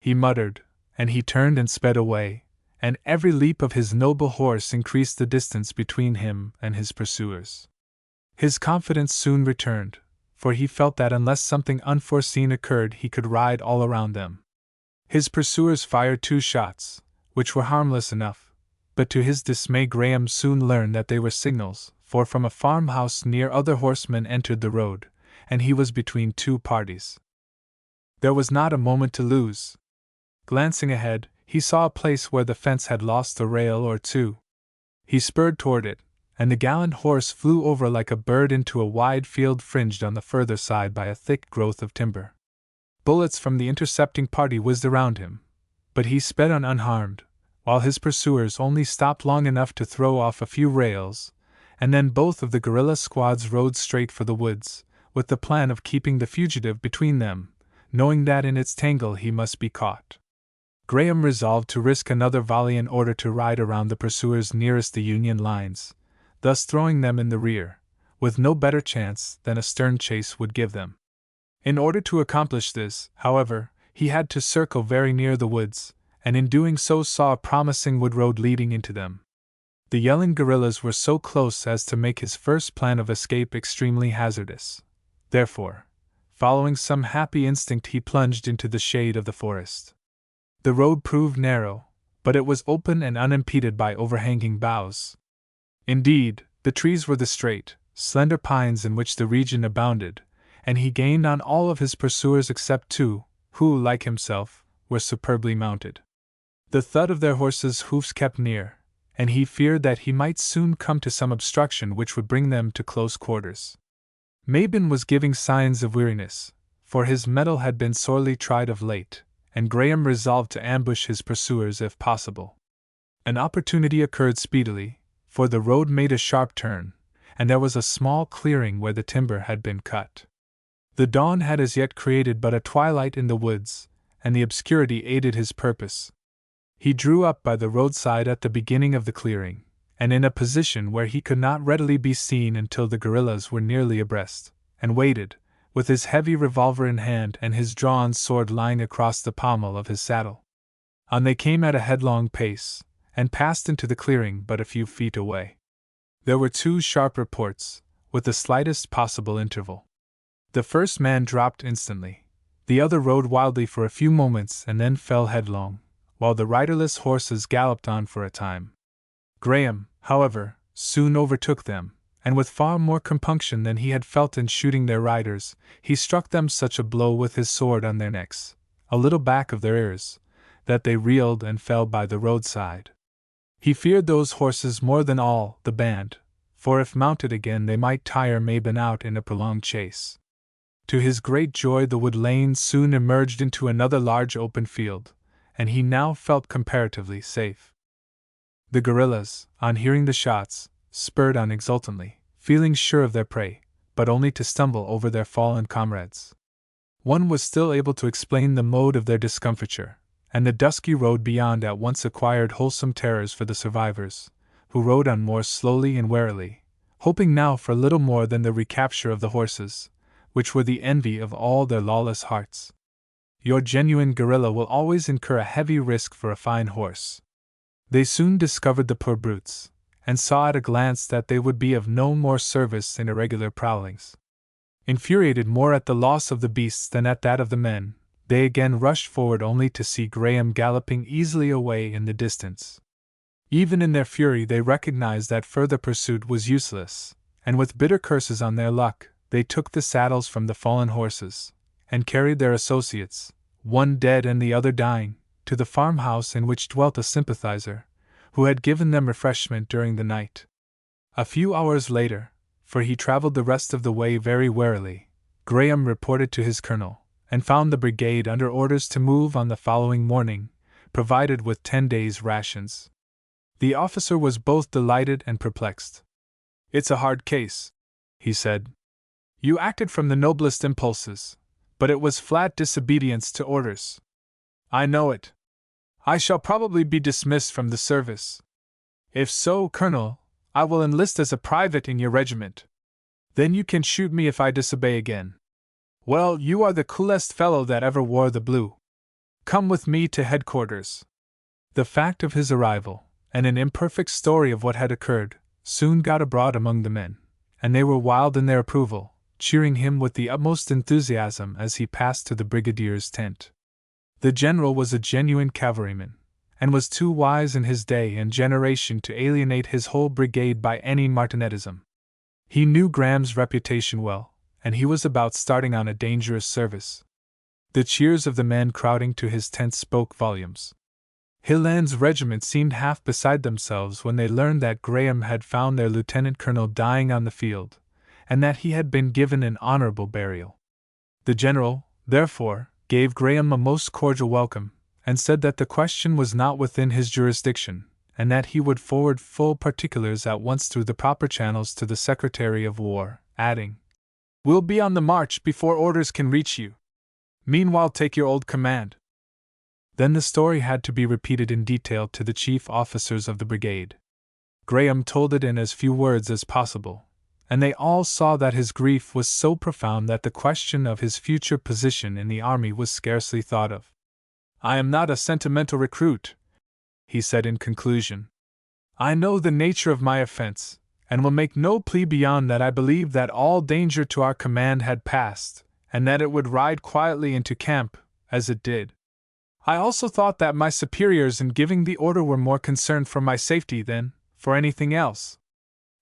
he muttered, and he turned and sped away, and every leap of his noble horse increased the distance between him and his pursuers. His confidence soon returned, for he felt that unless something unforeseen occurred he could ride all around them. His pursuers fired 2 shots, which were harmless enough, but to his dismay Graham soon learned that they were signals, for from a farmhouse near other horsemen entered the road, and he was between 2 parties. There was not a moment to lose. Glancing ahead, he saw a place where the fence had lost a rail or 2. He spurred toward it, and the gallant horse flew over like a bird into a wide field fringed on the further side by a thick growth of timber. Bullets from the intercepting party whizzed around him, but he sped on unharmed, while his pursuers only stopped long enough to throw off a few rails, and then both of the guerrilla squads rode straight for the woods, with the plan of keeping the fugitive between them, knowing that in its tangle he must be caught. Graham resolved to risk another volley in order to ride around the pursuers nearest the Union lines, thus throwing them in the rear, with no better chance than a stern chase would give them. In order to accomplish this, however, he had to circle very near the woods, and in doing so saw a promising wood road leading into them. The yelling guerrillas were so close as to make his first plan of escape extremely hazardous. Therefore, following some happy instinct, he plunged into the shade of the forest. The road proved narrow, but it was open and unimpeded by overhanging boughs. Indeed, the trees were the straight, slender pines in which the region abounded, and he gained on all of his pursuers except 2, who, like himself, were superbly mounted. The thud of their horses' hoofs kept near, and he feared that he might soon come to some obstruction which would bring them to close quarters. Mabon was giving signs of weariness, for his mettle had been sorely tried of late, and Graham resolved to ambush his pursuers if possible. An opportunity occurred speedily, for the road made a sharp turn, and there was a small clearing where the timber had been cut. The dawn had as yet created but a twilight in the woods, and the obscurity aided his purpose. He drew up by the roadside at the beginning of the clearing, and in a position where he could not readily be seen until the guerrillas were nearly abreast, and waited, with his heavy revolver in hand and his drawn sword lying across the pommel of his saddle. On they came at a headlong pace, and passed into the clearing but a few feet away. There were 2 sharp reports, with the slightest possible interval. The first man dropped instantly. The other rode wildly for a few moments and then fell headlong, while the riderless horses galloped on for a time. Graham, however, soon overtook them, and with far more compunction than he had felt in shooting their riders, he struck them such a blow with his sword on their necks, a little back of their ears, that they reeled and fell by the roadside. He feared those horses more than all the band, for if mounted again they might tire Mabon out in a prolonged chase. To his great joy the wood lane soon emerged into another large open field, and he now felt comparatively safe. The guerrillas, on hearing the shots, spurred on exultantly, feeling sure of their prey, but only to stumble over their fallen comrades. One was still able to explain the mode of their discomfiture, and the dusky road beyond at once acquired wholesome terrors for the survivors, who rode on more slowly and warily, hoping now for little more than the recapture of the horses, which were the envy of all their lawless hearts. Your genuine guerrilla will always incur a heavy risk for a fine horse. They soon discovered the poor brutes, and saw at a glance that they would be of no more service in irregular prowlings. Infuriated more at the loss of the beasts than at that of the men, they again rushed forward only to see Graham galloping easily away in the distance. Even in their fury they recognized that further pursuit was useless, and with bitter curses on their luck, they took the saddles from the fallen horses, and carried their associates, one dead and the other dying, to the farmhouse in which dwelt a sympathizer, who had given them refreshment during the night. A few hours later, for he traveled the rest of the way very warily, Graham reported to his colonel, and found the brigade under orders to move on the following morning, provided with 10 days' rations. The officer was both delighted and perplexed. "It's a hard case," he said. "You acted from the noblest impulses, but it was flat disobedience to orders." "I know it. I shall probably be dismissed from the service. If so, Colonel, I will enlist as a private in your regiment. Then you can shoot me if I disobey again." "Well, you are the coolest fellow that ever wore the blue. Come with me to headquarters." The fact of his arrival, and an imperfect story of what had occurred, soon got abroad among the men, and they were wild in their approval, cheering him with the utmost enthusiasm as he passed to the brigadier's tent. The general was a genuine cavalryman, and was too wise in his day and generation to alienate his whole brigade by any martinetism. He knew Graham's reputation well, and he was about starting on a dangerous service. The cheers of the men crowding to his tent spoke volumes. Hilland's regiment seemed half beside themselves when they learned that Graham had found their lieutenant colonel dying on the field, and that he had been given an honorable burial. The general, therefore, gave Graham a most cordial welcome, and said that the question was not within his jurisdiction, and that he would forward full particulars at once through the proper channels to the Secretary of War, adding, "We'll be on the march before orders can reach you. Meanwhile take your old command." Then the story had to be repeated in detail to the chief officers of the brigade. Graham told it in as few words as possible, and they all saw that his grief was so profound that the question of his future position in the army was scarcely thought of. "I am not a sentimental recruit," he said in conclusion. "I know the nature of my offense, and will make no plea beyond that I believe that all danger to our command had passed, and that it would ride quietly into camp, as it did. I also thought that my superiors in giving the order were more concerned for my safety than for anything else.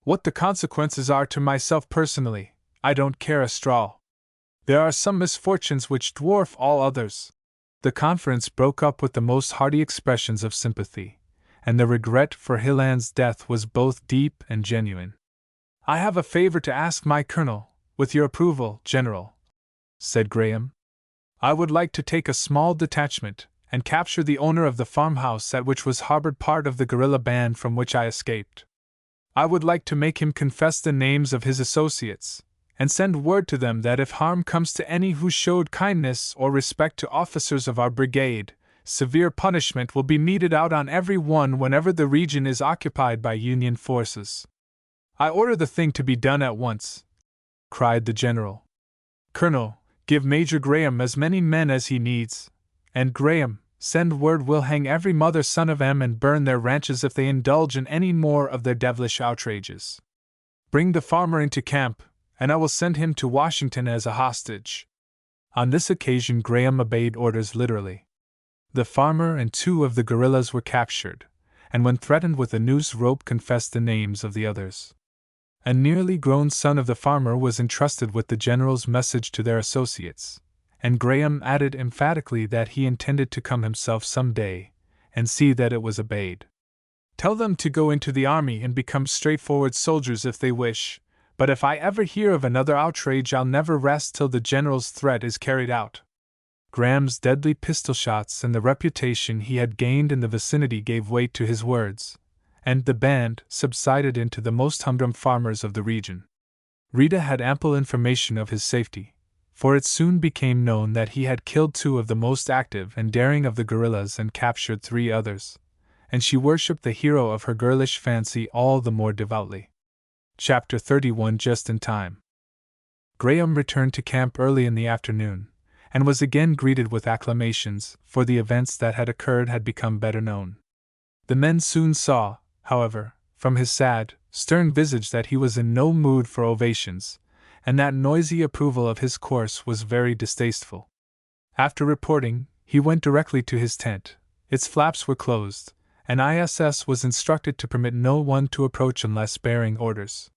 What the consequences are to myself personally, I don't care a straw. There are some misfortunes which dwarf all others." The conference broke up with the most hearty expressions of sympathy, and the regret for Hilland's death was both deep and genuine. "I have a favor to ask my colonel, with your approval, General," said Graham. "I would like to take a small detachment, and capture the owner of the farmhouse at which was harbored part of the guerrilla band from which I escaped. I would like to make him confess the names of his associates, and send word to them that if harm comes to any who showed kindness or respect to officers of our brigade, severe punishment will be meted out on every one whenever the region is occupied by Union forces. I order the thing to be done at once," cried the general. "Colonel, give Major Graham as many men as he needs, and Graham, send word we'll hang every mother son of 'em and burn their ranches if they indulge in any more of their devilish outrages. Bring the farmer into camp, and I will send him to Washington as a hostage." On this occasion Graham obeyed orders literally. The farmer and 2 of the guerrillas were captured, and when threatened with a noose rope confessed the names of the others. A nearly grown son of the farmer was entrusted with the general's message to their associates, and Graham added emphatically that he intended to come himself some day, and see that it was obeyed. "Tell them to go into the army and become straightforward soldiers if they wish, but if I ever hear of another outrage I'll never rest till the general's threat is carried out." Graham's deadly pistol shots and the reputation he had gained in the vicinity gave weight to his words, and the band subsided into the most humdrum farmers of the region. Rita had ample information of his safety, for it soon became known that he had killed 2 of the most active and daring of the guerrillas and captured 3 others, and she worshipped the hero of her girlish fancy all the more devoutly. Chapter 31. Just in time. Graham returned to camp early in the afternoon, and was again greeted with acclamations, for the events that had occurred had become better known. The men soon saw, however, from his sad, stern visage that he was in no mood for ovations, and that noisy approval of his course was very distasteful. After reporting, he went directly to his tent. Its flaps were closed, and ISS was instructed to permit no one to approach unless bearing orders.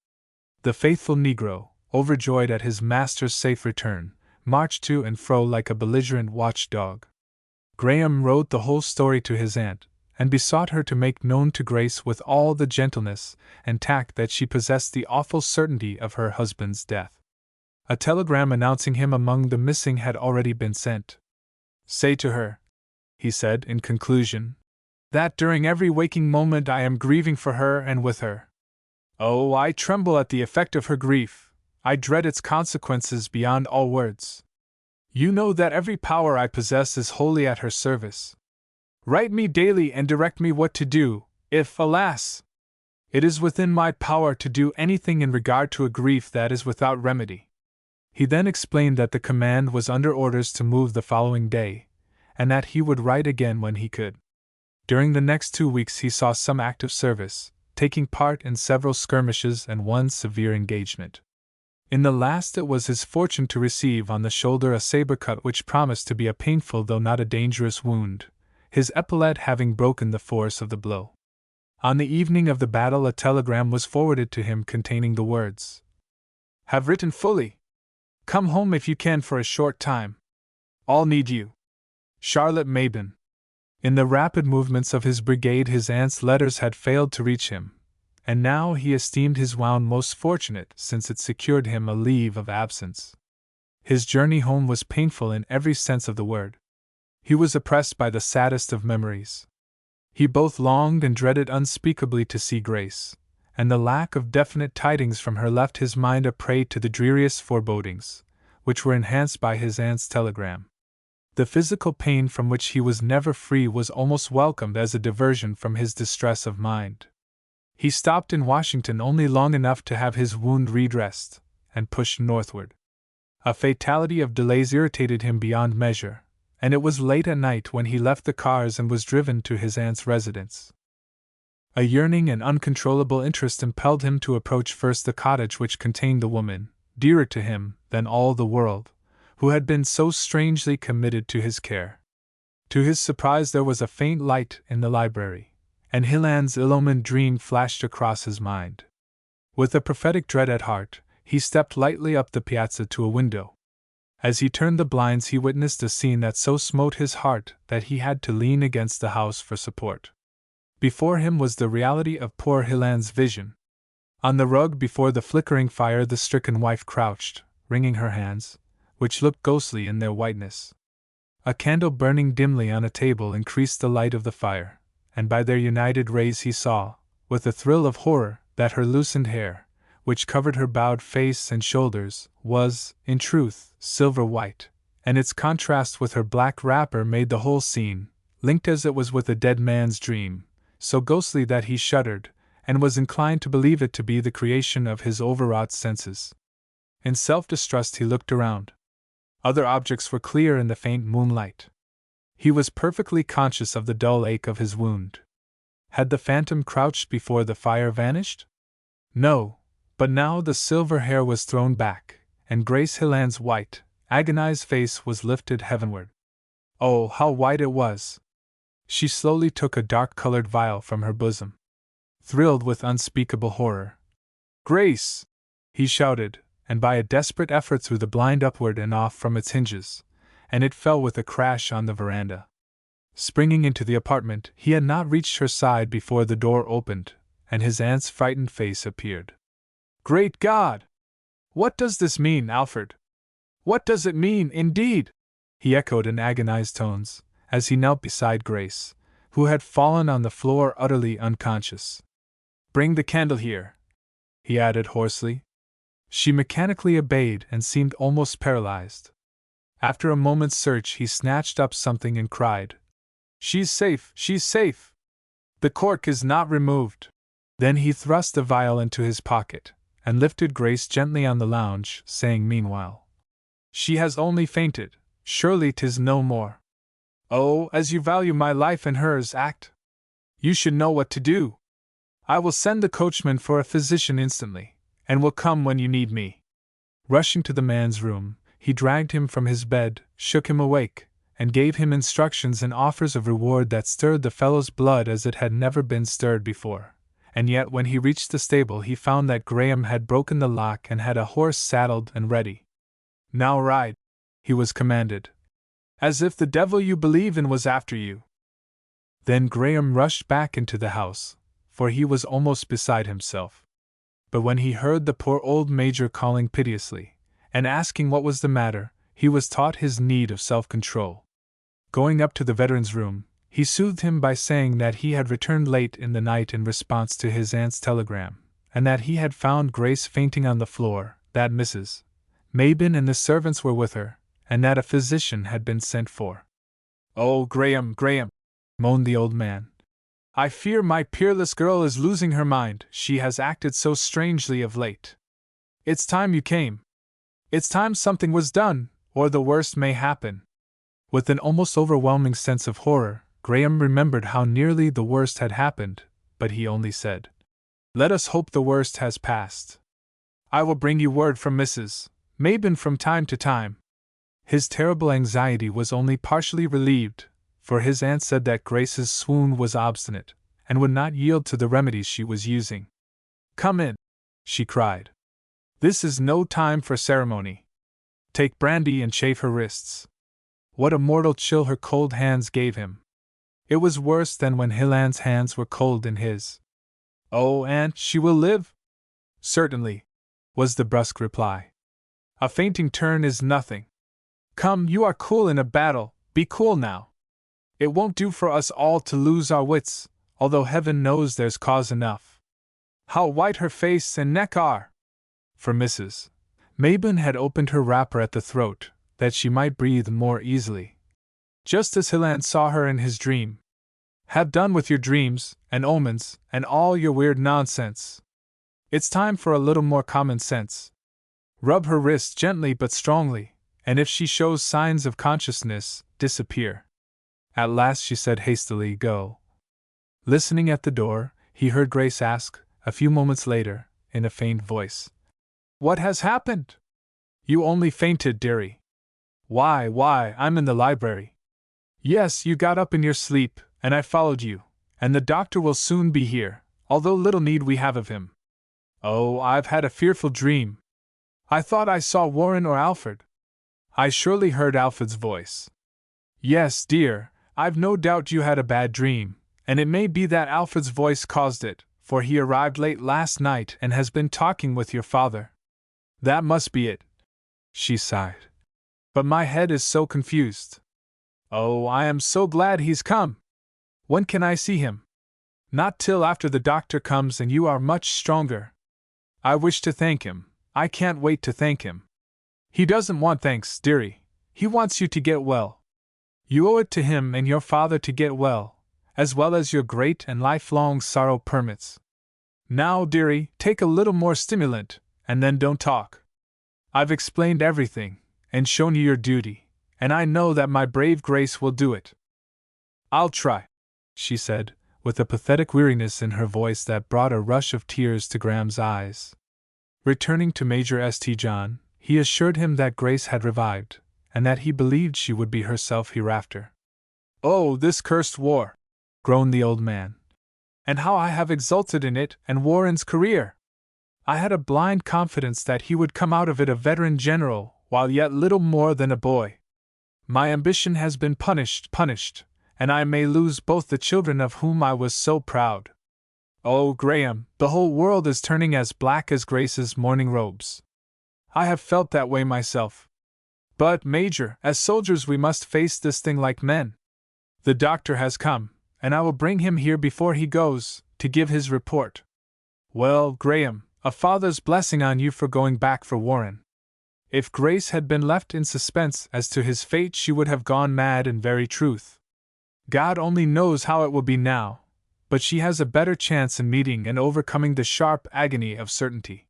The faithful Negro, overjoyed at his master's safe return, marched to and fro like a belligerent watchdog. Graham wrote the whole story to his aunt, and besought her to make known to Grace with all the gentleness and tact that she possessed the awful certainty of her husband's death. A telegram announcing him among the missing had already been sent. "Say to her," he said in conclusion, "that during every waking moment I am grieving for her and with her. Oh, I tremble at the effect of her grief, I dread its consequences beyond all words. You know that every power I possess is wholly at her service. Write me daily and direct me what to do, if, alas, it is within my power to do anything in regard to a grief that is without remedy." He then explained that the command was under orders to move the following day, and that he would write again when he could. During the next 2 weeks he saw some active service, taking part in several skirmishes and one severe engagement. In the last it was his fortune to receive on the shoulder a saber cut which promised to be a painful though not a dangerous wound, his epaulette having broken the force of the blow. On the evening of the battle a telegram was forwarded to him containing the words, "Have written fully. Come home if you can for a short time. All need you. Charlotte Mabin." In the rapid movements of his brigade his aunt's letters had failed to reach him, and now he esteemed his wound most fortunate since it secured him a leave of absence. His journey home was painful in every sense of the word. He was oppressed by the saddest of memories. He both longed and dreaded unspeakably to see Grace, and the lack of definite tidings from her left his mind a prey to the dreariest forebodings, which were enhanced by his aunt's telegram. The physical pain from which he was never free was almost welcomed as a diversion from his distress of mind. He stopped in Washington only long enough to have his wound redressed, and pushed northward. A fatality of delays irritated him beyond measure, and it was late at night when he left the cars and was driven to his aunt's residence. A yearning and uncontrollable interest impelled him to approach first the cottage which contained the woman, dearer to him than all the world, who had been so strangely committed to his care. To his surprise there was a faint light in the library, and Hilland's ill-omened dream flashed across his mind. With a prophetic dread at heart, he stepped lightly up the piazza to a window. As he turned the blinds he witnessed a scene that so smote his heart that he had to lean against the house for support. Before him was the reality of poor Hilland's vision. On the rug before the flickering fire the stricken wife crouched, wringing her hands, which looked ghostly in their whiteness. A candle burning dimly on a table increased the light of the fire, and by their united rays he saw, with a thrill of horror, that her loosened hair, which covered her bowed face and shoulders, was, in truth, silver white, and its contrast with her black wrapper made the whole scene, linked as it was with a dead man's dream, so ghostly that he shuddered, and was inclined to believe it to be the creation of his overwrought senses. In self-distrust he looked around. Other objects were clear in the faint moonlight. He was perfectly conscious of the dull ache of his wound. Had the phantom crouched before the fire vanished? No, but now the silver hair was thrown back, and Grace Hilland's white, agonized face was lifted heavenward. Oh, how white it was! She slowly took a dark-colored vial from her bosom. Thrilled with unspeakable horror, "Grace!" he shouted, and by a desperate effort threw the blind upward and off from its hinges, and it fell with a crash on the veranda. Springing into the apartment, he had not reached her side before the door opened, and his aunt's frightened face appeared. "Great God! What does this mean, Alfred? What does it mean, indeed?" he echoed in agonized tones, as he knelt beside Grace, who had fallen on the floor utterly unconscious. "Bring the candle here," he added hoarsely. She mechanically obeyed and seemed almost paralyzed. After a moment's search he snatched up something and cried, "She's safe, she's safe! The cork is not removed." Then he thrust the vial into his pocket, and lifted Grace gently on the lounge, saying meanwhile, "She has only fainted, surely 'tis no more. Oh, as you value my life and hers, act! You should know what to do. I will send the coachman for a physician instantly, and will come when you need me." Rushing to the man's room, he dragged him from his bed, shook him awake, and gave him instructions and offers of reward that stirred the fellow's blood as it had never been stirred before. And yet when he reached the stable he found that Graham had broken the lock and had a horse saddled and ready. "Now ride," he was commanded. "As if the devil you believe in was after you." Then Graham rushed back into the house, for he was almost beside himself. But when he heard the poor old Major calling piteously, and asking what was the matter, he was taught his need of self-control. Going up to the veteran's room, he soothed him by saying that he had returned late in the night in response to his aunt's telegram, and that he had found Grace fainting on the floor, that Mrs. Mabin and the servants were with her, and that a physician had been sent for. "Oh, Graham, Graham," moaned the old man. "I fear my peerless girl is losing her mind, she has acted so strangely of late. It's time you came. It's time something was done, or the worst may happen." With an almost overwhelming sense of horror, Graham remembered how nearly the worst had happened, but he only said, "Let us hope the worst has passed. I will bring you word from Mrs. Mabin from time to time." His terrible anxiety was only partially relieved, for his aunt said that Grace's swoon was obstinate, and would not yield to the remedies she was using. "Come in," she cried. "This is no time for ceremony. Take brandy and chafe her wrists." What a mortal chill her cold hands gave him! It was worse than when Hilland's hands were cold in his. "Oh, aunt, she will live?" "Certainly," was the brusque reply. "A fainting turn is nothing. Come, you are cool in a battle, be cool now. It won't do for us all to lose our wits, although heaven knows there's cause enough. How white her face and neck are!" For Mrs. Mabin had opened her wrapper at the throat, that she might breathe more easily. Just as Hilland saw her in his dream. "Have done with your dreams, and omens, and all your weird nonsense. It's time for a little more common sense. Rub her wrist gently but strongly, and if she shows signs of consciousness, disappear." At last she said hastily, "Go." Listening at the door, he heard Grace ask, a few moments later, in a faint voice, "What has happened?" "You only fainted, dearie." Why, I'm in the library." "Yes, you got up in your sleep, and I followed you, and the doctor will soon be here, although little need we have of him." "Oh, I've had a fearful dream. I thought I saw Warren or Alfred." "I surely heard Alfred's voice." "Yes, dear, I've no doubt you had a bad dream, and it may be that Alfred's voice caused it, for he arrived late last night and has been talking with your father." "That must be it," she sighed. "But my head is so confused." "Oh, I am so glad he's come. When can I see him?" "Not till after the doctor comes and you are much stronger." "I wish to thank him. I can't wait to thank him." "He doesn't want thanks, dearie. He wants you to get well. You owe it to him and your father to get well as your great and lifelong sorrow permits. Now, dearie, take a little more stimulant, and then don't talk. I've explained everything, and shown you your duty, and I know that my brave Grace will do it." "I'll try," she said, with a pathetic weariness in her voice that brought a rush of tears to Graham's eyes. Returning to Major St. John, he assured him that Grace had revived, and that he believed she would be herself hereafter. "Oh, this cursed war!" groaned the old man. "And how I have exulted in it and Warren's career! I had a blind confidence that he would come out of it a veteran general, while yet little more than a boy. My ambition has been punished, and I may lose both the children of whom I was so proud. Oh, Graham, the whole world is turning as black as Grace's mourning robes. I have felt that way myself. But, Major, as soldiers we must face this thing like men. The doctor has come, and I will bring him here before he goes, to give his report. Well, Graham, a father's blessing on you for going back for Warren. If Grace had been left in suspense as to his fate, she would have gone mad in very truth. God only knows how it will be now, but she has a better chance in meeting and overcoming the sharp agony of certainty."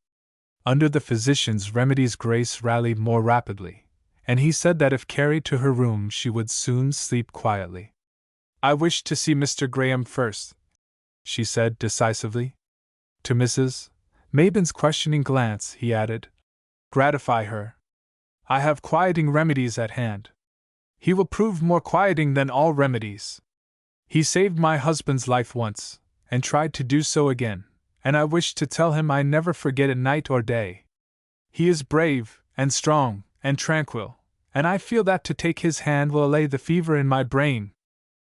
Under the physician's remedies, Grace rallied more rapidly, and he said that if carried to her room she would soon sleep quietly. "I wish to see Mr. Graham first," she said decisively. To Mrs. Mabin's questioning glance, he added, "Gratify her. I have quieting remedies at hand." He will prove more quieting than all remedies. He saved my husband's life once, and tried to do so again, and I wish to tell him I never forget it night or day. He is brave, and strong, and tranquil, and I feel that to take his hand will allay the fever in my brain.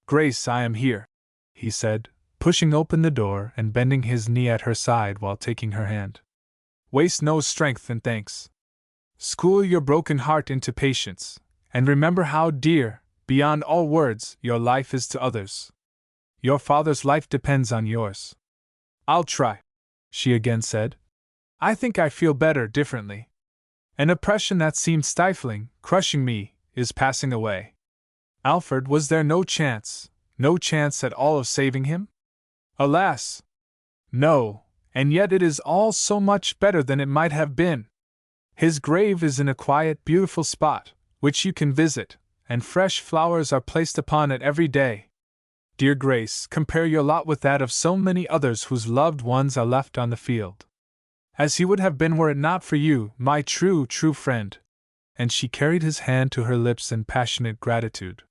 Grace, I am here, he said, pushing open the door and bending his knee at her side while taking her hand. Waste no strength in thanks. School your broken heart into patience, and remember how dear, beyond all words, your life is to others. Your father's life depends on yours. I'll try, she again said. I think I feel better differently. An oppression that seemed stifling, crushing me, is passing away. Alfred, was there no chance at all of saving him? Alas! No, and yet it is all so much better than it might have been. His grave is in a quiet, beautiful spot, which you can visit, and fresh flowers are placed upon it every day. Dear Grace, compare your lot with that of so many others whose loved ones are left on the field. As he would have been were it not for you, my true friend. And she carried his hand to her lips in passionate gratitude.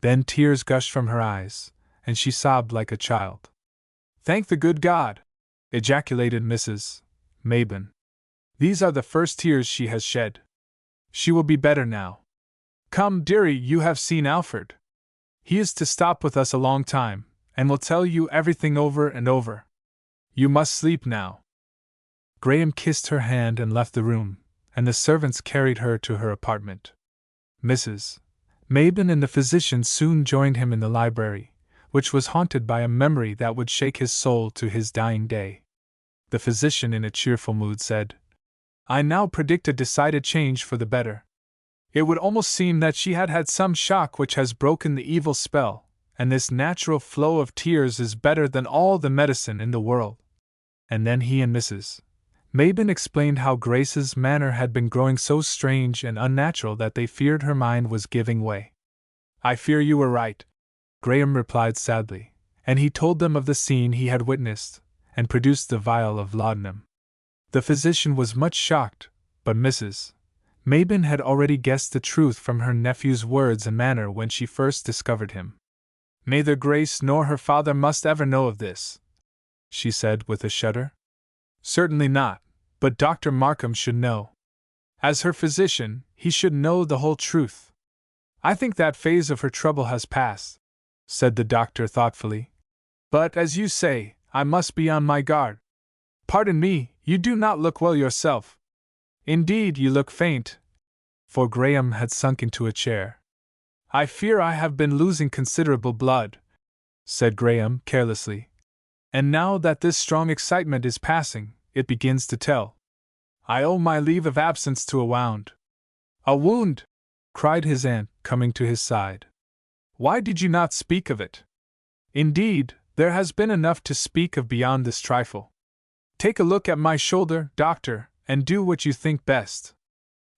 Then tears gushed from her eyes, and she sobbed like a child. Thank the good God! Ejaculated Mrs. Mabin. These are the first tears she has shed. She will be better now. Come, dearie, you have seen Alfred. He is to stop with us a long time, and will tell you everything over and over. You must sleep now. Graham kissed her hand and left the room, and the servants carried her to her apartment. Mrs. Mabin and the physician soon joined him in the library, which was haunted by a memory that would shake his soul to his dying day. The physician, in a cheerful mood, said, I now predict a decided change for the better. It would almost seem that she had had some shock which has broken the evil spell, and this natural flow of tears is better than all the medicine in the world. And then he and Mrs. Mabin explained how Grace's manner had been growing so strange and unnatural that they feared her mind was giving way. I fear you were right, Graham replied sadly, and he told them of the scene he had witnessed, and produced the vial of laudanum. The physician was much shocked, but Mrs. Mabin had already guessed the truth from her nephew's words and manner when she first discovered him. Neither Grace nor her father must ever know of this, she said with a shudder. Certainly not, but Dr. Markham should know. As her physician, he should know the whole truth. I think that phase of her trouble has passed, said the doctor thoughtfully. But, as you say, I must be on my guard. Pardon me, you do not look well yourself. Indeed, you look faint. For Graham had sunk into a chair. I fear I have been losing considerable blood, said Graham carelessly. And now that this strong excitement is passing, it begins to tell. I owe my leave of absence to a wound. A wound? Cried his aunt, coming to his side. Why did you not speak of it? Indeed, there has been enough to speak of beyond this trifle. Take a look at my shoulder, doctor, and do what you think best.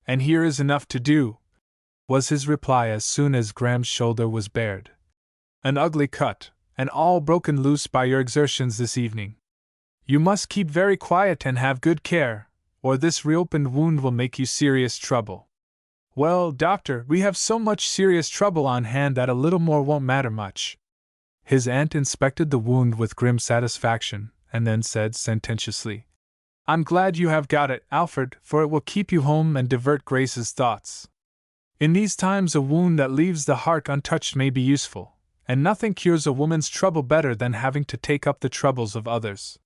And here is enough to do, was his reply as soon as Graham's shoulder was bared. An ugly cut, and all broken loose by your exertions this evening. You must keep very quiet and have good care, or this reopened wound will make you serious trouble. Well, doctor, we have so much serious trouble on hand that a little more won't matter much. His aunt inspected the wound with grim satisfaction, and then said sententiously, I'm glad you have got it, Alfred, for it will keep you home and divert Grace's thoughts. In these times a wound that leaves the heart untouched may be useful, and nothing cures a woman's trouble better than having to take up the troubles of others.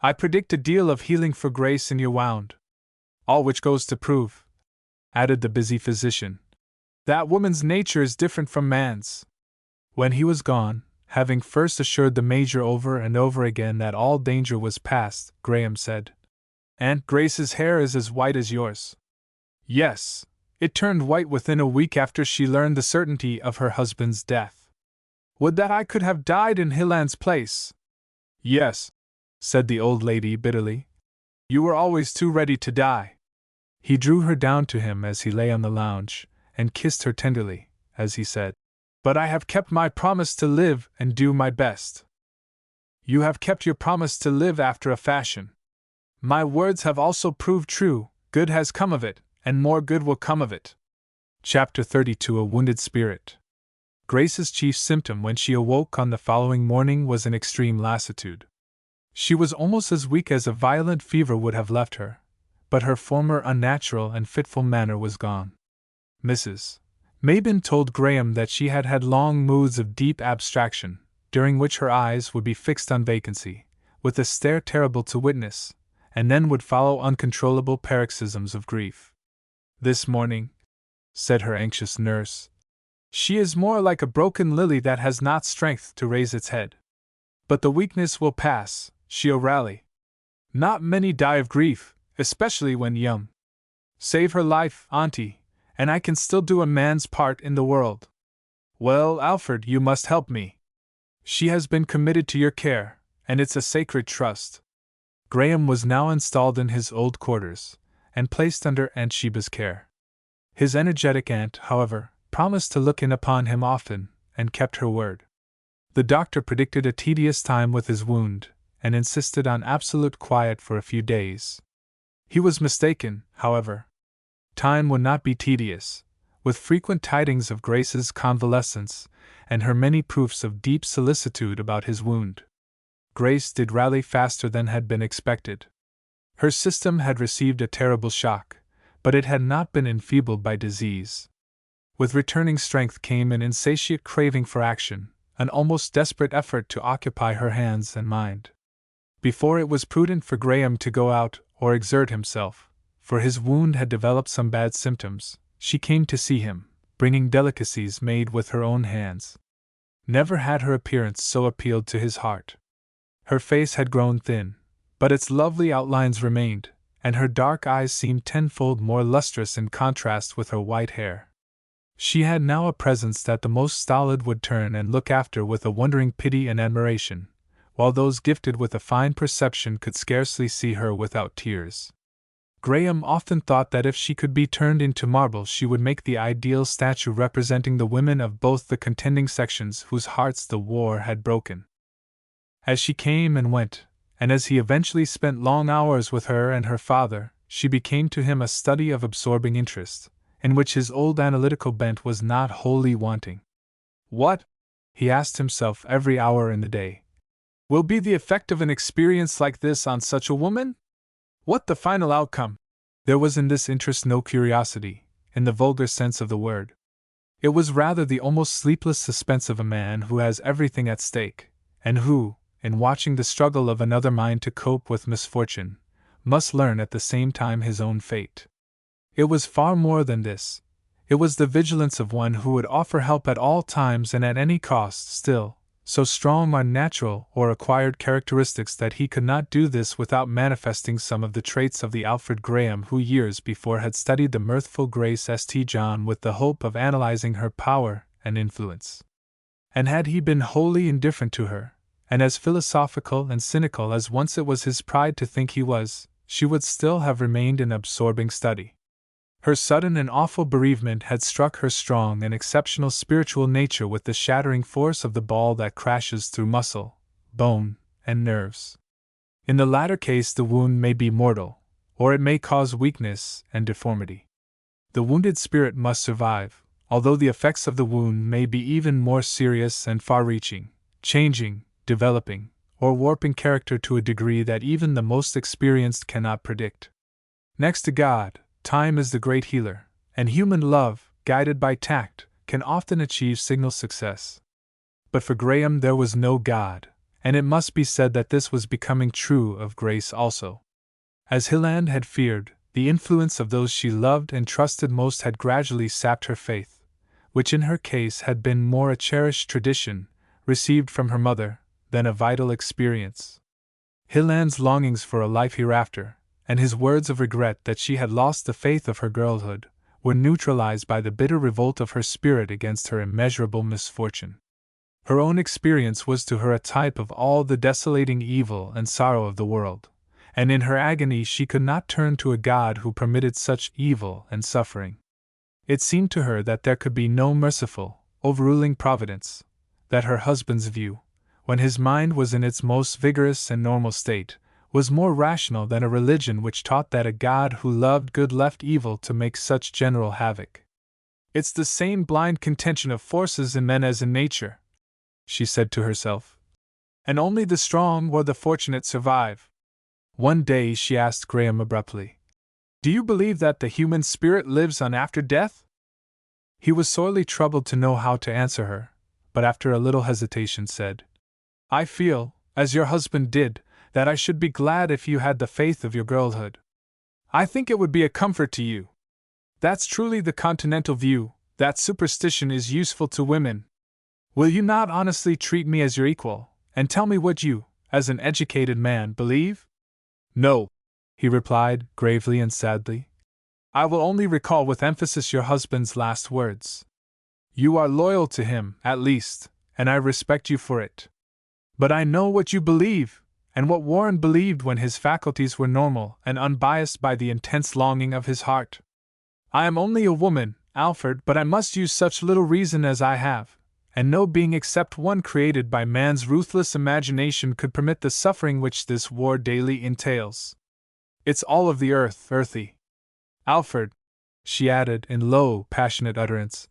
I predict a deal of healing for Grace in your wound. All which goes to prove, added the busy physician, that woman's nature is different from man's. When he was gone, having first assured the Major over and over again that all danger was past, Graham said, Aunt Grace's hair is as white as yours. Yes, it turned white within a week after she learned the certainty of her husband's death. Would that I could have died in Hilland's place. Yes, said the old lady bitterly. You were always too ready to die. He drew her down to him as he lay on the lounge, and kissed her tenderly, as he said, But I have kept my promise to live and do my best. You have kept your promise to live after a fashion. My words have also proved true, good has come of it, and more good will come of it. Chapter 32 A Wounded Spirit. Grace's chief symptom when she awoke on the following morning was an extreme lassitude. She was almost as weak as a violent fever would have left her, but her former unnatural and fitful manner was gone. Mrs. Mabin told Graham that she had had long moods of deep abstraction, during which her eyes would be fixed on vacancy, with a stare terrible to witness, and then would follow uncontrollable paroxysms of grief. "This morning," said her anxious nurse, "she is more like a broken lily that has not strength to raise its head. But the weakness will pass, she'll rally. Not many die of grief, especially when young. Save her life, Auntie, and I can still do a man's part in the world. Well, Alfred, you must help me. She has been committed to your care, and it's a sacred trust." Graham was now installed in his old quarters, and placed under Aunt Sheba's care. His energetic aunt, however, promised to look in upon him often, and kept her word. The doctor predicted a tedious time with his wound, and insisted on absolute quiet for a few days. He was mistaken, however. Time would not be tedious, with frequent tidings of Grace's convalescence, and her many proofs of deep solicitude about his wound. Grace did rally faster than had been expected. Her system had received a terrible shock, but it had not been enfeebled by disease. With returning strength came an insatiate craving for action, an almost desperate effort to occupy her hands and mind. Before it was prudent for Graham to go out or exert himself, for his wound had developed some bad symptoms, she came to see him, bringing delicacies made with her own hands. Never had her appearance so appealed to his heart. Her face had grown thin, but its lovely outlines remained, and her dark eyes seemed tenfold more lustrous in contrast with her white hair. She had now a presence that the most stolid would turn and look after with a wondering pity and admiration, while those gifted with a fine perception could scarcely see her without tears. Graham often thought that if she could be turned into marble she would make the ideal statue representing the women of both the contending sections whose hearts the war had broken. As she came and went, and as he eventually spent long hours with her and her father, she became to him a study of absorbing interest, in which his old analytical bent was not wholly wanting. "What," he asked himself every hour in the day, "will be the effect of an experience like this on such a woman? What the final outcome?" There was in this interest no curiosity, in the vulgar sense of the word. It was rather the almost sleepless suspense of a man who has everything at stake, and who, in watching the struggle of another mind to cope with misfortune, must learn at the same time his own fate. It was far more than this. It was the vigilance of one who would offer help at all times and at any cost. Still, so strong are natural or acquired characteristics that he could not do this without manifesting some of the traits of the Alfred Graham who years before had studied the mirthful Grace St. John with the hope of analyzing her power and influence. And had he been wholly indifferent to her, and as philosophical and cynical as once it was his pride to think he was, she would still have remained an absorbing study. Her sudden and awful bereavement had struck her strong and exceptional spiritual nature with the shattering force of the ball that crashes through muscle, bone, and nerves. In the latter case the wound may be mortal, or it may cause weakness and deformity. The wounded spirit must survive, although the effects of the wound may be even more serious and far-reaching, changing, developing, or warping character to a degree that even the most experienced cannot predict. Next to God, time is the great healer, and human love, guided by tact, can often achieve signal success. But for Graham there was no God, and it must be said that this was becoming true of Grace also. As Hilland had feared, the influence of those she loved and trusted most had gradually sapped her faith, which in her case had been more a cherished tradition, received from her mother, than a vital experience. Hilland's longings for a life hereafter, and his words of regret that she had lost the faith of her girlhood, were neutralized by the bitter revolt of her spirit against her immeasurable misfortune. Her own experience was to her a type of all the desolating evil and sorrow of the world, and in her agony she could not turn to a God who permitted such evil and suffering. It seemed to her that there could be no merciful, overruling providence, that her husband's view, when his mind was in its most vigorous and normal state, was more rational than a religion which taught that a God who loved good left evil to make such general havoc. It's the same blind contention of forces in men as in nature, she said to herself. And only the strong or the fortunate survive. One day she asked Graham abruptly, "Do you believe that the human spirit lives on after death?" He was sorely troubled to know how to answer her, but after a little hesitation said, "I feel, as your husband did, that I should be glad if you had the faith of your girlhood. I think it would be a comfort to you. That's truly the continental view, that superstition is useful to women. Will you not honestly treat me as your equal, and tell me what you, as an educated man, believe?" "No," he replied, gravely and sadly. "I will only recall with emphasis your husband's last words. You are loyal to him, at least, and I respect you for it. But I know what you believe, and what Warren believed when his faculties were normal and unbiased by the intense longing of his heart. I am only a woman, Alfred, but I must use such little reason as I have, and no being except one created by man's ruthless imagination could permit the suffering which this war daily entails. It's all of the earthy. Alfred," she added in low, passionate utterance,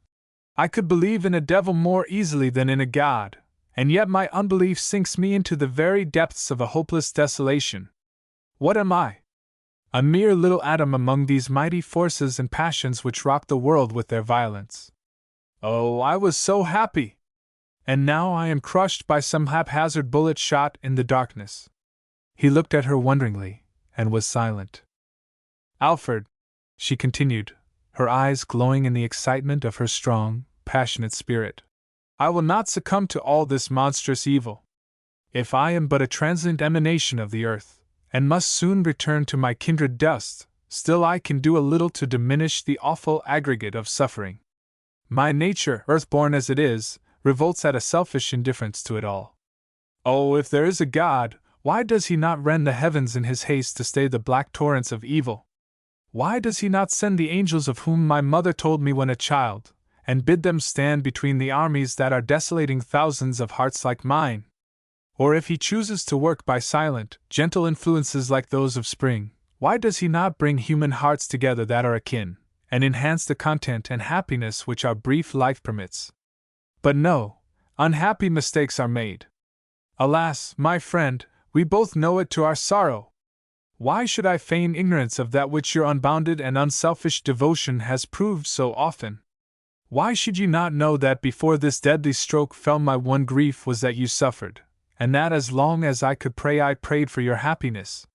"I could believe in a devil more easily than in a god, and yet my unbelief sinks me into the very depths of a hopeless desolation. What am I? A mere little atom among these mighty forces and passions which rock the world with their violence. Oh, I was so happy! And now I am crushed by some haphazard bullet shot in the darkness." He looked at her wonderingly, and was silent. "Alfred," she continued, her eyes glowing in the excitement of her strong, passionate spirit, "I will not succumb to all this monstrous evil. If I am but a transient emanation of the earth, and must soon return to my kindred dust, still I can do a little to diminish the awful aggregate of suffering. My nature, earthborn as it is, revolts at a selfish indifference to it all. Oh, if there is a God, why does he not rend the heavens in his haste to stay the black torrents of evil? Why does he not send the angels of whom my mother told me when a child, and bid them stand between the armies that are desolating thousands of hearts like mine? Or if he chooses to work by silent, gentle influences like those of spring, why does he not bring human hearts together that are akin, and enhance the content and happiness which our brief life permits? But no, unhappy mistakes are made. Alas, my friend, we both know it to our sorrow. Why should I feign ignorance of that which your unbounded and unselfish devotion has proved so often? Why should you not know that before this deadly stroke fell my one grief was that you suffered, and that as long as I could pray I prayed for your happiness?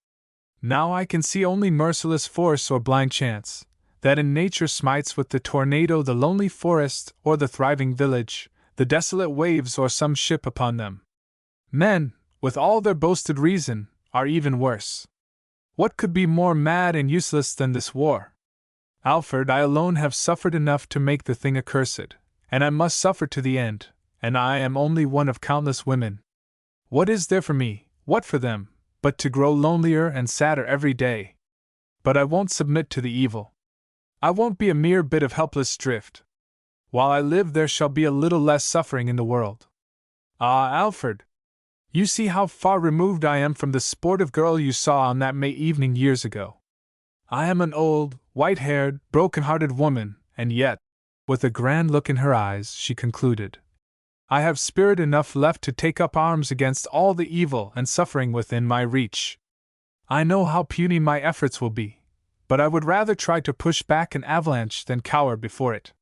Now I can see only merciless force or blind chance, that in nature smites with the tornado the lonely forest or the thriving village, the desolate waves or some ship upon them. Men, with all their boasted reason, are even worse. What could be more mad and useless than this war? Alfred, I alone have suffered enough to make the thing accursed, and I must suffer to the end, and I am only one of countless women. What is there for me, what for them, but to grow lonelier and sadder every day? But I won't submit to the evil. I won't be a mere bit of helpless drift. While I live there shall be a little less suffering in the world. Ah, Alfred! You see how far removed I am from the sportive girl you saw on that May evening years ago. I am an old, white-haired, broken-hearted woman, and yet, with a grand look in her eyes, she concluded, I have spirit enough left to take up arms against all the evil and suffering within my reach. I know how puny my efforts will be, but I would rather try to push back an avalanche than cower before it.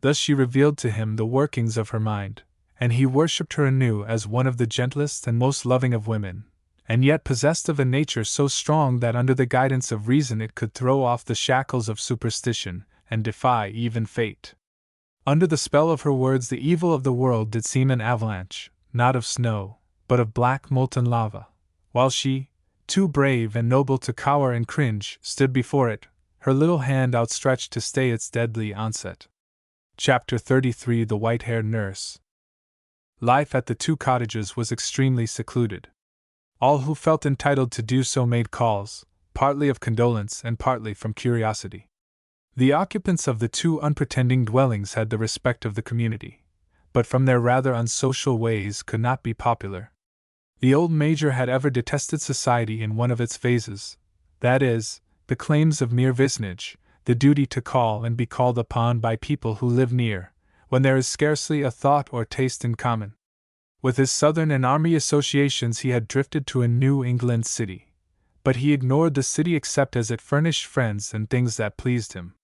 Thus she revealed to him the workings of her mind, and he worshipped her anew as one of the gentlest and most loving of women, and yet possessed of a nature so strong that under the guidance of reason it could throw off the shackles of superstition and defy even fate. Under the spell of her words the evil of the world did seem an avalanche, not of snow, but of black molten lava, while she, too brave and noble to cower and cringe, stood before it, her little hand outstretched to stay its deadly onset. Chapter 33 The White-Haired Nurse. Life at the two cottages was extremely secluded. All who felt entitled to do so made calls, partly of condolence and partly from curiosity. The occupants of the two unpretending dwellings had the respect of the community, but from their rather unsocial ways could not be popular. The old Major had ever detested society in one of its phases, that is, the claims of mere vicinage, the duty to call and be called upon by people who live near, when there is scarcely a thought or taste in common. With his Southern and Army associations he had drifted to a New England city, but he ignored the city except as it furnished friends and things that pleased him.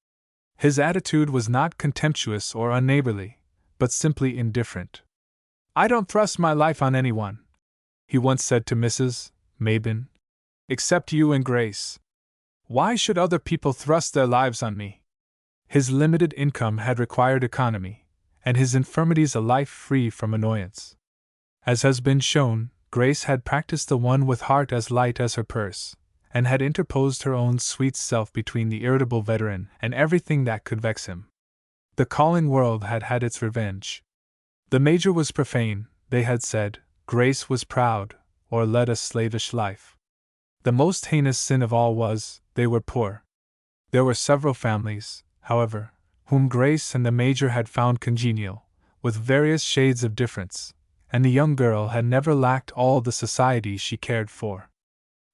His attitude was not contemptuous or unneighborly, but simply indifferent. "I don't thrust my life on anyone," he once said to Mrs. Mabin, "except you and Grace. Why should other people thrust their lives on me?" His limited income had required economy, and his infirmities a life free from annoyance. As has been shown, Grace had practiced the one with heart as light as her purse, and had interposed her own sweet self between the irritable veteran and everything that could vex him. The calling world had had its revenge. The Major was profane, they had said, Grace was proud, or led a slavish life. The most heinous sin of all was, they were poor. There were several families, however, whom Grace and the Major had found congenial, with various shades of difference, and the young girl had never lacked all the society she cared for.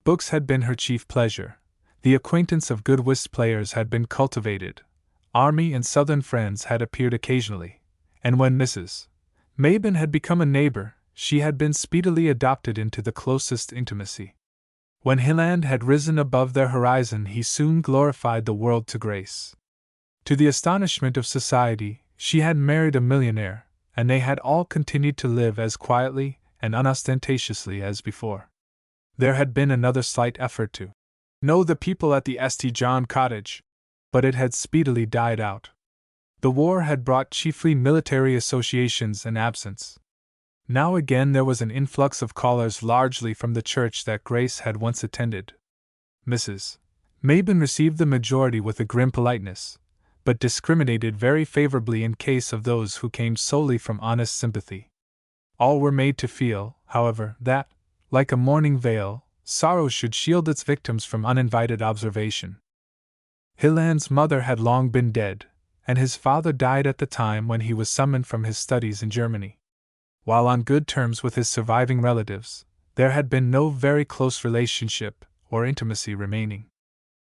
Books had been her chief pleasure, the acquaintance of good whist players had been cultivated, Army and Southern friends had appeared occasionally, and when Mrs. Mabin had become a neighbor, she had been speedily adopted into the closest intimacy. When Hilland had risen above their horizon, he soon glorified the world to Grace. To the astonishment of society, she had married a millionaire, and they had all continued to live as quietly and unostentatiously as before. There had been another slight effort to know the people at the St. John cottage, but it had speedily died out. The war had brought chiefly military associations and absence. Now again there was an influx of callers largely from the church that Grace had once attended. Mrs. Mabin received the majority with a grim politeness, but discriminated very favorably in case of those who came solely from honest sympathy. All were made to feel, however, that, like a mourning veil, sorrow should shield its victims from uninvited observation. Hilland's mother had long been dead, and his father died at the time when he was summoned from his studies in Germany. While on good terms with his surviving relatives, there had been no very close relationship or intimacy remaining.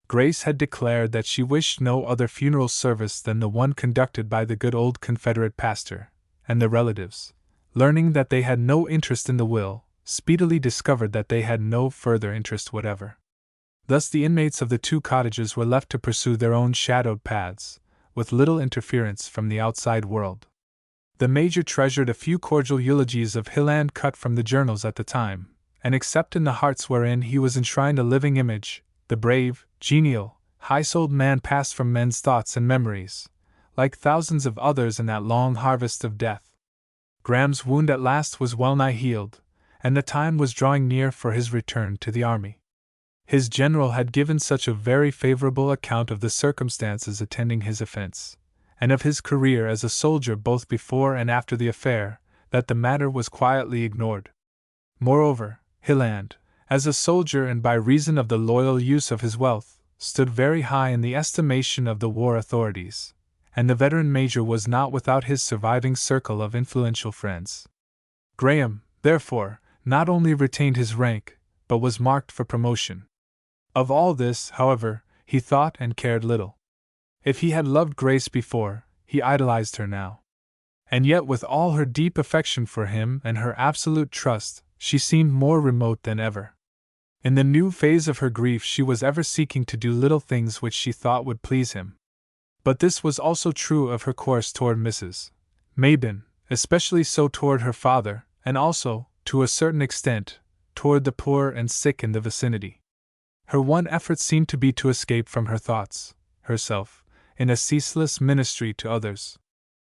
Grace had declared that she wished no other funeral service than the one conducted by the good old Confederate pastor, and the relatives, learning that they had no interest in the will, speedily discovered that they had no further interest whatever. Thus the inmates of the two cottages were left to pursue their own shadowed paths, with little interference from the outside world. The Major treasured a few cordial eulogies of Hilland cut from the journals at the time, and except in the hearts wherein he was enshrined a living image, the brave, genial, high-souled man passed from men's thoughts and memories, like thousands of others in that long harvest of death. Graham's wound at last was well-nigh healed, and the time was drawing near for his return to the army. His general had given such a very favorable account of the circumstances attending his offense, and of his career as a soldier both before and after the affair, that the matter was quietly ignored. Moreover, Hilland, as a soldier and by reason of the loyal use of his wealth, stood very high in the estimation of the war authorities, and the veteran major was not without his surviving circle of influential friends. Graham, therefore, not only retained his rank, but was marked for promotion. Of all this, however, he thought and cared little. If he had loved Grace before, he idolized her now. And yet with all her deep affection for him and her absolute trust, she seemed more remote than ever. In the new phase of her grief she was ever seeking to do little things which she thought would please him. But this was also true of her course toward Mrs. Mabin, especially so toward her father, and also, to a certain extent, toward the poor and sick in the vicinity. Her one effort seemed to be to escape from her thoughts, herself, in a ceaseless ministry to others.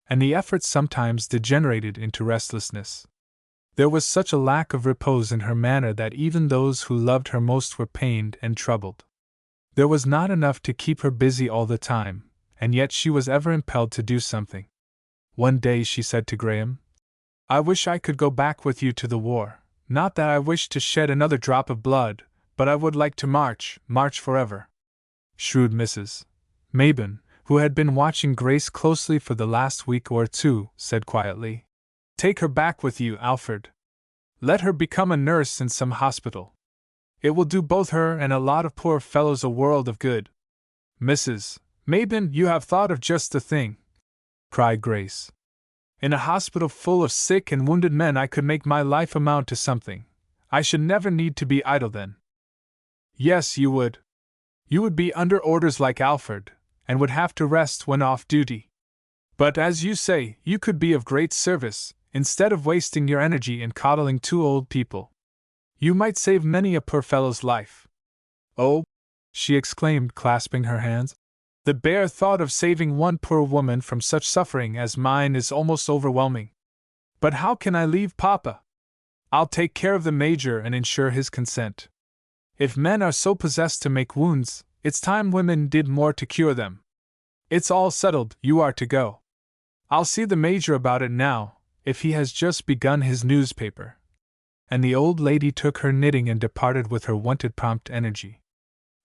And the effort sometimes degenerated into restlessness. There was such a lack of repose in her manner that even those who loved her most were pained and troubled. There was not enough to keep her busy all the time, and yet she was ever impelled to do something. One day she said to Graham, "I wish I could go back with you to the war, not that I wish to shed another drop of blood, but I would like to march forever." Shrewd Mrs. Mabin, who had been watching Grace closely for the last week or two, said quietly, "Take her back with you, Alfred. Let her become a nurse in some hospital. It will do both her and a lot of poor fellows a world of good." Mrs. Mabon, you have thought of just the thing, cried Grace. In a hospital full of sick and wounded men, I could make my life amount to something. I should never need to be idle then. Yes, you would. You would be under orders like Alfred, and would have to rest when off duty. But as you say, you could be of great service, instead of wasting your energy in coddling two old people. You might save many a poor fellow's life. Oh, she exclaimed, clasping her hands, the bare thought of saving one poor woman from such suffering as mine is almost overwhelming. But how can I leave Papa? I'll take care of the Major and ensure his consent. If men are so possessed to make wounds, it's time women did more to cure them. It's all settled, you are to go. I'll see the Major about it now, if he has just begun his newspaper. And the old lady took her knitting and departed with her wonted prompt energy.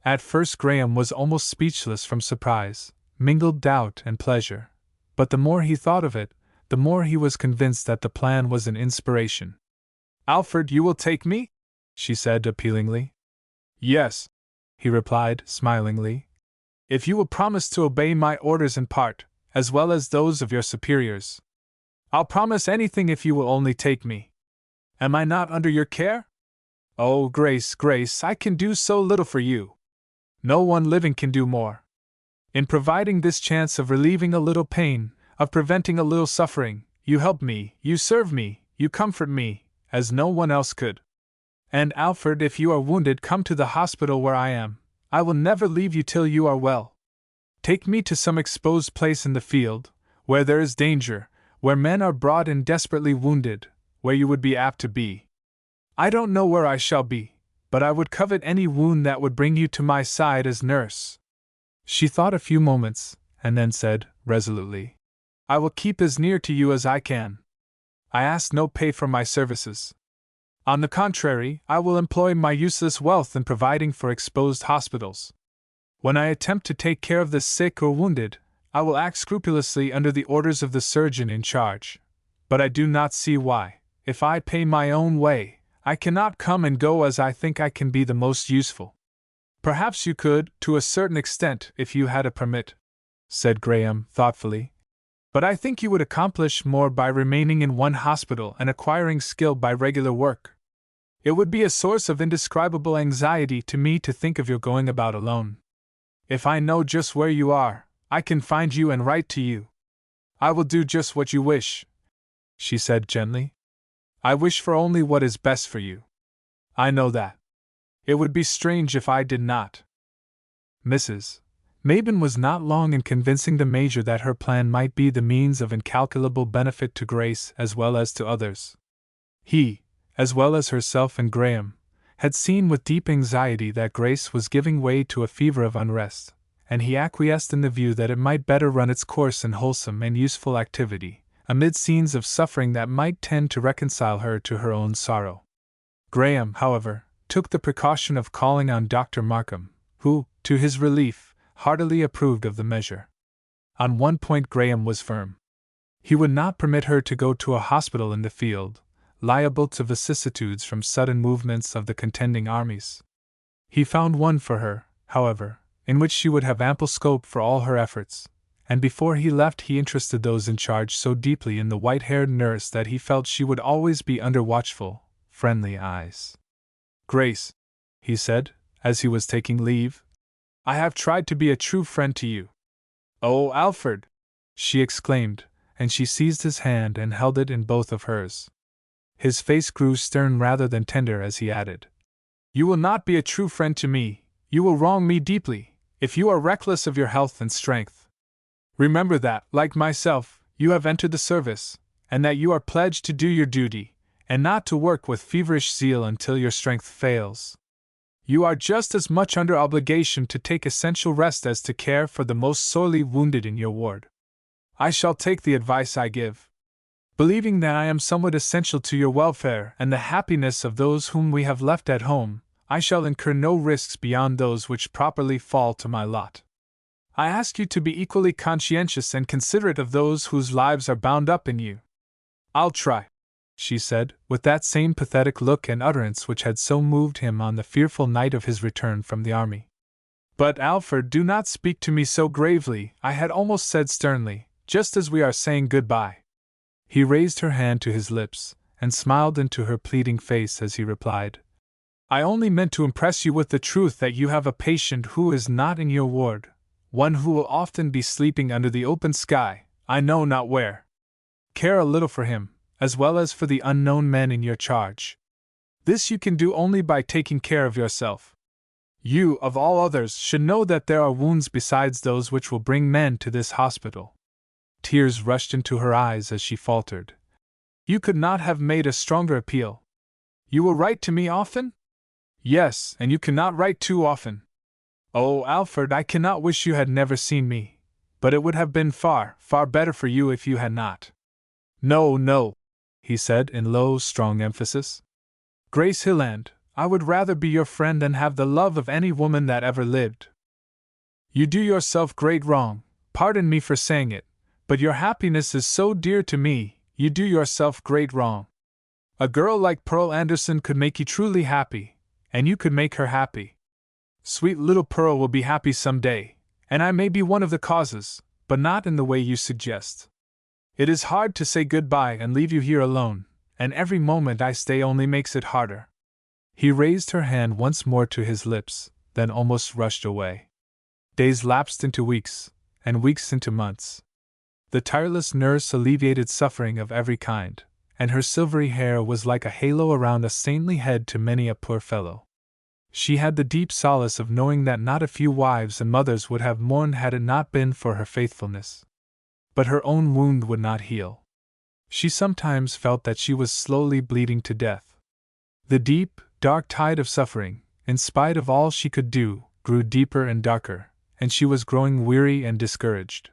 At first Graham was almost speechless from surprise, mingled doubt and pleasure, but the more he thought of it, the more he was convinced that the plan was an inspiration. Alfred, you will take me? She said appealingly. Yes, he replied smilingly. If you will promise to obey my orders in part, as well as those of your superiors. I'll promise anything if you will only take me. Am I not under your care? Oh, Grace, Grace, I can do so little for you. No one living can do more. In providing this chance of relieving a little pain, of preventing a little suffering, you help me, you serve me, you comfort me, as no one else could. And Alfred, if you are wounded, come to the hospital where I am. I will never leave you till you are well. Take me to some exposed place in the field, where there is danger, where men are brought in desperately wounded, where you would be apt to be. I don't know where I shall be, but I would covet any wound that would bring you to my side as nurse. She thought a few moments, and then said, resolutely, I will keep as near to you as I can. I ask no pay for my services. On the contrary, I will employ my useless wealth in providing for exposed hospitals. When I attempt to take care of the sick or wounded, I will act scrupulously under the orders of the surgeon in charge. But I do not see why, if I pay my own way, I cannot come and go as I think I can be the most useful. Perhaps you could, to a certain extent, if you had a permit, said Graham thoughtfully. But I think you would accomplish more by remaining in one hospital and acquiring skill by regular work. It would be a source of indescribable anxiety to me to think of your going about alone. If I know just where you are, I can find you and write to you. I will do just what you wish, she said gently. I wish for only what is best for you. I know that. It would be strange if I did not. Mrs. Mabon was not long in convincing the Major that her plan might be the means of incalculable benefit to Grace as well as to others. He, as well as herself and Graham, had seen with deep anxiety that Grace was giving way to a fever of unrest, and he acquiesced in the view that it might better run its course in wholesome and useful activity, amid scenes of suffering that might tend to reconcile her to her own sorrow. Graham, however, took the precaution of calling on Dr. Markham, who, to his relief, heartily approved of the measure. On one point Graham was firm. He would not permit her to go to a hospital in the field, liable to vicissitudes from sudden movements of the contending armies. He found one for her, however, in which she would have ample scope for all her efforts, and before he left he interested those in charge so deeply in the white-haired nurse that he felt she would always be under watchful, friendly eyes. Grace, he said, as he was taking leave, I have tried to be a true friend to you. Oh, Alfred! She exclaimed, and she seized his hand and held it in both of hers. His face grew stern rather than tender as he added, You will not be a true friend to me, you will wrong me deeply, if you are reckless of your health and strength. Remember that, like myself, you have entered the service, and that you are pledged to do your duty, and not to work with feverish zeal until your strength fails. You are just as much under obligation to take essential rest as to care for the most sorely wounded in your ward. I shall take the advice I give. Believing that I am somewhat essential to your welfare and the happiness of those whom we have left at home, I shall incur no risks beyond those which properly fall to my lot. I ask you to be equally conscientious and considerate of those whose lives are bound up in you. I'll try, she said, with that same pathetic look and utterance which had so moved him on the fearful night of his return from the army. But Alfred, do not speak to me so gravely, I had almost said sternly, just as we are saying goodbye. He raised her hand to his lips, and smiled into her pleading face as he replied, I only meant to impress you with the truth that you have a patient who is not in your ward, one who will often be sleeping under the open sky, I know not where. Care a little for him, as well as for the unknown men in your charge. This you can do only by taking care of yourself. You, of all others, should know that there are wounds besides those which will bring men to this hospital. Tears rushed into her eyes as she faltered. You could not have made a stronger appeal. You will write to me often? Yes, and you cannot write too often. Oh, Alfred, I cannot wish you had never seen me, but it would have been far, far better for you if you had not. No, no, he said in low, strong emphasis. Grace Hilland, I would rather be your friend than have the love of any woman that ever lived. You do yourself great wrong, pardon me for saying it, but your happiness is so dear to me, you do yourself great wrong. A girl like Pearl Anderson could make you truly happy, and you could make her happy. Sweet little Pearl will be happy some day, and I may be one of the causes, but not in the way you suggest. It is hard to say goodbye and leave you here alone, and every moment I stay only makes it harder. He raised her hand once more to his lips, then almost rushed away. Days lapsed into weeks, and weeks into months. The tireless nurse alleviated suffering of every kind, and her silvery hair was like a halo around a saintly head to many a poor fellow. She had the deep solace of knowing that not a few wives and mothers would have mourned had it not been for her faithfulness. But her own wound would not heal. She sometimes felt that she was slowly bleeding to death. The deep, dark tide of suffering, in spite of all she could do, grew deeper and darker, and she was growing weary and discouraged.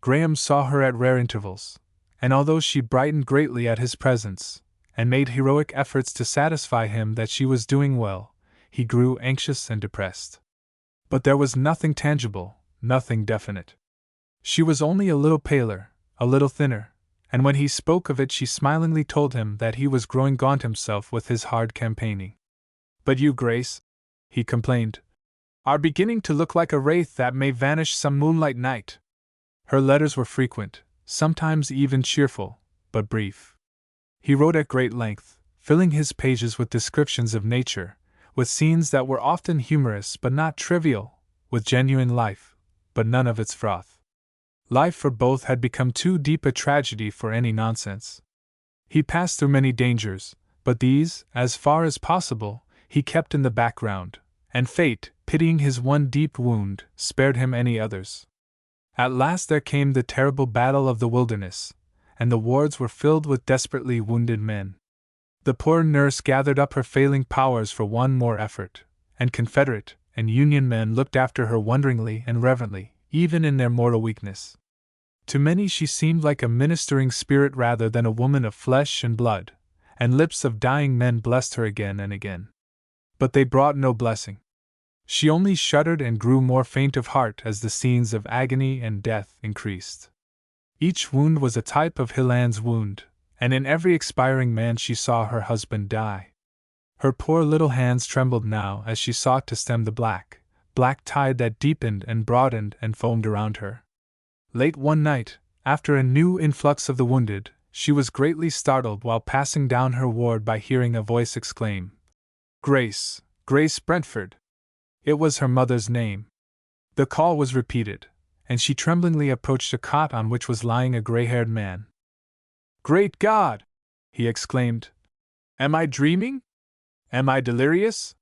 Graham saw her at rare intervals, and although she brightened greatly at his presence, and made heroic efforts to satisfy him that she was doing well, he grew anxious and depressed. But there was nothing tangible, nothing definite. She was only a little paler, a little thinner, and when he spoke of it she smilingly told him that he was growing gaunt himself with his hard campaigning. But you, Grace, he complained, are beginning to look like a wraith that may vanish some moonlight night. Her letters were frequent, sometimes even cheerful, but brief. He wrote at great length, filling his pages with descriptions of nature, with scenes that were often humorous but not trivial, with genuine life, but none of its froth. Life for both had become too deep a tragedy for any nonsense. He passed through many dangers, but these, as far as possible, he kept in the background, and fate, pitying his one deep wound, spared him any others. At last there came the terrible battle of the Wilderness, and the wards were filled with desperately wounded men. The poor nurse gathered up her failing powers for one more effort, and Confederate and Union men looked after her wonderingly and reverently, even in their mortal weakness. To many she seemed like a ministering spirit rather than a woman of flesh and blood, and lips of dying men blessed her again and again. But they brought no blessing. She only shuddered and grew more faint of heart as the scenes of agony and death increased. Each wound was a type of Hilland's wound, and in every expiring man she saw her husband die. Her poor little hands trembled now as she sought to stem the black tide that deepened and broadened and foamed around her. Late one night, after a new influx of the wounded, she was greatly startled while passing down her ward by hearing a voice exclaim, "Grace, Grace Brentford!" It was her mother's name. The call was repeated, and she tremblingly approached a cot on which was lying a gray-haired man. "Great God!" he exclaimed. "Am I dreaming? Am I delirious?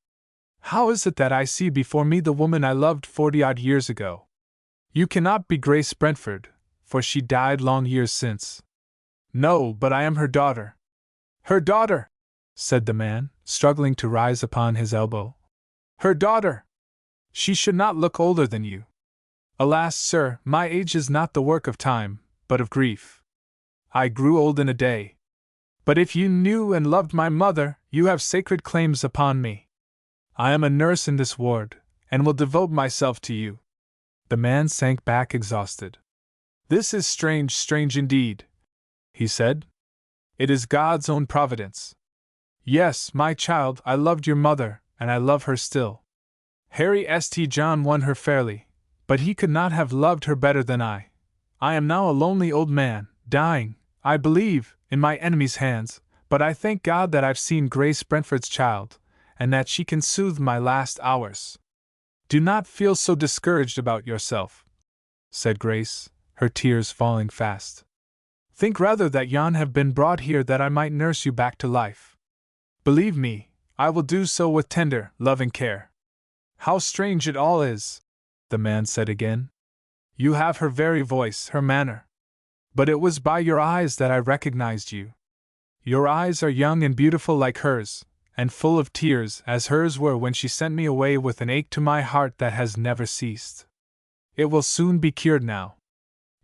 How is it that I see before me the woman I loved 40-odd years ago? You cannot be Grace Brentford, for she died long years since." "No, but I am her daughter." "Her daughter!" said the man, struggling to rise upon his elbow. "Her daughter! She should not look older than you. Alas, sir, my age is not the work of time, but of grief. I grew old in a day. But if you knew and loved my mother, you have sacred claims upon me. I am a nurse in this ward, and will devote myself to you." The man sank back exhausted. "This is strange, strange indeed," he said. "It is God's own providence. Yes, my child, I loved your mother, and I love her still. Harry St. John won her fairly, but he could not have loved her better than I. I am now a lonely old man, dying, I believe, in my enemy's hands, but I thank God that I've seen Grace Brentford's child, and that she can soothe my last hours. Do not feel so discouraged about yourself, said Grace, her tears falling fast. Think rather that yon have been brought here that I might nurse you back to life. Believe me, I will do so with tender, loving care. How strange it all is, the man said again. You have her very voice, her manner. But it was by your eyes that I recognized you. Your eyes are young and beautiful like hers, and full of tears as hers were when she sent me away with an ache to my heart that has never ceased. It will soon be cured now.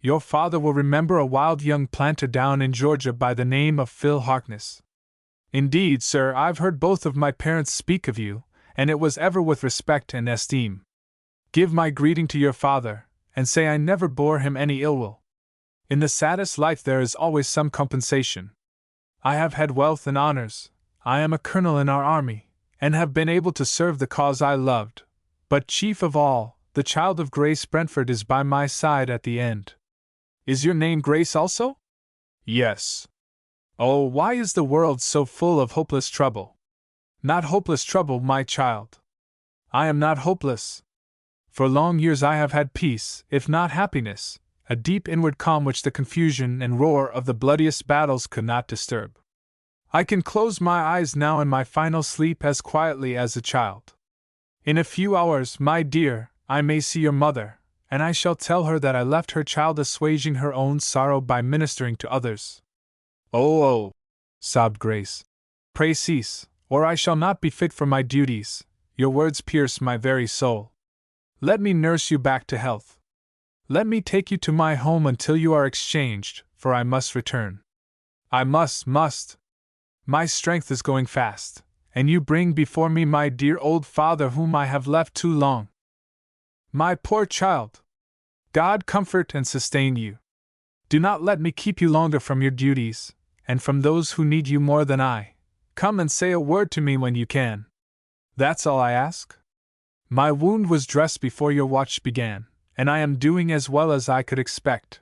Your father will remember a wild young planter down in Georgia by the name of Phil Harkness. Indeed, sir, I've heard both of my parents speak of you, and it was ever with respect and esteem. Give my greeting to your father, and say I never bore him any ill will. In the saddest life there is always some compensation. I have had wealth and honors, I am a colonel in our army, and have been able to serve the cause I loved, but chief of all, the child of Grace Brentford is by my side at the end. Is your name Grace also? Yes. Oh, why is the world so full of hopeless trouble? Not hopeless trouble, my child. I am not hopeless. For long years I have had peace, if not happiness, a deep inward calm which the confusion and roar of the bloodiest battles could not disturb. I can close my eyes now in my final sleep as quietly as a child. In a few hours, my dear, I may see your mother, and I shall tell her that I left her child assuaging her own sorrow by ministering to others. Oh, sobbed Grace. Pray cease, or I shall not be fit for my duties. Your words pierce my very soul. Let me nurse you back to health. Let me take you to my home until you are exchanged, for I must return. I must. My strength is going fast, and you bring before me my dear old father whom I have left too long. My poor child! God comfort and sustain you. Do not let me keep you longer from your duties, and from those who need you more than I. Come and say a word to me when you can. That's all I ask. My wound was dressed before your watch began, and I am doing as well as I could expect.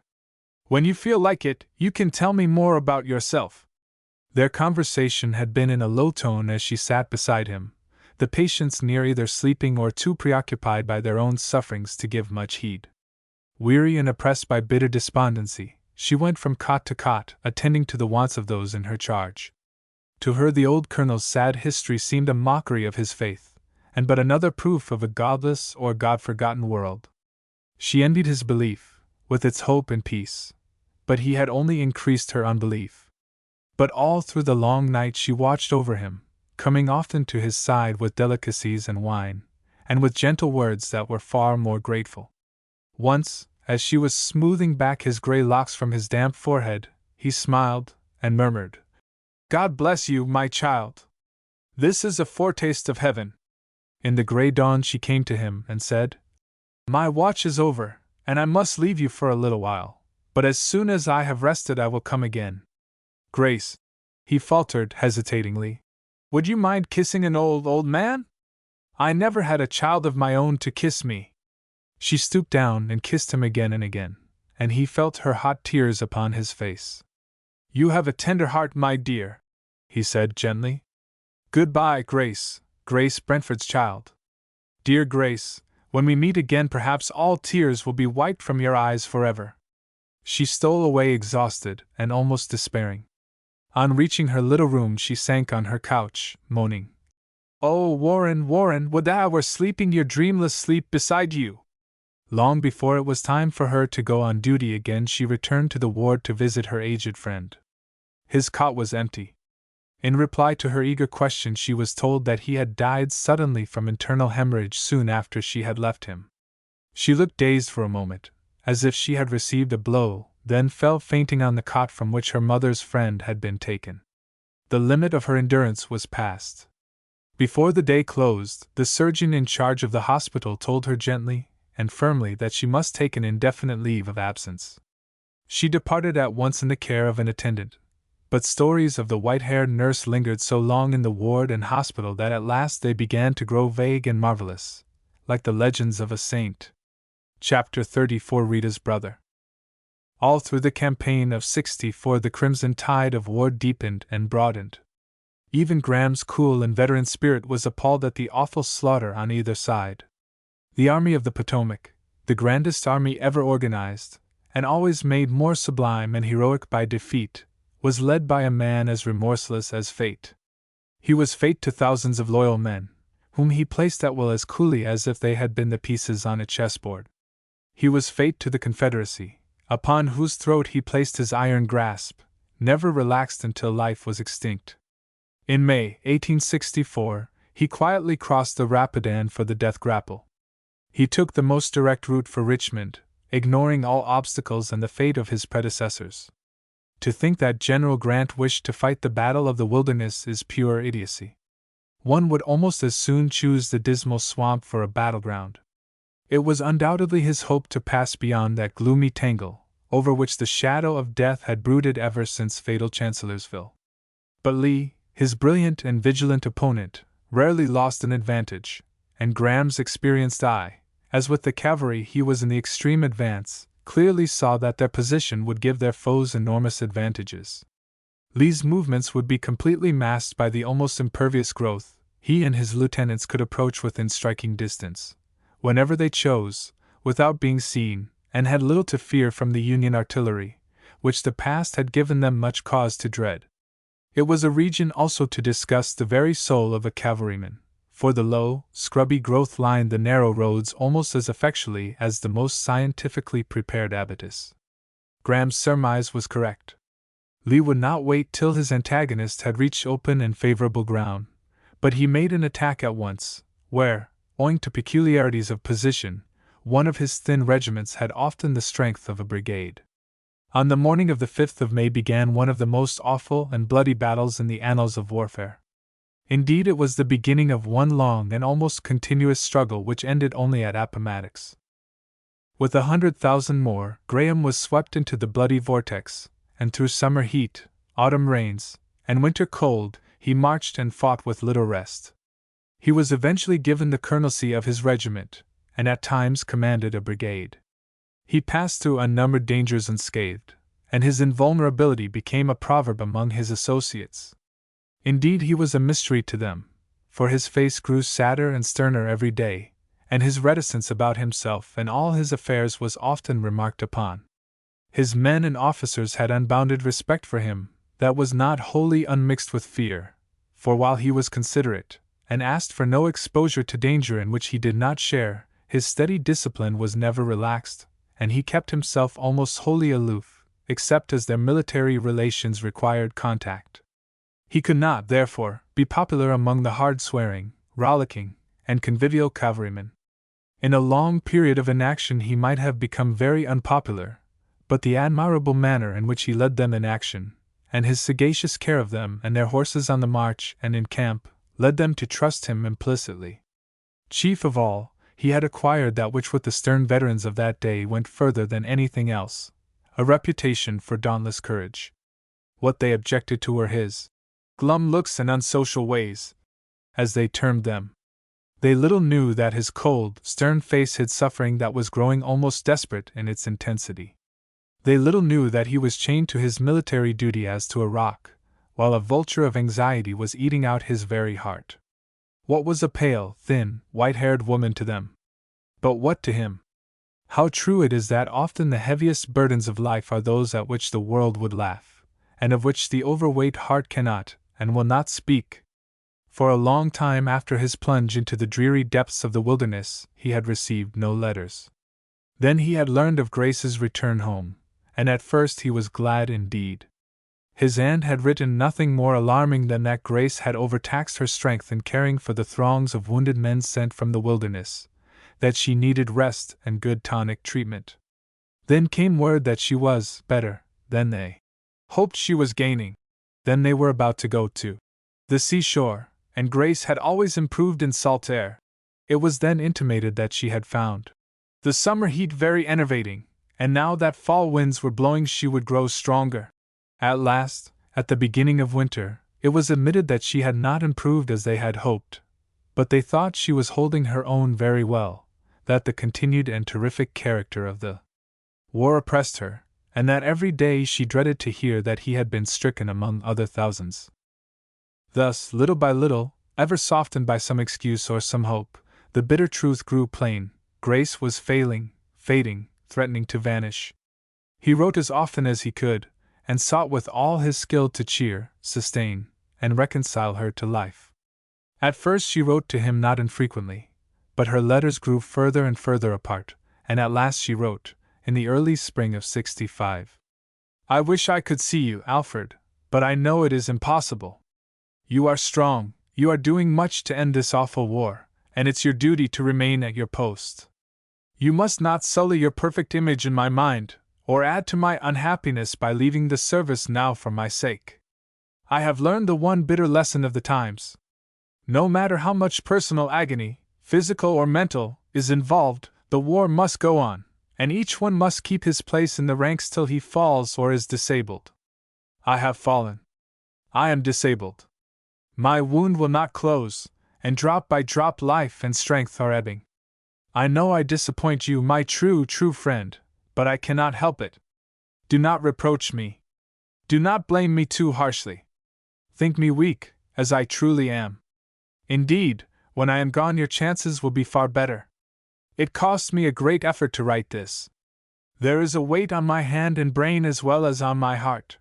When you feel like it, you can tell me more about yourself. Their conversation had been in a low tone as she sat beside him, the patients near either sleeping or too preoccupied by their own sufferings to give much heed. Weary and oppressed by bitter despondency, she went from cot to cot, attending to the wants of those in her charge. To her the old colonel's sad history seemed a mockery of his faith, and but another proof of a godless or God-forgotten world. She envied his belief, with its hope and peace, but he had only increased her unbelief. But all through the long night she watched over him, coming often to his side with delicacies and wine, and with gentle words that were far more grateful. Once, as she was smoothing back his gray locks from his damp forehead, he smiled and murmured, "God bless you, my child. This is a foretaste of heaven." In the gray dawn she came to him and said, "My watch is over, and I must leave you for a little while, but as soon as I have rested I will come again. Grace," he faltered hesitatingly, "would you mind kissing an old man? I never had a child of my own to kiss me." She stooped down and kissed him again and again, and he felt her hot tears upon his face. "You have a tender heart, my dear," he said gently. "Goodbye, Grace, Grace Brentford's child. Dear Grace, when we meet again perhaps all tears will be wiped from your eyes forever." She stole away exhausted and almost despairing. On reaching her little room she sank on her couch, moaning, "Oh, Warren, would that I were sleeping your dreamless sleep beside you!" Long before it was time for her to go on duty again she returned to the ward to visit her aged friend. His cot was empty. In reply to her eager question she was told that he had died suddenly from internal hemorrhage soon after she had left him. She looked dazed for a moment, as if she had received a blow, then fell fainting on the cot from which her mother's friend had been taken. The limit of her endurance was past. Before the day closed, the surgeon in charge of the hospital told her gently and firmly that she must take an indefinite leave of absence. She departed at once in the care of an attendant, but stories of the white-haired nurse lingered so long in the ward and hospital that at last they began to grow vague and marvelous, like the legends of a saint. Chapter 34 Rita's Brother. All through the campaign of '64 the crimson tide of war deepened and broadened. Even Graham's cool and veteran spirit was appalled at the awful slaughter on either side. The Army of the Potomac, the grandest army ever organized, and always made more sublime and heroic by defeat, was led by a man as remorseless as fate. He was fate to thousands of loyal men, whom he placed at will as coolly as if they had been the pieces on a chessboard. He was fate to the Confederacy, upon whose throat he placed his iron grasp, never relaxed until life was extinct. In May 1864, he quietly crossed the Rapidan for the death grapple. He took the most direct route for Richmond, ignoring all obstacles and the fate of his predecessors. To think that General Grant wished to fight the Battle of the Wilderness is pure idiocy. One would almost as soon choose the dismal swamp for a battleground. It was undoubtedly his hope to pass beyond that gloomy tangle, over which the shadow of death had brooded ever since fatal Chancellorsville. But Lee, his brilliant and vigilant opponent, rarely lost an advantage, and Graham's experienced eye, as with the cavalry he was in the extreme advance, clearly saw that their position would give their foes enormous advantages. Lee's movements would be completely masked by the almost impervious growth. He and his lieutenants could approach within striking distance, whenever they chose, without being seen, and had little to fear from the Union artillery, which the past had given them much cause to dread. It was a region also to disgust the very soul of a cavalryman, for the low, scrubby growth lined the narrow roads almost as effectually as the most scientifically prepared abatis. Graham's surmise was correct. Lee would not wait till his antagonist had reached open and favorable ground, but he made an attack at once, where, owing to peculiarities of position, one of his thin regiments had often the strength of a brigade. On the morning of the 5th of May began one of the most awful and bloody battles in the annals of warfare. Indeed, it was the beginning of one long and almost continuous struggle which ended only at Appomattox. With 100,000 more, Graham was swept into the bloody vortex, and through summer heat, autumn rains, and winter cold, he marched and fought with little rest. He was eventually given the colonelcy of his regiment, and at times commanded a brigade. He passed through unnumbered dangers unscathed, and his invulnerability became a proverb among his associates. Indeed, he was a mystery to them, for his face grew sadder and sterner every day, and his reticence about himself and all his affairs was often remarked upon. His men and officers had unbounded respect for him, that was not wholly unmixed with fear, for while he was considerate, and asked for no exposure to danger in which he did not share, his steady discipline was never relaxed, and he kept himself almost wholly aloof, except as their military relations required contact. He could not, therefore, be popular among the hard-swearing, rollicking, and convivial cavalrymen. In a long period of inaction he might have become very unpopular, but the admirable manner in which he led them in action, and his sagacious care of them and their horses on the march and in camp, led them to trust him implicitly. Chief of all, he had acquired that which with the stern veterans of that day went further than anything else, a reputation for dauntless courage. What they objected to were his glum looks and unsocial ways, as they termed them. They little knew that his cold, stern face hid suffering that was growing almost desperate in its intensity. They little knew that he was chained to his military duty as to a rock, while a vulture of anxiety was eating out his very heart. What was a pale, thin, white-haired woman to them? But what to him? How true it is that often the heaviest burdens of life are those at which the world would laugh, and of which the overweight heart cannot, and will not speak. For a long time after his plunge into the dreary depths of the wilderness, he had received no letters. Then he had learned of Grace's return home, and at first he was glad indeed. His aunt had written nothing more alarming than that Grace had overtaxed her strength in caring for the throngs of wounded men sent from the wilderness, that she needed rest and good tonic treatment. Then came word that she was better than they hoped she was gaining. Then they were about to go to the seashore, and Grace had always improved in salt air. It was then intimated that she had found the summer heat very enervating, and now that fall winds were blowing she would grow stronger. At last, at the beginning of winter, it was admitted that she had not improved as they had hoped, but they thought she was holding her own very well, that the continued and terrific character of the war oppressed her, and that every day she dreaded to hear that he had been stricken among other thousands. Thus, little by little, ever softened by some excuse or some hope, the bitter truth grew plain: Grace was failing, fading, threatening to vanish. He wrote as often as he could, and sought with all his skill to cheer, sustain, and reconcile her to life. At first she wrote to him not infrequently, but her letters grew further and further apart, and at last she wrote, in the early spring of '65. I wish I could see you, Alfred, but I know it is impossible. You are strong, you are doing much to end this awful war, and it's your duty to remain at your post. You must not sully your perfect image in my mind, or add to my unhappiness by leaving the service now for my sake. I have learned the one bitter lesson of the times. No matter how much personal agony, physical or mental, is involved, the war must go on, and each one must keep his place in the ranks till he falls or is disabled. I have fallen. I am disabled. My wound will not close, and drop by drop life and strength are ebbing. I know I disappoint you, my true friend, but I cannot help it. Do not reproach me. Do not blame me too harshly. Think me weak, as I truly am. Indeed, when I am gone your chances will be far better. It costs me a great effort to write this. There is a weight on my hand and brain as well as on my heart.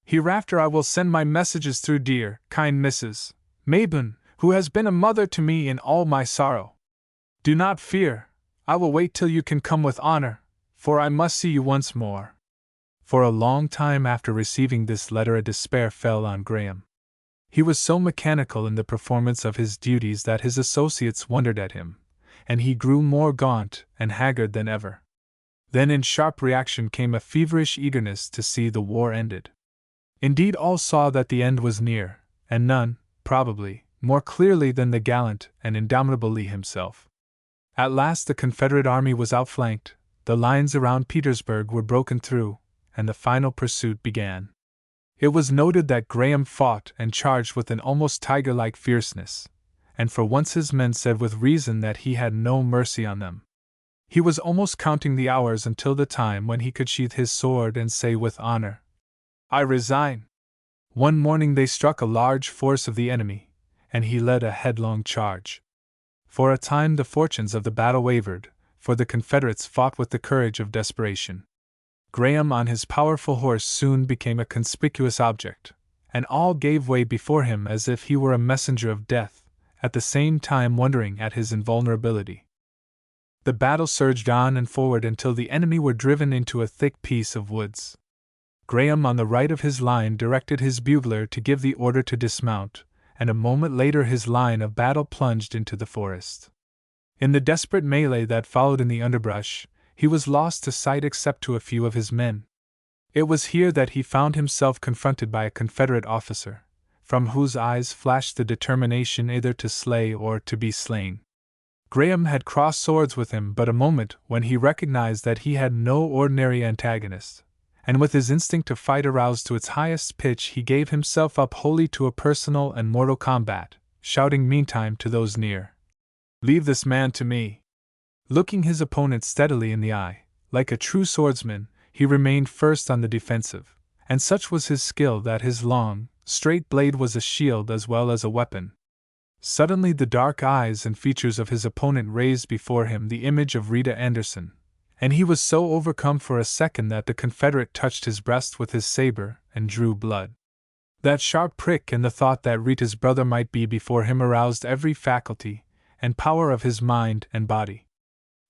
Hereafter I will send my messages through dear, kind Mrs. Mabon, who has been a mother to me in all my sorrow. Do not fear, I will wait till you can come with honor, for I must see you once more. For a long time after receiving this letter a despair fell on Graham. He was so mechanical in the performance of his duties that his associates wondered at him, and he grew more gaunt and haggard than ever. Then in sharp reaction came a feverish eagerness to see the war ended. Indeed, all saw that the end was near, and none, probably, more clearly than the gallant and indomitable Lee himself. At last the Confederate army was outflanked, the lines around Petersburg were broken through, and the final pursuit began. It was noted that Graham fought and charged with an almost tiger-like fierceness, and for once his men said with reason that he had no mercy on them. He was almost counting the hours until the time when he could sheath his sword and say with honor, I resign. One morning they struck a large force of the enemy, and he led a headlong charge. For a time the fortunes of the battle wavered, for the Confederates fought with the courage of desperation. Graham on his powerful horse soon became a conspicuous object, and all gave way before him as if he were a messenger of death, at the same time wondering at his invulnerability. The battle surged on and forward until the enemy were driven into a thick piece of woods. Graham on the right of his line directed his bugler to give the order to dismount, and a moment later his line of battle plunged into the forest. In the desperate melee that followed in the underbrush, he was lost to sight except to a few of his men. It was here that he found himself confronted by a Confederate officer, from whose eyes flashed the determination either to slay or to be slain. Graham had crossed swords with him but a moment when he recognized that he had no ordinary antagonist, and with his instinct to fight aroused to its highest pitch he gave himself up wholly to a personal and mortal combat, shouting meantime to those near, Leave this man to me. Looking his opponent steadily in the eye, like a true swordsman, he remained first on the defensive, and such was his skill that his long, straight blade was a shield as well as a weapon. Suddenly the dark eyes and features of his opponent raised before him the image of Rita Anderson, and he was so overcome for a second that the Confederate touched his breast with his saber and drew blood. That sharp prick and the thought that Rita's brother might be before him aroused every faculty and power of his mind and body.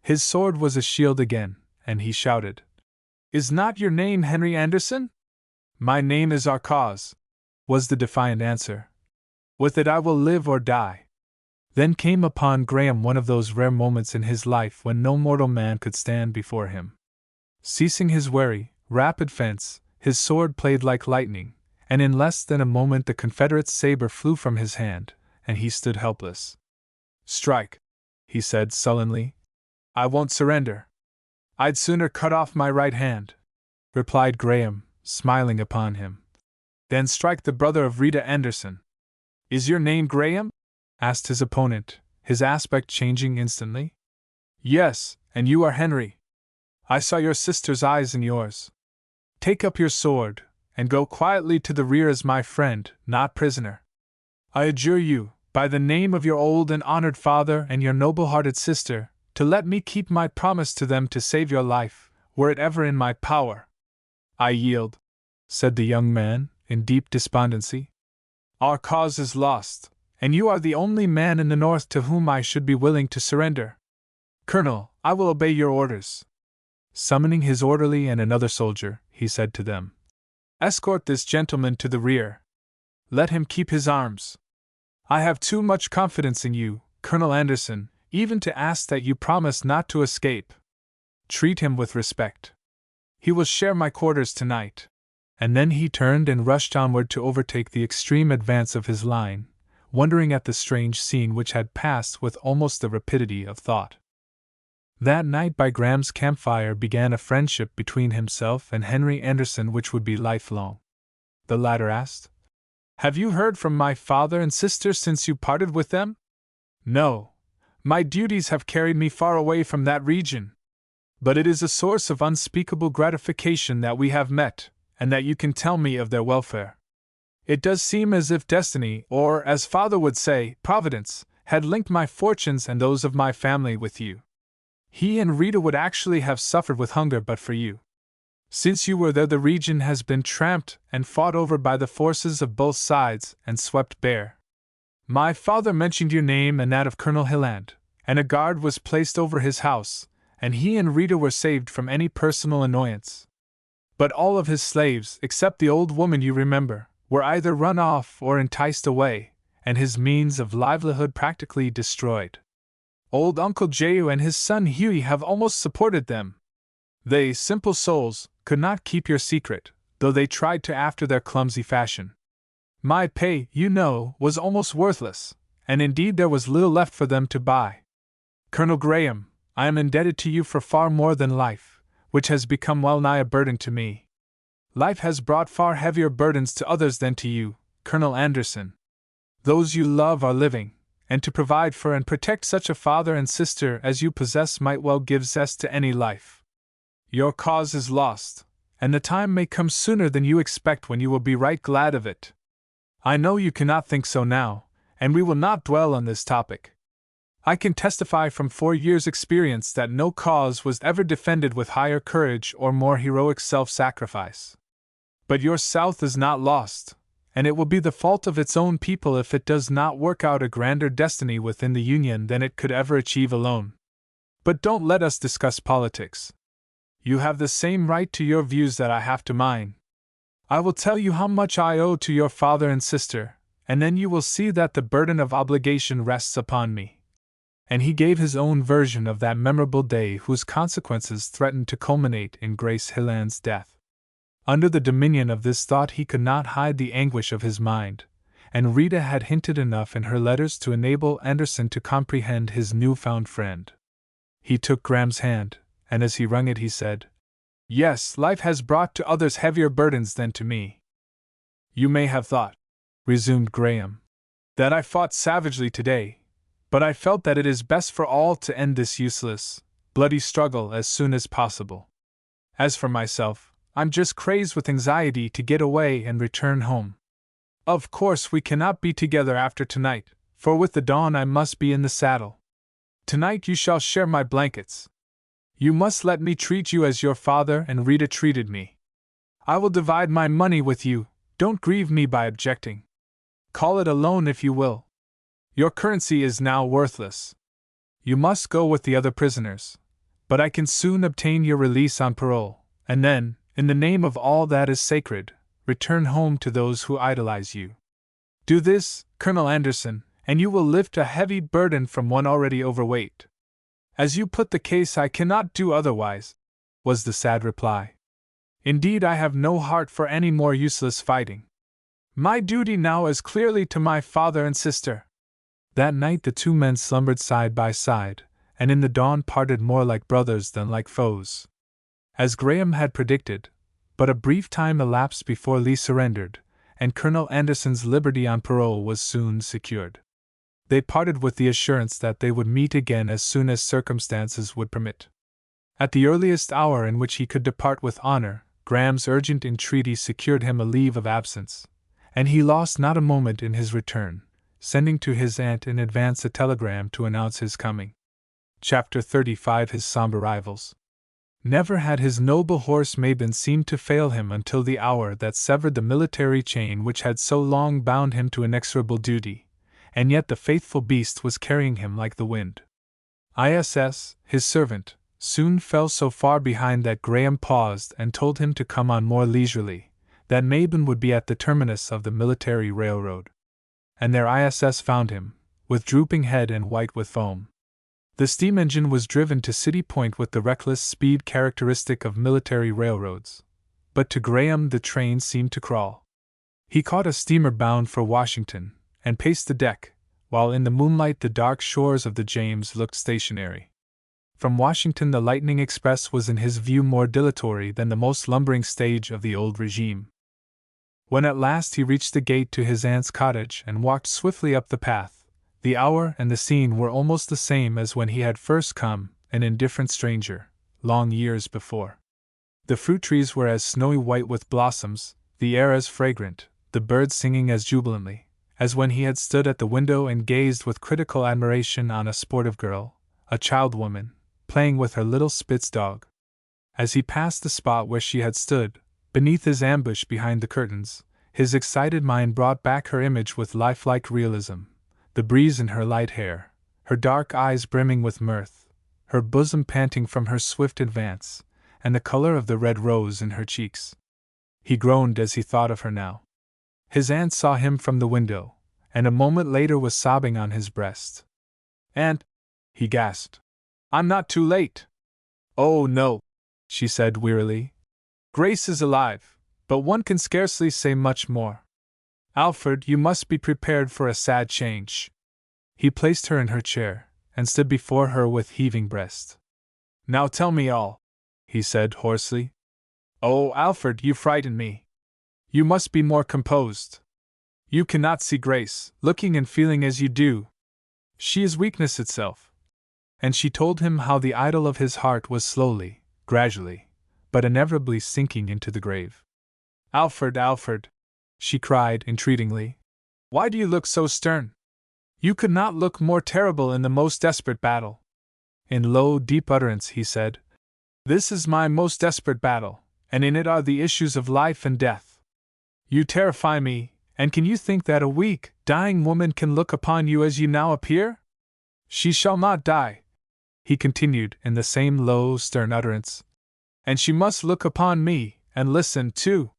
His sword was a shield again, and he shouted, Is not your name Henry Anderson? My name is our cause, was the defiant answer. With it I will live or die. Then came upon Graham one of those rare moments in his life when no mortal man could stand before him. Ceasing his wary, rapid fence, his sword played like lightning, and in less than a moment the Confederate's saber flew from his hand, and he stood helpless. Strike, he said sullenly. I won't surrender. I'd sooner cut off my right hand, replied Graham, smiling upon him. Then strike the brother of Rita Anderson. Is your name Graham? asked his opponent, his aspect changing instantly. Yes, and you are Henry. I saw your sister's eyes in yours. Take up your sword, and go quietly to the rear as my friend, not prisoner. I adjure you, by the name of your old and honored father and your noble-hearted sister, to let me keep my promise to them to save your life, were it ever in my power. I yield, said the young man, in deep despondency. Our cause is lost, and you are the only man in the north to whom I should be willing to surrender. Colonel, I will obey your orders. Summoning his orderly and another soldier, he said to them, escort this gentleman to the rear. Let him keep his arms. I have too much confidence in you, Colonel Anderson, even to ask that you promise not to escape. Treat him with respect. He will share my quarters tonight. And then he turned and rushed onward to overtake the extreme advance of his line, wondering at the strange scene which had passed with almost the rapidity of thought. That night by Graham's campfire began a friendship between himself and Henry Anderson which would be lifelong. The latter asked, Have you heard from my father and sister since you parted with them? No. My duties have carried me far away from that region. But it is a source of unspeakable gratification that we have met, and that you can tell me of their welfare. It does seem as if destiny, or, as father would say, Providence, had linked my fortunes and those of my family with you. He and Rita would actually have suffered with hunger but for you. Since you were there, the region has been tramped and fought over by the forces of both sides and swept bare. My father mentioned your name and that of Colonel Hilland, and a guard was placed over his house, and he and Rita were saved from any personal annoyance. But all of his slaves, except the old woman you remember, were either run off or enticed away, and his means of livelihood practically destroyed. Old Uncle Jehu and his son Hughie have almost supported them. They, simple souls, could not keep your secret, though they tried to after their clumsy fashion. My pay, you know, was almost worthless, and indeed there was little left for them to buy. Colonel Graham, I am indebted to you for far more than life, which has become well nigh a burden to me. Life has brought far heavier burdens to others than to you, Colonel Anderson. Those you love are living, and to provide for and protect such a father and sister as you possess might well give zest to any life. Your cause is lost, and the time may come sooner than you expect when you will be right glad of it. I know you cannot think so now, and we will not dwell on this topic. I can testify from 4 years' experience that no cause was ever defended with higher courage or more heroic self-sacrifice. But your South is not lost, and it will be the fault of its own people if it does not work out a grander destiny within the Union than it could ever achieve alone. But don't let us discuss politics. You have the same right to your views that I have to mine. I will tell you how much I owe to your father and sister, and then you will see that the burden of obligation rests upon me. And he gave his own version of that memorable day whose consequences threatened to culminate in Grace Hilland's death. Under the dominion of this thought he could not hide the anguish of his mind, and Rita had hinted enough in her letters to enable Anderson to comprehend his newfound friend. He took Graham's hand, and as he wrung it he said, Yes, life has brought to others heavier burdens than to me. You may have thought, resumed Graham, that I fought savagely today, but I felt that it is best for all to end this useless, bloody struggle as soon as possible. As for myself, I'm just crazed with anxiety to get away and return home. Of course we cannot be together after tonight, for with the dawn I must be in the saddle. Tonight you shall share my blankets. You must let me treat you as your father and Rita treated me. I will divide my money with you, don't grieve me by objecting. Call it a loan if you will. Your currency is now worthless. You must go with the other prisoners, but I can soon obtain your release on parole, and then, in the name of all that is sacred, return home to those who idolize you. Do this, Colonel Anderson, and you will lift a heavy burden from one already overweight. As you put the case, I cannot do otherwise, was the sad reply. Indeed, I have no heart for any more useless fighting. My duty now is clearly to my father and sister. That night the two men slumbered side by side, and in the dawn parted more like brothers than like foes. As Graham had predicted, but a brief time elapsed before Lee surrendered, and Colonel Anderson's liberty on parole was soon secured. They parted with the assurance that they would meet again as soon as circumstances would permit. At the earliest hour in which he could depart with honor, Graham's urgent entreaty secured him a leave of absence, and he lost not a moment in his return, sending to his aunt in advance a telegram to announce his coming. Chapter 35 His Sombre Rivals. Never had his noble horse Mabon seemed to fail him until the hour that severed the military chain which had so long bound him to inexorable duty, and yet the faithful beast was carrying him like the wind. Iss, his servant, soon fell so far behind that Graham paused and told him to come on more leisurely, that Mabon would be at the terminus of the military railroad. And there Iss found him, with drooping head and white with foam. The steam engine was driven to City Point with the reckless speed characteristic of military railroads, but to Graham the train seemed to crawl. He caught a steamer bound for Washington, and paced the deck, while in the moonlight the dark shores of the James looked stationary. From Washington the Lightning Express was in his view more dilatory than the most lumbering stage of the old regime. When at last he reached the gate to his aunt's cottage and walked swiftly up the path, the hour and the scene were almost the same as when he had first come, an indifferent stranger, long years before. The fruit trees were as snowy white with blossoms, the air as fragrant, the birds singing as jubilantly, as when he had stood at the window and gazed with critical admiration on a sportive girl, a child woman, playing with her little Spitz dog. As he passed the spot where she had stood, beneath his ambush behind the curtains, his excited mind brought back her image with lifelike realism. The breeze in her light hair, her dark eyes brimming with mirth, her bosom panting from her swift advance, and the color of the red rose in her cheeks. He groaned as he thought of her now. His aunt saw him from the window, and a moment later was sobbing on his breast. "Aunt," he gasped, "I'm not too late." "Oh, no," she said wearily. "Grace is alive, but one can scarcely say much more. Alfred, you must be prepared for a sad change." He placed her in her chair, and stood before her with heaving breast. "Now tell me all," he said hoarsely. "Oh, Alfred, you frighten me. You must be more composed. You cannot see Grace, looking and feeling as you do. She is weakness itself." And she told him how the idol of his heart was slowly, gradually, but inevitably sinking into the grave. "Alfred, Alfred," she cried entreatingly, "why do you look so stern? You could not look more terrible in the most desperate battle." In low, deep utterance he said, "This is my most desperate battle, and in it are the issues of life and death. You terrify me, and can you think that a weak, dying woman can look upon you as you now appear? She shall not die," he continued in the same low, stern utterance, "and she must look upon me, and listen, too.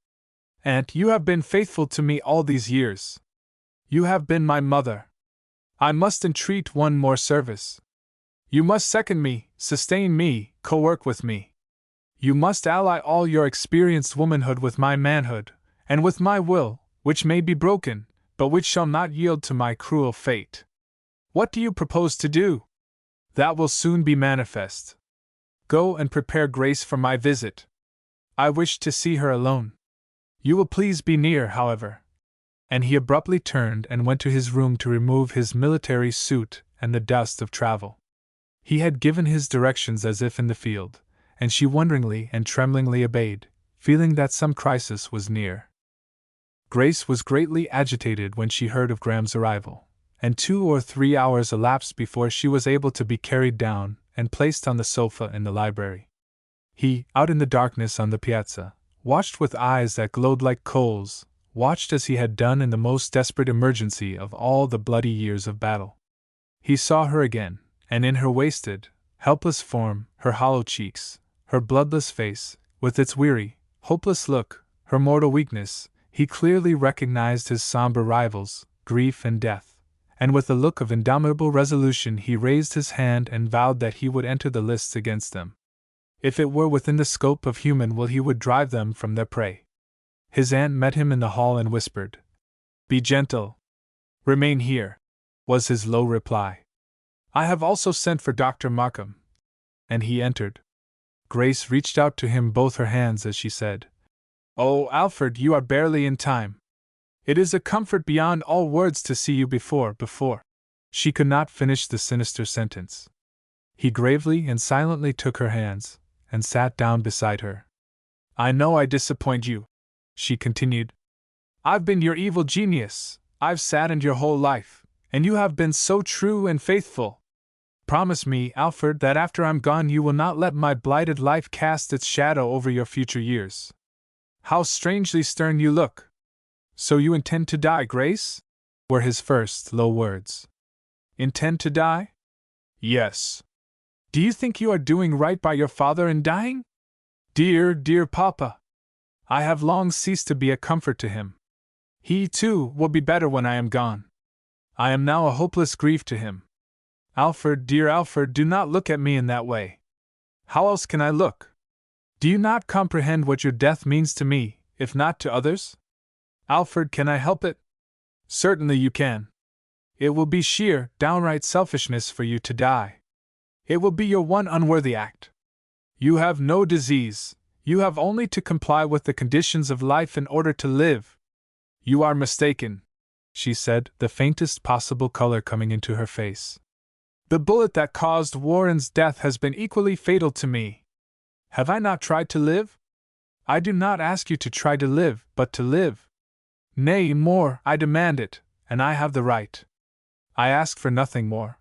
Aunt, you have been faithful to me all these years. You have been my mother. I must entreat one more service. You must second me, sustain me, co-work with me. You must ally all your experienced womanhood with my manhood, and with my will, which may be broken, but which shall not yield to my cruel fate. What do you propose to do? That will soon be manifest. Go and prepare Grace for my visit. I wish to see her alone. You will please be near, however." And he abruptly turned and went to his room to remove his military suit and the dust of travel. He had given his directions as if in the field, and she wonderingly and tremblingly obeyed, feeling that some crisis was near. Grace was greatly agitated when she heard of Graham's arrival, and 2 or 3 hours elapsed before she was able to be carried down and placed on the sofa in the library. He, out in the darkness on the piazza, watched with eyes that glowed like coals, watched as he had done in the most desperate emergency of all the bloody years of battle. He saw her again, and in her wasted, helpless form, her hollow cheeks, her bloodless face, with its weary, hopeless look, her mortal weakness, he clearly recognized his somber rivals, grief and death, and with a look of indomitable resolution he raised his hand and vowed that he would enter the lists against them. If it were within the scope of human will he would drive them from their prey. His aunt met him in the hall and whispered, "Be gentle. Remain here," was his low reply. "I have also sent for Dr. Markham." And he entered. Grace reached out to him both her hands as she said, "Oh, Alfred, you are barely in time. It is a comfort beyond all words to see you before. She could not finish the sinister sentence. He gravely and silently took her hands, and sat down beside her. I know I disappoint you, she continued. I've been your evil genius, I've saddened your whole life, and you have been so true and faithful. Promise me, Alfred, that after I'm gone you will not let my blighted life cast its shadow over your future years. How strangely stern you look. So you intend to die, Grace? Were his first low words. Intend to die? Yes. Do you think you are doing right by your father in dying? Dear, dear Papa! I have long ceased to be a comfort to him. He, too, will be better when I am gone. I am now a hopeless grief to him. Alfred, dear Alfred, do not look at me in that way. How else can I look? Do you not comprehend what your death means to me, if not to others? Alfred, can I help it? Certainly you can. It will be sheer, downright selfishness for you to die. It will be your one unworthy act. You have no disease, you have only to comply with the conditions of life in order to live. You are mistaken, she said, the faintest possible color coming into her face. The bullet that caused Warren's death has been equally fatal to me. Have I not tried to live? I do not ask you to try to live, but to live. Nay, more, I demand it, and I have the right. I ask for nothing more.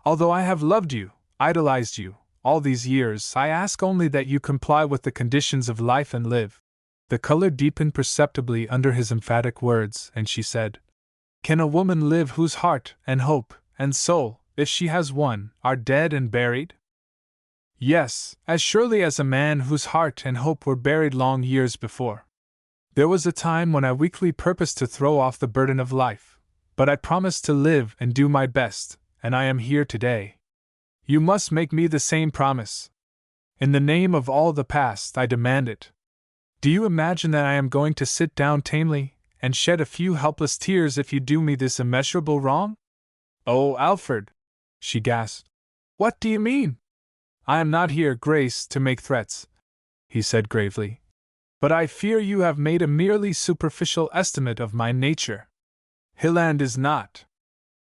Although I have loved you, idolized you, all these years, I ask only that you comply with the conditions of life and live. The color deepened perceptibly under his emphatic words, and she said, Can a woman live whose heart, and hope, and soul, if she has one, are dead and buried? Yes, as surely as a man whose heart and hope were buried long years before. There was a time when I weakly purposed to throw off the burden of life, but I promised to live and do my best, and I am here today. You must make me the same promise. In the name of all the past, I demand it. Do you imagine that I am going to sit down tamely and shed a few helpless tears if you do me this immeasurable wrong? Oh, Alfred, she gasped. What do you mean? I am not here, Grace, to make threats, he said gravely. But I fear you have made a merely superficial estimate of my nature. Hilland is not.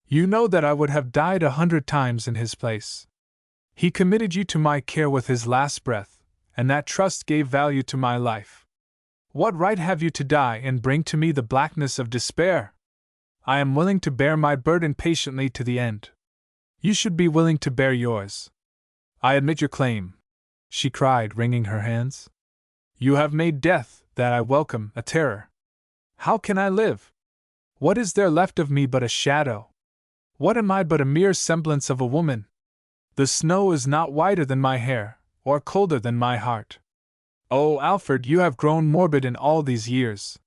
You know that I would have died 100 times in his place. He committed you to my care with his last breath, and that trust gave value to my life. What right have you to die and bring to me the blackness of despair? I am willing to bear my burden patiently to the end. You should be willing to bear yours. I admit your claim, she cried, wringing her hands. You have made death, that I welcome, a terror. How can I live? What is there left of me but a shadow? What am I but a mere semblance of a woman? The snow is not whiter than my hair, or colder than my heart. Oh, Alfred, you have grown morbid in all these years.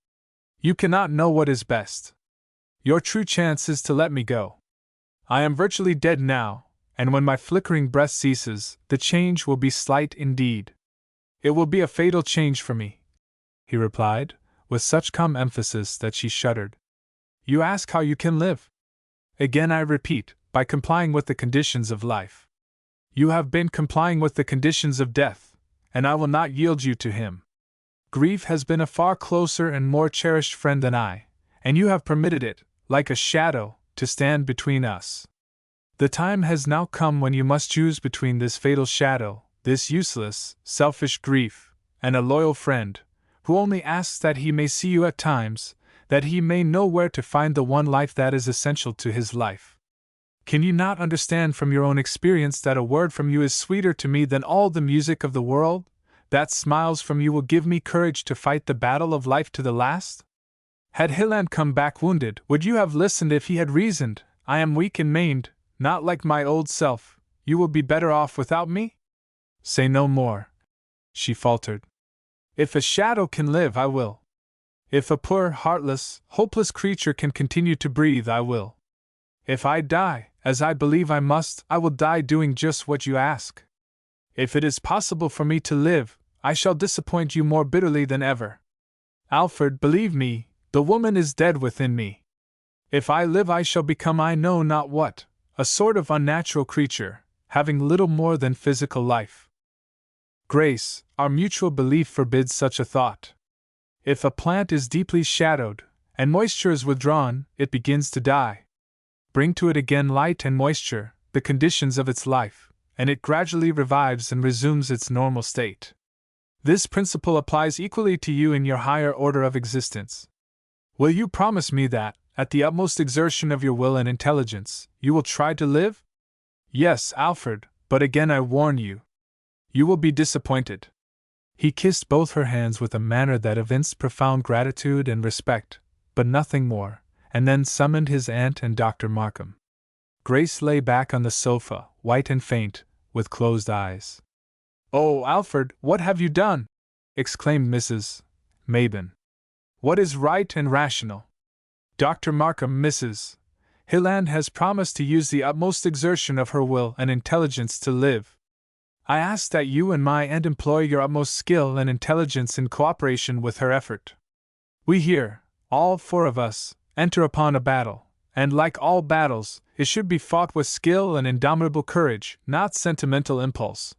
You cannot know what is best. Your true chance is to let me go. I am virtually dead now, and when my flickering breath ceases, the change will be slight indeed. It will be a fatal change for me, he replied, with such calm emphasis that she shuddered. You ask how you can live? Again I repeat, by complying with the conditions of life. You have been complying with the conditions of death, and I will not yield you to him. Grief has been a far closer and more cherished friend than I, and you have permitted it, like a shadow, to stand between us. The time has now come when you must choose between this fatal shadow, this useless, selfish grief, and a loyal friend, who only asks that he may see you at times, that he may know where to find the one life that is essential to his life. Can you not understand from your own experience that a word from you is sweeter to me than all the music of the world? That smiles from you will give me courage to fight the battle of life to the last? Had Hilland come back wounded, would you have listened if he had reasoned, I am weak and maimed, not like my old self, you will be better off without me? Say no more, she faltered. If a shadow can live, I will. If a poor, heartless, hopeless creature can continue to breathe, I will. If I die, as I believe I must, I will die doing just what you ask. If it is possible for me to live, I shall disappoint you more bitterly than ever. Alfred, believe me, the woman is dead within me. If I live, I shall become I know not what, a sort of unnatural creature, having little more than physical life. Grace, our mutual belief forbids such a thought. If a plant is deeply shadowed, and moisture is withdrawn, it begins to die. bring to it again light and moisture, the conditions of its life, and it gradually revives and resumes its normal state. This principle applies equally to you in your higher order of existence. Will you promise me that, at the utmost exertion of your will and intelligence, you will try to live? Yes, Alfred, but again I warn you. You will be disappointed. He kissed both her hands with a manner that evinced profound gratitude and respect, but nothing more, and then summoned his aunt and Dr. Markham. Grace lay back on the sofa, white and faint, with closed eyes. "Oh, Alfred, what have you done?" exclaimed Mrs. Mabin. "What is right and rational? Dr. Markham, Mrs. Hilland has promised to use the utmost exertion of her will and intelligence to live. I ask that you and my aunt employ your utmost skill and intelligence in cooperation with her effort. We here, all four of us, enter upon a battle, and like all battles, it should be fought with skill and indomitable courage, not sentimental impulse.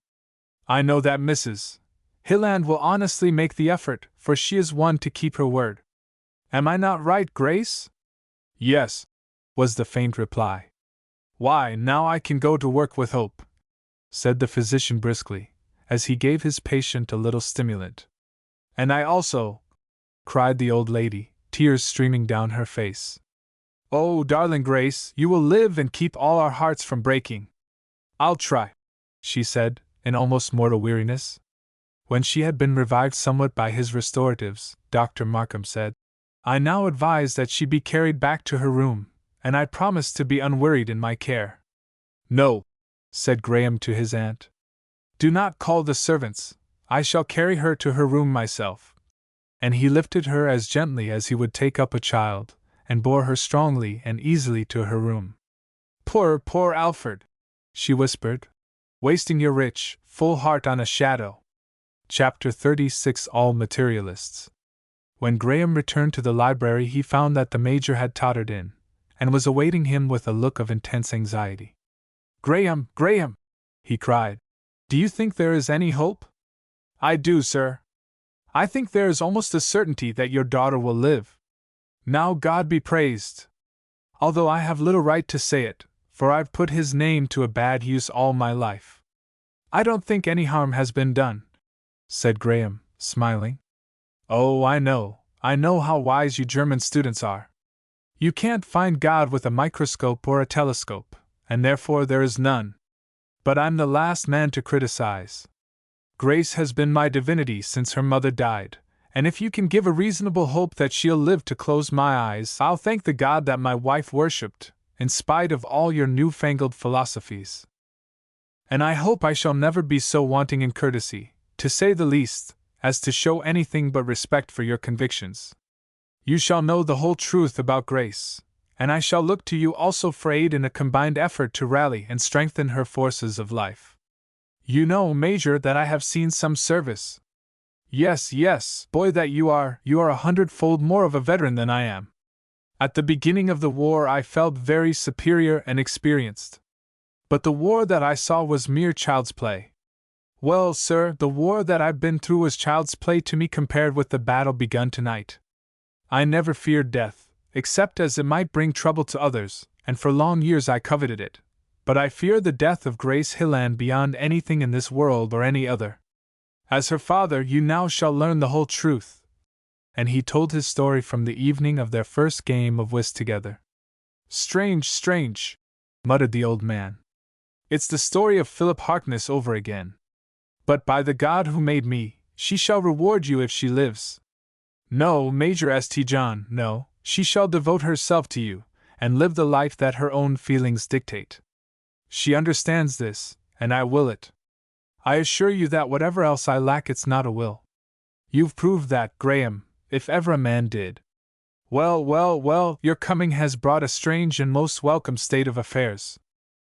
I know that Mrs. Hilland will honestly make the effort, for she is one to keep her word. Am I not right, Grace?" "Yes," was the faint reply. "Why, now I can go to work with hope," said the physician briskly, as he gave his patient a little stimulant. "And I also," cried the old lady, tears streaming down her face. "Oh, darling Grace, you will live and keep all our hearts from breaking." "I'll try," she said, in almost mortal weariness. When she had been revived somewhat by his restoratives, Dr. Markham said, "I now advise that she be carried back to her room, and I promise to be unwearied in my care." "No," said Graham to his aunt. "Do not call the servants, I shall carry her to her room myself." And he lifted her as gently as he would take up a child, and bore her strongly and easily to her room. Poor Alfred," she whispered, "wasting your rich, full heart on a shadow." Chapter 36. All Materialists. When Graham returned to the library, he found that the Major had tottered in, and was awaiting him with a look of intense anxiety. "Graham, Graham!" he cried. "Do you think there is any hope?" "I do, sir. I think there is almost a certainty that your daughter will live. Now God be praised! Although I have little right to say it, for I've put his name to a bad use all my life. I don't think any harm has been done," said Graham, smiling. "Oh, I know how wise you German students are. You can't find God with a microscope or a telescope, and therefore there is none. But I'm the last man to criticize. Grace has been my divinity since her mother died, and if you can give a reasonable hope that she'll live to close my eyes, I'll thank the God that my wife worshipped, in spite of all your newfangled philosophies. And I hope I shall never be so wanting in courtesy, to say the least, as to show anything but respect for your convictions. You shall know the whole truth about Grace, and I shall look to you also for aid in a combined effort to rally and strengthen her forces of life. You know, Major, that I have seen some service. Yes, boy that you are 100-fold more of a veteran than I am. At the beginning of the war I felt very superior and experienced. But the war that I saw was mere child's play. Well, sir, the war that I've been through was child's play to me compared with the battle begun tonight. I never feared death, except as it might bring trouble to others, and for long years I coveted it. But I fear the death of Grace Hilland beyond anything in this world or any other. As her father, you now shall learn the whole truth." And he told his story from the evening of their first game of whist together. Strange, muttered the old man. "It's the story of Philip Harkness over again. But by the God who made me, she shall reward you if she lives. No, Major St. John, no, she shall devote herself to you, and live the life that her own feelings dictate. She understands this, and I will it. I assure you that whatever else I lack, it's not a will. You've proved that, Graham, if ever a man did. Well, your coming has brought a strange and most welcome state of affairs.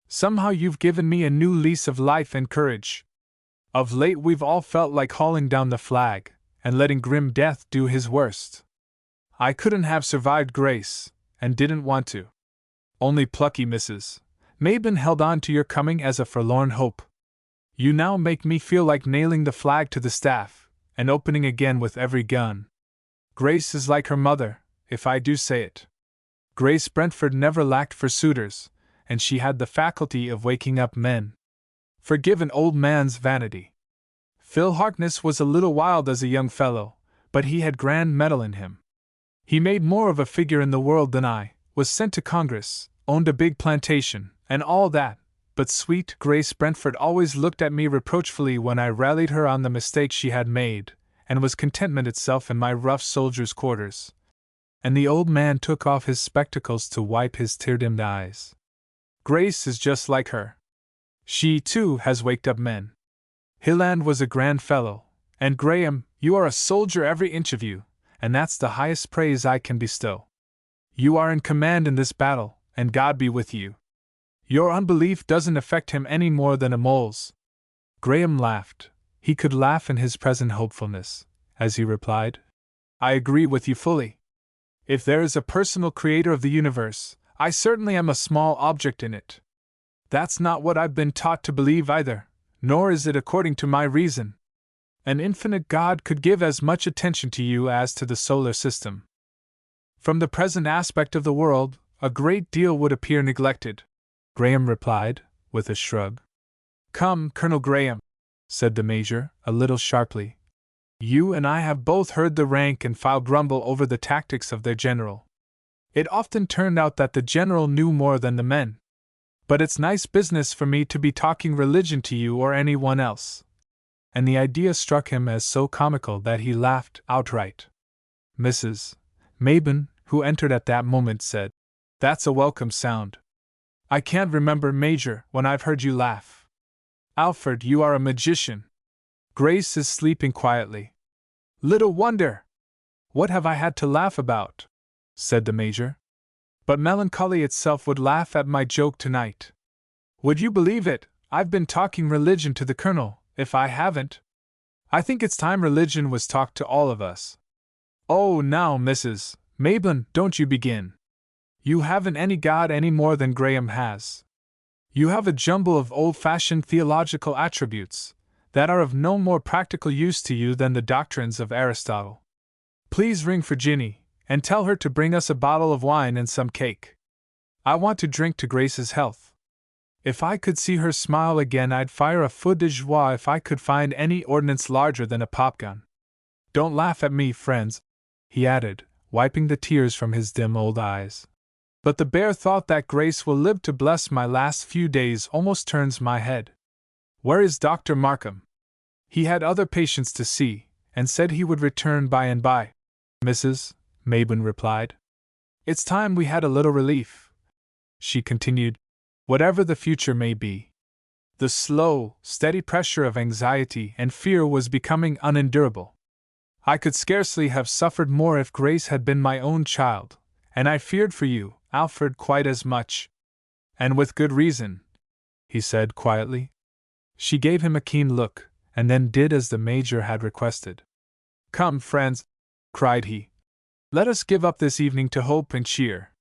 Somehow you've given me a new lease of life and courage. Of late we've all felt like hauling down the flag, and letting grim death do his worst. I couldn't have survived Grace, and didn't want to. Only plucky Mrs. Mabin held on to your coming as a forlorn hope. You now make me feel like nailing the flag to the staff, and opening again with every gun. Grace is like her mother, if I do say it. Grace Brentford never lacked for suitors, and she had the faculty of waking up men. Forgive an old man's vanity. Phil Harkness was a little wild as a young fellow, but he had grand mettle in him. He made more of a figure in the world than I, was sent to Congress, owned a big plantation, and all that, but sweet Grace Brentford always looked at me reproachfully when I rallied her on the mistake she had made, and was contentment itself in my rough soldier's quarters. And the old man took off his spectacles to wipe his tear-dimmed eyes. Grace is just like her. She, too, has waked up men. Hilland was a grand fellow, and Graham, you are a soldier every inch of you, and that's the highest praise I can bestow. You are in command in this battle, and God be with you. Your unbelief doesn't affect him any more than a mole's. Graham laughed. He could laugh in his present hopefulness, as he replied, I agree with you fully. If there is a personal creator of the universe, I certainly am a small object in it. That's not what I've been taught to believe either, nor is it according to my reason. An infinite God could give as much attention to you as to the solar system. From the present aspect of the world, a great deal would appear neglected, Graham replied, with a shrug. Come, Colonel Graham, said the Major, a little sharply. You and I have both heard the rank and file grumble over the tactics of their general. It often turned out that the general knew more than the men. But it's nice business for me to be talking religion to you or anyone else. And the idea struck him as so comical that he laughed outright. Mrs. Mabon, who entered at that moment, said, That's a welcome sound. I can't remember, Major, when I've heard you laugh. Alfred, you are a magician. Grace is sleeping quietly. Little wonder! What have I had to laugh about? Said the Major. But melancholy itself would laugh at my joke tonight. Would you believe it, I've been talking religion to the Colonel, if I haven't? I think it's time religion was talked to all of us. Oh, now, Mrs. Mabon, don't you begin. You haven't any God any more than Graham has. You have a jumble of old-fashioned theological attributes that are of no more practical use to you than the doctrines of Aristotle. Please ring for Ginny, and tell her to bring us a bottle of wine and some cake. I want to drink to Grace's health. If I could see her smile again, I'd fire a feu de joie if I could find any ordnance larger than a popgun. Don't laugh at me, friends, he added, wiping the tears from his dim old eyes. But the bare thought that Grace will live to bless my last few days almost turns my head. Where is Dr. Markham? He had other patients to see, and said he would return by and by. Mrs. Mabon replied. It's time we had a little relief, she continued, whatever the future may be. The slow, steady pressure of anxiety and fear was becoming unendurable. I could scarcely have suffered more if Grace had been my own child, and I feared for you, Alfred, quite as much. And with good reason, he said quietly. She gave him a keen look, and then did as the Major had requested. Come, friends, cried he. Let us give up this evening to hope and cheer.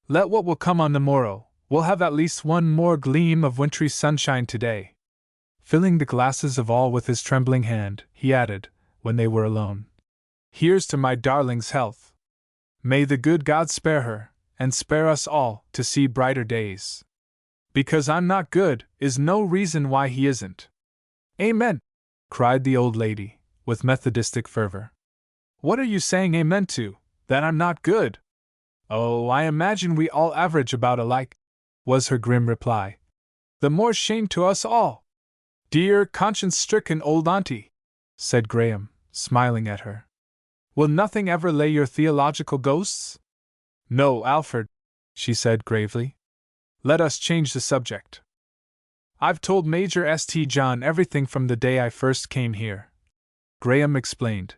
Let what will come on the morrow, we'll have at least one more gleam of wintry sunshine today. Filling the glasses of all with his trembling hand, he added, when they were alone, Here's to my darling's health. May the good God spare her, and spare us all, to see brighter days. Because I'm not good, is no reason why he isn't. Amen, cried the old lady, with Methodistic fervor. What are you saying amen to, that I'm not good? Oh, I imagine we all average about alike, was her grim reply. The more shame to us all. Dear conscience-stricken old auntie, said Graham, smiling at her. Will nothing ever lay your theological ghosts? No, Alfred, she said gravely. Let us change the subject. I've told Major St. John everything from the day I first came here, Graham explained.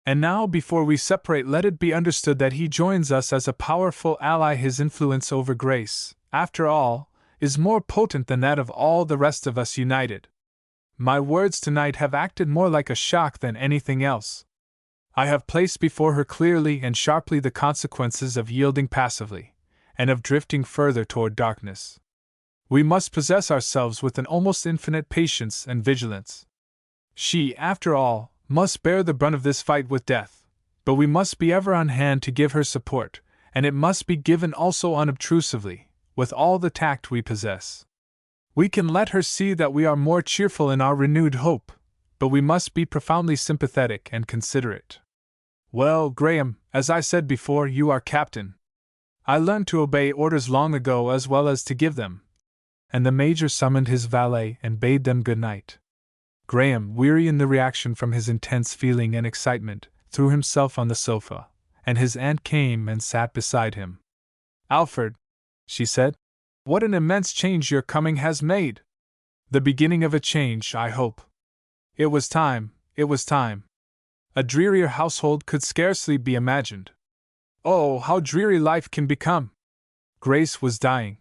And now, before we separate, let it be understood that he joins us as a powerful ally. His influence over Grace, after all, is more potent than that of all the rest of us united. My words tonight have acted more like a shock than anything else. I have placed before her clearly and sharply the consequences of yielding passively, and of drifting further toward darkness. We must possess ourselves with an almost infinite patience and vigilance. She, after all, must bear the brunt of this fight with death, but we must be ever on hand to give her support, and it must be given also unobtrusively, with all the tact we possess. We can let her see that we are more cheerful in our renewed hope, but we must be profoundly sympathetic and considerate. Well, Graham, as I said before, you are captain. I learned to obey orders long ago as well as to give them. And the Major summoned his valet and bade them good night. Graham, weary in the reaction from his intense feeling and excitement, threw himself on the sofa, and his aunt came and sat beside him. "Alfred," she said, "what an immense change your coming has made! The beginning of a change, I hope. It was time, it was time. A drearier household could scarcely be imagined. Oh, how dreary life can become! Grace was dying.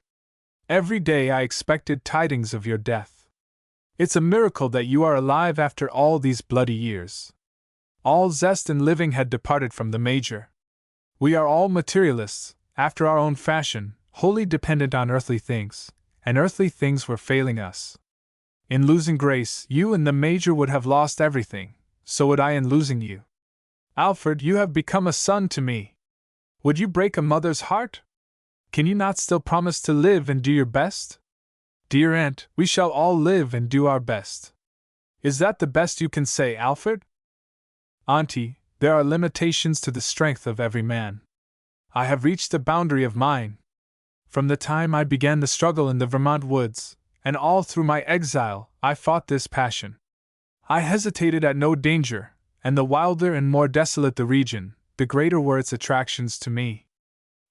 Every day I expected tidings of your death. It's a miracle that you are alive after all these bloody years." All zest in living had departed from the Major. We are all materialists, after our own fashion, wholly dependent on earthly things, and earthly things were failing us. In losing Grace, you and the Major would have lost everything, so would I in losing you. Alfred, you have become a son to me. Would you break a mother's heart? Can you not still promise to live and do your best? Dear aunt, we shall all live and do our best. Is that the best you can say, Alfred? Auntie, there are limitations to the strength of every man. I have reached the boundary of mine. From the time I began the struggle in the Vermont woods, and all through my exile, I fought this passion. I hesitated at no danger, and the wilder and more desolate the region, the greater were its attractions to me.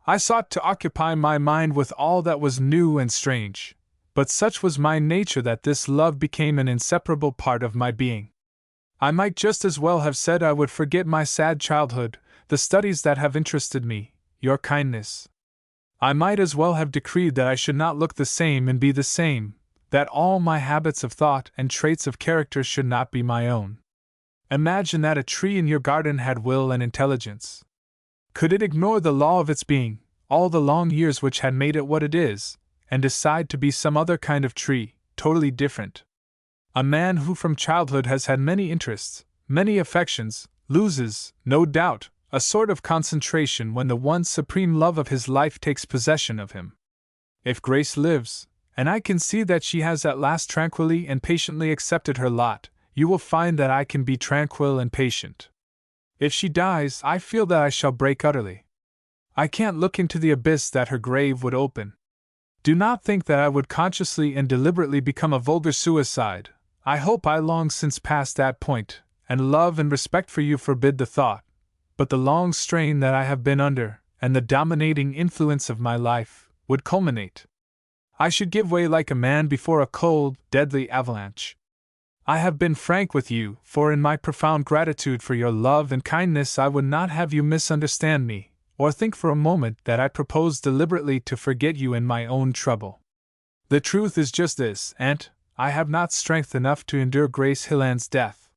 I sought to occupy my mind with all that was new and strange, but such was my nature that this love became an inseparable part of my being. I might just as well have said I would forget my sad childhood, the studies that have interested me, your kindness. I might as well have decreed that I should not look the same and be the same, that all my habits of thought and traits of character should not be my own. Imagine that a tree in your garden had will and intelligence. Could it ignore the law of its being, all the long years which had made it what it is, and decide to be some other kind of tree, totally different? A man who from childhood has had many interests, many affections, loses, no doubt, a sort of concentration when the one supreme love of his life takes possession of him. If Grace lives, and I can see that she has at last tranquilly and patiently accepted her lot, you will find that I can be tranquil and patient. If she dies, I feel that I shall break utterly. I can't look into the abyss that her grave would open. Do not think that I would consciously and deliberately become a vulgar suicide. I hope I long since passed that point, and love and respect for you forbid the thought. But the long strain that I have been under, and the dominating influence of my life, would culminate. I should give way like a man before a cold, deadly avalanche. I have been frank with you, for in my profound gratitude for your love and kindness I would not have you misunderstand me, or think for a moment that I propose deliberately to forget you in my own trouble. The truth is just this, aunt, I have not strength enough to endure Grace Hilland's death.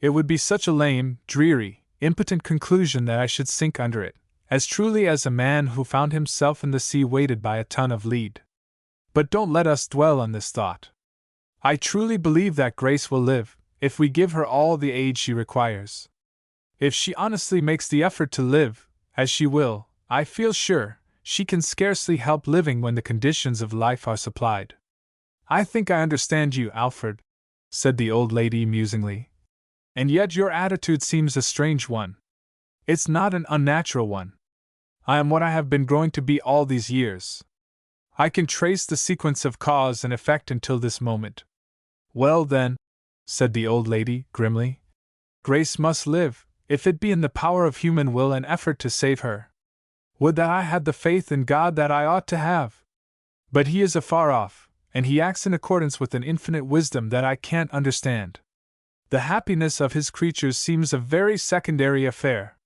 It would be such a lame, dreary, impotent conclusion that I should sink under it, as truly as a man who found himself in the sea weighted by a ton of lead. But don't let us dwell on this thought. I truly believe that Grace will live, if we give her all the aid she requires. If she honestly makes the effort to live, as she will, I feel sure, she can scarcely help living when the conditions of life are supplied. I think I understand you, Alfred, said the old lady musingly. And yet your attitude seems a strange one. It's not an unnatural one. I am what I have been growing to be all these years. I can trace the sequence of cause and effect until this moment. Well then, said the old lady, grimly, Grace must live, if it be in the power of human will and effort to save her. Would that I had the faith in God that I ought to have! But He is afar off, and He acts in accordance with an infinite wisdom that I can't understand. The happiness of His creatures seems a very secondary affair.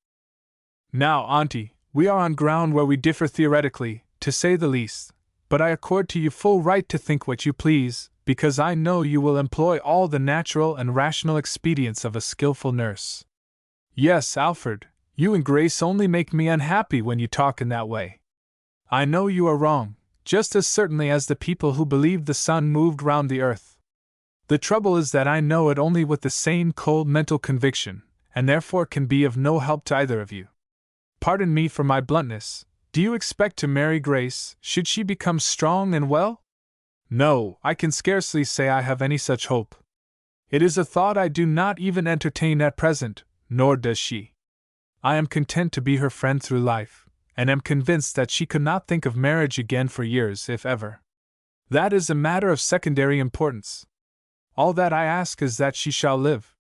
Now, Auntie, we are on ground where we differ theoretically, to say the least, but I accord to you full right to think what you please, because I know you will employ all the natural and rational expedients of a skillful nurse. Yes, Alfred, you and Grace only make me unhappy when you talk in that way. I know you are wrong, just as certainly as the people who believed the sun moved round the earth. The trouble is that I know it only with the sane cold mental conviction, and therefore can be of no help to either of you. Pardon me for my bluntness. Do you expect to marry Grace, should she become strong and well? No, I can scarcely say I have any such hope. It is a thought I do not even entertain at present, nor does she. I am content to be her friend through life, and am convinced that she could not think of marriage again for years, if ever. That is a matter of secondary importance. All that I ask is that she shall live.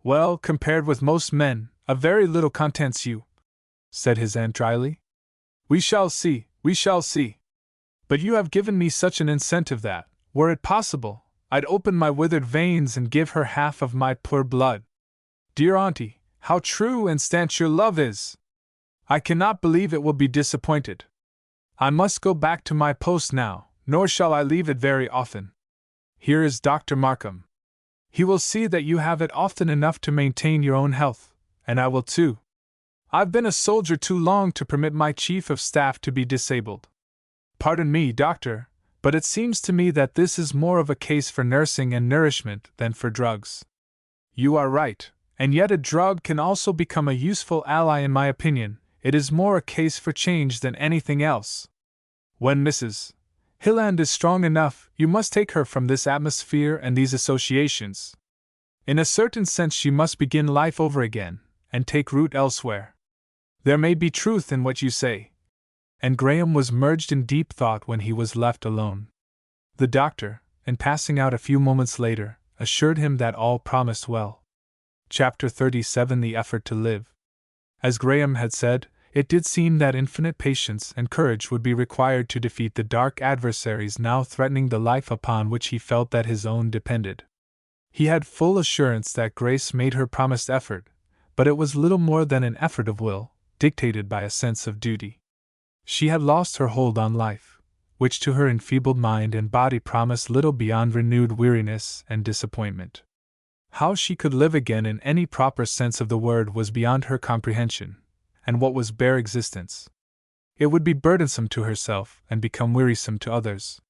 Well, compared with most men, a very little contents you, said his aunt dryly. We shall see, we shall see. But you have given me such an incentive that, were it possible, I'd open my withered veins and give her half of my poor blood. Dear auntie, how true and stanch your love is! I cannot believe it will be disappointed. I must go back to my post now, nor shall I leave it very often. Here is Dr. Markham. He will see that you have it often enough to maintain your own health, and I will too. I've been a soldier too long to permit my chief of staff to be disabled. Pardon me, doctor, but it seems to me that this is more of a case for nursing and nourishment than for drugs. You are right, and yet a drug can also become a useful ally in my opinion. It is more a case for change than anything else. When Mrs. Hilland is strong enough, you must take her from this atmosphere and these associations. In a certain sense she must begin life over again, and take root elsewhere. There may be truth in what you say. And Graham was merged in deep thought when he was left alone. The doctor, in passing out a few moments later, assured him that all promised well. Chapter 37 The Effort to Live. As Graham had said, it did seem that infinite patience and courage would be required to defeat the dark adversaries now threatening the life upon which he felt that his own depended. He had full assurance that Grace made her promised effort, but it was little more than an effort of will, dictated by a sense of duty. She had lost her hold on life, which to her enfeebled mind and body promised little beyond renewed weariness and disappointment. How she could live again in any proper sense of the word was beyond her comprehension, and what was bare existence? It would be burdensome to herself and become wearisome to others.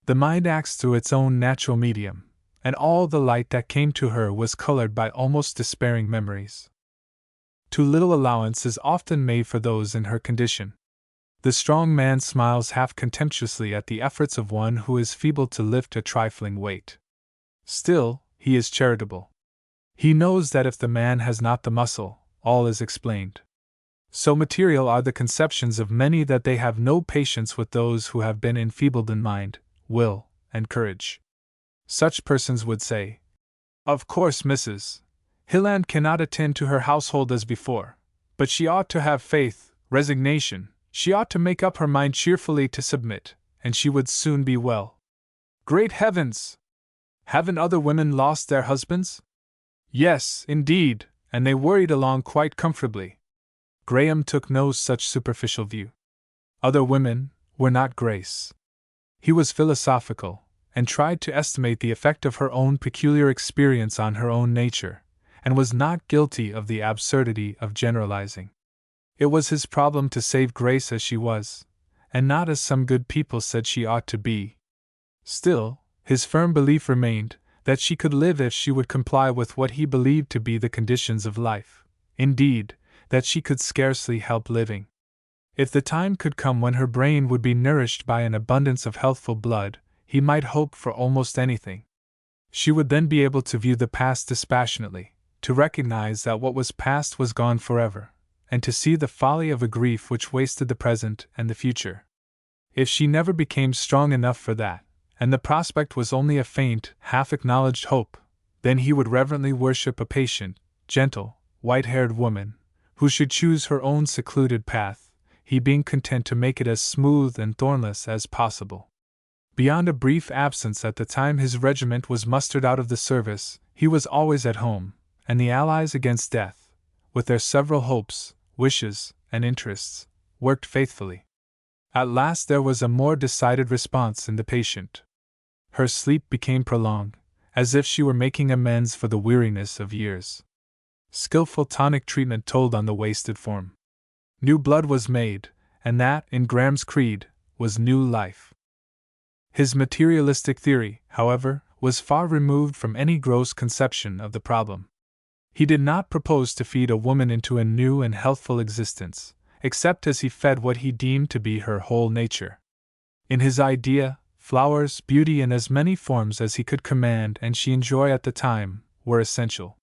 The mind acts through its own natural medium, and all the light that came to her was colored by almost despairing memories. Too little allowance is often made for those in her condition. The strong man smiles half contemptuously at the efforts of one who is feeble to lift a trifling weight. Still, he is charitable. He knows that if the man has not the muscle, all is explained. So material are the conceptions of many that they have no patience with those who have been enfeebled in mind, will, and courage. Such persons would say, "Of course Mrs. Hilland cannot attend to her household as before, but she ought to have faith, resignation, she ought to make up her mind cheerfully to submit, and she would soon be well." Great heavens! Haven't other women lost their husbands? Yes, indeed, and they worried along quite comfortably. Graham took no such superficial view. Other women were not Grace. He was philosophical, and tried to estimate the effect of her own peculiar experience on her own nature, and was not guilty of the absurdity of generalizing. It was his problem to save Grace as she was, and not as some good people said she ought to be. Still, his firm belief remained that she could live if she would comply with what he believed to be the conditions of life. Indeed, that she could scarcely help living. If the time could come when her brain would be nourished by an abundance of healthful blood, he might hope for almost anything. She would then be able to view the past dispassionately, to recognize that what was past was gone forever, and to see the folly of a grief which wasted the present and the future. If she never became strong enough for that, and the prospect was only a faint, half-acknowledged hope, then he would reverently worship a patient, gentle, white-haired woman, who should choose her own secluded path, he being content to make it as smooth and thornless as possible. Beyond a brief absence at the time his regiment was mustered out of the service, he was always at home, and the Allies against death, with their several hopes, wishes, and interests, worked faithfully. At last there was a more decided response in the patient. Her sleep became prolonged, as if she were making amends for the weariness of years. Skillful tonic treatment told on the wasted form. New blood was made, and that, in Graham's creed, was new life. His materialistic theory, however, was far removed from any gross conception of the problem. He did not propose to feed a woman into a new and healthful existence, except as he fed what he deemed to be her whole nature. In his idea, flowers, beauty in as many forms as he could command and she enjoy at the time, were essential.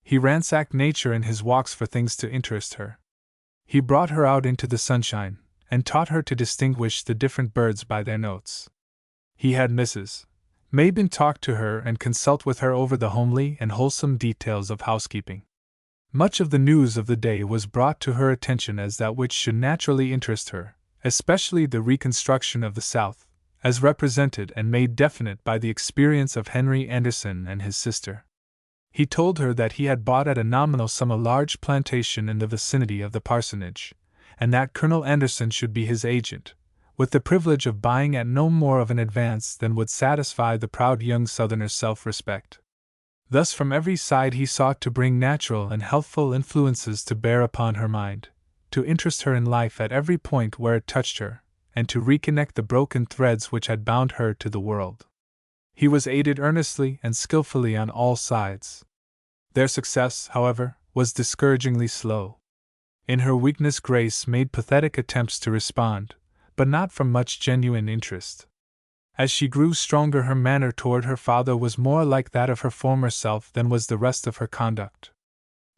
He ransacked nature in his walks for things to interest her. He brought her out into the sunshine, and taught her to distinguish the different birds by their notes. He had Mrs. Mabin talk to her and consult with her over the homely and wholesome details of housekeeping. Much of the news of the day was brought to her attention as that which should naturally interest her, especially the reconstruction of the South, as represented and made definite by the experience of Henry Anderson and his sister. He told her that he had bought at a nominal sum a large plantation in the vicinity of the parsonage, and that Colonel Anderson should be his agent, with the privilege of buying at no more of an advance than would satisfy the proud young Southerner's self-respect. Thus from every side he sought to bring natural and healthful influences to bear upon her mind, to interest her in life at every point where it touched her, and to reconnect the broken threads which had bound her to the world. He was aided earnestly and skillfully on all sides. Their success, however, was discouragingly slow. In her weakness Grace made pathetic attempts to respond, but not from much genuine interest. As she grew stronger her manner toward her father was more like that of her former self than was the rest of her conduct.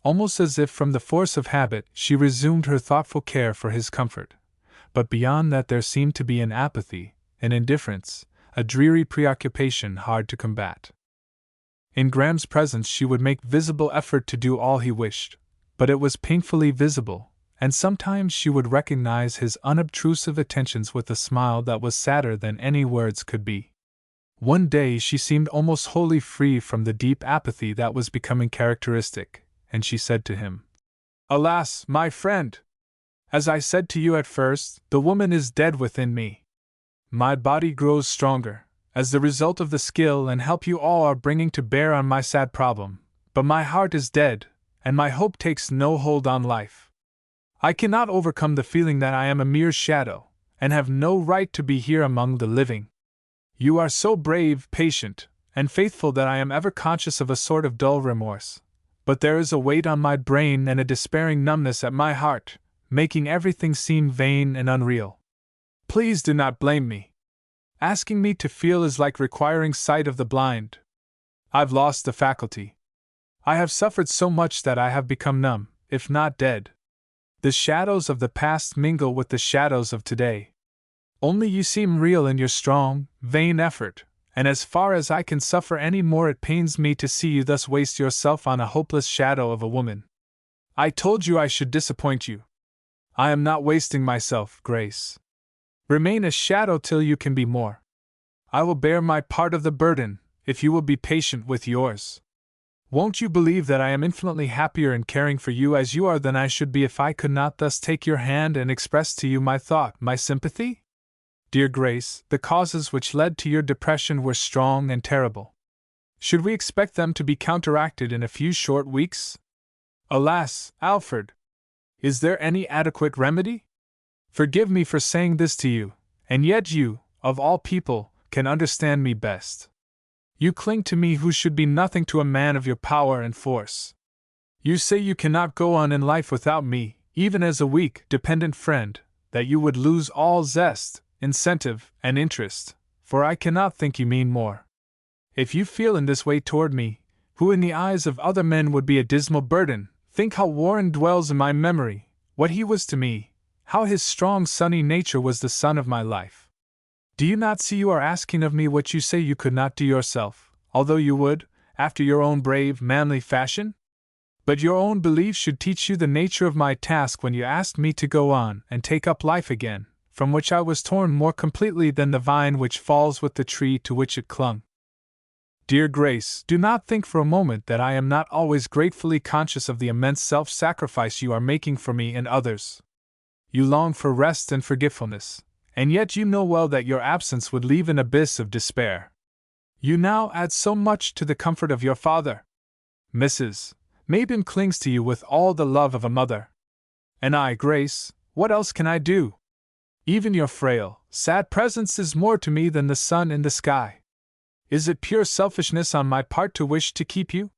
Almost as if from the force of habit she resumed her thoughtful care for his comfort, but beyond that there seemed to be an apathy, an indifference, a dreary preoccupation hard to combat. In Graham's presence she would make visible effort to do all he wished, but it was painfully visible, and sometimes she would recognize his unobtrusive attentions with a smile that was sadder than any words could be. One day she seemed almost wholly free from the deep apathy that was becoming characteristic, and she said to him, "Alas, my friend! As I said to you at first, the woman is dead within me. My body grows stronger, as the result of the skill and help you all are bringing to bear on my sad problem, but my heart is dead, and my hope takes no hold on life. I cannot overcome the feeling that I am a mere shadow, and have no right to be here among the living. You are so brave, patient, and faithful that I am ever conscious of a sort of dull remorse, but there is a weight on my brain and a despairing numbness at my heart, making everything seem vain and unreal. Please do not blame me. Asking me to feel is like requiring sight of the blind. I've lost the faculty. I have suffered so much that I have become numb, if not dead. The shadows of the past mingle with the shadows of today. Only you seem real in your strong, vain effort, and as far as I can suffer any more it pains me to see you thus waste yourself on a hopeless shadow of a woman. I told you I should disappoint you. I am not wasting myself, Grace. Remain a shadow till you can be more. I will bear my part of the burden, if you will be patient with yours. Won't you believe that I am infinitely happier in caring for you as you are than I should be if I could not thus take your hand and express to you my thought, my sympathy? Dear Grace, the causes which led to your depression were strong and terrible. Should we expect them to be counteracted in a few short weeks? Alas, Alfred! Is there any adequate remedy? Forgive me for saying this to you, and yet you, of all people, can understand me best. You cling to me who should be nothing to a man of your power and force. You say you cannot go on in life without me, even as a weak, dependent friend, that you would lose all zest, incentive, and interest, for I cannot think you mean more. If you feel in this way toward me, who in the eyes of other men would be a dismal burden, think how Warren dwells in my memory, what he was to me, how his strong sunny nature was the sun of my life. Do you not see you are asking of me what you say you could not do yourself, although you would, after your own brave, manly fashion? But your own belief should teach you the nature of my task when you asked me to go on and take up life again, from which I was torn more completely than the vine which falls with the tree to which it clung. Dear Grace, do not think for a moment that I am not always gratefully conscious of the immense self-sacrifice you are making for me and others. You long for rest and forgetfulness, and yet you know well that your absence would leave an abyss of despair. You now add so much to the comfort of your father. Mrs. Mabin clings to you with all the love of a mother. And I, Grace, what else can I do? Even your frail, sad presence is more to me than the sun in the sky. Is it pure selfishness on my part to wish to keep you?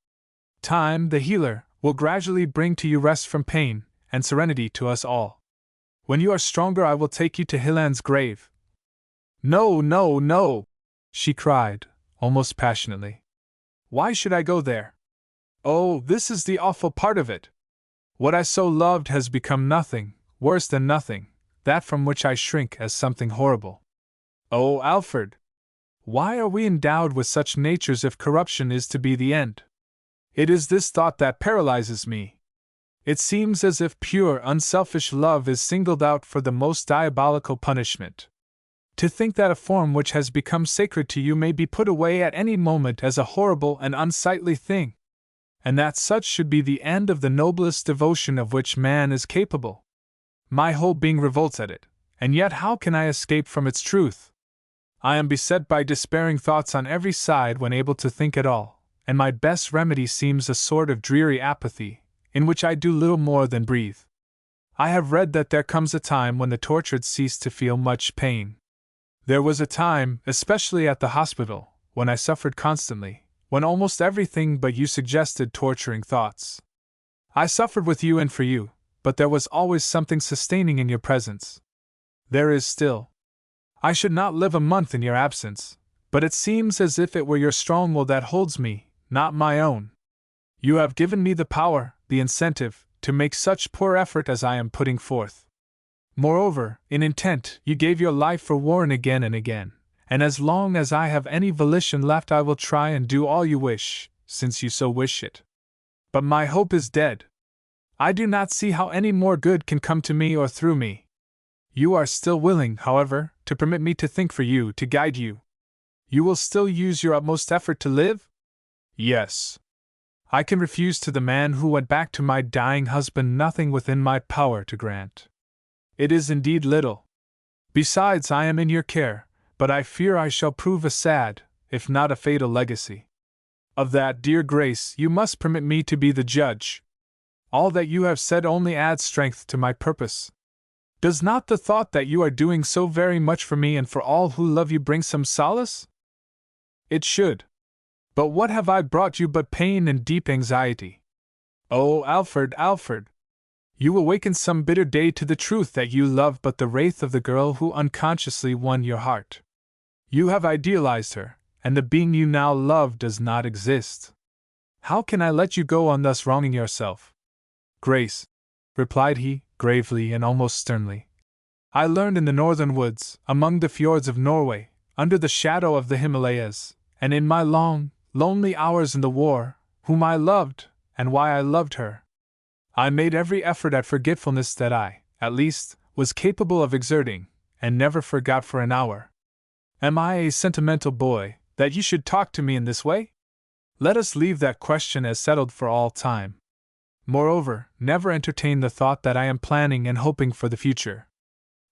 Time, the healer, will gradually bring to you rest from pain, and serenity to us all. When you are stronger, I will take you to Hilland's grave. No, no, no! She cried, almost passionately. Why should I go there? Oh, this is the awful part of it! What I so loved has become nothing, worse than nothing, that from which I shrink as something horrible. Oh, Alfred! Why are we endowed with such natures if corruption is to be the end? It is this thought that paralyzes me. It seems as if pure, unselfish love is singled out for the most diabolical punishment. To think that a form which has become sacred to you may be put away at any moment as a horrible and unsightly thing, and that such should be the end of the noblest devotion of which man is capable. My whole being revolts at it, and yet how can I escape from its truth? I am beset by despairing thoughts on every side when able to think at all, and my best remedy seems a sort of dreary apathy, in which I do little more than breathe. I have read that there comes a time when the tortured cease to feel much pain. There was a time, especially at the hospital, when I suffered constantly, when almost everything but you suggested torturing thoughts. I suffered with you and for you, but there was always something sustaining in your presence. There is still. I should not live a month in your absence, but it seems as if it were your strong will that holds me, not my own. You have given me the power, the incentive, to make such poor effort as I am putting forth. Moreover, in intent, you gave your life for Warren again and again, and as long as I have any volition left I will try and do all you wish, since you so wish it. But my hope is dead. I do not see how any more good can come to me or through me. You are still willing, however, to permit me to think for you, to guide you. You will still use your utmost effort to live? Yes. I can refuse to the man who went back to my dying husband nothing within my power to grant. It is indeed little. Besides, I am in your care, but I fear I shall prove a sad, if not a fatal legacy. Of that, dear Grace, you must permit me to be the judge. All that you have said only adds strength to my purpose. Does not the thought that you are doing so very much for me and for all who love you bring some solace? It should. But what have I brought you but pain and deep anxiety? Oh, Alfred, Alfred! You awaken some bitter day to the truth that you love but the wraith of the girl who unconsciously won your heart. You have idealized her, and the being you now love does not exist. How can I let you go on thus wronging yourself? Grace, replied he, gravely and almost sternly, I learned in the northern woods, among the fjords of Norway, under the shadow of the Himalayas, and in my long, lonely hours in the war, whom I loved, and why I loved her. I made every effort at forgetfulness that I, at least, was capable of exerting, and never forgot for an hour. Am I a sentimental boy, that you should talk to me in this way? Let us leave that question as settled for all time. Moreover, never entertain the thought that I am planning and hoping for the future.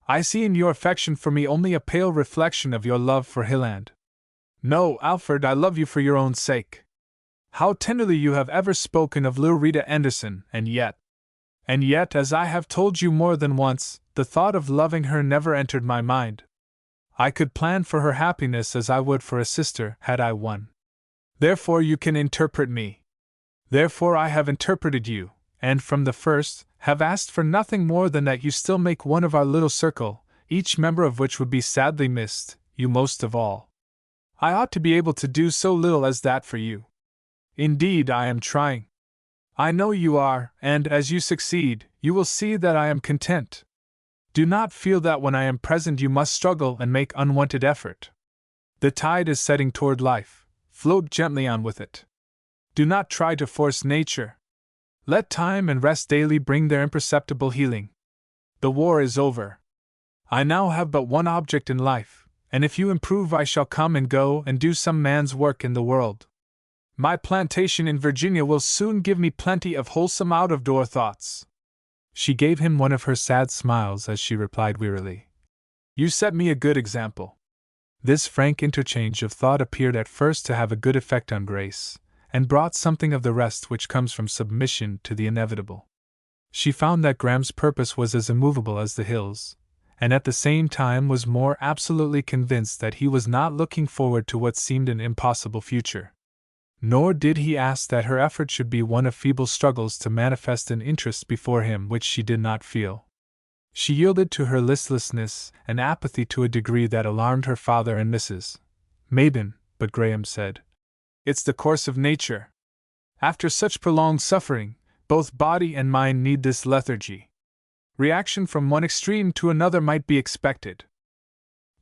I see in your affection for me only a pale reflection of your love for Hilland. No, Alfred, I love you for your own sake. How tenderly you have ever spoken of little Rita Anderson, and yet, as I have told you more than once, the thought of loving her never entered my mind. I could plan for her happiness as I would for a sister, had I one. Therefore you can interpret me. Therefore I have interpreted you, and from the first, have asked for nothing more than that you still make one of our little circle, each member of which would be sadly missed, you most of all. I ought to be able to do so little as that for you. Indeed, I am trying. I know you are, and as you succeed, you will see that I am content. Do not feel that when I am present you must struggle and make unwonted effort. The tide is setting toward life, float gently on with it. Do not try to force nature. Let time and rest daily bring their imperceptible healing. The war is over. I now have but one object in life, and if you improve I shall come and go and do some man's work in the world. My plantation in Virginia will soon give me plenty of wholesome out-of-door thoughts. She gave him one of her sad smiles as she replied wearily, You set me a good example. This frank interchange of thought appeared at first to have a good effect on Grace, and brought something of the rest which comes from submission to the inevitable. She found that Graham's purpose was as immovable as the hills, and at the same time was more absolutely convinced that he was not looking forward to what seemed an impossible future. Nor did he ask that her effort should be one of feeble struggles to manifest an interest before him which she did not feel. She yielded to her listlessness and apathy to a degree that alarmed her father and Mrs. Mabon, but Graham said, "It's the course of nature. After such prolonged suffering, both body and mind need this lethargy. Reaction from one extreme to another might be expected."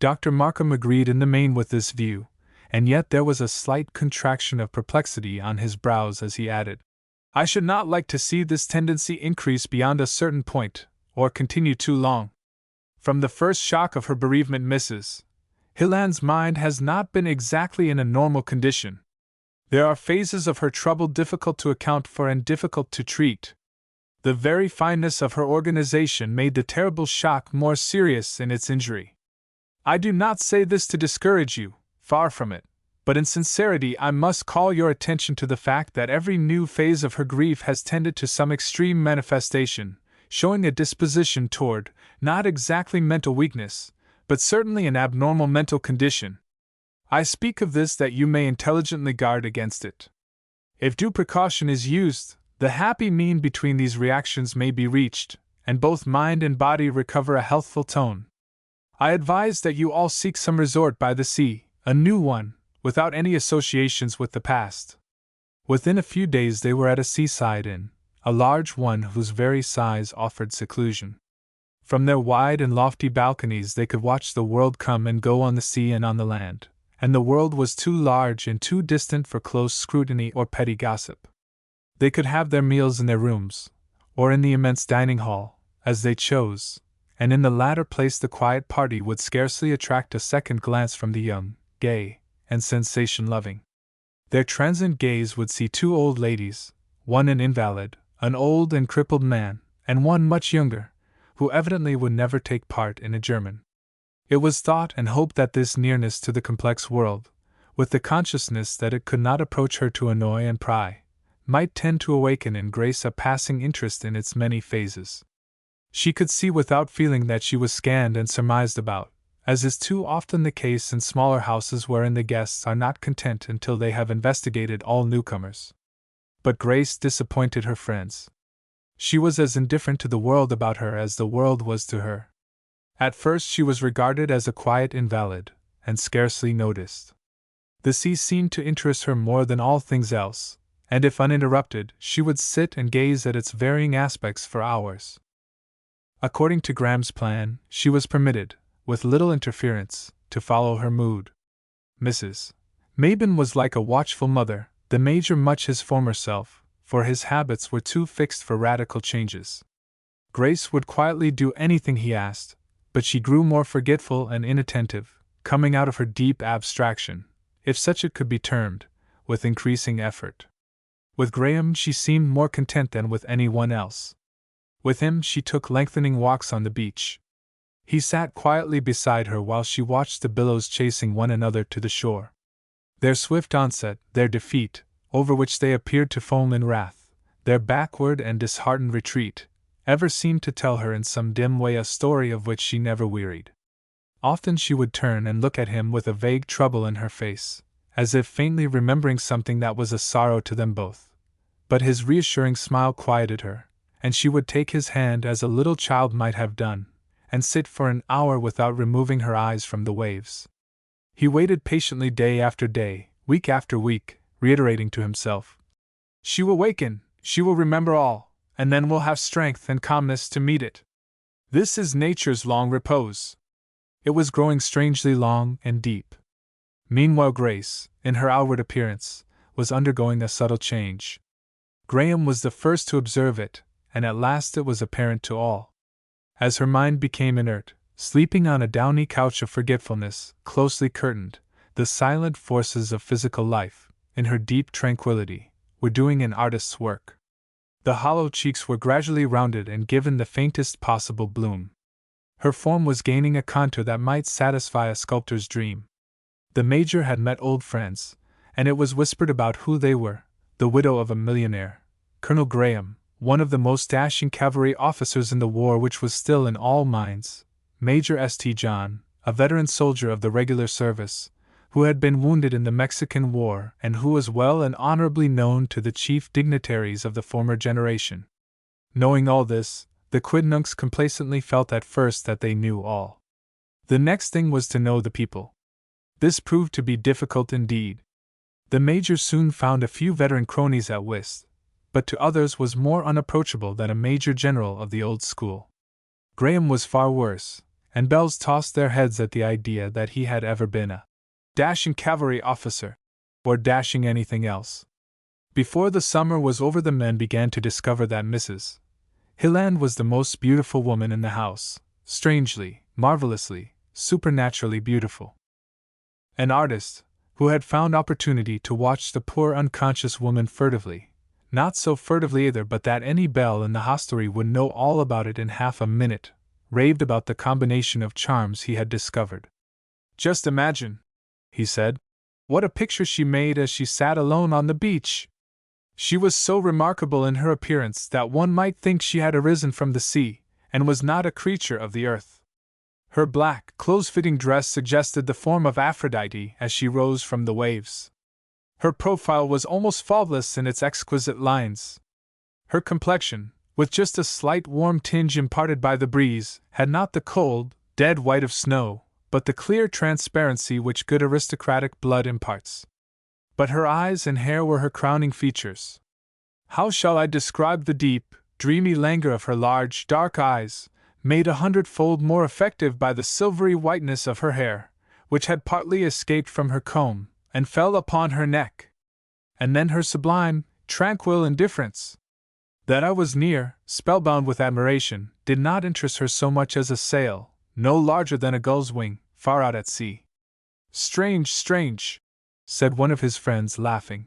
Dr. Markham agreed in the main with this view, and yet there was a slight contraction of perplexity on his brows as he added, "I should not like to see this tendency increase beyond a certain point, or continue too long. From the first shock of her bereavement, Mrs. Hilland's mind has not been exactly in a normal condition. There are phases of her trouble difficult to account for and difficult to treat. The very fineness of her organization made the terrible shock more serious in its injury. I do not say this to discourage you, far from it, but in sincerity I must call your attention to the fact that every new phase of her grief has tended to some extreme manifestation, showing a disposition toward, not exactly mental weakness, but certainly an abnormal mental condition. I speak of this that you may intelligently guard against it. If due precaution is used, the happy mean between these reactions may be reached, and both mind and body recover a healthful tone. I advise that you all seek some resort by the sea, a new one, without any associations with the past." Within a few days they were at a seaside inn, a large one whose very size offered seclusion. From their wide and lofty balconies they could watch the world come and go on the sea and on the land, and the world was too large and too distant for close scrutiny or petty gossip. They could have their meals in their rooms, or in the immense dining hall, as they chose, and in the latter place the quiet party would scarcely attract a second glance from the young, gay, and sensation-loving. Their transient gaze would see two old ladies, one an invalid, an old and crippled man, and one much younger, who evidently would never take part in a German. It was thought and hoped that this nearness to the complex world, with the consciousness that it could not approach her to annoy and pry, might tend to awaken in Grace a passing interest in its many phases. She could see without feeling that she was scanned and surmised about, as is too often the case in smaller houses wherein the guests are not content until they have investigated all newcomers. But Grace disappointed her friends. She was as indifferent to the world about her as the world was to her. At first she was regarded as a quiet invalid, and scarcely noticed. The sea seemed to interest her more than all things else, and if uninterrupted, she would sit and gaze at its varying aspects for hours. According to Graham's plan, she was permitted, with little interference, to follow her mood. Mrs. Mabon was like a watchful mother, the Major much his former self, for his habits were too fixed for radical changes. Grace would quietly do anything he asked, but she grew more forgetful and inattentive, coming out of her deep abstraction, if such it could be termed, with increasing effort. With Graham she seemed more content than with anyone else. With him she took lengthening walks on the beach. He sat quietly beside her while she watched the billows chasing one another to the shore. Their swift onset, their defeat, over which they appeared to foam in wrath, their backward and disheartened retreat, ever seemed to tell her in some dim way a story of which she never wearied. Often she would turn and look at him with a vague trouble in her face, as if faintly remembering something that was a sorrow to them both. But his reassuring smile quieted her, and she would take his hand as a little child might have done, and sit for an hour without removing her eyes from the waves. He waited patiently day after day, week after week, reiterating to himself, "She will waken, she will remember all, and then we'll have strength and calmness to meet it. This is nature's long repose." It was growing strangely long and deep. Meanwhile Grace, in her outward appearance, was undergoing a subtle change. Graham was the first to observe it, and at last it was apparent to all. As her mind became inert, sleeping on a downy couch of forgetfulness, closely curtained, the silent forces of physical life, in her deep tranquility, were doing an artist's work. The hollow cheeks were gradually rounded and given the faintest possible bloom. Her form was gaining a contour that might satisfy a sculptor's dream. The Major had met old friends, and it was whispered about who they were: the widow of a millionaire, Colonel Graham, one of the most dashing cavalry officers in the war which was still in all minds, Major St. John, a veteran soldier of the regular service, who had been wounded in the Mexican War and who was well and honorably known to the chief dignitaries of the former generation. Knowing all this, The quidnuncs complacently felt at first that they knew all. The next thing was to know the people. This proved to be difficult indeed. The Major soon found a few veteran cronies at whist, but to others was more unapproachable than a Major General of the old school. Graham was far worse, and Bells tossed their heads at the idea that he had ever been a dashing cavalry officer, or dashing anything else. Before the summer was over, the men began to discover that Mrs. Hilland was the most beautiful woman in the house, strangely, marvelously, supernaturally beautiful. An artist, who had found opportunity to watch the poor unconscious woman furtively, not so furtively either but that any belle in the hostelry would know all about it in half a minute, raved about the combination of charms he had discovered. "Just imagine," he said, "what a picture she made as she sat alone on the beach! She was so remarkable in her appearance that one might think she had arisen from the sea, and was not a creature of the earth. Her black, close-fitting dress suggested the form of Aphrodite as she rose from the waves. Her profile was almost faultless in its exquisite lines. Her complexion, with just a slight warm tinge imparted by the breeze, had not the cold, dead white of snow, but the clear transparency which good aristocratic blood imparts. But her eyes and hair were her crowning features. How shall I describe the deep, dreamy languor of her large, dark eyes, made 100-fold more effective by the silvery whiteness of her hair, which had partly escaped from her comb, and fell upon her neck? And then her sublime, tranquil indifference. That I was near, spellbound with admiration, did not interest her so much as a sail, no larger than a gull's wing, far out at sea. "Strange, strange," said one of his friends, laughing.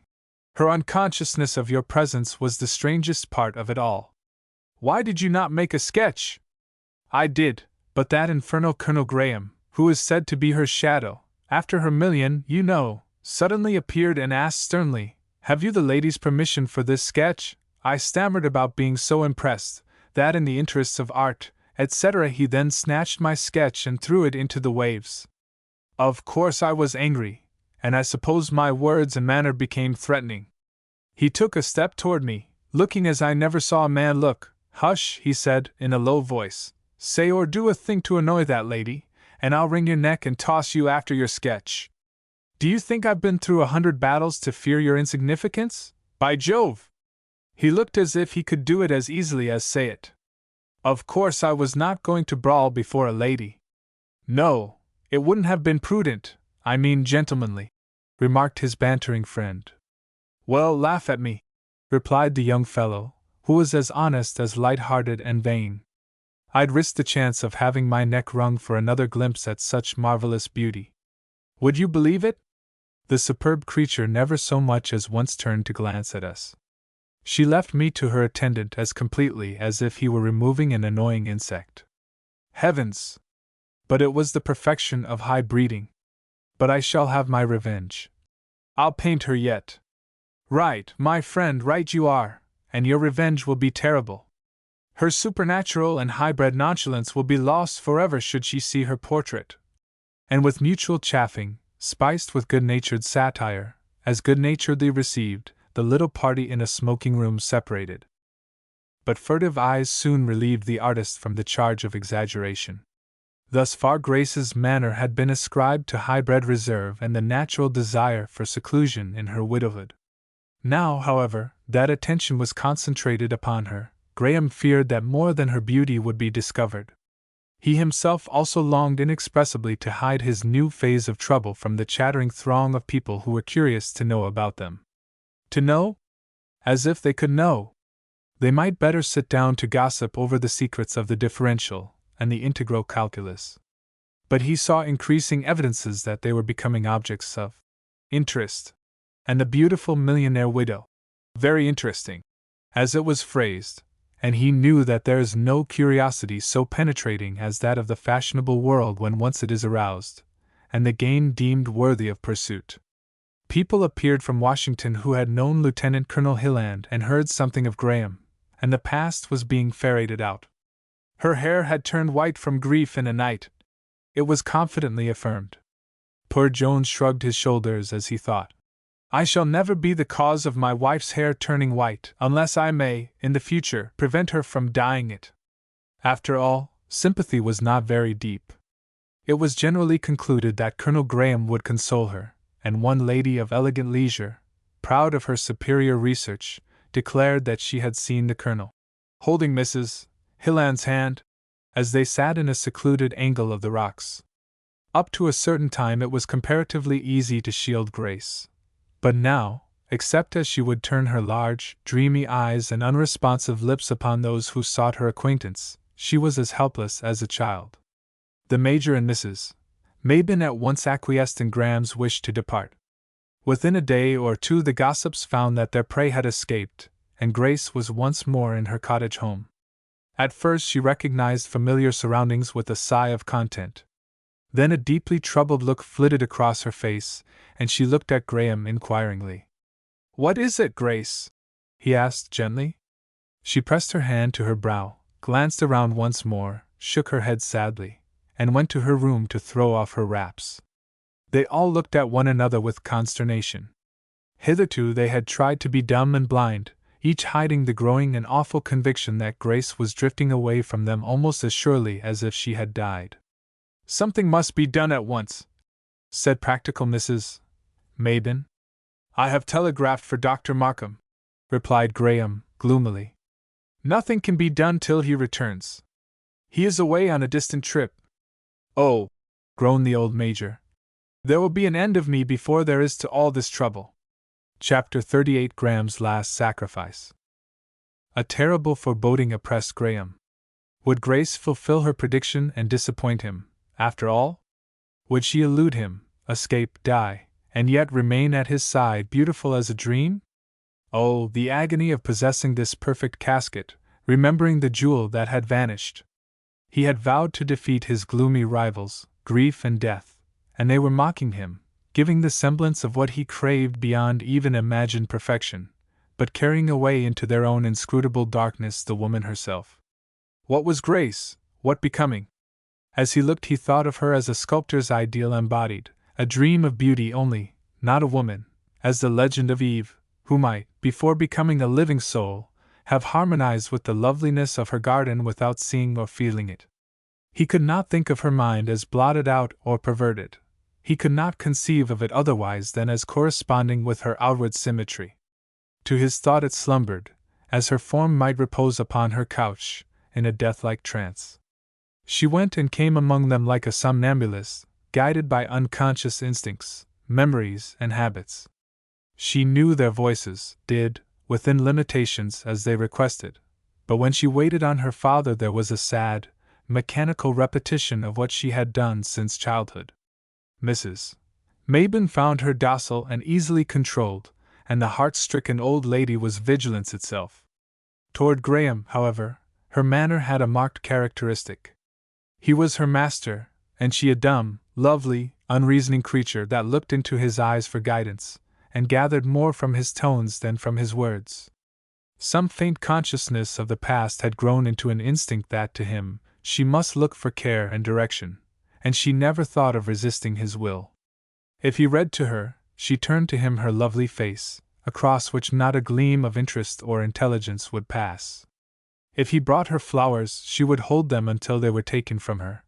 "Her unconsciousness of your presence was the strangest part of it all. Why did you not make a sketch?" "I did, but that infernal Colonel Graham, who is said to be her shadow, after her million, you know, suddenly appeared and asked sternly, 'Have you the lady's permission for this sketch?' I stammered about being so impressed, that in the interests of art, etc. He then snatched my sketch and threw it into the waves. Of course I was angry, and I suppose my words and manner became threatening. He took a step toward me, looking as I never saw a man look. 'Hush,' he said, in a low voice. 'Say or do a thing to annoy that lady, and I'll wring your neck and toss you after your sketch. Do you think I've been through 100 battles to fear your insignificance? By Jove!' He looked as if he could do it as easily as say it. Of course I was not going to brawl before a lady. No, it wouldn't have been prudent, I mean gentlemanly," remarked his bantering friend. "Well, laugh at me," replied the young fellow, who was as honest as light-hearted and vain. "I'd risk the chance of having my neck wrung for another glimpse at such marvelous beauty. Would you believe it? The superb creature never so much as once turned to glance at us. She left me to her attendant as completely as if he were removing an annoying insect. Heavens! But it was the perfection of high breeding. But I shall have my revenge. I'll paint her yet. Right, my friend, right you are, and your revenge will be terrible. Her supernatural and high-bred nonchalance will be lost forever should she see her portrait." And with mutual chaffing, spiced with good-natured satire, as good-naturedly received, the little party in a smoking room separated. But furtive eyes soon relieved the artist from the charge of exaggeration. Thus far Grace's manner had been ascribed to high-bred reserve and the natural desire for seclusion in her widowhood. Now, however, that attention was concentrated upon her, Graham feared that more than her beauty would be discovered. He himself also longed inexpressibly to hide his new phase of trouble from the chattering throng of people who were curious to know about them. To know? As if they could know! They might better sit down to gossip over the secrets of the differential and the integral calculus. But he saw increasing evidences that they were becoming objects of interest. And the beautiful millionaire widow. Very interesting, as it was phrased, and he knew that there is no curiosity so penetrating as that of the fashionable world when once it is aroused, and the game deemed worthy of pursuit. People appeared from Washington who had known Lieutenant Colonel Hilland and heard something of Graham, and the past was being ferreted out. Her hair had turned white from grief in a night, it was confidently affirmed. Poor Jones shrugged his shoulders as he thought, "I shall never be the cause of my wife's hair turning white unless I may, in the future, prevent her from dyeing it." After all, sympathy was not very deep. It was generally concluded that Colonel Graham would console her, and one lady of elegant leisure, proud of her superior research, declared that she had seen the Colonel holding Mrs. Hilland's hand, as they sat in a secluded angle of the rocks. Up to a certain time it was comparatively easy to shield Grace. But now, except as she would turn her large, dreamy eyes and unresponsive lips upon those who sought her acquaintance, she was as helpless as a child. The Major and Mrs. Mabin at once acquiesced in Graham's wish to depart. Within a day or two the gossips found that their prey had escaped, and Grace was once more in her cottage home. At first she recognized familiar surroundings with a sigh of content. Then a deeply troubled look flitted across her face, and she looked at Graham inquiringly. "What is it, Grace?" he asked gently. She pressed her hand to her brow, glanced around once more, shook her head sadly, and went to her room to throw off her wraps. They all looked at one another with consternation. Hitherto they had tried to be dumb and blind, each hiding the growing and awful conviction that Grace was drifting away from them almost as surely as if she had died. "Something must be done at once," said practical Mrs. Mabin. "I have telegraphed for Dr. Markham," replied Graham, gloomily. "Nothing can be done till he returns. He is away on a distant trip." "Oh," groaned the old Major, "there will be an end of me before there is to all this trouble." Chapter 38 Graham's Last Sacrifice. A terrible foreboding oppressed Graham. Would Grace fulfill her prediction and disappoint him, after all? Would she elude him, escape, die, and yet remain at his side beautiful as a dream? Oh, the agony of possessing this perfect casket, remembering the jewel that had vanished! He had vowed to defeat his gloomy rivals, grief and death, and they were mocking him, giving the semblance of what he craved beyond even imagined perfection, but carrying away into their own inscrutable darkness the woman herself. What was Grace? What becoming? As he looked he thought of her as a sculptor's ideal embodied, a dream of beauty only, not a woman, as the legend of Eve, who might, before becoming a living soul, have harmonized with the loveliness of her garden without seeing or feeling it. He could not think of her mind as blotted out or perverted. He could not conceive of it otherwise than as corresponding with her outward symmetry. To his thought it slumbered, as her form might repose upon her couch, in a death-like trance. She went and came among them like a somnambulist, guided by unconscious instincts, memories, and habits. She knew their voices, did, within limitations, as they requested, but when she waited on her father there was a sad, mechanical repetition of what she had done since childhood. Mrs. Mabin found her docile and easily controlled, and the heart-stricken old lady was vigilance itself. Toward Graham, however, her manner had a marked characteristic. He was her master, and she a dumb, lovely, unreasoning creature that looked into his eyes for guidance, and gathered more from his tones than from his words. Some faint consciousness of the past had grown into an instinct that, to him, she must look for care and direction, and she never thought of resisting his will. If he read to her, she turned to him her lovely face, across which not a gleam of interest or intelligence would pass. If he brought her flowers, she would hold them until they were taken from her.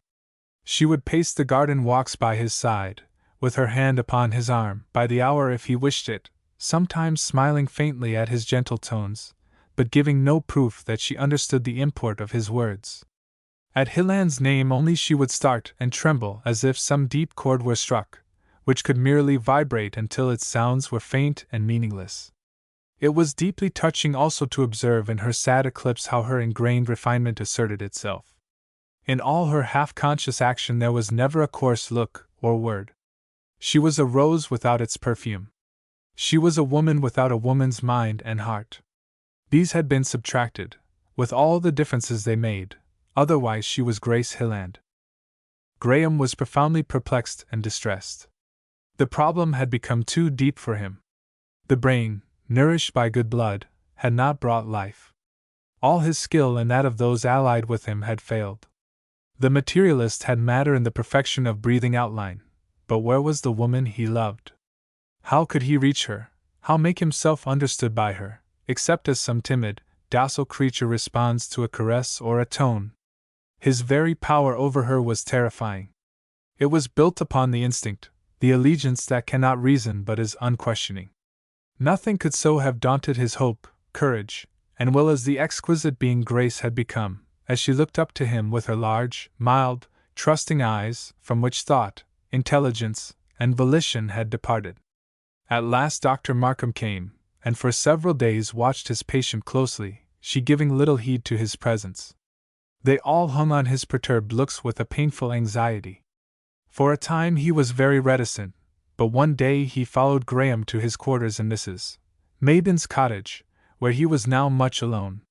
She would pace the garden walks by his side, with her hand upon his arm, by the hour if he wished it, sometimes smiling faintly at his gentle tones, but giving no proof that she understood the import of his words. At Hilland's name only she would start and tremble as if some deep chord were struck, which could merely vibrate until its sounds were faint and meaningless. It was deeply touching also to observe in her sad eclipse how her ingrained refinement asserted itself. In all her half-conscious action there was never a coarse look or word. She was a rose without its perfume. She was a woman without a woman's mind and heart. These had been subtracted, with all the differences they made. Otherwise she was Grace Hilland. Graham was profoundly perplexed and distressed. The problem had become too deep for him. The brain, nourished by good blood, had not brought life. All his skill and that of those allied with him had failed. The materialist had matter in the perfection of breathing outline, but where was the woman he loved? How could he reach her, how make himself understood by her, except as some timid, docile creature responds to a caress or a tone, His very power over her was terrifying. It was built upon the instinct, the allegiance that cannot reason but is unquestioning. Nothing could so have daunted his hope, courage, and will as the exquisite being Grace had become, as she looked up to him with her large, mild, trusting eyes, from which thought, intelligence, and volition had departed. At last Dr. Markham came, and for several days watched his patient closely, she giving little heed to his presence. They all hung on his perturbed looks with a painful anxiety. For a time he was very reticent, but one day he followed Graham to his quarters in Mrs. Mabin's cottage, where he was now much alone.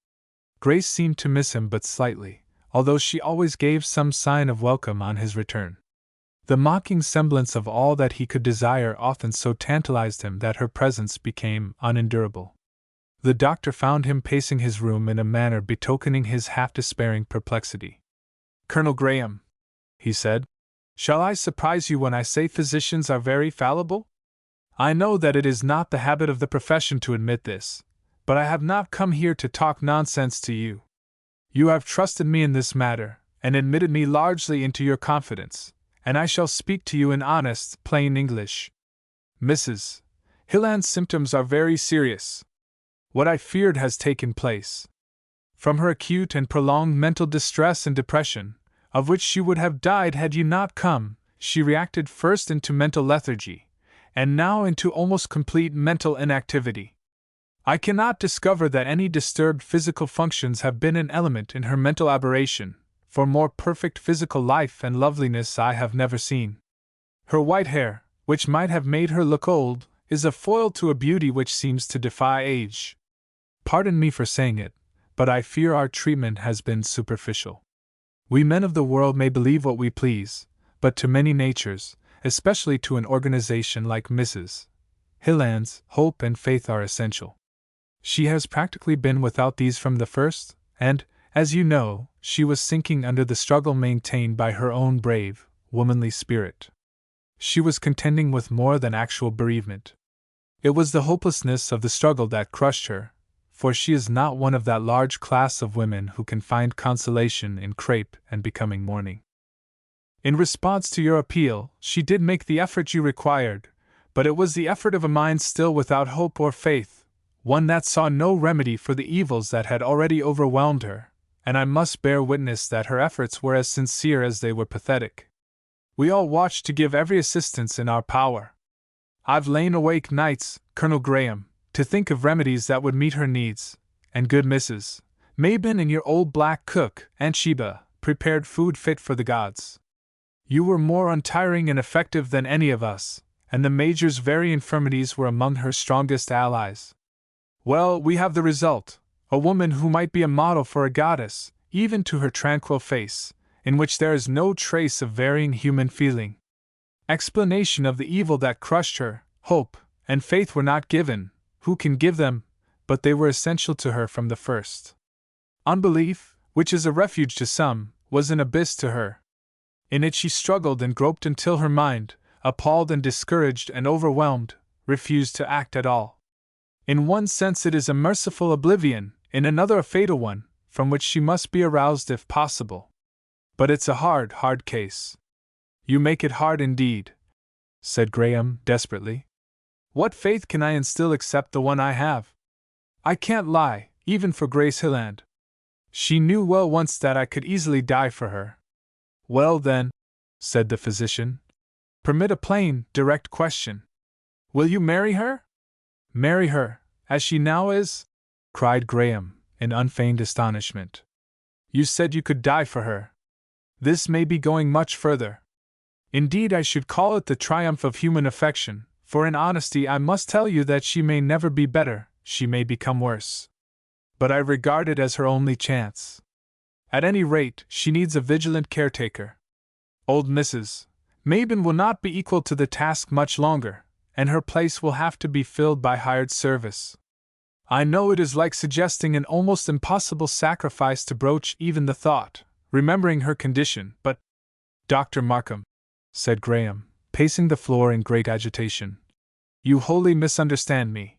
Grace seemed to miss him but slightly, although she always gave some sign of welcome on his return. The mocking semblance of all that he could desire often so tantalized him that her presence became unendurable. The doctor found him pacing his room in a manner betokening his half-despairing perplexity. "Colonel Graham," he said, "shall I surprise you when I say physicians are very fallible? I know that it is not the habit of the profession to admit this, but I have not come here to talk nonsense to you. You have trusted me in this matter, and admitted me largely into your confidence, and I shall speak to you in honest, plain English. Mrs. Hilland's symptoms are very serious. What I feared has taken place. From her acute and prolonged mental distress and depression, of which she would have died had you not come, she reacted first into mental lethargy, and now into almost complete mental inactivity. I cannot discover that any disturbed physical functions have been an element in her mental aberration, for more perfect physical life and loveliness I have never seen. Her white hair, which might have made her look old, is a foil to a beauty which seems to defy age. Pardon me for saying it, but I fear our treatment has been superficial. We men of the world may believe what we please, but to many natures, especially to an organization like Mrs. Hilland's, hope and faith are essential. She has practically been without these from the first, and, as you know, she was sinking under the struggle maintained by her own brave, womanly spirit. She was contending with more than actual bereavement. It was the hopelessness of the struggle that crushed her, for she is not one of that large class of women who can find consolation in crape and becoming mourning. In response to your appeal, she did make the effort you required, but it was the effort of a mind still without hope or faith, one that saw no remedy for the evils that had already overwhelmed her, and I must bear witness that her efforts were as sincere as they were pathetic. We all watched to give every assistance in our power. I've lain awake nights, Colonel Graham, to think of remedies that would meet her needs, and good Mrs. Mabin and your old black cook, Aunt Sheba, prepared food fit for the gods. You were more untiring and effective than any of us, and the Major's very infirmities were among her strongest allies. Well, we have the result, a woman who might be a model for a goddess, even to her tranquil face, in which there is no trace of varying human feeling. Explanation of the evil that crushed her, hope, and faith were not given. Who can give them? But they were essential to her from the first. Unbelief, which is a refuge to some, was an abyss to her. In it she struggled and groped until her mind, appalled and discouraged and overwhelmed, refused to act at all. In one sense it is a merciful oblivion, in another a fatal one, from which she must be aroused if possible. But it's a hard, hard case. You make it hard indeed, said Graham, desperately. What faith can I instill except the one I have? I can't lie, even for Grace Hilland. She knew well once that I could easily die for her. Well then, said the physician, permit a plain, direct question. Will you marry her? Marry her, as she now is? Cried Graham, in unfeigned astonishment. You said you could die for her. This may be going much further. Indeed, I should call it the triumph of human affection, for in honesty I must tell you that she may never be better, she may become worse. But I regard it as her only chance. At any rate, she needs a vigilant caretaker. Old Mrs. Mabin will not be equal to the task much longer, and her place will have to be filled by hired service. I know it is like suggesting an almost impossible sacrifice to broach even the thought, remembering her condition, but— Dr. Markham, said Graham, pacing the floor in great agitation, you wholly misunderstand me.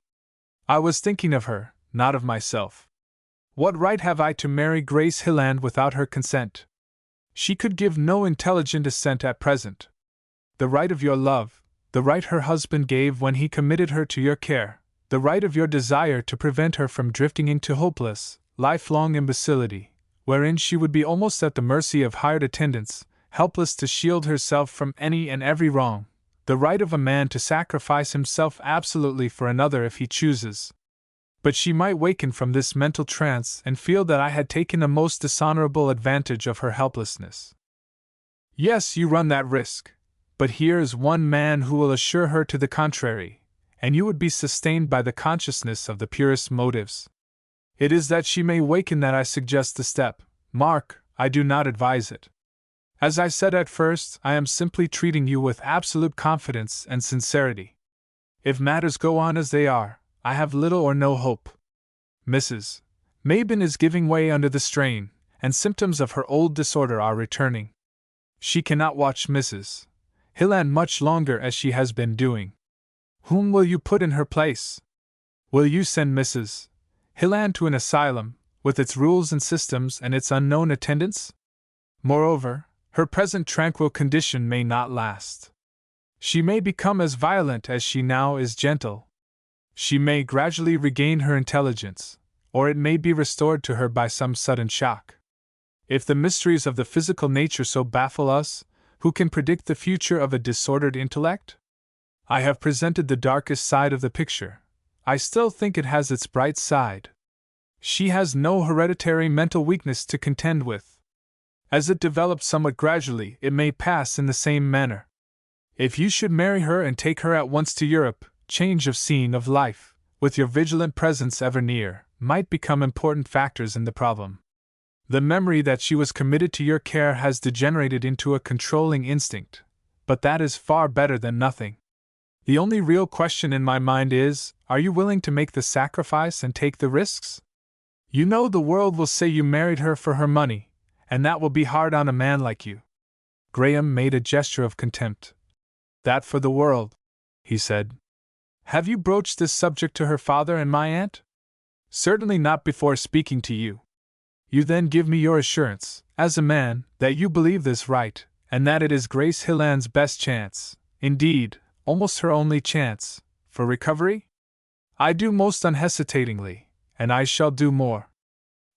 I was thinking of her, not of myself. What right have I to marry Grace Hilland without her consent? She could give no intelligent assent at present. The right of your love, the right her husband gave when he committed her to your care, the right of your desire to prevent her from drifting into hopeless, lifelong imbecility, wherein she would be almost at the mercy of hired attendants, helpless to shield herself from any and every wrong, the right of a man to sacrifice himself absolutely for another if he chooses. But she might waken from this mental trance and feel that I had taken a most dishonorable advantage of her helplessness. Yes, you run that risk, but here is one man who will assure her to the contrary, and you would be sustained by the consciousness of the purest motives. It is that she may waken that I suggest the step. Mark, I do not advise it. As I said at first, I am simply treating you with absolute confidence and sincerity. If matters go on as they are, I have little or no hope. Mrs. Mabin is giving way under the strain, and symptoms of her old disorder are returning. She cannot watch Mrs. Hilland much longer as she has been doing. Whom will you put in her place? Will you send Mrs. Hilland to an asylum, with its rules and systems and its unknown attendants? Moreover, her present tranquil condition may not last. She may become as violent as she now is gentle. She may gradually regain her intelligence, or it may be restored to her by some sudden shock. If the mysteries of the physical nature so baffle us, who can predict the future of a disordered intellect? I have presented the darkest side of the picture. I still think it has its bright side. She has no hereditary mental weakness to contend with. As it develops somewhat gradually, it may pass in the same manner. If you should marry her and take her at once to Europe, change of scene of life, with your vigilant presence ever near, might become important factors in the problem. The memory that she was committed to your care has degenerated into a controlling instinct, but that is far better than nothing. The only real question in my mind is, are you willing to make the sacrifice and take the risks? You know the world will say you married her for her money, and that will be hard on a man like you. Graham made a gesture of contempt. That for the world, he said. Have you broached this subject to her father and my aunt? Certainly not before speaking to you. You then give me your assurance, as a man, that you believe this right, and that it is Grace Hilland's best chance, indeed, almost her only chance, for recovery? I do most unhesitatingly, and I shall do more.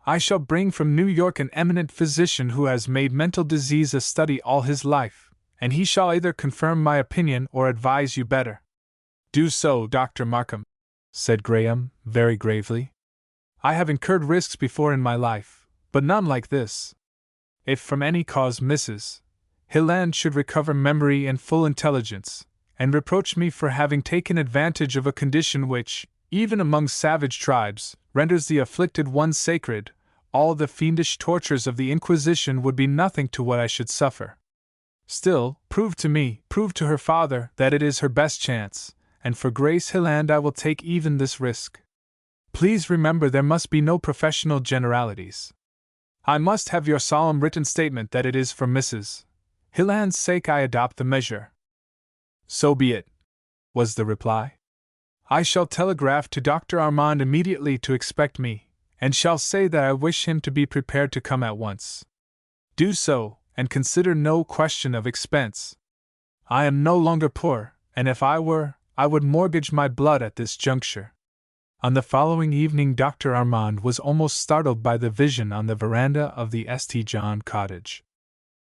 I shall bring from New York an eminent physician who has made mental disease a study all his life, and he shall either confirm my opinion or advise you better. Do so, Dr. Markham, said Graham, very gravely. I have incurred risks before in my life, but none like this. If from any cause Mrs. Hilland should recover memory and full intelligence, and reproach me for having taken advantage of a condition which, even among savage tribes, renders the afflicted one sacred, all the fiendish tortures of the Inquisition would be nothing to what I should suffer. Still, prove to her father, that it is her best chance, and for Grace Hilland I will take even this risk. Please remember there must be no professional generalities. I must have your solemn written statement that it is for Mrs. Hilland's sake I adopt the measure. So be it, was the reply. I shall telegraph to Dr. Armand immediately to expect me, and shall say that I wish him to be prepared to come at once. Do so, and consider no question of expense. I am no longer poor, and if I were, I would mortgage my blood at this juncture. On the following evening Dr. Armand was almost startled by the vision on the veranda of the St. John cottage.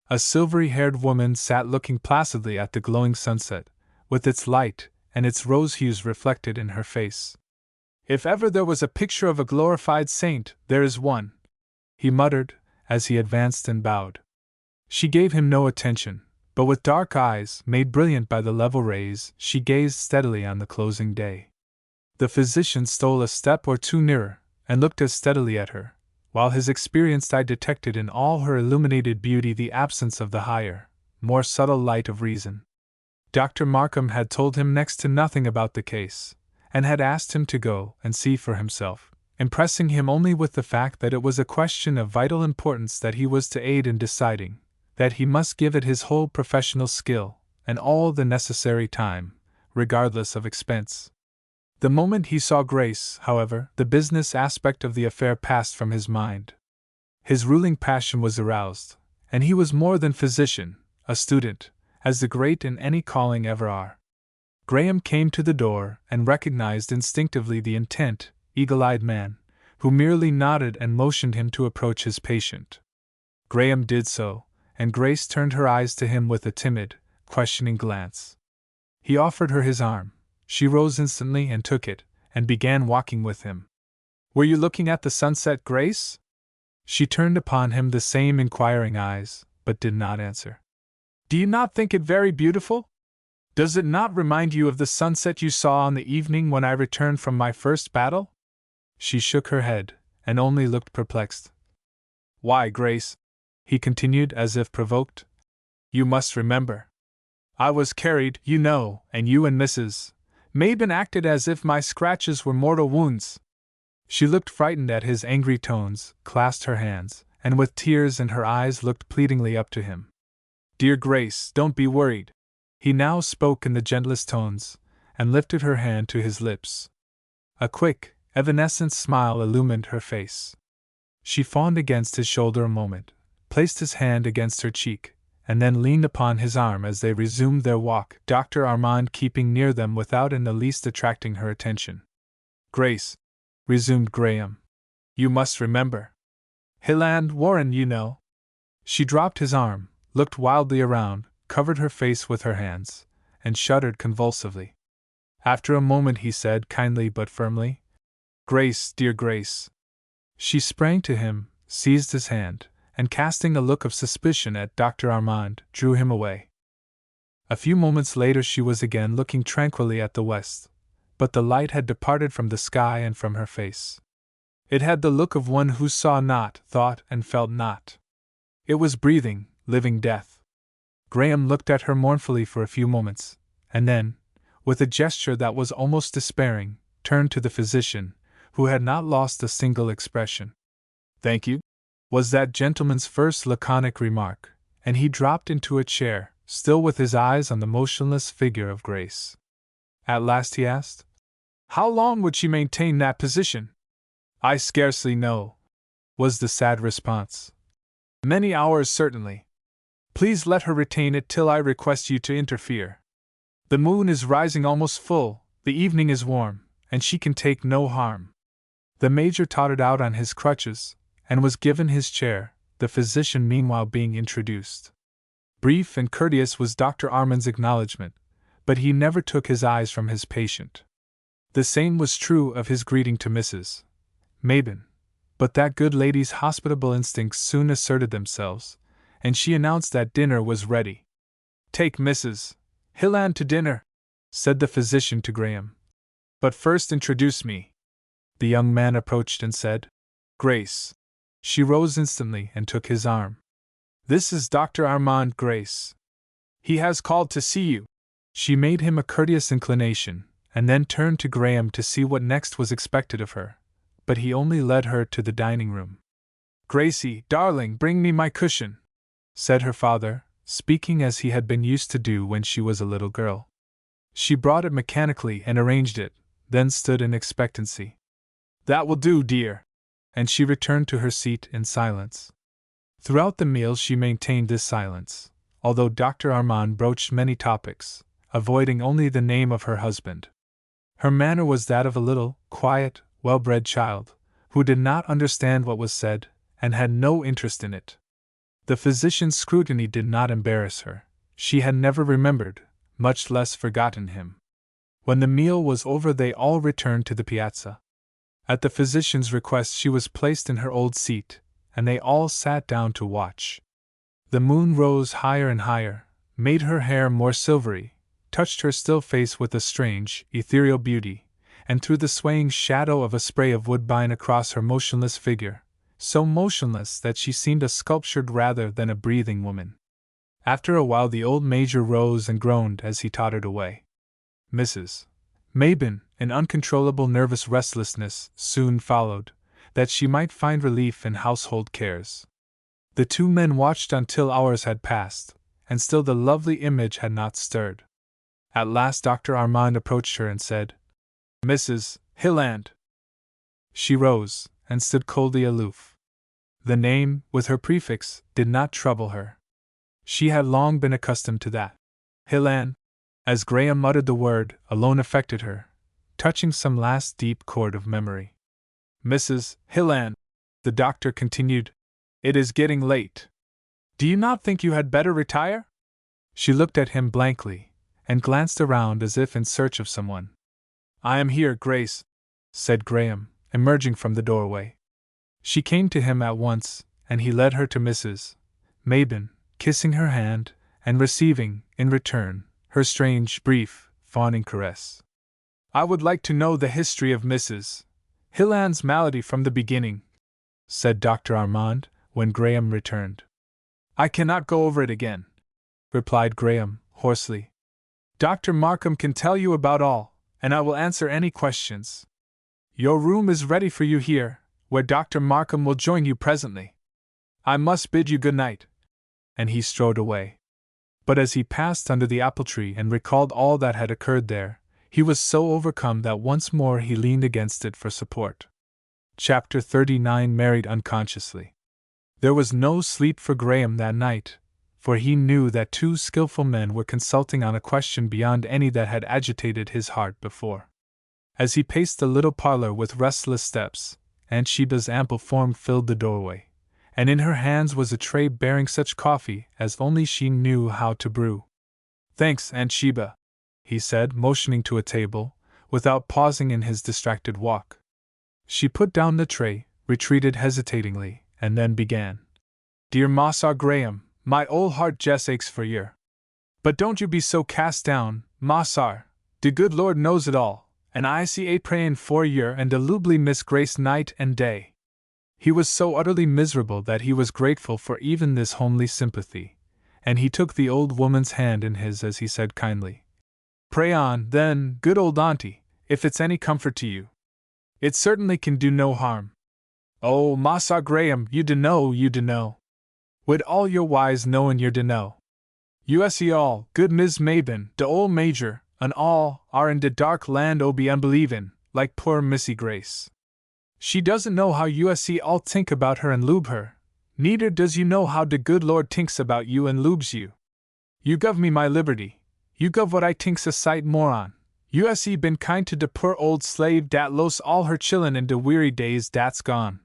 A silvery-haired woman sat looking placidly at the glowing sunset, with its light and its rose hues reflected in her face. If ever there was a picture of a glorified saint, there is one, he muttered, as he advanced and bowed. She gave him no attention, but with dark eyes, made brilliant by the level rays, she gazed steadily on the closing day. The physician stole a step or two nearer, and looked as steadily at her, while his experienced eye detected in all her illuminated beauty the absence of the higher, more subtle light of reason. Dr. Markham had told him next to nothing about the case, and had asked him to go and see for himself, impressing him only with the fact that it was a question of vital importance that he was to aid in deciding, that he must give it his whole professional skill, and all the necessary time, regardless of expense. The moment he saw Grace, however, the business aspect of the affair passed from his mind. His ruling passion was aroused, and he was more than physician, a student, as the great in any calling ever are. Graham came to the door and recognized instinctively the intent, eagle-eyed man, who merely nodded and motioned him to approach his patient. Graham did so, and Grace turned her eyes to him with a timid, questioning glance. He offered her his arm. She rose instantly and took it, and began walking with him. "Were you looking at the sunset, Grace?" She turned upon him the same inquiring eyes, but did not answer. "Do you not think it very beautiful? Does it not remind you of the sunset you saw on the evening when I returned from my first battle?" She shook her head, and only looked perplexed. "Why, Grace," he continued as if provoked, "you must remember. I was carried, you know, and you and Mrs. Mabin acted as if my scratches were mortal wounds." She looked frightened at his angry tones, clasped her hands, and with tears in her eyes looked pleadingly up to him. "Dear Grace, don't be worried." He now spoke in the gentlest tones, and lifted her hand to his lips. A quick, evanescent smile illumined her face. She fawned against his shoulder a moment, placed his hand against her cheek, and then leaned upon his arm as they resumed their walk, Dr. Armand keeping near them without in the least attracting her attention. "Grace," resumed Graham, "you must remember. Hilland Warren, you know." She dropped his arm, looked wildly around, covered her face with her hands, and shuddered convulsively. After a moment he said kindly but firmly, "Grace, dear Grace." She sprang to him, seized his hand, and casting a look of suspicion at Dr. Armand, drew him away. A few moments later she was again looking tranquilly at the west, but the light had departed from the sky and from her face. It had the look of one who saw not, thought, and felt not. It was breathing, living death. Graham looked at her mournfully for a few moments, and then, with a gesture that was almost despairing, turned to the physician, who had not lost a single expression. "Thank you," was that gentleman's first laconic remark, and he dropped into a chair, still with his eyes on the motionless figure of Grace. At last he asked, "How long would she maintain that position?" "I scarcely know," was the sad response. "Many hours, certainly. Please let her retain it till I request you to interfere. The moon is rising almost full, the evening is warm, and she can take no harm." The Major tottered out on his crutches, and was given his chair, the physician meanwhile being introduced. Brief and courteous was Dr. Armand's acknowledgment, but he never took his eyes from his patient. The same was true of his greeting to Mrs. Mabin, but that good lady's hospitable instincts soon asserted themselves, and she announced that dinner was ready. "Take Mrs. Hilland to dinner," said the physician to Graham. "But first introduce me." The young man approached and said, "Grace." She rose instantly and took his arm. "This is Dr. Armand, Grace. He has called to see you." She made him a courteous inclination, and then turned to Graham to see what next was expected of her, but he only led her to the dining room. "Gracie, darling, bring me my cushion," said her father, speaking as he had been used to do when she was a little girl. She brought it mechanically and arranged it, then stood in expectancy. "That will do, dear," and she returned to her seat in silence. Throughout the meal she maintained this silence, although Dr. Armand broached many topics, avoiding only the name of her husband. Her manner was that of a little, quiet, well-bred child, who did not understand what was said, and had no interest in it. The physician's scrutiny did not embarrass her. She had never remembered, much less forgotten him. When the meal was over they all returned to the piazza. At the physician's request she was placed in her old seat, and they all sat down to watch. The moon rose higher and higher, made her hair more silvery, touched her still face with a strange, ethereal beauty, and threw the swaying shadow of a spray of woodbine across her motionless figure, so motionless that she seemed a sculptured rather than a breathing woman. After a while the old Major rose and groaned as he tottered away. Mrs. Mabin, in uncontrollable nervous restlessness, soon followed, that she might find relief in household cares. The two men watched until hours had passed, and still the lovely image had not stirred. At last Dr. Armand approached her and said, "Mrs. Hilland." She rose, and stood coldly aloof. The name, with her prefix, did not trouble her. She had long been accustomed to that. Hillan, as Graham uttered the word, alone affected her, touching some last deep chord of memory. Mrs. Hillan, the doctor continued, it is getting late. Do you not think you had better retire? She looked at him blankly, and glanced around as if in search of someone. I am here, Grace, said Graham, emerging from the doorway. She came to him at once, and he led her to Mrs. Mabin, kissing her hand, and receiving, in return, her strange, brief, fawning caress. I would like to know the history of Mrs. Hillan's malady from the beginning, said Dr. Armand, when Graham returned. I cannot go over it again, replied Graham, hoarsely. Dr. Markham can tell you about all, and I will answer any questions. Your room is ready for you here, where Dr. Markham will join you presently. I must bid you good night. And he strode away. But as he passed under the apple tree and recalled all that had occurred there, he was so overcome that once more he leaned against it for support. Chapter 39. Married unconsciously. There was no sleep for Graham that night, for he knew that two skillful men were consulting on a question beyond any that had agitated his heart before. As he paced the little parlor with restless steps, Aunt Sheba's ample form filled the doorway, and in her hands was a tray bearing such coffee as only she knew how to brew. Thanks, Aunt Sheba, he said, motioning to a table, without pausing in his distracted walk. She put down the tray, retreated hesitatingly, and then began. Dear Massa Graham, my old heart just aches for yer. But don't you be so cast down, Massa. De good Lord knows it all, and I see a prayin' for yer and de lubly Miss Grace night and day. He was so utterly miserable that he was grateful for even this homely sympathy, and he took the old woman's hand in his as he said kindly, Pray on, then, good old auntie, if it's any comfort to you. It certainly can do no harm. Oh, Massa Graham, you dunno. Wid all your wise knowin' yer dunno. You see all, good Miss Mabin, de old Major, and all, are in de dark land o' be unbelievin', like poor Missy Grace. She doesn't know how you see all think about her and lube her, neither does you know how de good Lord thinks about you and lubes you. You guv me my liberty, you guv what I thinks a sight more on. You see been kind to de poor old slave dat los all her chillun in de weary days dat's gone.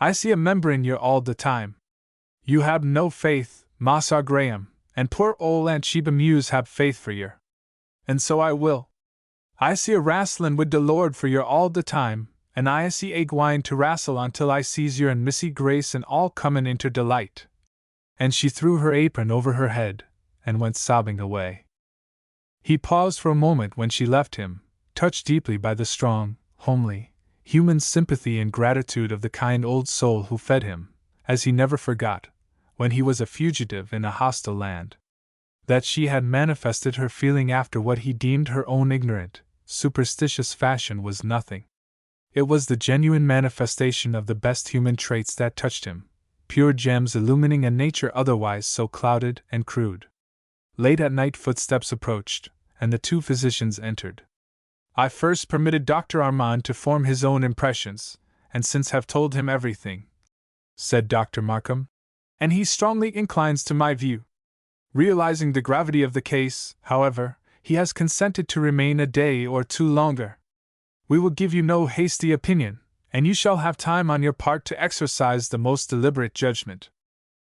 I see a memberin' yer all de time. You hab no faith, Massa Graham, and poor ol' Aunt Sheba Muse hab faith for yer. And so I will. I see a rasslin' wid de Lord for yer all de time, and I see a gwine to wrassle until I sees yer and Missy Grace and all comin' inter de light. And she threw her apron over her head, and went sobbing away. He paused for a moment when she left him, touched deeply by the strong, homely, human sympathy and gratitude of the kind old soul who fed him, as he never forgot, when he was a fugitive in a hostile land. That she had manifested her feeling after what he deemed her own ignorant, superstitious fashion was nothing. It was the genuine manifestation of the best human traits that touched him, pure gems illumining a nature otherwise so clouded and crude. Late at night footsteps approached, and the two physicians entered. I first permitted Dr. Armand to form his own impressions, and since have told him everything, said Dr. Markham, and he strongly inclines to my view. Realizing the gravity of the case, however, he has consented to remain a day or two longer. We will give you no hasty opinion, and you shall have time on your part to exercise the most deliberate judgment.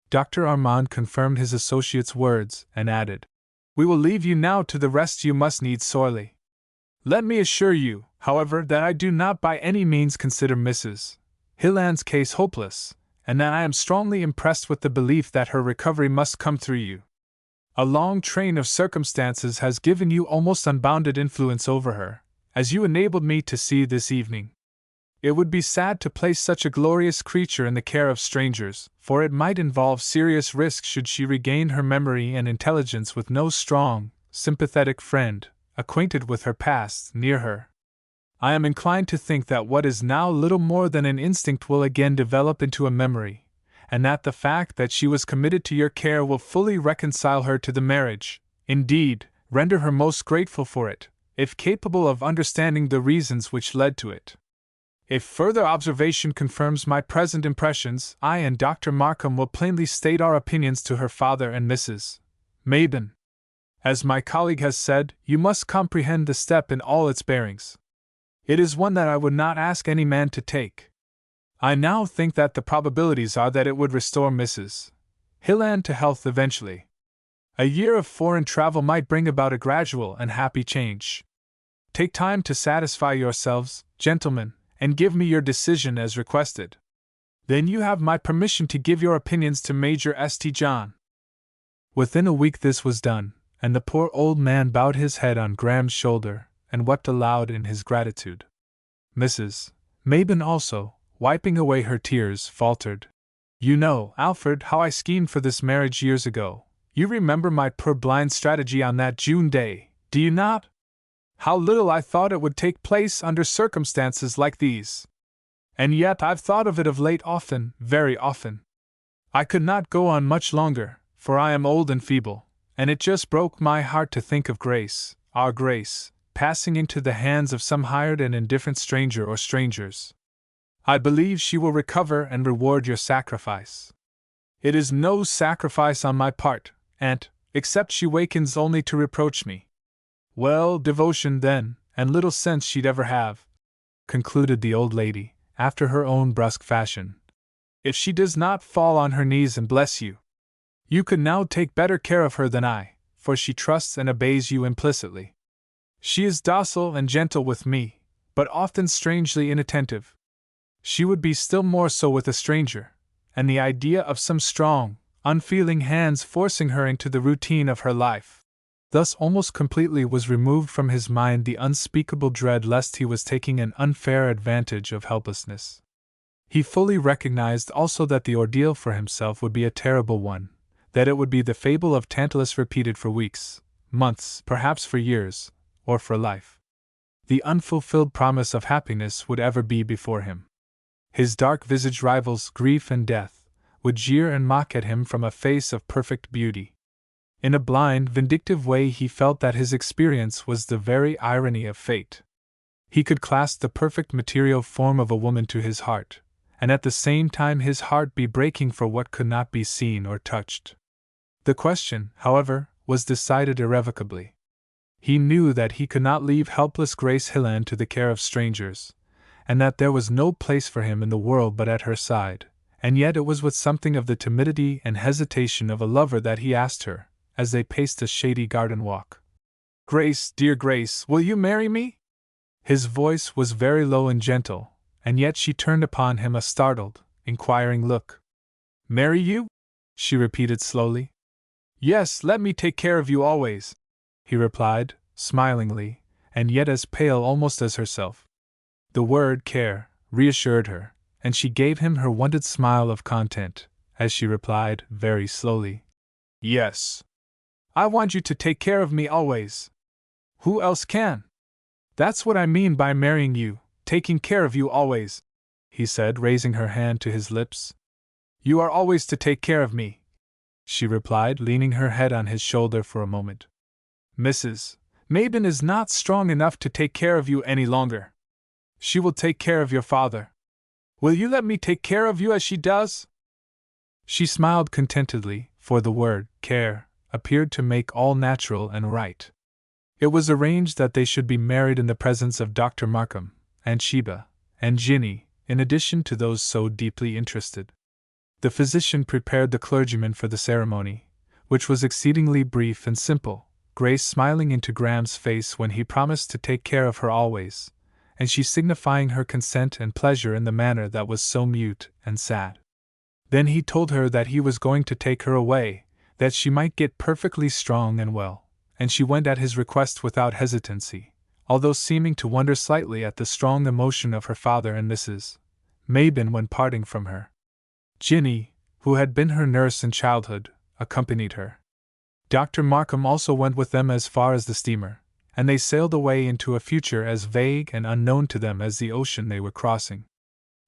Dr. Armand confirmed his associate's words, and added, We will leave you now to the rest you must need sorely. Let me assure you, however, that I do not by any means consider Mrs. Hillan's case hopeless, and that I am strongly impressed with the belief that her recovery must come through you. A long train of circumstances has given you almost unbounded influence over her, as you enabled me to see this evening. It would be sad to place such a glorious creature in the care of strangers, for it might involve serious risk should she regain her memory and intelligence with no strong, sympathetic friend, acquainted with her past, near her. I am inclined to think that what is now little more than an instinct will again develop into a memory, and that the fact that she was committed to your care will fully reconcile her to the marriage, indeed, render her most grateful for it, if capable of understanding the reasons which led to it. If further observation confirms my present impressions, I and Dr. Markham will plainly state our opinions to her father and Mrs. Mabon. As my colleague has said, you must comprehend the step in all its bearings. It is one that I would not ask any man to take. I now think that the probabilities are that it would restore Mrs. Hilland to health eventually. A year of foreign travel might bring about a gradual and happy change. Take time to satisfy yourselves, gentlemen, and give me your decision as requested. Then you have my permission to give your opinions to Major St. John. Within a week this was done, and the poor old man bowed his head on Graham's shoulder and wept aloud in his gratitude. Mrs. Mabon also, wiping away her tears, faltered, "You know, Alfred, how I schemed for this marriage years ago. You remember my purblind strategy on that June day, do you not? How little I thought it would take place under circumstances like these. And yet I've thought of it of late often, very often. I could not go on much longer, for I am old and feeble, and it just broke my heart to think of Grace, our Grace, passing into the hands of some hired and indifferent stranger or strangers. I believe she will recover and reward your sacrifice. It is no sacrifice on my part, Aunt, except she wakens only to reproach me. Well, devotion then, and little sense she'd ever have," concluded the old lady, after her own brusque fashion, "if she does not fall on her knees and bless you. You could now take better care of her than I, for she trusts and obeys you implicitly. She is docile and gentle with me, but often strangely inattentive. She would be still more so with a stranger, and the idea of some strong, unfeeling hands forcing her into the routine of her life." Thus almost completely was removed from his mind the unspeakable dread lest he was taking an unfair advantage of helplessness. He fully recognized also that the ordeal for himself would be a terrible one, that it would be the fable of Tantalus repeated for weeks, months, perhaps for years, or for life. The unfulfilled promise of happiness would ever be before him. His dark-visaged rivals, Grief and Death, would jeer and mock at him from a face of perfect beauty. In a blind, vindictive way he felt that his experience was the very irony of fate. He could clasp the perfect material form of a woman to his heart, and at the same time his heart be breaking for what could not be seen or touched. The question, however, was decided irrevocably. He knew that he could not leave helpless Grace Hilland to the care of strangers, and that there was no place for him in the world but at her side, and yet it was with something of the timidity and hesitation of a lover that he asked her, as they paced a shady garden walk, "Grace, dear Grace, will you marry me?" His voice was very low and gentle, and yet she turned upon him a startled, inquiring look. "Marry you?" she repeated slowly. "Yes, let me take care of you always," he replied, smilingly, and yet as pale almost as herself. The word care reassured her, and she gave him her wonted smile of content, as she replied, very slowly, "Yes. I want you to take care of me always. Who else can? That's what I mean by marrying you, taking care of you always," he said, raising her hand to his lips. "You are always to take care of me," she replied, leaning her head on his shoulder for a moment. "Mrs. Mabon is not strong enough to take care of you any longer. She will take care of your father. Will you let me take care of you as she does?" She smiled contentedly, for the word care appeared to make all natural and right. It was arranged that they should be married in the presence of Dr. Markham, and Sheba, and Ginny, in addition to those so deeply interested. The physician prepared the clergyman for the ceremony, which was exceedingly brief and simple, Grace smiling into Graham's face when he promised to take care of her always, and she signifying her consent and pleasure in the manner that was so mute and sad. Then he told her that he was going to take her away, that she might get perfectly strong and well, and she went at his request without hesitancy, although seeming to wonder slightly at the strong emotion of her father and Mrs. Mabon when parting from her. Ginny, who had been her nurse in childhood, accompanied her. Dr. Markham also went with them as far as the steamer, and they sailed away into a future as vague and unknown to them as the ocean they were crossing.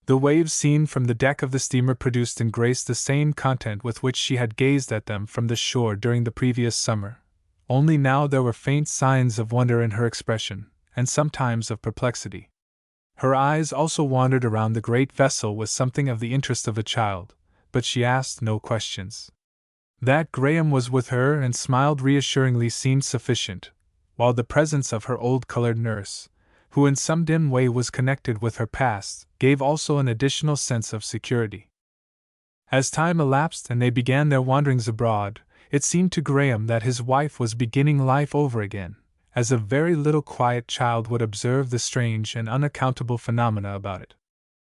The waves seen from the deck of the steamer produced in Grace the same content with which she had gazed at them from the shore during the previous summer, only now there were faint signs of wonder in her expression, and sometimes of perplexity. Her eyes also wandered around the great vessel with something of the interest of a child, but she asked no questions. That Graham was with her and smiled reassuringly seemed sufficient, while the presence of her old colored nurse, who in some dim way was connected with her past, gave also an additional sense of security. As time elapsed and they began their wanderings abroad, it seemed to Graham that his wife was beginning life over again, as a very little quiet child would observe the strange and unaccountable phenomena about it.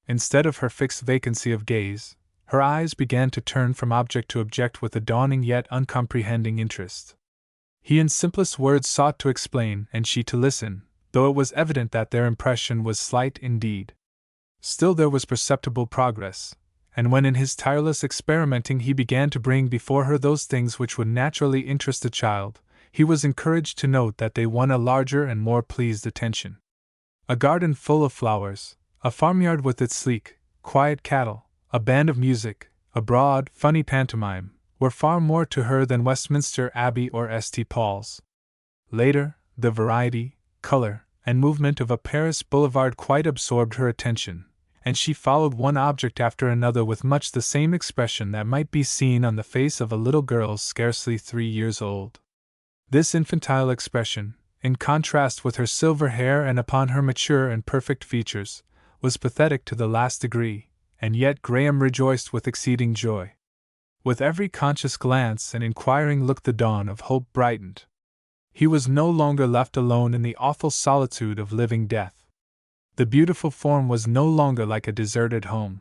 Instead of her fixed vacancy of gaze, her eyes began to turn from object to object with a dawning yet uncomprehending interest. He in simplest words sought to explain and she to listen, though it was evident that their impression was slight indeed. Still there was perceptible progress, and when in his tireless experimenting he began to bring before her those things which would naturally interest a child, he was encouraged to note that they won a larger and more pleased attention. A garden full of flowers, a farmyard with its sleek, quiet cattle, a band of music, a broad, funny pantomime, were far more to her than Westminster Abbey or St. Paul's. Later, the variety, color, and movement of a Paris boulevard quite absorbed her attention, and she followed one object after another with much the same expression that might be seen on the face of a little girl scarcely 3 years old. This infantile expression, in contrast with her silver hair and upon her mature and perfect features, was pathetic to the last degree, and yet Graham rejoiced with exceeding joy. With every conscious glance and inquiring look the dawn of hope brightened. He was no longer left alone in the awful solitude of living death. The beautiful form was no longer like a deserted home.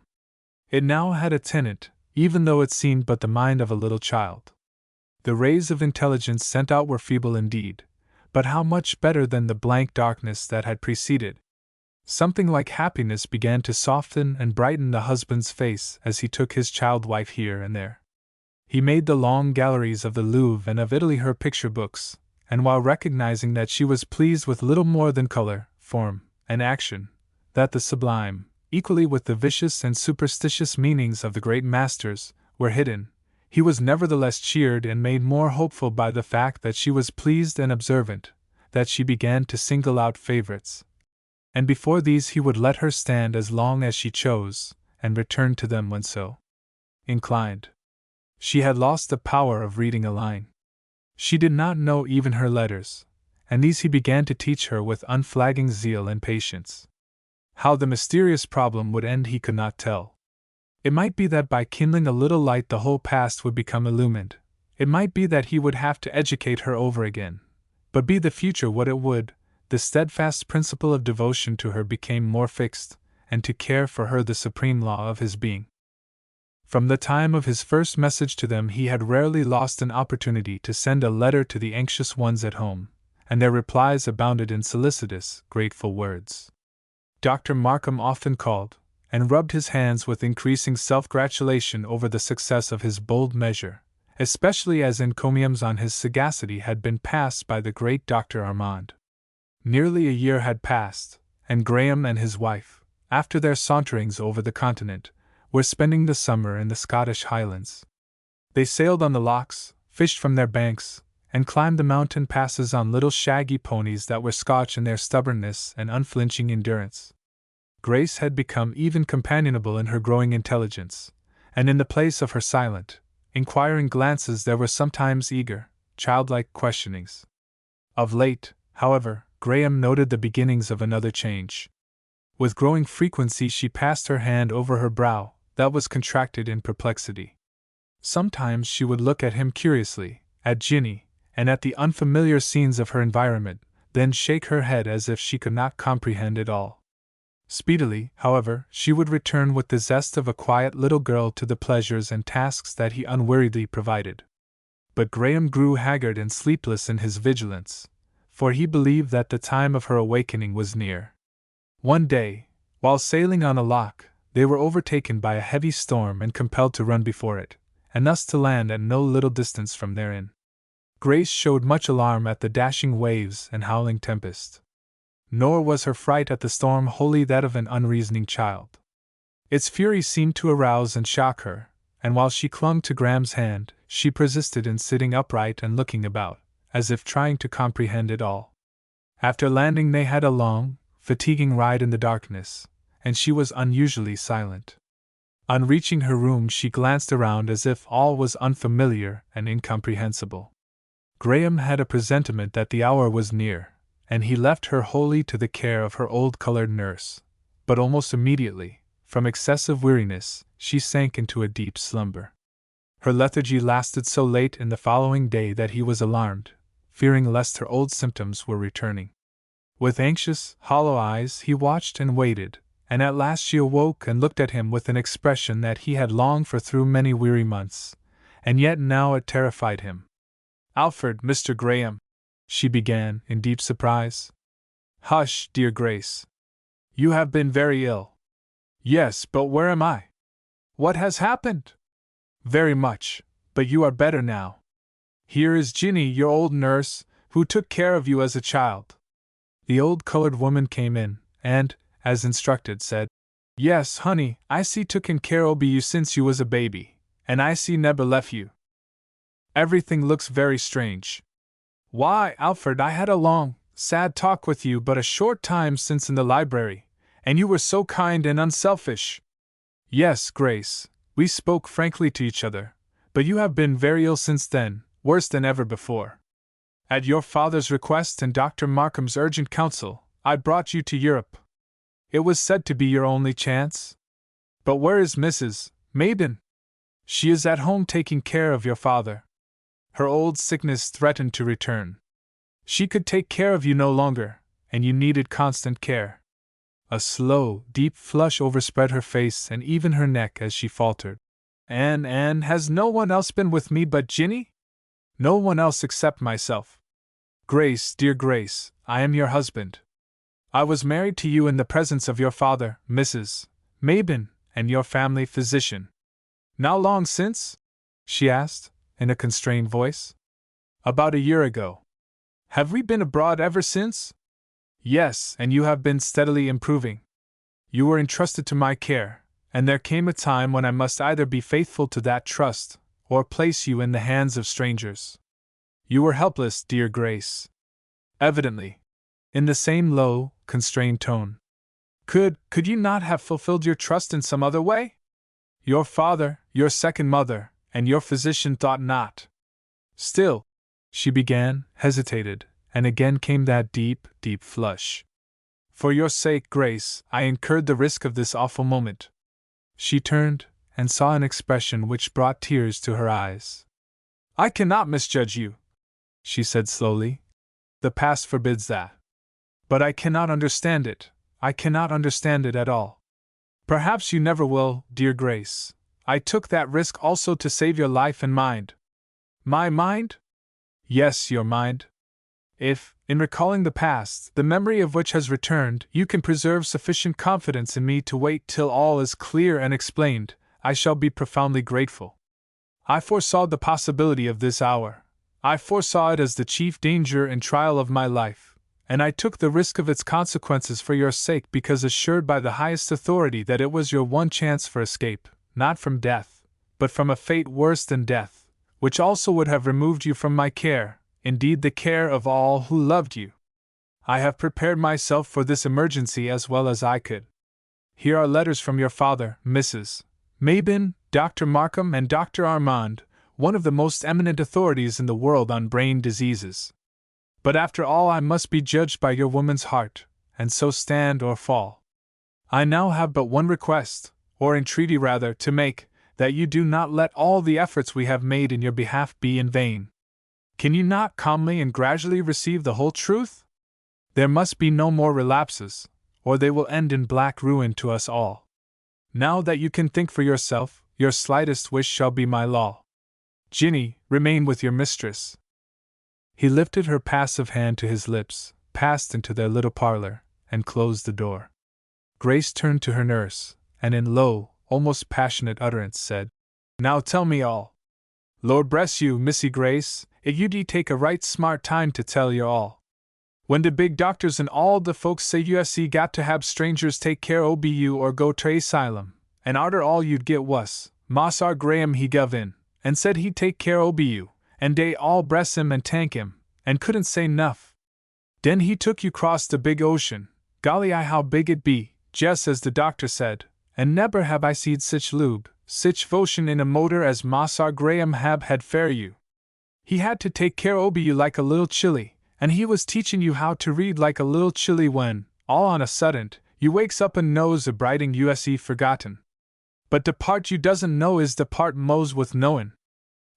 It now had a tenant, even though it seemed but the mind of a little child. The rays of intelligence sent out were feeble indeed, but how much better than the blank darkness that had preceded. Something like happiness began to soften and brighten the husband's face as he took his child-wife here and there. He made the long galleries of the Louvre and of Italy her picture books, and while recognizing that she was pleased with little more than color, form, and action, that the sublime, equally with the vicious and superstitious meanings of the great masters, were hidden, he was nevertheless cheered and made more hopeful by the fact that she was pleased and observant, that she began to single out favorites, and before these he would let her stand as long as she chose, and return to them when so inclined. She had lost the power of reading a line. She did not know even her letters, and these he began to teach her with unflagging zeal and patience. How the mysterious problem would end he could not tell. It might be that by kindling a little light the whole past would become illumined. It might be that he would have to educate her over again. But be the future what it would, the steadfast principle of devotion to her became more fixed, and to care for her the supreme law of his being. From the time of his first message to them he had rarely lost an opportunity to send a letter to the anxious ones at home, and their replies abounded in solicitous, grateful words. Dr. Markham often called, and rubbed his hands with increasing self-gratulation over the success of his bold measure, especially as encomiums on his sagacity had been passed by the great Dr. Armand. Nearly a year had passed, and Graham and his wife, after their saunterings over the continent, were spending the summer in the Scottish Highlands. They sailed on the lochs, fished from their banks, and climbed the mountain passes on little shaggy ponies that were Scotch in their stubbornness and unflinching endurance. Grace had become even companionable in her growing intelligence, and in the place of her silent, inquiring glances there were sometimes eager, childlike questionings. Of late, however, Graham noted the beginnings of another change. With growing frequency she passed her hand over her brow, that was contracted in perplexity. Sometimes she would look at him curiously, at Ginny, and at the unfamiliar scenes of her environment, then shake her head as if she could not comprehend it all. Speedily, however, she would return with the zest of a quiet little girl to the pleasures and tasks that he unweariedly provided. But Graham grew haggard and sleepless in his vigilance, for he believed that the time of her awakening was near. One day, while sailing on a loch, they were overtaken by a heavy storm and compelled to run before it, and thus to land at no little distance from their inn. Grace showed much alarm at the dashing waves and howling tempest. Nor was her fright at the storm wholly that of an unreasoning child. Its fury seemed to arouse and shock her, and while she clung to Graham's hand, she persisted in sitting upright and looking about, as if trying to comprehend it all. After landing they had a long, fatiguing ride in the darkness, and she was unusually silent. On reaching her room, she glanced around as if all was unfamiliar and incomprehensible. Graham had a presentiment that the hour was near, and he left her wholly to the care of her old colored nurse. But almost immediately, from excessive weariness, she sank into a deep slumber. Her lethargy lasted so late in the following day that he was alarmed, fearing lest her old symptoms were returning. With anxious, hollow eyes he watched and waited, and at last she awoke and looked at him with an expression that he had longed for through many weary months, and yet now it terrified him. "Alfred, Mr. Graham," she began, in deep surprise. "Hush, dear Grace. You have been very ill." "Yes, but where am I? What has happened?" "Very much, but you are better now. Here is Ginny, your old nurse, who took care of you as a child." The old colored woman came in, and, as instructed, said, "Yes, honey, I see tooken care ob you since you was a baby, and I see neber left you. Everything looks very strange. Why, Alfred, I had a long, sad talk with you but a short time since in the library, and you were so kind and unselfish." "Yes, Grace, we spoke frankly to each other, but you have been very ill since then, worse than ever before. At your father's request and Dr. Markham's urgent counsel, I brought you to Europe. It was said to be your only chance. But where is Mrs. Mabin? She is at home taking care of your father. Her old sickness threatened to return. She could take care of you no longer, and you needed constant care." A slow, deep flush overspread her face and even her neck as she faltered. And has no one else been with me but Ginny?" "No one else except myself. Grace, dear Grace, I am your husband. I was married to you in the presence of your father, Mrs. Mabin, and your family physician." "Now long since?" she asked, in a constrained voice. "About a year ago." "Have we been abroad ever since?" "Yes, and you have been steadily improving. You were entrusted to my care, and there came a time when I must either be faithful to that trust, or place you in the hands of strangers. You were helpless, dear Grace." Evidently, in the same low, constrained tone. Could you not have fulfilled your trust in some other way? Your father, your second mother, and your physician thought not." "Still," she began, hesitated, and again came that deep, deep flush. "For your sake, Grace, I incurred the risk of this awful moment." She turned, and saw an expression which brought tears to her eyes. "I cannot misjudge you," she said slowly. "The past forbids that. But I cannot understand it. I cannot understand it at all. Perhaps you never will, dear Grace. I took that risk also to save your life and mind." "My mind?" "Yes, your mind. If, in recalling the past, the memory of which has returned, you can preserve sufficient confidence in me to wait till all is clear and explained, I shall be profoundly grateful. I foresaw the possibility of this hour. I foresaw it as the chief danger and trial of my life, and I took the risk of its consequences for your sake because assured by the highest authority that it was your one chance for escape, not from death, but from a fate worse than death, which also would have removed you from my care, indeed the care of all who loved you. I have prepared myself for this emergency as well as I could. Here are letters from your father, Mrs. Mabin, Dr. Markham, and Dr. Armand, one of the most eminent authorities in the world on brain diseases. But after all I must be judged by your woman's heart, and so stand or fall. I now have but one request, or entreaty rather, to make, that you do not let all the efforts we have made in your behalf be in vain. Can you not calmly and gradually receive the whole truth? There must be no more relapses, or they will end in black ruin to us all. Now that you can think for yourself, your slightest wish shall be my law. Ginny, remain with your mistress." He lifted her passive hand to his lips, passed into their little parlor, and closed the door. Grace turned to her nurse, and in low, almost passionate utterance said, "Now tell me all. Lord bless you, Missy Grace, it you'd take a right smart time to tell you all. When the big doctors and all the folks say you got to have strangers take care ob you or go to asylum, and arter all you'd get was, Moss R. Graham he guv in, and said he'd take care ob you, and dey all bless him and thank him, and couldn't say nuff. Den he took you cross the big ocean, Golly, how big it be, just as the doctor said, and never have I seed sich lube, sich votion in a motor as Mossar Graham hab had fare you. He had to take care obe you like a little chilly, and he was teaching you how to read like a little chilly when, all on a sudden, you wakes up and knows a brighting USE forgotten. But the part you doesn't know is the part mo's with knowin'.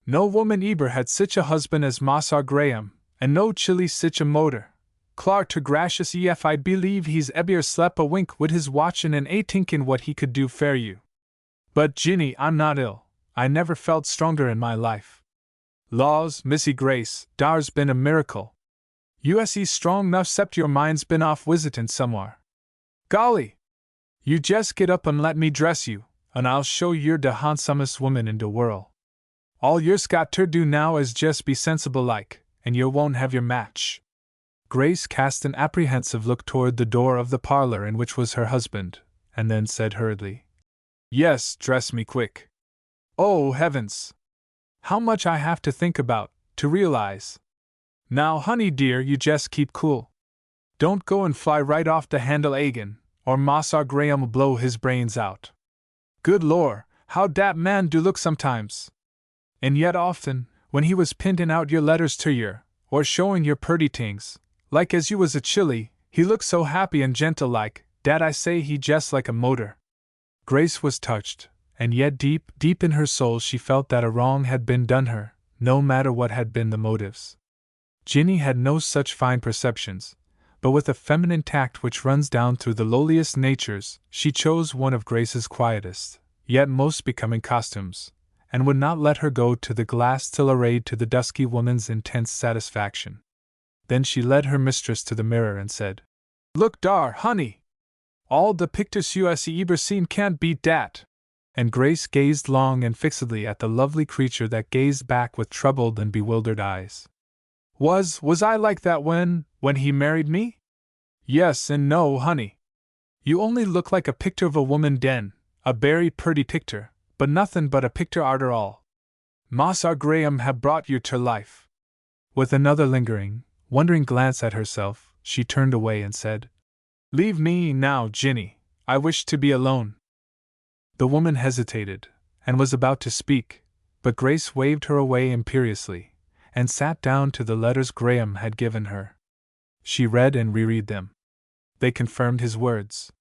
No woman eber had sich a husband as Mossar Graham, and no chilly sich a motor. Clar to gracious ef I believe he's ebier slep a wink wid his watchin' and a tinkin' what he could do fare you. But Ginny, I'm not ill. I never felt stronger in my life. Laws, Missy Grace, dar's been a miracle. USE's strong nuff 'cept your mind's been off wisitin' somewhere. Golly! You jest get up and let me dress you, and I'll show you're de handsomest woman in de world. All you's got ter do now is jest be sensible like, and you won't have your match. Grace cast an apprehensive look toward the door of the parlor in which was her husband, and then said hurriedly, "Yes, dress me quick. Oh, heavens! How much I have to think about, to realize. Now, honey dear, you just keep cool. Don't go and fly right off the handle agin, or Mossar Graham'll blow his brains out. Good lor, how dat man do look sometimes! And yet often, when he was pintin' out your letters to yer, or showing your purty tings, like as you was a chilly, he looked so happy and gentle like, dat I say he jest like a motor." Grace was touched, and yet deep, deep in her soul she felt that a wrong had been done her, no matter what had been the motives. Ginny had no such fine perceptions, but with a feminine tact which runs down through the lowliest natures, she chose one of Grace's quietest, yet most becoming costumes, and would not let her go to the glass till arrayed to the dusky woman's intense satisfaction. Then she led her mistress to the mirror and said, "Look dar, honey! All the pictures you eber seen can't beat dat." And Grace gazed long and fixedly at the lovely creature that gazed back with troubled and bewildered eyes. Was I like that when he married me? Yes and no, honey. You only look like a picture of a woman den, a berry purty picture, but nothin' but a picture arter all. Mossar Graham have brought you ter life." With another lingering, wondering glance at herself, she turned away and said, "Leave me now, Ginny. I wish to be alone." The woman hesitated, and was about to speak, but Grace waved her away imperiously, and sat down to the letters Graham had given her. She read and reread them. They confirmed his words.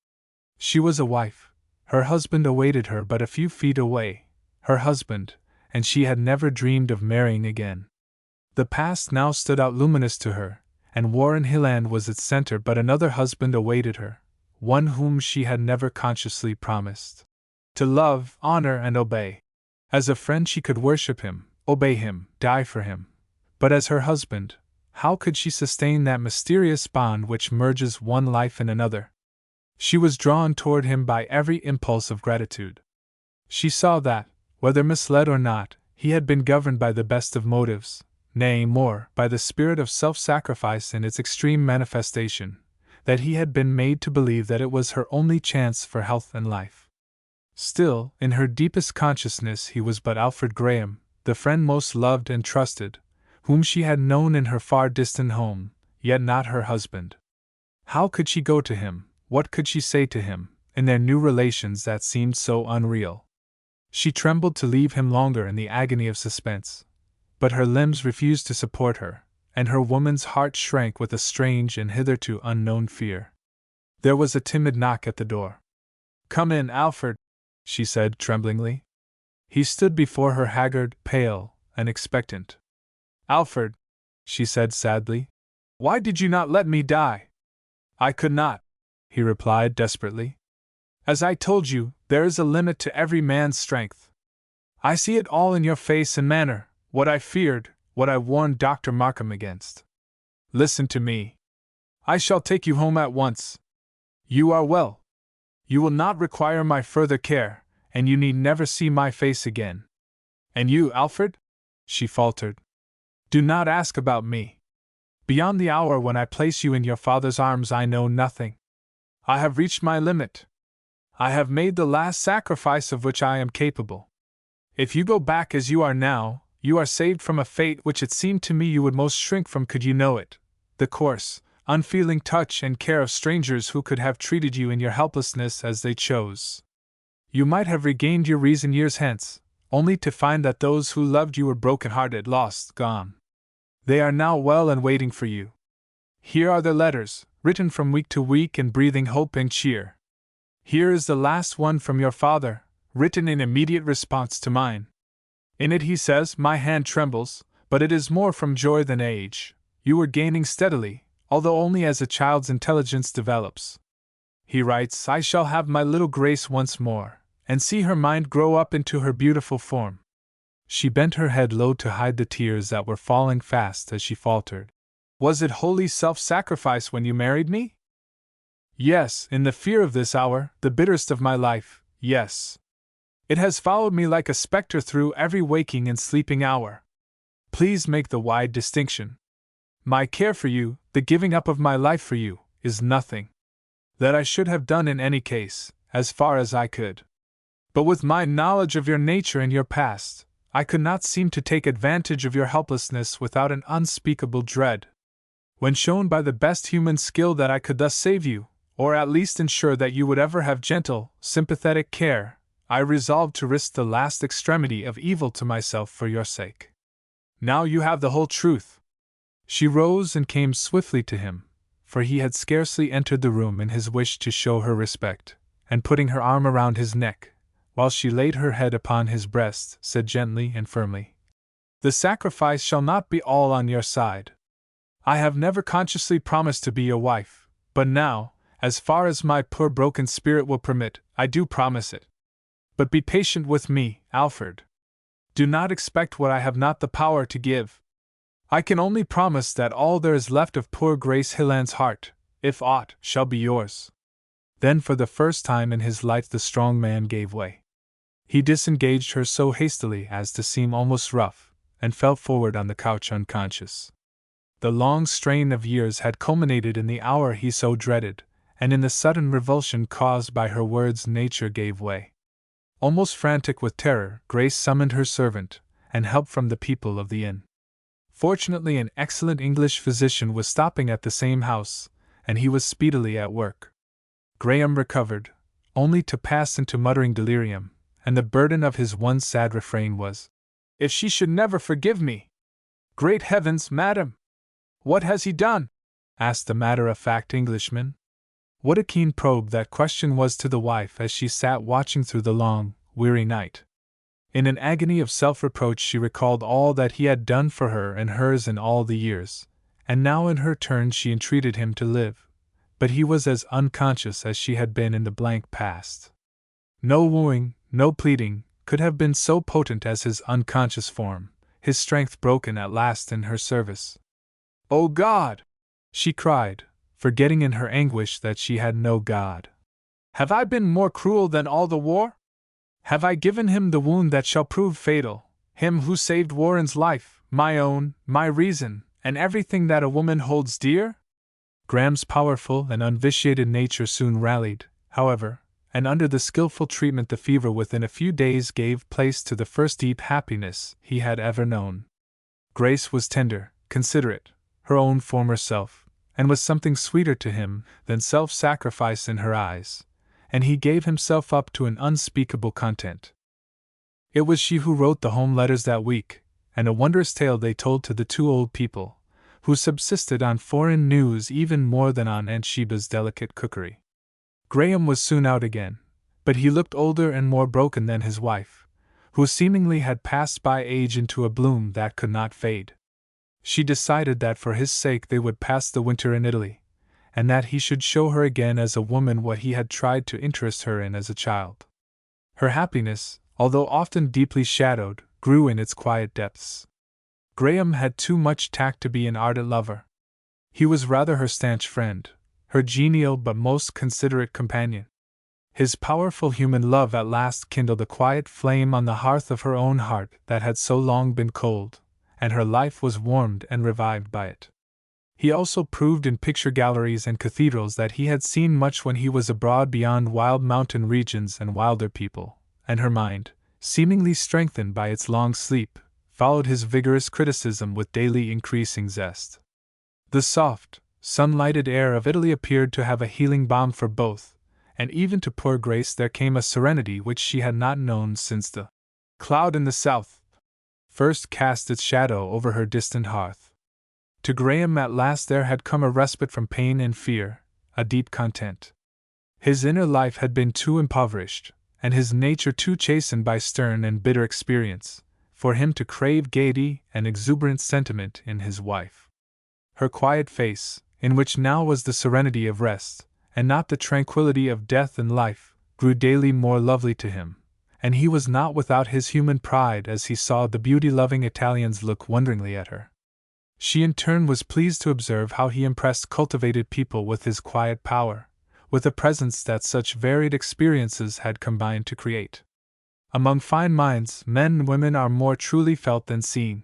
She was a wife. Her husband awaited her but a few feet away. Her husband, and she had never dreamed of marrying again. The past now stood out luminous to her, and Warren Hilland was its center, but another husband awaited her, one whom she had never consciously promised to love, honor, and obey. As a friend she could worship him, obey him, die for him. But as her husband, how could she sustain that mysterious bond which merges one life in another? She was drawn toward him by every impulse of gratitude. She saw that, whether misled or not, he had been governed by the best of motives, nay, more, by the spirit of self-sacrifice in its extreme manifestation, that he had been made to believe that it was her only chance for health and life. Still, in her deepest consciousness he was but Alfred Graham, the friend most loved and trusted, whom she had known in her far distant home, yet not her husband. How could she go to him, what could she say to him, in their new relations that seemed so unreal? She trembled to leave him longer in the agony of suspense, but her limbs refused to support her, and her woman's heart shrank with a strange and hitherto unknown fear. There was a timid knock at the door. "Come in, Alfred," she said tremblingly. He stood before her haggard, pale, and expectant. "Alfred," she said sadly, "why did you not let me die?" "I could not," he replied desperately. "As I told you, there is a limit to every man's strength. I see it all in your face and manner, what I feared, what I warned Dr. Markham against. Listen to me. I shall take you home at once. You are well. You will not require my further care, and you need never see my face again. And you, Alfred?" she faltered. "Do not ask about me. Beyond the hour when I place you in your father's arms I know nothing. I have reached my limit. I have made the last sacrifice of which I am capable. If you go back as you are now, you are saved from a fate which it seemed to me you would most shrink from could you know it, the course, unfeeling touch and care of strangers who could have treated you in your helplessness as they chose. You might have regained your reason years hence, only to find that those who loved you were broken-hearted, lost, gone. They are now well and waiting for you. Here are their letters, written from week to week and breathing hope and cheer. Here is the last one from your father, written in immediate response to mine. In it he says, "My hand trembles, but it is more from joy than age. You were gaining steadily, although only as a child's intelligence develops." He writes, "I shall have my little Grace once more, and see her mind grow up into her beautiful form." She bent her head low to hide the tears that were falling fast as she faltered. "Was it wholly self-sacrifice when you married me?" "Yes, in the fear of this hour, the bitterest of my life, yes. It has followed me like a spectre through every waking and sleeping hour. Please make the wide distinction. My care for you, the giving up of my life for you, is nothing. That I should have done in any case, as far as I could. But with my knowledge of your nature and your past, I could not seem to take advantage of your helplessness without an unspeakable dread. When shown by the best human skill that I could thus save you, or at least ensure that you would ever have gentle, sympathetic care, I resolved to risk the last extremity of evil to myself for your sake. Now you have the whole truth." She rose and came swiftly to him, for he had scarcely entered the room in his wish to show her respect, and putting her arm around his neck, while she laid her head upon his breast, said gently and firmly, "The sacrifice shall not be all on your side. I have never consciously promised to be your wife, but now, as far as my poor broken spirit will permit, I do promise it. But be patient with me, Alfred. Do not expect what I have not the power to give. I can only promise that all there is left of poor Grace Hilland's heart, if aught, shall be yours." Then for the first time in his life the strong man gave way. He disengaged her so hastily as to seem almost rough, and fell forward on the couch unconscious. The long strain of years had culminated in the hour he so dreaded, and in the sudden revulsion caused by her words nature gave way. Almost frantic with terror, Grace summoned her servant, and help from the people of the inn. Fortunately an excellent English physician was stopping at the same house, and he was speedily at work. Graham recovered, only to pass into muttering delirium, and the burden of his one sad refrain was, "If she should never forgive me! Great heavens, madam! What has he done?" asked the matter-of-fact Englishman. What a keen probe that question was to the wife as she sat watching through the long, weary night. In an agony of self-reproach she recalled all that he had done for her and hers in all the years, and now in her turn she entreated him to live, but he was as unconscious as she had been in the blank past. No wooing, no pleading, could have been so potent as his unconscious form, his strength broken at last in her service. "O God!" she cried, forgetting in her anguish that she had no God. "Have I been more cruel than all the war? Have I given him the wound that shall prove fatal, him who saved Warren's life, my own, my reason, and everything that a woman holds dear?" Graham's powerful and unvitiated nature soon rallied, however, and under the skillful treatment the fever within a few days gave place to the first deep happiness he had ever known. Grace was tender, considerate, her own former self, and was something sweeter to him than self-sacrifice in her eyes, and he gave himself up to an unspeakable content. It was she who wrote the home letters that week, and a wondrous tale they told to the two old people, who subsisted on foreign news even more than on Aunt Sheba's delicate cookery. Graham was soon out again, but he looked older and more broken than his wife, who seemingly had passed by age into a bloom that could not fade. She decided that for his sake they would pass the winter in Italy, and that he should show her again as a woman what he had tried to interest her in as a child. Her happiness, although often deeply shadowed, grew in its quiet depths. Graham had too much tact to be an ardent lover. He was rather her stanch friend, her genial but most considerate companion. His powerful human love at last kindled a quiet flame on the hearth of her own heart that had so long been cold, and her life was warmed and revived by it. He also proved in picture galleries and cathedrals that he had seen much when he was abroad beyond wild mountain regions and wilder people, and her mind, seemingly strengthened by its long sleep, followed his vigorous criticism with daily increasing zest. The soft, sunlighted air of Italy appeared to have a healing balm for both, and even to poor Grace there came a serenity which she had not known since the cloud in the south first cast its shadow over her distant hearth. To Graham at last there had come a respite from pain and fear, a deep content. His inner life had been too impoverished, and his nature too chastened by stern and bitter experience, for him to crave gaiety and exuberant sentiment in his wife. Her quiet face, in which now was the serenity of rest, and not the tranquility of death and life, grew daily more lovely to him, and he was not without his human pride as he saw the beauty-loving Italians look wonderingly at her. She in turn was pleased to observe how he impressed cultivated people with his quiet power, with a presence that such varied experiences had combined to create. Among fine minds, men and women are more truly felt than seen.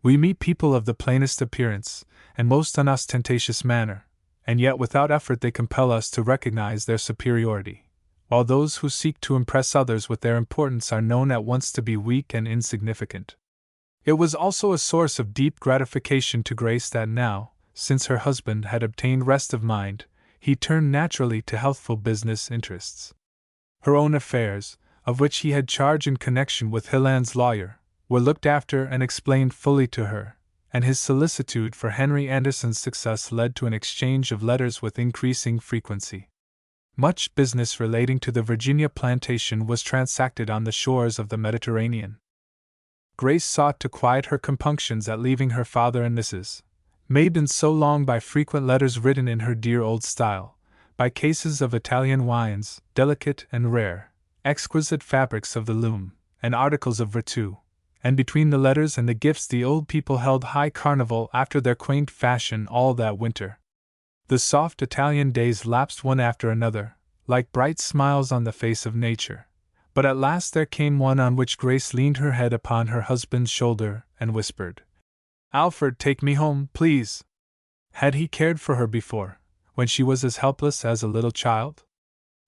We meet people of the plainest appearance and most unostentatious manner, and yet without effort they compel us to recognize their superiority, while those who seek to impress others with their importance are known at once to be weak and insignificant. It was also a source of deep gratification to Grace that now, since her husband had obtained rest of mind, he turned naturally to healthful business interests. Her own affairs, of which he had charge in connection with Hilland's lawyer, were looked after and explained fully to her, and his solicitude for Henry Anderson's success led to an exchange of letters with increasing frequency. Much business relating to the Virginia plantation was transacted on the shores of the Mediterranean. Grace sought to quiet her compunctions at leaving her father and Mrs. Mabden so long by frequent letters written in her dear old style, by cases of Italian wines, delicate and rare, exquisite fabrics of the loom, and articles of virtu, and between the letters and the gifts the old people held high carnival after their quaint fashion all that winter. The soft Italian days lapsed one after another, like bright smiles on the face of nature, but at last there came one on which Grace leaned her head upon her husband's shoulder and whispered, "Alfred, take me home, please." Had he cared for her before, when she was as helpless as a little child?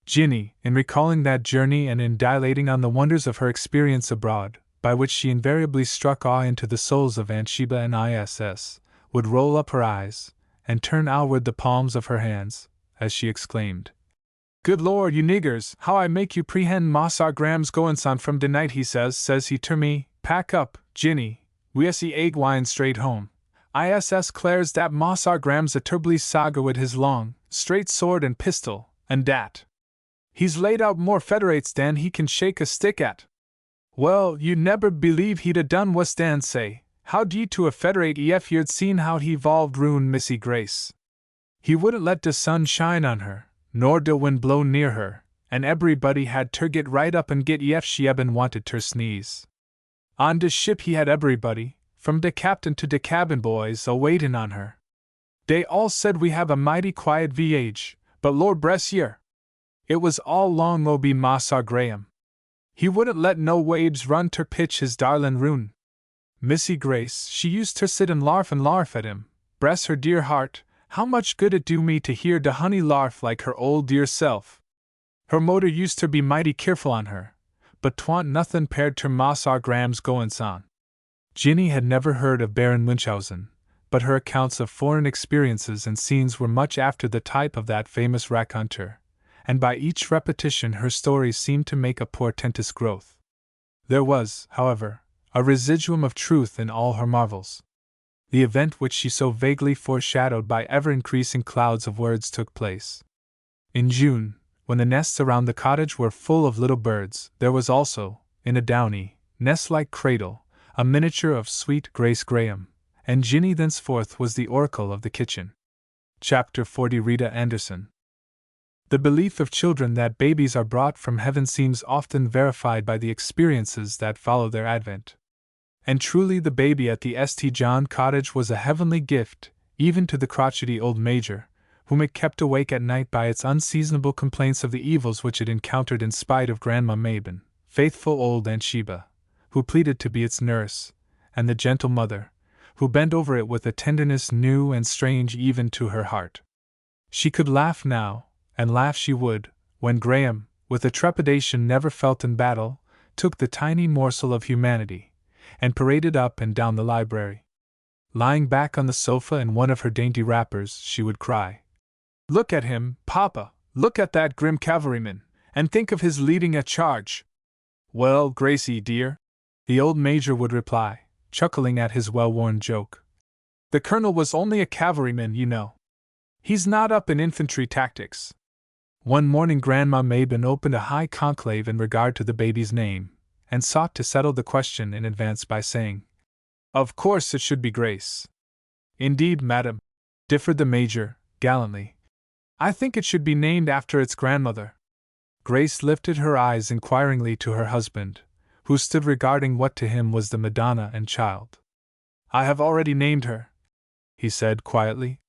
Ginny, in recalling that journey and in dilating on the wonders of her experience abroad, by which she invariably struck awe into the souls of Aunt Sheba and Iss, would roll up her eyes, and turn outward the palms of her hands, as she exclaimed, "Good Lord, you niggers, how I make you prehend Mossar Graham's goin's-on from de night he says he ter me, pack up, Ginny, we see egg wine straight home. Iss clares dat Mossar Graham's a turbly saga wid his long, straight sword and pistol, and dat he's laid out more Federates dan he can shake a stick at. Well, you'd nebber believe he'd a done what Dan say. How d'ye to a Federate ef you'd seen how he volved ruin Missy Grace? He wouldn't let de sun shine on her, nor de wind blow near her, and eberybody had ter get right up and get ef she eben wanted ter sneeze. On de ship he had eberybody, from de captain to de cabin boys, a-waitin' on her. Dey all said we have a mighty quiet voyage, but Lord bless yer! It was all long o' be Mossar Graham. He wouldn't let no waves run ter pitch his darlin' ruin. Missy Grace, she used ter sit and larf at him. Bress her dear heart, how much good it do me to hear de honey larf like her old dear self. Her moder used ter be mighty keerful on her, but 'twant nothin' pared ter Mossar Graham's goin's-on. Ginny had never heard of Baron Munchausen, but her accounts of foreign experiences and scenes were much after the type of that famous raconteur, and by each repetition her stories seemed to make a portentous growth. There was, however, a residuum of truth in all her marvels. The event which she so vaguely foreshadowed by ever-increasing clouds of words took place. In June, when the nests around the cottage were full of little birds, there was also, in a downy, nest-like cradle, a miniature of sweet Grace Graham, and Ginny thenceforth was the oracle of the kitchen. Chapter 40. Rita Anderson. The belief of children that babies are brought from heaven seems often verified by the experiences that follow their advent. And truly the baby at the St. John cottage was a heavenly gift, even to the crotchety old Major, whom it kept awake at night by its unseasonable complaints of the evils which it encountered in spite of Grandma Mabden, faithful old Aunt Sheba, who pleaded to be its nurse, and the gentle mother, who bent over it with a tenderness new and strange even to her heart. She could laugh now, and laugh she would, when Graham, with a trepidation never felt in battle, took the tiny morsel of humanity, and paraded up and down the library. lying back on the sofa in one of her dainty wrappers, she would cry, "Look at him, Papa! Look at that grim cavalryman, and think of his leading a charge!" "Well, Gracie, dear," the old Major would reply, chuckling at his well-worn joke, "the Colonel was only a cavalryman, you know. He's not up in infantry tactics." One morning Grandma Mabin opened a high conclave in regard to the baby's name, and sought to settle the question in advance by saying, "Of course it should be Grace." "Indeed, madam," differed the Major, gallantly, "I think it should be named after its grandmother." Grace lifted her eyes inquiringly to her husband, who stood regarding what to him was the Madonna and Child. "I have already named her," he said quietly.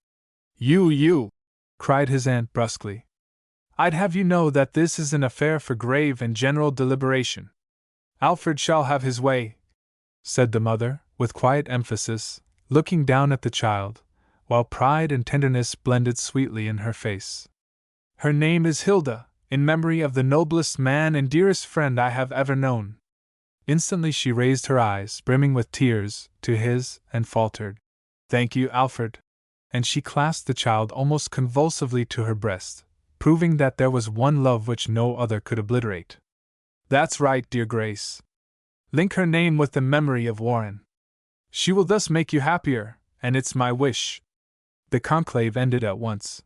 You! cried his aunt brusquely. "I'd have you know that this is an affair for grave and general deliberation." "Alfred shall have his way," said the mother, with quiet emphasis, looking down at the child, while pride and tenderness blended sweetly in her face. "Her name is Hilda, in memory of the noblest man and dearest friend I have ever known." Instantly she raised her eyes, brimming with tears, to his, and faltered, "Thank you, Alfred." And she clasped the child almost convulsively to her breast, proving that there was one love which no other could obliterate. "That's right, dear Grace. Link her name with the memory of Warren. She will thus make you happier, and it's my wish." The conclave ended at once.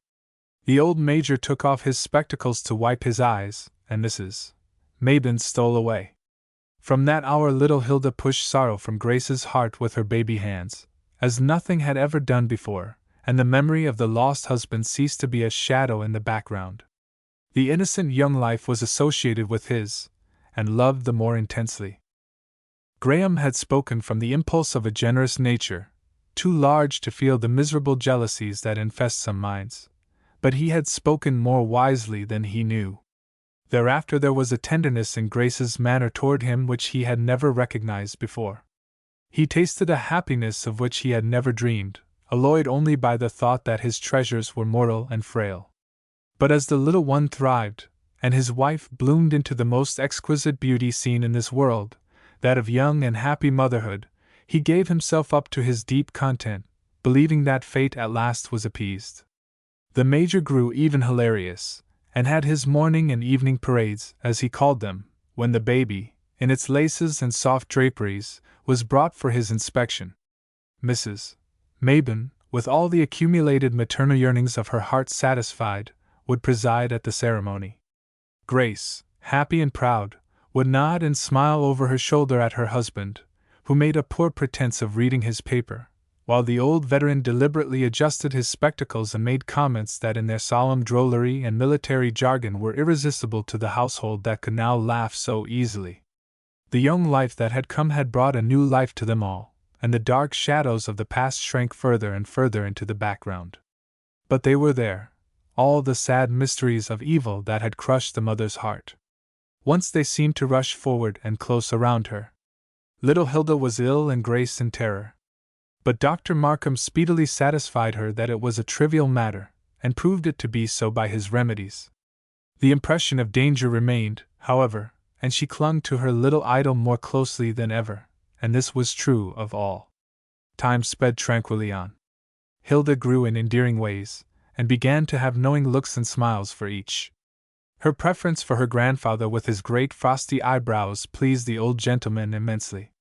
The old Major took off his spectacles to wipe his eyes, and Mrs. Mabin stole away. From that hour little Hilda pushed sorrow from Grace's heart with her baby hands, as nothing had ever done before, and the memory of the lost husband ceased to be a shadow in the background. The innocent young life was associated with his, and loved the more intensely. Graham had spoken from the impulse of a generous nature, too large to feel the miserable jealousies that infest some minds, but he had spoken more wisely than he knew. Thereafter there was a tenderness in Grace's manner toward him which he had never recognized before. He tasted a happiness of which he had never dreamed, alloyed only by the thought that his treasures were mortal and frail. But as the little one thrived, and his wife bloomed into the most exquisite beauty seen in this world, that of young and happy motherhood, he gave himself up to his deep content, believing that fate at last was appeased. The Major grew even hilarious, and had his morning and evening parades, as he called them, when the baby, in its laces and soft draperies, was brought for his inspection. Mrs. Mabin, with all the accumulated maternal yearnings of her heart satisfied, would preside at the ceremony. Grace, happy and proud, would nod and smile over her shoulder at her husband, who made a poor pretense of reading his paper, while the old veteran deliberately adjusted his spectacles and made comments that in their solemn drollery and military jargon were irresistible to the household that could now laugh so easily. The young life that had come had brought a new life to them all, and the dark shadows of the past shrank further and further into the background. But they were there, all the sad mysteries of evil that had crushed the mother's heart. Once they seemed to rush forward and close around her. Little Hilda was ill and Grace in terror. But Dr. Markham speedily satisfied her that it was a trivial matter, and proved it to be so by his remedies. The impression of danger remained, however, and she clung to her little idol more closely than ever, and this was true of all. Time sped tranquilly on. Hilda grew in endearing ways, and began to have knowing looks and smiles for each. Her preference for her grandfather with his great frosty eyebrows pleased the old gentleman immensely.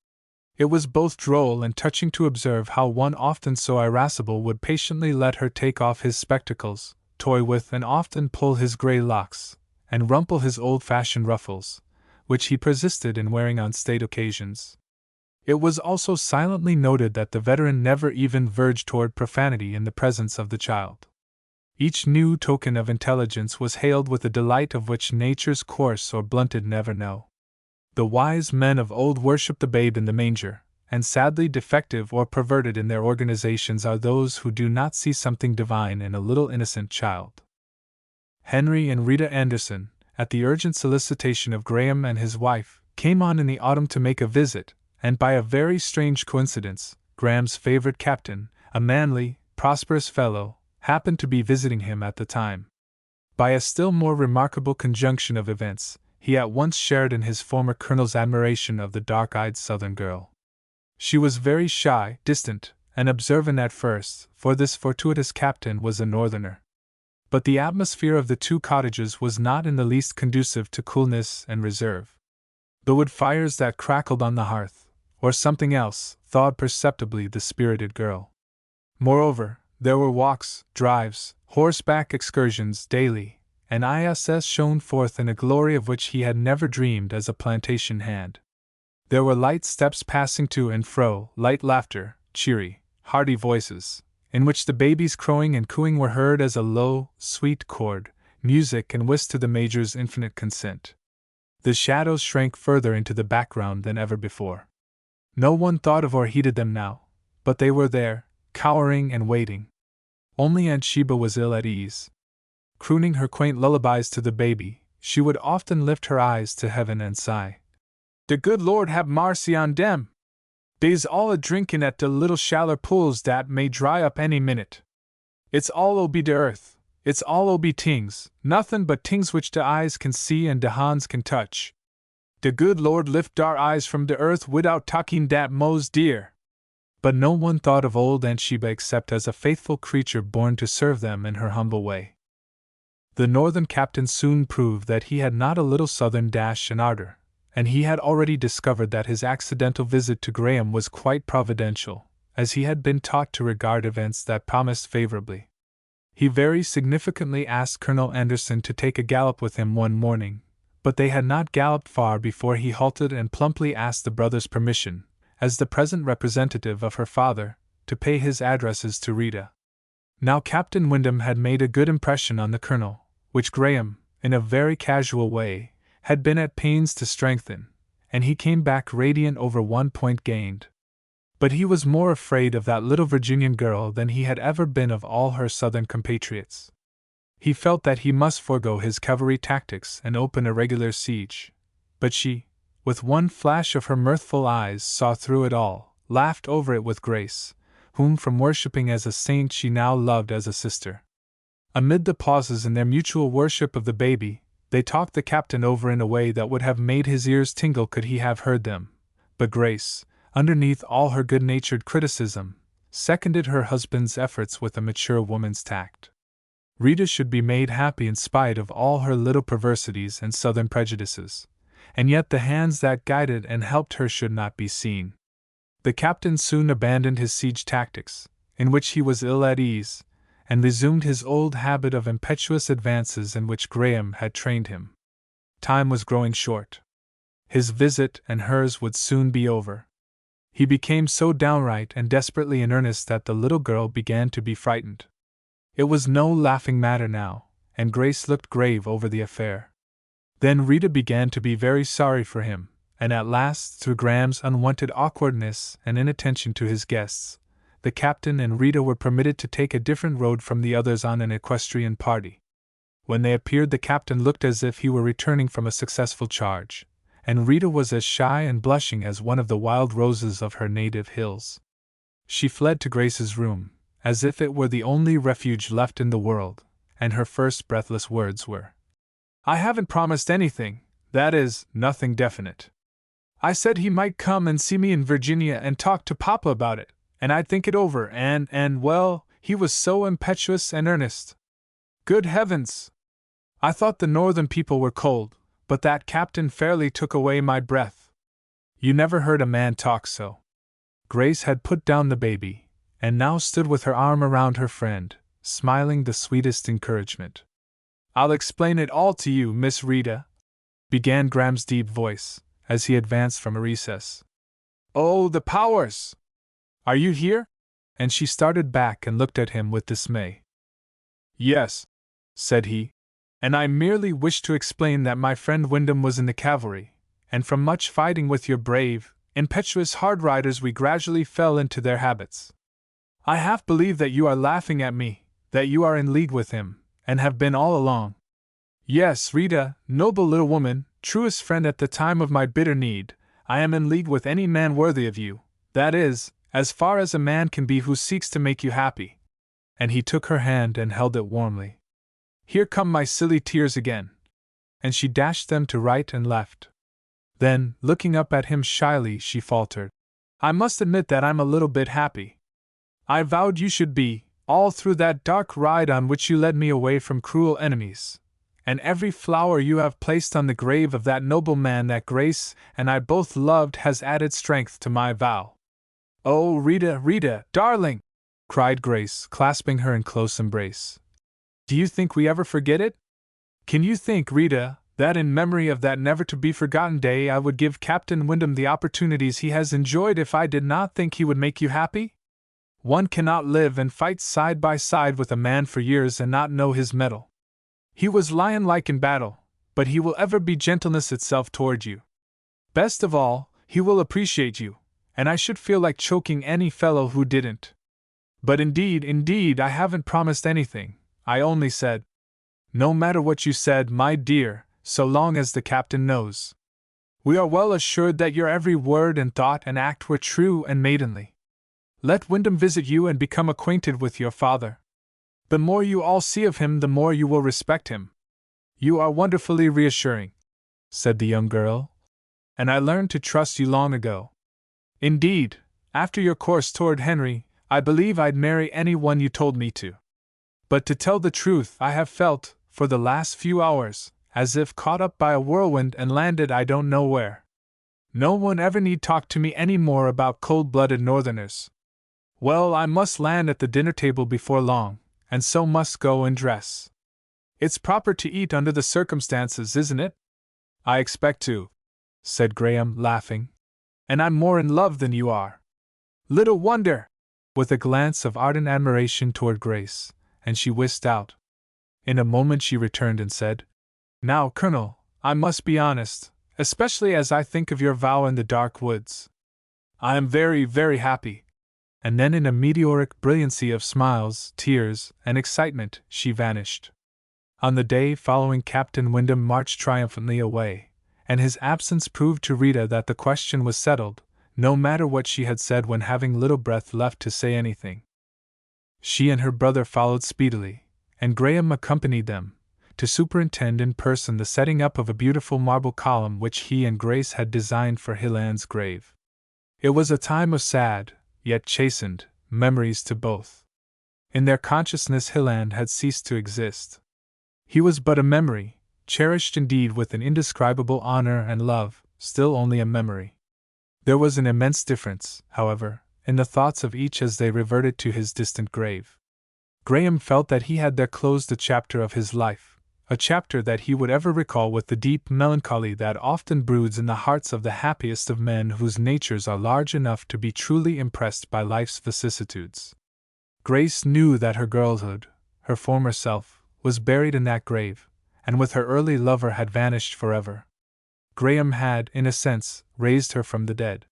It was both droll and touching to observe how one often so irascible would patiently let her take off his spectacles, toy with and often pull his grey locks, and rumple his old-fashioned ruffles, which he persisted in wearing on state occasions. It was also silently noted that the veteran never even verged toward profanity in the presence of the child. Each new token of intelligence was hailed with a delight of which nature's coarse or blunted never know. The wise men of old worship the babe in the manger, and sadly defective or perverted in their organizations are those who do not see something divine in a little innocent child. Henry and Rita Anderson, at the urgent solicitation of Graham and his wife, came on in the autumn to make a visit, and by a very strange coincidence, Graham's favorite captain, a manly, prosperous fellow, happened to be visiting him at the time. By a still more remarkable conjunction of events, he at once shared in his former colonel's admiration of the dark-eyed southern girl. She was very shy, distant, and observant at first, for this fortuitous captain was a northerner. But the atmosphere of the two cottages was not in the least conducive to coolness and reserve. The wood fires that crackled on the hearth, or something else, thawed perceptibly the spirited girl. Moreover, there were walks, drives, horseback excursions daily, and ISS shone forth in a glory of which he had never dreamed as a plantation hand. There were light steps passing to and fro, light laughter, cheery, hearty voices, in which the baby's crowing and cooing were heard as a low, sweet chord, music and whist to the Major's infinite consent. The shadows shrank further into the background than ever before. No one thought of or heeded them now, but they were there, cowering and waiting. Only Aunt Sheba was ill at ease. Crooning her quaint lullabies to the baby, she would often lift her eyes to heaven and sigh. "De good Lord have marcy on dem! Dey's all a drinkin' at de little shaller pools dat may dry up any minute. It's all obe de earth, it's all obe tings, nothin' but tings which de eyes can see and de hands can touch. De good Lord lift dar eyes from de earth widout talking dat mos dear." But no one thought of old Aunt Sheba except as a faithful creature born to serve them in her humble way. The northern captain soon proved that he had not a little southern dash and ardor, and he had already discovered that his accidental visit to Graham was quite providential, as he had been taught to regard events that promised favorably. He very significantly asked Colonel Anderson to take a gallop with him one morning, but they had not galloped far before he halted and plumply asked the brother's permission, as the present representative of her father, to pay his addresses to Rita. Now Captain Wyndham had made a good impression on the colonel, which Graham, in a very casual way, had been at pains to strengthen, and he came back radiant over 1 point gained. But he was more afraid of that little Virginian girl than he had ever been of all her southern compatriots. He felt that he must forego his cavalry tactics and open a regular siege, but she, with one flash of her mirthful eyes, saw through it all, laughed over it with Grace, whom from worshipping as a saint she now loved as a sister. Amid the pauses in their mutual worship of the baby, they talked the captain over in a way that would have made his ears tingle could he have heard them, but Grace, underneath all her good-natured criticism, seconded her husband's efforts with a mature woman's tact. Rita should be made happy in spite of all her little perversities and southern prejudices, and yet the hands that guided and helped her should not be seen. The captain soon abandoned his siege tactics, in which he was ill at ease, and resumed his old habit of impetuous advances in which Graham had trained him. Time was growing short. His visit and hers would soon be over. He became so downright and desperately in earnest that the little girl began to be frightened. It was no laughing matter now, and Grace looked grave over the affair. Then Rita began to be very sorry for him, and at last, through Graham's unwonted awkwardness and inattention to his guests, the captain and Rita were permitted to take a different road from the others on an equestrian party. When they appeared, the captain looked as if he were returning from a successful charge, and Rita was as shy and blushing as one of the wild roses of her native hills. She fled to Grace's room, as if it were the only refuge left in the world, and her first breathless words were, "I haven't promised anything, that is, nothing definite. I said he might come and see me in Virginia and talk to Papa about it, and I'd think it over, and well, he was so impetuous and earnest. Good heavens! I thought the northern people were cold, but that captain fairly took away my breath. You never heard a man talk so." Grace had put down the baby, and now stood with her arm around her friend, smiling the sweetest encouragement. "I'll explain it all to you, Miss Rita," began Graham's deep voice, as he advanced from a recess. "Oh, the powers! Are you here?" And she started back and looked at him with dismay. "Yes," said he, "and I merely wished to explain that my friend Wyndham was in the cavalry, and from much fighting with your brave, impetuous hard riders we gradually fell into their habits. I half believe that you are laughing at me, that you are in league with him, and have been all along. Yes, Rita, noble little woman, truest friend at the time of my bitter need, I am in league with any man worthy of you, that is, as far as a man can be who seeks to make you happy." And he took her hand and held it warmly. "Here come my silly tears again." And she dashed them to right and left. Then, looking up at him shyly, she faltered, "I must admit that I'm a little bit happy." I vowed you should be, all through that dark ride on which you led me away from cruel enemies. And every flower you have placed on the grave of that noble man that Grace and I both loved has added strength to my vow. Oh, Rita, Rita, darling! Cried Grace, clasping her in close embrace. Do you think we ever forget it? Can you think, Rita, that in memory of that never-to-be-forgotten day I would give Captain Wyndham the opportunities he has enjoyed if I did not think he would make you happy? One cannot live and fight side by side with a man for years and not know his mettle. He was lion-like in battle, but he will ever be gentleness itself toward you. Best of all, he will appreciate you, and I should feel like choking any fellow who didn't. But indeed, I haven't promised anything. I only said, no matter what you said, my dear, so long as the captain knows. We are well assured that your every word and thought and act were true and maidenly. Let Wyndham visit you and become acquainted with your father. The more you all see of him, the more you will respect him. You are wonderfully reassuring, said the young girl, and I learned to trust you long ago. Indeed, after your course toward Henry, I believe I'd marry anyone you told me to. But to tell the truth, I have felt, for the last few hours, as if caught up by a whirlwind and landed I don't know where. No one ever need talk to me any more about cold-blooded northerners. Well, I must land at the dinner table before long, and so must go and dress. It's proper to eat under the circumstances, isn't it? I expect to, said Graham, laughing. And I'm more in love than you are. Little wonder! With a glance of ardent admiration toward Grace, and she whisked out. In a moment she returned and said, Now, Colonel, I must be honest, especially as I think of your vow in the dark woods. I am very, very happy. And then in a meteoric brilliancy of smiles, tears, and excitement, she vanished. On the day following, Captain Wyndham marched triumphantly away, and his absence proved to Rita that the question was settled, no matter what she had said when having little breath left to say anything. She and her brother followed speedily, and Graham accompanied them, to superintend in person the setting up of a beautiful marble column which he and Grace had designed for Hilland's grave. It was a time of sad, yet chastened, memories to both. In their consciousness Hilland had ceased to exist. He was but a memory, cherished indeed with an indescribable honor and love, still only a memory. There was an immense difference, however, in the thoughts of each as they reverted to his distant grave. Graham felt that he had there closed a chapter of his life, a chapter that he would ever recall with the deep melancholy that often broods in the hearts of the happiest of men whose natures are large enough to be truly impressed by life's vicissitudes. Grace knew that her girlhood, her former self, was buried in that grave, and with her early lover had vanished forever. Graham had, in a sense, raised her from the dead.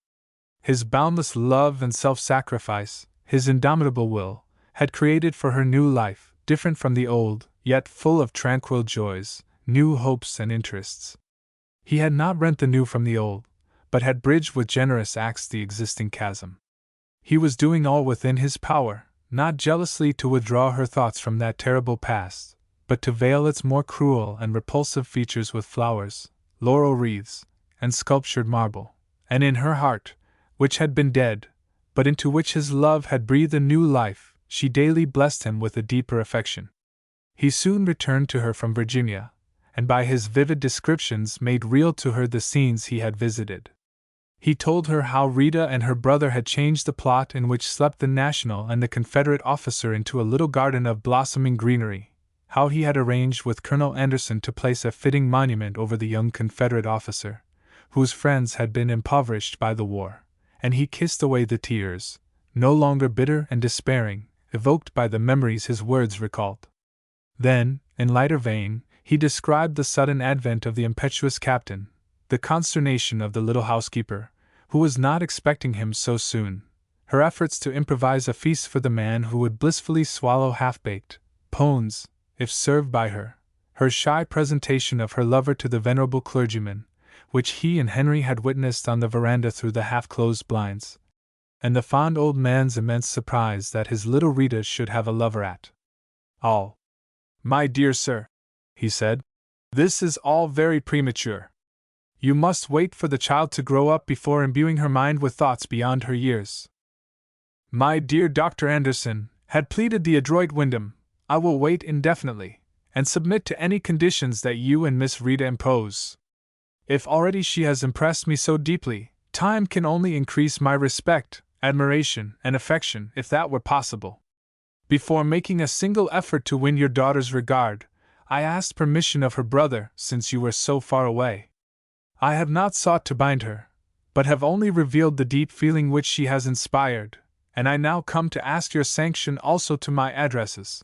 His boundless love and self-sacrifice, his indomitable will, had created for her new life, different from the old, yet full of tranquil joys, new hopes and interests. He had not rent the new from the old, but had bridged with generous acts the existing chasm. He was doing all within his power, not jealously to withdraw her thoughts from that terrible past, but to veil its more cruel and repulsive features with flowers, laurel wreaths, and sculptured marble, and in her heart, which had been dead, but into which his love had breathed a new life, she daily blessed him with a deeper affection. He soon returned to her from Virginia, and by his vivid descriptions made real to her the scenes he had visited. He told her how Rita and her brother had changed the plot in which slept the National and the Confederate officer into a little garden of blossoming greenery, how he had arranged with Colonel Anderson to place a fitting monument over the young Confederate officer, whose friends had been impoverished by the war, and he kissed away the tears, no longer bitter and despairing, evoked by the memories his words recalled. Then, in lighter vein, he described the sudden advent of the impetuous captain, the consternation of the little housekeeper, who was not expecting him so soon, her efforts to improvise a feast for the man who would blissfully swallow half-baked pones, if served by her, her shy presentation of her lover to the venerable clergyman, which he and Henry had witnessed on the veranda through the half-closed blinds, and the fond old man's immense surprise that his little Rita should have a lover at all. "My dear sir," he said, "this is all very premature. You must wait for the child to grow up before imbuing her mind with thoughts beyond her years." "My dear Dr. Anderson," had pleaded the adroit Wyndham, "I will wait indefinitely, and submit to any conditions that you and Miss Rita impose. If already she has impressed me so deeply, time can only increase my respect, admiration, and affection, if that were possible. Before making a single effort to win your daughter's regard, I asked permission of her brother, since you were so far away. I have not sought to bind her, but have only revealed the deep feeling which she has inspired, and I now come to ask your sanction also to my addresses."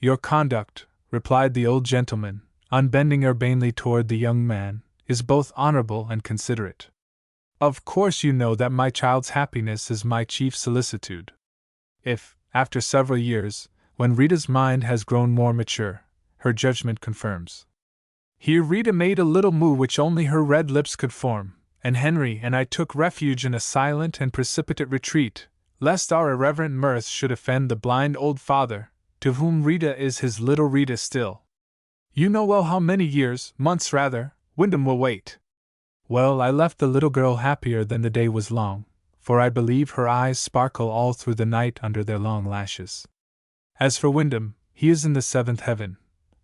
"Your conduct," replied the old gentleman, unbending urbanely toward the young man, "is both honorable and considerate. Of course you know that my child's happiness is my chief solicitude. If, after several years, when Rita's mind has grown more mature, her judgment confirms." Here Rita made a little moue which only her red lips could form, and Henry and I took refuge in a silent and precipitate retreat, lest our irreverent mirth should offend the blind old father, to whom Rita is his little Rita still. "You know well how many years, months rather, Wyndham will wait." Well, I left the little girl happier than the day was long, for I believe her eyes sparkle all through the night under their long lashes. As for Wyndham, he is in the seventh heaven.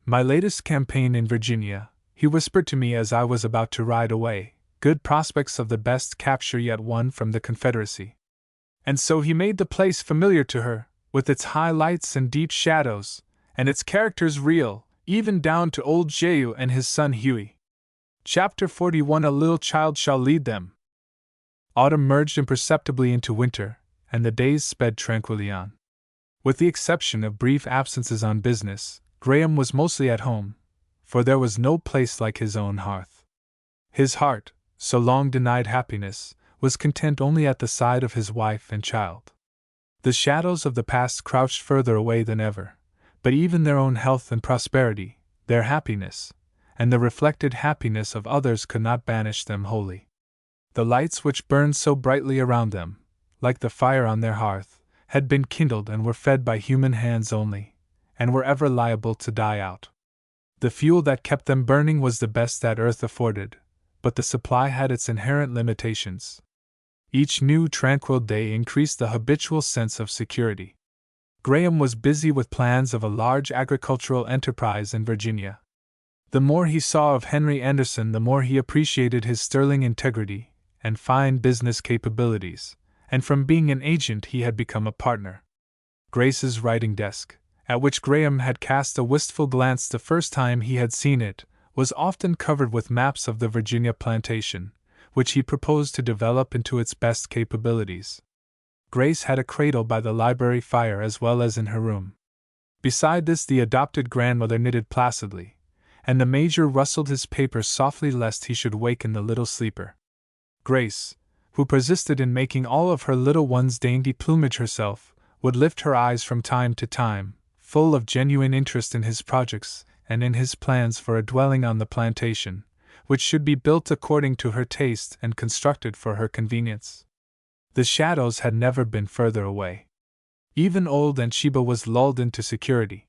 My latest campaign in Virginia, he whispered to me as I was about to ride away, good prospects of the best capture yet won from the Confederacy. And so he made the place familiar to her, with its high lights and deep shadows, and its characters real, even down to old Jehu and his son Hughie. Chapter 41. A little child shall lead them. Autumn merged imperceptibly into winter, and the days sped tranquilly on. With the exception of brief absences on business, Graham was mostly at home, for there was no place like his own hearth. His heart, so long denied happiness, was content only at the side of his wife and child. The shadows of the past crouched further away than ever, but even their own health and prosperity, their happiness, and the reflected happiness of others could not banish them wholly. The lights which burned so brightly around them, like the fire on their hearth, had been kindled and were fed by human hands only, and were ever liable to die out. The fuel that kept them burning was the best that earth afforded, but the supply had its inherent limitations. Each new tranquil day increased the habitual sense of security. Graham was busy with plans of a large agricultural enterprise in Virginia. The more he saw of Henry Anderson, the more he appreciated his sterling integrity and fine business capabilities, and from being an agent he had become a partner. Grace's writing desk, at which Graham had cast a wistful glance the first time he had seen it, was often covered with maps of the Virginia plantation, which he proposed to develop into its best capabilities. Grace had a cradle by the library fire as well as in her room. Beside this the adopted grandmother knitted placidly, and the Major rustled his paper softly lest he should waken the little sleeper. Grace, who persisted in making all of her little one's dainty plumage herself, would lift her eyes from time to time, full of genuine interest in his projects and in his plans for a dwelling on the plantation, which should be built according to her taste and constructed for her convenience. The shadows had never been further away. Even old Aunt Sheba was lulled into security.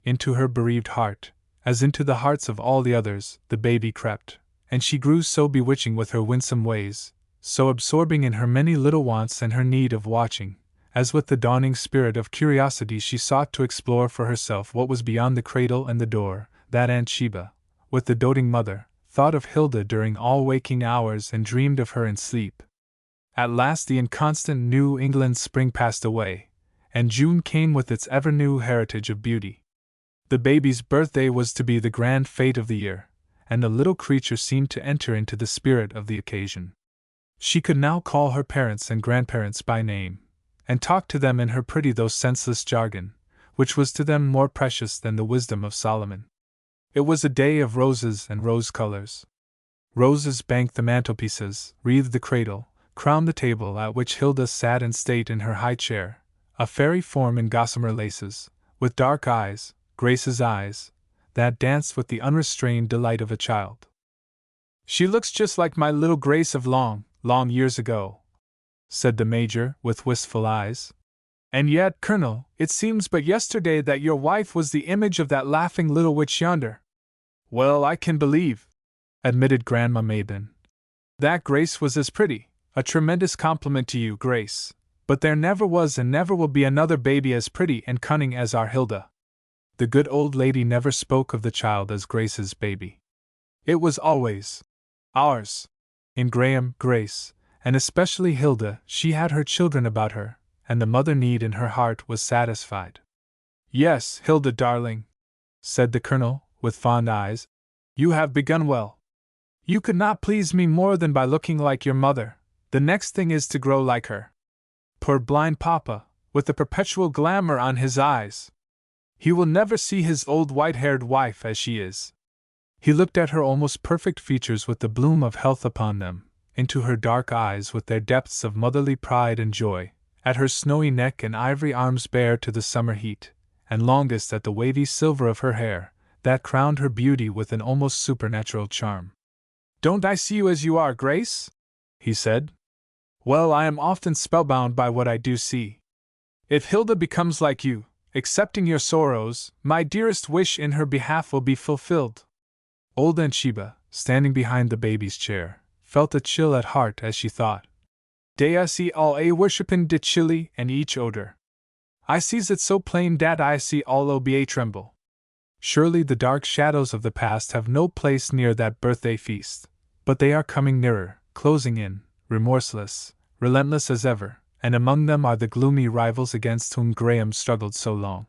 Into her bereaved heart, as into the hearts of all the others, the baby crept, and she grew so bewitching with her winsome ways, so absorbing in her many little wants and her need of watching, as with the dawning spirit of curiosity she sought to explore for herself what was beyond the cradle and the door, that Aunt Sheba, with the doting mother, thought of Hilda during all waking hours and dreamed of her in sleep. At last the inconstant New England spring passed away, and June came with its ever-new heritage of beauty. The baby's birthday was to be the grand fete of the year, and the little creature seemed to enter into the spirit of the occasion. She could now call her parents and grandparents by name, and talk to them in her pretty though senseless jargon, which was to them more precious than the wisdom of Solomon. It was a day of roses and rose colors. Roses banked the mantelpieces, wreathed the cradle, crowned the table at which Hilda sat in state in her high chair, a fairy form in gossamer laces, with dark eyes, Grace's eyes, that danced with the unrestrained delight of a child. "She looks just like my little Grace of long, long years ago," said the Major, with wistful eyes. "And yet, Colonel, it seems but yesterday that your wife was the image of that laughing little witch yonder." "Well, I can believe," admitted Grandma Maiden, "that Grace was as pretty. A tremendous compliment to you, Grace," But there never was and never will be another baby as pretty and cunning as our Hilda. The good old lady never spoke of the child as Grace's baby. It was always ours. In Graham, Grace, and especially Hilda, she had her children about her, and the mother need in her heart was satisfied. Yes, Hilda darling, said the Colonel, with fond eyes, you have begun well. You could not please me more than by looking like your mother. The next thing is to grow like her. Poor blind papa, with the perpetual glamour on his eyes. He will never see his old white-haired wife as she is. He looked at her almost perfect features with the bloom of health upon them, into her dark eyes with their depths of motherly pride and joy, at her snowy neck and ivory arms bare to the summer heat, and longest at the wavy silver of her hair, that crowned her beauty with an almost supernatural charm. Don't I see you as you are, Grace? He said. Well, I am often spellbound by what I do see. If Hilda becomes like you, accepting your sorrows, my dearest wish in her behalf will be fulfilled. Old Aunt Sheba, standing behind the baby's chair, felt a chill at heart as she thought. "Dey see all a worshipin' de chili and each odor. I sees it so plain dat I see all o' be a tremble." Surely the dark shadows of the past have no place near that birthday feast, but they are coming nearer, closing in, remorseless, relentless as ever, and among them are the gloomy rivals against whom Graham struggled so long.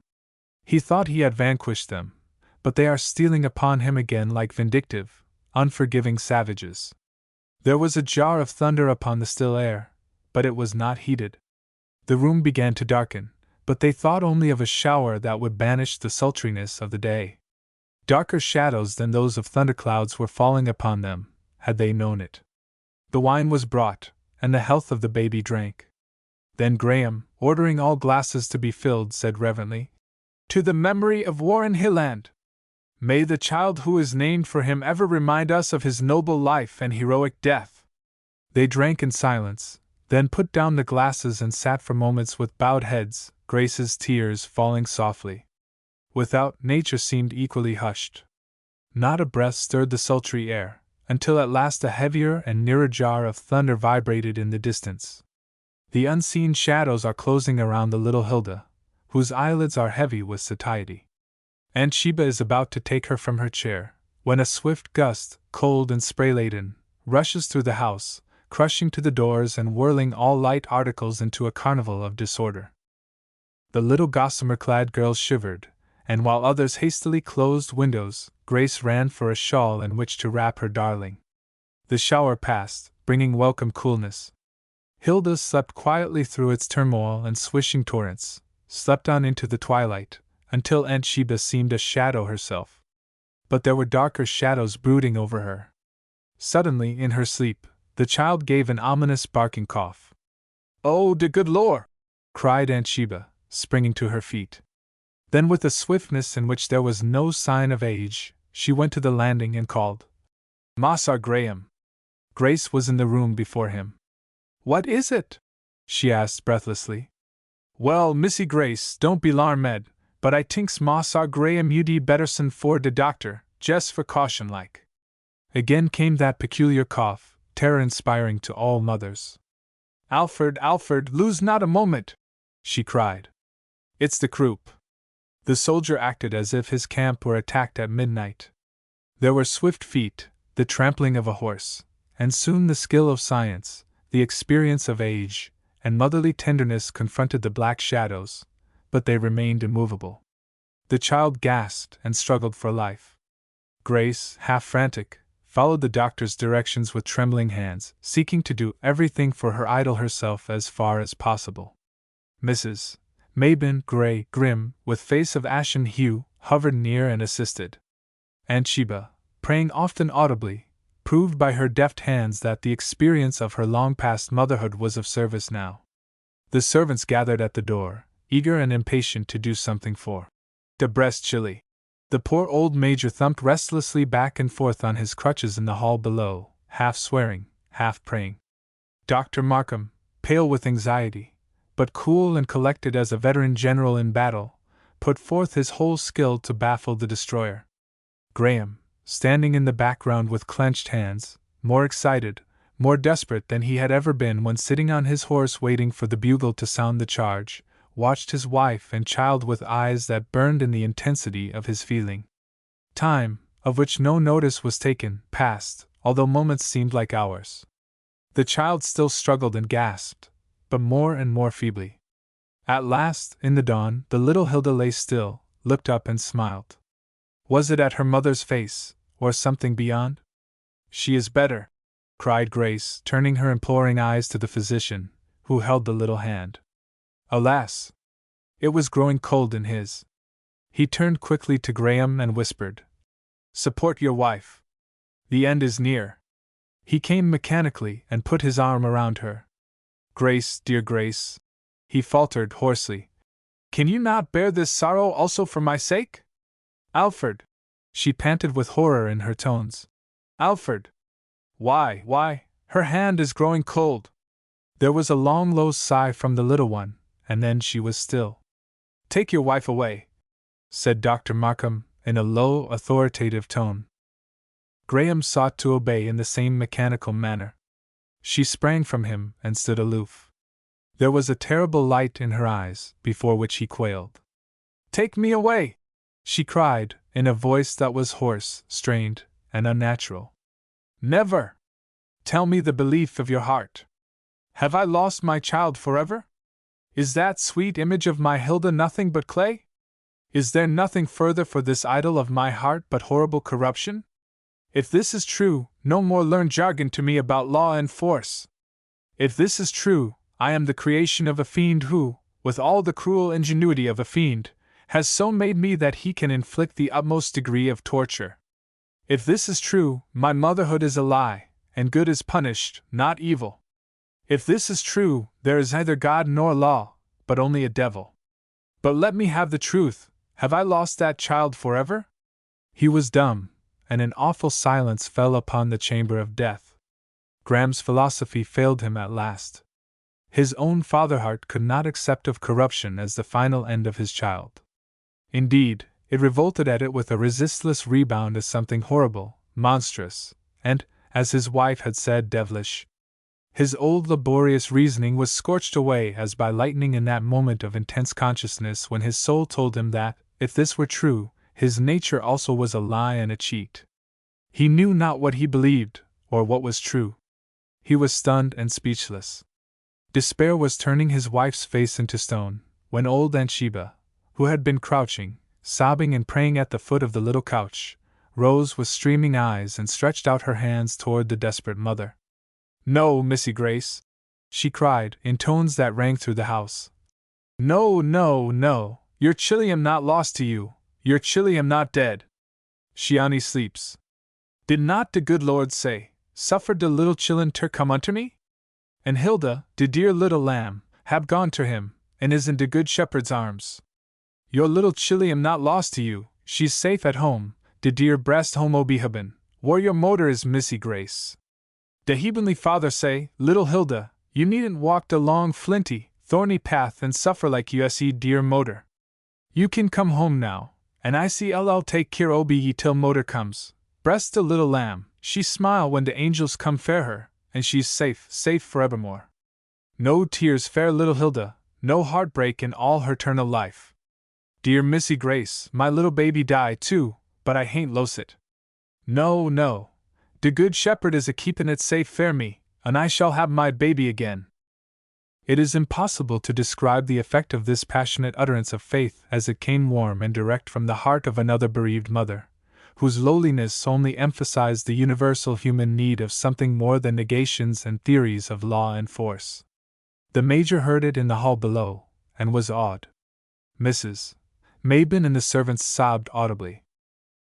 He thought he had vanquished them, but they are stealing upon him again like vindictive, unforgiving savages. There was a jar of thunder upon the still air, but it was not heeded. The room began to darken, but they thought only of a shower that would banish the sultriness of the day. Darker shadows than those of thunderclouds were falling upon them, had they known it. The wine was brought, and the health of the baby drank. Then Graham, ordering all glasses to be filled, said reverently, "To the memory of Warren Hilland! May the child who is named for him ever remind us of his noble life and heroic death." They drank in silence, then put down the glasses and sat for moments with bowed heads, Grace's tears falling softly. Without, nature seemed equally hushed. Not a breath stirred the sultry air, until at last a heavier and nearer jar of thunder vibrated in the distance. The unseen shadows are closing around the little Hilda, whose eyelids are heavy with satiety. Aunt Sheba is about to take her from her chair, when a swift gust, cold and spray-laden, rushes through the house, crushing to the doors and whirling all light articles into a carnival of disorder. The little gossamer-clad girls shivered, and while others hastily closed windows, Grace ran for a shawl in which to wrap her darling. The shower passed, bringing welcome coolness. Hilda slept quietly through its turmoil and swishing torrents, slept on into the twilight, until Aunt Sheba seemed a shadow herself. But there were darker shadows brooding over her. Suddenly, in her sleep, the child gave an ominous barking cough. "Oh, de good Lord!" cried Aunt Sheba, springing to her feet. Then, with a swiftness in which there was no sign of age, she went to the landing and called, "Massa Graham." Grace was in the room before him. "What is it?" she asked breathlessly. "Well, Missy Grace, don't be 'larmed, but I tinks Massa Graham you'd better send for de doctor, jes' for caution like." Again came that peculiar cough, terror-inspiring to all mothers. "Alfred, Alfred, lose not a moment!" she cried. "It's the croup." The soldier acted as if his camp were attacked at midnight. There were swift feet, the trampling of a horse, and soon the skill of science, the experience of age, and motherly tenderness confronted the black shadows, but they remained immovable. The child gasped and struggled for life. Grace, half frantic, followed the doctor's directions with trembling hands, seeking to do everything for her idol herself as far as possible. Mrs. Mabin, gray, grim, with face of ashen hue, hovered near and assisted. Aunt Sheba, praying often audibly, proved by her deft hands that the experience of her long-past motherhood was of service now. The servants gathered at the door, eager and impatient to do something for de breast chili. The poor old major thumped restlessly back and forth on his crutches in the hall below, half swearing, half praying. Dr. Markham, pale with anxiety, but cool and collected as a veteran general in battle, put forth his whole skill to baffle the destroyer. Graham, standing in the background with clenched hands, more excited, more desperate than he had ever been when sitting on his horse waiting for the bugle to sound the charge, watched his wife and child with eyes that burned in the intensity of his feeling. Time, of which no notice was taken, passed, although moments seemed like hours. The child still struggled and gasped, but more and more feebly. At last, in the dawn, the little Hilda lay still, looked up and smiled. Was it at her mother's face, or something beyond? "She is better," cried Grace, turning her imploring eyes to the physician, who held the little hand. Alas! It was growing cold in his. He turned quickly to Graham and whispered, "Support your wife. The end is near." He came mechanically and put his arm around her. "Grace, dear Grace," he faltered hoarsely, "can you not bear this sorrow also for my sake?" "Alfred!" she panted with horror in her tones. "Alfred! Why, her hand is growing cold." There was a long low sigh from the little one, and then she was still. "Take your wife away," said Dr. Markham, in a low, authoritative tone. Graham sought to obey in the same mechanical manner. She sprang from him and stood aloof. There was a terrible light in her eyes, before which he quailed. "Take me away!" she cried, in a voice that was hoarse, strained, and unnatural. "Never! Tell me the belief of your heart. Have I lost my child forever? Is that sweet image of my Hilda nothing but clay? Is there nothing further for this idol of my heart but horrible corruption? If this is true, no more learned jargon to me about law and force. If this is true, I am the creation of a fiend who, with all the cruel ingenuity of a fiend, has so made me that he can inflict the utmost degree of torture. If this is true, my motherhood is a lie, and good is punished, not evil. If this is true, there is neither God nor law, but only a devil. But let me have the truth, have I lost that child forever?" He was dumb, and an awful silence fell upon the chamber of death. Graham's philosophy failed him at last. His own father-heart could not accept of corruption as the final end of his child. Indeed, it revolted at it with a resistless rebound as something horrible, monstrous, and, as his wife had said, devilish. His old laborious reasoning was scorched away as by lightning in that moment of intense consciousness when his soul told him that, if this were true, his nature also was a lie and a cheat. He knew not what he believed, or what was true. He was stunned and speechless. Despair was turning his wife's face into stone, when old Aunt Sheba, who had been crouching, sobbing and praying at the foot of the little couch, rose with streaming eyes and stretched out her hands toward the desperate mother. "No, Missy Grace," she cried, in tones that rang through the house. "No, no, no, your Chilliam not lost to you, your Chilliam not dead. She only sleeps. Did not de good Lord say, suffer de little chillun ter come unto me? And Hilda, de dear little lamb, hab gone to him, and is in de good shepherd's arms. Your little Chilliam not lost to you, she's safe at home, de dear breast home obehaben, where your motor is Missy Grace. De Heavenly Father say, little Hilda, you needn't walk de long flinty, thorny path and suffer like you see dear motor. You can come home now, and I see I'll take care obe ye till motor comes. Breast de little lamb, she smile when de angels come fair her, and she's safe, safe forevermore. No tears fair little Hilda, no heartbreak in all her 'ternal life. Dear Missy Grace, my little baby die too, but I hain't lost it. No, no. De good shepherd is a keepin' it safe fair me, and I shall have my baby again." It is impossible to describe the effect of this passionate utterance of faith as it came warm and direct from the heart of another bereaved mother, whose lowliness only emphasized the universal human need of something more than negations and theories of law and force. The Major heard it in the hall below, and was awed. Mrs. Mabin and the servants sobbed audibly.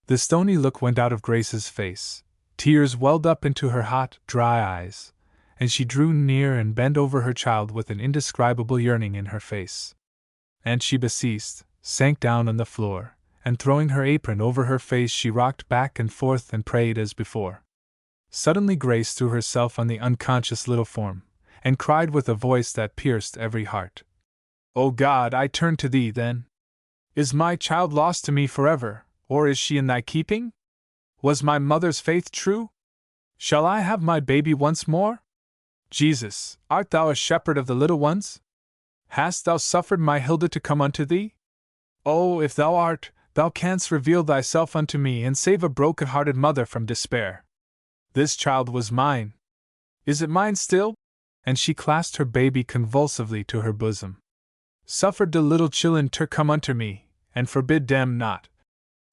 The stony look went out of Grace's face. Tears welled up into her hot, dry eyes, and she drew near and bent over her child with an indescribable yearning in her face. Aunt Sheba ceased, sank down on the floor, and throwing her apron over her face she rocked back and forth and prayed as before. Suddenly Grace threw herself on the unconscious little form, and cried with a voice that pierced every heart. "O God, I turn to Thee, then. Is my child lost to me forever, or is she in Thy keeping? Was my mother's faith true? Shall I have my baby once more? Jesus, art thou a shepherd of the little ones? Hast thou suffered my Hilda to come unto thee? Oh, if thou art, thou canst reveal thyself unto me and save a broken-hearted mother from despair. This child was mine. Is it mine still? And she clasped her baby convulsively to her bosom. Suffer de little chillun ter come unto me, and forbid dem not,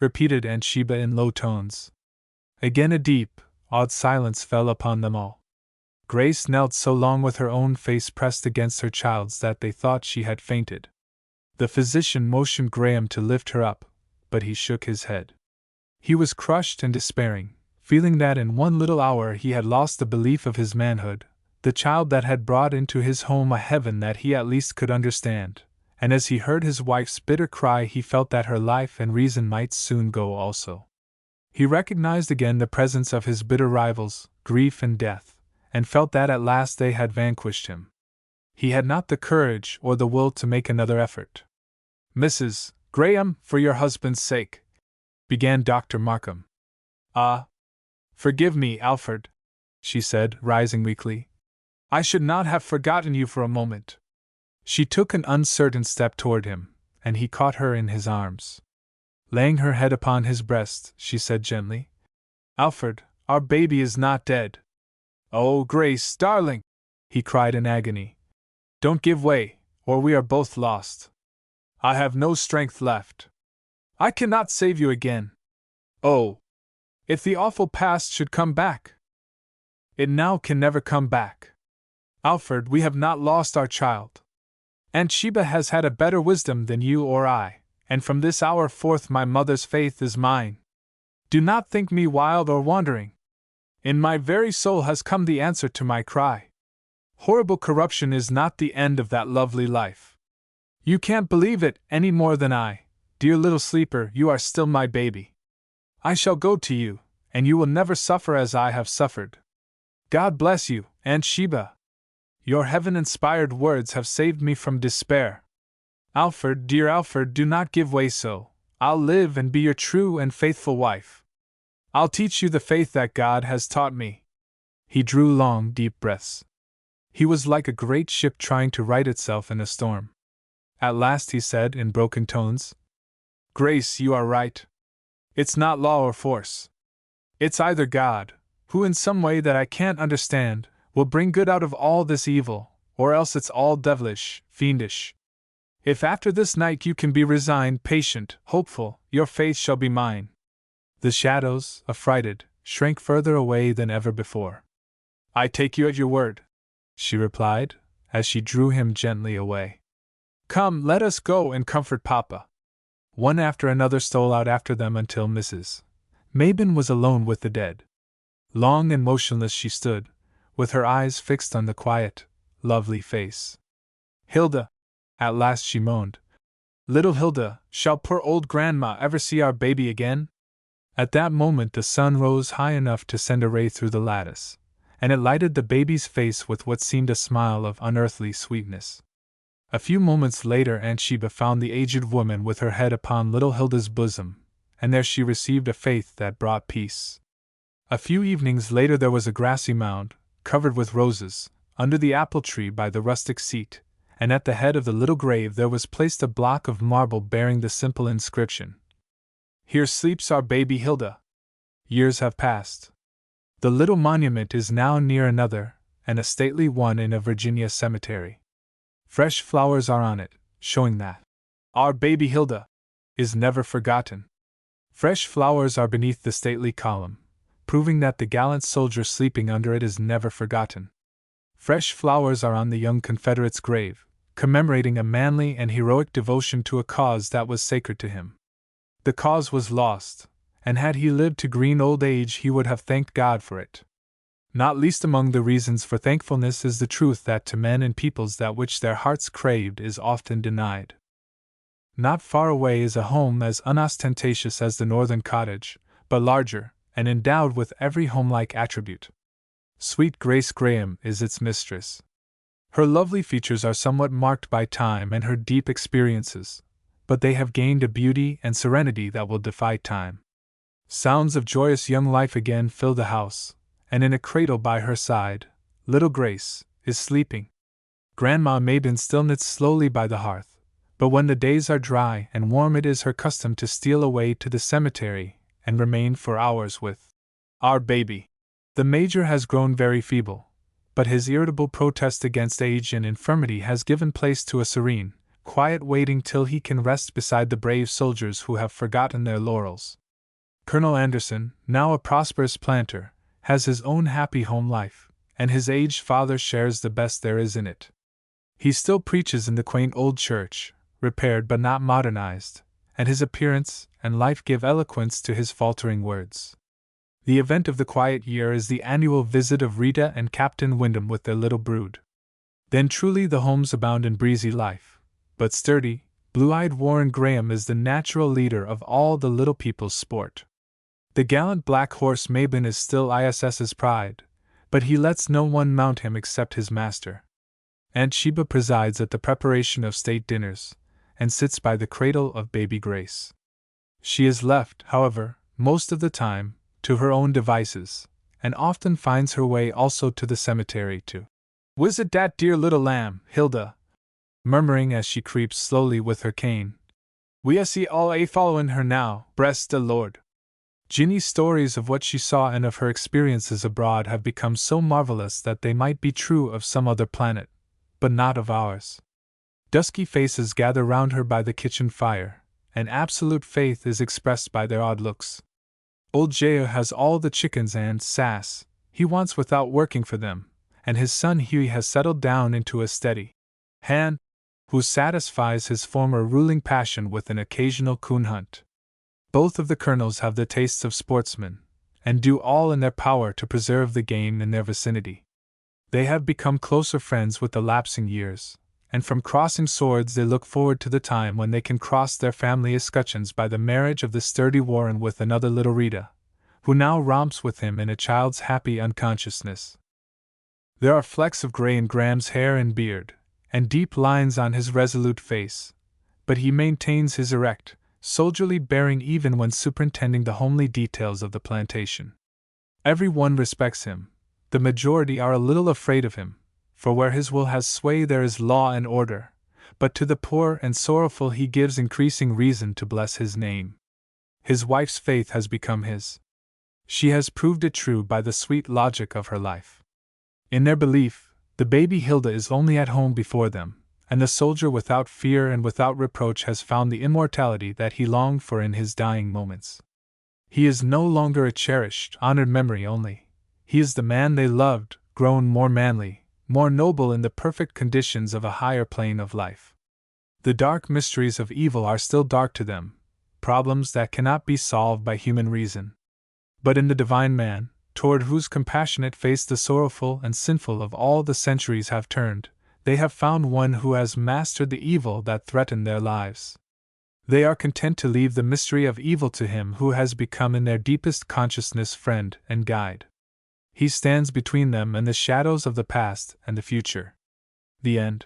repeated Aunt Sheba in low tones. Again a deep, awed silence fell upon them all. Grace knelt so long with her own face pressed against her child's that they thought she had fainted. The physician motioned Graham to lift her up, but he shook his head. He was crushed and despairing, feeling that in one little hour he had lost the belief of his manhood, the child that had brought into his home a heaven that he at least could understand, and as he heard his wife's bitter cry he felt that her life and reason might soon go also. He recognized again the presence of his bitter rivals, grief and death, and felt that at last they had vanquished him. He had not the courage or the will to make another effort. Mrs. Graham, for your husband's sake, began Dr. Markham. Ah! Forgive me, Alfred, she said, rising weakly. I should not have forgotten you for a moment. She took an uncertain step toward him, and he caught her in his arms. Laying her head upon his breast, she said gently, Alfred, our baby is not dead. Oh, Grace, darling, he cried in agony. Don't give way, or we are both lost. I have no strength left. I cannot save you again. Oh, if the awful past should come back! It now can never come back. Alfred, we have not lost our child. Aunt Sheba has had a better wisdom than you or I, and from this hour forth my mother's faith is mine. Do not think me wild or wandering. In my very soul has come the answer to my cry. Horrible corruption is not the end of that lovely life. You can't believe it any more than I. Dear little sleeper, you are still my baby. I shall go to you, and you will never suffer as I have suffered. God bless you, Aunt Sheba. Your heaven-inspired words have saved me from despair. Alfred, dear Alfred, do not give way so. I'll live and be your true and faithful wife. I'll teach you the faith that God has taught me. He drew long, deep breaths. He was like a great ship trying to right itself in a storm. At last he said in broken tones, Grace, you are right. It's not law or force. It's either God, who in some way that I can't understand, will bring good out of all this evil, or else it's all devilish, fiendish. If after this night you can be resigned, patient, hopeful, your faith shall be mine. The shadows, affrighted, shrank further away than ever before. I take you at your word, she replied, as she drew him gently away. Come, let us go and comfort Papa. One after another stole out after them until Mrs. Mabin was alone with the dead. Long and motionless she stood, with her eyes fixed on the quiet, lovely face. Hilda, at last she moaned. Little Hilda, shall poor old Grandma ever see our baby again? At that moment the sun rose high enough to send a ray through the lattice, and it lighted the baby's face with what seemed a smile of unearthly sweetness. A few moments later Aunt Sheba found the aged woman with her head upon little Hilda's bosom, and there she received a faith that brought peace. A few evenings later there was a grassy mound, covered with roses, under the apple tree by the rustic seat, and at the head of the little grave there was placed a block of marble bearing the simple inscription, Here sleeps our baby Hilda. Years have passed. The little monument is now near another, and a stately one in a Virginia cemetery. Fresh flowers are on it, showing that our baby Hilda is never forgotten. Fresh flowers are beneath the stately column, proving that the gallant soldier sleeping under it is never forgotten. Fresh flowers are on the young Confederate's grave, commemorating a manly and heroic devotion to a cause that was sacred to him. The cause was lost, and had he lived to green old age he would have thanked God for it. Not least among the reasons for thankfulness is the truth that to men and peoples that which their hearts craved is often denied. Not far away is a home as unostentatious as the northern cottage, but larger, and endowed with every homelike attribute. Sweet Grace Graham is its mistress. Her lovely features are somewhat marked by time and her deep experiences, but they have gained a beauty and serenity that will defy time. Sounds of joyous young life again fill the house, and in a cradle by her side, little Grace is sleeping. Grandma Mabin still knits slowly by the hearth, but when the days are dry and warm it is her custom to steal away to the cemetery and remain for hours with our baby. The Major has grown very feeble, but his irritable protest against age and infirmity has given place to a serene, quiet waiting till he can rest beside the brave soldiers who have forgotten their laurels. Colonel Anderson, now a prosperous planter, has his own happy home life, and his aged father shares the best there is in it. He still preaches in the quaint old church, repaired but not modernized, and his appearance and life give eloquence to his faltering words. The event of the quiet year is the annual visit of Rita and Captain Wyndham with their little brood. Then truly the homes abound in breezy life, but sturdy, blue-eyed Warren Graham is the natural leader of all the little people's sport. The gallant black horse Mabin is still ISS's pride, but he lets no one mount him except his master. Aunt Sheba presides at the preparation of state dinners, and sits by the cradle of baby Grace. She is left, however, most of the time, to her own devices, and often finds her way also to the cemetery to visit that dear little lamb, Hilda, murmuring as she creeps slowly with her cane. We see all a following her now, bless the Lord. Ginny's stories of what she saw and of her experiences abroad have become so marvelous that they might be true of some other planet, but not of ours. Dusky faces gather round her by the kitchen fire, and absolute faith is expressed by their odd looks. Old Jair has all the chickens and sass he wants without working for them, and his son Hughie has settled down into a steady hand, who satisfies his former ruling passion with an occasional coon hunt. Both of the colonels have the tastes of sportsmen, and do all in their power to preserve the game in their vicinity. They have become closer friends with the lapsing years, and from crossing swords they look forward to the time when they can cross their family escutcheons by the marriage of the sturdy Warren with another little Rita, who now romps with him in a child's happy unconsciousness. There are flecks of gray in Graham's hair and beard, and deep lines on his resolute face, but he maintains his erect, soldierly bearing even when superintending the homely details of the plantation. Every one respects him. The majority are a little afraid of him, for where his will has sway there is law and order, but to the poor and sorrowful he gives increasing reason to bless his name. His wife's faith has become his. She has proved it true by the sweet logic of her life. In their belief, the baby Hilda is only at home before them, and the soldier without fear and without reproach has found the immortality that he longed for in his dying moments. He is no longer a cherished, honored memory only. He is the man they loved, grown more manly, more noble in the perfect conditions of a higher plane of life. The dark mysteries of evil are still dark to them, problems that cannot be solved by human reason. But in the divine man, toward whose compassionate face the sorrowful and sinful of all the centuries have turned, they have found one who has mastered the evil that threatened their lives. They are content to leave the mystery of evil to him who has become in their deepest consciousness friend and guide. He stands between them and the shadows of the past and the future. The end.